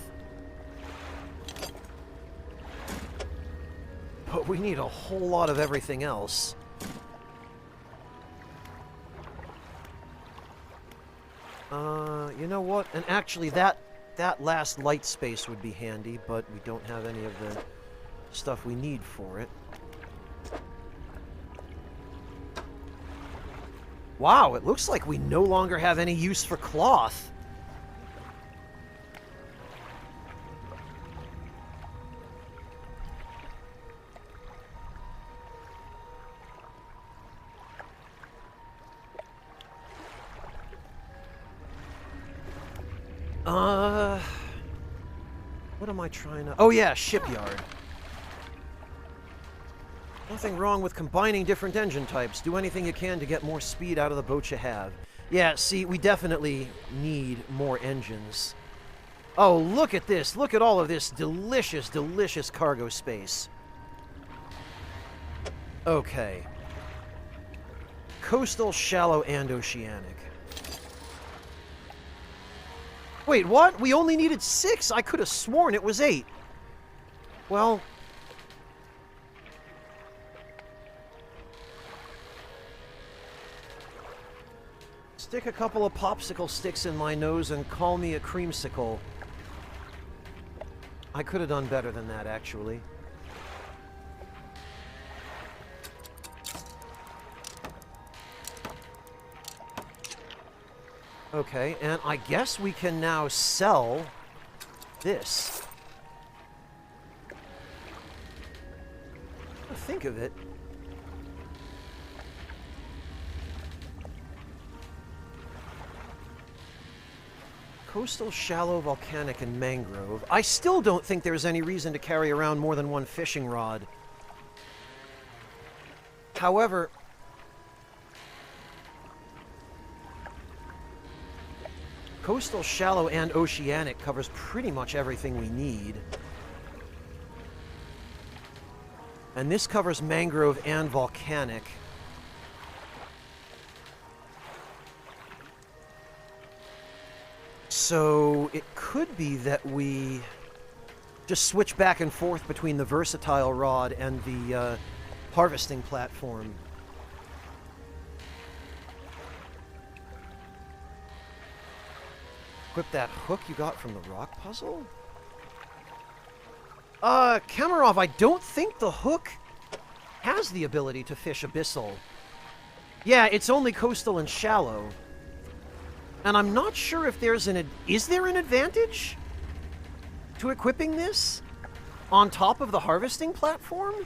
But we need a whole lot of everything else. You know what? And actually, that last light space would be handy, but we don't have any of the stuff we need for it. Wow, it looks like we no longer have any use for cloth. What am I trying to... Oh yeah, shipyard. Nothing wrong with combining different engine types. Do anything you can to get more speed out of the boat you have. Yeah, see, we definitely need more engines. Oh, look at this. Look at all of this delicious, delicious cargo space. Okay. Coastal, shallow, and oceanic. Wait, what? We only needed 6? I could have sworn it was 8. Well... Stick a couple of popsicle sticks in my nose and call me a creamsicle. I could have done better than that, actually. Okay, and I guess we can now sell this. Think of it. Coastal, shallow, volcanic, and mangrove. I still don't think there's any reason to carry around more than one fishing rod. However... Coastal, shallow, and oceanic covers pretty much everything we need. And this covers mangrove and volcanic. So it could be that we just switch back and forth between the versatile rod and the harvesting platform. Equip that hook you got from the rock puzzle? Kamarov, I don't think the hook has the ability to fish abyssal. Yeah, it's only coastal and shallow. And I'm not sure if there's an... Is there an advantage to equipping this on top of the harvesting platform?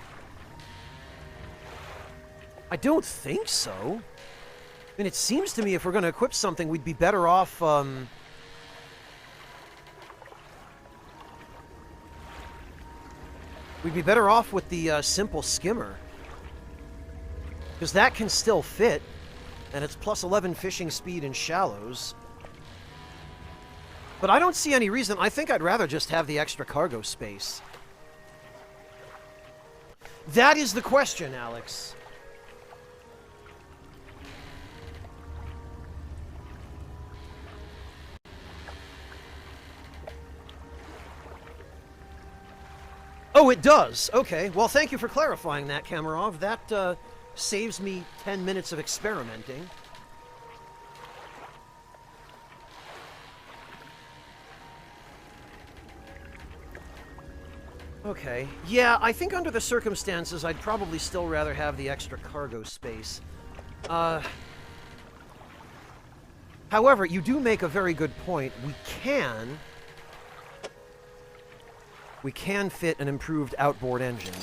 I don't think so. I mean, it seems to me if we're going to equip something, we'd be better off... We'd be better off with the simple skimmer. Because that can still fit. And it's plus 11 fishing speed in shallows. But I don't see any reason. I think I'd rather just have the extra cargo space. That is the question, Alex. Oh, it does. Okay. Well, thank you for clarifying that, Kamarov. That saves me 10 minutes of experimenting. Okay. Yeah, I think under the circumstances, I'd probably still rather have the extra cargo space. However, you do make a very good point. We can fit an improved outboard engine.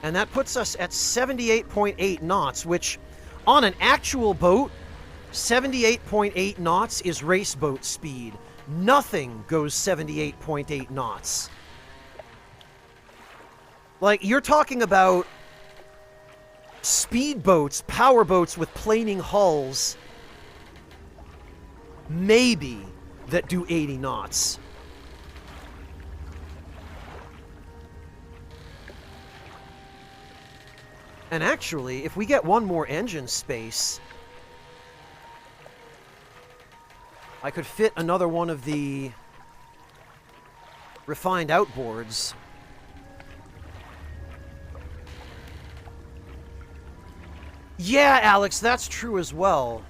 And that puts us at 78.8 knots, which, on an actual boat, 78.8 knots is race boat speed. Nothing goes 78.8 knots. Like, you're talking about speedboats, power boats with planing hulls, maybe, that do 80 knots. And actually, if we get one more engine space, I could fit another one of the refined outboards. Yeah, Alex, that's true as well.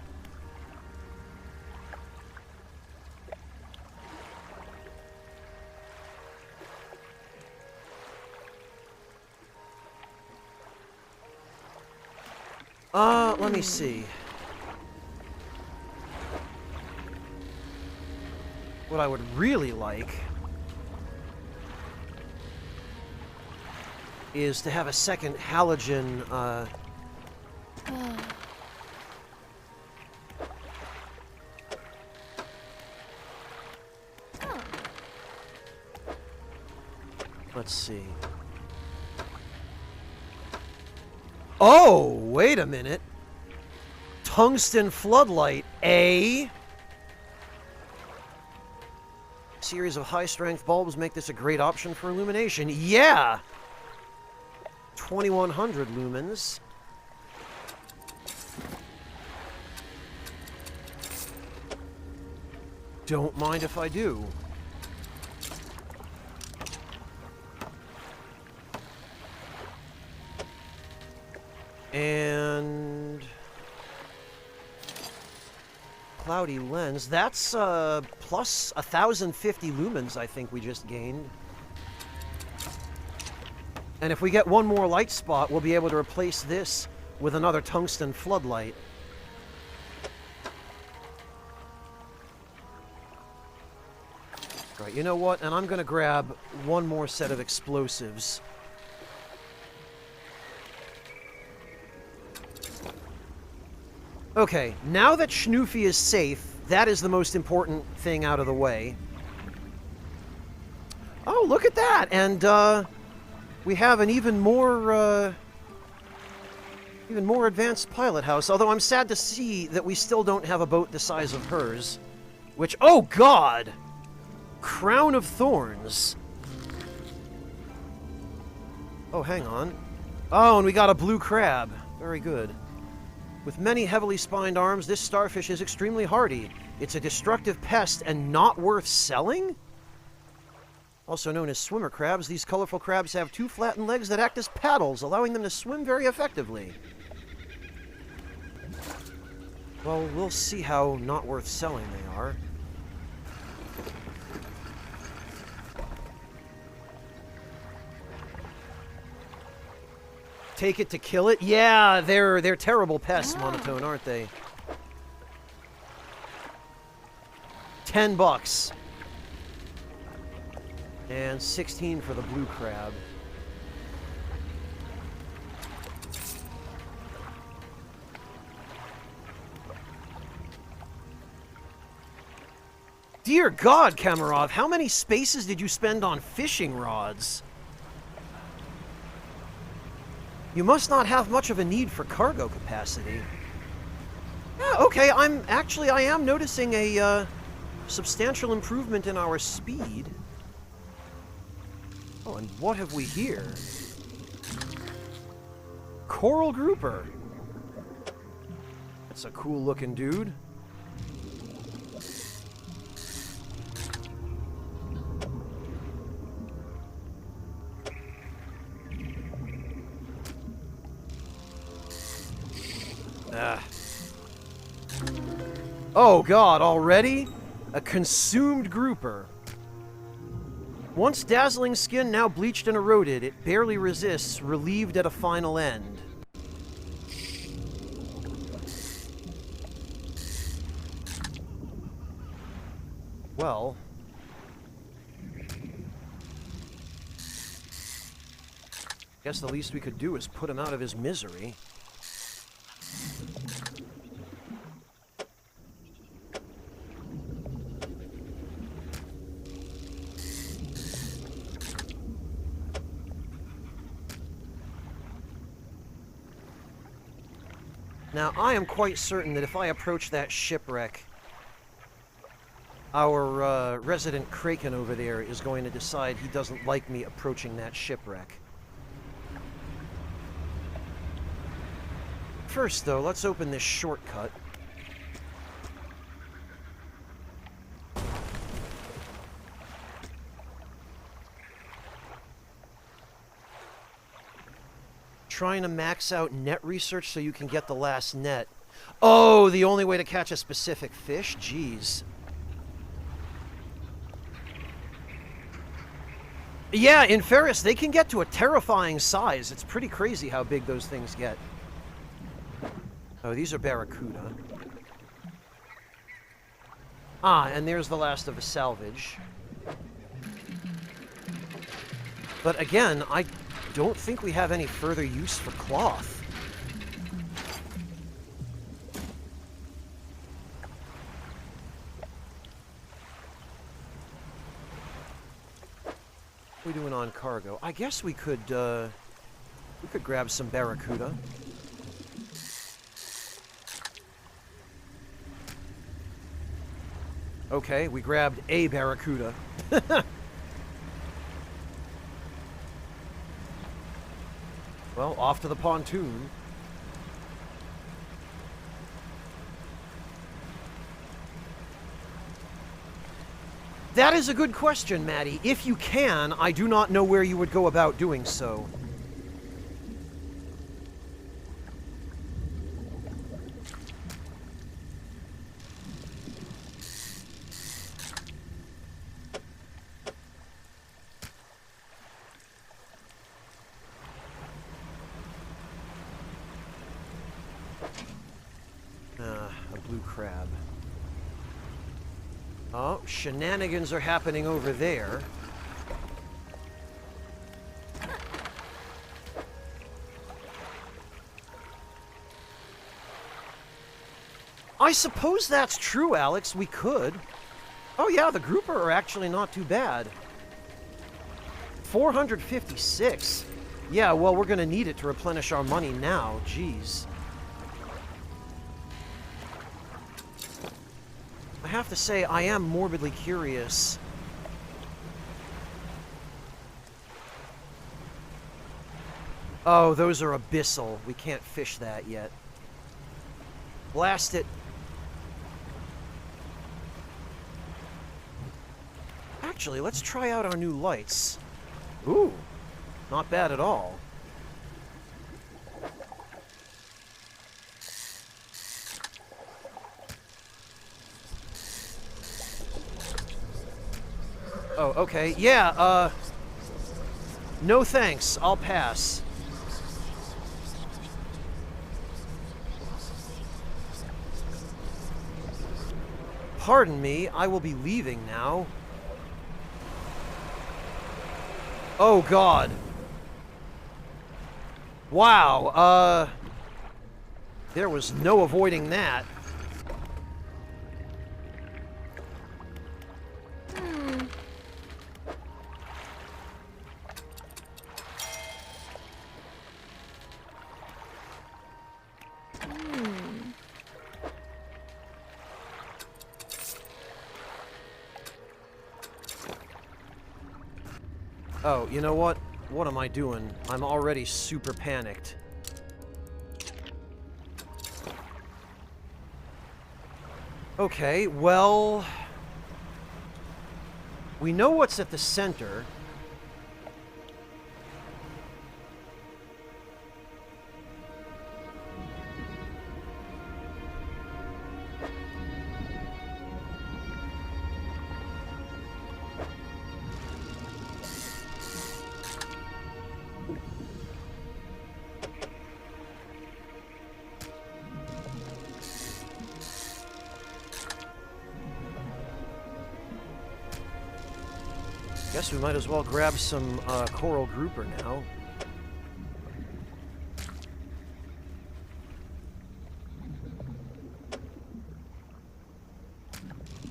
Let me see. What I would really like is to have a second halogen, Let's see. Oh, wait a minute. Tungsten floodlight, A. Series of high-strength bulbs make this a great option for illumination. Yeah! 2100 lumens. Don't mind if I do. And cloudy lens. That's plus 1050 lumens, I think we just gained. And if we get one more light spot, we'll be able to replace this with another tungsten floodlight. Right, you know what? And I'm going to grab one more set of explosives. Okay, now that Schnoofy is safe, that is the most important thing out of the way. Oh, look at that! And, we have an even more advanced pilot house. Although I'm sad to see that we still don't have a boat the size of hers. Which, oh God! Crown of Thorns. Oh, hang on. Oh, and we got a blue crab. Very good. With many heavily spined arms, this starfish is extremely hardy. It's a destructive pest and not worth selling? Also known as swimmer crabs, these colorful crabs have two flattened legs that act as paddles, allowing them to swim very effectively. Well, we'll see how not worth selling they are. Take it to kill it? Yeah, they're terrible pests, Monotone, aren't they? $10. And 16 for the blue crab. Dear God, Kamarov, how many spaces did you spend on fishing rods? You must not have much of a need for cargo capacity. Yeah, okay, I am noticing a substantial improvement in our speed. Oh, and what have we here? Coral grouper. That's a cool looking dude. Oh God, already? A consumed grouper. Once dazzling skin, now bleached and eroded, it barely resists, relieved at a final end. Well... guess the least we could do is put him out of his misery. Now, I am quite certain that if I approach that shipwreck, our resident Kraken over there is going to decide he doesn't like me approaching that shipwreck. First, though, let's open this shortcut. Trying to max out net research so you can get the last net. Oh, the only way to catch a specific fish? Jeez. Yeah, in Ferris, they can get to a terrifying size. It's pretty crazy how big those things get. Oh, these are barracuda. Ah, and there's the last of the salvage. But again, I don't think we have any further use for cloth. What are we doing on cargo? I guess we could grab some barracuda. Okay, we grabbed a barracuda. Well, off to the pontoon. That is a good question, Maddie. If you can, I do not know where you would go about doing so. A blue crab. Oh, shenanigans are happening over there. I suppose that's true, Alex. We could. Oh yeah, the grouper are actually not too bad. 456. Yeah, well, we're gonna need it to replenish our money now. Jeez. I have to say, I am morbidly curious. Oh, those are abyssal. We can't fish that yet. Blast it. Actually, let's try out our new lights. Ooh, not bad at all. Oh, okay. Yeah, no thanks. I'll pass. Pardon me, I will be leaving now. Oh, God. Wow, there was no avoiding that. Oh, you know what? What am I doing? I'm already super panicked. Okay, well... we know what's at the center. Guess we might as well grab some coral grouper now.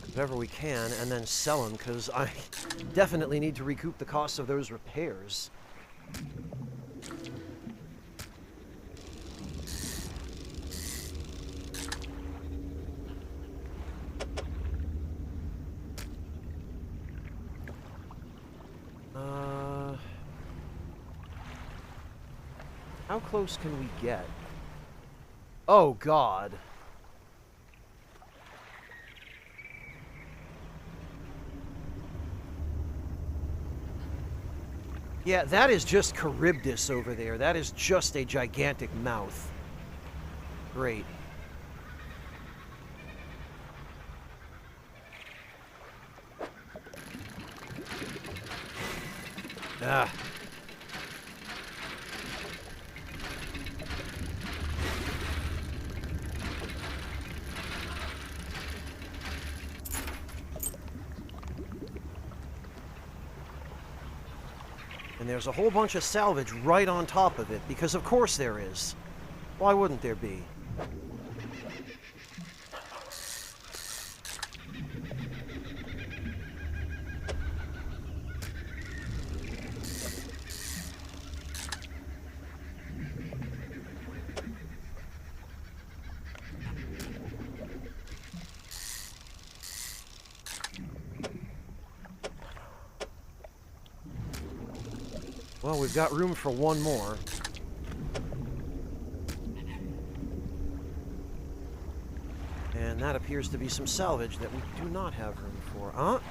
Whatever we can, and then sell them, because I definitely need to recoup the cost of those repairs. How close can we get? Oh, God. Yeah, that is just Charybdis over there. That is just a gigantic mouth. Great. Ah. And there's a whole bunch of salvage right on top of it, because of course there is. Why wouldn't there be? Well, we've got room for one more. And that appears to be some salvage that we do not have room for.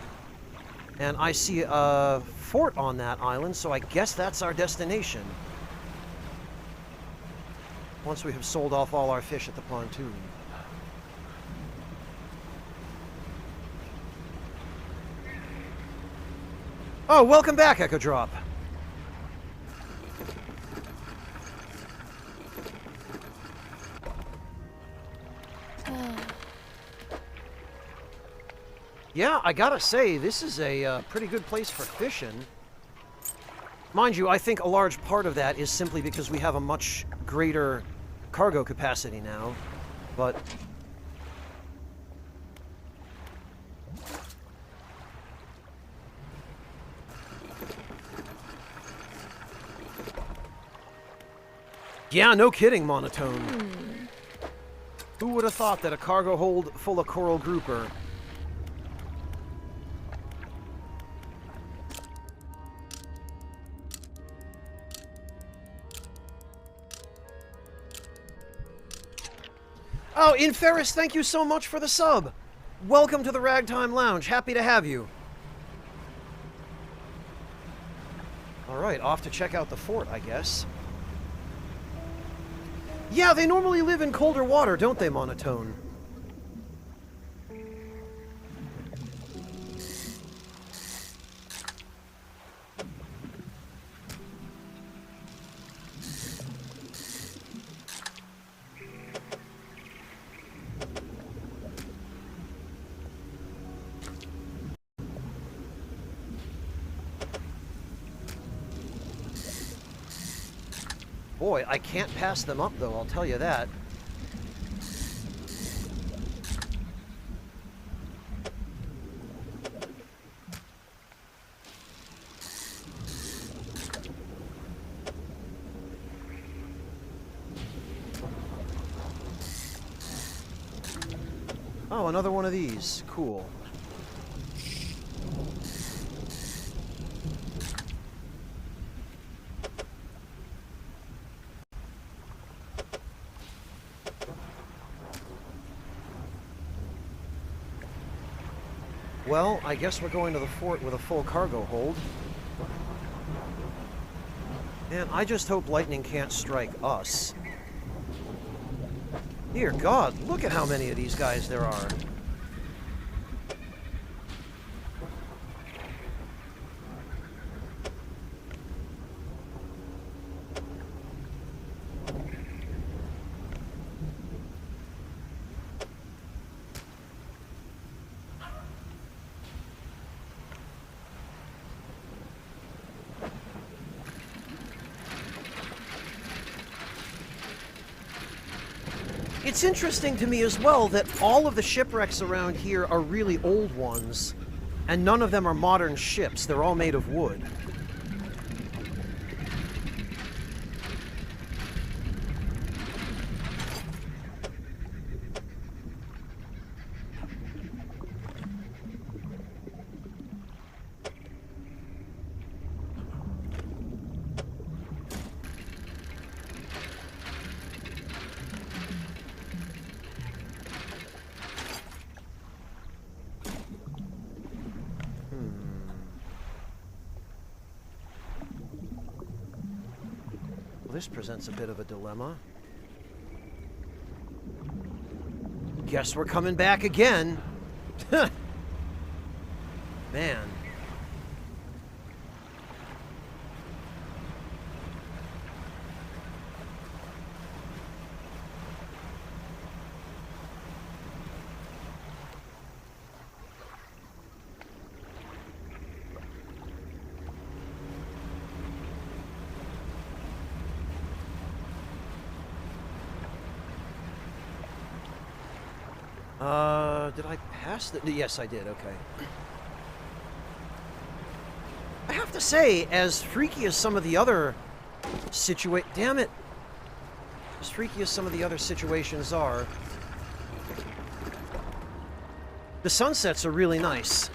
And I see a fort on that island, so I guess that's our destination. Once we have sold off all our fish at the pontoon. Oh, welcome back, Echo Drop. Yeah, I gotta say, this is a pretty good place for fishing. Mind you, I think a large part of that is simply because we have a much greater cargo capacity now, but... Yeah, no kidding, Monotone. Who would have thought that a cargo hold full of coral grouper... Oh, Inferris, thank you so much for the sub. Welcome to the Ragtime Lounge. Happy to have you. All right, off to check out the fort, I guess. Yeah, they normally live in colder water, don't they, Monotone? Boy, I can't pass them up, though, I'll tell you that. Oh, another one of these. Cool. Well, I guess we're going to the fort with a full cargo hold. Man, I just hope lightning can't strike us. Dear God, look at how many of these guys there are. It's interesting to me as well that all of the shipwrecks around here are really old ones, and none of them are modern ships. They're all made of wood. This presents a bit of a dilemma. Guess we're coming back again. Man. Did I pass the... Yes, I did, okay. I have to say, as freaky as some of the other Damn it! As freaky as some of the other situations are, the sunsets are really nice.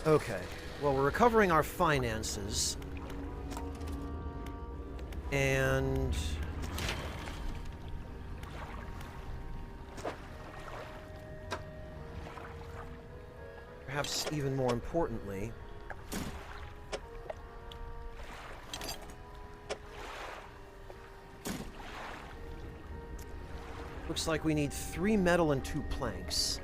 Okay. Well, we're recovering our finances. And... perhaps even more importantly... looks like we need 3 metal and 2 planks.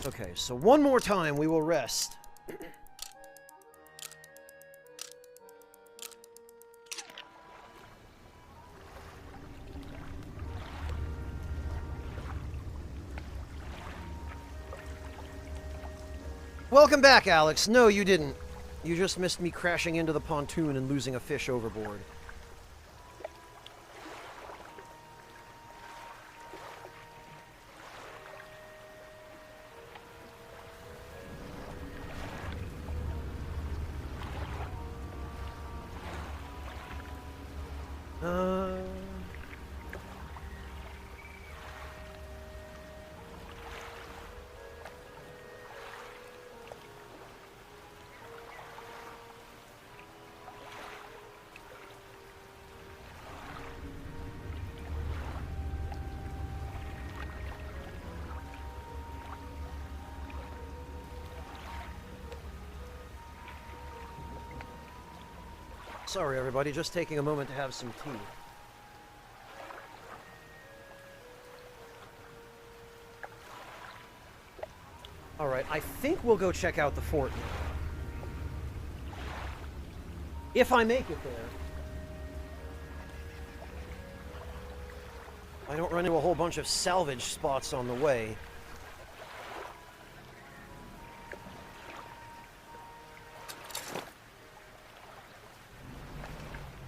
Okay, so one more time we will rest. Welcome back, Alex. No, you didn't. You just missed me crashing into the pontoon and losing a fish overboard. Sorry, everybody, just taking a moment to have some tea. Alright, I think we'll go check out the fort now. If I make it there. I don't run into a whole bunch of salvage spots on the way.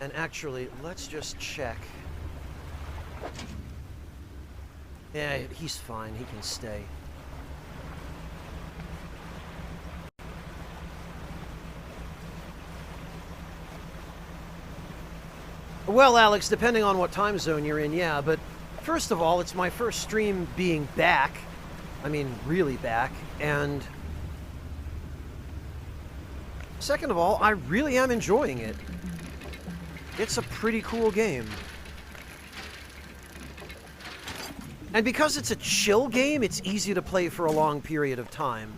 And actually, let's just check. Yeah, he's fine. He can stay. Well, Alex, depending on what time zone you're in, yeah, but first of all, it's my first stream being back. I mean, really back. And second of all, I really am enjoying it. It's a pretty cool game. And because it's a chill game, it's easy to play for a long period of time.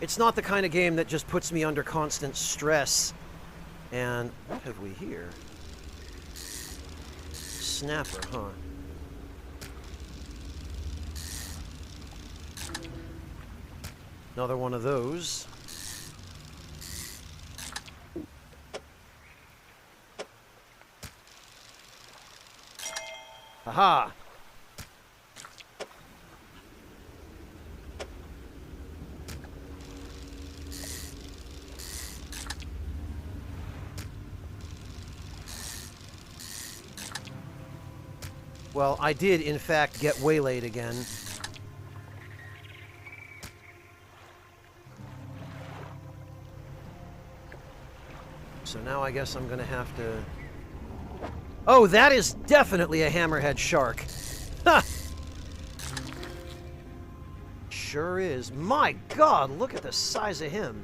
It's not the kind of game that just puts me under constant stress. And what have we here? Snapper, huh? Another one of those. Aha! Well, I did, in fact, get waylaid again. So now I guess I'm gonna have to... Oh, that is definitely a hammerhead shark. Ha! Sure is. My God, look at the size of him.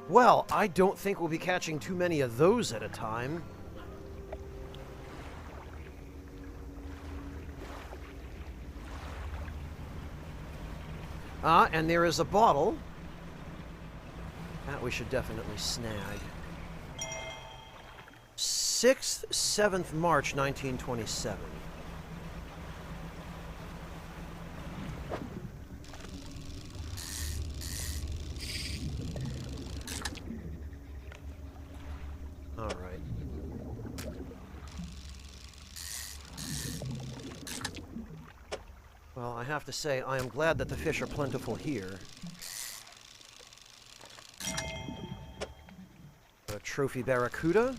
Well, I don't think we'll be catching too many of those at a time. Ah, and there is a bottle. That we should definitely snag. 6th, 7th March, 1927. All right. Well, I have to say, I am glad that the fish are plentiful here. A trophy barracuda.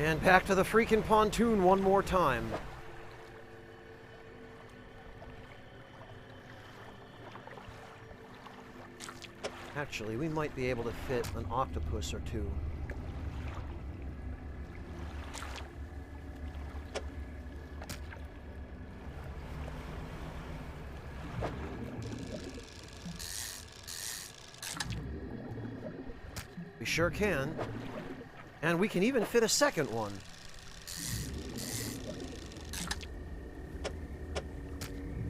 And back to the freaking pontoon one more time. Actually, we might be able to fit an octopus or two. We sure can. And we can even fit a second one.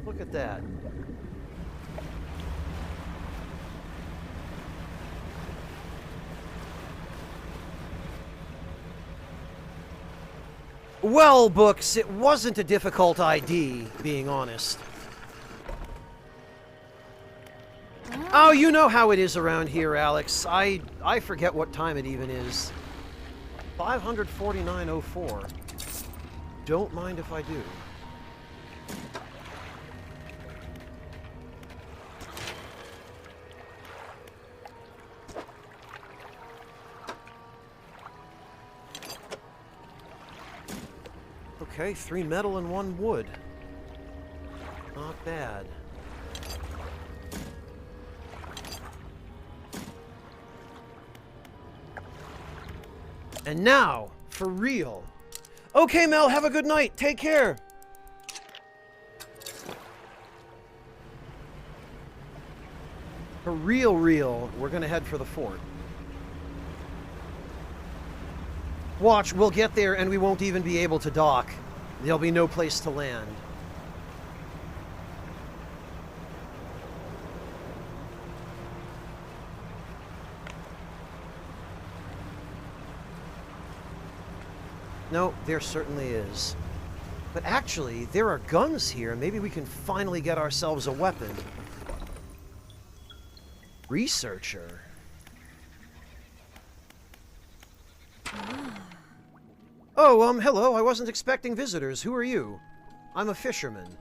Look at that. Well, books, it wasn't a difficult ID, being honest. Oh, you know how it is around here, Alex. I forget what time it even is. 549:04. Don't mind if I do. Okay, 3 metal and 1 wood. Not bad. And now, for real. Okay, Mel, have a good night. Take care. For real, we're gonna head for the fort. Watch, we'll get there and we won't even be able to dock. There'll be no place to land. No, there certainly is. But actually, there are guns here. Maybe we can finally get ourselves a weapon. Researcher. Oh, hello. I wasn't expecting visitors. Who are you? I'm a fisherman.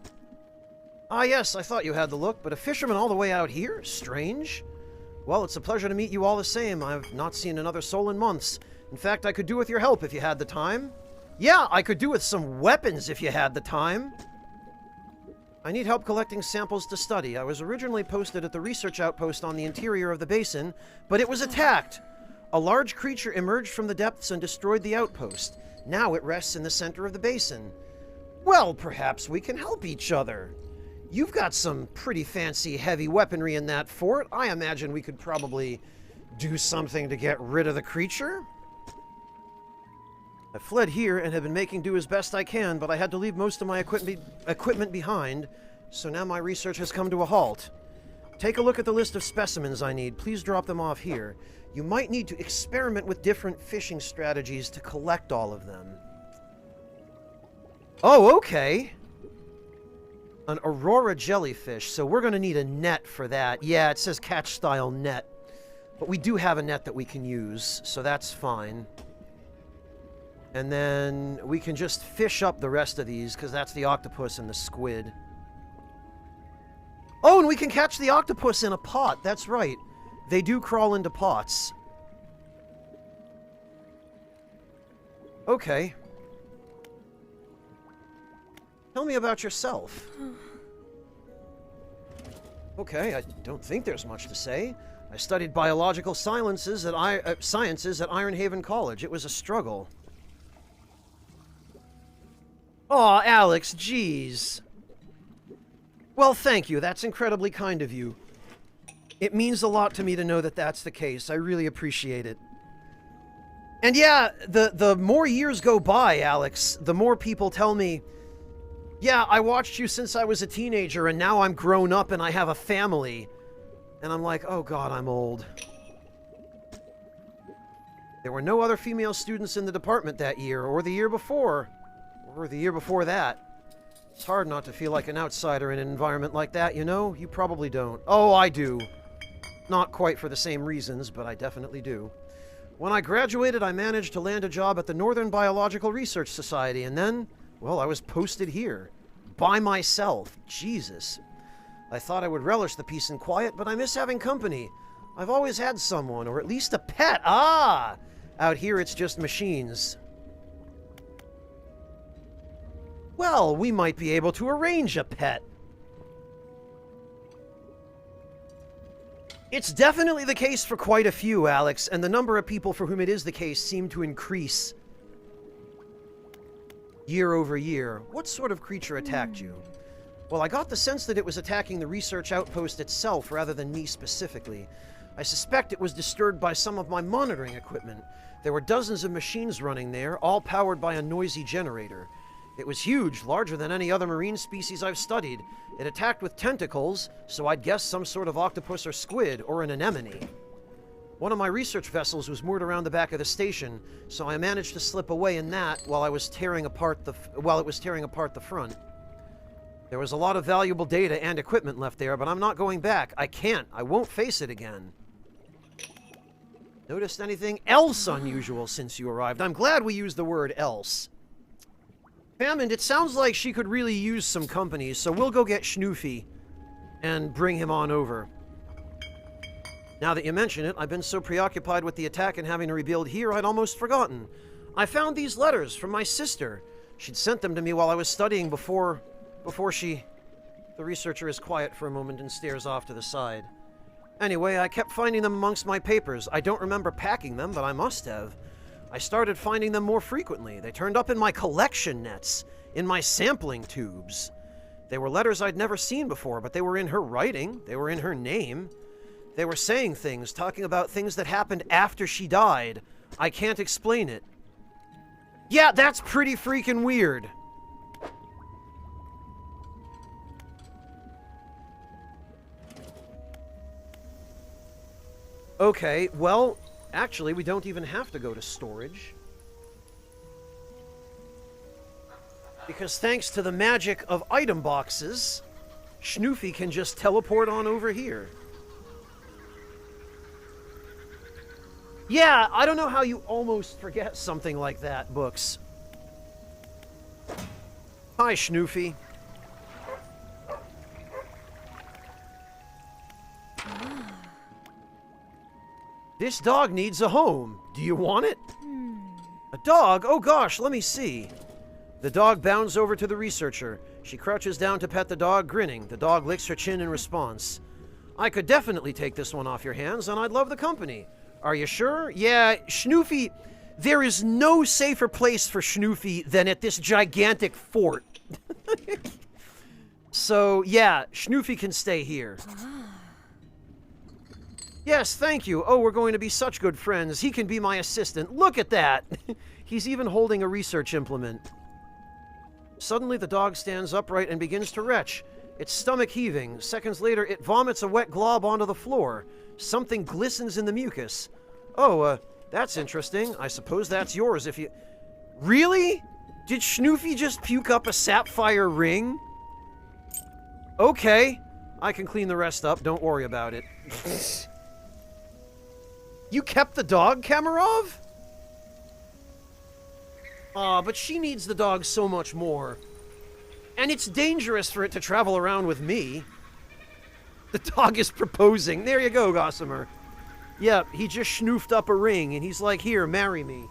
Ah, yes, I thought you had the look, but a fisherman all the way out here? Strange. Well, it's a pleasure to meet you all the same. I've not seen another soul in months. In fact, I could do with your help if you had the time. Yeah, I could do with some weapons if you had the time. I need help collecting samples to study. I was originally posted at the research outpost on the interior of the basin, but it was attacked. A large creature emerged from the depths and destroyed the outpost. Now it rests in the center of the basin. Well, perhaps we can help each other. You've got some pretty fancy heavy weaponry in that fort. I imagine we could probably do something to get rid of the creature. I fled here and have been making do as best I can, but I had to leave most of my equipment behind, so now my research has come to a halt. Take a look at the list of specimens I need. Please drop them off here. You might need to experiment with different fishing strategies to collect all of them. Oh, okay. An aurora jellyfish, so we're going to need a net for that. Yeah, it says catch-style net. But we do have a net that we can use, so that's fine. And then we can just fish up the rest of these, because that's the octopus and the squid. Oh, and we can catch the octopus in a pot. That's right. They do crawl into pots. Okay. Tell me about yourself. Okay, I don't think there's much to say. I studied biological sciences at Ironhaven College. It was a struggle. Aw, Alex, jeez. Well, thank you. That's incredibly kind of you. It means a lot to me to know that that's the case. I really appreciate it. And yeah, the more years go by, Alex, the more people tell me, yeah, I watched you since I was a teenager, and now I'm grown up and I have a family. And I'm like, oh God, I'm old. There were no other female students in the department that year, or the year before. Or the year before that. It's hard not to feel like an outsider in an environment like that, you know? You probably don't. Oh, I do. Not quite for the same reasons, but I definitely do. When I graduated, I managed to land a job at the Northern Biological Research Society, and then, well, I was posted here. By myself. Jesus. I thought I would relish the peace and quiet, but I miss having company. I've always had someone, or at least a pet. Ah! Out here, it's just machines. Well, we might be able to arrange a pet. It's definitely the case for quite a few, Alex, and the number of people for whom it is the case seem to increase year over year. What sort of creature attacked you? Well, I got the sense that it was attacking the research outpost itself rather than me specifically. I suspect it was disturbed by some of my monitoring equipment. There were dozens of machines running there, all powered by a noisy generator. It was huge, larger than any other marine species I've studied. It attacked with tentacles, so I'd guess some sort of octopus or squid, or an anemone. One of my research vessels was moored around the back of the station, so I managed to slip away in that while it was tearing apart the front. There was a lot of valuable data and equipment left there, but I'm not going back. I can't. I won't face it again. Noticed anything else unusual since you arrived? I'm glad we used the word else. Hammond, it sounds like she could really use some company, so we'll go get Schnoofy and bring him on over. Now that you mention it, I've been so preoccupied with the attack and having to rebuild here, I'd almost forgotten. I found these letters from my sister. She'd sent them to me while I was studying before she... The researcher is quiet for a moment and stares off to the side. Anyway, I kept finding them amongst my papers. I don't remember packing them, but I must have. I started finding them more frequently. They turned up in my collection nets, in my sampling tubes. They were letters I'd never seen before, but they were in her writing. They were in her name. They were saying things, talking about things that happened after she died. I can't explain it. Yeah, that's pretty freaking weird. Okay, well, actually, we don't even have to go to storage. Because thanks to the magic of item boxes, Schnoofy can just teleport on over here. Yeah, I don't know how you almost forget something like that, Books. Hi, Schnoofy. This dog needs a home. Do you want it? A dog? Oh gosh, let me see. The dog bounds over to the researcher. She crouches down to pet the dog, grinning. The dog licks her chin in response. I could definitely take this one off your hands, and I'd love the company. Are you sure? Yeah, Schnoofy... There is no safer place for Schnoofy than at this gigantic fort. So, yeah, Schnoofy can stay here. Yes, thank you. Oh, we're going to be such good friends. He can be my assistant. Look at that. He's even holding a research implement. Suddenly, the dog stands upright and begins to retch. Its stomach heaving. Seconds later, it vomits a wet glob onto the floor. Something glistens in the mucus. Oh, that's interesting. I suppose that's yours if you... Really? Did Schnoofy just puke up a sapphire ring? Okay. I can clean the rest up. Don't worry about it. You kept the dog, Kamarov? Aw, but she needs the dog so much more. And it's dangerous for it to travel around with me. The dog is proposing. There you go, Gossamer. Yeah, he just schnoofed up a ring, and he's like, here, marry me.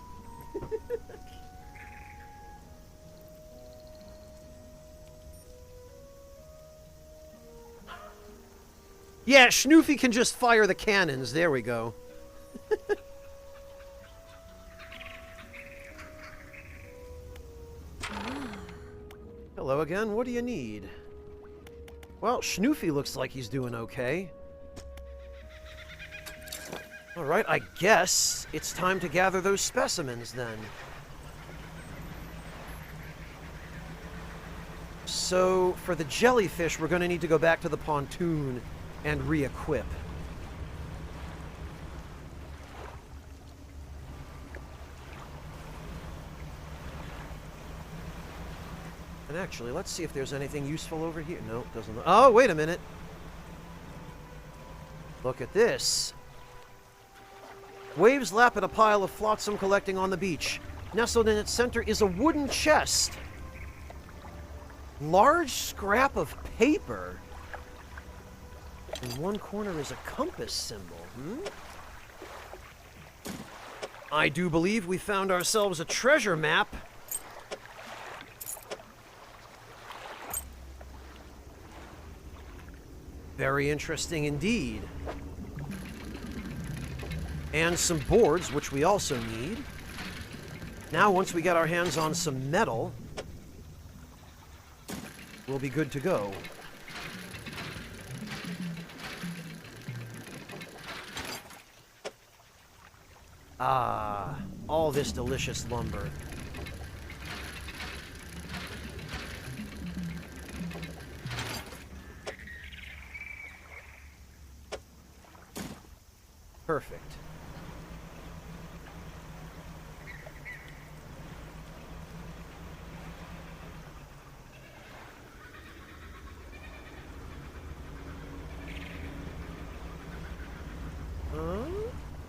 Yeah, Schnoofy can just fire the cannons. There we go. Hello again. What do you need? Well, Schnoofy looks like he's doing okay. Alright, I guess it's time to gather those specimens then. So, for the jellyfish, we're going to need to go back to the pontoon and re-equip. And actually, let's see if there's anything useful over here. No, it doesn't look... Oh, wait a minute. Look at this. Waves lap at a pile of flotsam collecting on the beach. Nestled in its center is a wooden chest. Large scrap of paper. In one corner is a compass symbol. I do believe we found ourselves a treasure map. Very interesting indeed. And some boards, which we also need. Now, once we get our hands on some metal, we'll be good to go. Ah, all this delicious lumber. Perfect.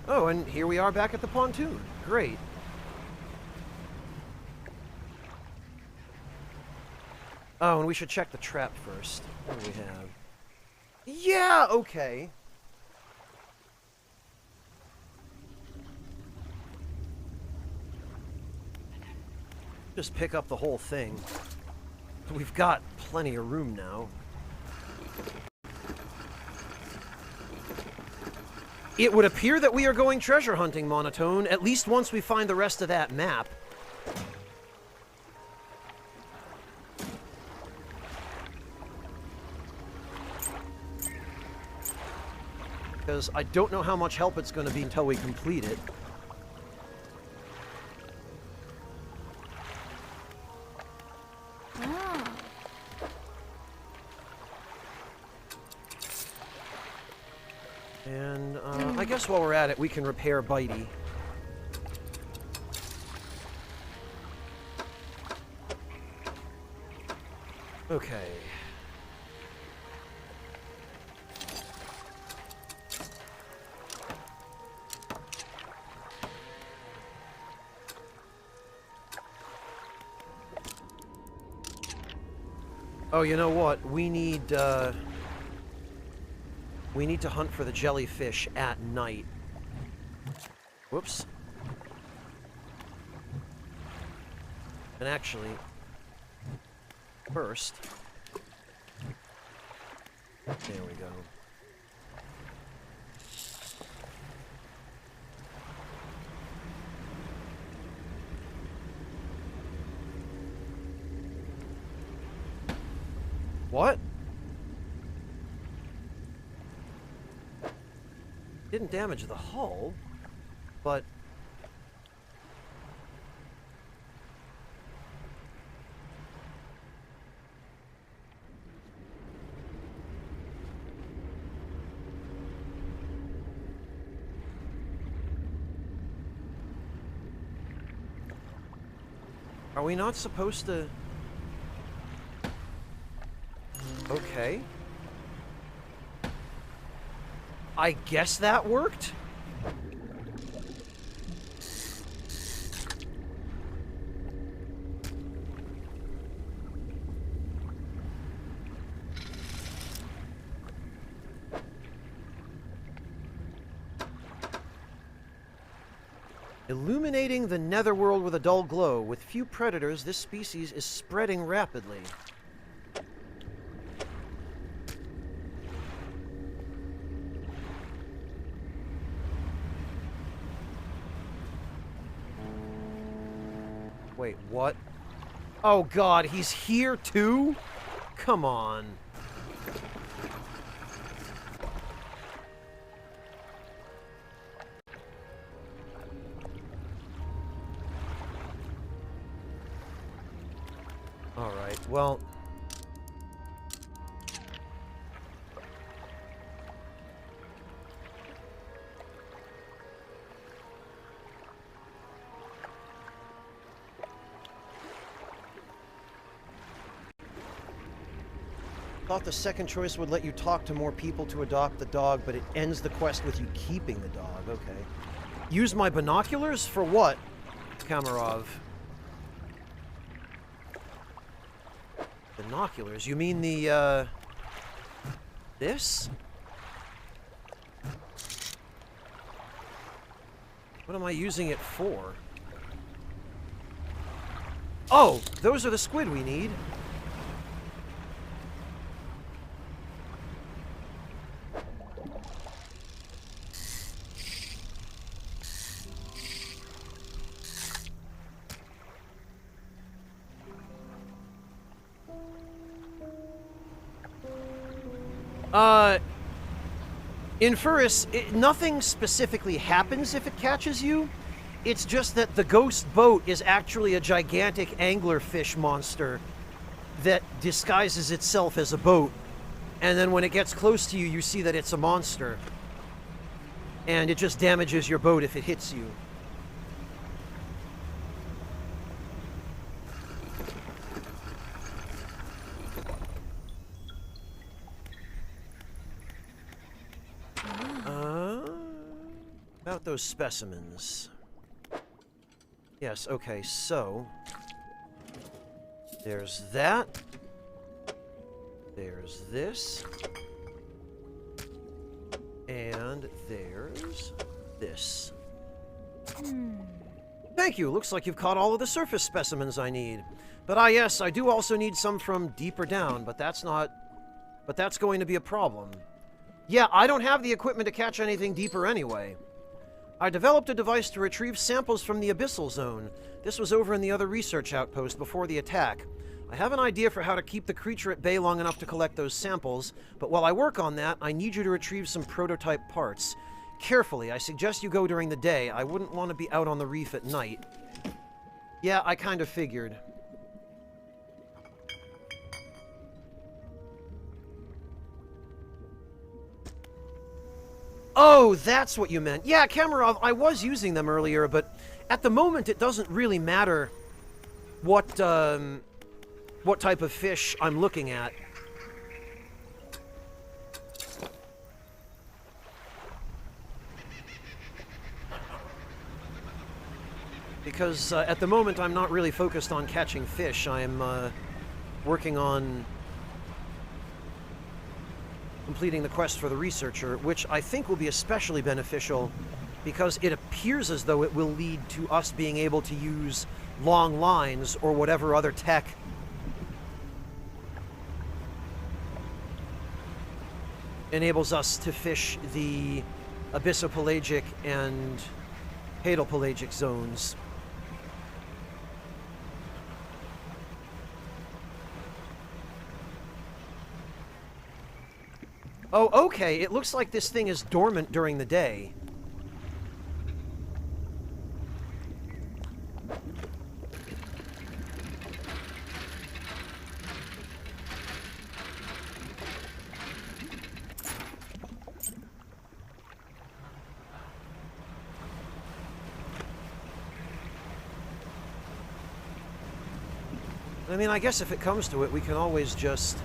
Oh, and here we are back at the pontoon. Great. Oh, and we should check the trap first. What do we have? Yeah, okay. Just pick up the whole thing. We've got plenty of room now. It would appear that we are going treasure hunting, Monotone, at least once we find the rest of that map. Because I don't know how much help it's going to be until we complete it. And I guess while we're at it, we can repair Bitey. Okay. Oh, you know what? We need to hunt for the jellyfish at night. Whoops. And actually, first... There we go. What? Didn't damage the hull, but... Are we not supposed to... Okay. I guess that worked? Illuminating the netherworld with a dull glow. With few predators, this species is spreading rapidly. Wait, what? Oh god, he's here too? Come on. Alright, well... Thought the second choice would let you talk to more people to adopt the dog, but it ends the quest with you keeping the dog. Okay. Use my binoculars? For what, Kamarov? Binoculars? You mean the, this? What am I using it for? Oh! Those are the squid we need. In Furris, nothing specifically happens if it catches you. It's just that the ghost boat is actually a gigantic anglerfish monster that disguises itself as a boat. And then when it gets close to you, you see that it's a monster. And it just damages your boat if it hits you. About those specimens. Yes, okay, so... There's that. There's this. And there's this. Thank you. Looks like you've caught all of the surface specimens I need. But yes, I do also need some from deeper down, but that's going to be a problem. Yeah, I don't have the equipment to catch anything deeper anyway. I developed a device to retrieve samples from the abyssal zone. This was over in the other research outpost before the attack. I have an idea for how to keep the creature at bay long enough to collect those samples, but while I work on that, I need you to retrieve some prototype parts. Carefully, I suggest you go during the day. I wouldn't want to be out on the reef at night. Yeah, I kind of figured. Oh, that's what you meant. Yeah, Kamarov, I was using them earlier, but at the moment it doesn't really matter what type of fish I'm looking at. Because at the moment I'm not really focused on catching fish. I'm working on completing the quest for the researcher, which I think will be especially beneficial because it appears as though it will lead to us being able to use long lines or whatever other tech enables us to fish the abyssopelagic and hadopelagic zones. Oh, okay. It looks like this thing is dormant during the day. I mean, I guess if it comes to it, we can always just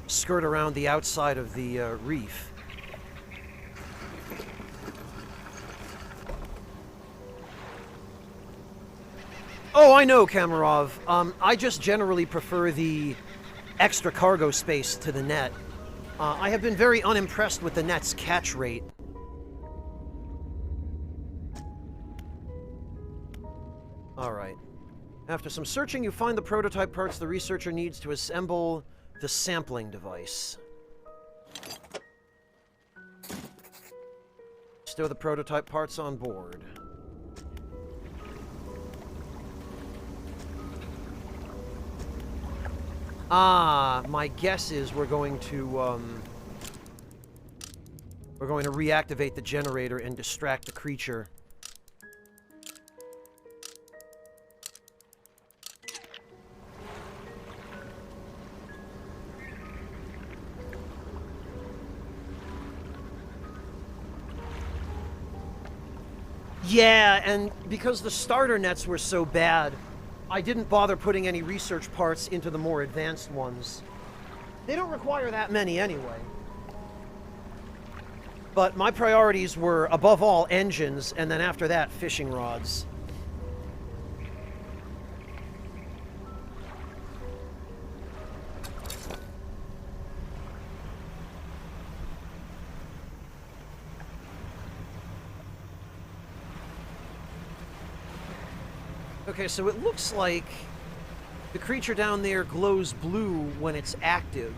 skirt around the outside of the reef. Oh, I know, Kamarov. I just generally prefer the extra cargo space to the net. I have been very unimpressed with the net's catch rate. Alright. After some searching, you find the prototype parts the researcher needs to assemble the sampling device. Stow the prototype parts on board. My guess is we're going to reactivate the generator and distract the creature. Yeah, and because the starter nets were so bad, I didn't bother putting any research parts into the more advanced ones. They don't require that many anyway. But my priorities were, above all, engines, and then after that, fishing rods. Okay, so it looks like the creature down there glows blue when it's active.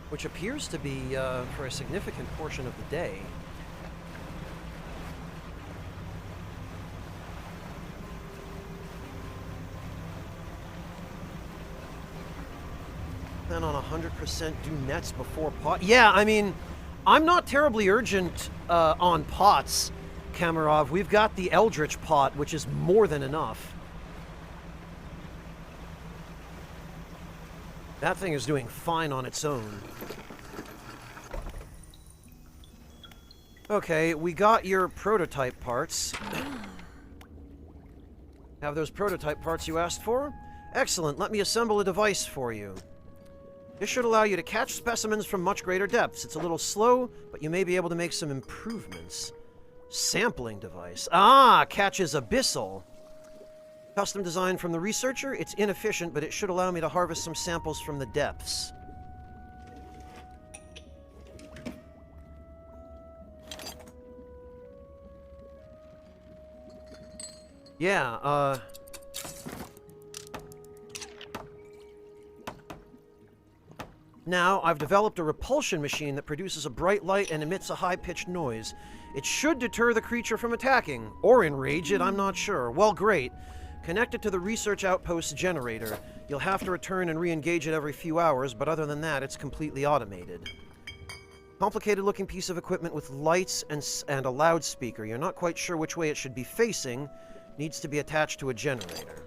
Which appears to be for a significant portion of the day. 100% do nets before pot. Yeah, I mean, I'm not terribly urgent on pots, Kamarov. We've got the Eldritch pot, which is more than enough. That thing is doing fine on its own. Okay, we got your prototype parts. Have those prototype parts you asked for? Excellent, let me assemble a device for you. This should allow you to catch specimens from much greater depths. It's a little slow, but you may be able to make some improvements. Sampling device. Ah, catches abyssal. Custom design from the researcher. It's inefficient, but it should allow me to harvest some samples from the depths. Yeah, Now, I've developed a repulsion machine that produces a bright light and emits a high-pitched noise. It should deter the creature from attacking, or enrage it, I'm not sure. Well, great. Connect it to the research outpost's generator. You'll have to return and re-engage it every few hours, but other than that, it's completely automated. Complicated-looking piece of equipment with lights and a loudspeaker. You're not quite sure which way it should be facing. Needs to be attached to a generator.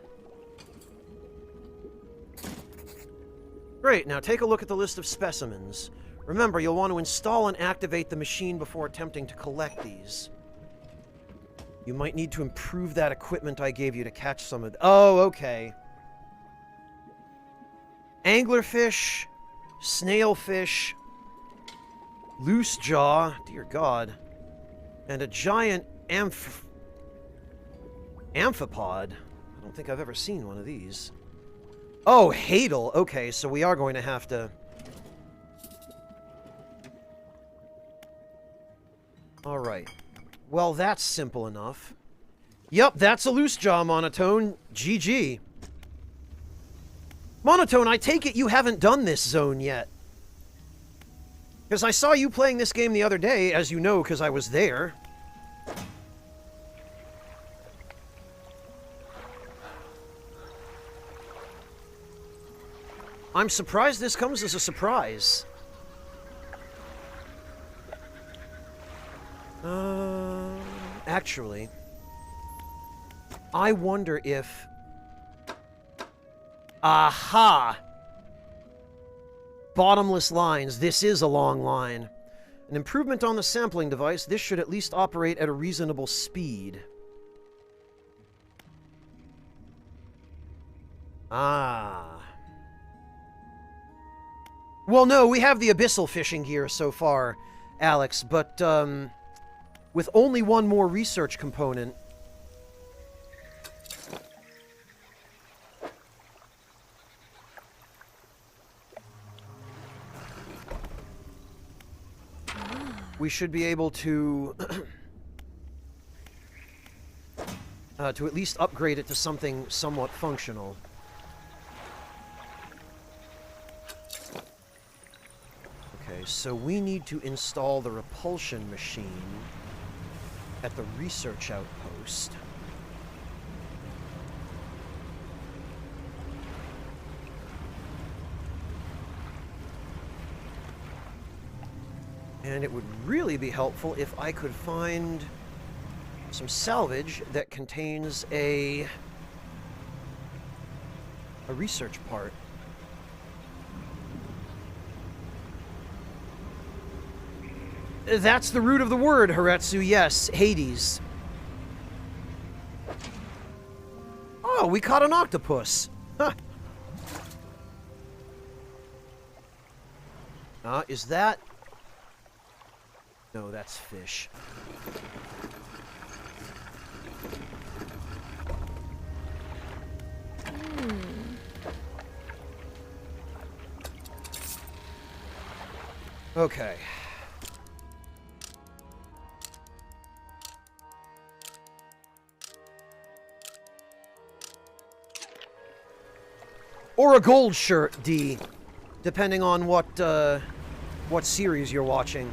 Great, now take a look at the list of specimens. Remember, you'll want to install and activate the machine before attempting to collect these. You might need to improve that equipment I gave you to catch some of Oh, okay. Anglerfish, snailfish, loose jaw, dear God, and a giant amphipod. I don't think I've ever seen one of these. Oh, Hadal. Okay, so we are going to have to... Alright. Well, that's simple enough. Yep, that's a loose jaw, Monotone. GG. Monotone, I take it you haven't done this zone yet. Because I saw you playing this game the other day, as you know, because I was there. I'm surprised this comes as a surprise. Actually, I wonder if... Aha! Bottomless lines. This is a long line. An improvement on the sampling device. This should at least operate at a reasonable speed. Ah... Well, no, we have the abyssal fishing gear so far, Alex, but, with only one more research component... we should be able to... to at least upgrade it to something somewhat functional. Okay, so we need to install the repulsion machine at the research outpost. And it would really be helpful if I could find some salvage that contains a research part. That's the root of the word, Haretsu, yes, Hades. Oh, we caught an octopus. Huh. Is that... No, that's fish. Okay. Or a gold shirt, D, depending on what series you're watching.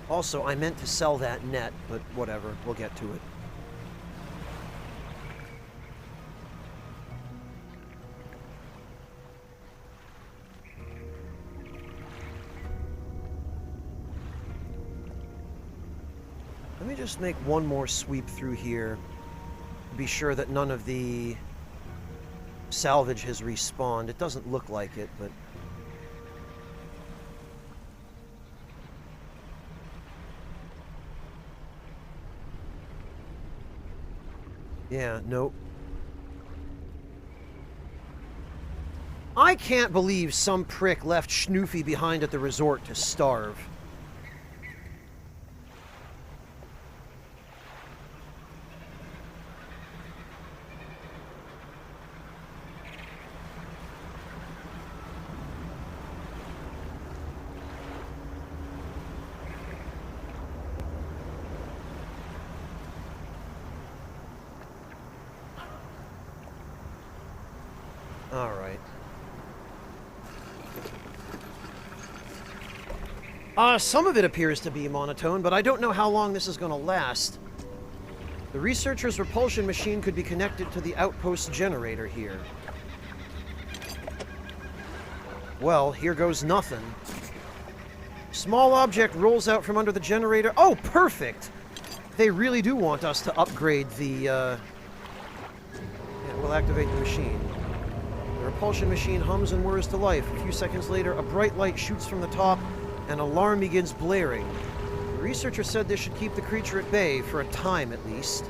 Also, I meant to sell that net, but whatever, we'll get to it. just make one more sweep through here. Be sure that none of the salvage has respawned. It doesn't look like it, but... yeah, nope. I can't believe some prick left Schnoofy behind at the resort to starve. All right. Some of it appears to be monotone, but I don't know how long this is going to last. The researcher's repulsion machine could be connected to the outpost generator here. Well, here goes nothing. Small object rolls out from under the generator. Oh, perfect! They really do want us to upgrade the, yeah, we'll activate the machine. The repulsion machine hums and whirs to life. A few seconds later, a bright light shoots from the top, and an alarm begins blaring. The researcher said this should keep the creature at bay, for a time at least.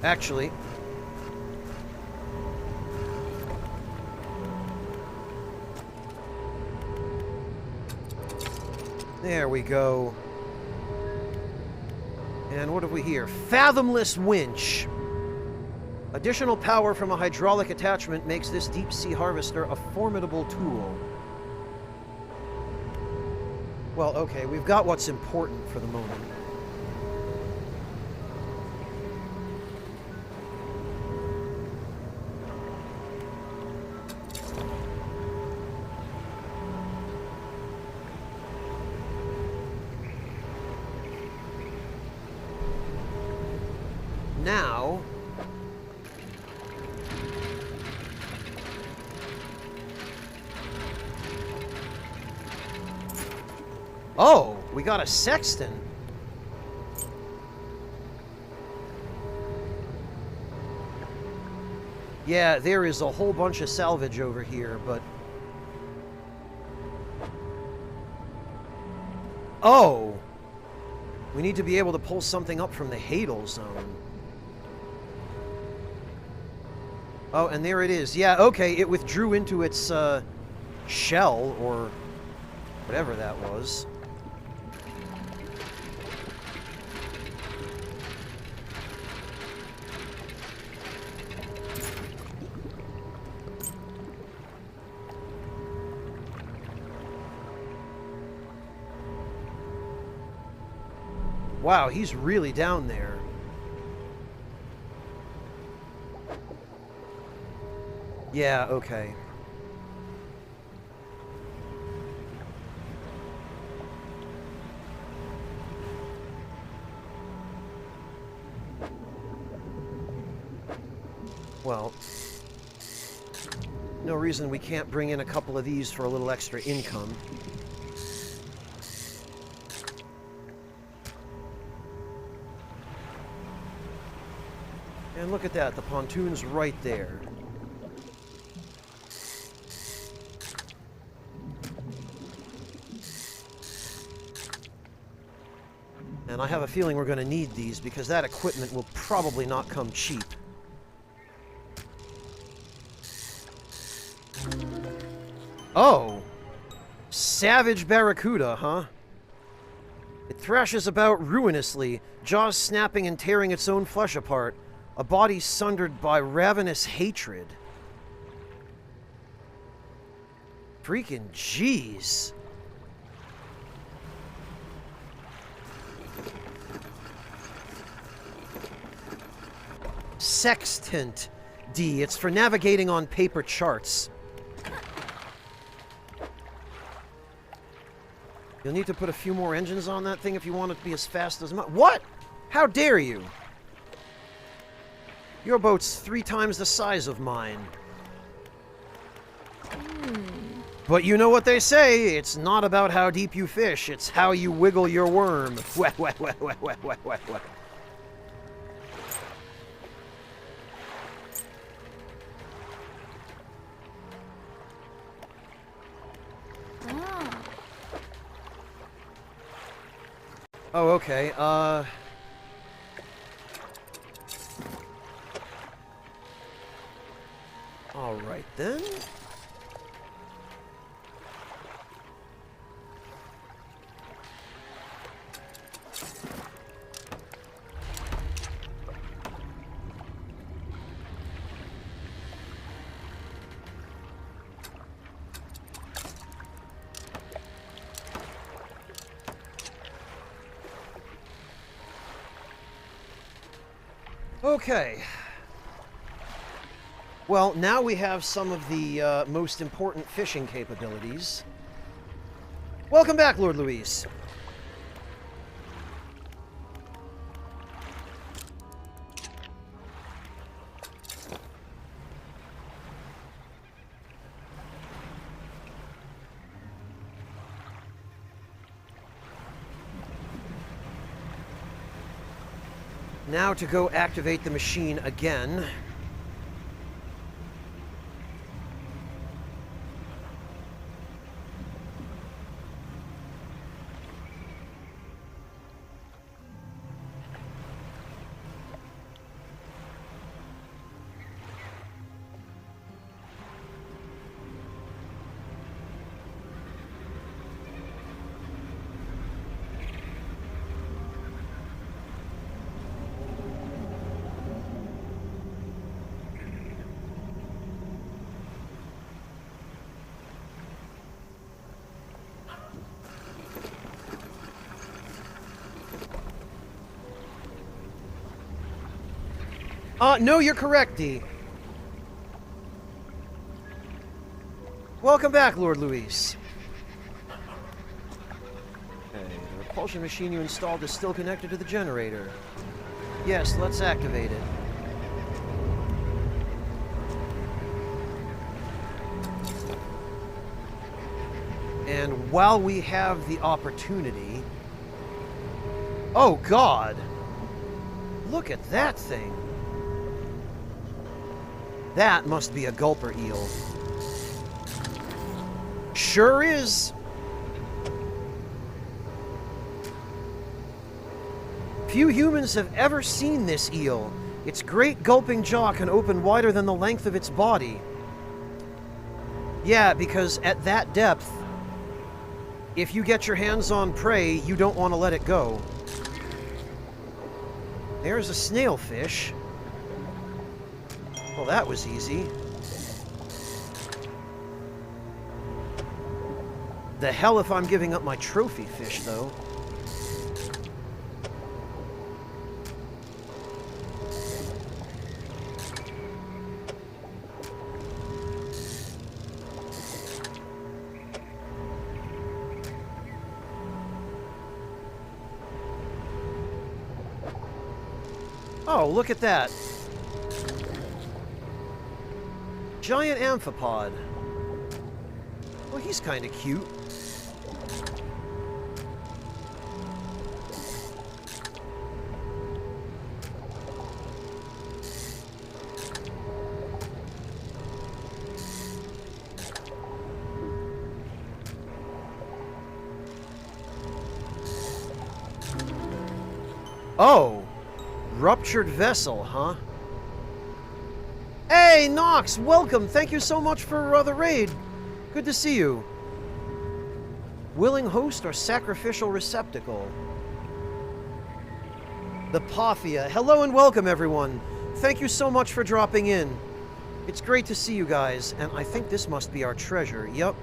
Actually... there we go. And what have we here? Fathomless winch. Additional power from a hydraulic attachment makes this deep-sea harvester a formidable tool. Well, okay, we've got what's important for the moment. Now... oh, we got a sextant. Yeah, there is a whole bunch of salvage over here, but... oh! We need to be able to pull something up from the Hadal zone. Oh, and there it is. Yeah, okay, it withdrew into its, shell, or whatever that was. Wow, he's really down there. Yeah, okay. Well, no reason we can't bring in a couple of these for a little extra income. And look at that, the pontoon's right there. And I have a feeling we're going to need these because that equipment will probably not come cheap. Oh! Savage barracuda, huh? It thrashes about ruinously, jaws snapping and tearing its own flesh apart, a body sundered by ravenous hatred. Freaking jeez. Sextant D. It's for navigating on paper charts. You'll need to put a few more engines on that thing if you want it to be as fast as mine. What? How dare you? Your boat's 3 times the size of mine. But you know what they say, it's not about how deep you fish, it's how you wiggle your worm. Wah, wah, wah, wah, wah, wah, wah, wah. Oh, okay, Alright then. Okay. Well, now we have some of the most important fishing capabilities. Welcome back, Lord Luis. Now to go activate the machine again. No, you're correct, D. Welcome back, Lord Luis. Okay, the repulsion machine you installed is still connected to the generator. Yes, let's activate it. And while we have the opportunity... Oh, God! Look at that thing! That must be a gulper eel. Sure is! Few humans have ever seen this eel. Its great gulping jaw can open wider than the length of its body. Yeah, because at that depth, if you get your hands on prey, you don't want to let it go. There's a snailfish. Well, that was easy. The hell if I'm giving up my trophy fish, though. Oh, look at that. Giant amphipod. Well, he's kind of cute. Oh, ruptured vessel, huh? Hey, Nox, welcome. Thank you so much for the raid. Good to see you. Willing host or sacrificial receptacle? The Pothia. Hello and welcome, everyone. Thank you so much for dropping in. It's great to see you guys, and I think this must be our treasure. Yup.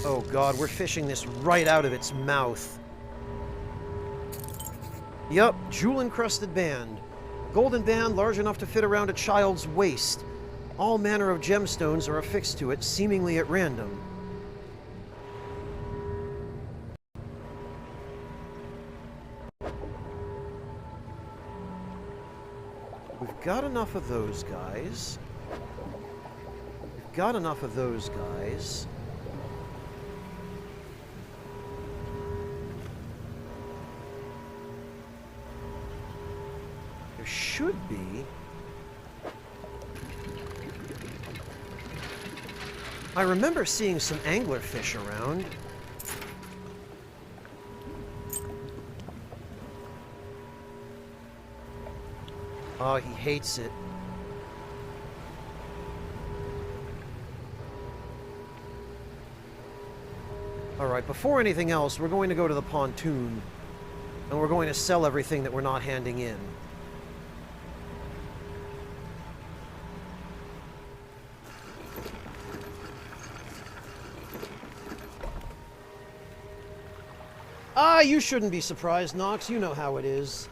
Oh God, we're fishing this right out of its mouth. Yup, jewel-encrusted band. Golden band large enough to fit around a child's waist. All manner of gemstones are affixed to it, seemingly at random. We've got enough of those guys. We've got enough of those guys. There should be... I remember seeing some anglerfish around. Oh, he hates it. Alright, before anything else, we're going to go to the pontoon, and we're going to sell everything that we're not handing in. Ah, you shouldn't be surprised, Nox. You know how it is.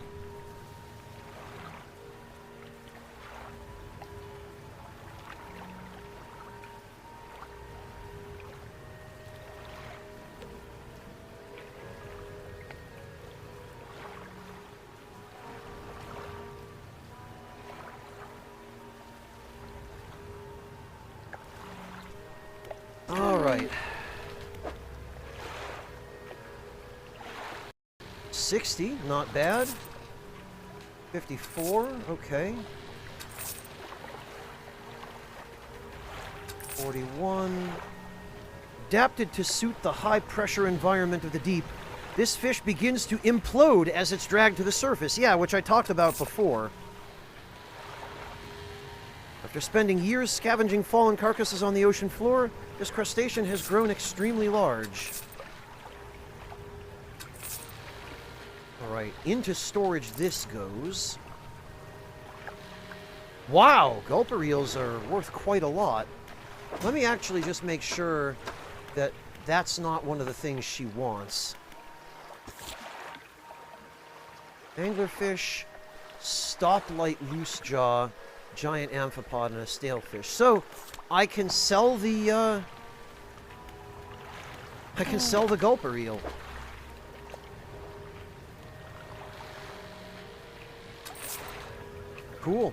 All right. 60, not bad. 54, okay. 41. Adapted to suit the high-pressure environment of the deep, this fish begins to implode as it's dragged to the surface. Yeah, which I talked about before. After spending years scavenging fallen carcasses on the ocean floor, this crustacean has grown extremely large. Alright, into storage this goes. Wow, gulper eels are worth quite a lot. Let me actually just make sure that that's not one of the things she wants. Anglerfish, stoplight loose jaw, giant amphipod, and a stalefish. So, I can sell the, gulper eel. Cool.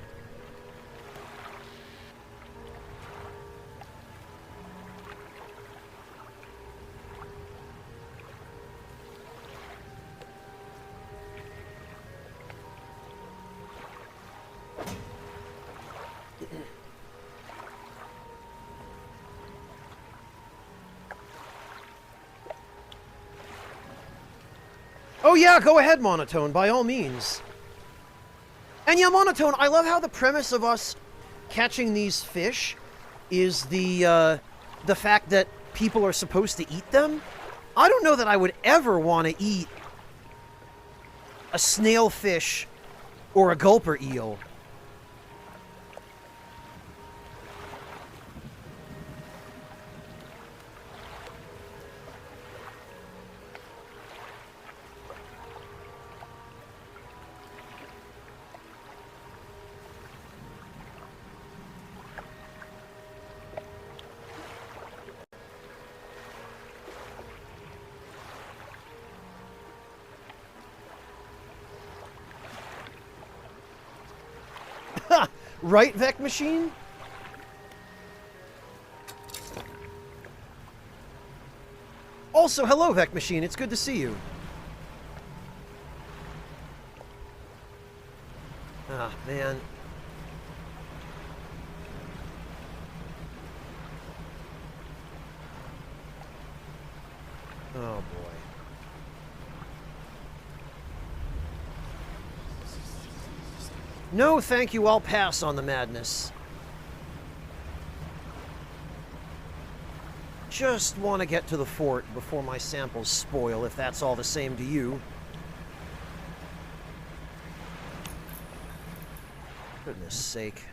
Oh yeah, go ahead, Monotone, by all means. And yeah, Monotone, I love how the premise of us catching these fish is the fact that people are supposed to eat them. I don't know that I would ever want to eat a snailfish or a gulper eel. Right, Vec Machine? Also, hello, Vec Machine. It's good to see you. Ah, man. Oh, boy. No, thank you. I'll pass on the madness. Just want to get to the fort before my samples spoil, if that's all the same to you. Goodness sake.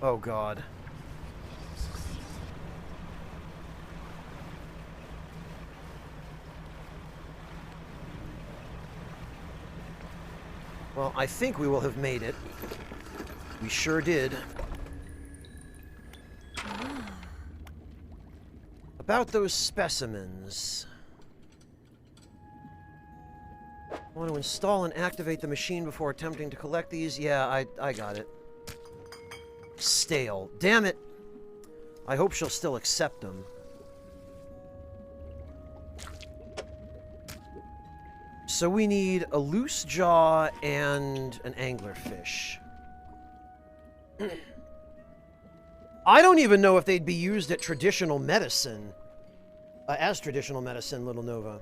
Oh, God. Well, I think we will have made it. We sure did. About those specimens. Want to install and activate the machine before attempting to collect these? Yeah, I got it. Stale. Damn it! I hope she'll still accept them. So we need a loose jaw and an anglerfish. I don't even know if they'd be used at traditional medicine. As traditional medicine, Little Nova.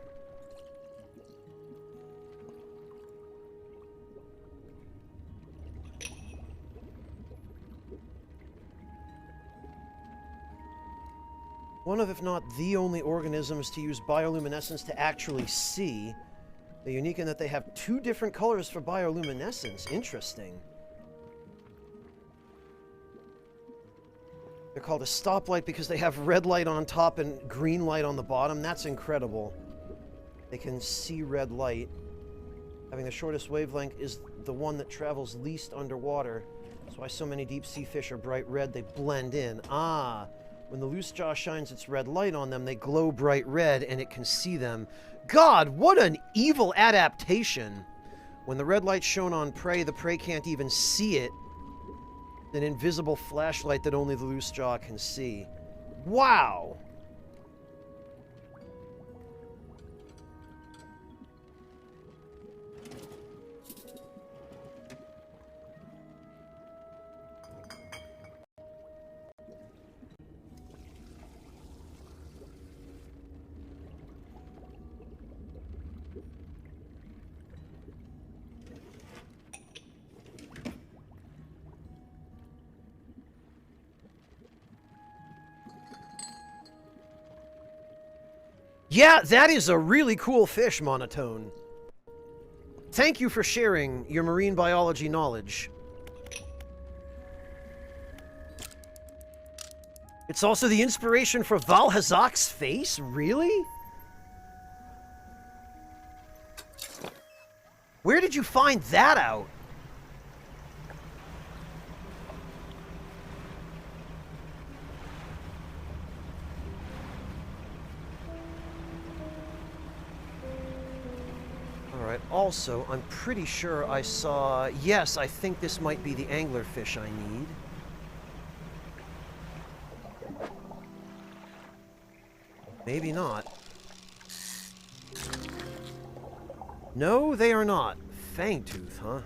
One of, if not the only organisms to use bioluminescence to actually see. They're unique in that they have 2 different colors for bioluminescence. Interesting. They're called a stoplight because they have red light on top and green light on the bottom. That's incredible. They can see red light. Having the shortest wavelength is the one that travels least underwater. That's why so many deep sea fish are bright red. They blend in. Ah, when the loose jaw shines its red light on them, they glow bright red and it can see them. God, what an evil adaptation. When the red light's shown on prey, the prey can't even see it. An invisible flashlight that only the loose jaw can see. Wow! Yeah, that is a really cool fish, Monotone. Thank you for sharing your marine biology knowledge. It's also the inspiration for Valhazak's face? Really? Where did you find that out? Alright, also, I'm pretty sure I saw... Yes, I think this might be the anglerfish I need. Maybe not. No, they are not. Fangtooth, huh?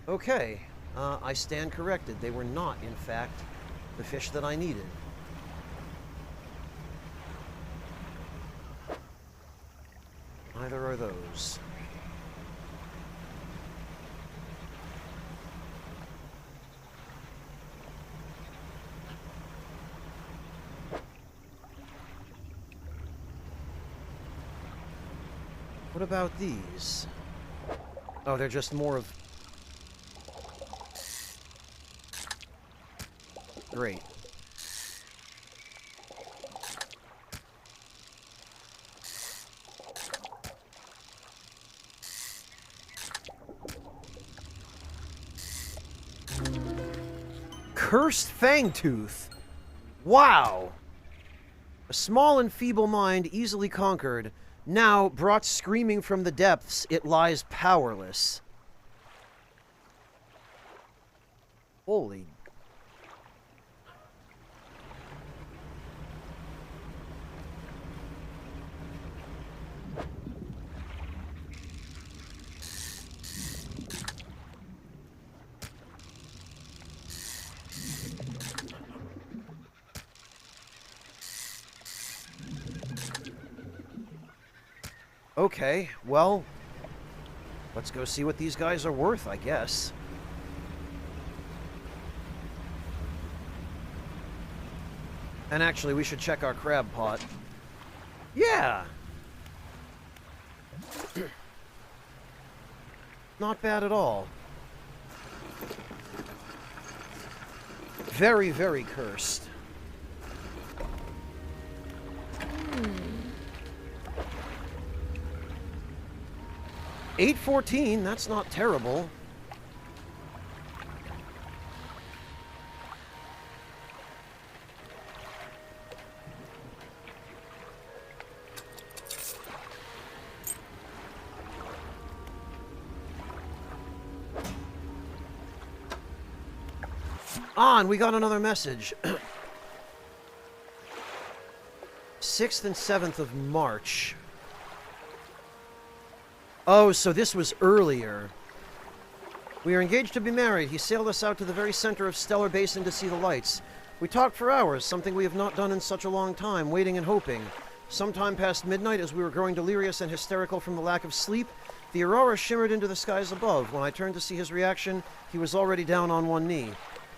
Okay, I stand corrected. They were not, in fact, the fish that I needed. Neither are those. What about these? Oh, they're just more of... Great. Cursed Fangtooth. Wow. A small and feeble mind easily conquered. Now, brought screaming from the depths, it lies powerless. Holy... Okay, well, let's go see what these guys are worth, I guess. And actually, we should check our crab pot. Yeah! Not bad at all. very, very cursed. 814, that's not terrible. Ah, and we got another message. 6th and 7th of March. Oh, so this was earlier. We are engaged to be married. He sailed us out to the very center of Stellar Basin to see the lights. We talked for hours, something we have not done in such a long time, waiting and hoping. Sometime past midnight, as we were growing delirious and hysterical from the lack of sleep, the aurora shimmered into the skies above. When I turned to see his reaction, he was already down on one knee.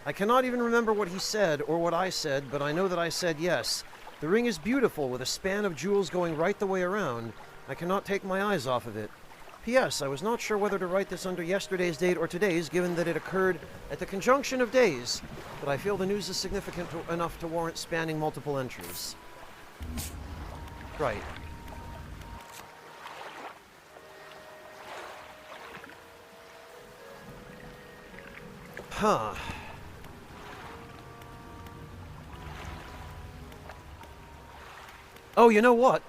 I cannot even remember what he said or what I said, but I know that I said yes. The ring is beautiful, with a span of jewels going right the way around. I cannot take my eyes off of it. P.S. I was not sure whether to write this under yesterday's date or today's, given that it occurred at the conjunction of days, but I feel the news is significant enough to warrant spanning multiple entries. Right. Huh. Oh, you know what?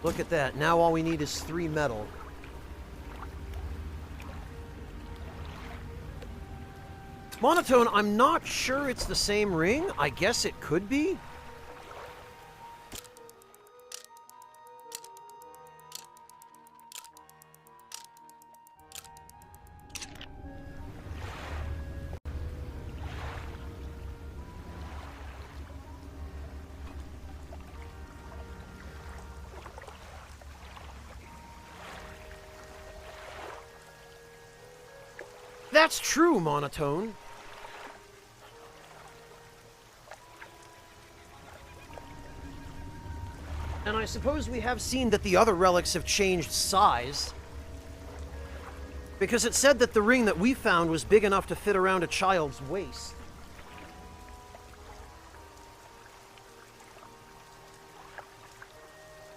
Look at that. Now all we need is 3 metal. Monotone, I'm not sure it's the same ring. I guess it could be. That's true, Monotone. And I suppose we have seen that the other relics have changed size. Because it said that the ring that we found was big enough to fit around a child's waist.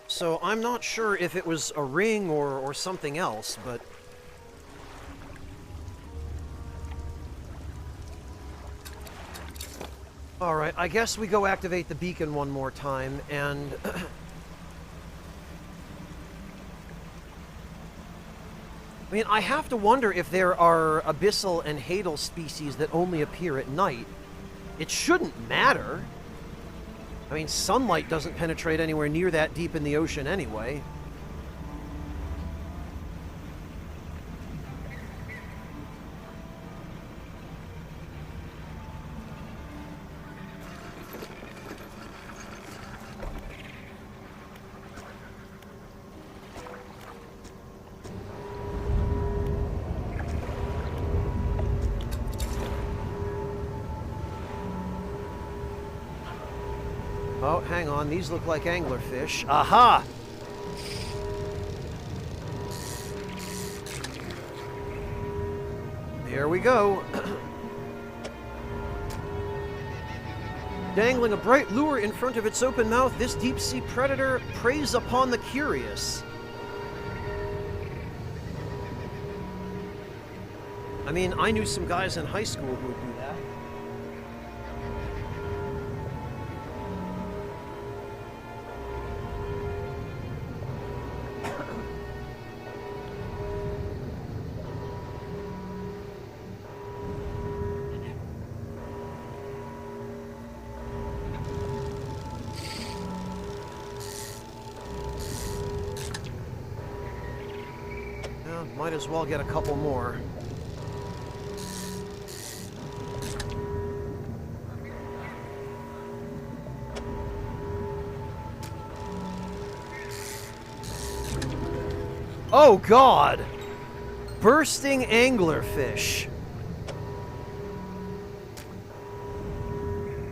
So I'm not sure if it was a ring or something else, but... Alright, I guess we go activate the beacon one more time, and... I mean, I have to wonder if there are abyssal and hadal species that only appear at night. It shouldn't matter. I mean, sunlight doesn't penetrate anywhere near that deep in the ocean anyway. Oh, hang on. These look like anglerfish. Aha! There we go. Dangling a bright lure in front of its open mouth, this deep-sea predator preys upon the curious. I mean, I knew some guys in high school who would do that. Might as well get a couple more. Oh God! Bursting anglerfish.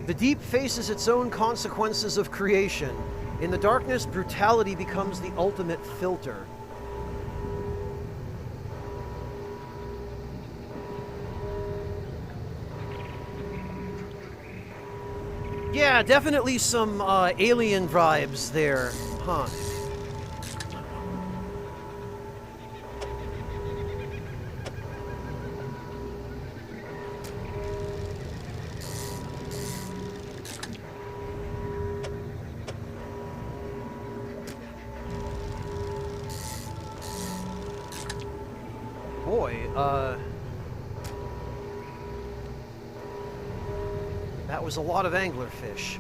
The deep faces its own consequences of creation. In the darkness, brutality becomes the ultimate filter. Yeah, definitely some alien vibes there, huh? Boy, that was a lot of anglerfish.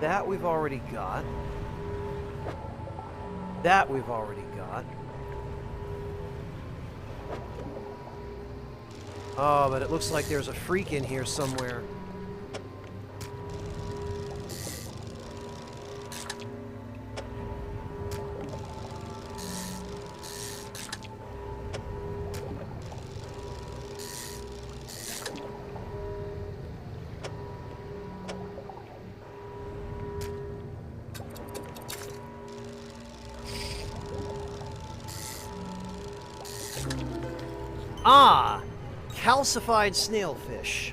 That we've already got. That we've already got. Oh, but it looks like there's a freak in here somewhere. Ah! Calcified snailfish.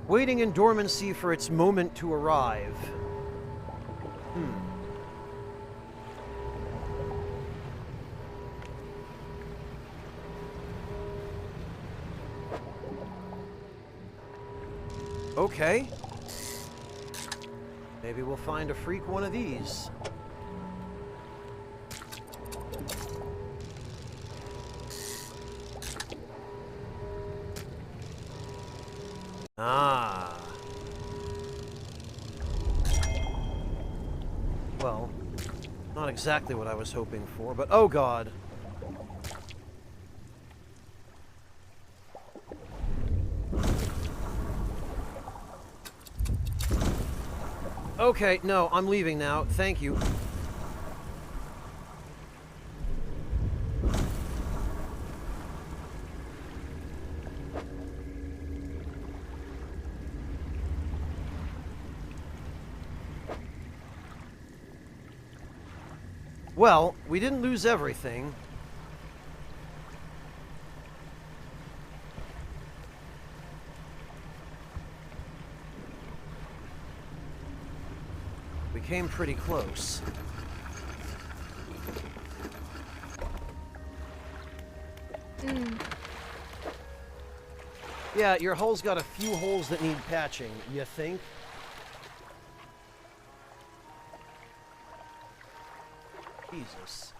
Waiting in dormancy for its moment to arrive. Okay. Maybe we'll find a freak one of these. Ah. Well, not exactly what I was hoping for, but oh god. Okay, no, I'm leaving now. Thank you. Well, we didn't lose everything. We came pretty close. Yeah, your hull's got a few holes that need patching, you think? Jesus.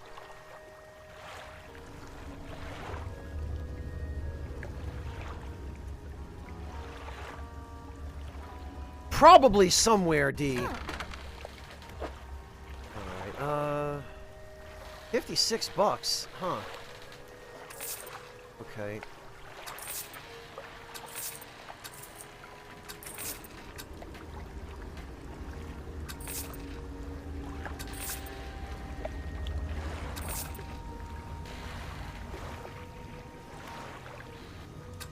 Probably somewhere, D. Alright, 56 bucks, huh. Okay.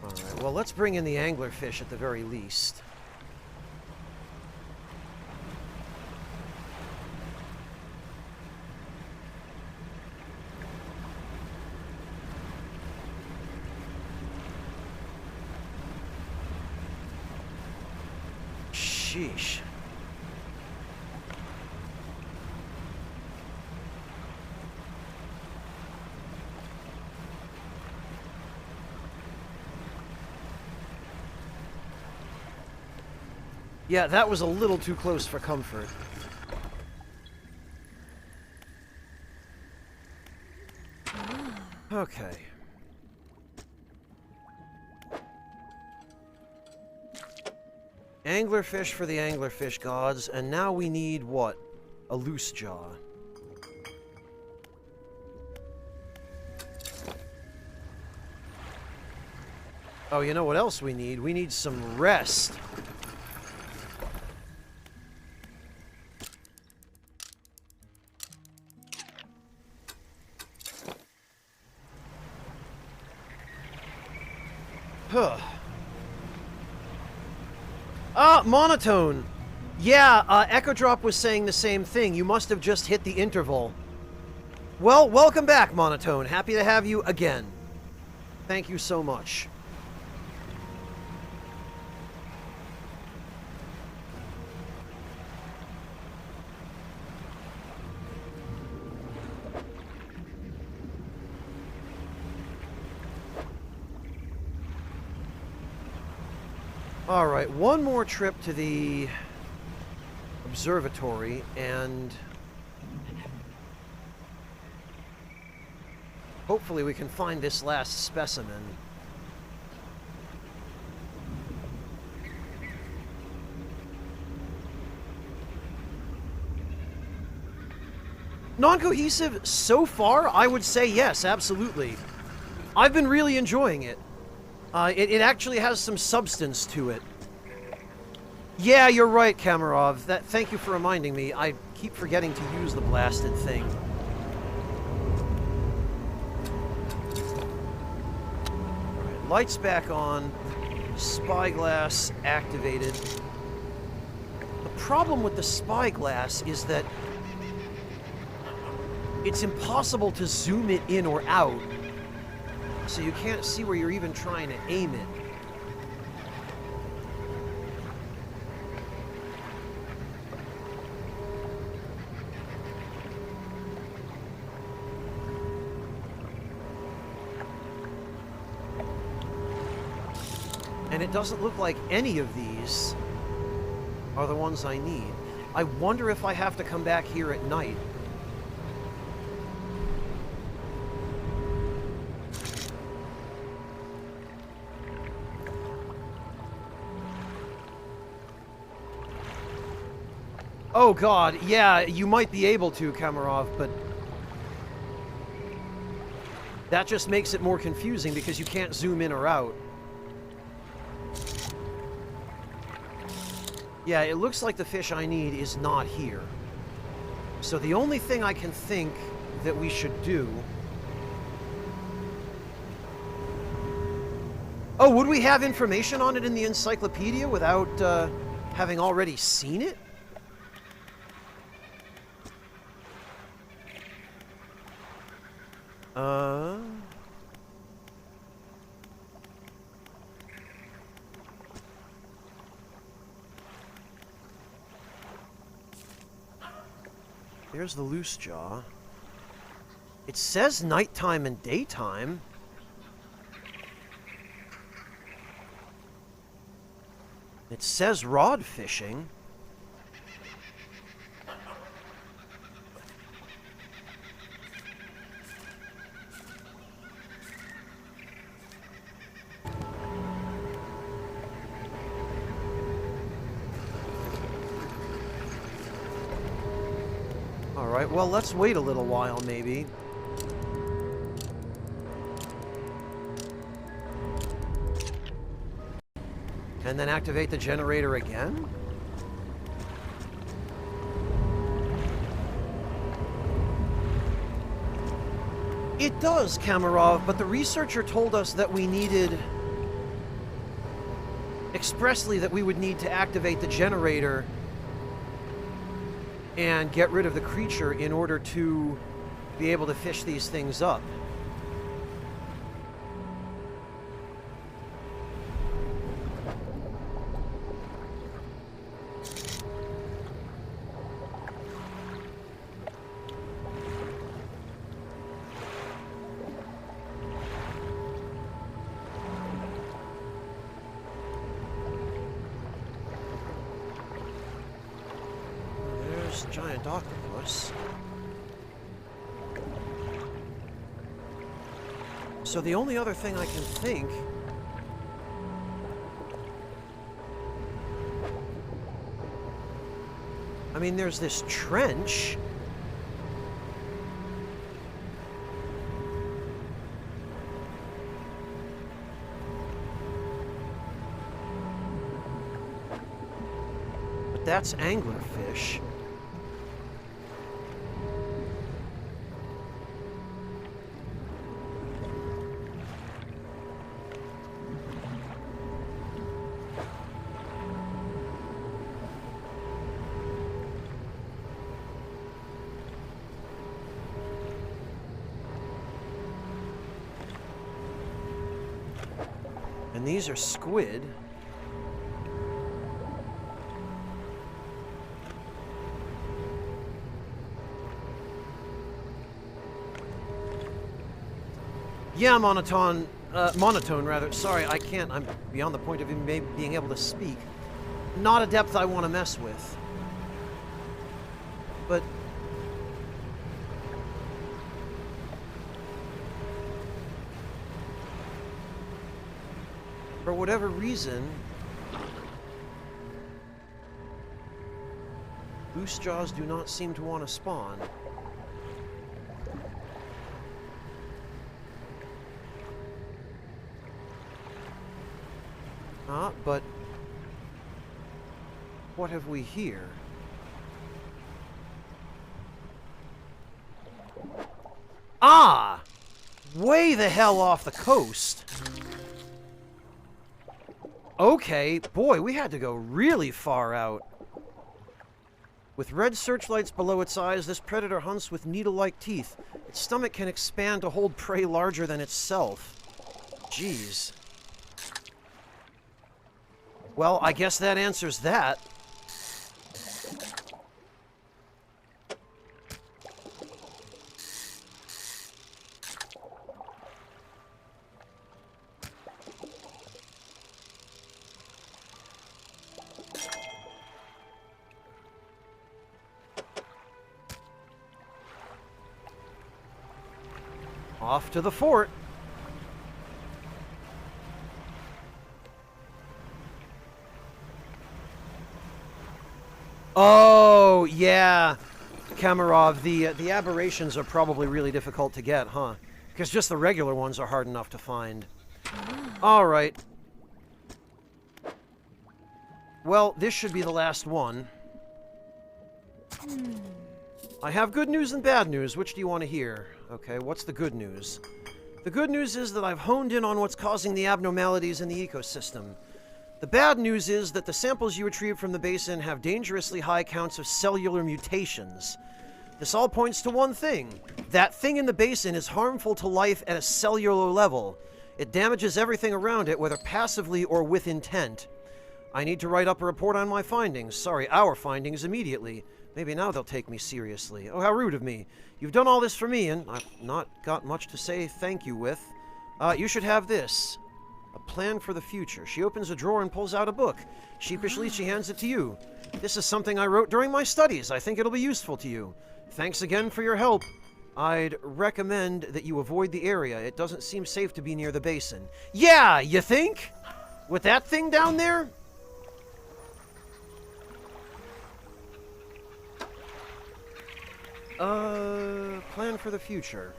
Alright, well, let's bring in the anglerfish at the very least. Sheesh. Yeah, that was a little too close for comfort. Okay. Anglerfish for the anglerfish gods, and now we need what? A loose jaw. Oh, you know what else we need? We need some rest. Huh. Ah, monotone. Yeah, Echo Drop was saying the same thing. You must have just hit the interval. Well, welcome back, Monotone. Happy to have you again. Thank you so much. Alright, one more trip to the observatory, and hopefully we can find this last specimen. Non-cohesive so far? I would say yes, absolutely. I've been really enjoying it. It actually has some substance to it. Yeah, you're right, Kamarov. Thank you for reminding me. I keep forgetting to use the blasted thing. Alright, lights back on. Spyglass activated. The problem with the spyglass is that it's impossible to zoom it in or out, so you can't see where you're even trying to aim it. And it doesn't look like any of these are the ones I need. I wonder if I have to come back here at night. Oh god, yeah, you might be able to, Kamarov, but that just makes it more confusing because you can't zoom in or out. Yeah, it looks like the fish I need is not here. So the only thing I can think that we should do... Oh, would we have information on it in the encyclopedia without having already seen it? There's the loose jaw. It says nighttime and daytime. It says rod fishing. Alright, well, let's wait a little while, maybe. And then activate the generator again? It does, Kamarov, but the researcher told us that we needed... expressly that we would need to activate the generator and get rid of the creature in order to be able to fish these things up. Giant octopus. So the only other thing I can think... I mean, there's this trench. That's anglerfish. And these are squid. Yeah, monotone rather. Sorry, I can't. I'm beyond the point of even being able to speak. Not a depth I want to mess with. But for whatever reason, goose jaws do not seem to want to spawn. But what have we here? Ah! Way the hell off the coast. Okay, boy, we had to go really far out. With red searchlights below its eyes, this predator hunts with needle-like teeth. Its stomach can expand to hold prey larger than itself. Jeez. Well, I guess that answers that. Off to the fort. Oh, yeah. Kamarov, the aberrations are probably really difficult to get, huh? Because just the regular ones are hard enough to find. All right. Well, this should be the last one. I have good news and bad news. Which do you want to hear? Okay, what's the good news? The good news is that I've honed in on what's causing the abnormalities in the ecosystem. The bad news is that the samples you retrieved from the basin have dangerously high counts of cellular mutations. This all points to one thing. That thing in the basin is harmful to life at a cellular level. It damages everything around it, whether passively or with intent. I need to write up a report on my findings. Sorry, our findings immediately. Maybe now they'll take me seriously. Oh, how rude of me. You've done all this for me, and I've not got much to say thank you with. You should have this. A plan for the future. She opens a drawer and pulls out a book. Sheepishly, she hands it to you. This is something I wrote during my studies. I think it'll be useful to you. Thanks again for your help. I'd recommend that you avoid the area. It doesn't seem safe to be near the basin. Yeah, you think? With that thing down there? Plan for the future.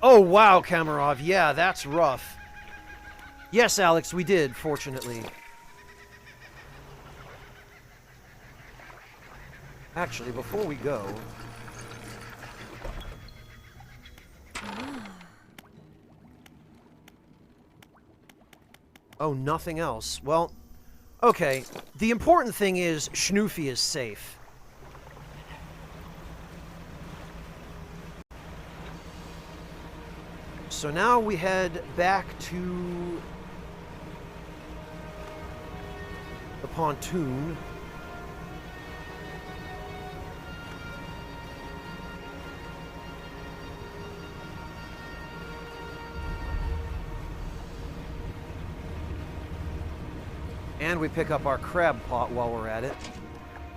Oh, wow, Kamarov. Yeah, that's rough. Yes, Alex, we did, fortunately. Actually, before we go... Oh, nothing else. Well, okay. The important thing is Schnoofy is safe. So now we head back to the pontoon. And we pick up our crab pot while we're at it.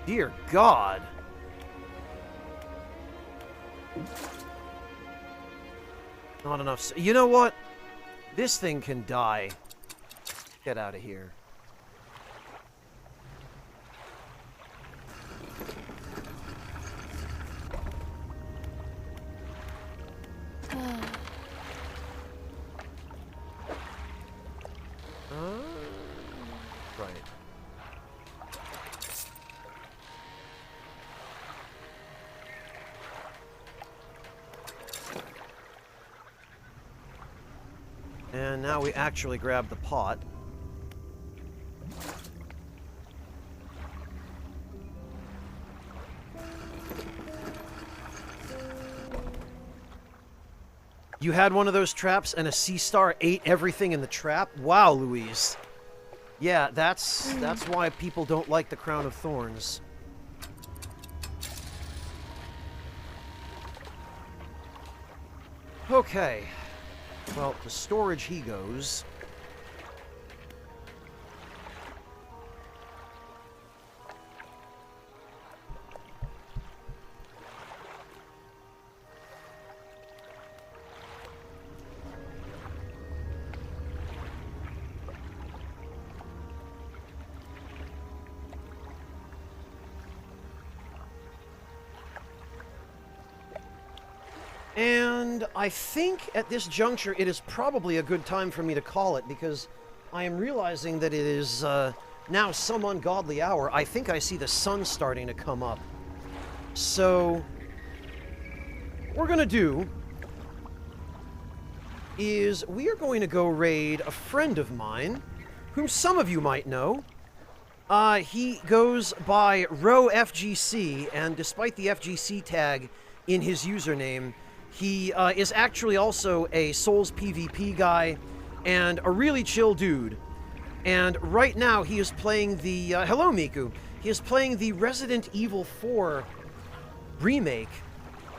Dear God. Not enough. You know what? This thing can die. Get out of here. And now we actually grab the pot. You had one of those traps and a sea star ate everything in the trap? Wow, Louise. Yeah, that's why people don't like the Crown of Thorns. Okay. Well, to storage he goes. And I think at this juncture it is probably a good time for me to call it, because I am realizing that it is now some ungodly hour. I think I see the sun starting to come up. So what we're going to do is we are going to go raid a friend of mine, whom some of you might know. He goes by RowFGC, and despite the FGC tag in his username, he is actually also a Souls PvP guy and a really chill dude. And right now he is playing the... hello, Miku. He is playing the Resident Evil 4 remake.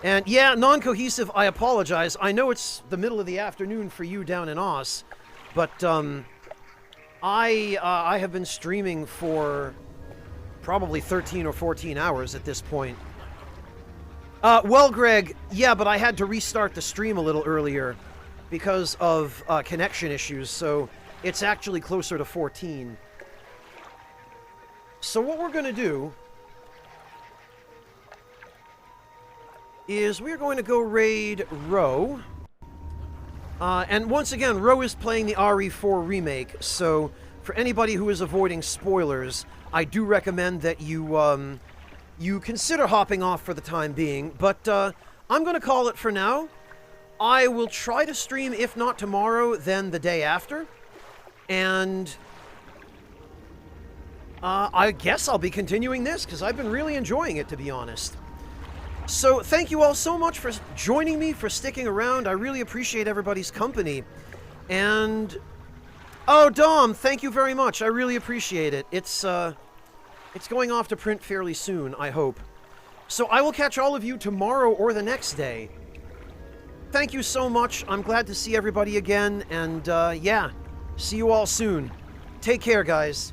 And yeah, non-cohesive, I apologize. I know it's the middle of the afternoon for you down in Oz, but I have been streaming for probably 13 or 14 hours at this point. Well, Greg, yeah, but I had to restart the stream a little earlier because of connection issues, so it's actually closer to 14. So what we're going to do is we're going to go raid Row. And once again, Row is playing the RE4 remake, so for anybody who is avoiding spoilers, I do recommend that you consider hopping off for the time being, but I'm going to call it for now. I will try to stream, if not tomorrow, then the day after. And I guess I'll be continuing this, because I've been really enjoying it, to be honest. So thank you all so much for joining me, for sticking around. I really appreciate everybody's company. And... oh, Dom, thank you very much. I really appreciate it. It's going off to print fairly soon, I hope. So I will catch all of you tomorrow or the next day. Thank you so much. I'm glad to see everybody again. And, yeah, see you all soon. Take care, guys.